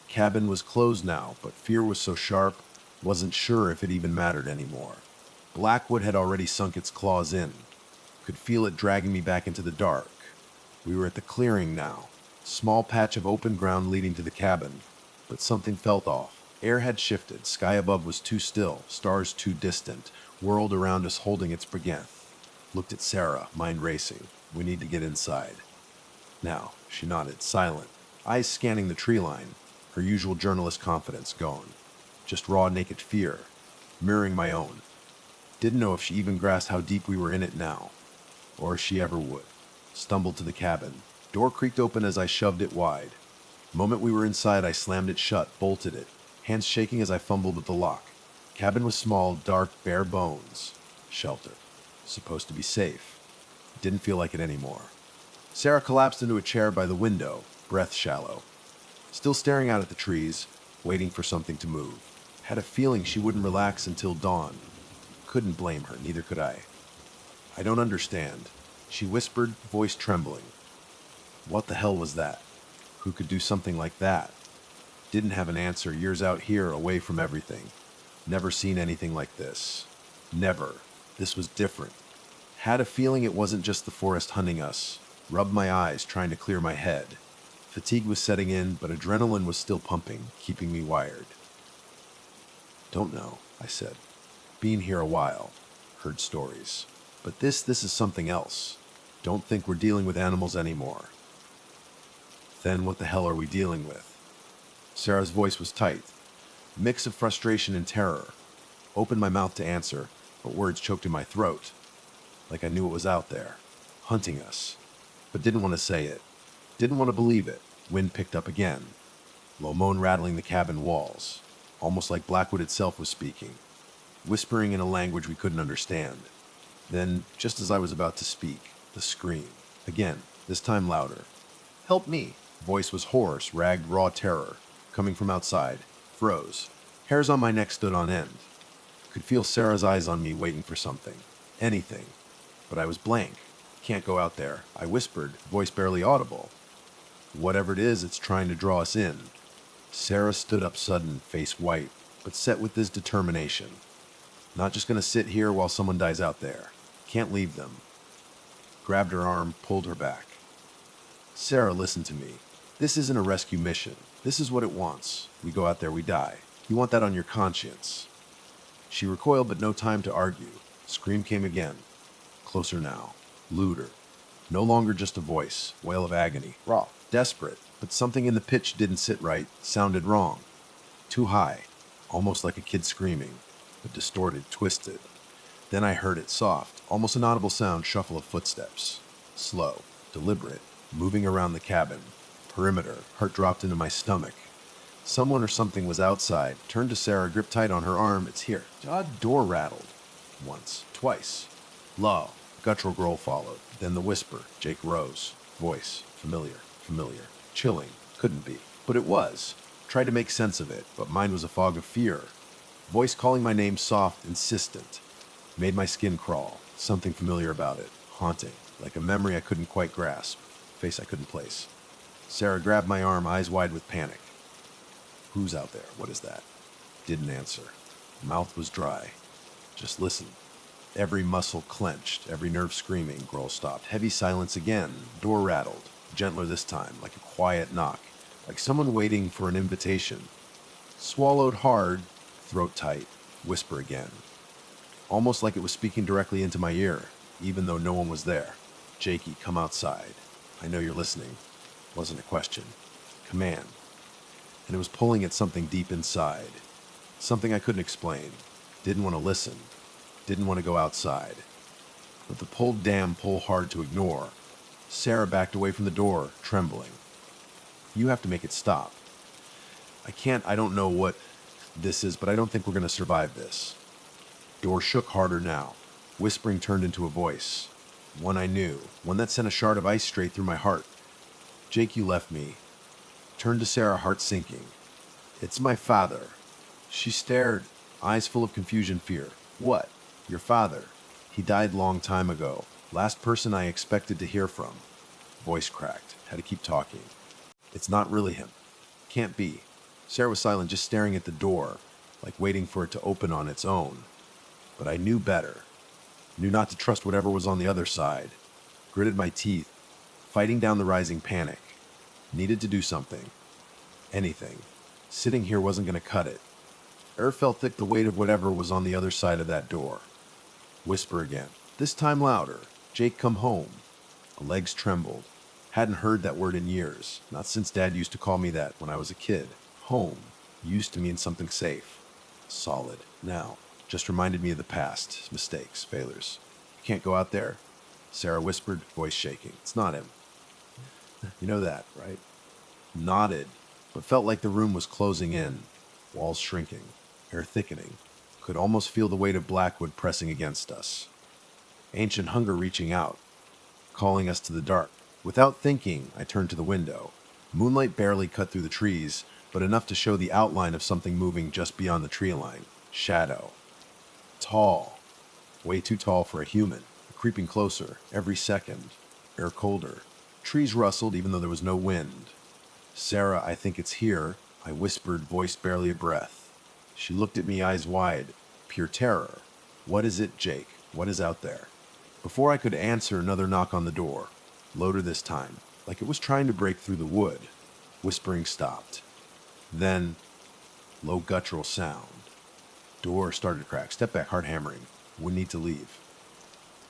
Cabin was closed now, but fear was so sharp, wasn't sure if it even mattered anymore. Blackwood had already sunk its claws in. Could feel it dragging me back into the dark. We were at the clearing now, small patch of open ground leading to the cabin, but something felt off. Air had shifted, sky above was too still, stars too distant, world around us holding its breath. Looked at Sarah, mind racing. "We need to get inside." "Now," she nodded, silent, eyes scanning the tree line, her usual journalist confidence gone. Just raw, naked fear, mirroring my own. Didn't know if she even grasped how deep we were in it now, or if she ever would. Stumbled to the cabin. Door creaked open as I shoved it wide. Moment we were inside, I slammed it shut, bolted it, hands shaking as I fumbled with the lock. Cabin was small, dark, bare bones. Shelter. Supposed to be safe. Didn't feel like it anymore. Sarah collapsed into a chair by the window, breath shallow. Still staring out at the trees, waiting for something to move. Had a feeling she wouldn't relax until dawn. Couldn't blame her, neither could I. "I don't understand," she whispered, voice trembling. What the hell was that? Who could do something like that? Didn't have an answer, years out here, away from everything. Never seen anything like this. Never. This was different. Had a feeling it wasn't just the forest hunting us. Rubbed my eyes, trying to clear my head. Fatigue was setting in, but adrenaline was still pumping, keeping me wired. "Don't know," I said. "Been here a while. Heard stories. But this is something else. Don't think we're dealing with animals anymore." "Then what the hell are we dealing with?" Sarah's voice was tight. Mix of frustration and terror. Opened my mouth to answer, but words choked in my throat. Like I knew it was out there. Hunting us. But didn't want to say it. Didn't want to believe it. Wind picked up again. Low moan rattling the cabin walls. Almost like Blackwood itself was speaking. Whispering in a language we couldn't understand. Then, just as I was about to speak, the scream. Again, this time louder. "Help me!" Voice was hoarse, ragged, raw terror. Coming from outside. Froze. Hairs on my neck stood on end. Could feel Sarah's eyes on me, waiting for something. Anything. But I was blank. "Can't go out there," I whispered, voice barely audible. "Whatever it is, it's trying to draw us in." Sarah stood up sudden, face white, but set with this determination. "Not just gonna sit here while someone dies out there. Can't leave them." Grabbed her arm, pulled her back. "Sarah, listen to me. This isn't a rescue mission. This is what it wants. We go out there, we die. You want that on your conscience." She recoiled, but no time to argue. Scream came again. Closer now. Looter. No longer just a voice. Wail of agony. Raw. Desperate. But something in the pitch didn't sit right. Sounded wrong. Too high. Almost like a kid screaming. But distorted, twisted. Then I heard it soft, almost inaudible sound shuffle of footsteps. Slow, deliberate, moving around the cabin. Perimeter, heart dropped into my stomach. Someone or something was outside. Turned to Sarah, gripped tight on her arm. It's here. Odd door rattled. Once, twice. Low, guttural growl followed. Then the whisper. Jake rose. Voice, familiar, familiar. Chilling, couldn't be. But it was. Tried to make sense of it, but mine was a fog of fear. Voice calling my name soft, insistent. Made my skin crawl. Something familiar about it. Haunting. Like a memory I couldn't quite grasp. Face I couldn't place. Sarah grabbed my arm, eyes wide with panic. Who's out there? What is that? Didn't answer. Mouth was dry. Just listened. Every muscle clenched, every nerve screaming. Growl stopped. Heavy silence again. Door rattled. Gentler this time, like a quiet knock. Like someone waiting for an invitation. Swallowed hard, throat tight. Whisper again. Almost like it was speaking directly into my ear, even though no one was there. Jakey, come outside. I know you're listening. Wasn't a question. Command. And it was pulling at something deep inside. Something I couldn't explain. Didn't want to listen. Didn't want to go outside. But the pulled damn pull hard to ignore. Sarah backed away from the door, trembling. You have to make it stop. I don't know what this is, but I don't think we're going to survive this. Door shook harder now. Whispering turned into a voice. One I knew. One that sent a shard of ice straight through my heart. Jake, you left me. Turned to Sarah, heart sinking. It's my father. She stared, eyes full of confusion, fear. What? Your father. He died long time ago. Last person I expected to hear from. Voice cracked. Had to keep talking. It's not really him. Can't be. Sarah was silent, just staring at the door, like waiting for it to open on its own. But I knew better. Knew not to trust whatever was on the other side. Gritted my teeth, fighting down the rising panic. Needed to do something. Anything. Sitting here wasn't going to cut it. Air felt thick, the weight of whatever was on the other side of that door. Whisper again. This time louder. Jake, come home. Legs trembled. Hadn't heard that word in years. Not since Dad used to call me that when I was a kid. Home. Used to mean something safe. Solid. Now. Just reminded me of the past. Mistakes. Failures. You can't go out there? Sarah whispered, voice shaking. It's not him. You know that, right? Nodded, but felt like the room was closing in. Walls shrinking. Air thickening. Could almost feel the weight of blackwood pressing against us. Ancient hunger reaching out. Calling us to the dark. Without thinking, I turned to the window. Moonlight barely cut through the trees, but enough to show the outline of something moving just beyond the tree line. Shadow. Tall. Way too tall for a human. Creeping closer, every second. Air colder. Trees rustled even though there was no wind. Sarah, I think it's here, I whispered, voice barely a breath. She looked at me, eyes wide. Pure terror. What is it, Jake? What is out there? Before I could answer, another knock on the door. Louder this time, like it was trying to break through the wood. Whispering stopped. Then, low guttural sound. Door started to crack. Step back, heart hammering. Wouldn't need to leave.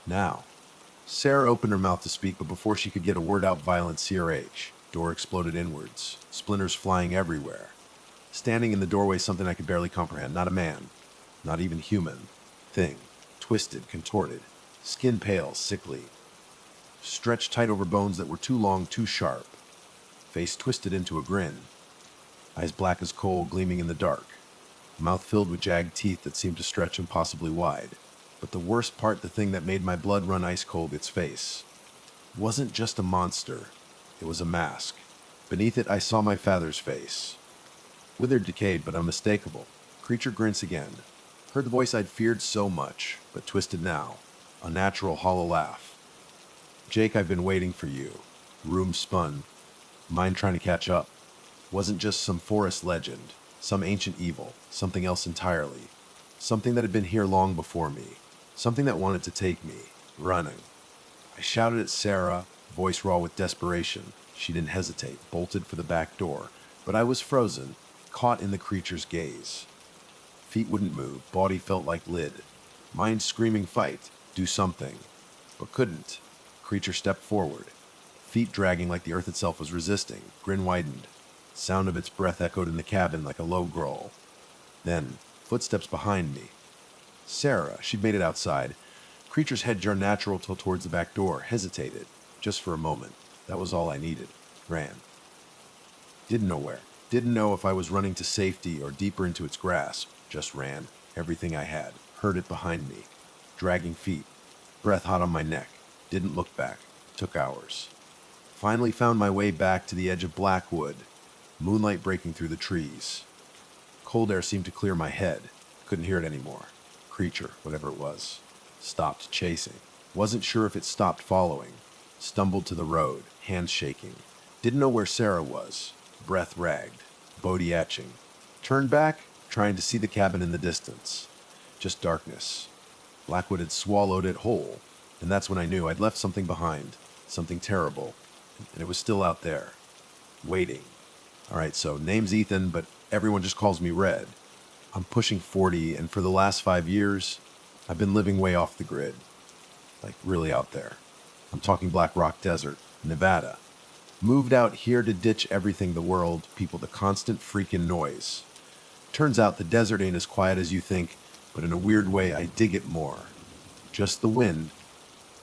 Now. Sarah opened her mouth to speak, but before she could get a word out, violent CRH. Door exploded inwards. Splinters flying everywhere. Standing in the doorway, something I could barely comprehend. Not a man. Not even human. Thing. Twisted, contorted. Skin pale, sickly. Stretched tight over bones that were too long, too sharp. Face twisted into a grin. Eyes black as coal, gleaming in the dark. Mouth filled with jagged teeth that seemed to stretch impossibly wide. But the worst part, the thing that made my blood run ice cold, its face. It wasn't just a monster. It was a mask. Beneath it, I saw my father's face. Withered, decayed, but unmistakable. Creature grins again. Heard the voice I'd feared so much, but twisted now. A natural, hollow laugh. Jake, I've been waiting for you. Room spun. Mind trying to catch up. Wasn't just some forest legend. Some ancient evil. Something else entirely. Something that had been here long before me. Something that wanted to take me. Running. I shouted at Sarah, voice raw with desperation. She didn't hesitate, bolted for the back door. But I was frozen, caught in the creature's gaze. Feet wouldn't move, body felt like lid. Mind screaming fight, do something. But couldn't. Creature stepped forward. Feet dragging like the earth itself was resisting. Grin widened. Sound of its breath echoed in the cabin like a low growl. Then, footsteps behind me. Sarah, she'd made it outside. Creature's head turned natural towards the back door, hesitated, just for a moment. That was all I needed. Ran. Didn't know where. Didn't know if I was running to safety or deeper into its grasp. Just ran. Everything I had. Heard it behind me. Dragging feet. Breath hot on my neck. Didn't look back. Took hours. Finally found my way back to the edge of Blackwood. Moonlight breaking through the trees. Cold air seemed to clear my head. Couldn't hear it anymore. Creature, whatever it was, stopped chasing. Wasn't sure if it stopped following. Stumbled to the road, hands shaking. Didn't know where Sarah was. Breath ragged. Body etching. Turned back, trying to see the cabin in the distance. Just darkness. Blackwood had swallowed it whole, and that's when I knew I'd left something behind. Something terrible. And it was still out there. Waiting. Alright, so name's Ethan, but everyone just calls me Red. I'm pushing 40, and for the last 5 years, I've been living way off the grid. Like, really out there. I'm talking Black Rock Desert, Nevada. Moved out here to ditch everything the world, people, the constant freaking noise. Turns out the desert ain't as quiet as you think, but in a weird way, I dig it more. Just the wind,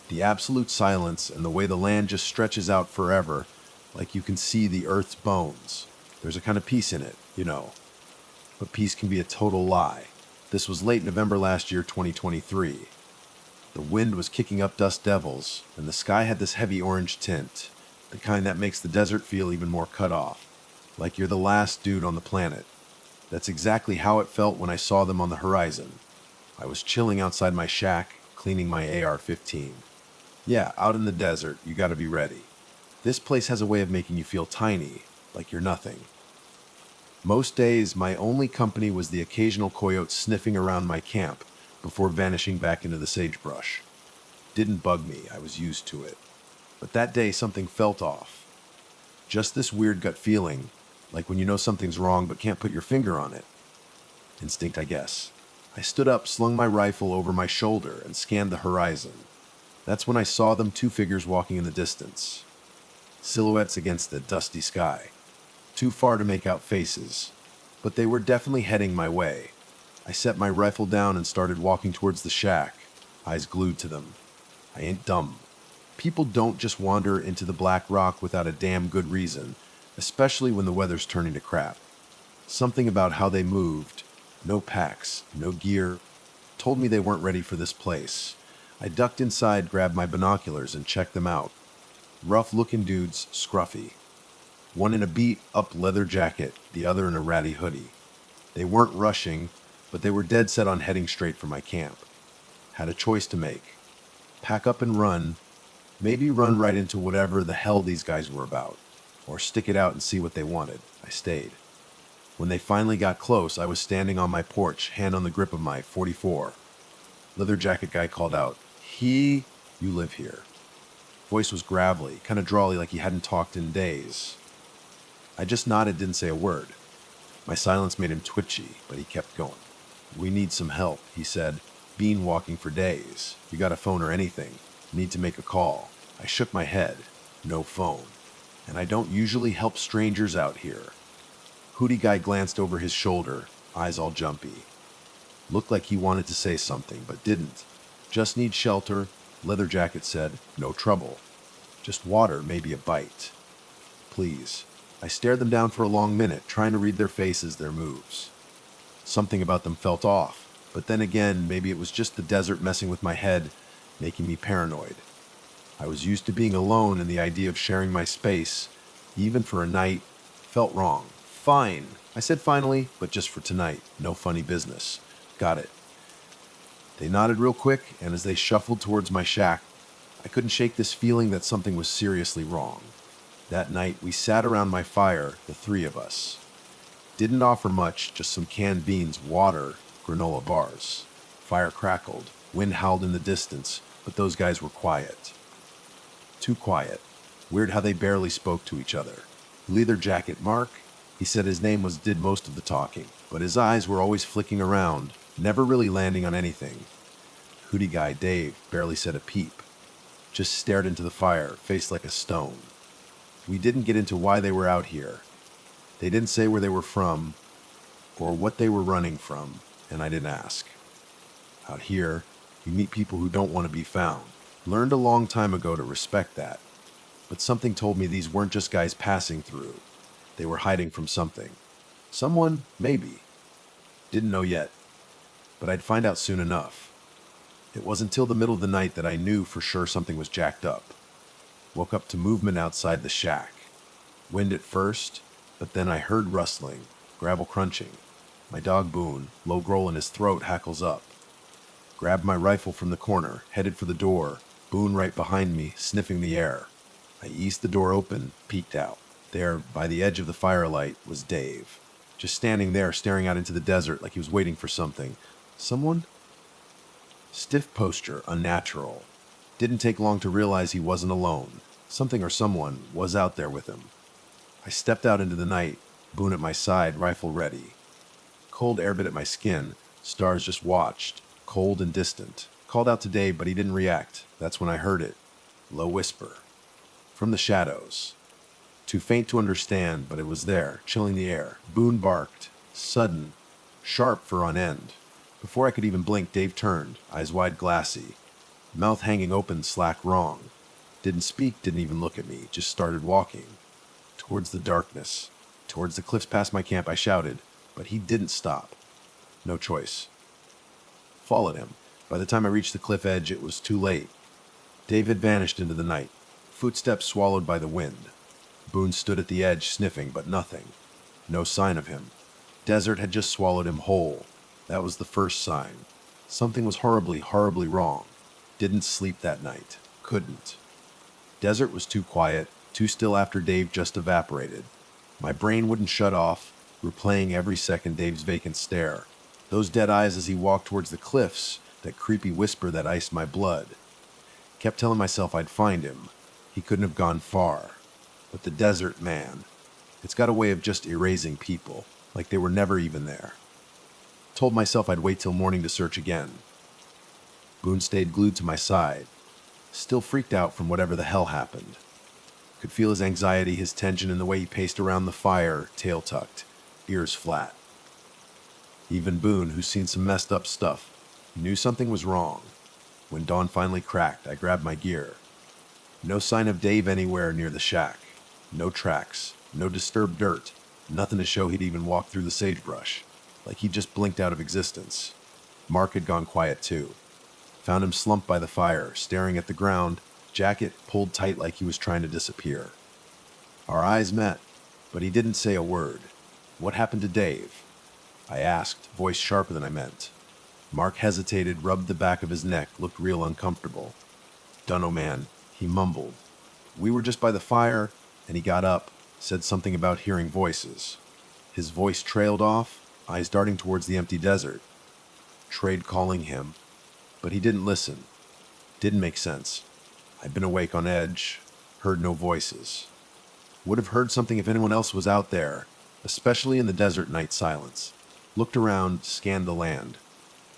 the absolute silence, and the way the land just stretches out forever, like you can see the earth's bones. There's a kind of peace in it, you know. But peace can be a total lie. This was late November last year, 2023. The wind was kicking up dust devils, and the sky had this heavy orange tint, the kind that makes the desert feel even more cut off, like you're the last dude on the planet. That's exactly how it felt when I saw them on the horizon. I was chilling outside my shack, cleaning my AR-15. Yeah, out in the desert, you gotta be ready. This place has a way of making you feel tiny, like you're nothing. Most days, my only company was the occasional coyote sniffing around my camp before vanishing back into the sagebrush. Didn't bug me, I was used to it. But that day, something felt off. Just this weird gut feeling, like when you know something's wrong but can't put your finger on it. Instinct, I guess. I stood up, slung my rifle over my shoulder, and scanned the horizon. That's when I saw them, 2 figures walking in the distance. Silhouettes against the dusty sky. Too far to make out faces, but they were definitely heading my way. I set my rifle down and started walking towards the shack, eyes glued to them. I ain't dumb. People don't just wander into the Black Rock without a damn good reason, especially when the weather's turning to crap. Something about how they moved, no packs, no gear, told me they weren't ready for this place. I ducked inside, grabbed my binoculars, and checked them out. Rough-looking dudes, scruffy. One in a beat-up leather jacket, the other in a ratty hoodie. They weren't rushing, but they were dead set on heading straight for my camp. Had a choice to make. Pack up and run, maybe run right into whatever the hell these guys were about, or stick it out and see what they wanted. I stayed. When they finally got close, I was standing on my porch, hand on the grip of my .44. Leather jacket guy called out, "You live here." Voice was gravelly, kind of drawly, like he hadn't talked in days. I just nodded, didn't say a word. My silence made him twitchy, but he kept going. "We need some help," he said. "Been walking for days. You got a phone or anything? Need to make a call." I shook my head. No phone. And I don't usually help strangers out here. Hoodie guy glanced over his shoulder, eyes all jumpy. Looked like he wanted to say something, but didn't. "Just need shelter," Leather jacket said. "No trouble. Just water, maybe a bite. Please." I stared them down for a long minute, trying to read their faces, their moves. Something about them felt off, but then again, maybe it was just the desert messing with my head, making me paranoid. I was used to being alone, and the idea of sharing my space, even for a night, felt wrong. "Fine," I said finally, "but just for tonight. No funny business." "Got it." They nodded real quick, and as they shuffled towards my shack, I couldn't shake this feeling that something was seriously wrong. That night, we sat around my fire, the 3 of us. Didn't offer much, just some canned beans, water, granola bars. Fire crackled, wind howled in the distance, but those guys were quiet. Too quiet. Weird how they barely spoke to each other. Leather jacket Mark, he said his name did most of the talking, but his eyes were always flicking around, never really landing on anything. Hoodie guy Dave barely said a peep. Just stared into the fire, faced like a stone. We didn't get into why they were out here. They didn't say where they were from, or what they were running from, and I didn't ask. Out here, you meet people who don't want to be found. Learned a long time ago to respect that. But something told me these weren't just guys passing through. They were hiding from something. Someone, maybe. Didn't know yet. But I'd find out soon enough. It wasn't until the middle of the night that I knew for sure something was jacked up. Woke up to movement outside the shack. Wind at first, but then I heard rustling, gravel crunching. My dog Boone, low growl in his throat, hackles up. Grabbed my rifle from the corner, headed for the door, Boone right behind me, sniffing the air. I eased the door open, peeked out. There, by the edge of the firelight, was Dave. Just standing there, staring out into the desert like he was waiting for something. Someone? Stiff posture, unnatural. Didn't take long to realize he wasn't alone. Something or someone was out there with him. I stepped out into the night, Boone at my side, rifle ready. Cold air bit at my skin. Stars just watched, cold and distant. Called out to Dave, but he didn't react. That's when I heard it. Low whisper. From the shadows. Too faint to understand, but it was there, chilling the air. Boone barked. Sudden. Sharp for on end. Before I could even blink, Dave turned, eyes wide glassy. Mouth hanging open, slack wrong. Didn't speak, didn't even look at me, just started walking. Towards the darkness. Towards the cliffs past my camp, I shouted, but he didn't stop. No choice. Followed him. By the time I reached the cliff edge, it was too late. Dave had vanished into the night, footsteps swallowed by the wind. Boone stood at the edge, sniffing, but nothing. No sign of him. Desert had just swallowed him whole. That was the first sign. Something was horribly, horribly wrong. Didn't sleep that night. Couldn't. Desert was too quiet, too still after Dave just evaporated. My brain wouldn't shut off, replaying every second Dave's vacant stare. Those dead eyes as he walked towards the cliffs, that creepy whisper that iced my blood. Kept telling myself I'd find him. He couldn't have gone far. But the desert, man, it's got a way of just erasing people, like they were never even there. Told myself I'd wait till morning to search again. Boone stayed glued to my side, still freaked out from whatever the hell happened. Could feel his anxiety, his tension in the way he paced around the fire, tail tucked, ears flat. Even Boone, who's seen some messed up stuff, knew something was wrong. When dawn finally cracked, I grabbed my gear. No sign of Dave anywhere near the shack. No tracks, no disturbed dirt, nothing to show he'd even walked through the sagebrush, like he just blinked out of existence. Mark had gone quiet too. Found him slumped by the fire, staring at the ground, jacket pulled tight like he was trying to disappear. Our eyes met, but he didn't say a word. What happened to Dave? I asked, voice sharper than I meant. Mark hesitated, rubbed the back of his neck, looked real uncomfortable. Dunno, man, he mumbled. We were just by the fire, and he got up, said something about hearing voices. His voice trailed off, eyes darting towards the empty desert. Trade calling him, but he didn't listen. Didn't make sense. I'd been awake on edge, heard no voices. Would have heard something if anyone else was out there, especially in the desert night silence. Looked around, scanned the land.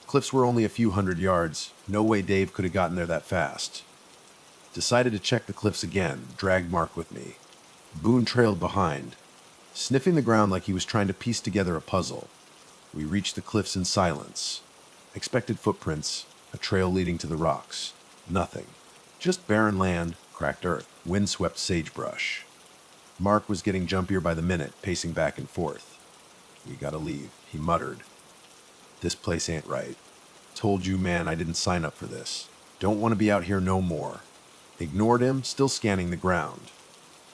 Cliffs were only a few hundred yards. No way Dave could have gotten there that fast. Decided to check the cliffs again, dragged Mark with me. Boone trailed behind, sniffing the ground like he was trying to piece together a puzzle. We reached the cliffs in silence. Expected footprints, a trail leading to the rocks. Nothing. Just barren land, cracked earth, windswept sagebrush. Mark was getting jumpier by the minute, pacing back and forth. We gotta leave, he muttered. This place ain't right. Told you, man, I didn't sign up for this. Don't want to be out here no more. Ignored him, still scanning the ground.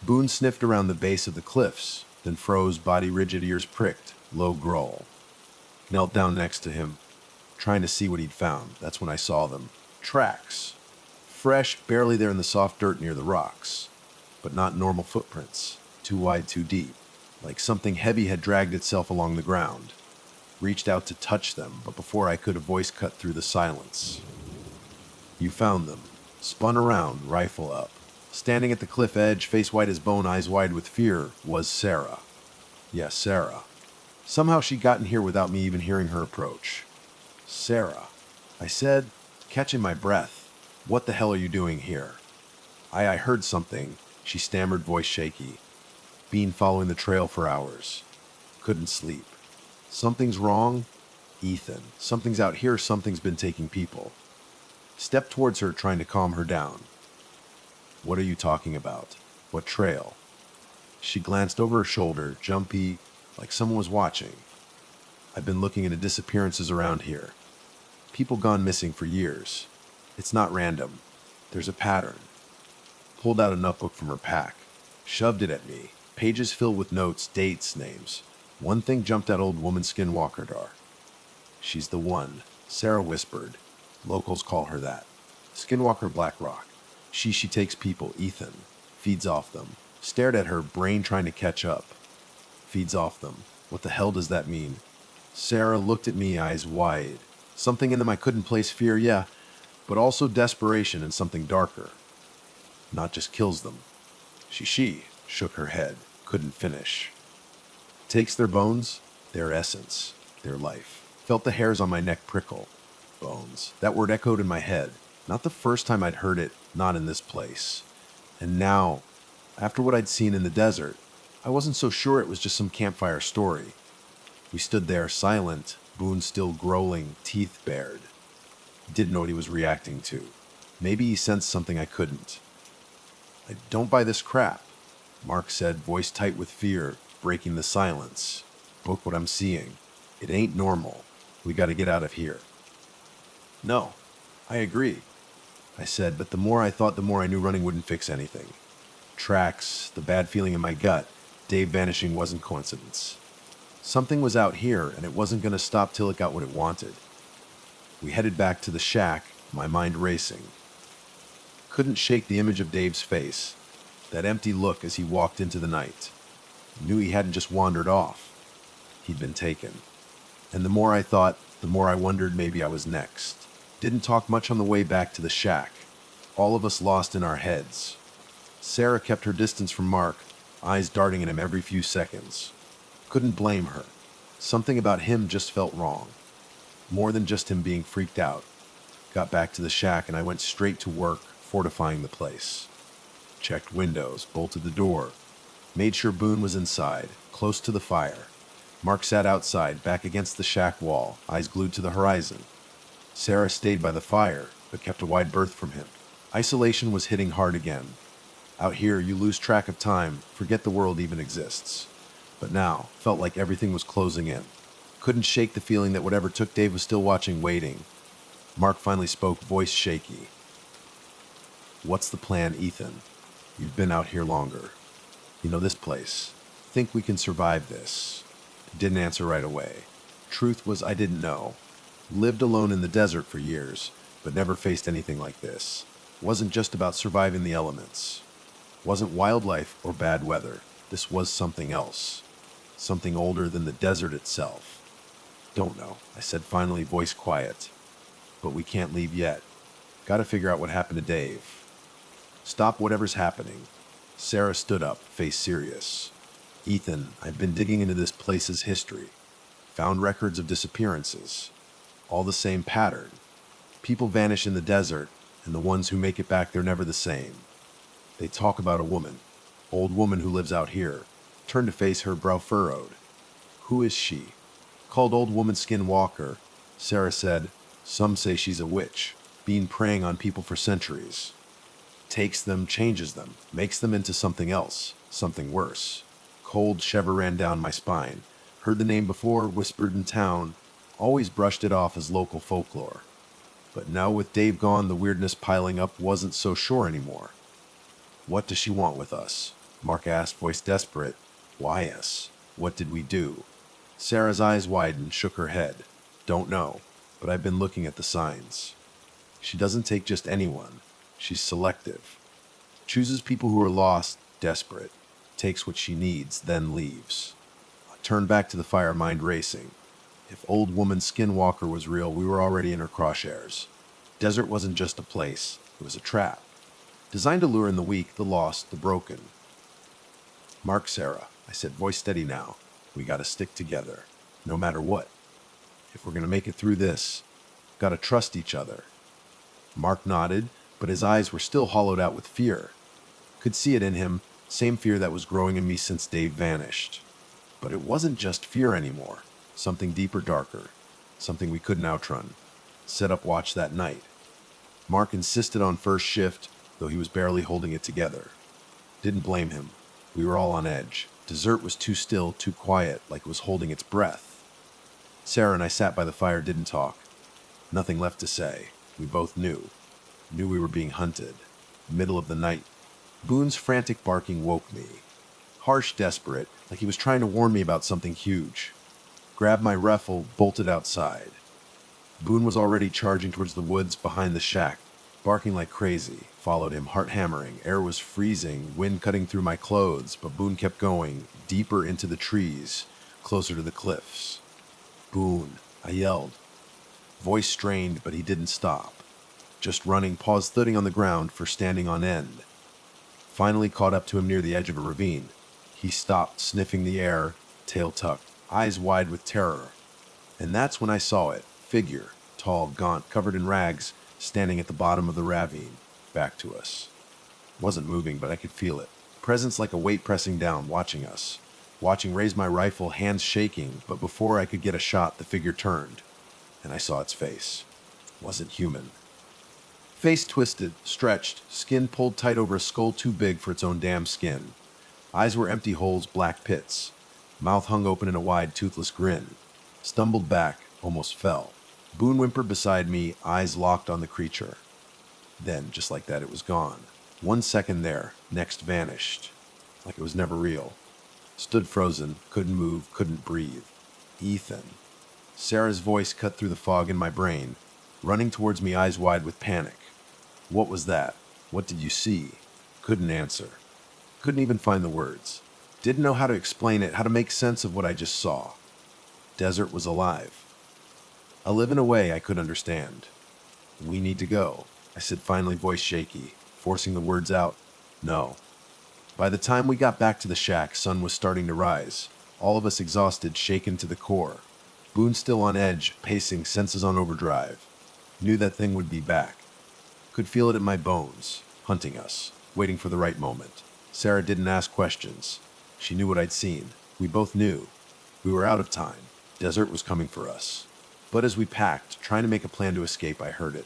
Boone sniffed around the base of the cliffs, then froze, body rigid, ears pricked, low growl. Knelt down next to him, trying to see what he'd found. That's when I saw them. Tracks. Fresh, barely there in the soft dirt near the rocks. But not normal footprints. Too wide, too deep. Like something heavy had dragged itself along the ground. Reached out to touch them, but before I could, a voice cut through the silence. You found them. Spun around, rifle up. Standing at the cliff edge, face white as bone, eyes wide with fear, was Sarah. Yes, Sarah. Somehow she'd gotten here without me even hearing her approach. Sarah. I said, catching my breath. What the hell are you doing here? I heard something, she stammered, voice shaky. Been following the trail for hours. Couldn't sleep. Something's wrong? Ethan, something's out here, something's been taking people. Stepped towards her, trying to calm her down. What are you talking about? What trail? She glanced over her shoulder, jumpy, like someone was watching. I've been looking into disappearances around here. People gone missing for years. It's not random. There's a pattern. Pulled out a notebook from her pack. Shoved it at me. Pages filled with notes, dates, names. One thing jumped out, old woman Skinwalker dar. She's the one, Sarah whispered. Locals call her that. Skinwalker Black Rock. She takes people, Ethan. Feeds off them. Stared at her, brain trying to catch up. Feeds off them. What the hell does that mean? Sarah looked at me, eyes wide. Something in them I couldn't place, fear, yeah, but also desperation and something darker. Not just kills them. She shook her head, couldn't finish. Takes their bones, their essence, their life. Felt the hairs on my neck prickle. Bones. That word echoed in my head. Not the first time I'd heard it, not in this place. And now, after what I'd seen in the desert, I wasn't so sure it was just some campfire story. We stood there, silent, Boone still growling, teeth bared. Didn't know what he was reacting to. Maybe he sensed something I couldn't. I don't buy this crap, Mark said, voice tight with fear, breaking the silence. Book what I'm seeing. It ain't normal. We gotta get out of here. No, I agree, I said, but the more I thought, the more I knew running wouldn't fix anything. Tracks, the bad feeling in my gut, Dave vanishing wasn't coincidence. Something was out here, and it wasn't gonna stop till it got what it wanted. We headed back to the shack, my mind racing. Couldn't shake the image of Dave's face, that empty look as he walked into the night. Knew he hadn't just wandered off. He'd been taken. And the more I thought, the more I wondered maybe I was next. Didn't talk much on the way back to the shack. All of us lost in our heads. Sarah kept her distance from Mark, eyes darting at him every few seconds. Couldn't blame her. Something about him just felt wrong. More than just him being freaked out. Got back to the shack and I went straight to work, fortifying the place. Checked windows, bolted the door. Made sure Boone was inside, close to the fire. Mark sat outside, back against the shack wall, eyes glued to the horizon. Sarah stayed by the fire, but kept a wide berth from him. Isolation was hitting hard again. Out here, you lose track of time, forget the world even exists. But now, felt like everything was closing in. Couldn't shake the feeling that whatever took Dave was still watching, waiting. Mark finally spoke, voice shaky. What's the plan, Ethan? You've been out here longer. You know this place. Think we can survive this? Didn't answer right away. Truth was, I didn't know. Lived alone in the desert for years, but never faced anything like this. Wasn't just about surviving the elements. Wasn't wildlife or bad weather. This was something else. Something older than the desert itself. Don't know, I said finally, voice quiet. But we can't leave yet. Gotta figure out what happened to Dave. Stop whatever's happening. Sarah stood up, face serious. Ethan, I've been digging into this place's history. Found records of disappearances. All the same pattern. People vanish in the desert, and the ones who make it back, they're never the same. They talk about a woman. Old woman who lives out here. Turned to face her, brow furrowed. Who is she? Called Old Woman Skinwalker. Sarah said, some say she's a witch, been preying on people for centuries. Takes them, changes them, makes them into something else, something worse. Cold shiver ran down my spine. Heard the name before, whispered in town, always brushed it off as local folklore. But now with Dave gone, the weirdness piling up, wasn't so sure anymore. What does she want with us? Mark asked, voice desperate. Why us? What did we do? Sarah's eyes widened, shook her head. Don't know, but I've been looking at the signs. She doesn't take just anyone. She's selective. Chooses people who are lost, desperate. Takes what she needs, then leaves. I turned back to the fire, mind racing. If Old Woman Skinwalker was real, we were already in her crosshairs. Desert wasn't just a place, it was a trap. Designed to lure in the weak, the lost, the broken. Mark, Sarah, I said, voice steady now. We gotta stick together, no matter what. If we're gonna make it through this, gotta trust each other. Mark nodded, but his eyes were still hollowed out with fear. Could see it in him, same fear that was growing in me since Dave vanished. But it wasn't just fear anymore, something deeper, darker. something we couldn't outrun. Set up watch that night. Mark insisted on first shift, though he was barely holding it together. Didn't blame him. We were all on edge. Dessert was too still, too quiet, like it was holding its breath. Sarah and I sat by the fire, didn't talk. Nothing left to say. We both knew. Knew we were being hunted. Middle of the night. Boone's frantic barking woke me. Harsh, desperate, like he was trying to warn me about something huge. Grabbed my rifle, bolted outside. Boone was already charging towards the woods behind the shack, barking like crazy. Followed him, heart hammering. Air was freezing, wind cutting through my clothes, but Boone kept going, deeper into the trees, closer to the cliffs. Boone, I yelled. Voice strained, but he didn't stop. Just running, paws thudding on the ground for standing on end. Finally caught up to him near the edge of a ravine. He stopped, sniffing the air, tail tucked, eyes wide with terror. And that's when I saw it. Figure, tall, gaunt, covered in rags, standing at the bottom of the ravine, back to us. Wasn't moving, but I could feel it. Presence like a weight pressing down, watching us. Watching, raise my rifle, hands shaking, but before I could get a shot, the figure turned, and I saw its face. Wasn't human. Face twisted, stretched, skin pulled tight over a skull too big for its own damn skin. Eyes were empty holes, black pits. Mouth hung open in a wide, toothless grin. Stumbled back, almost fell. Boone whimpered beside me, eyes locked on the creature. Then, just like that, it was gone. 1 second there, next vanished. Like it was never real. Stood frozen, couldn't move, couldn't breathe. Ethan. Sarah's voice cut through the fog in my brain, running towards me, eyes wide with panic. What was that? What did you see? Couldn't answer. Couldn't even find the words. Didn't know how to explain it, how to make sense of what I just saw. Desert was alive. I live in a way I could understand. We need to go, I said, finally, voice shaky, forcing the words out. No. By the time we got back to the shack, sun was starting to rise, all of us exhausted, shaken to the core. Boone still on edge, pacing, senses on overdrive. Knew that thing would be back. Could feel it in my bones, hunting us, waiting for the right moment. Sarah didn't ask questions. She knew what I'd seen. We both knew. We were out of time. Desert was coming for us. But as we packed, trying to make a plan to escape, I heard it.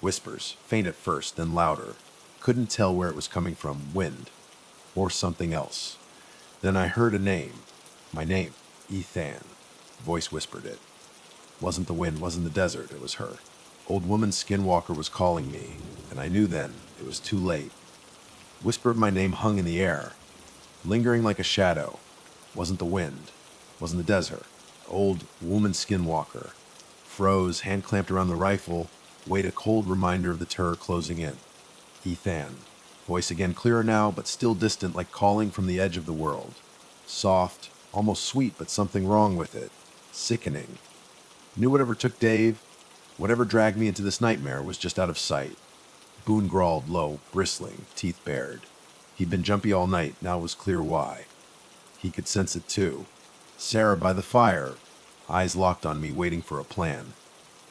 Whispers, faint at first, then louder. Couldn't tell where it was coming from, wind. Or something else. Then I heard a name. My name. Ethan. Voice whispered it. Wasn't the wind, wasn't the desert, it was her. Old woman SKINWALKER was calling me, and I knew then it was too late. Whisper of my name hung in the air, lingering like a shadow. Wasn't the wind, wasn't the desert. Old woman SKINWALKER. Froze, hand clamped around the rifle, weighed a cold reminder of the terror closing in. Ethan. Voice again clearer now, but still distant, like calling from the edge of the world. Soft, almost sweet, but something wrong with it. Sickening. Knew whatever took Dave, whatever dragged me into this nightmare, was just out of sight. Boone growled low, bristling, teeth bared. He'd been jumpy all night, now it was clear why. He could sense it too. Sarah by the fire, eyes locked on me, waiting for a plan.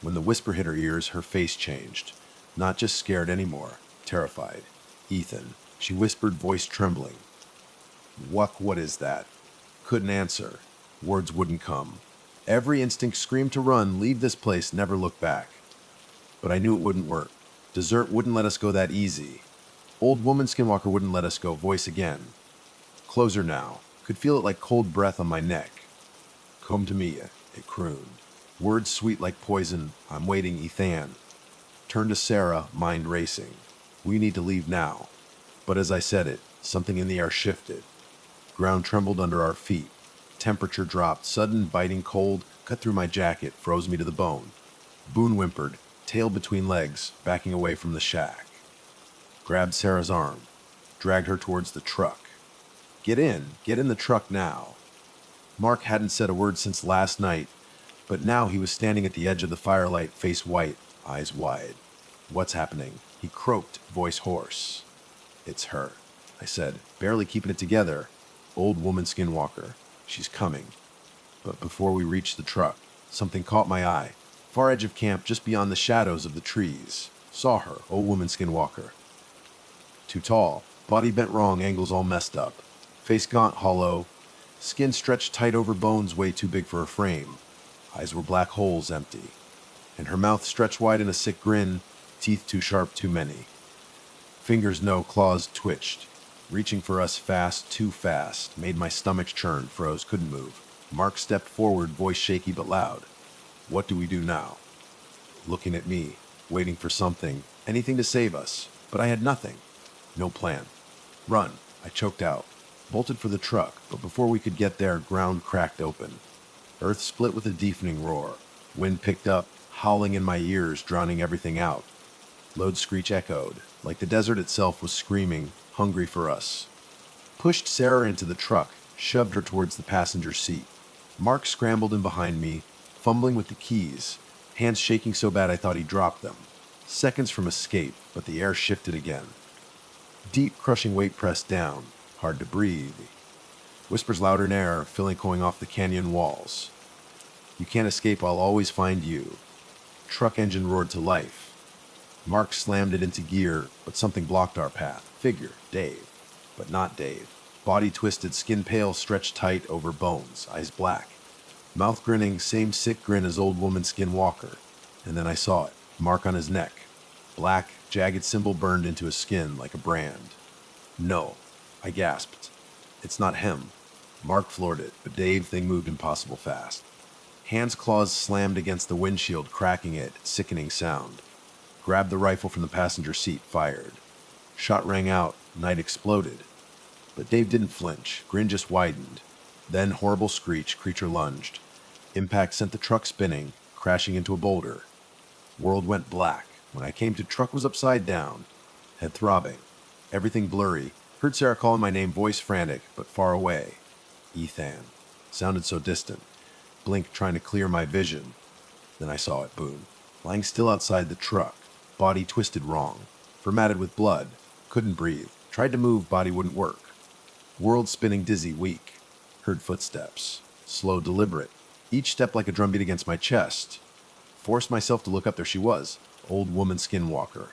When the whisper hit her ears, her face changed. Not just scared anymore, terrified. Ethan, she whispered, voice trembling. What is that? Couldn't answer. Words wouldn't come. Every instinct screamed to run, leave this place, never look back. But I knew it wouldn't work. Dessert wouldn't let us go that easy. Old woman SKINWALKER wouldn't let us go, voice again. Closer now. Could feel it like cold breath on my neck. Come to me, it crooned. Words sweet like poison. I'm waiting, Ethan. Turned to Sarah, mind racing. We need to leave now. But as I said it, something in the air shifted. Ground trembled under our feet. Temperature dropped. Sudden, biting cold cut through my jacket, froze me to the bone. Boone whimpered, tail between legs, backing away from the shack. Grabbed Sarah's arm. Dragged her towards the truck. Get in the truck now. Mark hadn't said a word since last night, but now he was standing at the edge of the firelight, face white, eyes wide. What's happening? He croaked, voice hoarse. It's her, I said, barely keeping it together. Old woman SKINWALKER. She's coming. But before we reached the truck, something caught my eye. Far edge of camp, just beyond the shadows of the trees. Saw her, old woman SKINWALKER. Too tall, body bent wrong, angles all messed up. Face gaunt, hollow, skin stretched tight over bones way too big for her frame. Eyes were black holes, empty, and her mouth stretched wide in a sick grin, teeth too sharp, too many. Fingers no, claws twitched, reaching for us fast, too fast, made my stomach churn, froze, couldn't move. Mark stepped forward, voice shaky but loud. What do we do now? Looking at me, waiting for something, anything to save us, but I had nothing. No plan. Run, I choked out. Bolted for the truck, but before we could get there, ground cracked open. Earth split with a deafening roar. Wind picked up, howling in my ears, drowning everything out. Load screech echoed, like the desert itself was screaming, hungry for us. Pushed Sarah into the truck, shoved her towards the passenger seat. Mark scrambled in behind me, fumbling with the keys, hands shaking so bad I thought he dropped them. Seconds from escape, but the air shifted again. Deep, crushing weight pressed down, hard to breathe. Whispers louder in air, filling going off the canyon walls. You can't escape, I'll always find you. Truck engine roared to life. Mark slammed it into gear, but something blocked our path. Figure, Dave. But not Dave. Body twisted, skin pale, stretched tight over bones, eyes black. Mouth grinning, same sick grin as old woman SKINWALKER. And then I saw it. Mark on his neck. Black, jagged symbol burned into his skin like a brand. No, I gasped. It's not him. Mark floored it, but Dave thing moved impossible fast. Hands, claws slammed against the windshield, cracking it, sickening sound. Grabbed the rifle from the passenger seat, fired. Shot rang out, night exploded. But Dave didn't flinch, grin just widened. Then, horrible screech, creature lunged. Impact sent the truck spinning, crashing into a boulder. World went black. When I came to, truck was upside down. Head throbbing. Everything blurry. Heard Sarah calling my name, voice frantic, but far away. Ethan. Sounded so distant. Blinked, trying to clear my vision. Then I saw it, Boone. Lying still outside the truck. Body twisted wrong. Formatted with blood. Couldn't breathe. Tried to move, body wouldn't work. World spinning dizzy, weak. Heard footsteps. Slow, deliberate. Each step like a drumbeat against my chest. Forced myself to look up. There she was. Old woman SKINWALKER.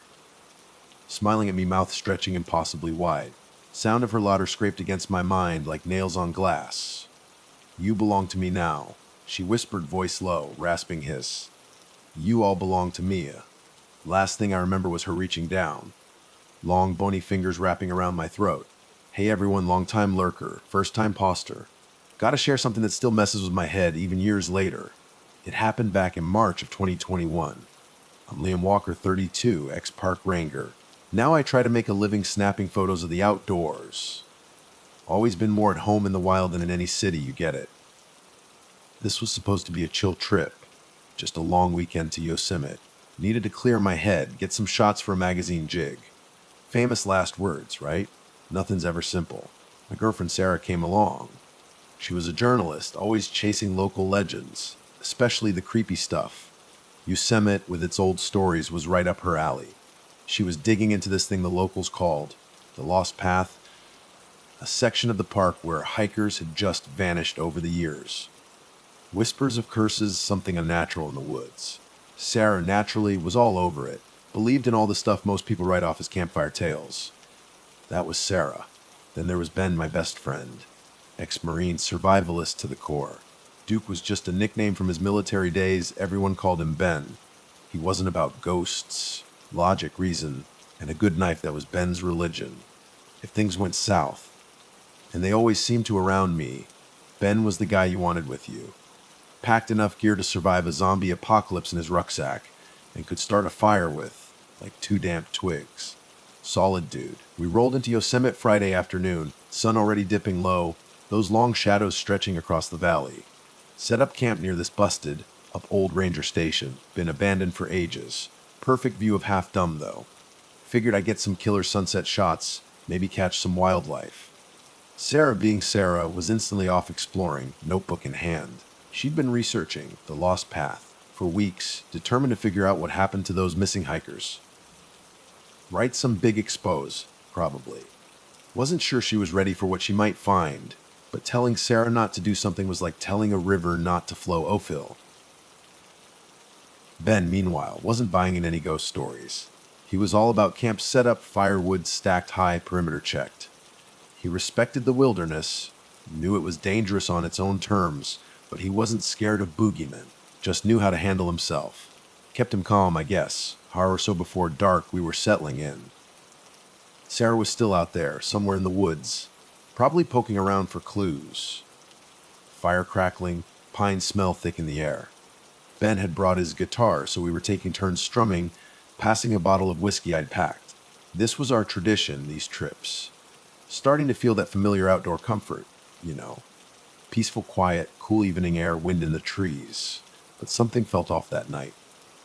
Smiling at me, mouth stretching impossibly wide. Sound of her laughter scraped against my mind like nails on glass. You belong to me now. She whispered, voice low, rasping hiss. You all belong to me. Last thing I remember was her reaching down. Long, bony fingers wrapping around my throat. Hey everyone, long-time lurker, first-time poster. Gotta share something that still messes with my head even years later. It happened back in March of 2021. I'm Liam Walker, 32, ex-park ranger. Now I try to make a living snapping photos of the outdoors. Always been more at home in the wild than in any city, you get it. This was supposed to be a chill trip. Just a long weekend to Yosemite. Needed to clear my head, get some shots for a magazine jig. Famous last words, right? Nothing's ever simple. My girlfriend Sarah came along. She was a journalist, always chasing local legends, especially the creepy stuff. Yosemite, with its old stories, was right up her alley. She was digging into this thing the locals called the Lost Path, a section of the park where hikers had just vanished over the years. Whispers of curses, something unnatural in the woods. Sarah, naturally, was all over it, believed in all the stuff most people write off as campfire tales. That was Sarah. Then there was Ben, my best friend. Ex-Marine, survivalist to the core. Duke was just a nickname from his military days. Everyone called him Ben. He wasn't about ghosts, logic, reason, and a good knife. That was Ben's religion. If things went south, and they always seemed to around me, Ben was the guy you wanted with you. Packed enough gear to survive a zombie apocalypse in his rucksack, and could start a fire with, like 2 damp twigs. Solid dude. We rolled into Yosemite Friday afternoon, sun already dipping low, those long shadows stretching across the valley. Set up camp near this busted, up old ranger station, been abandoned for ages. Perfect view of Half Dumb, though. Figured I'd get some killer sunset shots, maybe catch some wildlife. Sarah, being Sarah, was instantly off exploring, notebook in hand. She'd been researching the Lost Path for weeks, determined to figure out what happened to those missing hikers. Write some big expose, probably. Wasn't sure she was ready for what she might find, but telling Sarah not to do something was like telling a river not to flow Ophil. Ben, meanwhile, wasn't buying in any ghost stories. He was all about camp setup, firewood stacked high, perimeter checked. He respected the wilderness, knew it was dangerous on its own terms, but he wasn't scared of boogeymen. Just knew how to handle himself. Kept him calm, I guess. Hour or so before dark, we were settling in. Sarah was still out there, somewhere in the woods, probably poking around for clues. Fire crackling, pine smell thick in the air. Ben had brought his guitar, so we were taking turns strumming, passing a bottle of whiskey I'd packed. This was our tradition, these trips. Starting to feel that familiar outdoor comfort, you know. Peaceful quiet, cool evening air, wind in the trees. But something felt off that night.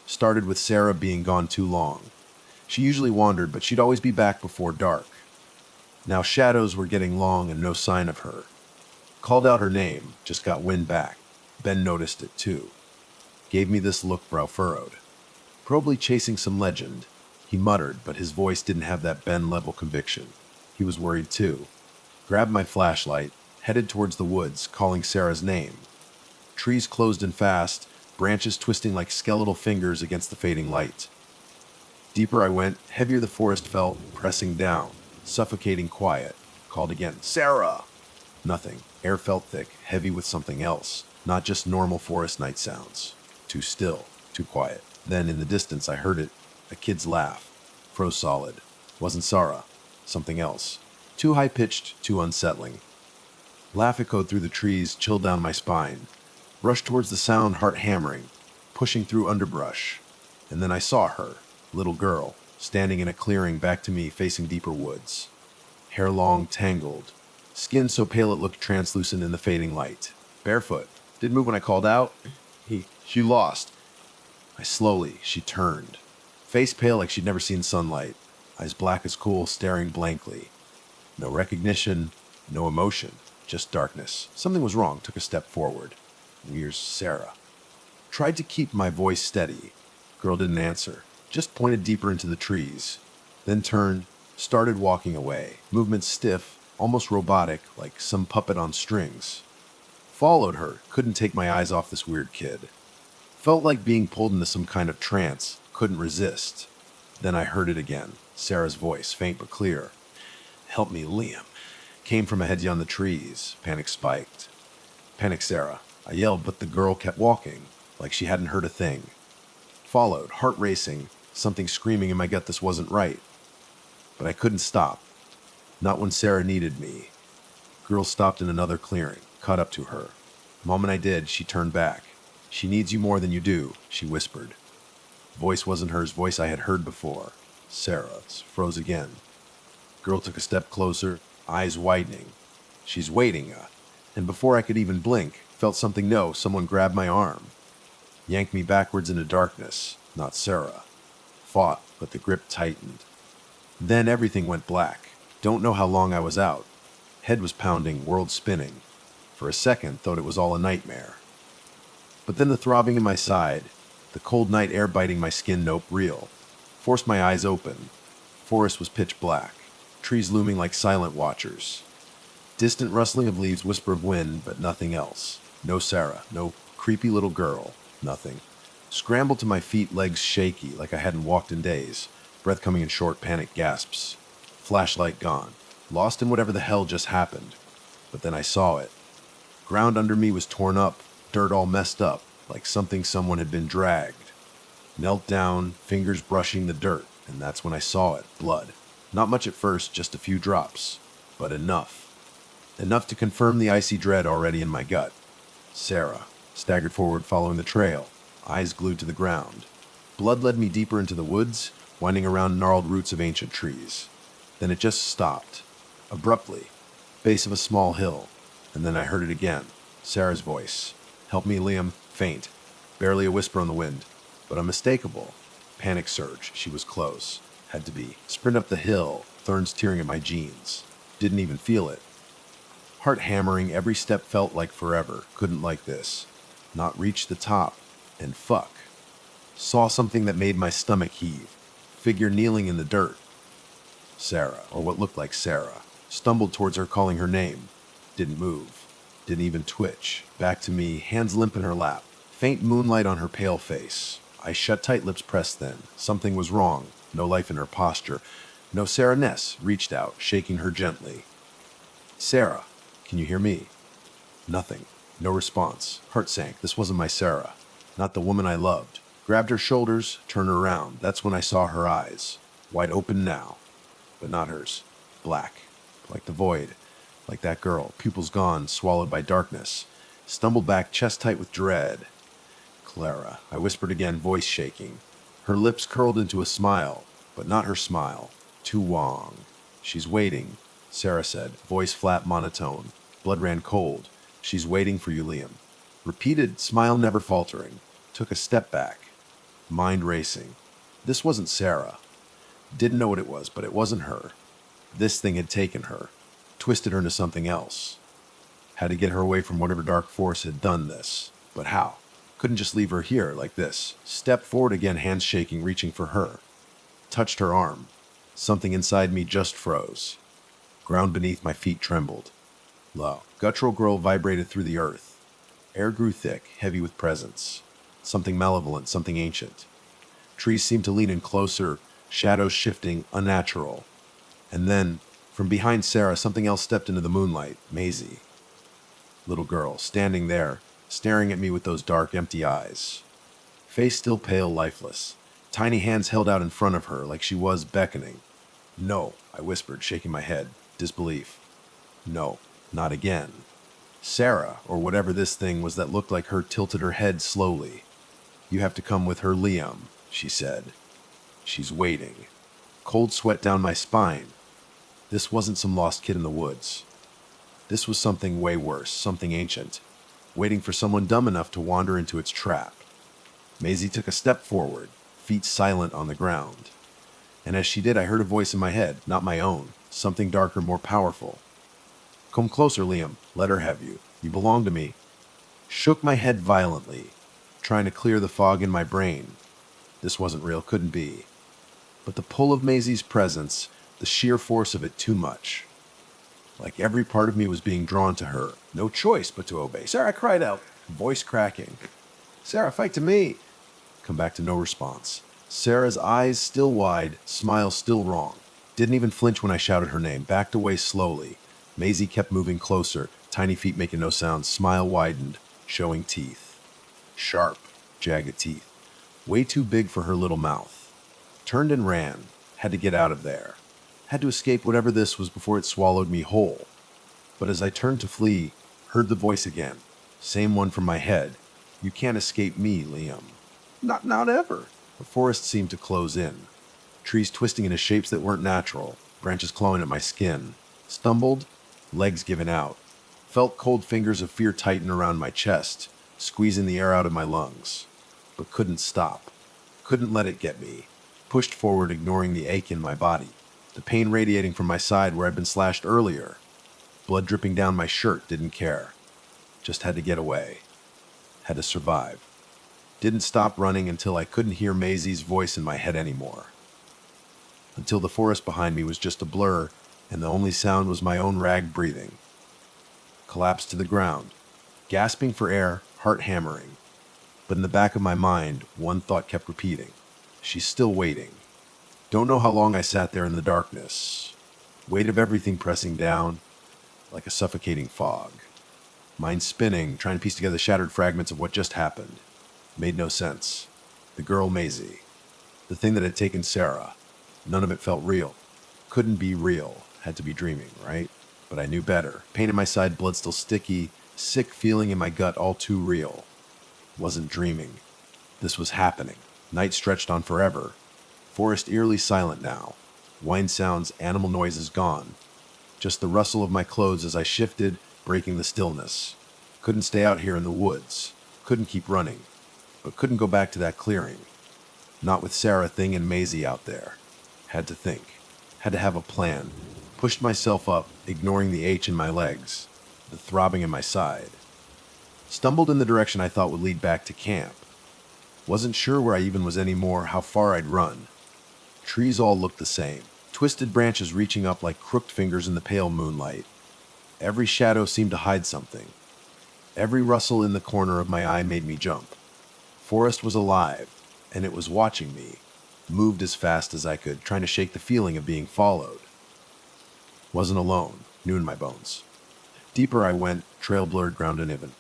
Started with Sarah being gone too long. She usually wandered, but she'd always be back before dark. Now shadows were getting long and no sign of her. Called out her name, just got wind back. Ben noticed it too. Gave me this look, brow furrowed. Probably chasing some legend. He muttered, but his voice didn't have that Ben-level conviction. He was worried too. Grabbed my flashlight, headed towards the woods, calling Sarah's name. Trees closed in fast, branches twisting like skeletal fingers against the fading light. Deeper I went, heavier the forest felt, pressing down, suffocating quiet. Called again, Sarah! Nothing. Air felt thick, heavy with something else, not just normal forest night sounds. Too still, too quiet. Then in the distance I heard it, a kid's laugh. Froze solid. Wasn't Sarah. Something else. Too high-pitched, too unsettling. Laugh echoed through the trees, chilled down my spine. Rushed towards the sound, heart hammering, pushing through underbrush. And then I saw her, little girl, standing in a clearing back to me, facing deeper woods. Hair long, tangled. Skin so pale it looked translucent in the fading light. Barefoot. Didn't move when I called out. She lost. She turned. Face pale like she'd never seen sunlight. Eyes black as coal, staring blankly. No recognition, no emotion, just darkness. Something was wrong, took a step forward. Where's Sarah? Tried to keep my voice steady. Girl didn't answer, just pointed deeper into the trees. Then turned, started walking away. Movement stiff, almost robotic, like some puppet on strings. Followed her, couldn't take my eyes off this weird kid. Felt like being pulled into some kind of trance, couldn't resist. Then I heard it again, Sarah's voice, faint but clear. Help me, Liam. Came from ahead beyond the trees. Panic spiked. Panic Sarah. I yelled, but the girl kept walking, like she hadn't heard a thing. Followed, heart racing, something screaming in my gut this wasn't right. But I couldn't stop. Not when Sarah needed me. Girl stopped in another clearing, caught up to her. The moment I did, she turned back. She needs you more than you do, she whispered. Voice wasn't hers, voice I had heard before. Sarah's. Froze again. Girl took a step closer, eyes widening. She's waiting, and before I could even blink, felt something know, someone grabbed my arm. Yanked me backwards into darkness, not Sarah. Fought, but the grip tightened. Then everything went black. Don't know how long I was out. Head was pounding, world spinning. For a second, thought it was all a nightmare. But then the throbbing in my side, the cold night air biting my skin, nope, real. Forced my eyes open. Forest was pitch black. Trees looming like silent watchers. Distant rustling of leaves, whisper of wind, but nothing else. No Sarah, no creepy little girl, nothing. Scrambled to my feet, legs shaky, like I hadn't walked in days. Breath coming in short, panic gasps. Flashlight gone. Lost in whatever the hell just happened. But then I saw it. Ground under me was torn up, dirt all messed up, like something someone had been dragged. Knelt down, fingers brushing the dirt, and that's when I saw it, blood. Not much at first, just a few drops, but enough. Enough to confirm the icy dread already in my gut. Sarah, staggered forward following the trail, eyes glued to the ground. Blood led me deeper into the woods, winding around gnarled roots of ancient trees. Then it just stopped, abruptly, base of a small hill, and then I heard it again, Sarah's voice. Help me, Liam, faint, barely a whisper on the wind, but unmistakable. Panic surge, she was close. Had to be. Sprint up the hill, thorns tearing at my jeans. Didn't even feel it. Heart hammering, every step felt like forever. Couldn't like this. Not reach the top. And fuck. Saw something that made my stomach heave. Figure kneeling in the dirt. Sarah, or what looked like Sarah. Stumbled towards her, calling her name. Didn't move. Didn't even twitch. Back to me, hands limp in her lap. Faint moonlight on her pale face. Eyes shut tight, lips pressed thin. Something was wrong. No life in her posture. No Sarah Ness. Reached out, shaking her gently. Sarah, can you hear me? Nothing. No response. Heart sank. This wasn't my Sarah. Not the woman I loved. Grabbed her shoulders, turned her around. That's when I saw her eyes. Wide open now. But not hers. Black. Like the void. Like that girl. Pupils gone, swallowed by darkness. Stumbled back, chest tight with dread. Clara, I whispered again, voice shaking. Her lips curled into a smile, but not her smile. Too long. She's waiting, Sarah said, voice flat, monotone. Blood ran cold. She's waiting for you, Liam. Repeated, smile never faltering. Took a step back. Mind racing. This wasn't Sarah. Didn't know what it was, but it wasn't her. This thing had taken her. Twisted her into something else. Had to get her away from whatever dark force had done this. But how? Couldn't just leave her here like this. Stepped forward again, hands shaking, reaching for her. Touched her arm. Something inside me just froze. Ground beneath my feet trembled. Low. Guttural growl vibrated through the earth. Air grew thick, heavy with presence. Something malevolent, something ancient. Trees seemed to lean in closer, shadows shifting, unnatural. And then, from behind Sarah, something else stepped into the moonlight. Maisie. Little girl, standing there, staring at me with those dark, empty eyes. Face still pale, lifeless. Tiny hands held out in front of her, like she was beckoning. No, I whispered, shaking my head. Disbelief. No, not again. Sarah, or whatever this thing was that looked like her, tilted her head slowly. You have to come with her, Liam, she said. She's waiting. Cold sweat down my spine. This wasn't some lost kid in the woods. This was something way worse, something ancient, waiting for someone dumb enough to wander into its trap. Maisie took a step forward, feet silent on the ground. And as she did, I heard a voice in my head, not my own, something darker, more powerful. Come closer, Liam. Let her have you. You belong to me. Shook my head violently, trying to clear the fog in my brain. This wasn't real, couldn't be. But the pull of Maisie's presence, the sheer force of it, too much. Like every part of me was being drawn to her. No choice but to obey. Sarah, I cried out, voice cracking. Sarah, fight to me. Come back to no response. Sarah's eyes still wide, smile still wrong. Didn't even flinch when I shouted her name. Backed away slowly. Maisie kept moving closer, tiny feet making no sound. Smile widened, showing teeth. Sharp, jagged teeth. Way too big for her little mouth. Turned and ran. Had to get out of there. Had to escape whatever this was before it swallowed me whole. But as I turned to flee, heard the voice again. Same one from my head. You can't escape me, Liam. Not ever. The forest seemed to close in. Trees twisting into shapes that weren't natural. Branches clawing at my skin. Stumbled, legs giving out. Felt cold fingers of fear tighten around my chest, squeezing the air out of my lungs. But couldn't stop. Couldn't let it get me. Pushed forward, ignoring the ache in my body. The pain radiating from my side where I'd been slashed earlier. Blood dripping down my shirt, didn't care. Just had to get away. Had to survive. Didn't stop running until I couldn't hear Maisie's voice in my head anymore. Until the forest behind me was just a blur, and the only sound was my own ragged breathing. Collapsed to the ground, gasping for air, heart hammering. But in the back of my mind, one thought kept repeating. She's still waiting. Don't know how long I sat there in the darkness. Weight of everything pressing down, like a suffocating fog. Mind spinning, trying to piece together shattered fragments of what just happened. Made no sense. The girl Maisie. The thing that had taken Sarah. None of it felt real. Couldn't be real. Had to be dreaming, right? But I knew better. Pain in my side, blood still sticky, sick feeling in my gut, all too real. Wasn't dreaming. This was happening. Night stretched on forever. Forest eerily silent now. Wind sounds, animal noises gone. Just the rustle of my clothes as I shifted, breaking the stillness. Couldn't stay out here in the woods. Couldn't keep running. But couldn't go back to that clearing. Not with Sarah, Thing, and Maisie out there. Had to think. Had to have a plan. Pushed myself up, ignoring the ache in my legs. The throbbing in my side. Stumbled in the direction I thought would lead back to camp. Wasn't sure where I even was anymore, how far I'd run. Trees all looked the same. Twisted branches reaching up like crooked fingers in the pale moonlight. Every shadow seemed to hide something. Every rustle in the corner of my eye made me jump. Forest was alive, and it was watching me. Moved as fast as I could, trying to shake the feeling of being followed. Wasn't alone, knew in my bones. Deeper I went, trail blurred, ground uneven.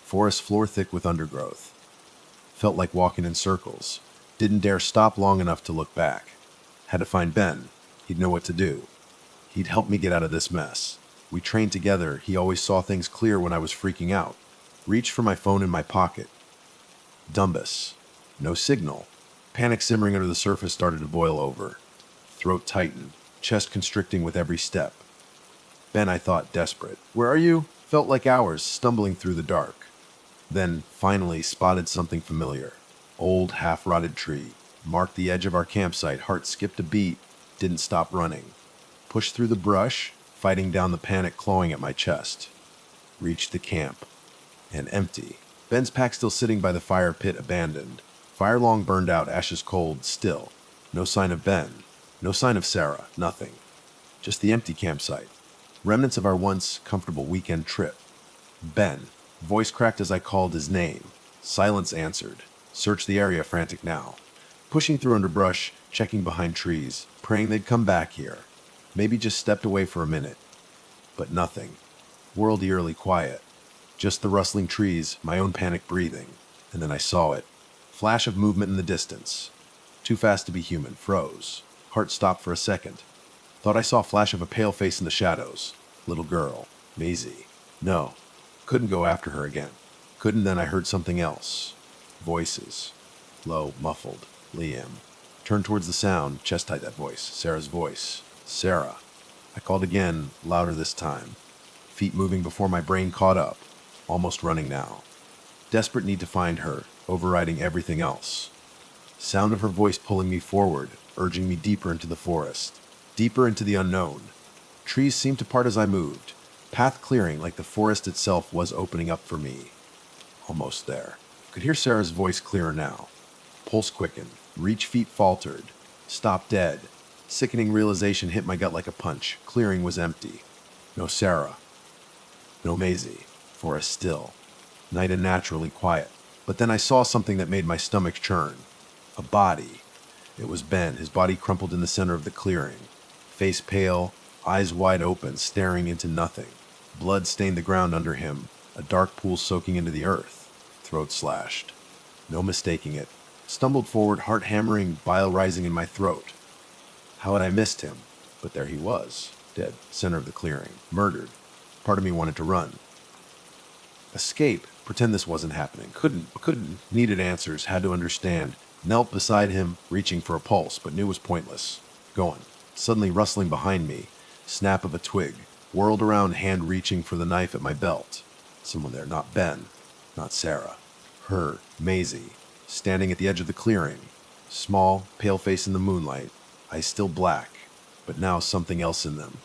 Forest floor thick with undergrowth. Felt like walking in circles. Didn't dare stop long enough to look back. Had to find Ben. He'd know what to do. He'd help me get out of this mess. We trained together. He always saw things clear when I was freaking out. Reached for my phone in my pocket. Dumbus. No signal. Panic simmering under the surface started to boil over. Throat tightened. Chest constricting with every step. Ben, I thought, desperate. Where are you? Felt like hours, stumbling through the dark. Then, finally, spotted something familiar. Old, half-rotted tree. Marked the edge of our campsite. Heart skipped a beat. Didn't stop running. Pushed through the brush, fighting down the panic clawing at my chest. Reached the camp. And empty. Ben's pack still sitting by the fire pit, abandoned. Fire long burned out, ashes cold, still. No sign of Ben. No sign of Sarah. Nothing. Just the empty campsite. Remnants of our once comfortable weekend trip. Ben. Voice cracked as I called his name. Silence answered. Searched the area, frantic now. Pushing through underbrush, checking behind trees, praying they'd come back here. Maybe just stepped away for a minute. But nothing. World eerily quiet. Just the rustling trees, my own panic breathing. And then I saw it. Flash of movement in the distance. Too fast to be human. Froze. Heart stopped for a second. Thought I saw a flash of a pale face in the shadows. Little girl. Maisie. No. Couldn't go after her again. Couldn't. Then I heard something else. Voices. Low, muffled. Liam. Turned towards the sound. Chest tight, that voice. Sarah's voice. Sarah. I called again, louder this time. Feet moving before my brain caught up. Almost running now. Desperate need to find her, overriding everything else. Sound of her voice pulling me forward, urging me deeper into the forest. Deeper into the unknown. Trees seemed to part as I moved. Path clearing like the forest itself was opening up for me. Almost there. Could hear Sarah's voice clearer now. Pulse quickened. Reach feet faltered. Stopped dead. Sickening realization hit my gut like a punch. Clearing was empty. No Sarah. No Maisie. Forest still. Night unnaturally quiet. But then I saw something that made my stomach churn. A body. It was Ben, his body crumpled in the center of the clearing. Face pale, eyes wide open, staring into nothing. Blood stained the ground under him, a dark pool soaking into the earth. Throat slashed. No mistaking it. Stumbled forward, heart hammering, bile rising in my throat. How had I missed him? But there he was, dead, center of the clearing, murdered. Part of me wanted to run. Escape, pretend this wasn't happening. Couldn't. Needed answers, had to understand. Knelt beside him, reaching for a pulse, but knew was pointless. Going. Suddenly rustling behind me. Snap of a twig. Whirled around, hand reaching for the knife at my belt. Someone there, not Ben. Not Sarah. Her, Maisie. Standing at the edge of the clearing. Small, pale face in the moonlight. Eyes still black. But now something else in them.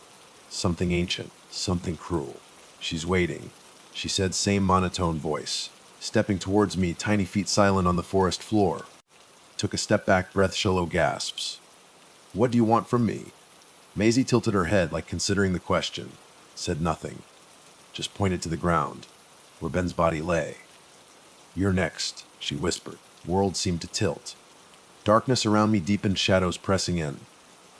Something ancient. Something cruel. She's waiting. She said, same monotone voice. Stepping towards me, tiny feet silent on the forest floor. Took a step back, breath shallow gasps. What do you want from me? Maisie tilted her head like considering the question. Said nothing. Just pointed to the ground, where Ben's body lay. You're next, she whispered. World seemed to tilt. Darkness around me deepened, shadows pressing in.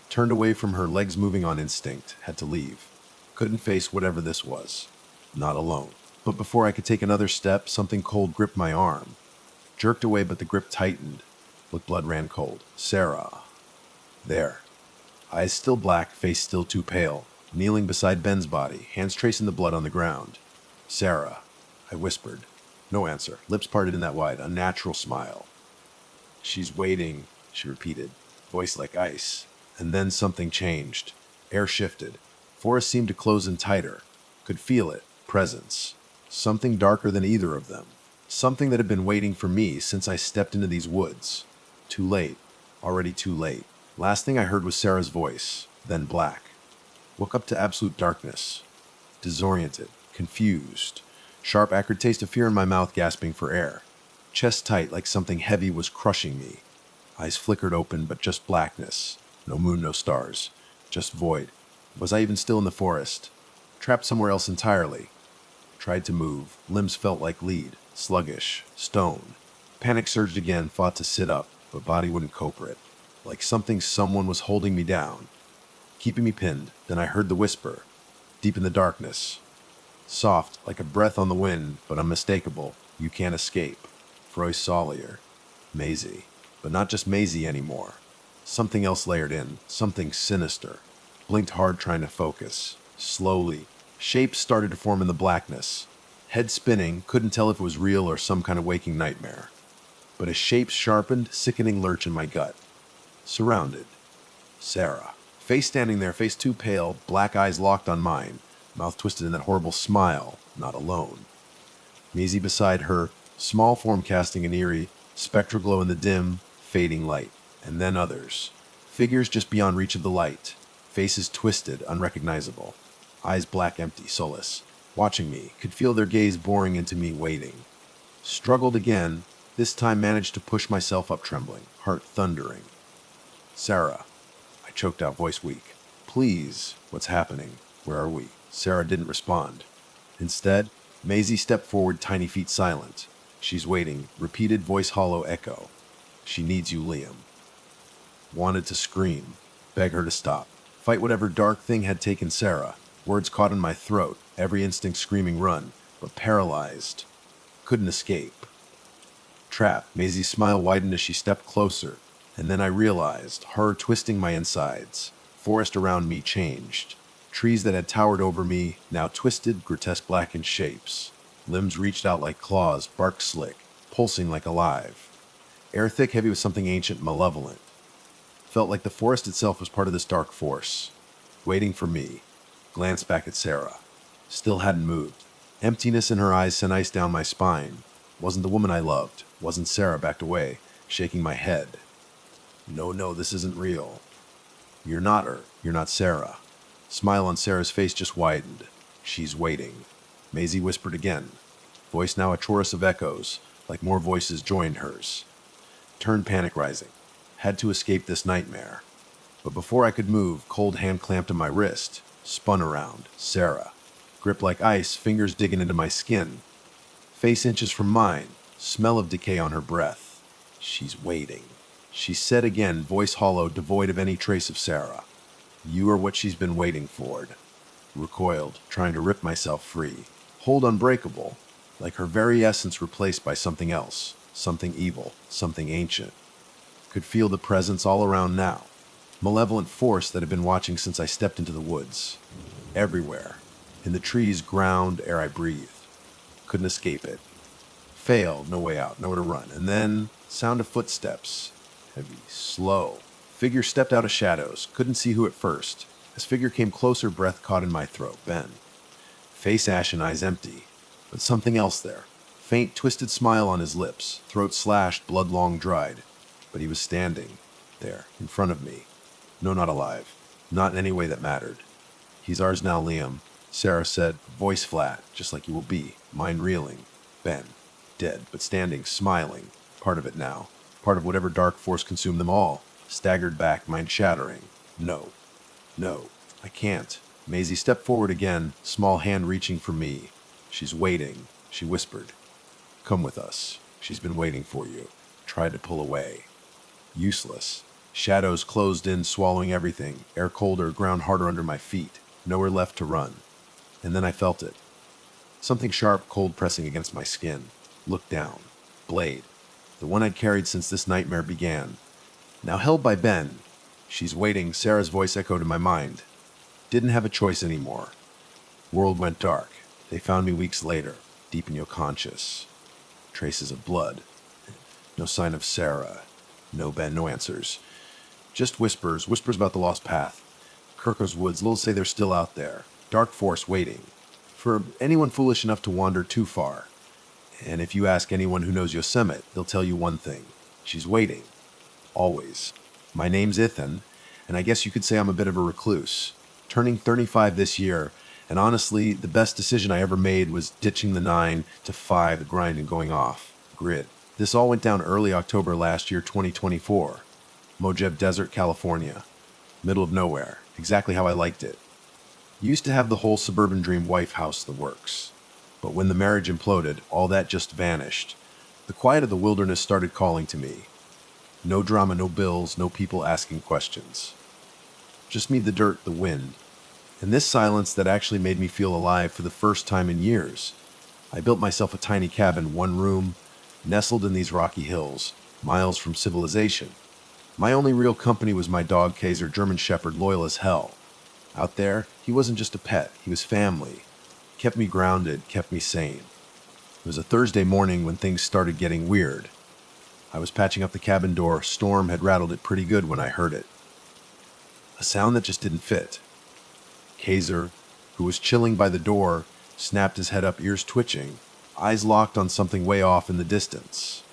Turned away from her, legs moving on instinct. Had to leave. Couldn't face whatever this was. Not alone. But before I could take another step, something cold gripped my arm. Jerked away, but the grip tightened. Looked blood ran cold. Sarah. There. Eyes still black, face still too pale. Kneeling beside Ben's body, hands tracing the blood on the ground. Sarah. I whispered. No answer. Lips parted in that wide, unnatural smile. She's waiting, she repeated. Voice like ice. And then something changed. Air shifted. Forest seemed to close in tighter. Could feel it. Presence. Something darker than either of them. Something that had been waiting for me since I stepped into these woods. Too late. Already too late. Last thing I heard was Sarah's voice. Then black. Woke up to absolute darkness. Disoriented. Confused. Sharp, acrid taste of fear in my mouth, gasping for air. Chest tight like something heavy was crushing me. Eyes flickered open, but just blackness. No moon, no stars. Just void. Was I even still in the forest? Trapped somewhere else entirely. Tried to move. Limbs felt like lead. Sluggish. Stone. Panic surged again, fought to sit up, but body wouldn't cooperate. Like someone was holding me down. Keeping me pinned. Then I heard the whisper. Deep in the darkness. Soft, like a breath on the wind, but unmistakable. You can't escape. Froy Solier. Maisie. But not just Maisie anymore. Something else layered in, something sinister. Blinked hard trying to focus. Slowly, shapes started to form in the blackness. Head spinning, couldn't tell if it was real or some kind of waking nightmare. But as shapes sharpened, sickening lurch in my gut. Surrounded. Sarah. Face standing there, face too pale, black eyes locked on mine, mouth twisted in that horrible smile, not alone. Maisie beside her, small form casting an eerie, spectral glow in the dim, fading light. And then others. Figures just beyond reach of the light. Faces twisted, unrecognizable. Eyes black, empty, soulless. Watching me, could feel their gaze boring into me, waiting. Struggled again, this time managed to push myself up trembling, heart thundering. Sarah. I choked out, voice weak. Please, what's happening? Where are we? Sarah didn't respond. Instead, Maisie stepped forward, tiny feet silent. She's waiting, repeated voice hollow echo. She needs you, Liam. Wanted to scream, beg her to stop, fight whatever dark thing had taken Sarah. Words caught in my throat, every instinct screaming run, but paralyzed. Couldn't escape. Trapped, Maisie's smile widened as she stepped closer, and then I realized, horror twisting my insides. Forest around me changed. Trees that had towered over me, now twisted, grotesque blackened shapes. Limbs reached out like claws, bark slick, pulsing like alive. Air thick, heavy with something ancient, malevolent. Felt like the forest itself was part of this dark force. Waiting for me. Glanced back at Sarah. Still hadn't moved. Emptiness in her eyes sent ice down my spine. Wasn't the woman I loved. Wasn't Sarah. Backed away, shaking my head. No, this isn't real. You're not her. You're not Sarah. Smile on Sarah's face just widened. She's waiting. Maisie whispered again. Voice now a chorus of echoes, like more voices joined hers. Turned, panic rising. Had to escape this nightmare. But before I could move, cold hand clamped on my wrist. Spun around. Sarah. Grip like ice, fingers digging into my skin. Face inches from mine. Smell of decay on her breath. She's waiting. She said again, voice hollow, devoid of any trace of Sarah. You are what she's been waiting for. Recoiled, trying to rip myself free. Hold unbreakable, like her very essence replaced by something else. Something evil, something ancient. Could feel the presence all around now. Malevolent force that had been watching since I stepped into the woods. Everywhere. In the trees, ground, air I breathed. Couldn't escape it. Failed, no way out, nowhere to run. And then, sound of footsteps. Heavy, slow. Figure stepped out of shadows. Couldn't see who at first. As figure came closer, breath caught in my throat. Ben. Face ashen, eyes empty. But something else there. Faint, twisted smile on his lips. Throat slashed, blood long dried. But he was standing. There, in front of me. No, not alive. Not in any way that mattered. He's ours now, Liam. Sarah said, voice flat, just like you will be. Mind reeling. Ben. Dead, but standing, smiling. Part of it now. Part of whatever dark force consumed them all. Staggered back, mind shattering. No, I can't. Maisie stepped forward again, small hand reaching for me. She's waiting, she whispered. Come with us. She's been waiting for you. Tried to pull away. Useless. Shadows closed in, swallowing everything. Air colder, ground harder under my feet. Nowhere left to run. And then I felt it. Something sharp, cold pressing against my skin. Looked down. Blade. The one I'd carried since this nightmare began. Now held by Ben. She's waiting, Sarah's voice echoed in my mind. Didn't have a choice anymore. World went dark. They found me weeks later, deep in your conscious. Traces of blood. No sign of Sarah. No Ben, no answers. Just whispers about the lost path. Kirko's woods, little say they're still out there. Dark force waiting. For anyone foolish enough to wander too far. And if you ask anyone who knows Yosemite, they'll tell you one thing. She's waiting. Always. My name's Ethan, and I guess you could say I'm a bit of a recluse. Turning 35 this year, and honestly, the best decision I ever made was ditching the 9 to 5, the grind and going off. Grid. This all went down early October last year, 2024. Mojave Desert, California. Middle of nowhere. Exactly how I liked it. Used to have the whole suburban dream wife house, the works. But when the marriage imploded, all that just vanished. The quiet of the wilderness started calling to me. No drama, no bills, no people asking questions. Just me, the dirt, the wind. And this silence that actually made me feel alive for the first time in years. I built myself a tiny cabin, one room, nestled in these rocky hills. miles from civilization. My only real company was my dog Kaiser, German Shepherd, loyal as hell. Out there, he wasn't just a pet, he was family. Kept me grounded, kept me sane. It was a Thursday morning when things started getting weird. I was patching up the cabin door. Storm had rattled it pretty good when I heard it. A sound that just didn't fit. Kaiser, who was chilling by the door, snapped his head up, ears twitching, eyes locked on something way off in the distance.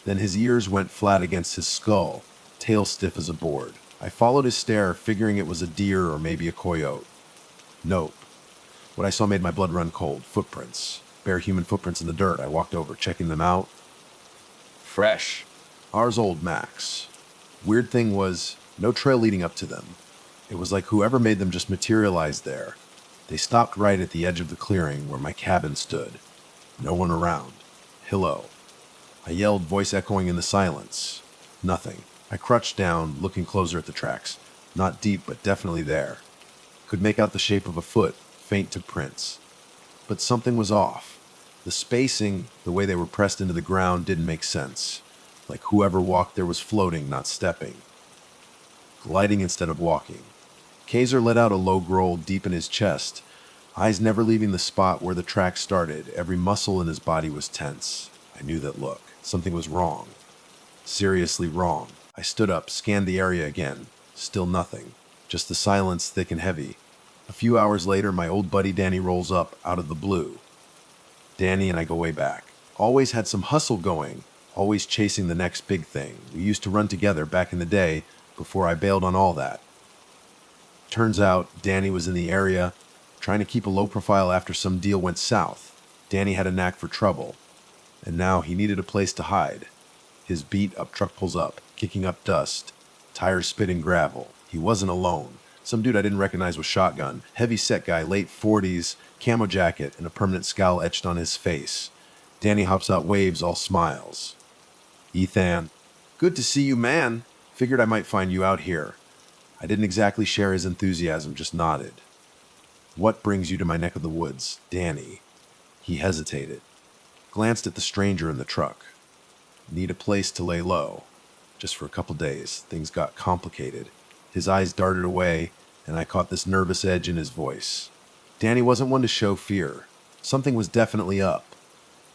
Then his ears went flat against his skull, tail stiff as a board. I followed his stare, figuring it was a deer or maybe a coyote. Nope. What I saw made my blood run cold. Footprints. Bare human footprints in the dirt. I walked over, checking them out. Fresh. Ours old Max. Weird thing was, no trail leading up to them. It was like whoever made them just materialized there. They stopped right at the edge of the clearing where my cabin stood. No one around. Hello. I yelled, voice echoing in the silence. Nothing. I crouched down, looking closer at the tracks. Not deep, but definitely there. Could make out the shape of a foot, faint to prints. But something was off. The spacing, the way they were pressed into the ground, didn't make sense. Like whoever walked there was floating, not stepping. Gliding instead of walking. Kaiser let out a low growl deep in his chest, eyes never leaving the spot where the track started. Every muscle in his body was tense. I knew that look. Something was wrong. Seriously wrong. I stood up, scanned the area again. Still nothing. Just the silence, thick and heavy. A few hours later, my old buddy Danny rolls up out of the blue. Danny and I go way back. Always had some hustle going. Always chasing the next big thing. We used to run together back in the day before I bailed on all that. Turns out, Danny was in the area, trying to keep a low profile after some deal went south. Danny had a knack for trouble, and now he needed a place to hide. His beat-up truck pulls up, kicking up dust, tires spitting gravel. He wasn't alone. Some dude I didn't recognize with shotgun, heavy-set guy, late 40s, camo jacket, and a permanent scowl etched on his face. Danny hops out, waves, all smiles. Ethan, good to see you, man. Figured I might find you out here. I didn't exactly share his enthusiasm, just nodded. What brings you to my neck of the woods, Danny? He hesitated, glanced at the stranger in the truck. Need a place to lay low. Just for a couple days, things got complicated. His eyes darted away, and I caught this nervous edge in his voice. Danny wasn't one to show fear. Something was definitely up.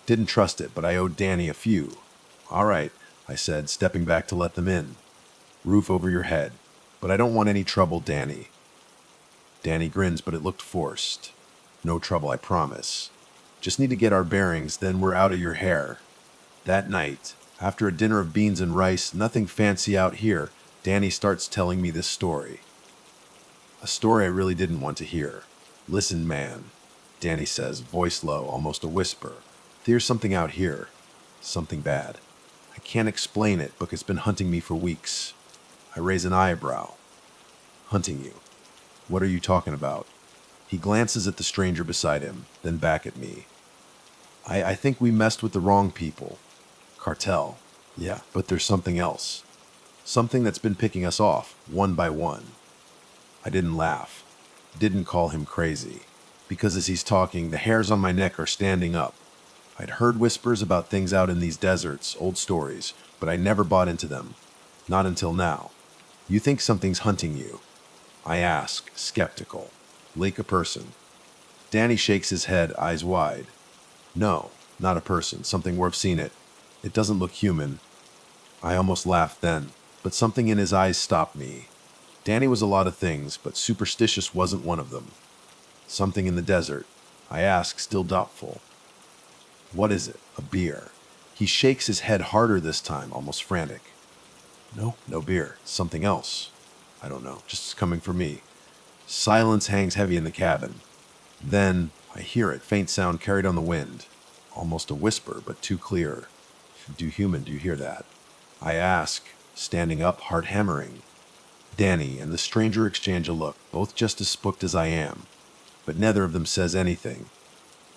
Didn't trust it, but I owed Danny a few. All right, I said, stepping back to let them in. Roof over your head. But I don't want any trouble, Danny. Danny grins, but it looked forced. No trouble, I promise. Just need to get our bearings, then we're out of your hair. That night, after a dinner of beans and rice, nothing fancy out here, Danny starts telling me this story. A story I really didn't want to hear. Listen, man, Danny says, voice low, almost a whisper. There's something out here. Something bad. I can't explain it, but it's been hunting me for weeks. I raise an eyebrow. Hunting you. What are you talking about? He glances at the stranger beside him, then back at me. I think we messed with the wrong people. Cartel. Yeah, but there's something else. Something that's been picking us off, one by one. I didn't laugh. Didn't call him crazy. Because as he's talking, the hairs on my neck are standing up. I'd heard whispers about things out in these deserts, old stories, but I never bought into them. Not until now. You think something's hunting you? I ask, skeptical. Like a person. Danny shakes his head, eyes wide. No, not a person, something worth seeing it. It doesn't look human. I almost laughed then, but something in his eyes stopped me. Danny was a lot of things, but superstitious wasn't one of them. Something in the desert. I ask, still doubtful. What is it? A beer. He shakes his head harder this time, almost frantic. No beer. Something else. I don't know, just coming for me. Silence hangs heavy in the cabin. Then I hear it, faint sound carried on the wind. Almost a whisper, but too clear. Do you hear that? I ask, standing up, heart hammering. Danny and the stranger exchange a look, both just as spooked as I am. But neither of them says anything.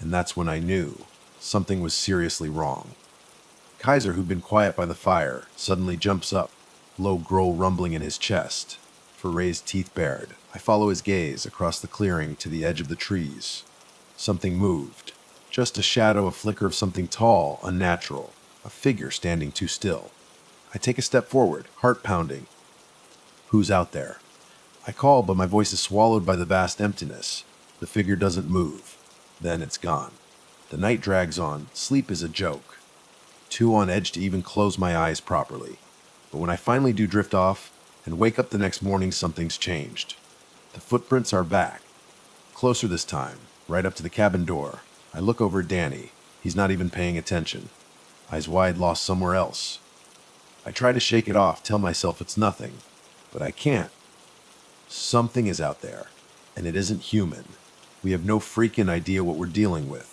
And that's when I knew something was seriously wrong. Kaiser, who'd been quiet by the fire, suddenly jumps up, low growl rumbling in his chest. For raised teeth bared, I follow his gaze across the clearing to the edge of the trees. Something moved. Just a shadow, a flicker of something tall, unnatural. A figure standing too still. I take a step forward, heart pounding. Who's out there? I call, but my voice is swallowed by the vast emptiness. The figure doesn't move. Then it's gone. The night drags on. Sleep is a joke. Too on edge to even close my eyes properly. But when I finally do drift off and wake up the next morning, something's changed. The footprints are back. Closer this time, right up to the cabin door. I look over at Danny. He's not even paying attention. Eyes wide, lost somewhere else. I try to shake it off, tell myself it's nothing. But I can't. Something is out there, and it isn't human. We have no freaking idea what we're dealing with.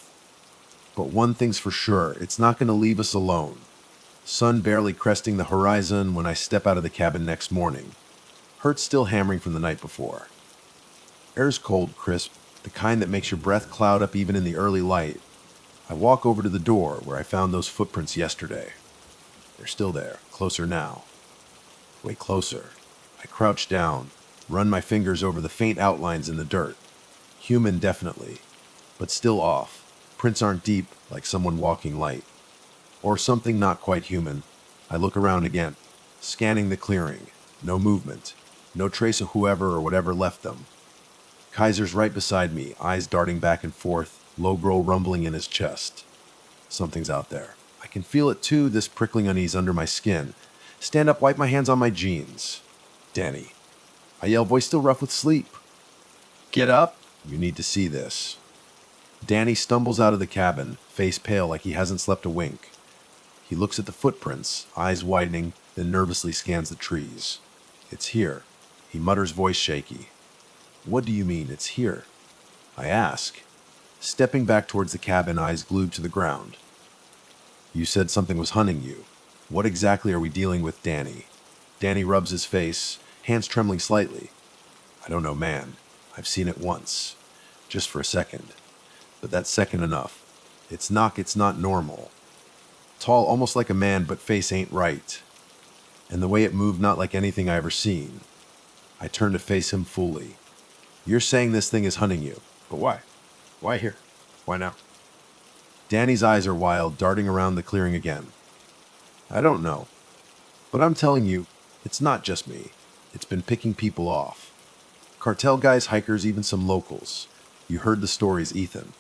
But one thing's for sure, it's not going to leave us alone. Sun barely cresting the horizon when I step out of the cabin next morning. Heart's still hammering from the night before. Air's cold, crisp, the kind that makes your breath cloud up even in the early light. I walk over to the door where I found those footprints yesterday. They're still there, closer now. Way closer. I crouch down, run my fingers over the faint outlines in the dirt. Human, definitely, but still off. Prints aren't deep, like someone walking light. Or something not quite human. I look around again, scanning the clearing. No movement. No trace of whoever or whatever left them. Kaiser's right beside me, eyes darting back and forth, low growl rumbling in his chest. Something's out there. I can feel it too, this prickling unease under my skin. Stand up, wipe my hands on my jeans. Danny. I yell, voice still rough with sleep. Get up. You need to see this. Danny stumbles out of the cabin, face pale like he hasn't slept a wink. He looks at the footprints, eyes widening, then nervously scans the trees. It's here. He mutters, voice shaky. What do you mean, it's here? I ask, stepping back towards the cabin, eyes glued to the ground. You said something was hunting you. What exactly are we dealing with, Danny? Danny rubs his face, hands trembling slightly. I don't know, man. I've seen it once. Just for a second. But that's second enough. It's not normal. Tall, almost like a man, but face ain't right. And the way it moved, not like anything I ever seen. I turn to face him fully. You're saying this thing is hunting you, but why? Why here? Why now? Danny's eyes are wild, darting around the clearing again. I don't know. But I'm telling you, it's not just me. It's been picking people off. Cartel guys, hikers, even some locals. You heard the stories, Ethan.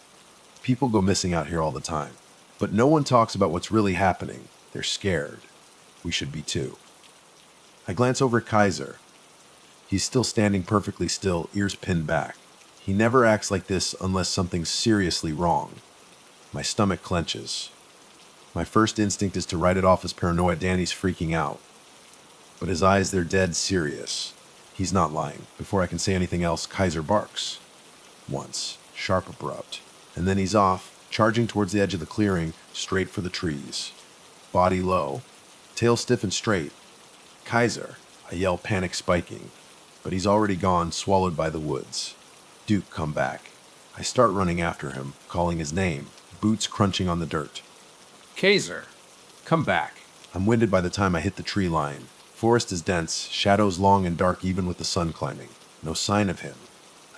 People go missing out here all the time. But no one talks about what's really happening. They're scared. We should be too. I glance over at Kaiser. He's still standing perfectly still, ears pinned back. He never acts like this unless something's seriously wrong. My stomach clenches. My first instinct is to write it off as paranoia. Danny's freaking out. But his eyes, they're dead serious. He's not lying. Before I can say anything else, Kaiser barks. Once. Sharp, abrupt. And then he's off, charging towards the edge of the clearing, straight for the trees. Body low. Tail stiff and straight. Kaiser. I yell, panic spiking. But he's already gone, swallowed by the woods. Duke, come back. I start running after him, calling his name, boots crunching on the dirt. Kaiser, come back. I'm winded by the time I hit the tree line. Forest is dense, shadows long and dark even with the sun climbing. No sign of him.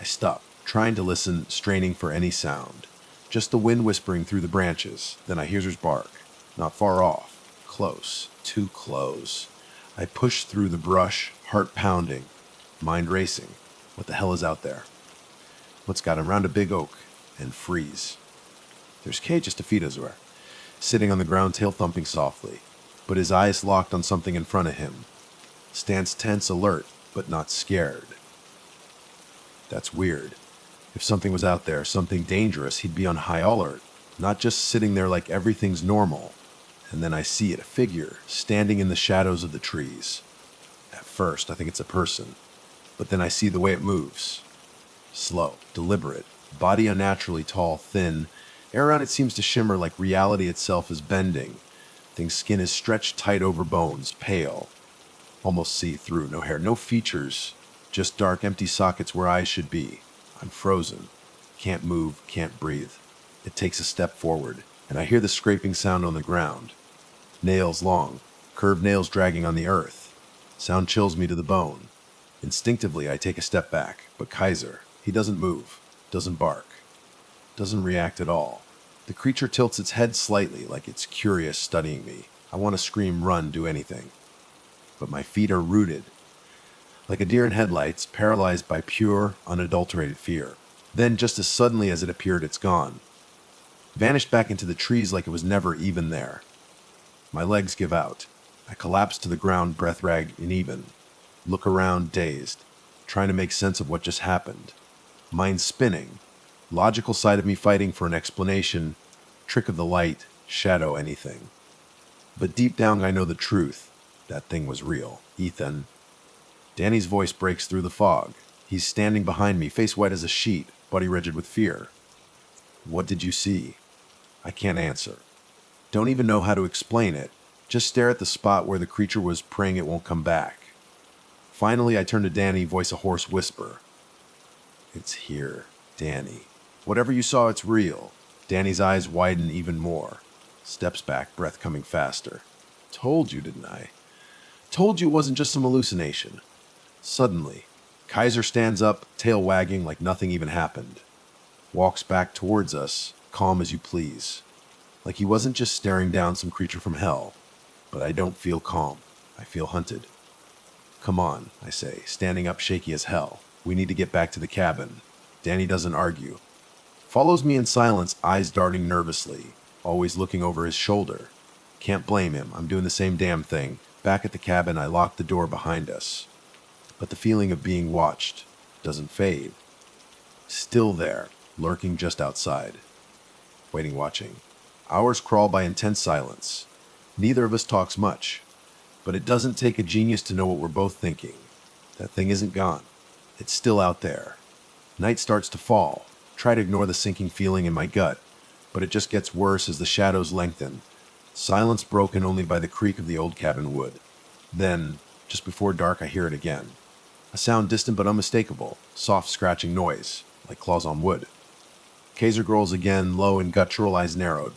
I stop, trying to listen, straining for any sound. Just the wind whispering through the branches. Then I hear his bark. Not far off. Close. Too close. I push through the brush, heart pounding. Mind racing. What the hell is out there? What's got him? Round a big oak. And freeze. There's Kay just a feet away, sitting on the ground, tail thumping softly. But his eyes locked on something in front of him. Stands tense, alert, but not scared. That's weird. If something was out there, something dangerous, he'd be on high alert, not just sitting there like everything's normal. And then I see it, a figure, standing in the shadows of the trees. At first, I think it's a person, but then I see the way it moves. Slow, deliberate, body unnaturally tall, thin. Air around it seems to shimmer like reality itself is bending. Thing's skin is stretched tight over bones, pale. Almost see-through, no hair, no features, just dark, empty sockets where eyes should be. I'm frozen. Can't move, can't breathe. It takes a step forward, and I hear the scraping sound on the ground. Nails long, curved nails dragging on the earth. Sound chills me to the bone. Instinctively, I take a step back, but Kaiser, he doesn't move, doesn't bark, doesn't react at all. The creature tilts its head slightly, like it's curious, studying me. I want to scream, run, do anything. but my feet are rooted. Like a deer in headlights, paralyzed by pure, unadulterated fear. Then, just as suddenly as it appeared, it's gone. Vanished back into the trees like it was never even there. My legs give out. I collapse to the ground, breath ragged and even. Look around, dazed, trying to make sense of what just happened. Mind spinning. Logical side of me fighting for an explanation. Trick of the light, shadow, anything. But deep down I know the truth. That thing was real. Ethan. Danny's voice breaks through the fog. He's standing behind me, face white as a sheet, body rigid with fear. What did you see? I can't answer. Don't even know how to explain it. Just stare at the spot where the creature was, praying it won't come back. Finally, I turn to Danny, voice a hoarse whisper. It's here, Danny. Whatever you saw, it's real. Danny's eyes widen even more. Steps back, breath coming faster. Told you, didn't I? Told you it wasn't just some hallucination. Suddenly, Kaiser stands up, tail wagging like nothing even happened. Walks back towards us, calm as you please. Like he wasn't just staring down some creature from hell. But I don't feel calm. I feel hunted. Come on, I say, standing up shaky as hell. We need to get back to the cabin. Danny doesn't argue. Follows me in silence, eyes darting nervously, always looking over his shoulder. Can't blame him. I'm doing the same damn thing. Back at the cabin, I lock the door behind us. But the feeling of being watched doesn't fade. Still there, lurking just outside. Waiting, watching. Hours crawl by intense silence. Neither of us talks much. But it doesn't take a genius to know what we're both thinking. That thing isn't gone. It's still out there. Night starts to fall. Try to ignore the sinking feeling in my gut, but it just gets worse as the shadows lengthen. Silence broken only by the creak of the old cabin wood. Then, just before dark, I hear it again. A sound distant but unmistakable. Soft scratching noise, like claws on wood. Kaiser growls again, low and guttural, eyes narrowed.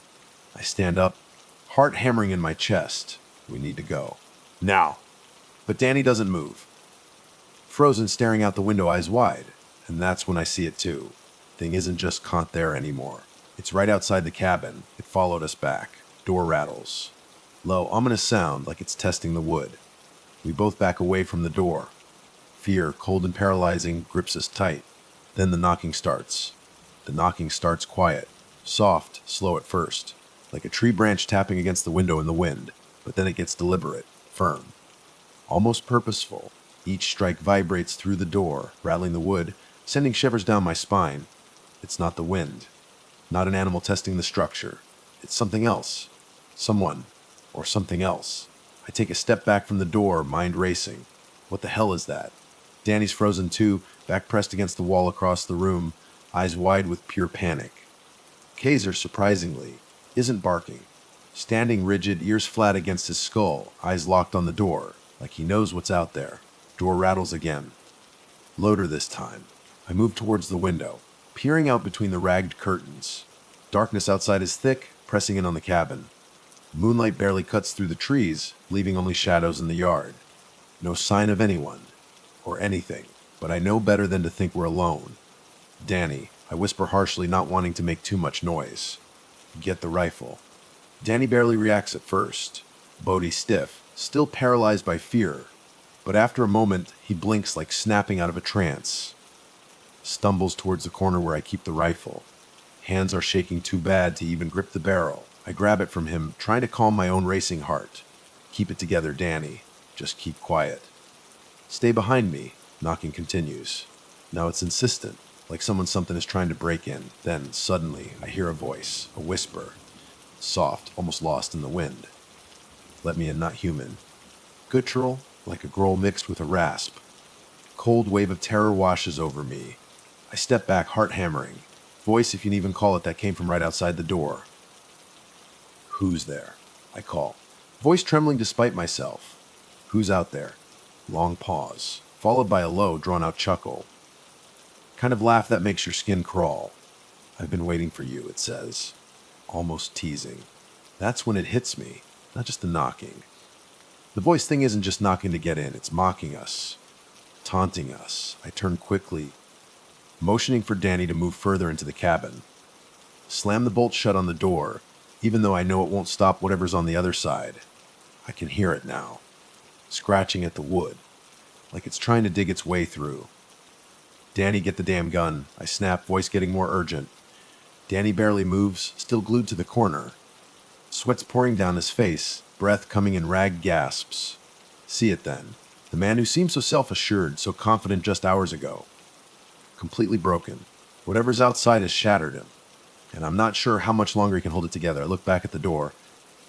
I stand up, heart hammering in my chest. We need to go. Now. But Danny doesn't move. Frozen, staring out the window, eyes wide. And that's when I see it too. Thing isn't just caught there anymore. It's right outside the cabin. It followed us back. Door rattles. Low, ominous sound like it's testing the wood. We both back away from the door. Fear, cold and paralyzing, grips us tight. Then the knocking starts. The knocking starts quiet. Soft, slow at first. Like a tree branch tapping against the window in the wind. But then it gets deliberate, firm. Almost purposeful. Each strike vibrates through the door, rattling the wood, sending shivers down my spine. It's not the wind. Not an animal testing the structure. It's something else. Someone. Or something else. I take a step back from the door, mind racing. What the hell is that? Danny's frozen too, back pressed against the wall across the room, eyes wide with pure panic. Kaiser, surprisingly, isn't barking. Standing rigid, ears flat against his skull, eyes locked on the door, like he knows what's out there. Door rattles again. Louder this time. I move towards the window, peering out between the ragged curtains. Darkness outside is thick, pressing in on the cabin. Moonlight barely cuts through the trees, leaving only shadows in the yard. No sign of anyone, or anything, but I know better than to think we're alone. Danny, I whisper harshly, not wanting to make too much noise. Get the rifle. Danny barely reacts at first. Bodhi stiff, still paralyzed by fear. But after a moment, he blinks like snapping out of a trance. Stumbles towards the corner where I keep the rifle. Hands are shaking too bad to even grip the barrel. I grab it from him, trying to calm my own racing heart. Keep it together, Danny. Just keep quiet. Stay behind me. Knocking continues. Now it's insistent, like something is trying to break in. Then, suddenly, I hear a voice, a whisper. Soft, almost lost in the wind. Let me in, not human. Guttural, like a growl mixed with a rasp. Cold wave of terror washes over me. I step back, heart hammering. Voice, if you can even call it, that came from right outside the door. Who's there? I call. Voice trembling despite myself. Who's out there? Long pause, followed by a low, drawn-out chuckle. Kind of laugh that makes your skin crawl. I've been waiting for you, it says. Almost teasing. That's when it hits me, not just the knocking. The voice thing isn't just knocking to get in, it's mocking us. Taunting us. I turn quickly, motioning for Danny to move further into the cabin. Slam the bolt shut on the door, even though I know it won't stop whatever's on the other side. I can hear it now. scratching at the wood, like it's trying to dig its way through. Danny, get the damn gun. I snap, voice getting more urgent. Danny barely moves, still glued to the corner. Sweat's pouring down his face, breath coming in ragged gasps. See it then. The man who seemed so self-assured, so confident just hours ago. Completely broken. Whatever's outside has shattered him. And I'm not sure how much longer he can hold it together. I look back at the door,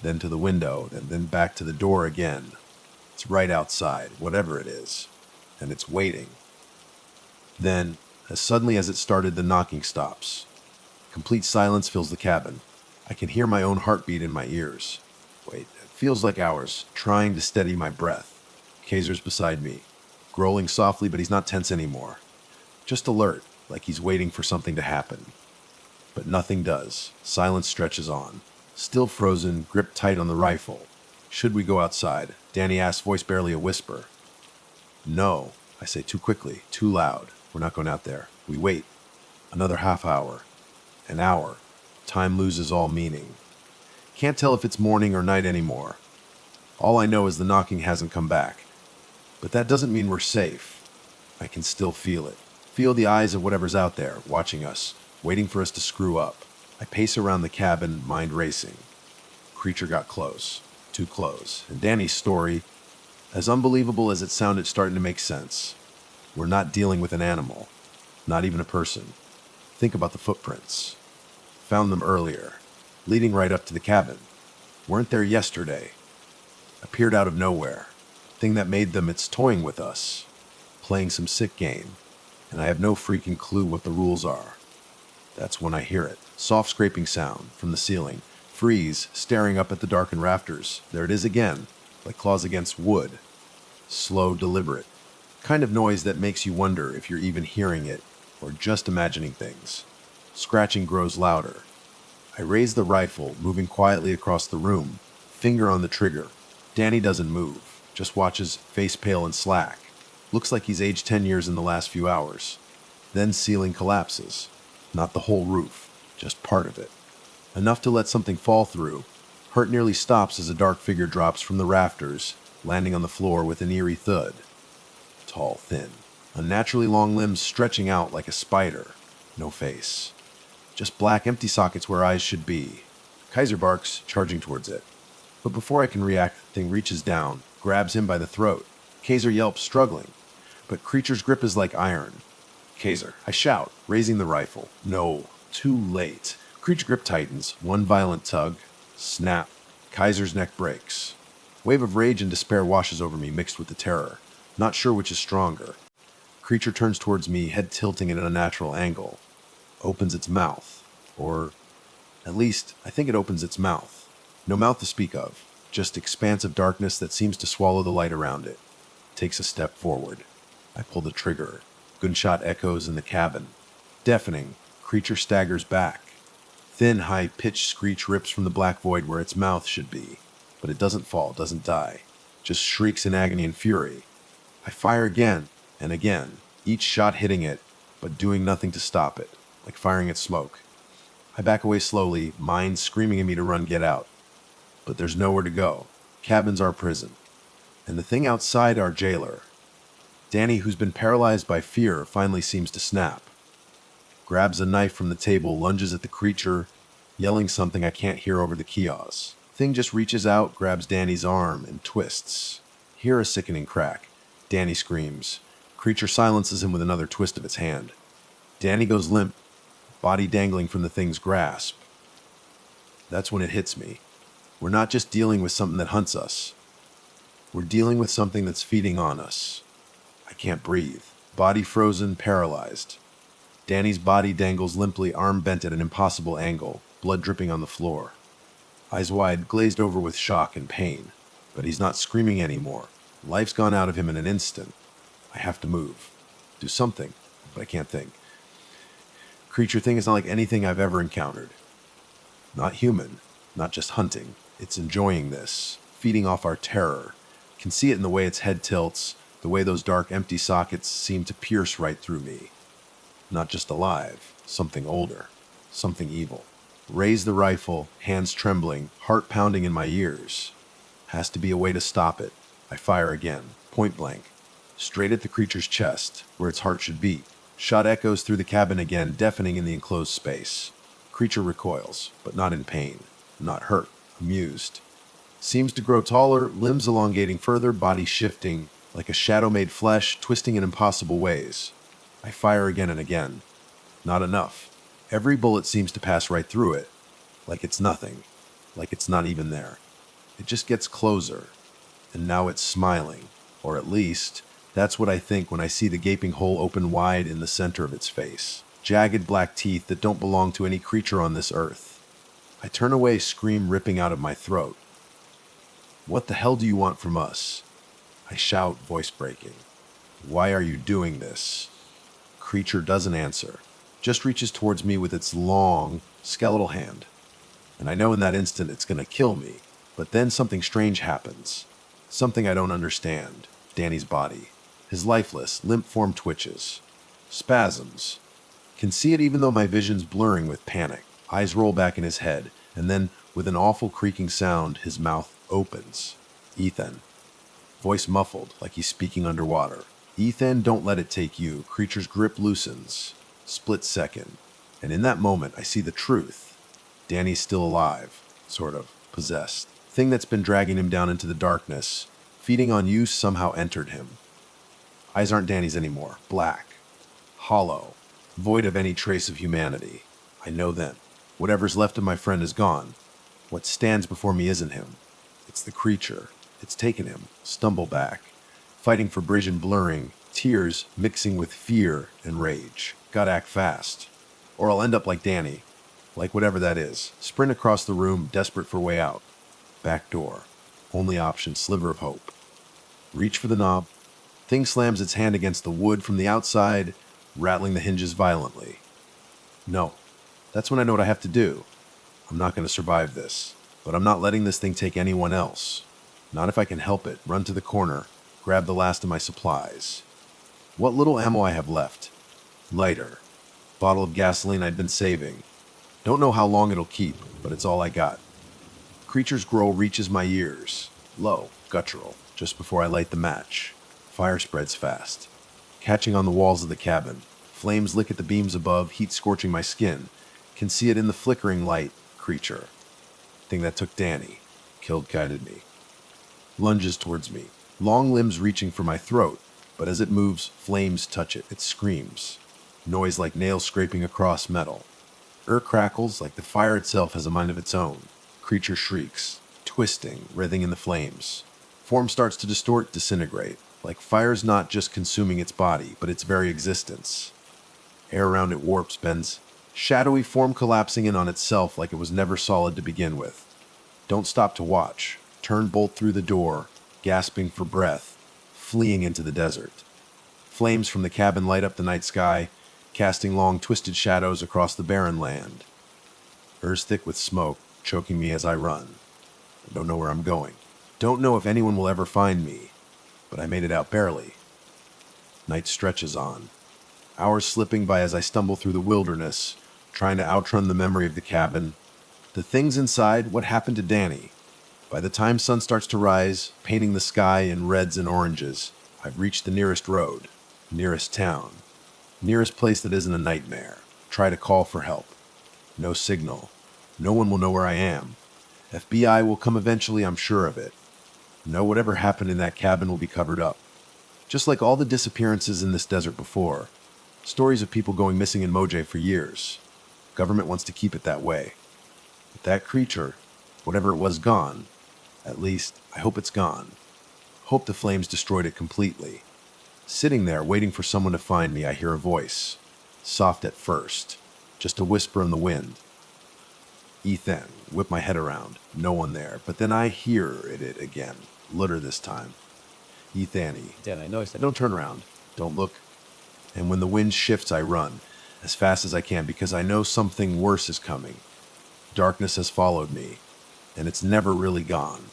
then to the window, and then back to the door again. It's right outside, whatever it is. And it's waiting. Then, as suddenly as it started, the knocking stops. Complete silence fills the cabin. I can hear my own heartbeat in my ears. Wait, it feels like hours, trying to steady my breath. Kaiser's beside me, growling softly, but he's not tense anymore. Just alert, like he's waiting for something to happen. But nothing does. Silence stretches on. Still frozen, gripped tight on the rifle. Should we go outside? Danny asks, voice barely a whisper. No, I say too quickly, too loud. We're not going out there. We wait. Another half hour. An hour. Time loses all meaning. Can't tell if it's morning or night anymore. All I know is the knocking hasn't come back. But that doesn't mean we're safe. I can still feel it. Feel the eyes of whatever's out there, watching us, waiting for us to screw up. I pace around the cabin, mind racing. Creature got close. Too close. And Danny's story, as unbelievable as it sounded, starting to make sense. We're not dealing with an animal. Not even a person. Think about the footprints. Found them earlier, leading right up to the cabin. Weren't there yesterday. Appeared out of nowhere. Thing that made them, it's toying with us. Playing some sick game. And I have no freaking clue what the rules are. That's when I hear it. Soft scraping sound from the ceiling. Freeze, staring up at the darkened rafters. There it is again, like claws against wood. Slow, deliberate. Kind of noise that makes you wonder if you're even hearing it or just imagining things. Scratching grows louder. I raise the rifle, moving quietly across the room, finger on the trigger. Danny doesn't move, just watches, face pale and slack. Looks like he's aged 10 years in the last few hours. Then ceiling collapses. Not the whole roof, just part of it. Enough to let something fall through. Hurt nearly stops as a dark figure drops from the rafters, landing on the floor with an eerie thud. Tall, thin, unnaturally long limbs stretching out like a spider. No face. Just black empty sockets where eyes should be. Kaiser barks, charging towards it. But before I can react, the thing reaches down, grabs him by the throat. Kaiser yelps, struggling. But creature's grip is like iron. Kaiser, I shout, raising the rifle. No, too late. Creature grip tightens, one violent tug. Snap. Kaiser's neck breaks. Wave of rage and despair washes over me, mixed with the terror. Not sure which is stronger. Creature turns towards me, head tilting at an unnatural angle. Opens its mouth. Or, at least, I think it opens its mouth. No mouth to speak of. Just expansive darkness that seems to swallow the light around it. Takes a step forward. I pull the trigger. Gunshot echoes in the cabin. Deafening. Creature staggers back. Thin, high-pitched screech rips from the black void where its mouth should be. But it doesn't fall, doesn't die. Just shrieks in agony and fury. I fire again and again, each shot hitting it, but doing nothing to stop it, like firing at smoke. I back away slowly, mind screaming at me to run, get out. But there's nowhere to go. Cabin's our prison. And the thing outside our jailer. Danny, who's been paralyzed by fear, finally seems to snap. Grabs a knife from the table, lunges at the creature, yelling something I can't hear over the chaos. Thing just reaches out, grabs Danny's arm, and twists. Hear a sickening crack. Danny screams. Creature silences him with another twist of its hand. Danny goes limp, body dangling from the thing's grasp. That's when it hits me. We're not just dealing with something that hunts us. We're dealing with something that's feeding on us. I can't breathe. Body frozen, paralyzed. Danny's body dangles limply, arm bent at an impossible angle, blood dripping on the floor. Eyes wide, glazed over with shock and pain. But he's not screaming anymore. Life's gone out of him in an instant. I have to move. Do something, but I can't think. Creature thing is not like anything I've ever encountered. Not human, not just hunting. It's enjoying this, feeding off our terror. Can see it in the way its head tilts, the way those dark, empty sockets seem to pierce right through me. Not just alive, something older, something evil. Raise the rifle, hands trembling, heart pounding in my ears. Has to be a way to stop it. I fire again, point blank, straight at the creature's chest, where its heart should beat. Shot echoes through the cabin again, deafening in the enclosed space. Creature recoils, but not in pain, not hurt, amused. Seems to grow taller, limbs elongating further, body shifting, like a shadow made flesh, twisting in impossible ways. I fire again and again. Not enough. Every bullet seems to pass right through it, like it's nothing, like it's not even there. It just gets closer, and now it's smiling, or at least, that's what I think when I see the gaping hole open wide in the center of its face. Jagged black teeth that don't belong to any creature on this earth. I turn away, scream ripping out of my throat. What the hell do you want from us? I shout, voice breaking. Why are you doing this? Creature doesn't answer, just reaches towards me with its long, skeletal hand. And I know in that instant it's gonna kill me, but then something strange happens. Something I don't understand. Danny's body. His lifeless, limp form twitches. Spasms. Can see it even though my vision's blurring with panic. Eyes roll back in his head, and then, with an awful creaking sound, his mouth opens. Ethan. Voice muffled, like he's speaking underwater. Ethan, don't let it take you. Creature's grip loosens. Split second. And in that moment, I see the truth. Danny's still alive. Sort of. Possessed. Thing that's been dragging him down into the darkness, feeding on you, somehow entered him. Eyes aren't Danny's anymore. Black. Hollow. Void of any trace of humanity. I know then. Whatever's left of my friend is gone. What stands before me isn't him. It's the creature. It's taken him. Stumble back. Fighting for vision blurring. Tears mixing with fear and rage. Gotta act fast. Or I'll end up like Danny. Like whatever that is. Sprint across the room, desperate for way out. Back door. Only option, sliver of hope. Reach for the knob. Thing slams its hand against the wood from the outside, rattling the hinges violently. No. That's when I know what I have to do. I'm not going to survive this. But I'm not letting this thing take anyone else. Not if I can help it. Run to the corner. Grab the last of my supplies. What little ammo I have left. Lighter. Bottle of gasoline I'd been saving. Don't know how long it'll keep, but it's all I got. Creature's growl reaches my ears. Low, guttural, just before I light the match. Fire spreads fast. Catching on the walls of the cabin. Flames lick at the beams above, heat scorching my skin. Can see it in the flickering light. Creature. Thing that took Danny. Killed, guided me. Lunges towards me. Long limbs reaching for my throat. But as it moves, flames touch it. It screams. Noise like nails scraping across metal. Crackles like the fire itself has a mind of its own. Creature shrieks. Twisting, writhing in the flames. Form starts to distort, disintegrate. Like fire's not just consuming its body, but its very existence. Air around it warps, bends. Shadowy form collapsing in on itself like it was never solid to begin with. Don't stop to watch. Turn bolt through the door, gasping for breath, fleeing into the desert. Flames from the cabin light up the night sky, casting long twisted shadows across the barren land. Earth's thick with smoke, choking me as I run. I don't know where I'm going. Don't know if anyone will ever find me, but I made it out barely. Night stretches on. Hours slipping by as I stumble through the wilderness, trying to outrun the memory of the cabin. The things inside, what happened to Danny? By the time sun starts to rise, painting the sky in reds and oranges, I've reached the nearest road, nearest town, nearest place that isn't a nightmare. Try to call for help. No signal. No one will know where I am. FBI will come eventually, I'm sure of it. No, whatever happened in that cabin will be covered up. Just like all the disappearances in this desert before. Stories of people going missing in Mojave for years. Government wants to keep it that way. But that creature, whatever it was, gone. At least, I hope it's gone. Hope the flames destroyed it completely. Sitting there, waiting for someone to find me, I hear a voice. Soft at first. Just a whisper in the wind. Ethan. Whip my head around. No one there. But then I hear it again. Louder this time. Ethany. Dan, I noticed that. Don't turn around. Don't look. And when the wind shifts, I run. As fast as I can, because I know something worse is coming. Darkness has followed me. And it's never really gone.